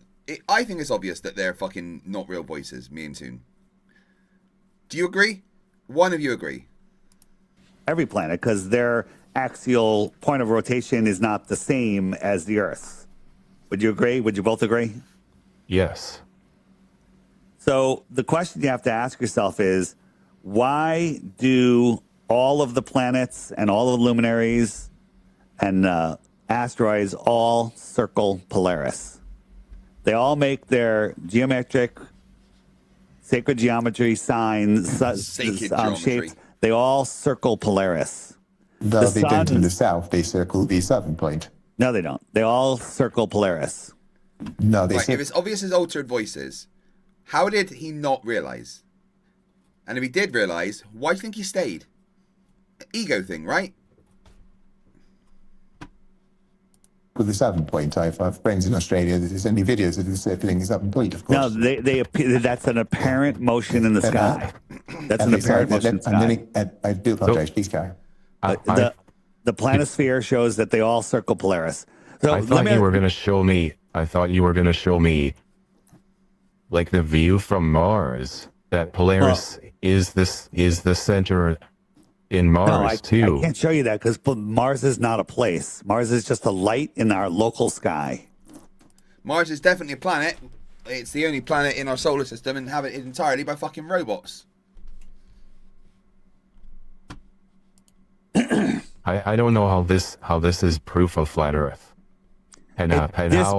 I think it's obvious that they're fucking not real voices, me and Toon. Do you agree? One of you agree? every planet, because their axial point of rotation is not the same as the Earth's. Would you agree? Would you both agree? Yes. So the question you have to ask yourself is, why do all of the planets and all of the luminaries and asteroids all circle Polaris? They all make their geometric, sacred geometry signs, shapes. They all circle Polaris. Though they don't in the south, they circle the southern point. No, they don't. They all circle Polaris. No, they Right, if it's obvious as altered voices, how did he not realize? And if he did realize, why do you think he stayed? Ego thing, right? With the southern point, I have friends in Australia. There's only videos of this circling the southern point, of course. No, that's an apparent motion in the sky. That's an apparent motion in the sky. I do apologize. Please carry. The planisphere shows that they all circle Polaris. So I thought you were going to show me. I thought you were going to show me, like, the view from Mars. That Polaris is the center in Mars too. I can't show you that because Mars is not a place. Mars is just a light in our local sky. Mars is definitely a planet. It's the only planet in our solar system inhabited entirely by fucking robots. I don't know how this is proof of flat Earth, and how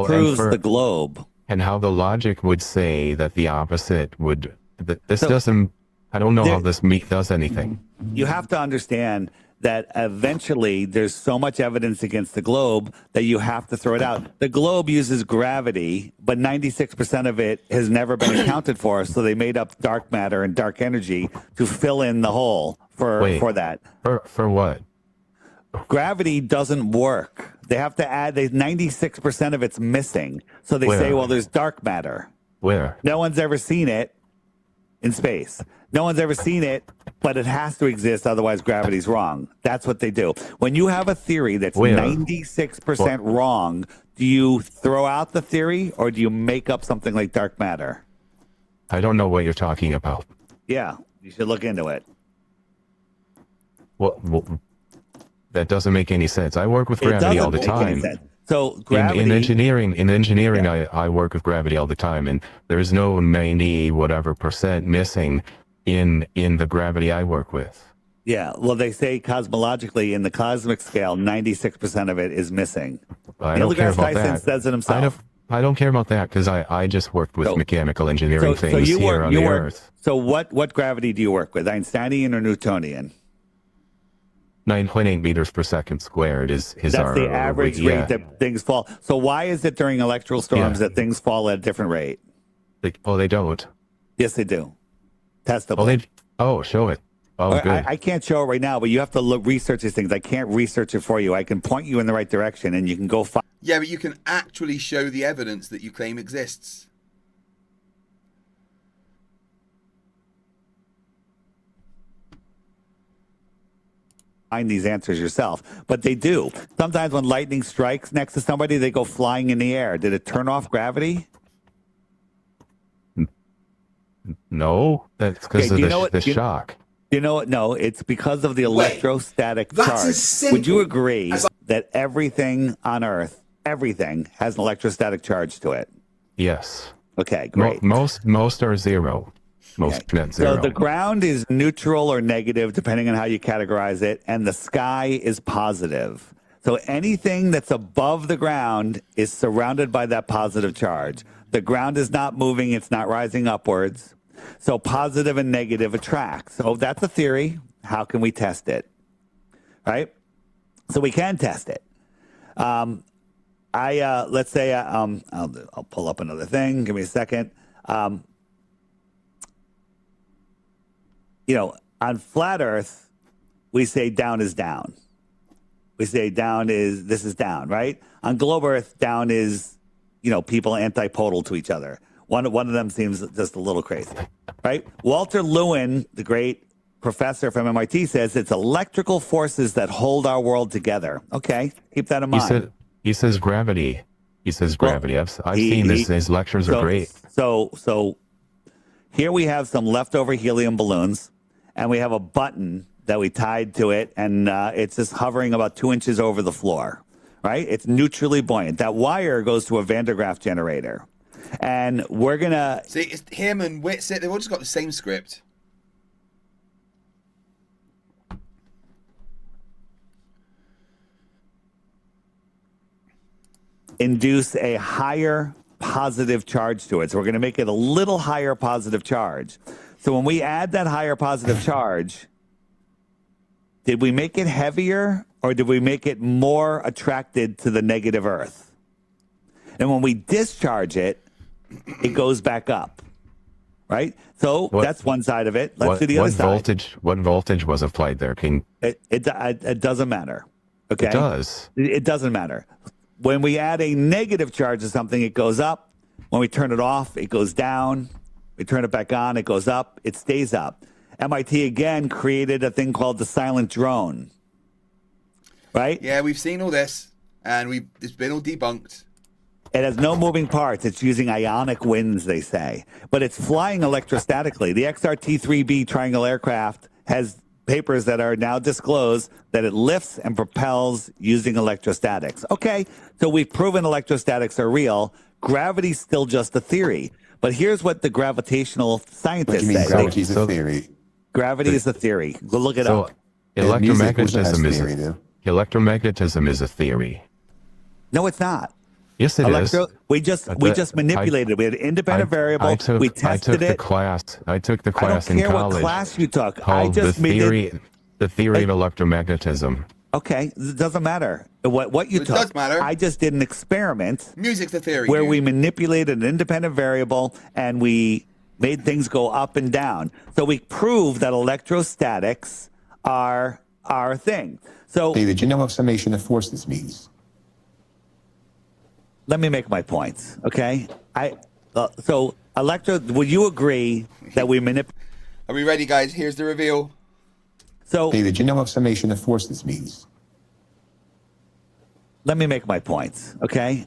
proves the globe, and how the logic would say that the opposite would. This doesn't. I don't know how this does anything. You have to understand that eventually there's so much evidence against the globe that you have to throw it out. The globe uses gravity, but 96% of it has never been accounted for. So they made up dark matter and dark energy to fill in the hole for that. For what? Gravity doesn't work. They have to add. 96% of it's missing. So they say, well, there's dark matter. Where? No one's ever seen it in space. No one's ever seen it, but it has to exist, otherwise gravity's wrong. That's what they do. When you have a theory that's 96% wrong, do you throw out the theory or do you make up something like dark matter? I don't know what you're talking about. Yeah, you should look into it. Well, that doesn't make any sense. I work with gravity all the time. So gravity in engineering, I work with gravity all the time, and there's no 90 whatever percent missing in the gravity I work with. Yeah, well, they say cosmologically in the cosmic scale, 96% of it is missing. I don't care about Tyson that. says it himself. I don't care about that because I just worked with mechanical engineering things here on the Earth. So what gravity do you work with, Einsteinian or Newtonian? 9.8 meters per second squared is That's our the average rate that things fall. So why is it during electoral storms that things fall at a different rate? They don't. Yes, they do. Testable. Show it. Oh, good. I can't show it right now, but you have to research these things. I can't research it for you. I can point you in the right direction, and you can go find. Yeah, but you can actually show the evidence that you claim exists. Find these answers yourself, but they do. Sometimes when lightning strikes next to somebody, they go flying in the air. Did it turn off gravity? No, that's because of the shock. You know what? No, it's because of the electrostatic charge. Would you agree that everything on Earth, everything has an electrostatic charge to it? Yes. Okay, great. Most are zero. Most net zero. So the ground is neutral or negative, depending on how you categorize it, and the sky is positive. So anything that's above the ground is surrounded by that positive charge. The ground is not moving, it's not rising upwards. So positive and negative attract. So that's a theory. How can we test it? Right? So we can test it. Let's say I'll pull up another thing. Give me a second. On flat Earth, we say down is down. We say this is down, right? On globe Earth, down is, people antipodal to each other. One of them seems just a little crazy, right? Walter Lewin, the great professor from MIT says it's electrical forces that hold our world together. Okay, keep that in mind. He says gravity. He says gravity. I've seen this. His lectures are great. So here we have some leftover helium balloons, and we have a button that we tied to it, and it's just hovering about 2 inches over the floor, right? It's neutrally buoyant. That wire goes to a Van de Graaff generator, and we're gonna see. It's him and Witsit. They've all just got the same script. Induce a higher positive charge to it. So we're going to make it a little higher positive charge. So when we add that higher positive charge, did we make it heavier or did we make it more attracted to the negative Earth? And when we discharge it, it goes back up, right? So that's one side of it. Let's do the other side. What voltage was applied there, King? It doesn't matter. Okay. It does. It doesn't matter. When we add a negative charge to something, it goes up. When we turn it off, it goes down. We turn it back on, it goes up. It stays up. MIT, again, created a thing called the silent drone. Right? Yeah, we've seen all this, and it's been all debunked. It has no moving parts. It's using ionic winds, they say. But it's flying electrostatically. The XRT-3B triangle aircraft has papers that are now disclosed that it lifts and propels using electrostatics. Okay, so we've proven electrostatics are real. Gravity's still just a theory. But here's what the gravitational scientists say. Gravity's a theory. Gravity is a theory. Go look it up. Electromagnetism is a theory. No, it's not. Yes, it is. We just manipulated it. We had an independent variable. We tested it. I took the class in college. I don't care what class you took. The theory of electromagnetism. Okay, it doesn't matter what you took. It does matter. I just did an experiment. Music's the theory. Where we manipulated an independent variable and we made things go up and down. So we proved that electrostatics are our thing. So David, you know what summation of forces means? Let me make my points, okay? Would you agree that we manipulate? Are we ready, guys? Here's the reveal. So, David, you know what summation of forces means? Let me make my points, okay?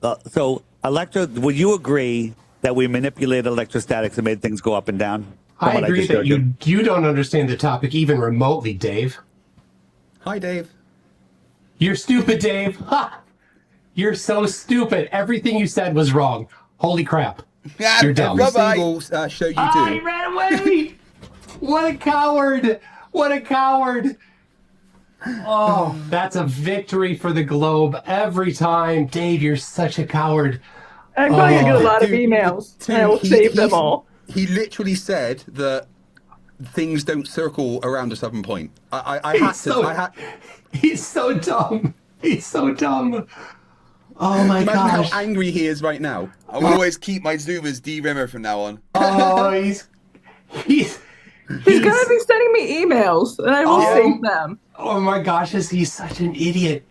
Would you agree that we manipulated electrostatics and made things go up and down? I agree that you don't understand the topic even remotely, Dave. Hi, Dave. You're stupid, Dave. Ha! You're so stupid. Everything you said was wrong. Holy crap. You're dumb. Every single show you do. He ran away! What a coward! What a coward! Oh, that's a victory for the Globe every time. Dave, you're such a coward. I'm going to get a lot of emails, and I will save them all. He literally said that things don't circle around a southern point. He's so dumb. He's so dumb. Oh my gosh. Imagine how angry he is right now. I will always keep my Zoomers D-Rimmer from now on. Oh, he's gonna be sending me emails, and I will save them. Oh my gosh, he's such an idiot.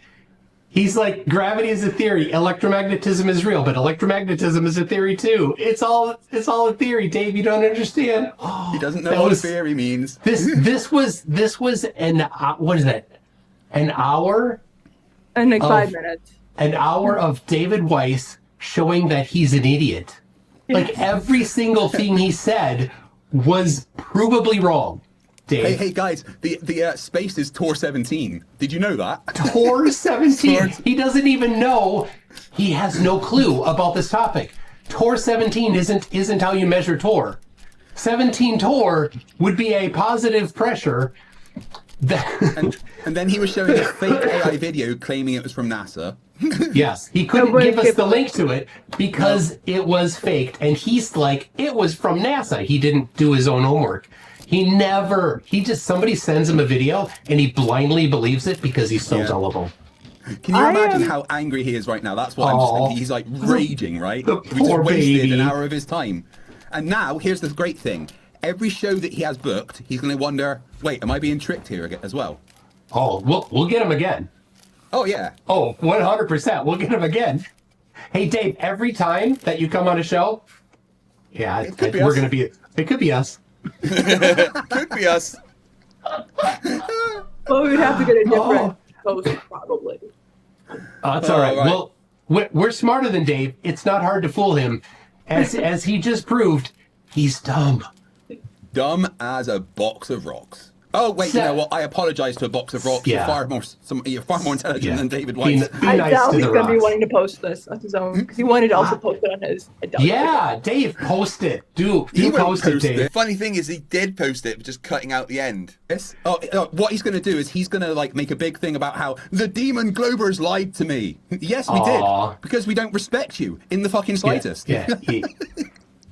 He's like, gravity is a theory, electromagnetism is real, but electromagnetism is a theory too. It's all a theory, Dave. You don't understand. Oh, he doesn't know what theory means. This was an what is that? An hour and like 5 minutes. An hour of David Weiss showing that he's an idiot. Like every single thing he said was provably wrong. Dave. Hey guys, the space is Tor 17. Did you know that? Tor 17. He doesn't even know. He has no clue about this topic. Tor 17 isn't how you measure Tor. 17 Tor would be a positive pressure. And then he was showing a fake AI video claiming it was from NASA. Yes, he couldn't give us the link to it because it was faked. And he's like, it was from NASA. He didn't do his own homework. Somebody sends him a video and he blindly believes it because he's so gullible. Can you imagine how angry he is right now? That's what I'm just thinking. He's like raging, right? The He poor just wasted baby. an hour of his time. And now, here's the great thing. Every show that he has booked, he's going to wonder, wait, am I being tricked here as well? Oh, we'll get him again. Oh, yeah. Oh, 100%. We'll get him again. Hey, Dave, every time that you come on a show, it could be us. Could be us. Well, we'd have to get a different host, probably. That's all right. Right. Well, we're smarter than Dave. It's not hard to fool him. As he just proved, he's dumb. Dumb as a box of rocks. Oh wait, you know what? I apologise to a box of rocks. Yeah. You're far more intelligent Yeah. than David White. I doubt he's going to be wanting to post this on his own because he wanted to also post it on his. I doubt Yeah, Dave, post it. Do won't post it, Dave. Funny thing is, he did post it, but just cutting out the end. Yes. What he's going to do is he's going to like make a big thing about how the Demon Globers lied to me. Yes, we Aw. did because we don't respect you in the fucking slightest. Yeah.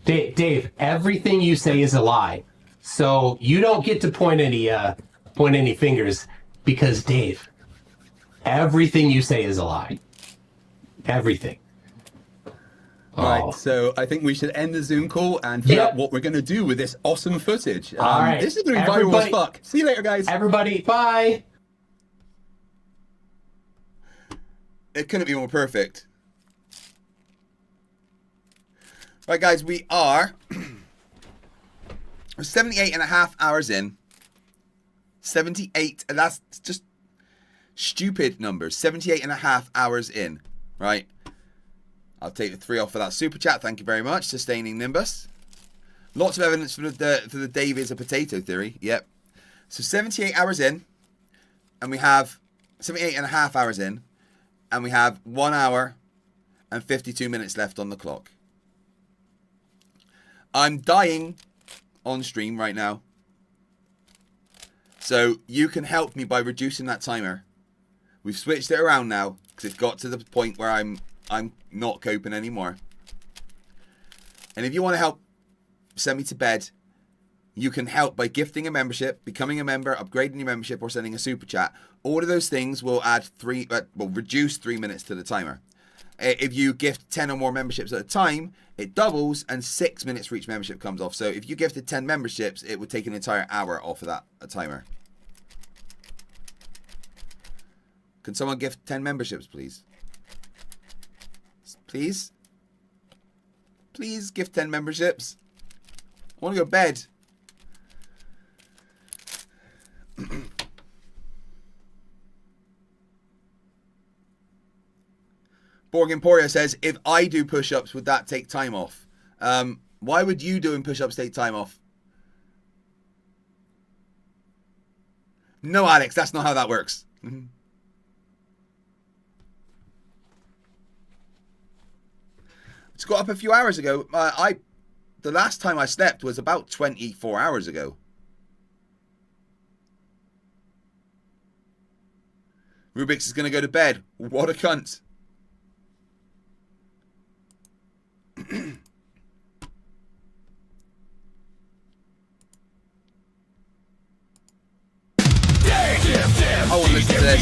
Dave, everything you say is a lie. So you don't get to point any fingers because Dave, everything you say is a lie. Everything. Right, so I think we should end the Zoom call and figure out what we're going to do with this awesome footage. All right. This is going to be viral as fuck. See you later, guys. Everybody, bye. It couldn't be more perfect. Right, guys, we are 78 and a half hours in. 78, and that's just stupid numbers. 78 and a half hours in, right? I'll take the 3 off for that super chat. Thank you very much. Sustaining Nimbus. Lots of evidence for the Dave is a potato theory. Yep. So 78 hours in, and we have 78 and a half hours in, and we have 1 hour and 52 minutes left on the clock. I'm dying on stream right now. So you can help me by reducing that timer. We've switched it around now because it's got to the point where I'm not coping anymore. And if you want to help send me to bed, you can help by gifting a membership, becoming a member, upgrading your membership, or sending a super chat. All of those things will reduce 3 minutes to the timer. If you gift 10 or more memberships at a time, it doubles and 6 minutes for each membership comes off. So if you gifted 10 memberships, it would take an entire hour off of that timer. Can someone gift 10 memberships, please? Please? Please gift 10 memberships. I want to go to bed. Borg Emporia says, if I do push-ups, would that take time off? Why would you doing push-ups take time off? No, Alex, that's not how that works. It's got up a few hours ago. The last time I slept was about 24 hours ago. Rubiks is going to go to bed. What a cunt. I want to listen to this.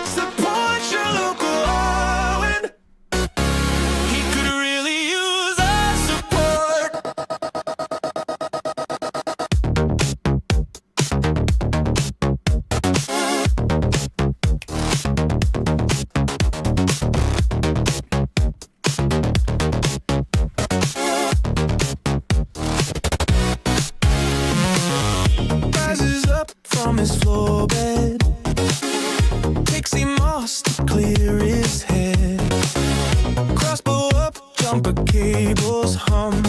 Support your local Owen. He could really use our support. Rises up from his floor bed. Pixie moss to clear his head. Crossbow up, jumper cables hum.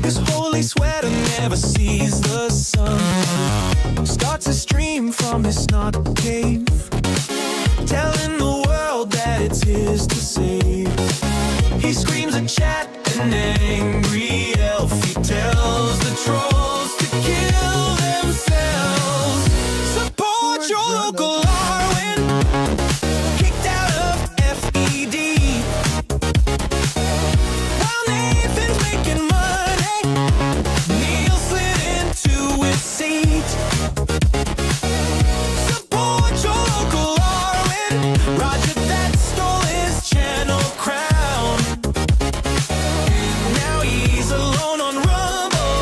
His holy sweater never sees the sun. Starts a stream from his snot cave, telling the world that it's his to save. He screams a chat, an angry elf. He tells the trolls to kill themselves. Support your local Arwen. Kicked out of FED. While Nathan's making money, Neil slid into his seat. Support your local Arwen. Roger that stole his channel crown. Now he's alone on Rumble.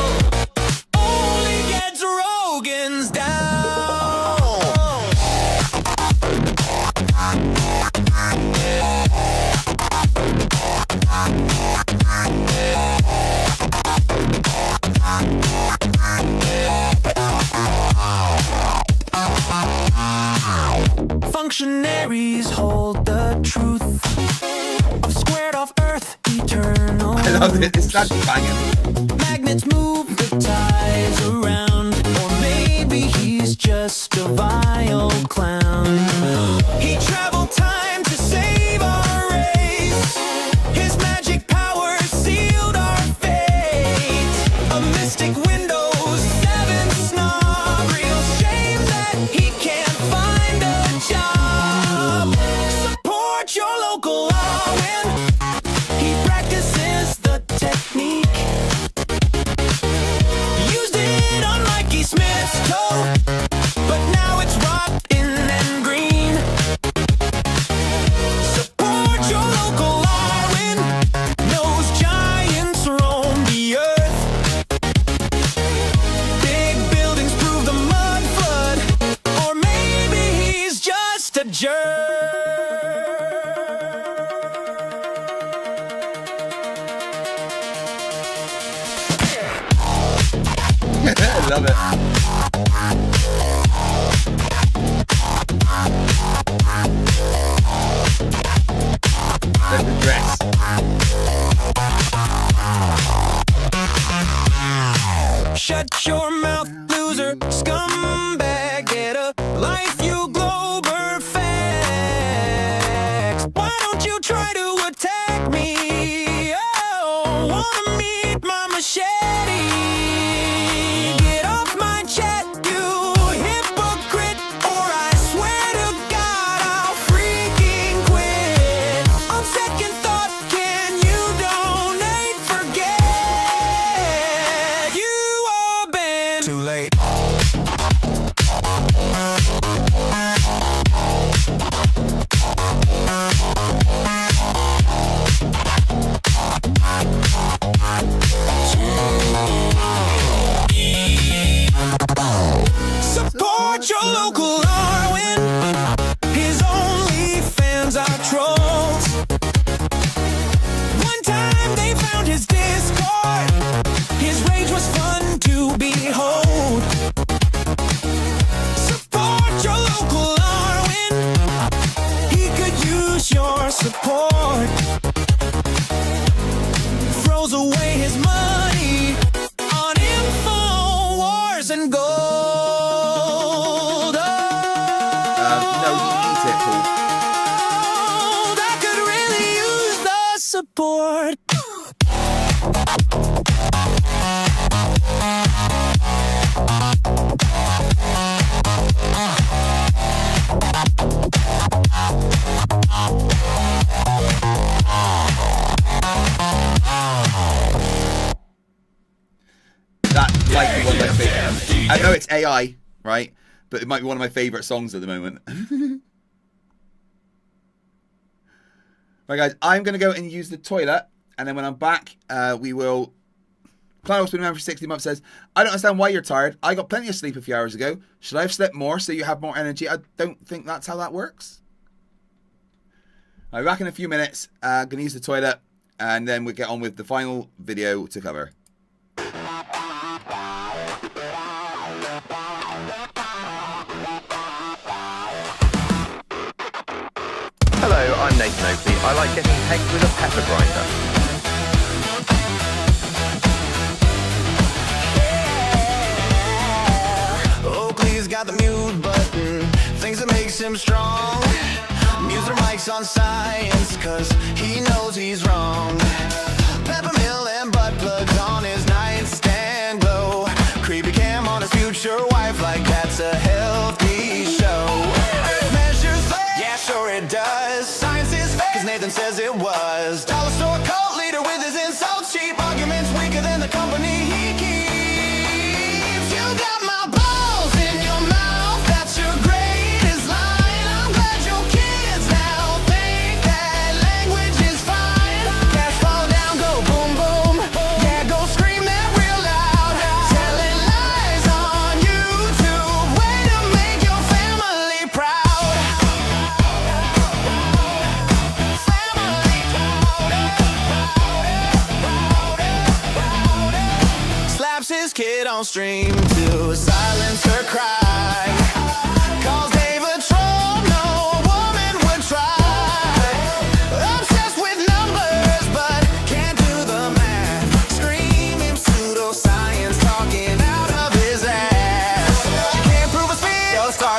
It's actually banging. Magnets move the ties around, or maybe he's just a vile clown. He traveled time to save our race. His magic powers sealed our fate. A mystic Windows 7 snob. Real shame that he can't find a job. Support your local Arwen. He practices the technique. Used it on Mikey Smith's toe, but now it's rotten and green. Support your local Arwen. Knows giants roam the earth. Big buildings prove the mud flood, or maybe he's just a jerk. I love it. There's the dress. Shut your mouth, loser, scumbag. Get a life, you Glober facts. Why don't you try to attack me? Oh, wanna meet my machete? Get off my chat, you hypocrite, or I swear to God I'll freaking quit. On second thought, can you donate? Forget you are banned. Too late. Support your local Arwen. His only fans are trolls. One time they found his Discord. His rage was fun to behold. Support your local Arwen. He could use your support. Throws away his money on InfoWars and gold. No, he eats it, Paul. I could really use the support. That might be one of my favorite. I know it's AI, right? But it might be one of my favorite songs at the moment. Right, guys, I'm going to go and use the toilet. And then when I'm back, we will... Cloud's been around for 60 months says, I don't understand why you're tired. I got plenty of sleep a few hours ago. Should I have slept more so you have more energy? I don't think that's how that works. I'll be back in a few minutes. Going to use the toilet. And then we'll get on with the final video to cover. Hello, I'm Nathan Oakley. I like getting pegged with a pepper grinder. Oakley's got the mute button, things that makes him strong. Mutes her mics on science, cause he knows he's wrong. Peppermill and butt plugs on his nightstand glow. Creepy cam on his future wife, like that's a healthy show. Measures fake, yeah sure it does. Science is fake, cause Nathan says it was. Dollar store cult leader with his insults, cheap arguments weaker than the company he keeps. You got my balls in your mouth, that's your greatest line. I'm glad your kids now think that language is fine. Cash fall down, go boom boom, yeah go scream that real loud. Telling lies on YouTube, way to make your family proud. Slaps his kid on stream to silence her cry. Calls Dave a troll, no woman would try. Obsessed with numbers, but can't do the math.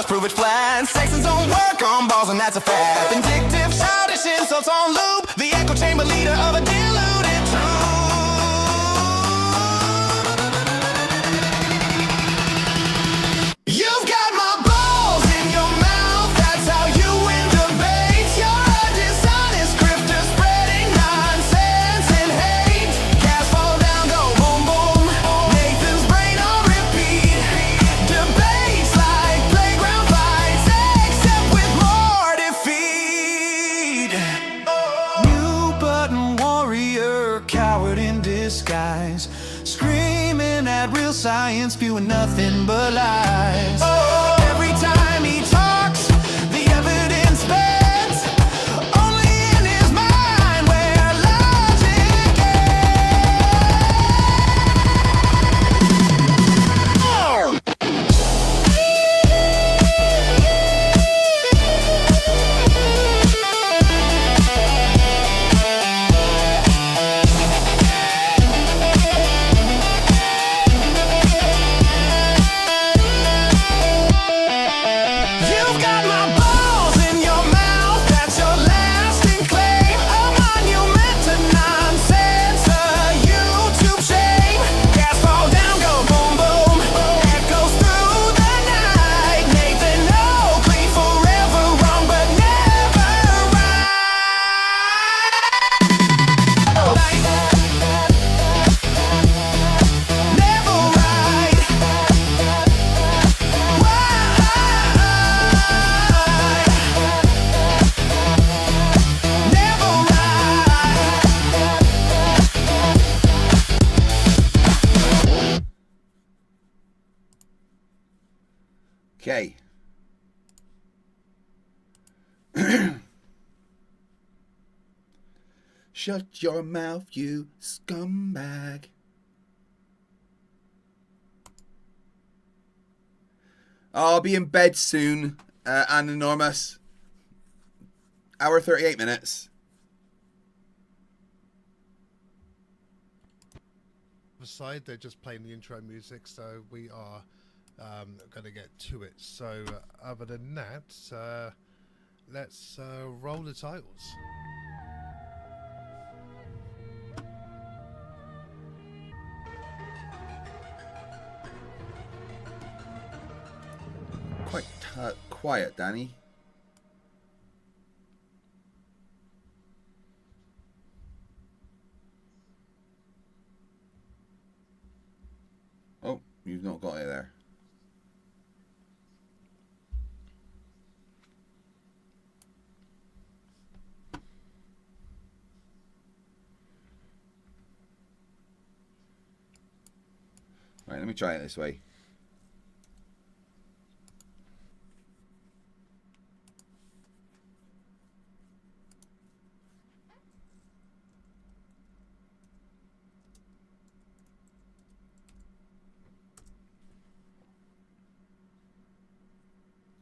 prove it flat. Sexes don't work on balls, and that's a fact. Vindictive, childish insults on loop. The echo chamber leader of a deluded truth. You've got my balls in your mouth. That's how you win debates. You're a dishonest grifter spreading nonsense and hate. Cast fall down, go boom boom. Nathan's brain on repeat. Debates like playground fights, except with more defeat. New button warrior, coward in disguise. Screaming at real science, spewing nothing but lies. Every time he talks, the evidence bends. Only in his mind where logic You've got my balls in your mouth. That's your lasting claim. A monument to nonsense, a YouTube shame. Gas fall down, go boom boom. Echoes through the night. Nathan Oakley, forever wrong but never right. Never right. Okay. Shut your mouth, you scumbag. I'll be in bed soon, Anonymous. Hour 38 minutes. Aside, they're just playing the intro music, so we are going to get to it. So, other than that, let's roll the titles. Quite quiet, Danny. Oh, you've not got it there. Right, let me try it this way.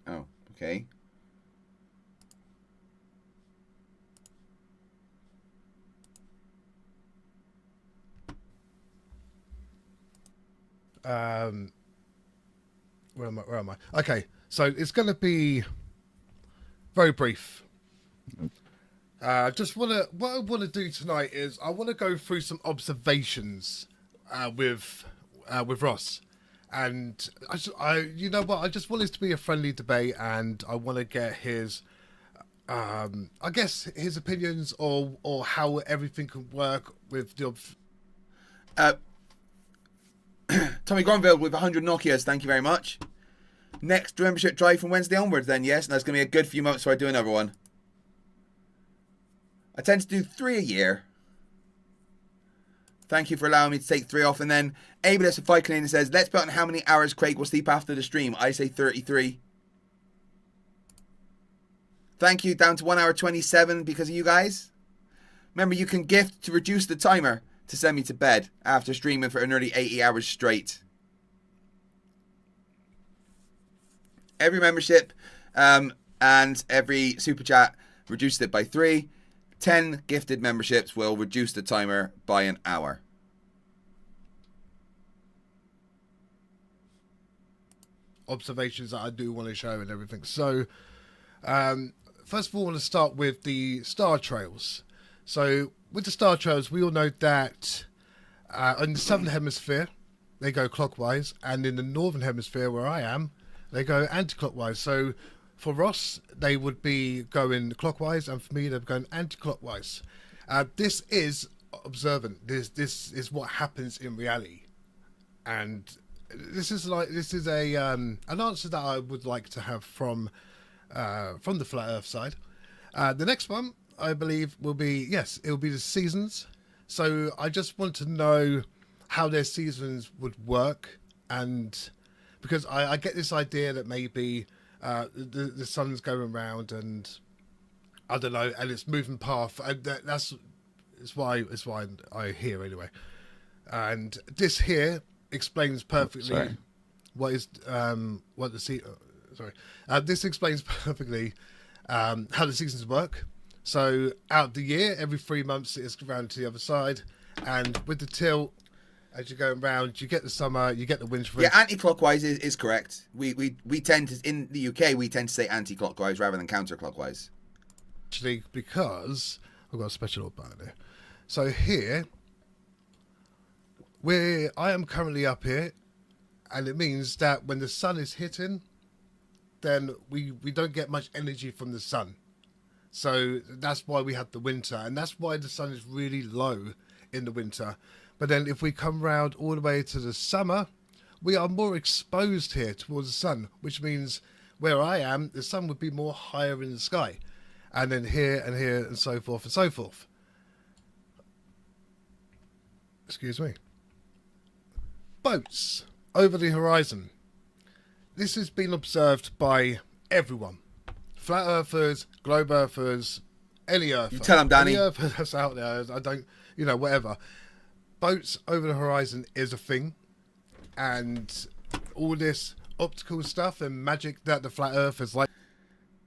Oh, okay. Where am I? Okay, so it's going to be very brief. What I want to do tonight is I want to go through some observations with Ross, and you know what, I just want this to be a friendly debate, and I want to get his I guess his opinions or how everything can work with the Tommy Gronville with 100 Nokias, thank you very much. Next membership drive from Wednesday onwards then, yes, and that's going to be a good few months before I do another one. I tend to do 3 a year. Thank you for allowing me to take 3 off. And then Abelus of Fight Canadian says, let's bet on how many hours Craig will sleep after the stream. I say 33. Thank you, down to 1 hour 27 because of you guys. Remember, you can gift to reduce the timer to send me to bed after streaming for nearly 80 hours straight. Every membership and every super chat reduced it by 3. 10 gifted memberships will reduce the timer by an hour. observations that I do want to show and everything. So, first of all, I want to start with the star trails. So, with the star trails, we all know that in the southern hemisphere, they go clockwise, and in the northern hemisphere, where I am, they go anti-clockwise. So, for Ross, they would be going clockwise, and for me, they're going anti-clockwise. This is observant. This is what happens in reality, and this is a an answer that I would like to have from the flat Earth side. The next one, I believe, will be it will be the seasons. So I just want to know how their seasons would work, and because I get this idea that maybe the sun's going around and I don't know, and it's moving path. And that's why I hear anyway. And this here explains perfectly what is what the this explains perfectly how the seasons work. So out the year, every 3 months it's around to the other side, and with the tilt, as you're going round, you get the summer, you get the winter. Yeah, anti-clockwise is correct. We tend to, in the UK, we tend to say anti-clockwise rather than counter-clockwise. Actually, because I've got a special little button there. So here, I am currently up here, and it means that when the sun is hitting, then we don't get much energy from the sun. So that's why we have the winter, and that's why the sun is really low in the winter. But then if we come round all the way to the summer, we are more exposed here towards the sun, which means where I am, the sun would be more higher in the sky. And then here and here and so forth and so forth. Excuse me. Boats over the horizon. This has been observed by everyone. Flat earthers, globe earthers, any earther. You tell them, Danny. Any earther that's out there, I don't, whatever. Boats over the horizon is a thing. And all this optical stuff and magic that the flat earthers like.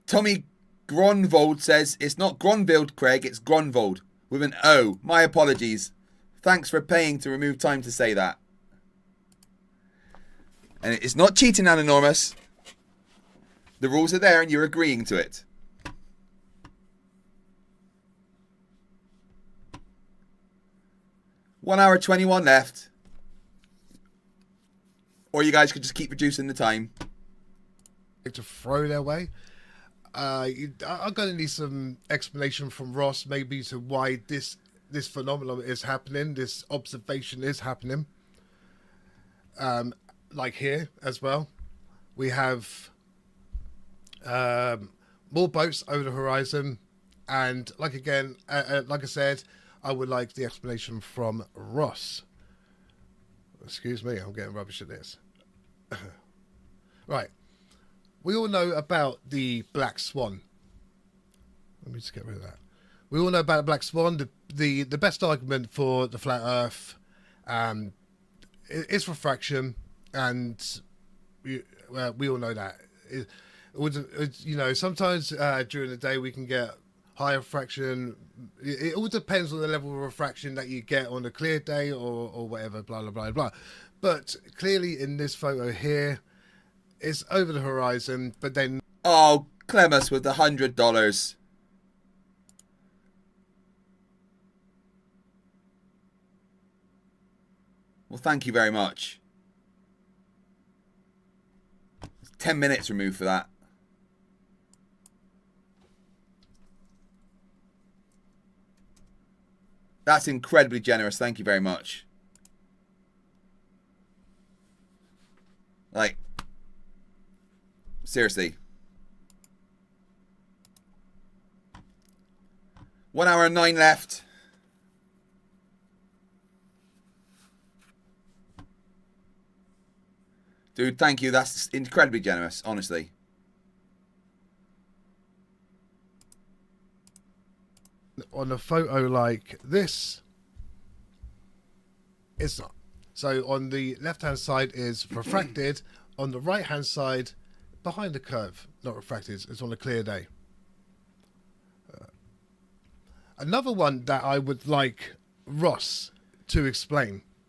Tommy Gronvold says, it's not Gronvold, Craig, it's Gronvold, with an O. My apologies. Thanks for paying to remove time to say that. And it's not cheating, Anonymous. The rules are there and you're agreeing to it. One hour 21 left. Or you guys could just keep reducing the time. To throw their way. I'm going to need some explanation from Ross, maybe, to why this phenomenon is happening, this observation is happening. Like here as well, we have more boats over the horizon, and like I said, I would like the explanation from Ross. Excuse me, I'm getting rubbish at this. Right. We all know about the black swan. Let me just get rid of that. We all know about the black swan. The best argument for the flat Earth is refraction, and we all know that. Sometimes during the day we can get high refraction. It all depends on the level of refraction that you get on a clear day or whatever. Blah blah blah blah. But clearly in this photo here, it's over the horizon, but then... Oh, Clemus with the $100. Well, thank you very much. 10 minutes removed for that. That's incredibly generous. Thank you very much. Like... Seriously. 1 hour and 9 left. Dude, thank you. That's incredibly generous, honestly. On a photo like this, it's not. So on the left-hand side is refracted. On the right-hand side, behind the curve, not refracted, it's on a clear day. Another one that I would like Ross to explain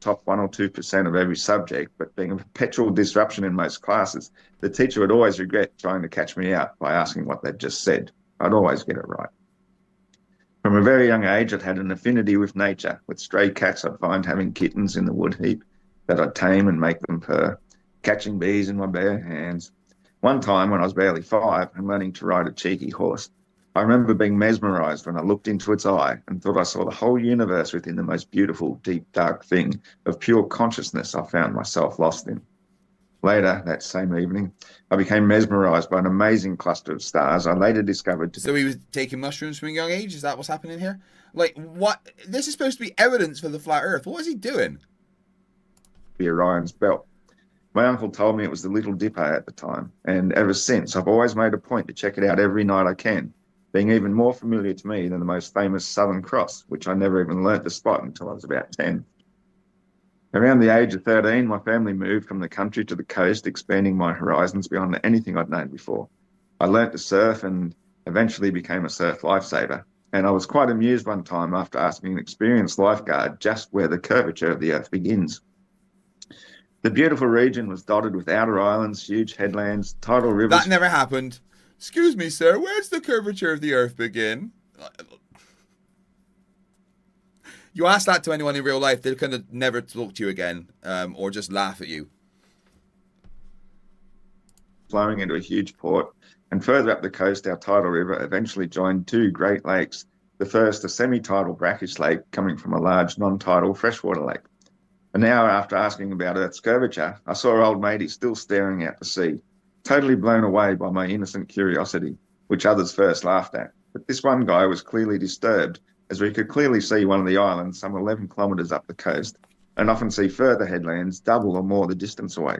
top 1 or 2% of every subject, but being a perpetual disruption in most classes, the teacher would always regret trying to catch me out by asking what they'd just said. I'd always get it right. From a very young age, I'd had an affinity with nature. With stray cats, I'd find having kittens in the wood heap that I'd tame and make them purr, catching bees in my bare hands. One time, when I was barely 5 and learning to ride a cheeky horse, I remember being mesmerised when I looked into its eye and thought I saw the whole universe within the most beautiful, deep, dark thing of pure consciousness I found myself lost in. Later, that same evening, I became mesmerised by an amazing cluster of stars I later discovered to So he was taking mushrooms from a young age? Is that what's happening here? Like, what? This is supposed to be evidence for the flat Earth. What is he doing? be Orion's belt. My uncle told me it was the Little Dipper at the time, and ever since I've always made a point to check it out every night I can, being even more familiar to me than the most famous Southern Cross, which I never even learnt to spot until I was about 10. Around the age of 13, my family moved from the country to the coast, expanding my horizons beyond anything I'd known before. I learnt to surf and eventually became a surf lifesaver, and I was quite amused one time after asking an experienced lifeguard just where the curvature of the Earth begins. The beautiful region was dotted with outer islands, huge headlands, tidal rivers. That never happened. Excuse me, sir, where's the curvature of the Earth begin? You ask that to anyone in real life, they'll kind of never talk to you again, or just laugh at you. Flowing into a huge port, and further up the coast, our tidal river eventually joined two great lakes. The first, a semi-tidal brackish lake coming from a large non-tidal freshwater lake. An hour after asking about Earth's curvature, I saw old matey still staring out to sea, totally blown away by my innocent curiosity, which others first laughed at. But this one guy was clearly disturbed, as we could clearly see one of the islands some 11 kilometres up the coast, and often see further headlands double or more the distance away.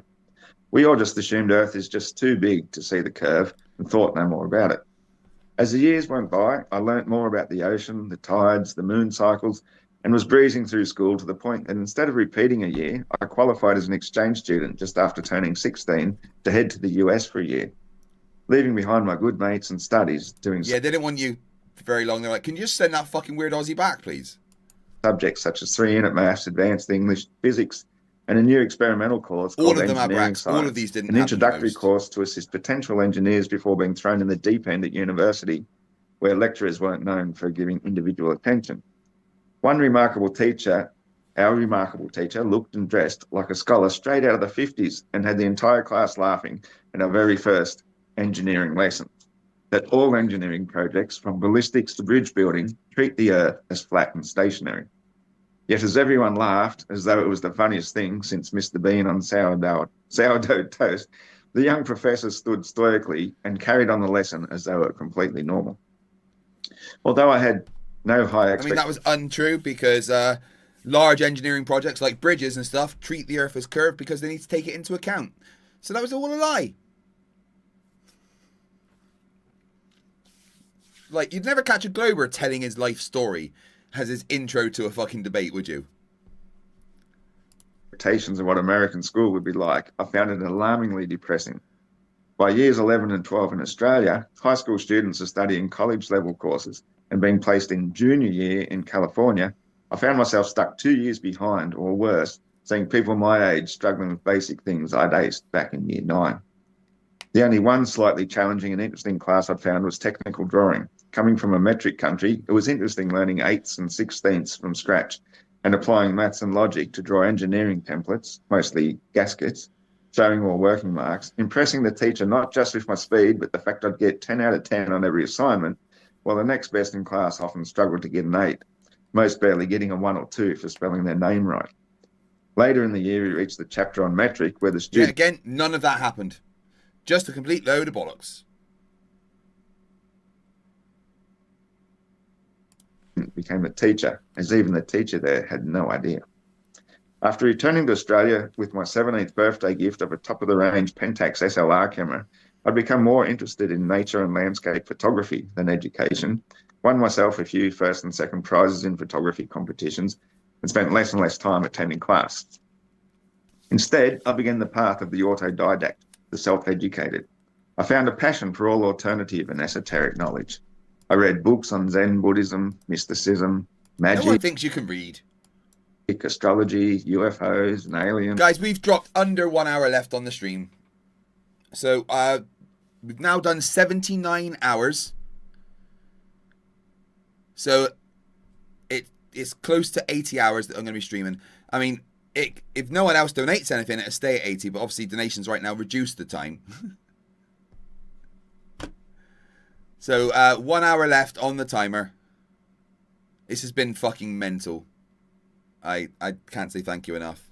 We all just assumed Earth is just too big to see the curve and thought no more about it. As the years went by, I learnt more about the ocean, the tides, the moon cycles, and was breezing through school to the point that instead of repeating a year, I qualified as an exchange student just after turning 16 to head to the US for a year, leaving behind my good mates and studies doing Yeah, they didn't want you for very long. They're like, can you just send that fucking weird Aussie back, please? Subjects such as 3-unit maths, advanced English, physics, and a new experimental course called Engineering Science, all of these didn't an introductory course to assist potential engineers before being thrown in the deep end at university, where lecturers weren't known for giving individual attention. One remarkable teacher, our remarkable teacher, looked and dressed like a scholar straight out of the 50s and had the entire class laughing at our very first engineering lesson, that all engineering projects, from ballistics to bridge building, treat the Earth as flat and stationary. Yet as everyone laughed, as though it was the funniest thing since Mr. Bean on sourdough toast, the young professor stood stoically and carried on the lesson as though it were completely normal. Although I had no high expectations. I mean, that was untrue because large engineering projects like bridges and stuff treat the Earth as curved because they need to take it into account. So that was all a lie. Like, you'd never catch a Glober telling his life story as his intro to a fucking debate, would you? Expectations of what American school would be like, I found it alarmingly depressing. By years 11 and 12 in Australia, high school students are studying college-level courses and being placed in junior year in California. I found myself stuck 2 years behind, or worse, seeing people my age struggling with basic things I'd aced back in year 9. The only one slightly challenging and interesting class I'd found was technical drawing. Coming from a metric country, it was interesting learning 8ths and 16ths from scratch and applying maths and logic to draw engineering templates, mostly gaskets, showing all working marks, impressing the teacher not just with my speed, but the fact I'd get 10 out of 10 on every assignment, while the next best in class often struggled to get an 8, most barely getting a 1 or 2 for spelling their name right. Later in the year, we reached the chapter on metric, where the student... Yeah, again, none of that happened. Just a complete load of bollocks. Became a teacher, as even the teacher there had no idea. After returning to Australia with my 17th birthday gift of a top-of-the-range Pentax SLR camera, I'd become more interested in nature and landscape photography than education, won myself a few first and second prizes in photography competitions, and spent less and less time attending class. Instead, I began the path of the autodidact, the self-educated. I found a passion for all alternative and esoteric knowledge. I read books on Zen Buddhism, mysticism, magic. No one thinks you can read. astrology, UFOs, and aliens. Guys, we've dropped under 1 hour left on the stream. So we've now done 79 hours. So it's close to 80 hours that I'm going to be streaming. I mean, if no one else donates anything, it'll stay at 80, but obviously donations right now reduce the time. So 1 hour left on the timer. This has been fucking mental. I can't say thank you enough.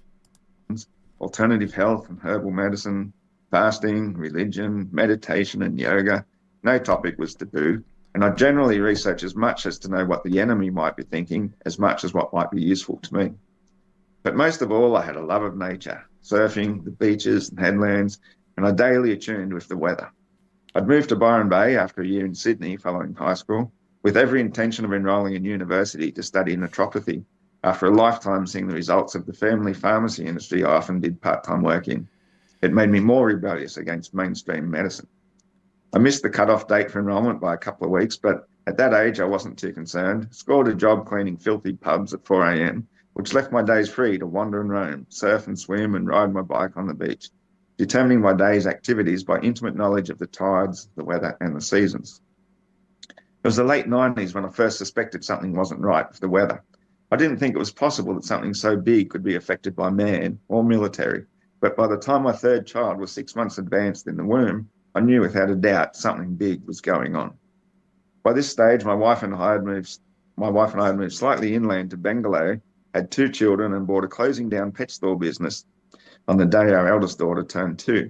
Alternative health and herbal medicine, fasting, religion, meditation, and yoga. No topic was taboo. And I generally research as much as to know what the enemy might be thinking, as much as what might be useful to me. But most of all, I had a love of nature, surfing, the beaches and headlands, and I daily attuned with the weather. I'd moved to Byron Bay after a year in Sydney following high school, with every intention of enrolling in university to study naturopathy, after a lifetime seeing the results of the family pharmacy industry I often did part-time work in. It made me more rebellious against mainstream medicine. I missed the cut-off date for enrolment by a couple of weeks, but at that age I wasn't too concerned. Scored a job cleaning filthy pubs at 4 a.m, which left my days free to wander and roam, surf and swim and ride my bike on the beach, determining my day's activities by intimate knowledge of the tides, the weather and the seasons. It was the late 90s when I first suspected something wasn't right with the weather. I didn't think it was possible that something so big could be affected by man or military, but by the time my third child was 6 months advanced in the womb, I knew without a doubt something big was going on. By this stage, my wife and I had moved slightly inland to Bangalore, had 2 children and bought a closing down pet store business on the day our eldest daughter turned 2.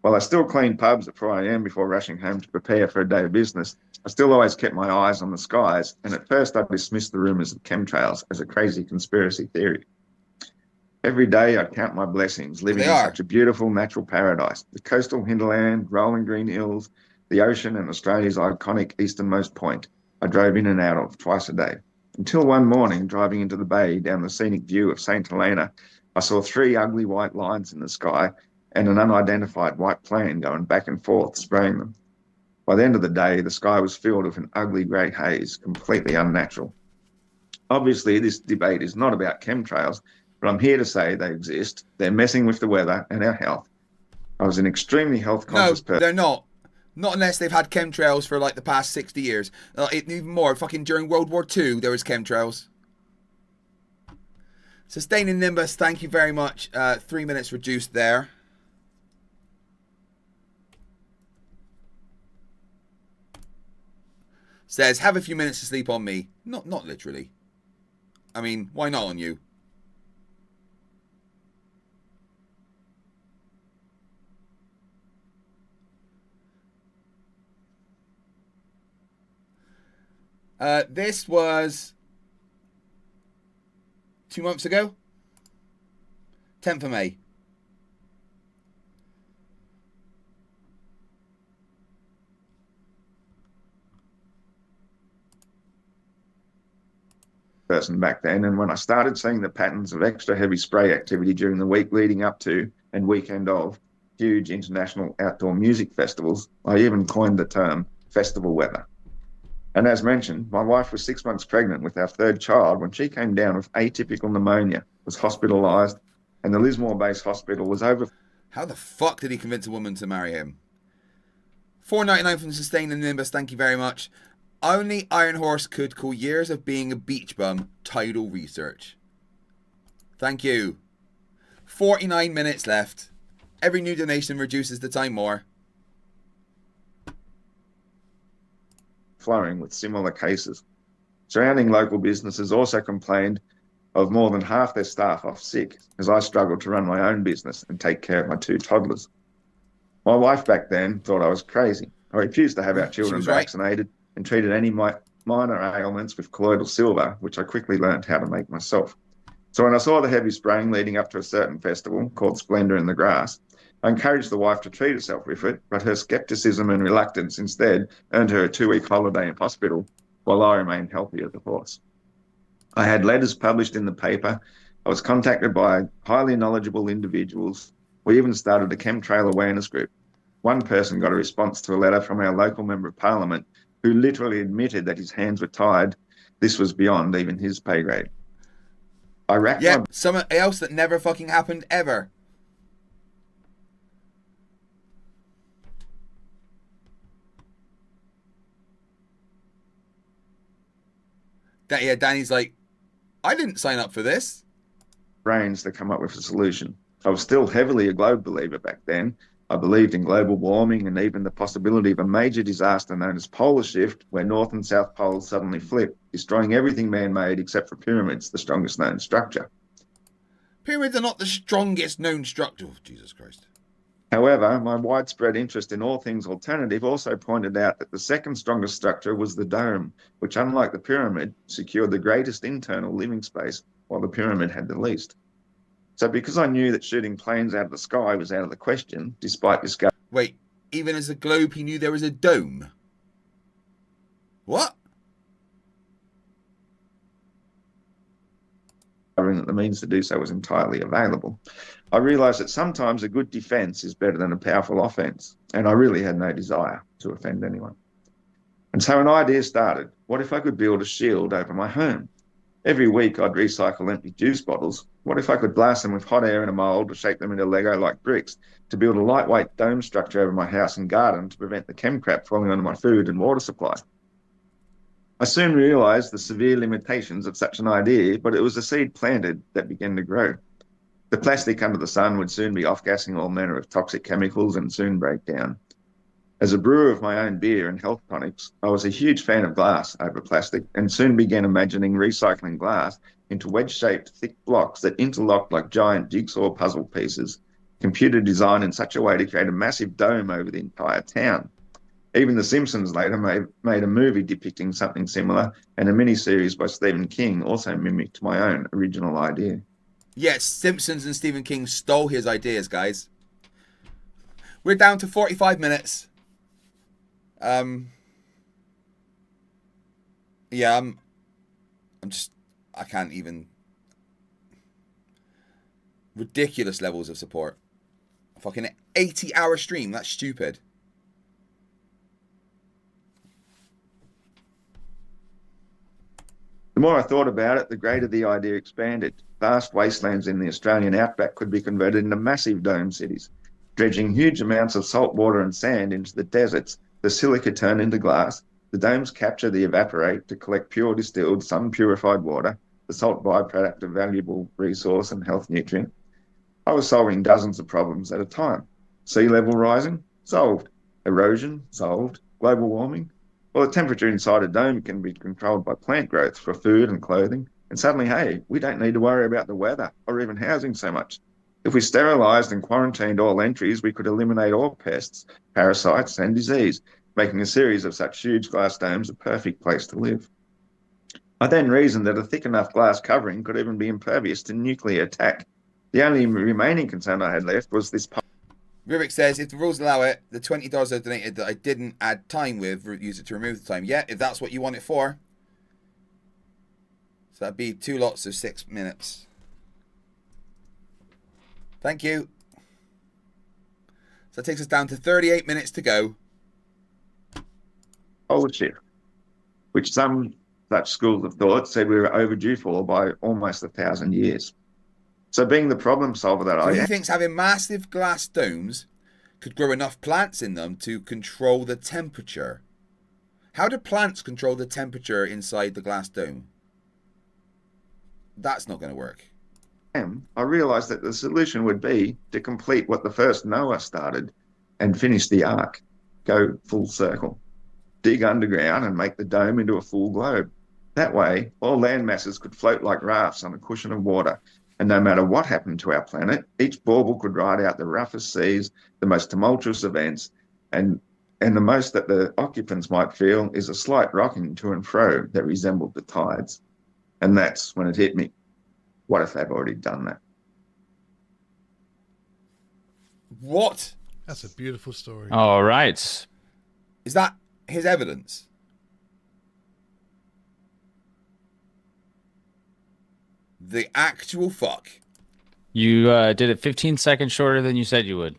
While I still cleaned pubs at 4 a.m. before rushing home to prepare for a day of business, I still always kept my eyes on the skies, and at first I dismissed the rumours of chemtrails as a crazy conspiracy theory. Every day I count my blessings, living in such a beautiful natural paradise. The coastal hinterland, rolling green hills, the ocean and Australia's iconic easternmost point I drove in and out of twice a day. Until one morning, driving into the bay down the scenic view of St. Helena, I saw 3 ugly white lines in the sky and an unidentified white plane going back and forth, spraying them. By the end of the day, the sky was filled with an ugly grey haze, completely unnatural. Obviously, this debate is not about chemtrails, but I'm here to say they exist. They're messing with the weather and our health. I was an extremely health conscious person. No, they're not. Not unless they've had chemtrails for like the past 60 years. Even more, fucking during World War II, there was chemtrails. Sustaining Nimbus, thank you very much. 3 minutes reduced there. Says, have a few minutes to sleep on me. Not literally. I mean, why not on you? This was 2 months ago. 10th of May. Person back then, and when I started seeing the patterns of extra heavy spray activity during the week leading up to and weekend of huge international outdoor music festivals, I even coined the term festival weather. And as mentioned, my wife was 6 months pregnant with our third child when she came down with atypical pneumonia, was hospitalised, and the Lismore-based hospital was over. How the fuck did he convince a woman to marry him? $4.99 from Sustaining Nimbus, thank you very much. Only Iron Horse could call years of being a beach bum tidal research. Thank you. 49 minutes left. Every new donation reduces the time more. Flowing with similar cases. Surrounding local businesses also complained of more than half their staff off sick, as I struggled to run my own business and take care of my 2 toddlers. My wife back then thought I was crazy. I refused to have our children vaccinated and treated any minor ailments with colloidal silver, which I quickly learned how to make myself. So when I saw the heavy spraying leading up to a certain festival called Splendour in the Grass, I encouraged the wife to treat herself with it, but her scepticism and reluctance instead earned her a 2-week holiday in hospital while I remained healthy as a horse. I had letters published in the paper. I was contacted by highly knowledgeable individuals. We even started a chemtrail awareness group. One person got a response to a letter from our local member of parliament who literally admitted that his hands were tied. This was beyond even his pay grade. I racked Yeah, something else that never fucking happened ever. Yeah, Danny's like, I didn't sign up for this. brains to come up with a solution. I was still heavily a globe believer back then. I believed in global warming and even the possibility of a major disaster known as polar shift, where North and South poles suddenly flip, destroying everything man-made except for pyramids, the strongest known structure. Pyramids are not the strongest known structure. Oh, Jesus Christ. However, my widespread interest in all things alternative also pointed out that the second strongest structure was the dome, which, unlike the pyramid, secured the greatest internal living space, while the pyramid had the least. So because I knew that shooting planes out of the sky was out of the question, despite discovering... Wait, even as a globe, he knew there was a dome? What? That the means to do so was entirely available, I realised that sometimes a good defence is better than a powerful offence, and I really had no desire to offend anyone. And so an idea started. What if I could build a shield over my home? Every week I'd recycle empty juice bottles. What if I could blast them with hot air in a mould or shape them into Lego like bricks to build a lightweight dome structure over my house and garden to prevent the chem crap falling onto my food and water supply? I soon realised the severe limitations of such an idea, but it was a seed planted that began to grow. The plastic under the sun would soon be off-gassing all manner of toxic chemicals and soon break down. As a brewer of my own beer and health tonics, I was a huge fan of glass over plastic and soon began imagining recycling glass into wedge-shaped thick blocks that interlocked like giant jigsaw puzzle pieces, computer designed in such a way to create a massive dome over the entire town. Even The Simpsons later made a movie depicting something similar, and a miniseries by Stephen King also mimicked my own original idea. Yes, Simpsons and Stephen King stole his ideas, guys. We're down to 45 minutes. Yeah, I'm just, I can't even. Ridiculous levels of support. A fucking 80-hour stream, that's stupid. The more I thought about it, the greater the idea expanded. Vast wastelands in the Australian outback could be converted into massive dome cities. Dredging huge amounts of salt water and sand into the deserts, the silica turn into glass, the domes capture the evaporate to collect pure distilled, sun-purified water, the salt byproduct of valuable resource and health nutrient. I was solving dozens of problems at a time. Sea level rising? Solved. Erosion? Solved. Global warming? Well, the temperature inside a dome can be controlled by plant growth for food and clothing. And suddenly, hey, we don't need to worry about the weather or even housing so much. If we sterilised and quarantined all entries, we could eliminate all pests, parasites and disease, making a series of such huge glass domes a perfect place to live. I then reasoned that a thick enough glass covering could even be impervious to nuclear attack. The only remaining concern I had left was this... Rubiks says, if the rules allow it, the $20 I donated that I didn't add time with, use it to remove the time. Yeah, if that's what you want it for. So that'd be 2 lots of 6 minutes. Thank you. So that takes us down to 38 minutes to go. Polar shift, which some such schools of thought said we were overdue for by almost 1,000 years. So being the problem solver that I am... he thinks having massive glass domes could grow enough plants in them to control the temperature. How do plants control the temperature inside the glass dome? That's not going to work. I realised that the solution would be to complete what the first Noah started and finish the ark, go full circle, dig underground and make the dome into a full globe. That way, all land masses could float like rafts on a cushion of water, and no matter what happened to our planet, each bauble could ride out the roughest seas, the most tumultuous events, and the most that the occupants might feel is a slight rocking to and fro that resembled the tides. And that's when it hit me. What if they've already done that? What? That's a beautiful story. All right. Is that his evidence? The actual fuck. You did it 15 seconds shorter than you said you would.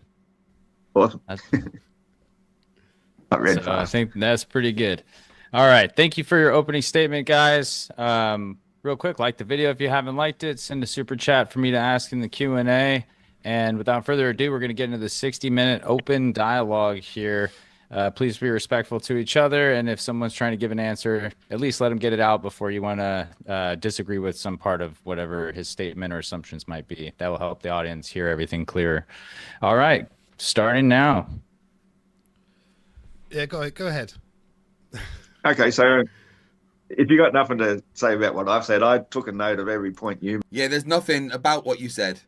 Awesome. I think that's pretty good. All right. Thank you for your opening statement, guys. real quick, like the video if you haven't liked it. Send a super chat for me to ask in the Q&A. And without further ado, we're going to get into the 60-minute open dialogue here. Please be respectful to each other. And if someone's trying to give an answer, at least let them get it out before you want to disagree with some part of whatever his statement or assumptions might be. That will help the audience hear everything clear. All right, starting now. Yeah, go ahead. Okay, so if you got nothing to say about what I've said, I took a note of every point you Yeah, there's nothing about what you said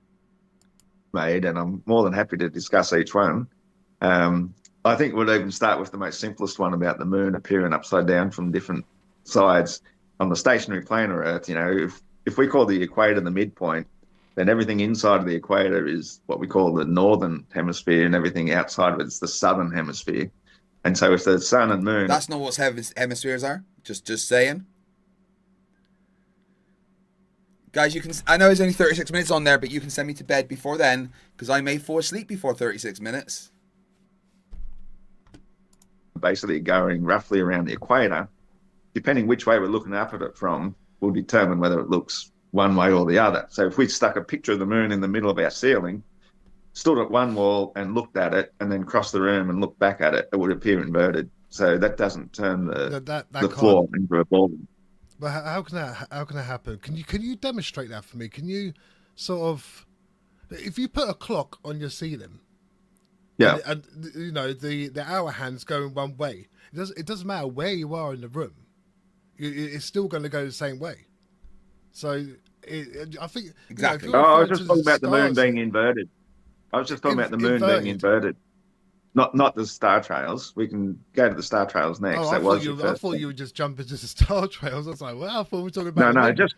made, and I'm more than happy to discuss each one. I think we'll even start with the most simplest one about the moon appearing upside down from different sides on the stationary planar Earth. You know, if we call the equator the midpoint, then everything inside of the equator is what we call the northern hemisphere, and everything outside of it is the southern hemisphere. And so if the sun and moon... That's not what hemispheres are. Just saying. Guys, you can... I know there's only 36 minutes on there, but you can send me to bed before then, because I may fall asleep before 36 minutes. Basically going roughly around the equator, depending which way we're looking up at it from, will determine whether it looks one way or the other. So if we stuck a picture of the moon in the middle of our ceiling, stood at one wall and looked at it, and then crossed the room and looked back at it, it would appear inverted. So that doesn't turn the floor into a ball. But how can that happen? Can you demonstrate that for me? Can you sort of, if you put a clock on your ceiling, yeah, and you know the hour hand's going one way, it doesn't matter where you are in the room, it's still going to go the same way. So I think exactly. You know, I was just talking about the moon being inverted. I was just talking about the moon being inverted. Not the star trails. We can go to the star trails next. Oh, I thought you would just jump into the star trails. I was like, well, I thought we were talking about no, just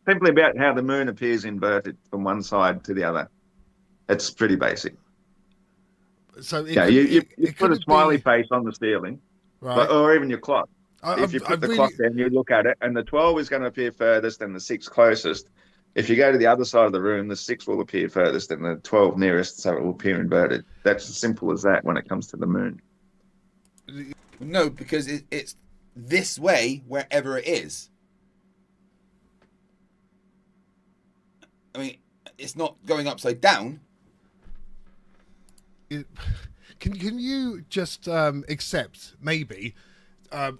simply about how the moon appears inverted from one side to the other. It's pretty basic. So you put a smiley face on the ceiling, right? Or even your clock. If you put the clock down, you look at it, and the 12 is going to appear furthest and the 6 closest. If you go to the other side of the room, the 6 will appear furthest and the 12 nearest, so it will appear inverted. That's as simple as that when it comes to the moon. No, because it's this way wherever it is. I mean, it's not going upside down. Can you just accept, maybe,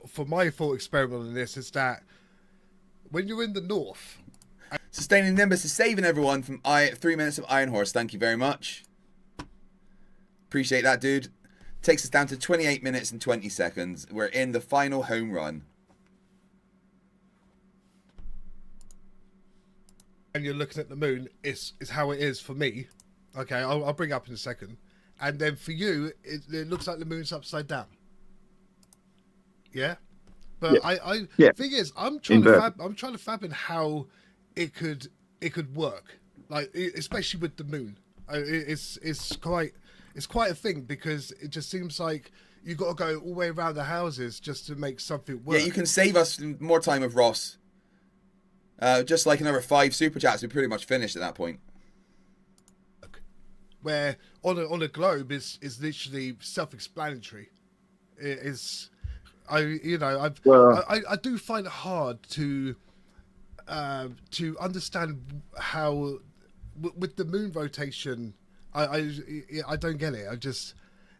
for my thought experiment on this, is that when you're in the north... Sustaining Nimbus is saving everyone from 3 minutes of Iron Horse. Thank you very much. Appreciate that, dude. Takes us down to 28 minutes and 20 seconds. We're in the final home run. And you're looking at the moon, is how it is for me. Okay, I'll bring it up in a second. And then for you, it looks like the moon's upside down. Yeah? But yeah. Thing is, I'm trying to fathom how it could work, like especially with the moon. It's quite a thing, because it just seems like you got to go all the way around the houses just to make something work. Yeah, you can save us more time with Ross. Just like another 5 super chats, we're pretty much finished at that point. Where on a globe is literally self-explanatory. I do find it hard to understand how with the moon rotation. I don't get it.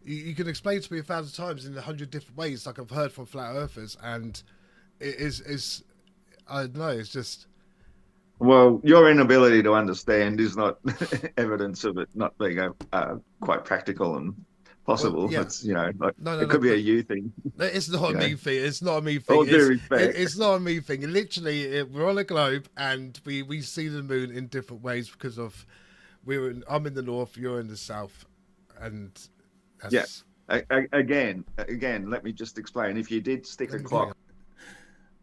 You can explain it to me 1,000 times in 100 different ways, like I've heard from flat earthers, and it is I don't know. It's just. Well, your inability to understand is not evidence of it not being quite practical and possible. Well, yeah. It's, it could be a you thing. It's not a me thing. It's not a me thing. All due respect. It's not a me thing. Literally, we're on a globe, and we see the moon in different ways because of I'm in the north, you're in the south, and that's... Yeah. Again, let me just explain. If you did stick a clock,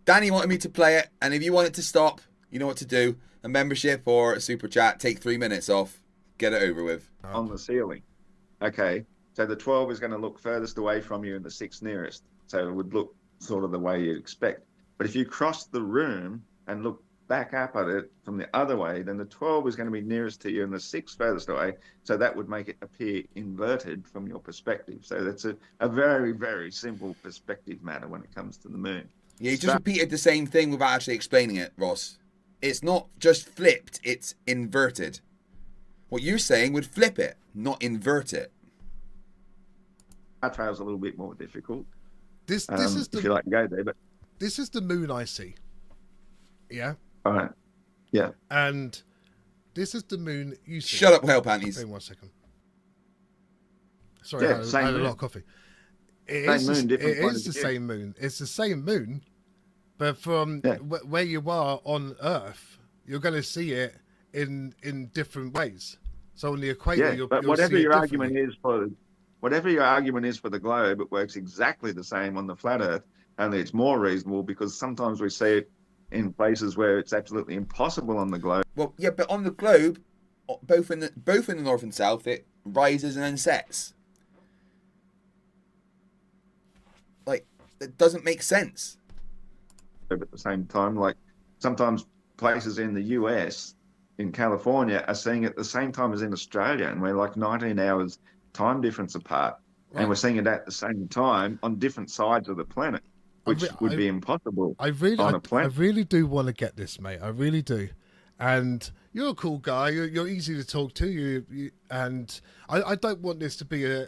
Danny wanted me to play it, and if you want it to stop, you know what to do. A membership or a super chat, take 3 minutes off, get it over with. On the ceiling. Okay, so the 12 is going to look furthest away from you and the 6 nearest. So it would look sort of the way you expect. But if you cross the room and look back up at it from the other way, then the 12 is going to be nearest to you and the 6 furthest away. So that would make it appear inverted from your perspective. So that's a very, very simple perspective matter when it comes to the moon. Yeah, you just repeated the same thing without actually explaining it, Ross. It's not just flipped, it's inverted. What you're saying would flip it, not invert it. Our trail's a little bit more difficult. This is the, if you like to go there, but this is the moon I see. Yeah. all right. Yeah. And this is the moon you see. Shut up, whale panties. Wait 1 second. Sorry, Yeah, I had a lot of coffee. It is the same moon. It's the same moon, but from where you are on Earth, you're going to see it in different ways. So on the equator, Yeah, but whatever your argument is for the globe, it works exactly the same on the flat Earth. Only it's more reasonable because sometimes we see it in places where it's absolutely impossible on the globe. Well, yeah, but on the globe, both in the north and south, it rises and then sets. Like, it doesn't make sense. At the same time, like sometimes places in the US, in California, are seeing it at the same time as in Australia, and we're like 19 hours time difference apart, and we're seeing it at the same time on different sides of the planet, which would be impossible on a planet. I really do want to get this, mate. I really do. And you're a cool guy. You're easy to talk to. And I don't want this to be a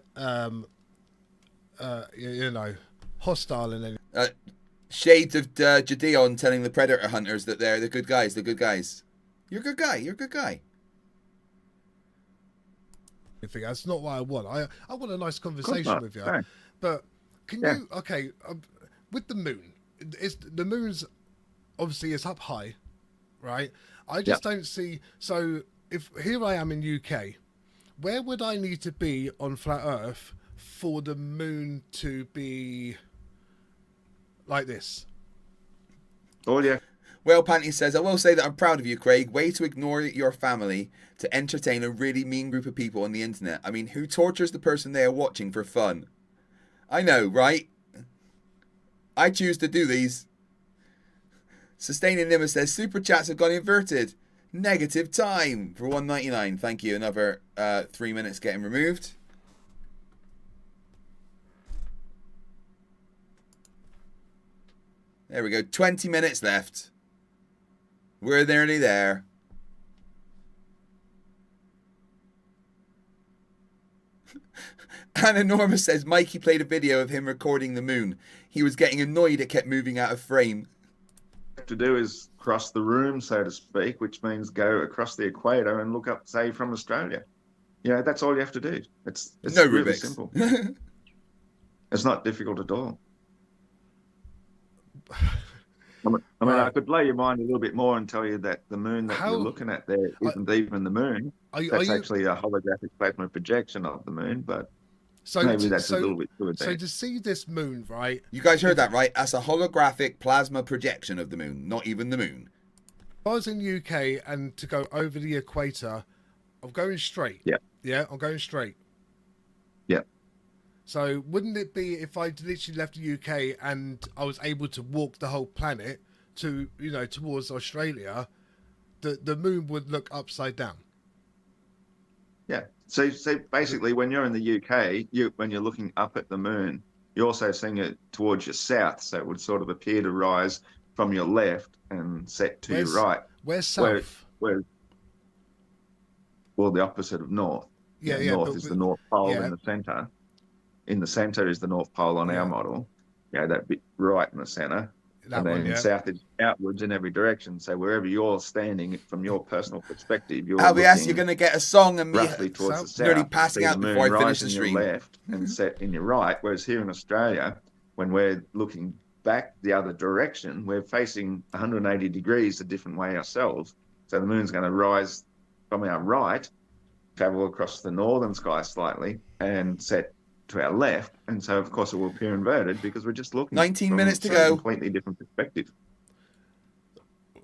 hostile in any. Shades of Gideon telling the predator hunters that they're the good guys. The good guys. You're a good guy. You're a good guy. That's not what I want. I want a nice conversation with you. Right. But can you? Okay, with the moon, the moon's obviously it's up high, right? I just don't see. So if here I am in UK, where would I need to be on flat Earth for the moon to be like this? Oh yeah. Well, Panty says, I will say that I'm proud of you, Craig. Way to ignore your family to entertain a really mean group of people on the internet. I mean, who tortures the person they are watching for fun? I know, right? I choose to do these. Sustaining Nimbus says, super chats have gone inverted. Negative time for 1.99. Thank you. Another 3 minutes getting removed. There we go. 20 minutes left. We're nearly there. And Enormous says, Mikey played a video of him recording the moon. He was getting annoyed it kept moving out of frame. What to do is cross the room, so to speak, which means go across the equator and look up, say, from Australia. You know, that's all you have to do. It's no really Rubiks. Simple. It's not difficult at all. I mean, I could blow your mind a little bit more and tell you that the moon that you're looking at there isn't even the moon. That's actually a holographic plasma projection of the moon, but maybe that's a little bit too advanced. So to see this moon, right? You guys heard that, right? That's a holographic plasma projection of the moon, not even the moon. If I was in the UK and to go over the equator, I'm going straight. Yeah. Yeah, I'm going straight. Yeah. So wouldn't it be if I literally left the UK and I was able to walk the whole planet to, towards Australia, the moon would look upside down? Yeah. So basically, when you're in the UK, when you're looking up at the moon, you're also seeing it towards your south. So it would sort of appear to rise from your left and set to your right. Where's south? Well, the opposite of north. Yeah. North is the North Pole in the centre. In the centre is the North Pole on our model. Yeah, that bit right in the centre. And then south is outwards in every direction. So wherever you're standing from your personal perspective, you're LBS, you're going to get a song and me roughly towards the south. Nearly passing out before I finish the stream. Left and set in your right. Whereas here in Australia, when we're looking back the other direction, we're facing 180 degrees a different way ourselves. So the moon's going to rise from our right, travel across the northern sky slightly, and set to our left, and so of course it will appear inverted because we're just looking 19 minutes to a go. Completely different perspective.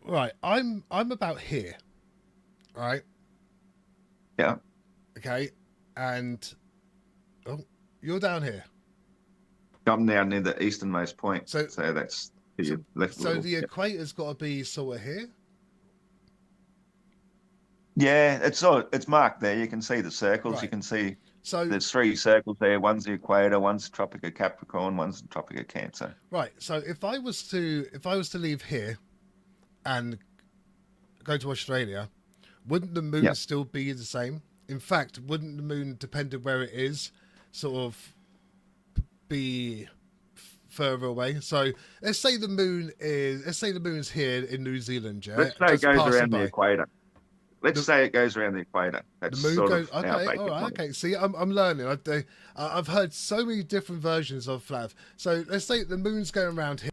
Right, I'm about here. Right. Yeah. Okay, and you're down here. I'm down near the easternmost point, so that's your left. So the equator's got to be sort of here. Yeah, it's marked there. You can see the circles. Right. You can see. So there's 3 circles there. One's the equator, one's the Tropic of Capricorn, one's the Tropic of Cancer. Right. So if I was to leave here and go to Australia, wouldn't the moon Yep. still be the same? In fact, wouldn't the moon, depending where it is, sort of be further away? So let's say the moon's here in New Zealand, yeah. Let's say it just goes passing around the by. equator. Let's say it goes around the equator. That's The moon sort goes. of our Okay, basic all right, model. okay. See, I'm learning. I've heard so many different versions of Flav. So let's say the moon's going around here.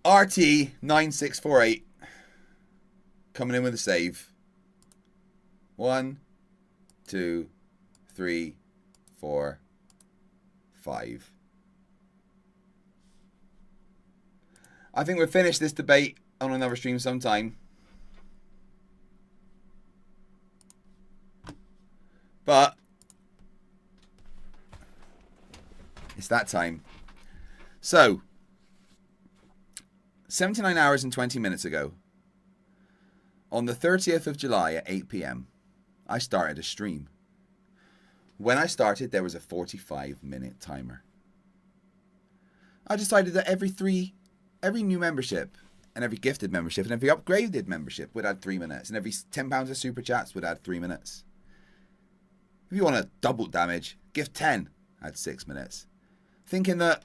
RT9648 coming in with a save. 1, 2, 3, 4, 5. I think we'll finish this debate on another stream sometime. But it's that time. So 79 hours and 20 minutes ago, on the 30th of July at 8 p.m, I started a stream. When I started, there was a 45-minute timer. I decided that every new membership and every gifted membership and every upgraded membership would add 3 minutes, and every £10 of super chats would add 3 minutes. If you want to double damage, gift 10, add 6 minutes. Thinking that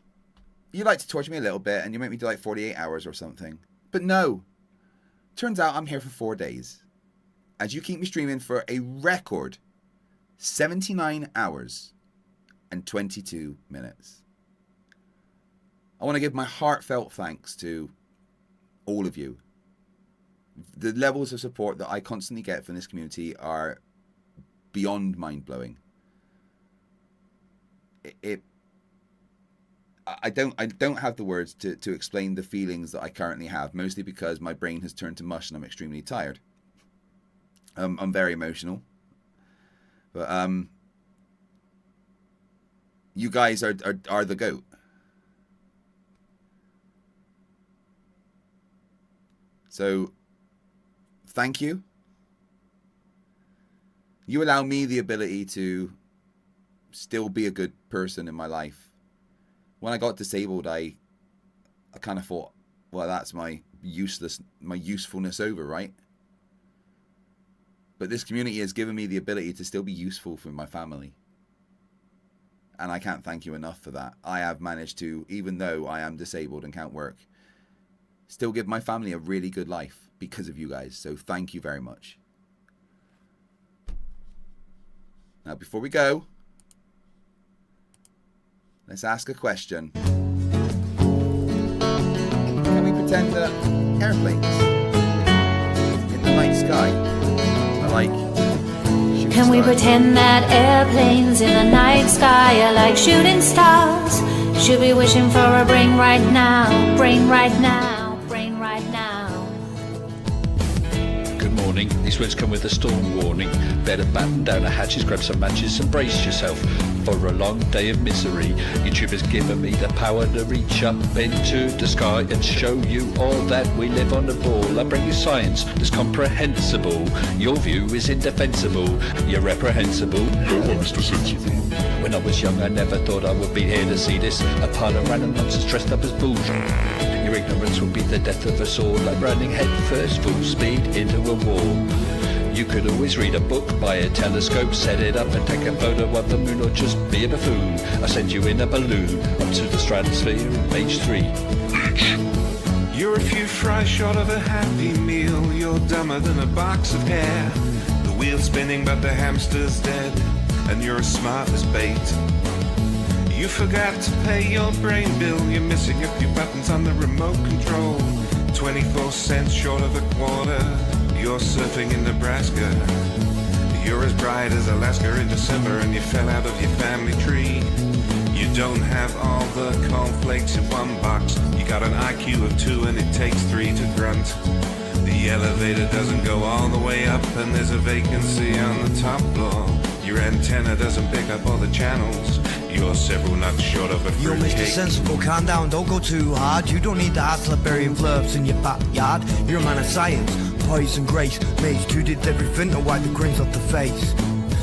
you like to torture me a little bit and you make me do like 48 hours or something. But no. Turns out I'm here for 4 days. As you keep me streaming for a record 79 hours and 22 minutes. I want to give my heartfelt thanks to all of you. The levels of support that I constantly get from this community are beyond mind-blowing. I don't have the words to explain the feelings that I currently have, mostly because my brain has turned to mush and I'm extremely tired. I'm very emotional. But you guys are the GOAT. So thank you. You allow me the ability to still be a good person in my life. When I got disabled, I kind of thought, well, that's my usefulness over, right? But this community has given me the ability to still be useful for my family. And I can't thank you enough for that. I have managed to, even though I am disabled and can't work, still give my family a really good life because of you guys. So thank you very much. Now, before we go, let's ask a question. Can we pretend that airplanes in the night sky are like shooting Can we stars? pretend that airplanes in the night sky are like shooting stars? Should be wishing for a brain right now, brain right now, brain right now. Good morning. These words come with a storm warning. Better batten down the hatches, grab some matches and brace yourself for a long day of misery. YouTube has given me the power to reach up into the sky and show you all that we live on the ball. I bring you science that's comprehensible. Your view is indefensible. You're reprehensible. Go on, Mr. Sensible. When I was young, I never thought I would be here to see this. A pile of random nonsense dressed up as bull. Your ignorance will be the death of us all, like running headfirst full speed into a wall. You could always read a book, buy a telescope, set it up and take a photo of the moon, or just be a buffoon. I send you in a balloon up to the stratosphere, page 3. You're a few fries short of a happy meal. You're dumber than a box of hair. The wheel's spinning but the hamster's dead, and you're as smart as bait. You forgot to pay your brain bill. You're missing a few buttons on the remote control. 24 cents short of a quarter. You're surfing in Nebraska. You're as bright as Alaska in December, and you fell out of your family tree. You don't have all the cornflakes in one box. You got an IQ of 2 and it takes 3 to grunt. The elevator doesn't go all the way up, and there's a vacancy on the top floor. Your antenna doesn't pick up all the channels. You're several nuts short of a You're Mr. fruitcake. Sensible, calm down, don't go too hard. You don't need to have Flerfs Flerfs in your backyard. You're a man of science, poise and grace. Mage 2 did everything to wipe the grins off the face.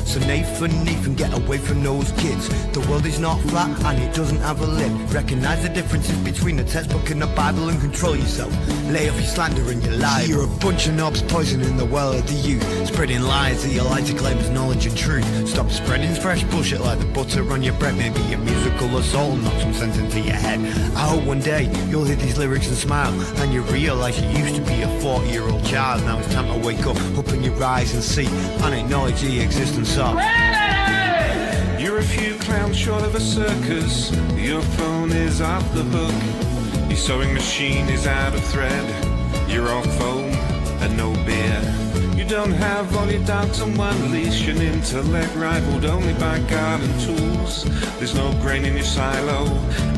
So Nathan, get away from those kids. The world is not flat and it doesn't have a lid. Recognize the differences between the textbook and the Bible and control yourself. Lay off your slander and your lies. You're a bunch of knobs poisoning the well of the youth, spreading lies that you like to claim as knowledge and truth. Stop spreading fresh bullshit like the butter on your bread. Maybe a musical assault and knock some sense into your head. I hope one day you'll hear these lyrics and smile, and you realise you used to be a 40-year-old child. Now it's time to wake up, open your eyes and see, and acknowledge the existence of. You're a few clowns short of a circus. Your phone is off the hook. Your sewing machine is out of thread. You're all foam and no beer. You don't have all your dogs on one leash. An intellect rivaled only by garden tools. There's no grain in your silo,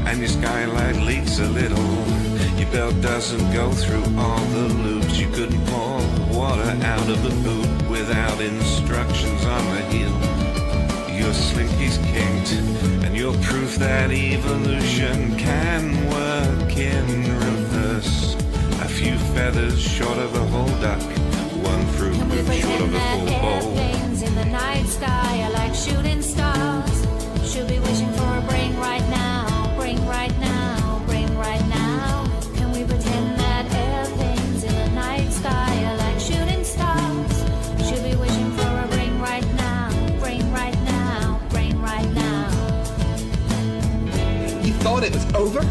and your skylight leaks a little. Your belt doesn't go through all the loops. You couldn't pour water out of the boot without instructions on the heel. Your slinky's kinked, and you're proof that evolution can work in reverse. A few feathers short of a whole duck, one fruit short of a full bowl. Airplanes in the night sky are like shooting stars. Should be wishing for a brain right now, brain right now, brain right now. Can we pretend that airplanes in the night sky are like shooting stars? Should be wishing for a brain right now, brain right now, brain right now. You thought it was over?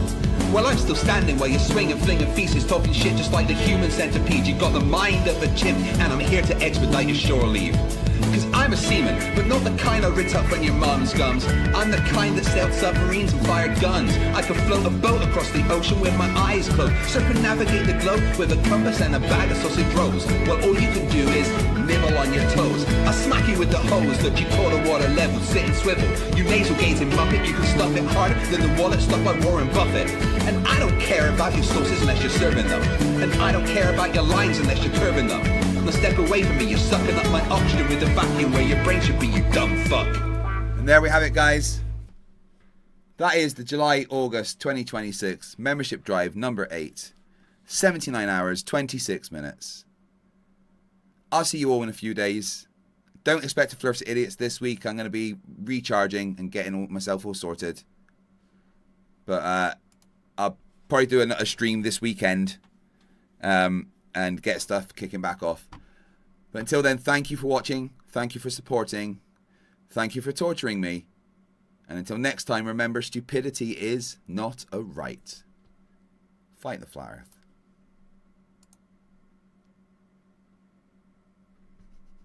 Well, I'm still standing while you're swinging, flinging feces, talking shit just like the human centipede. You've got the mind of a chimp, and I'm here to expedite your shore leave. Cause I'm a seaman, but not the kind I rit up on your mom's gums. I'm the kind that sailed submarines and fired guns. I could float a boat across the ocean with my eyes closed, circumnavigate the globe with a compass and a bag of sausage rolls. Well, all you can do is nibble on your toes. I'll smack you with the hose that you call the water level, sit and swivel. You nasal gazing muppet, you can stuff it harder than the wallet stuffed by Warren Buffett. And I don't care about your sauces unless you're serving them. And I don't care about your lines unless you're curving them. Now step away from me, you're sucking up my oxygen with a vacuum where your brain should be, you dumb fuck. And there we have it, guys. That is the July-August 2026 membership drive number 8. 79 hours, 26 minutes. I'll see you all in a few days. Don't expect a Flerfs Idiots this week. I'm going to be recharging and getting myself all sorted. But I'll probably do a stream this weekend. And get stuff kicking back off. But until then, thank you for watching. Thank you for supporting. Thank you for torturing me. And until next time, remember, stupidity is not a right. Fight the flat earth.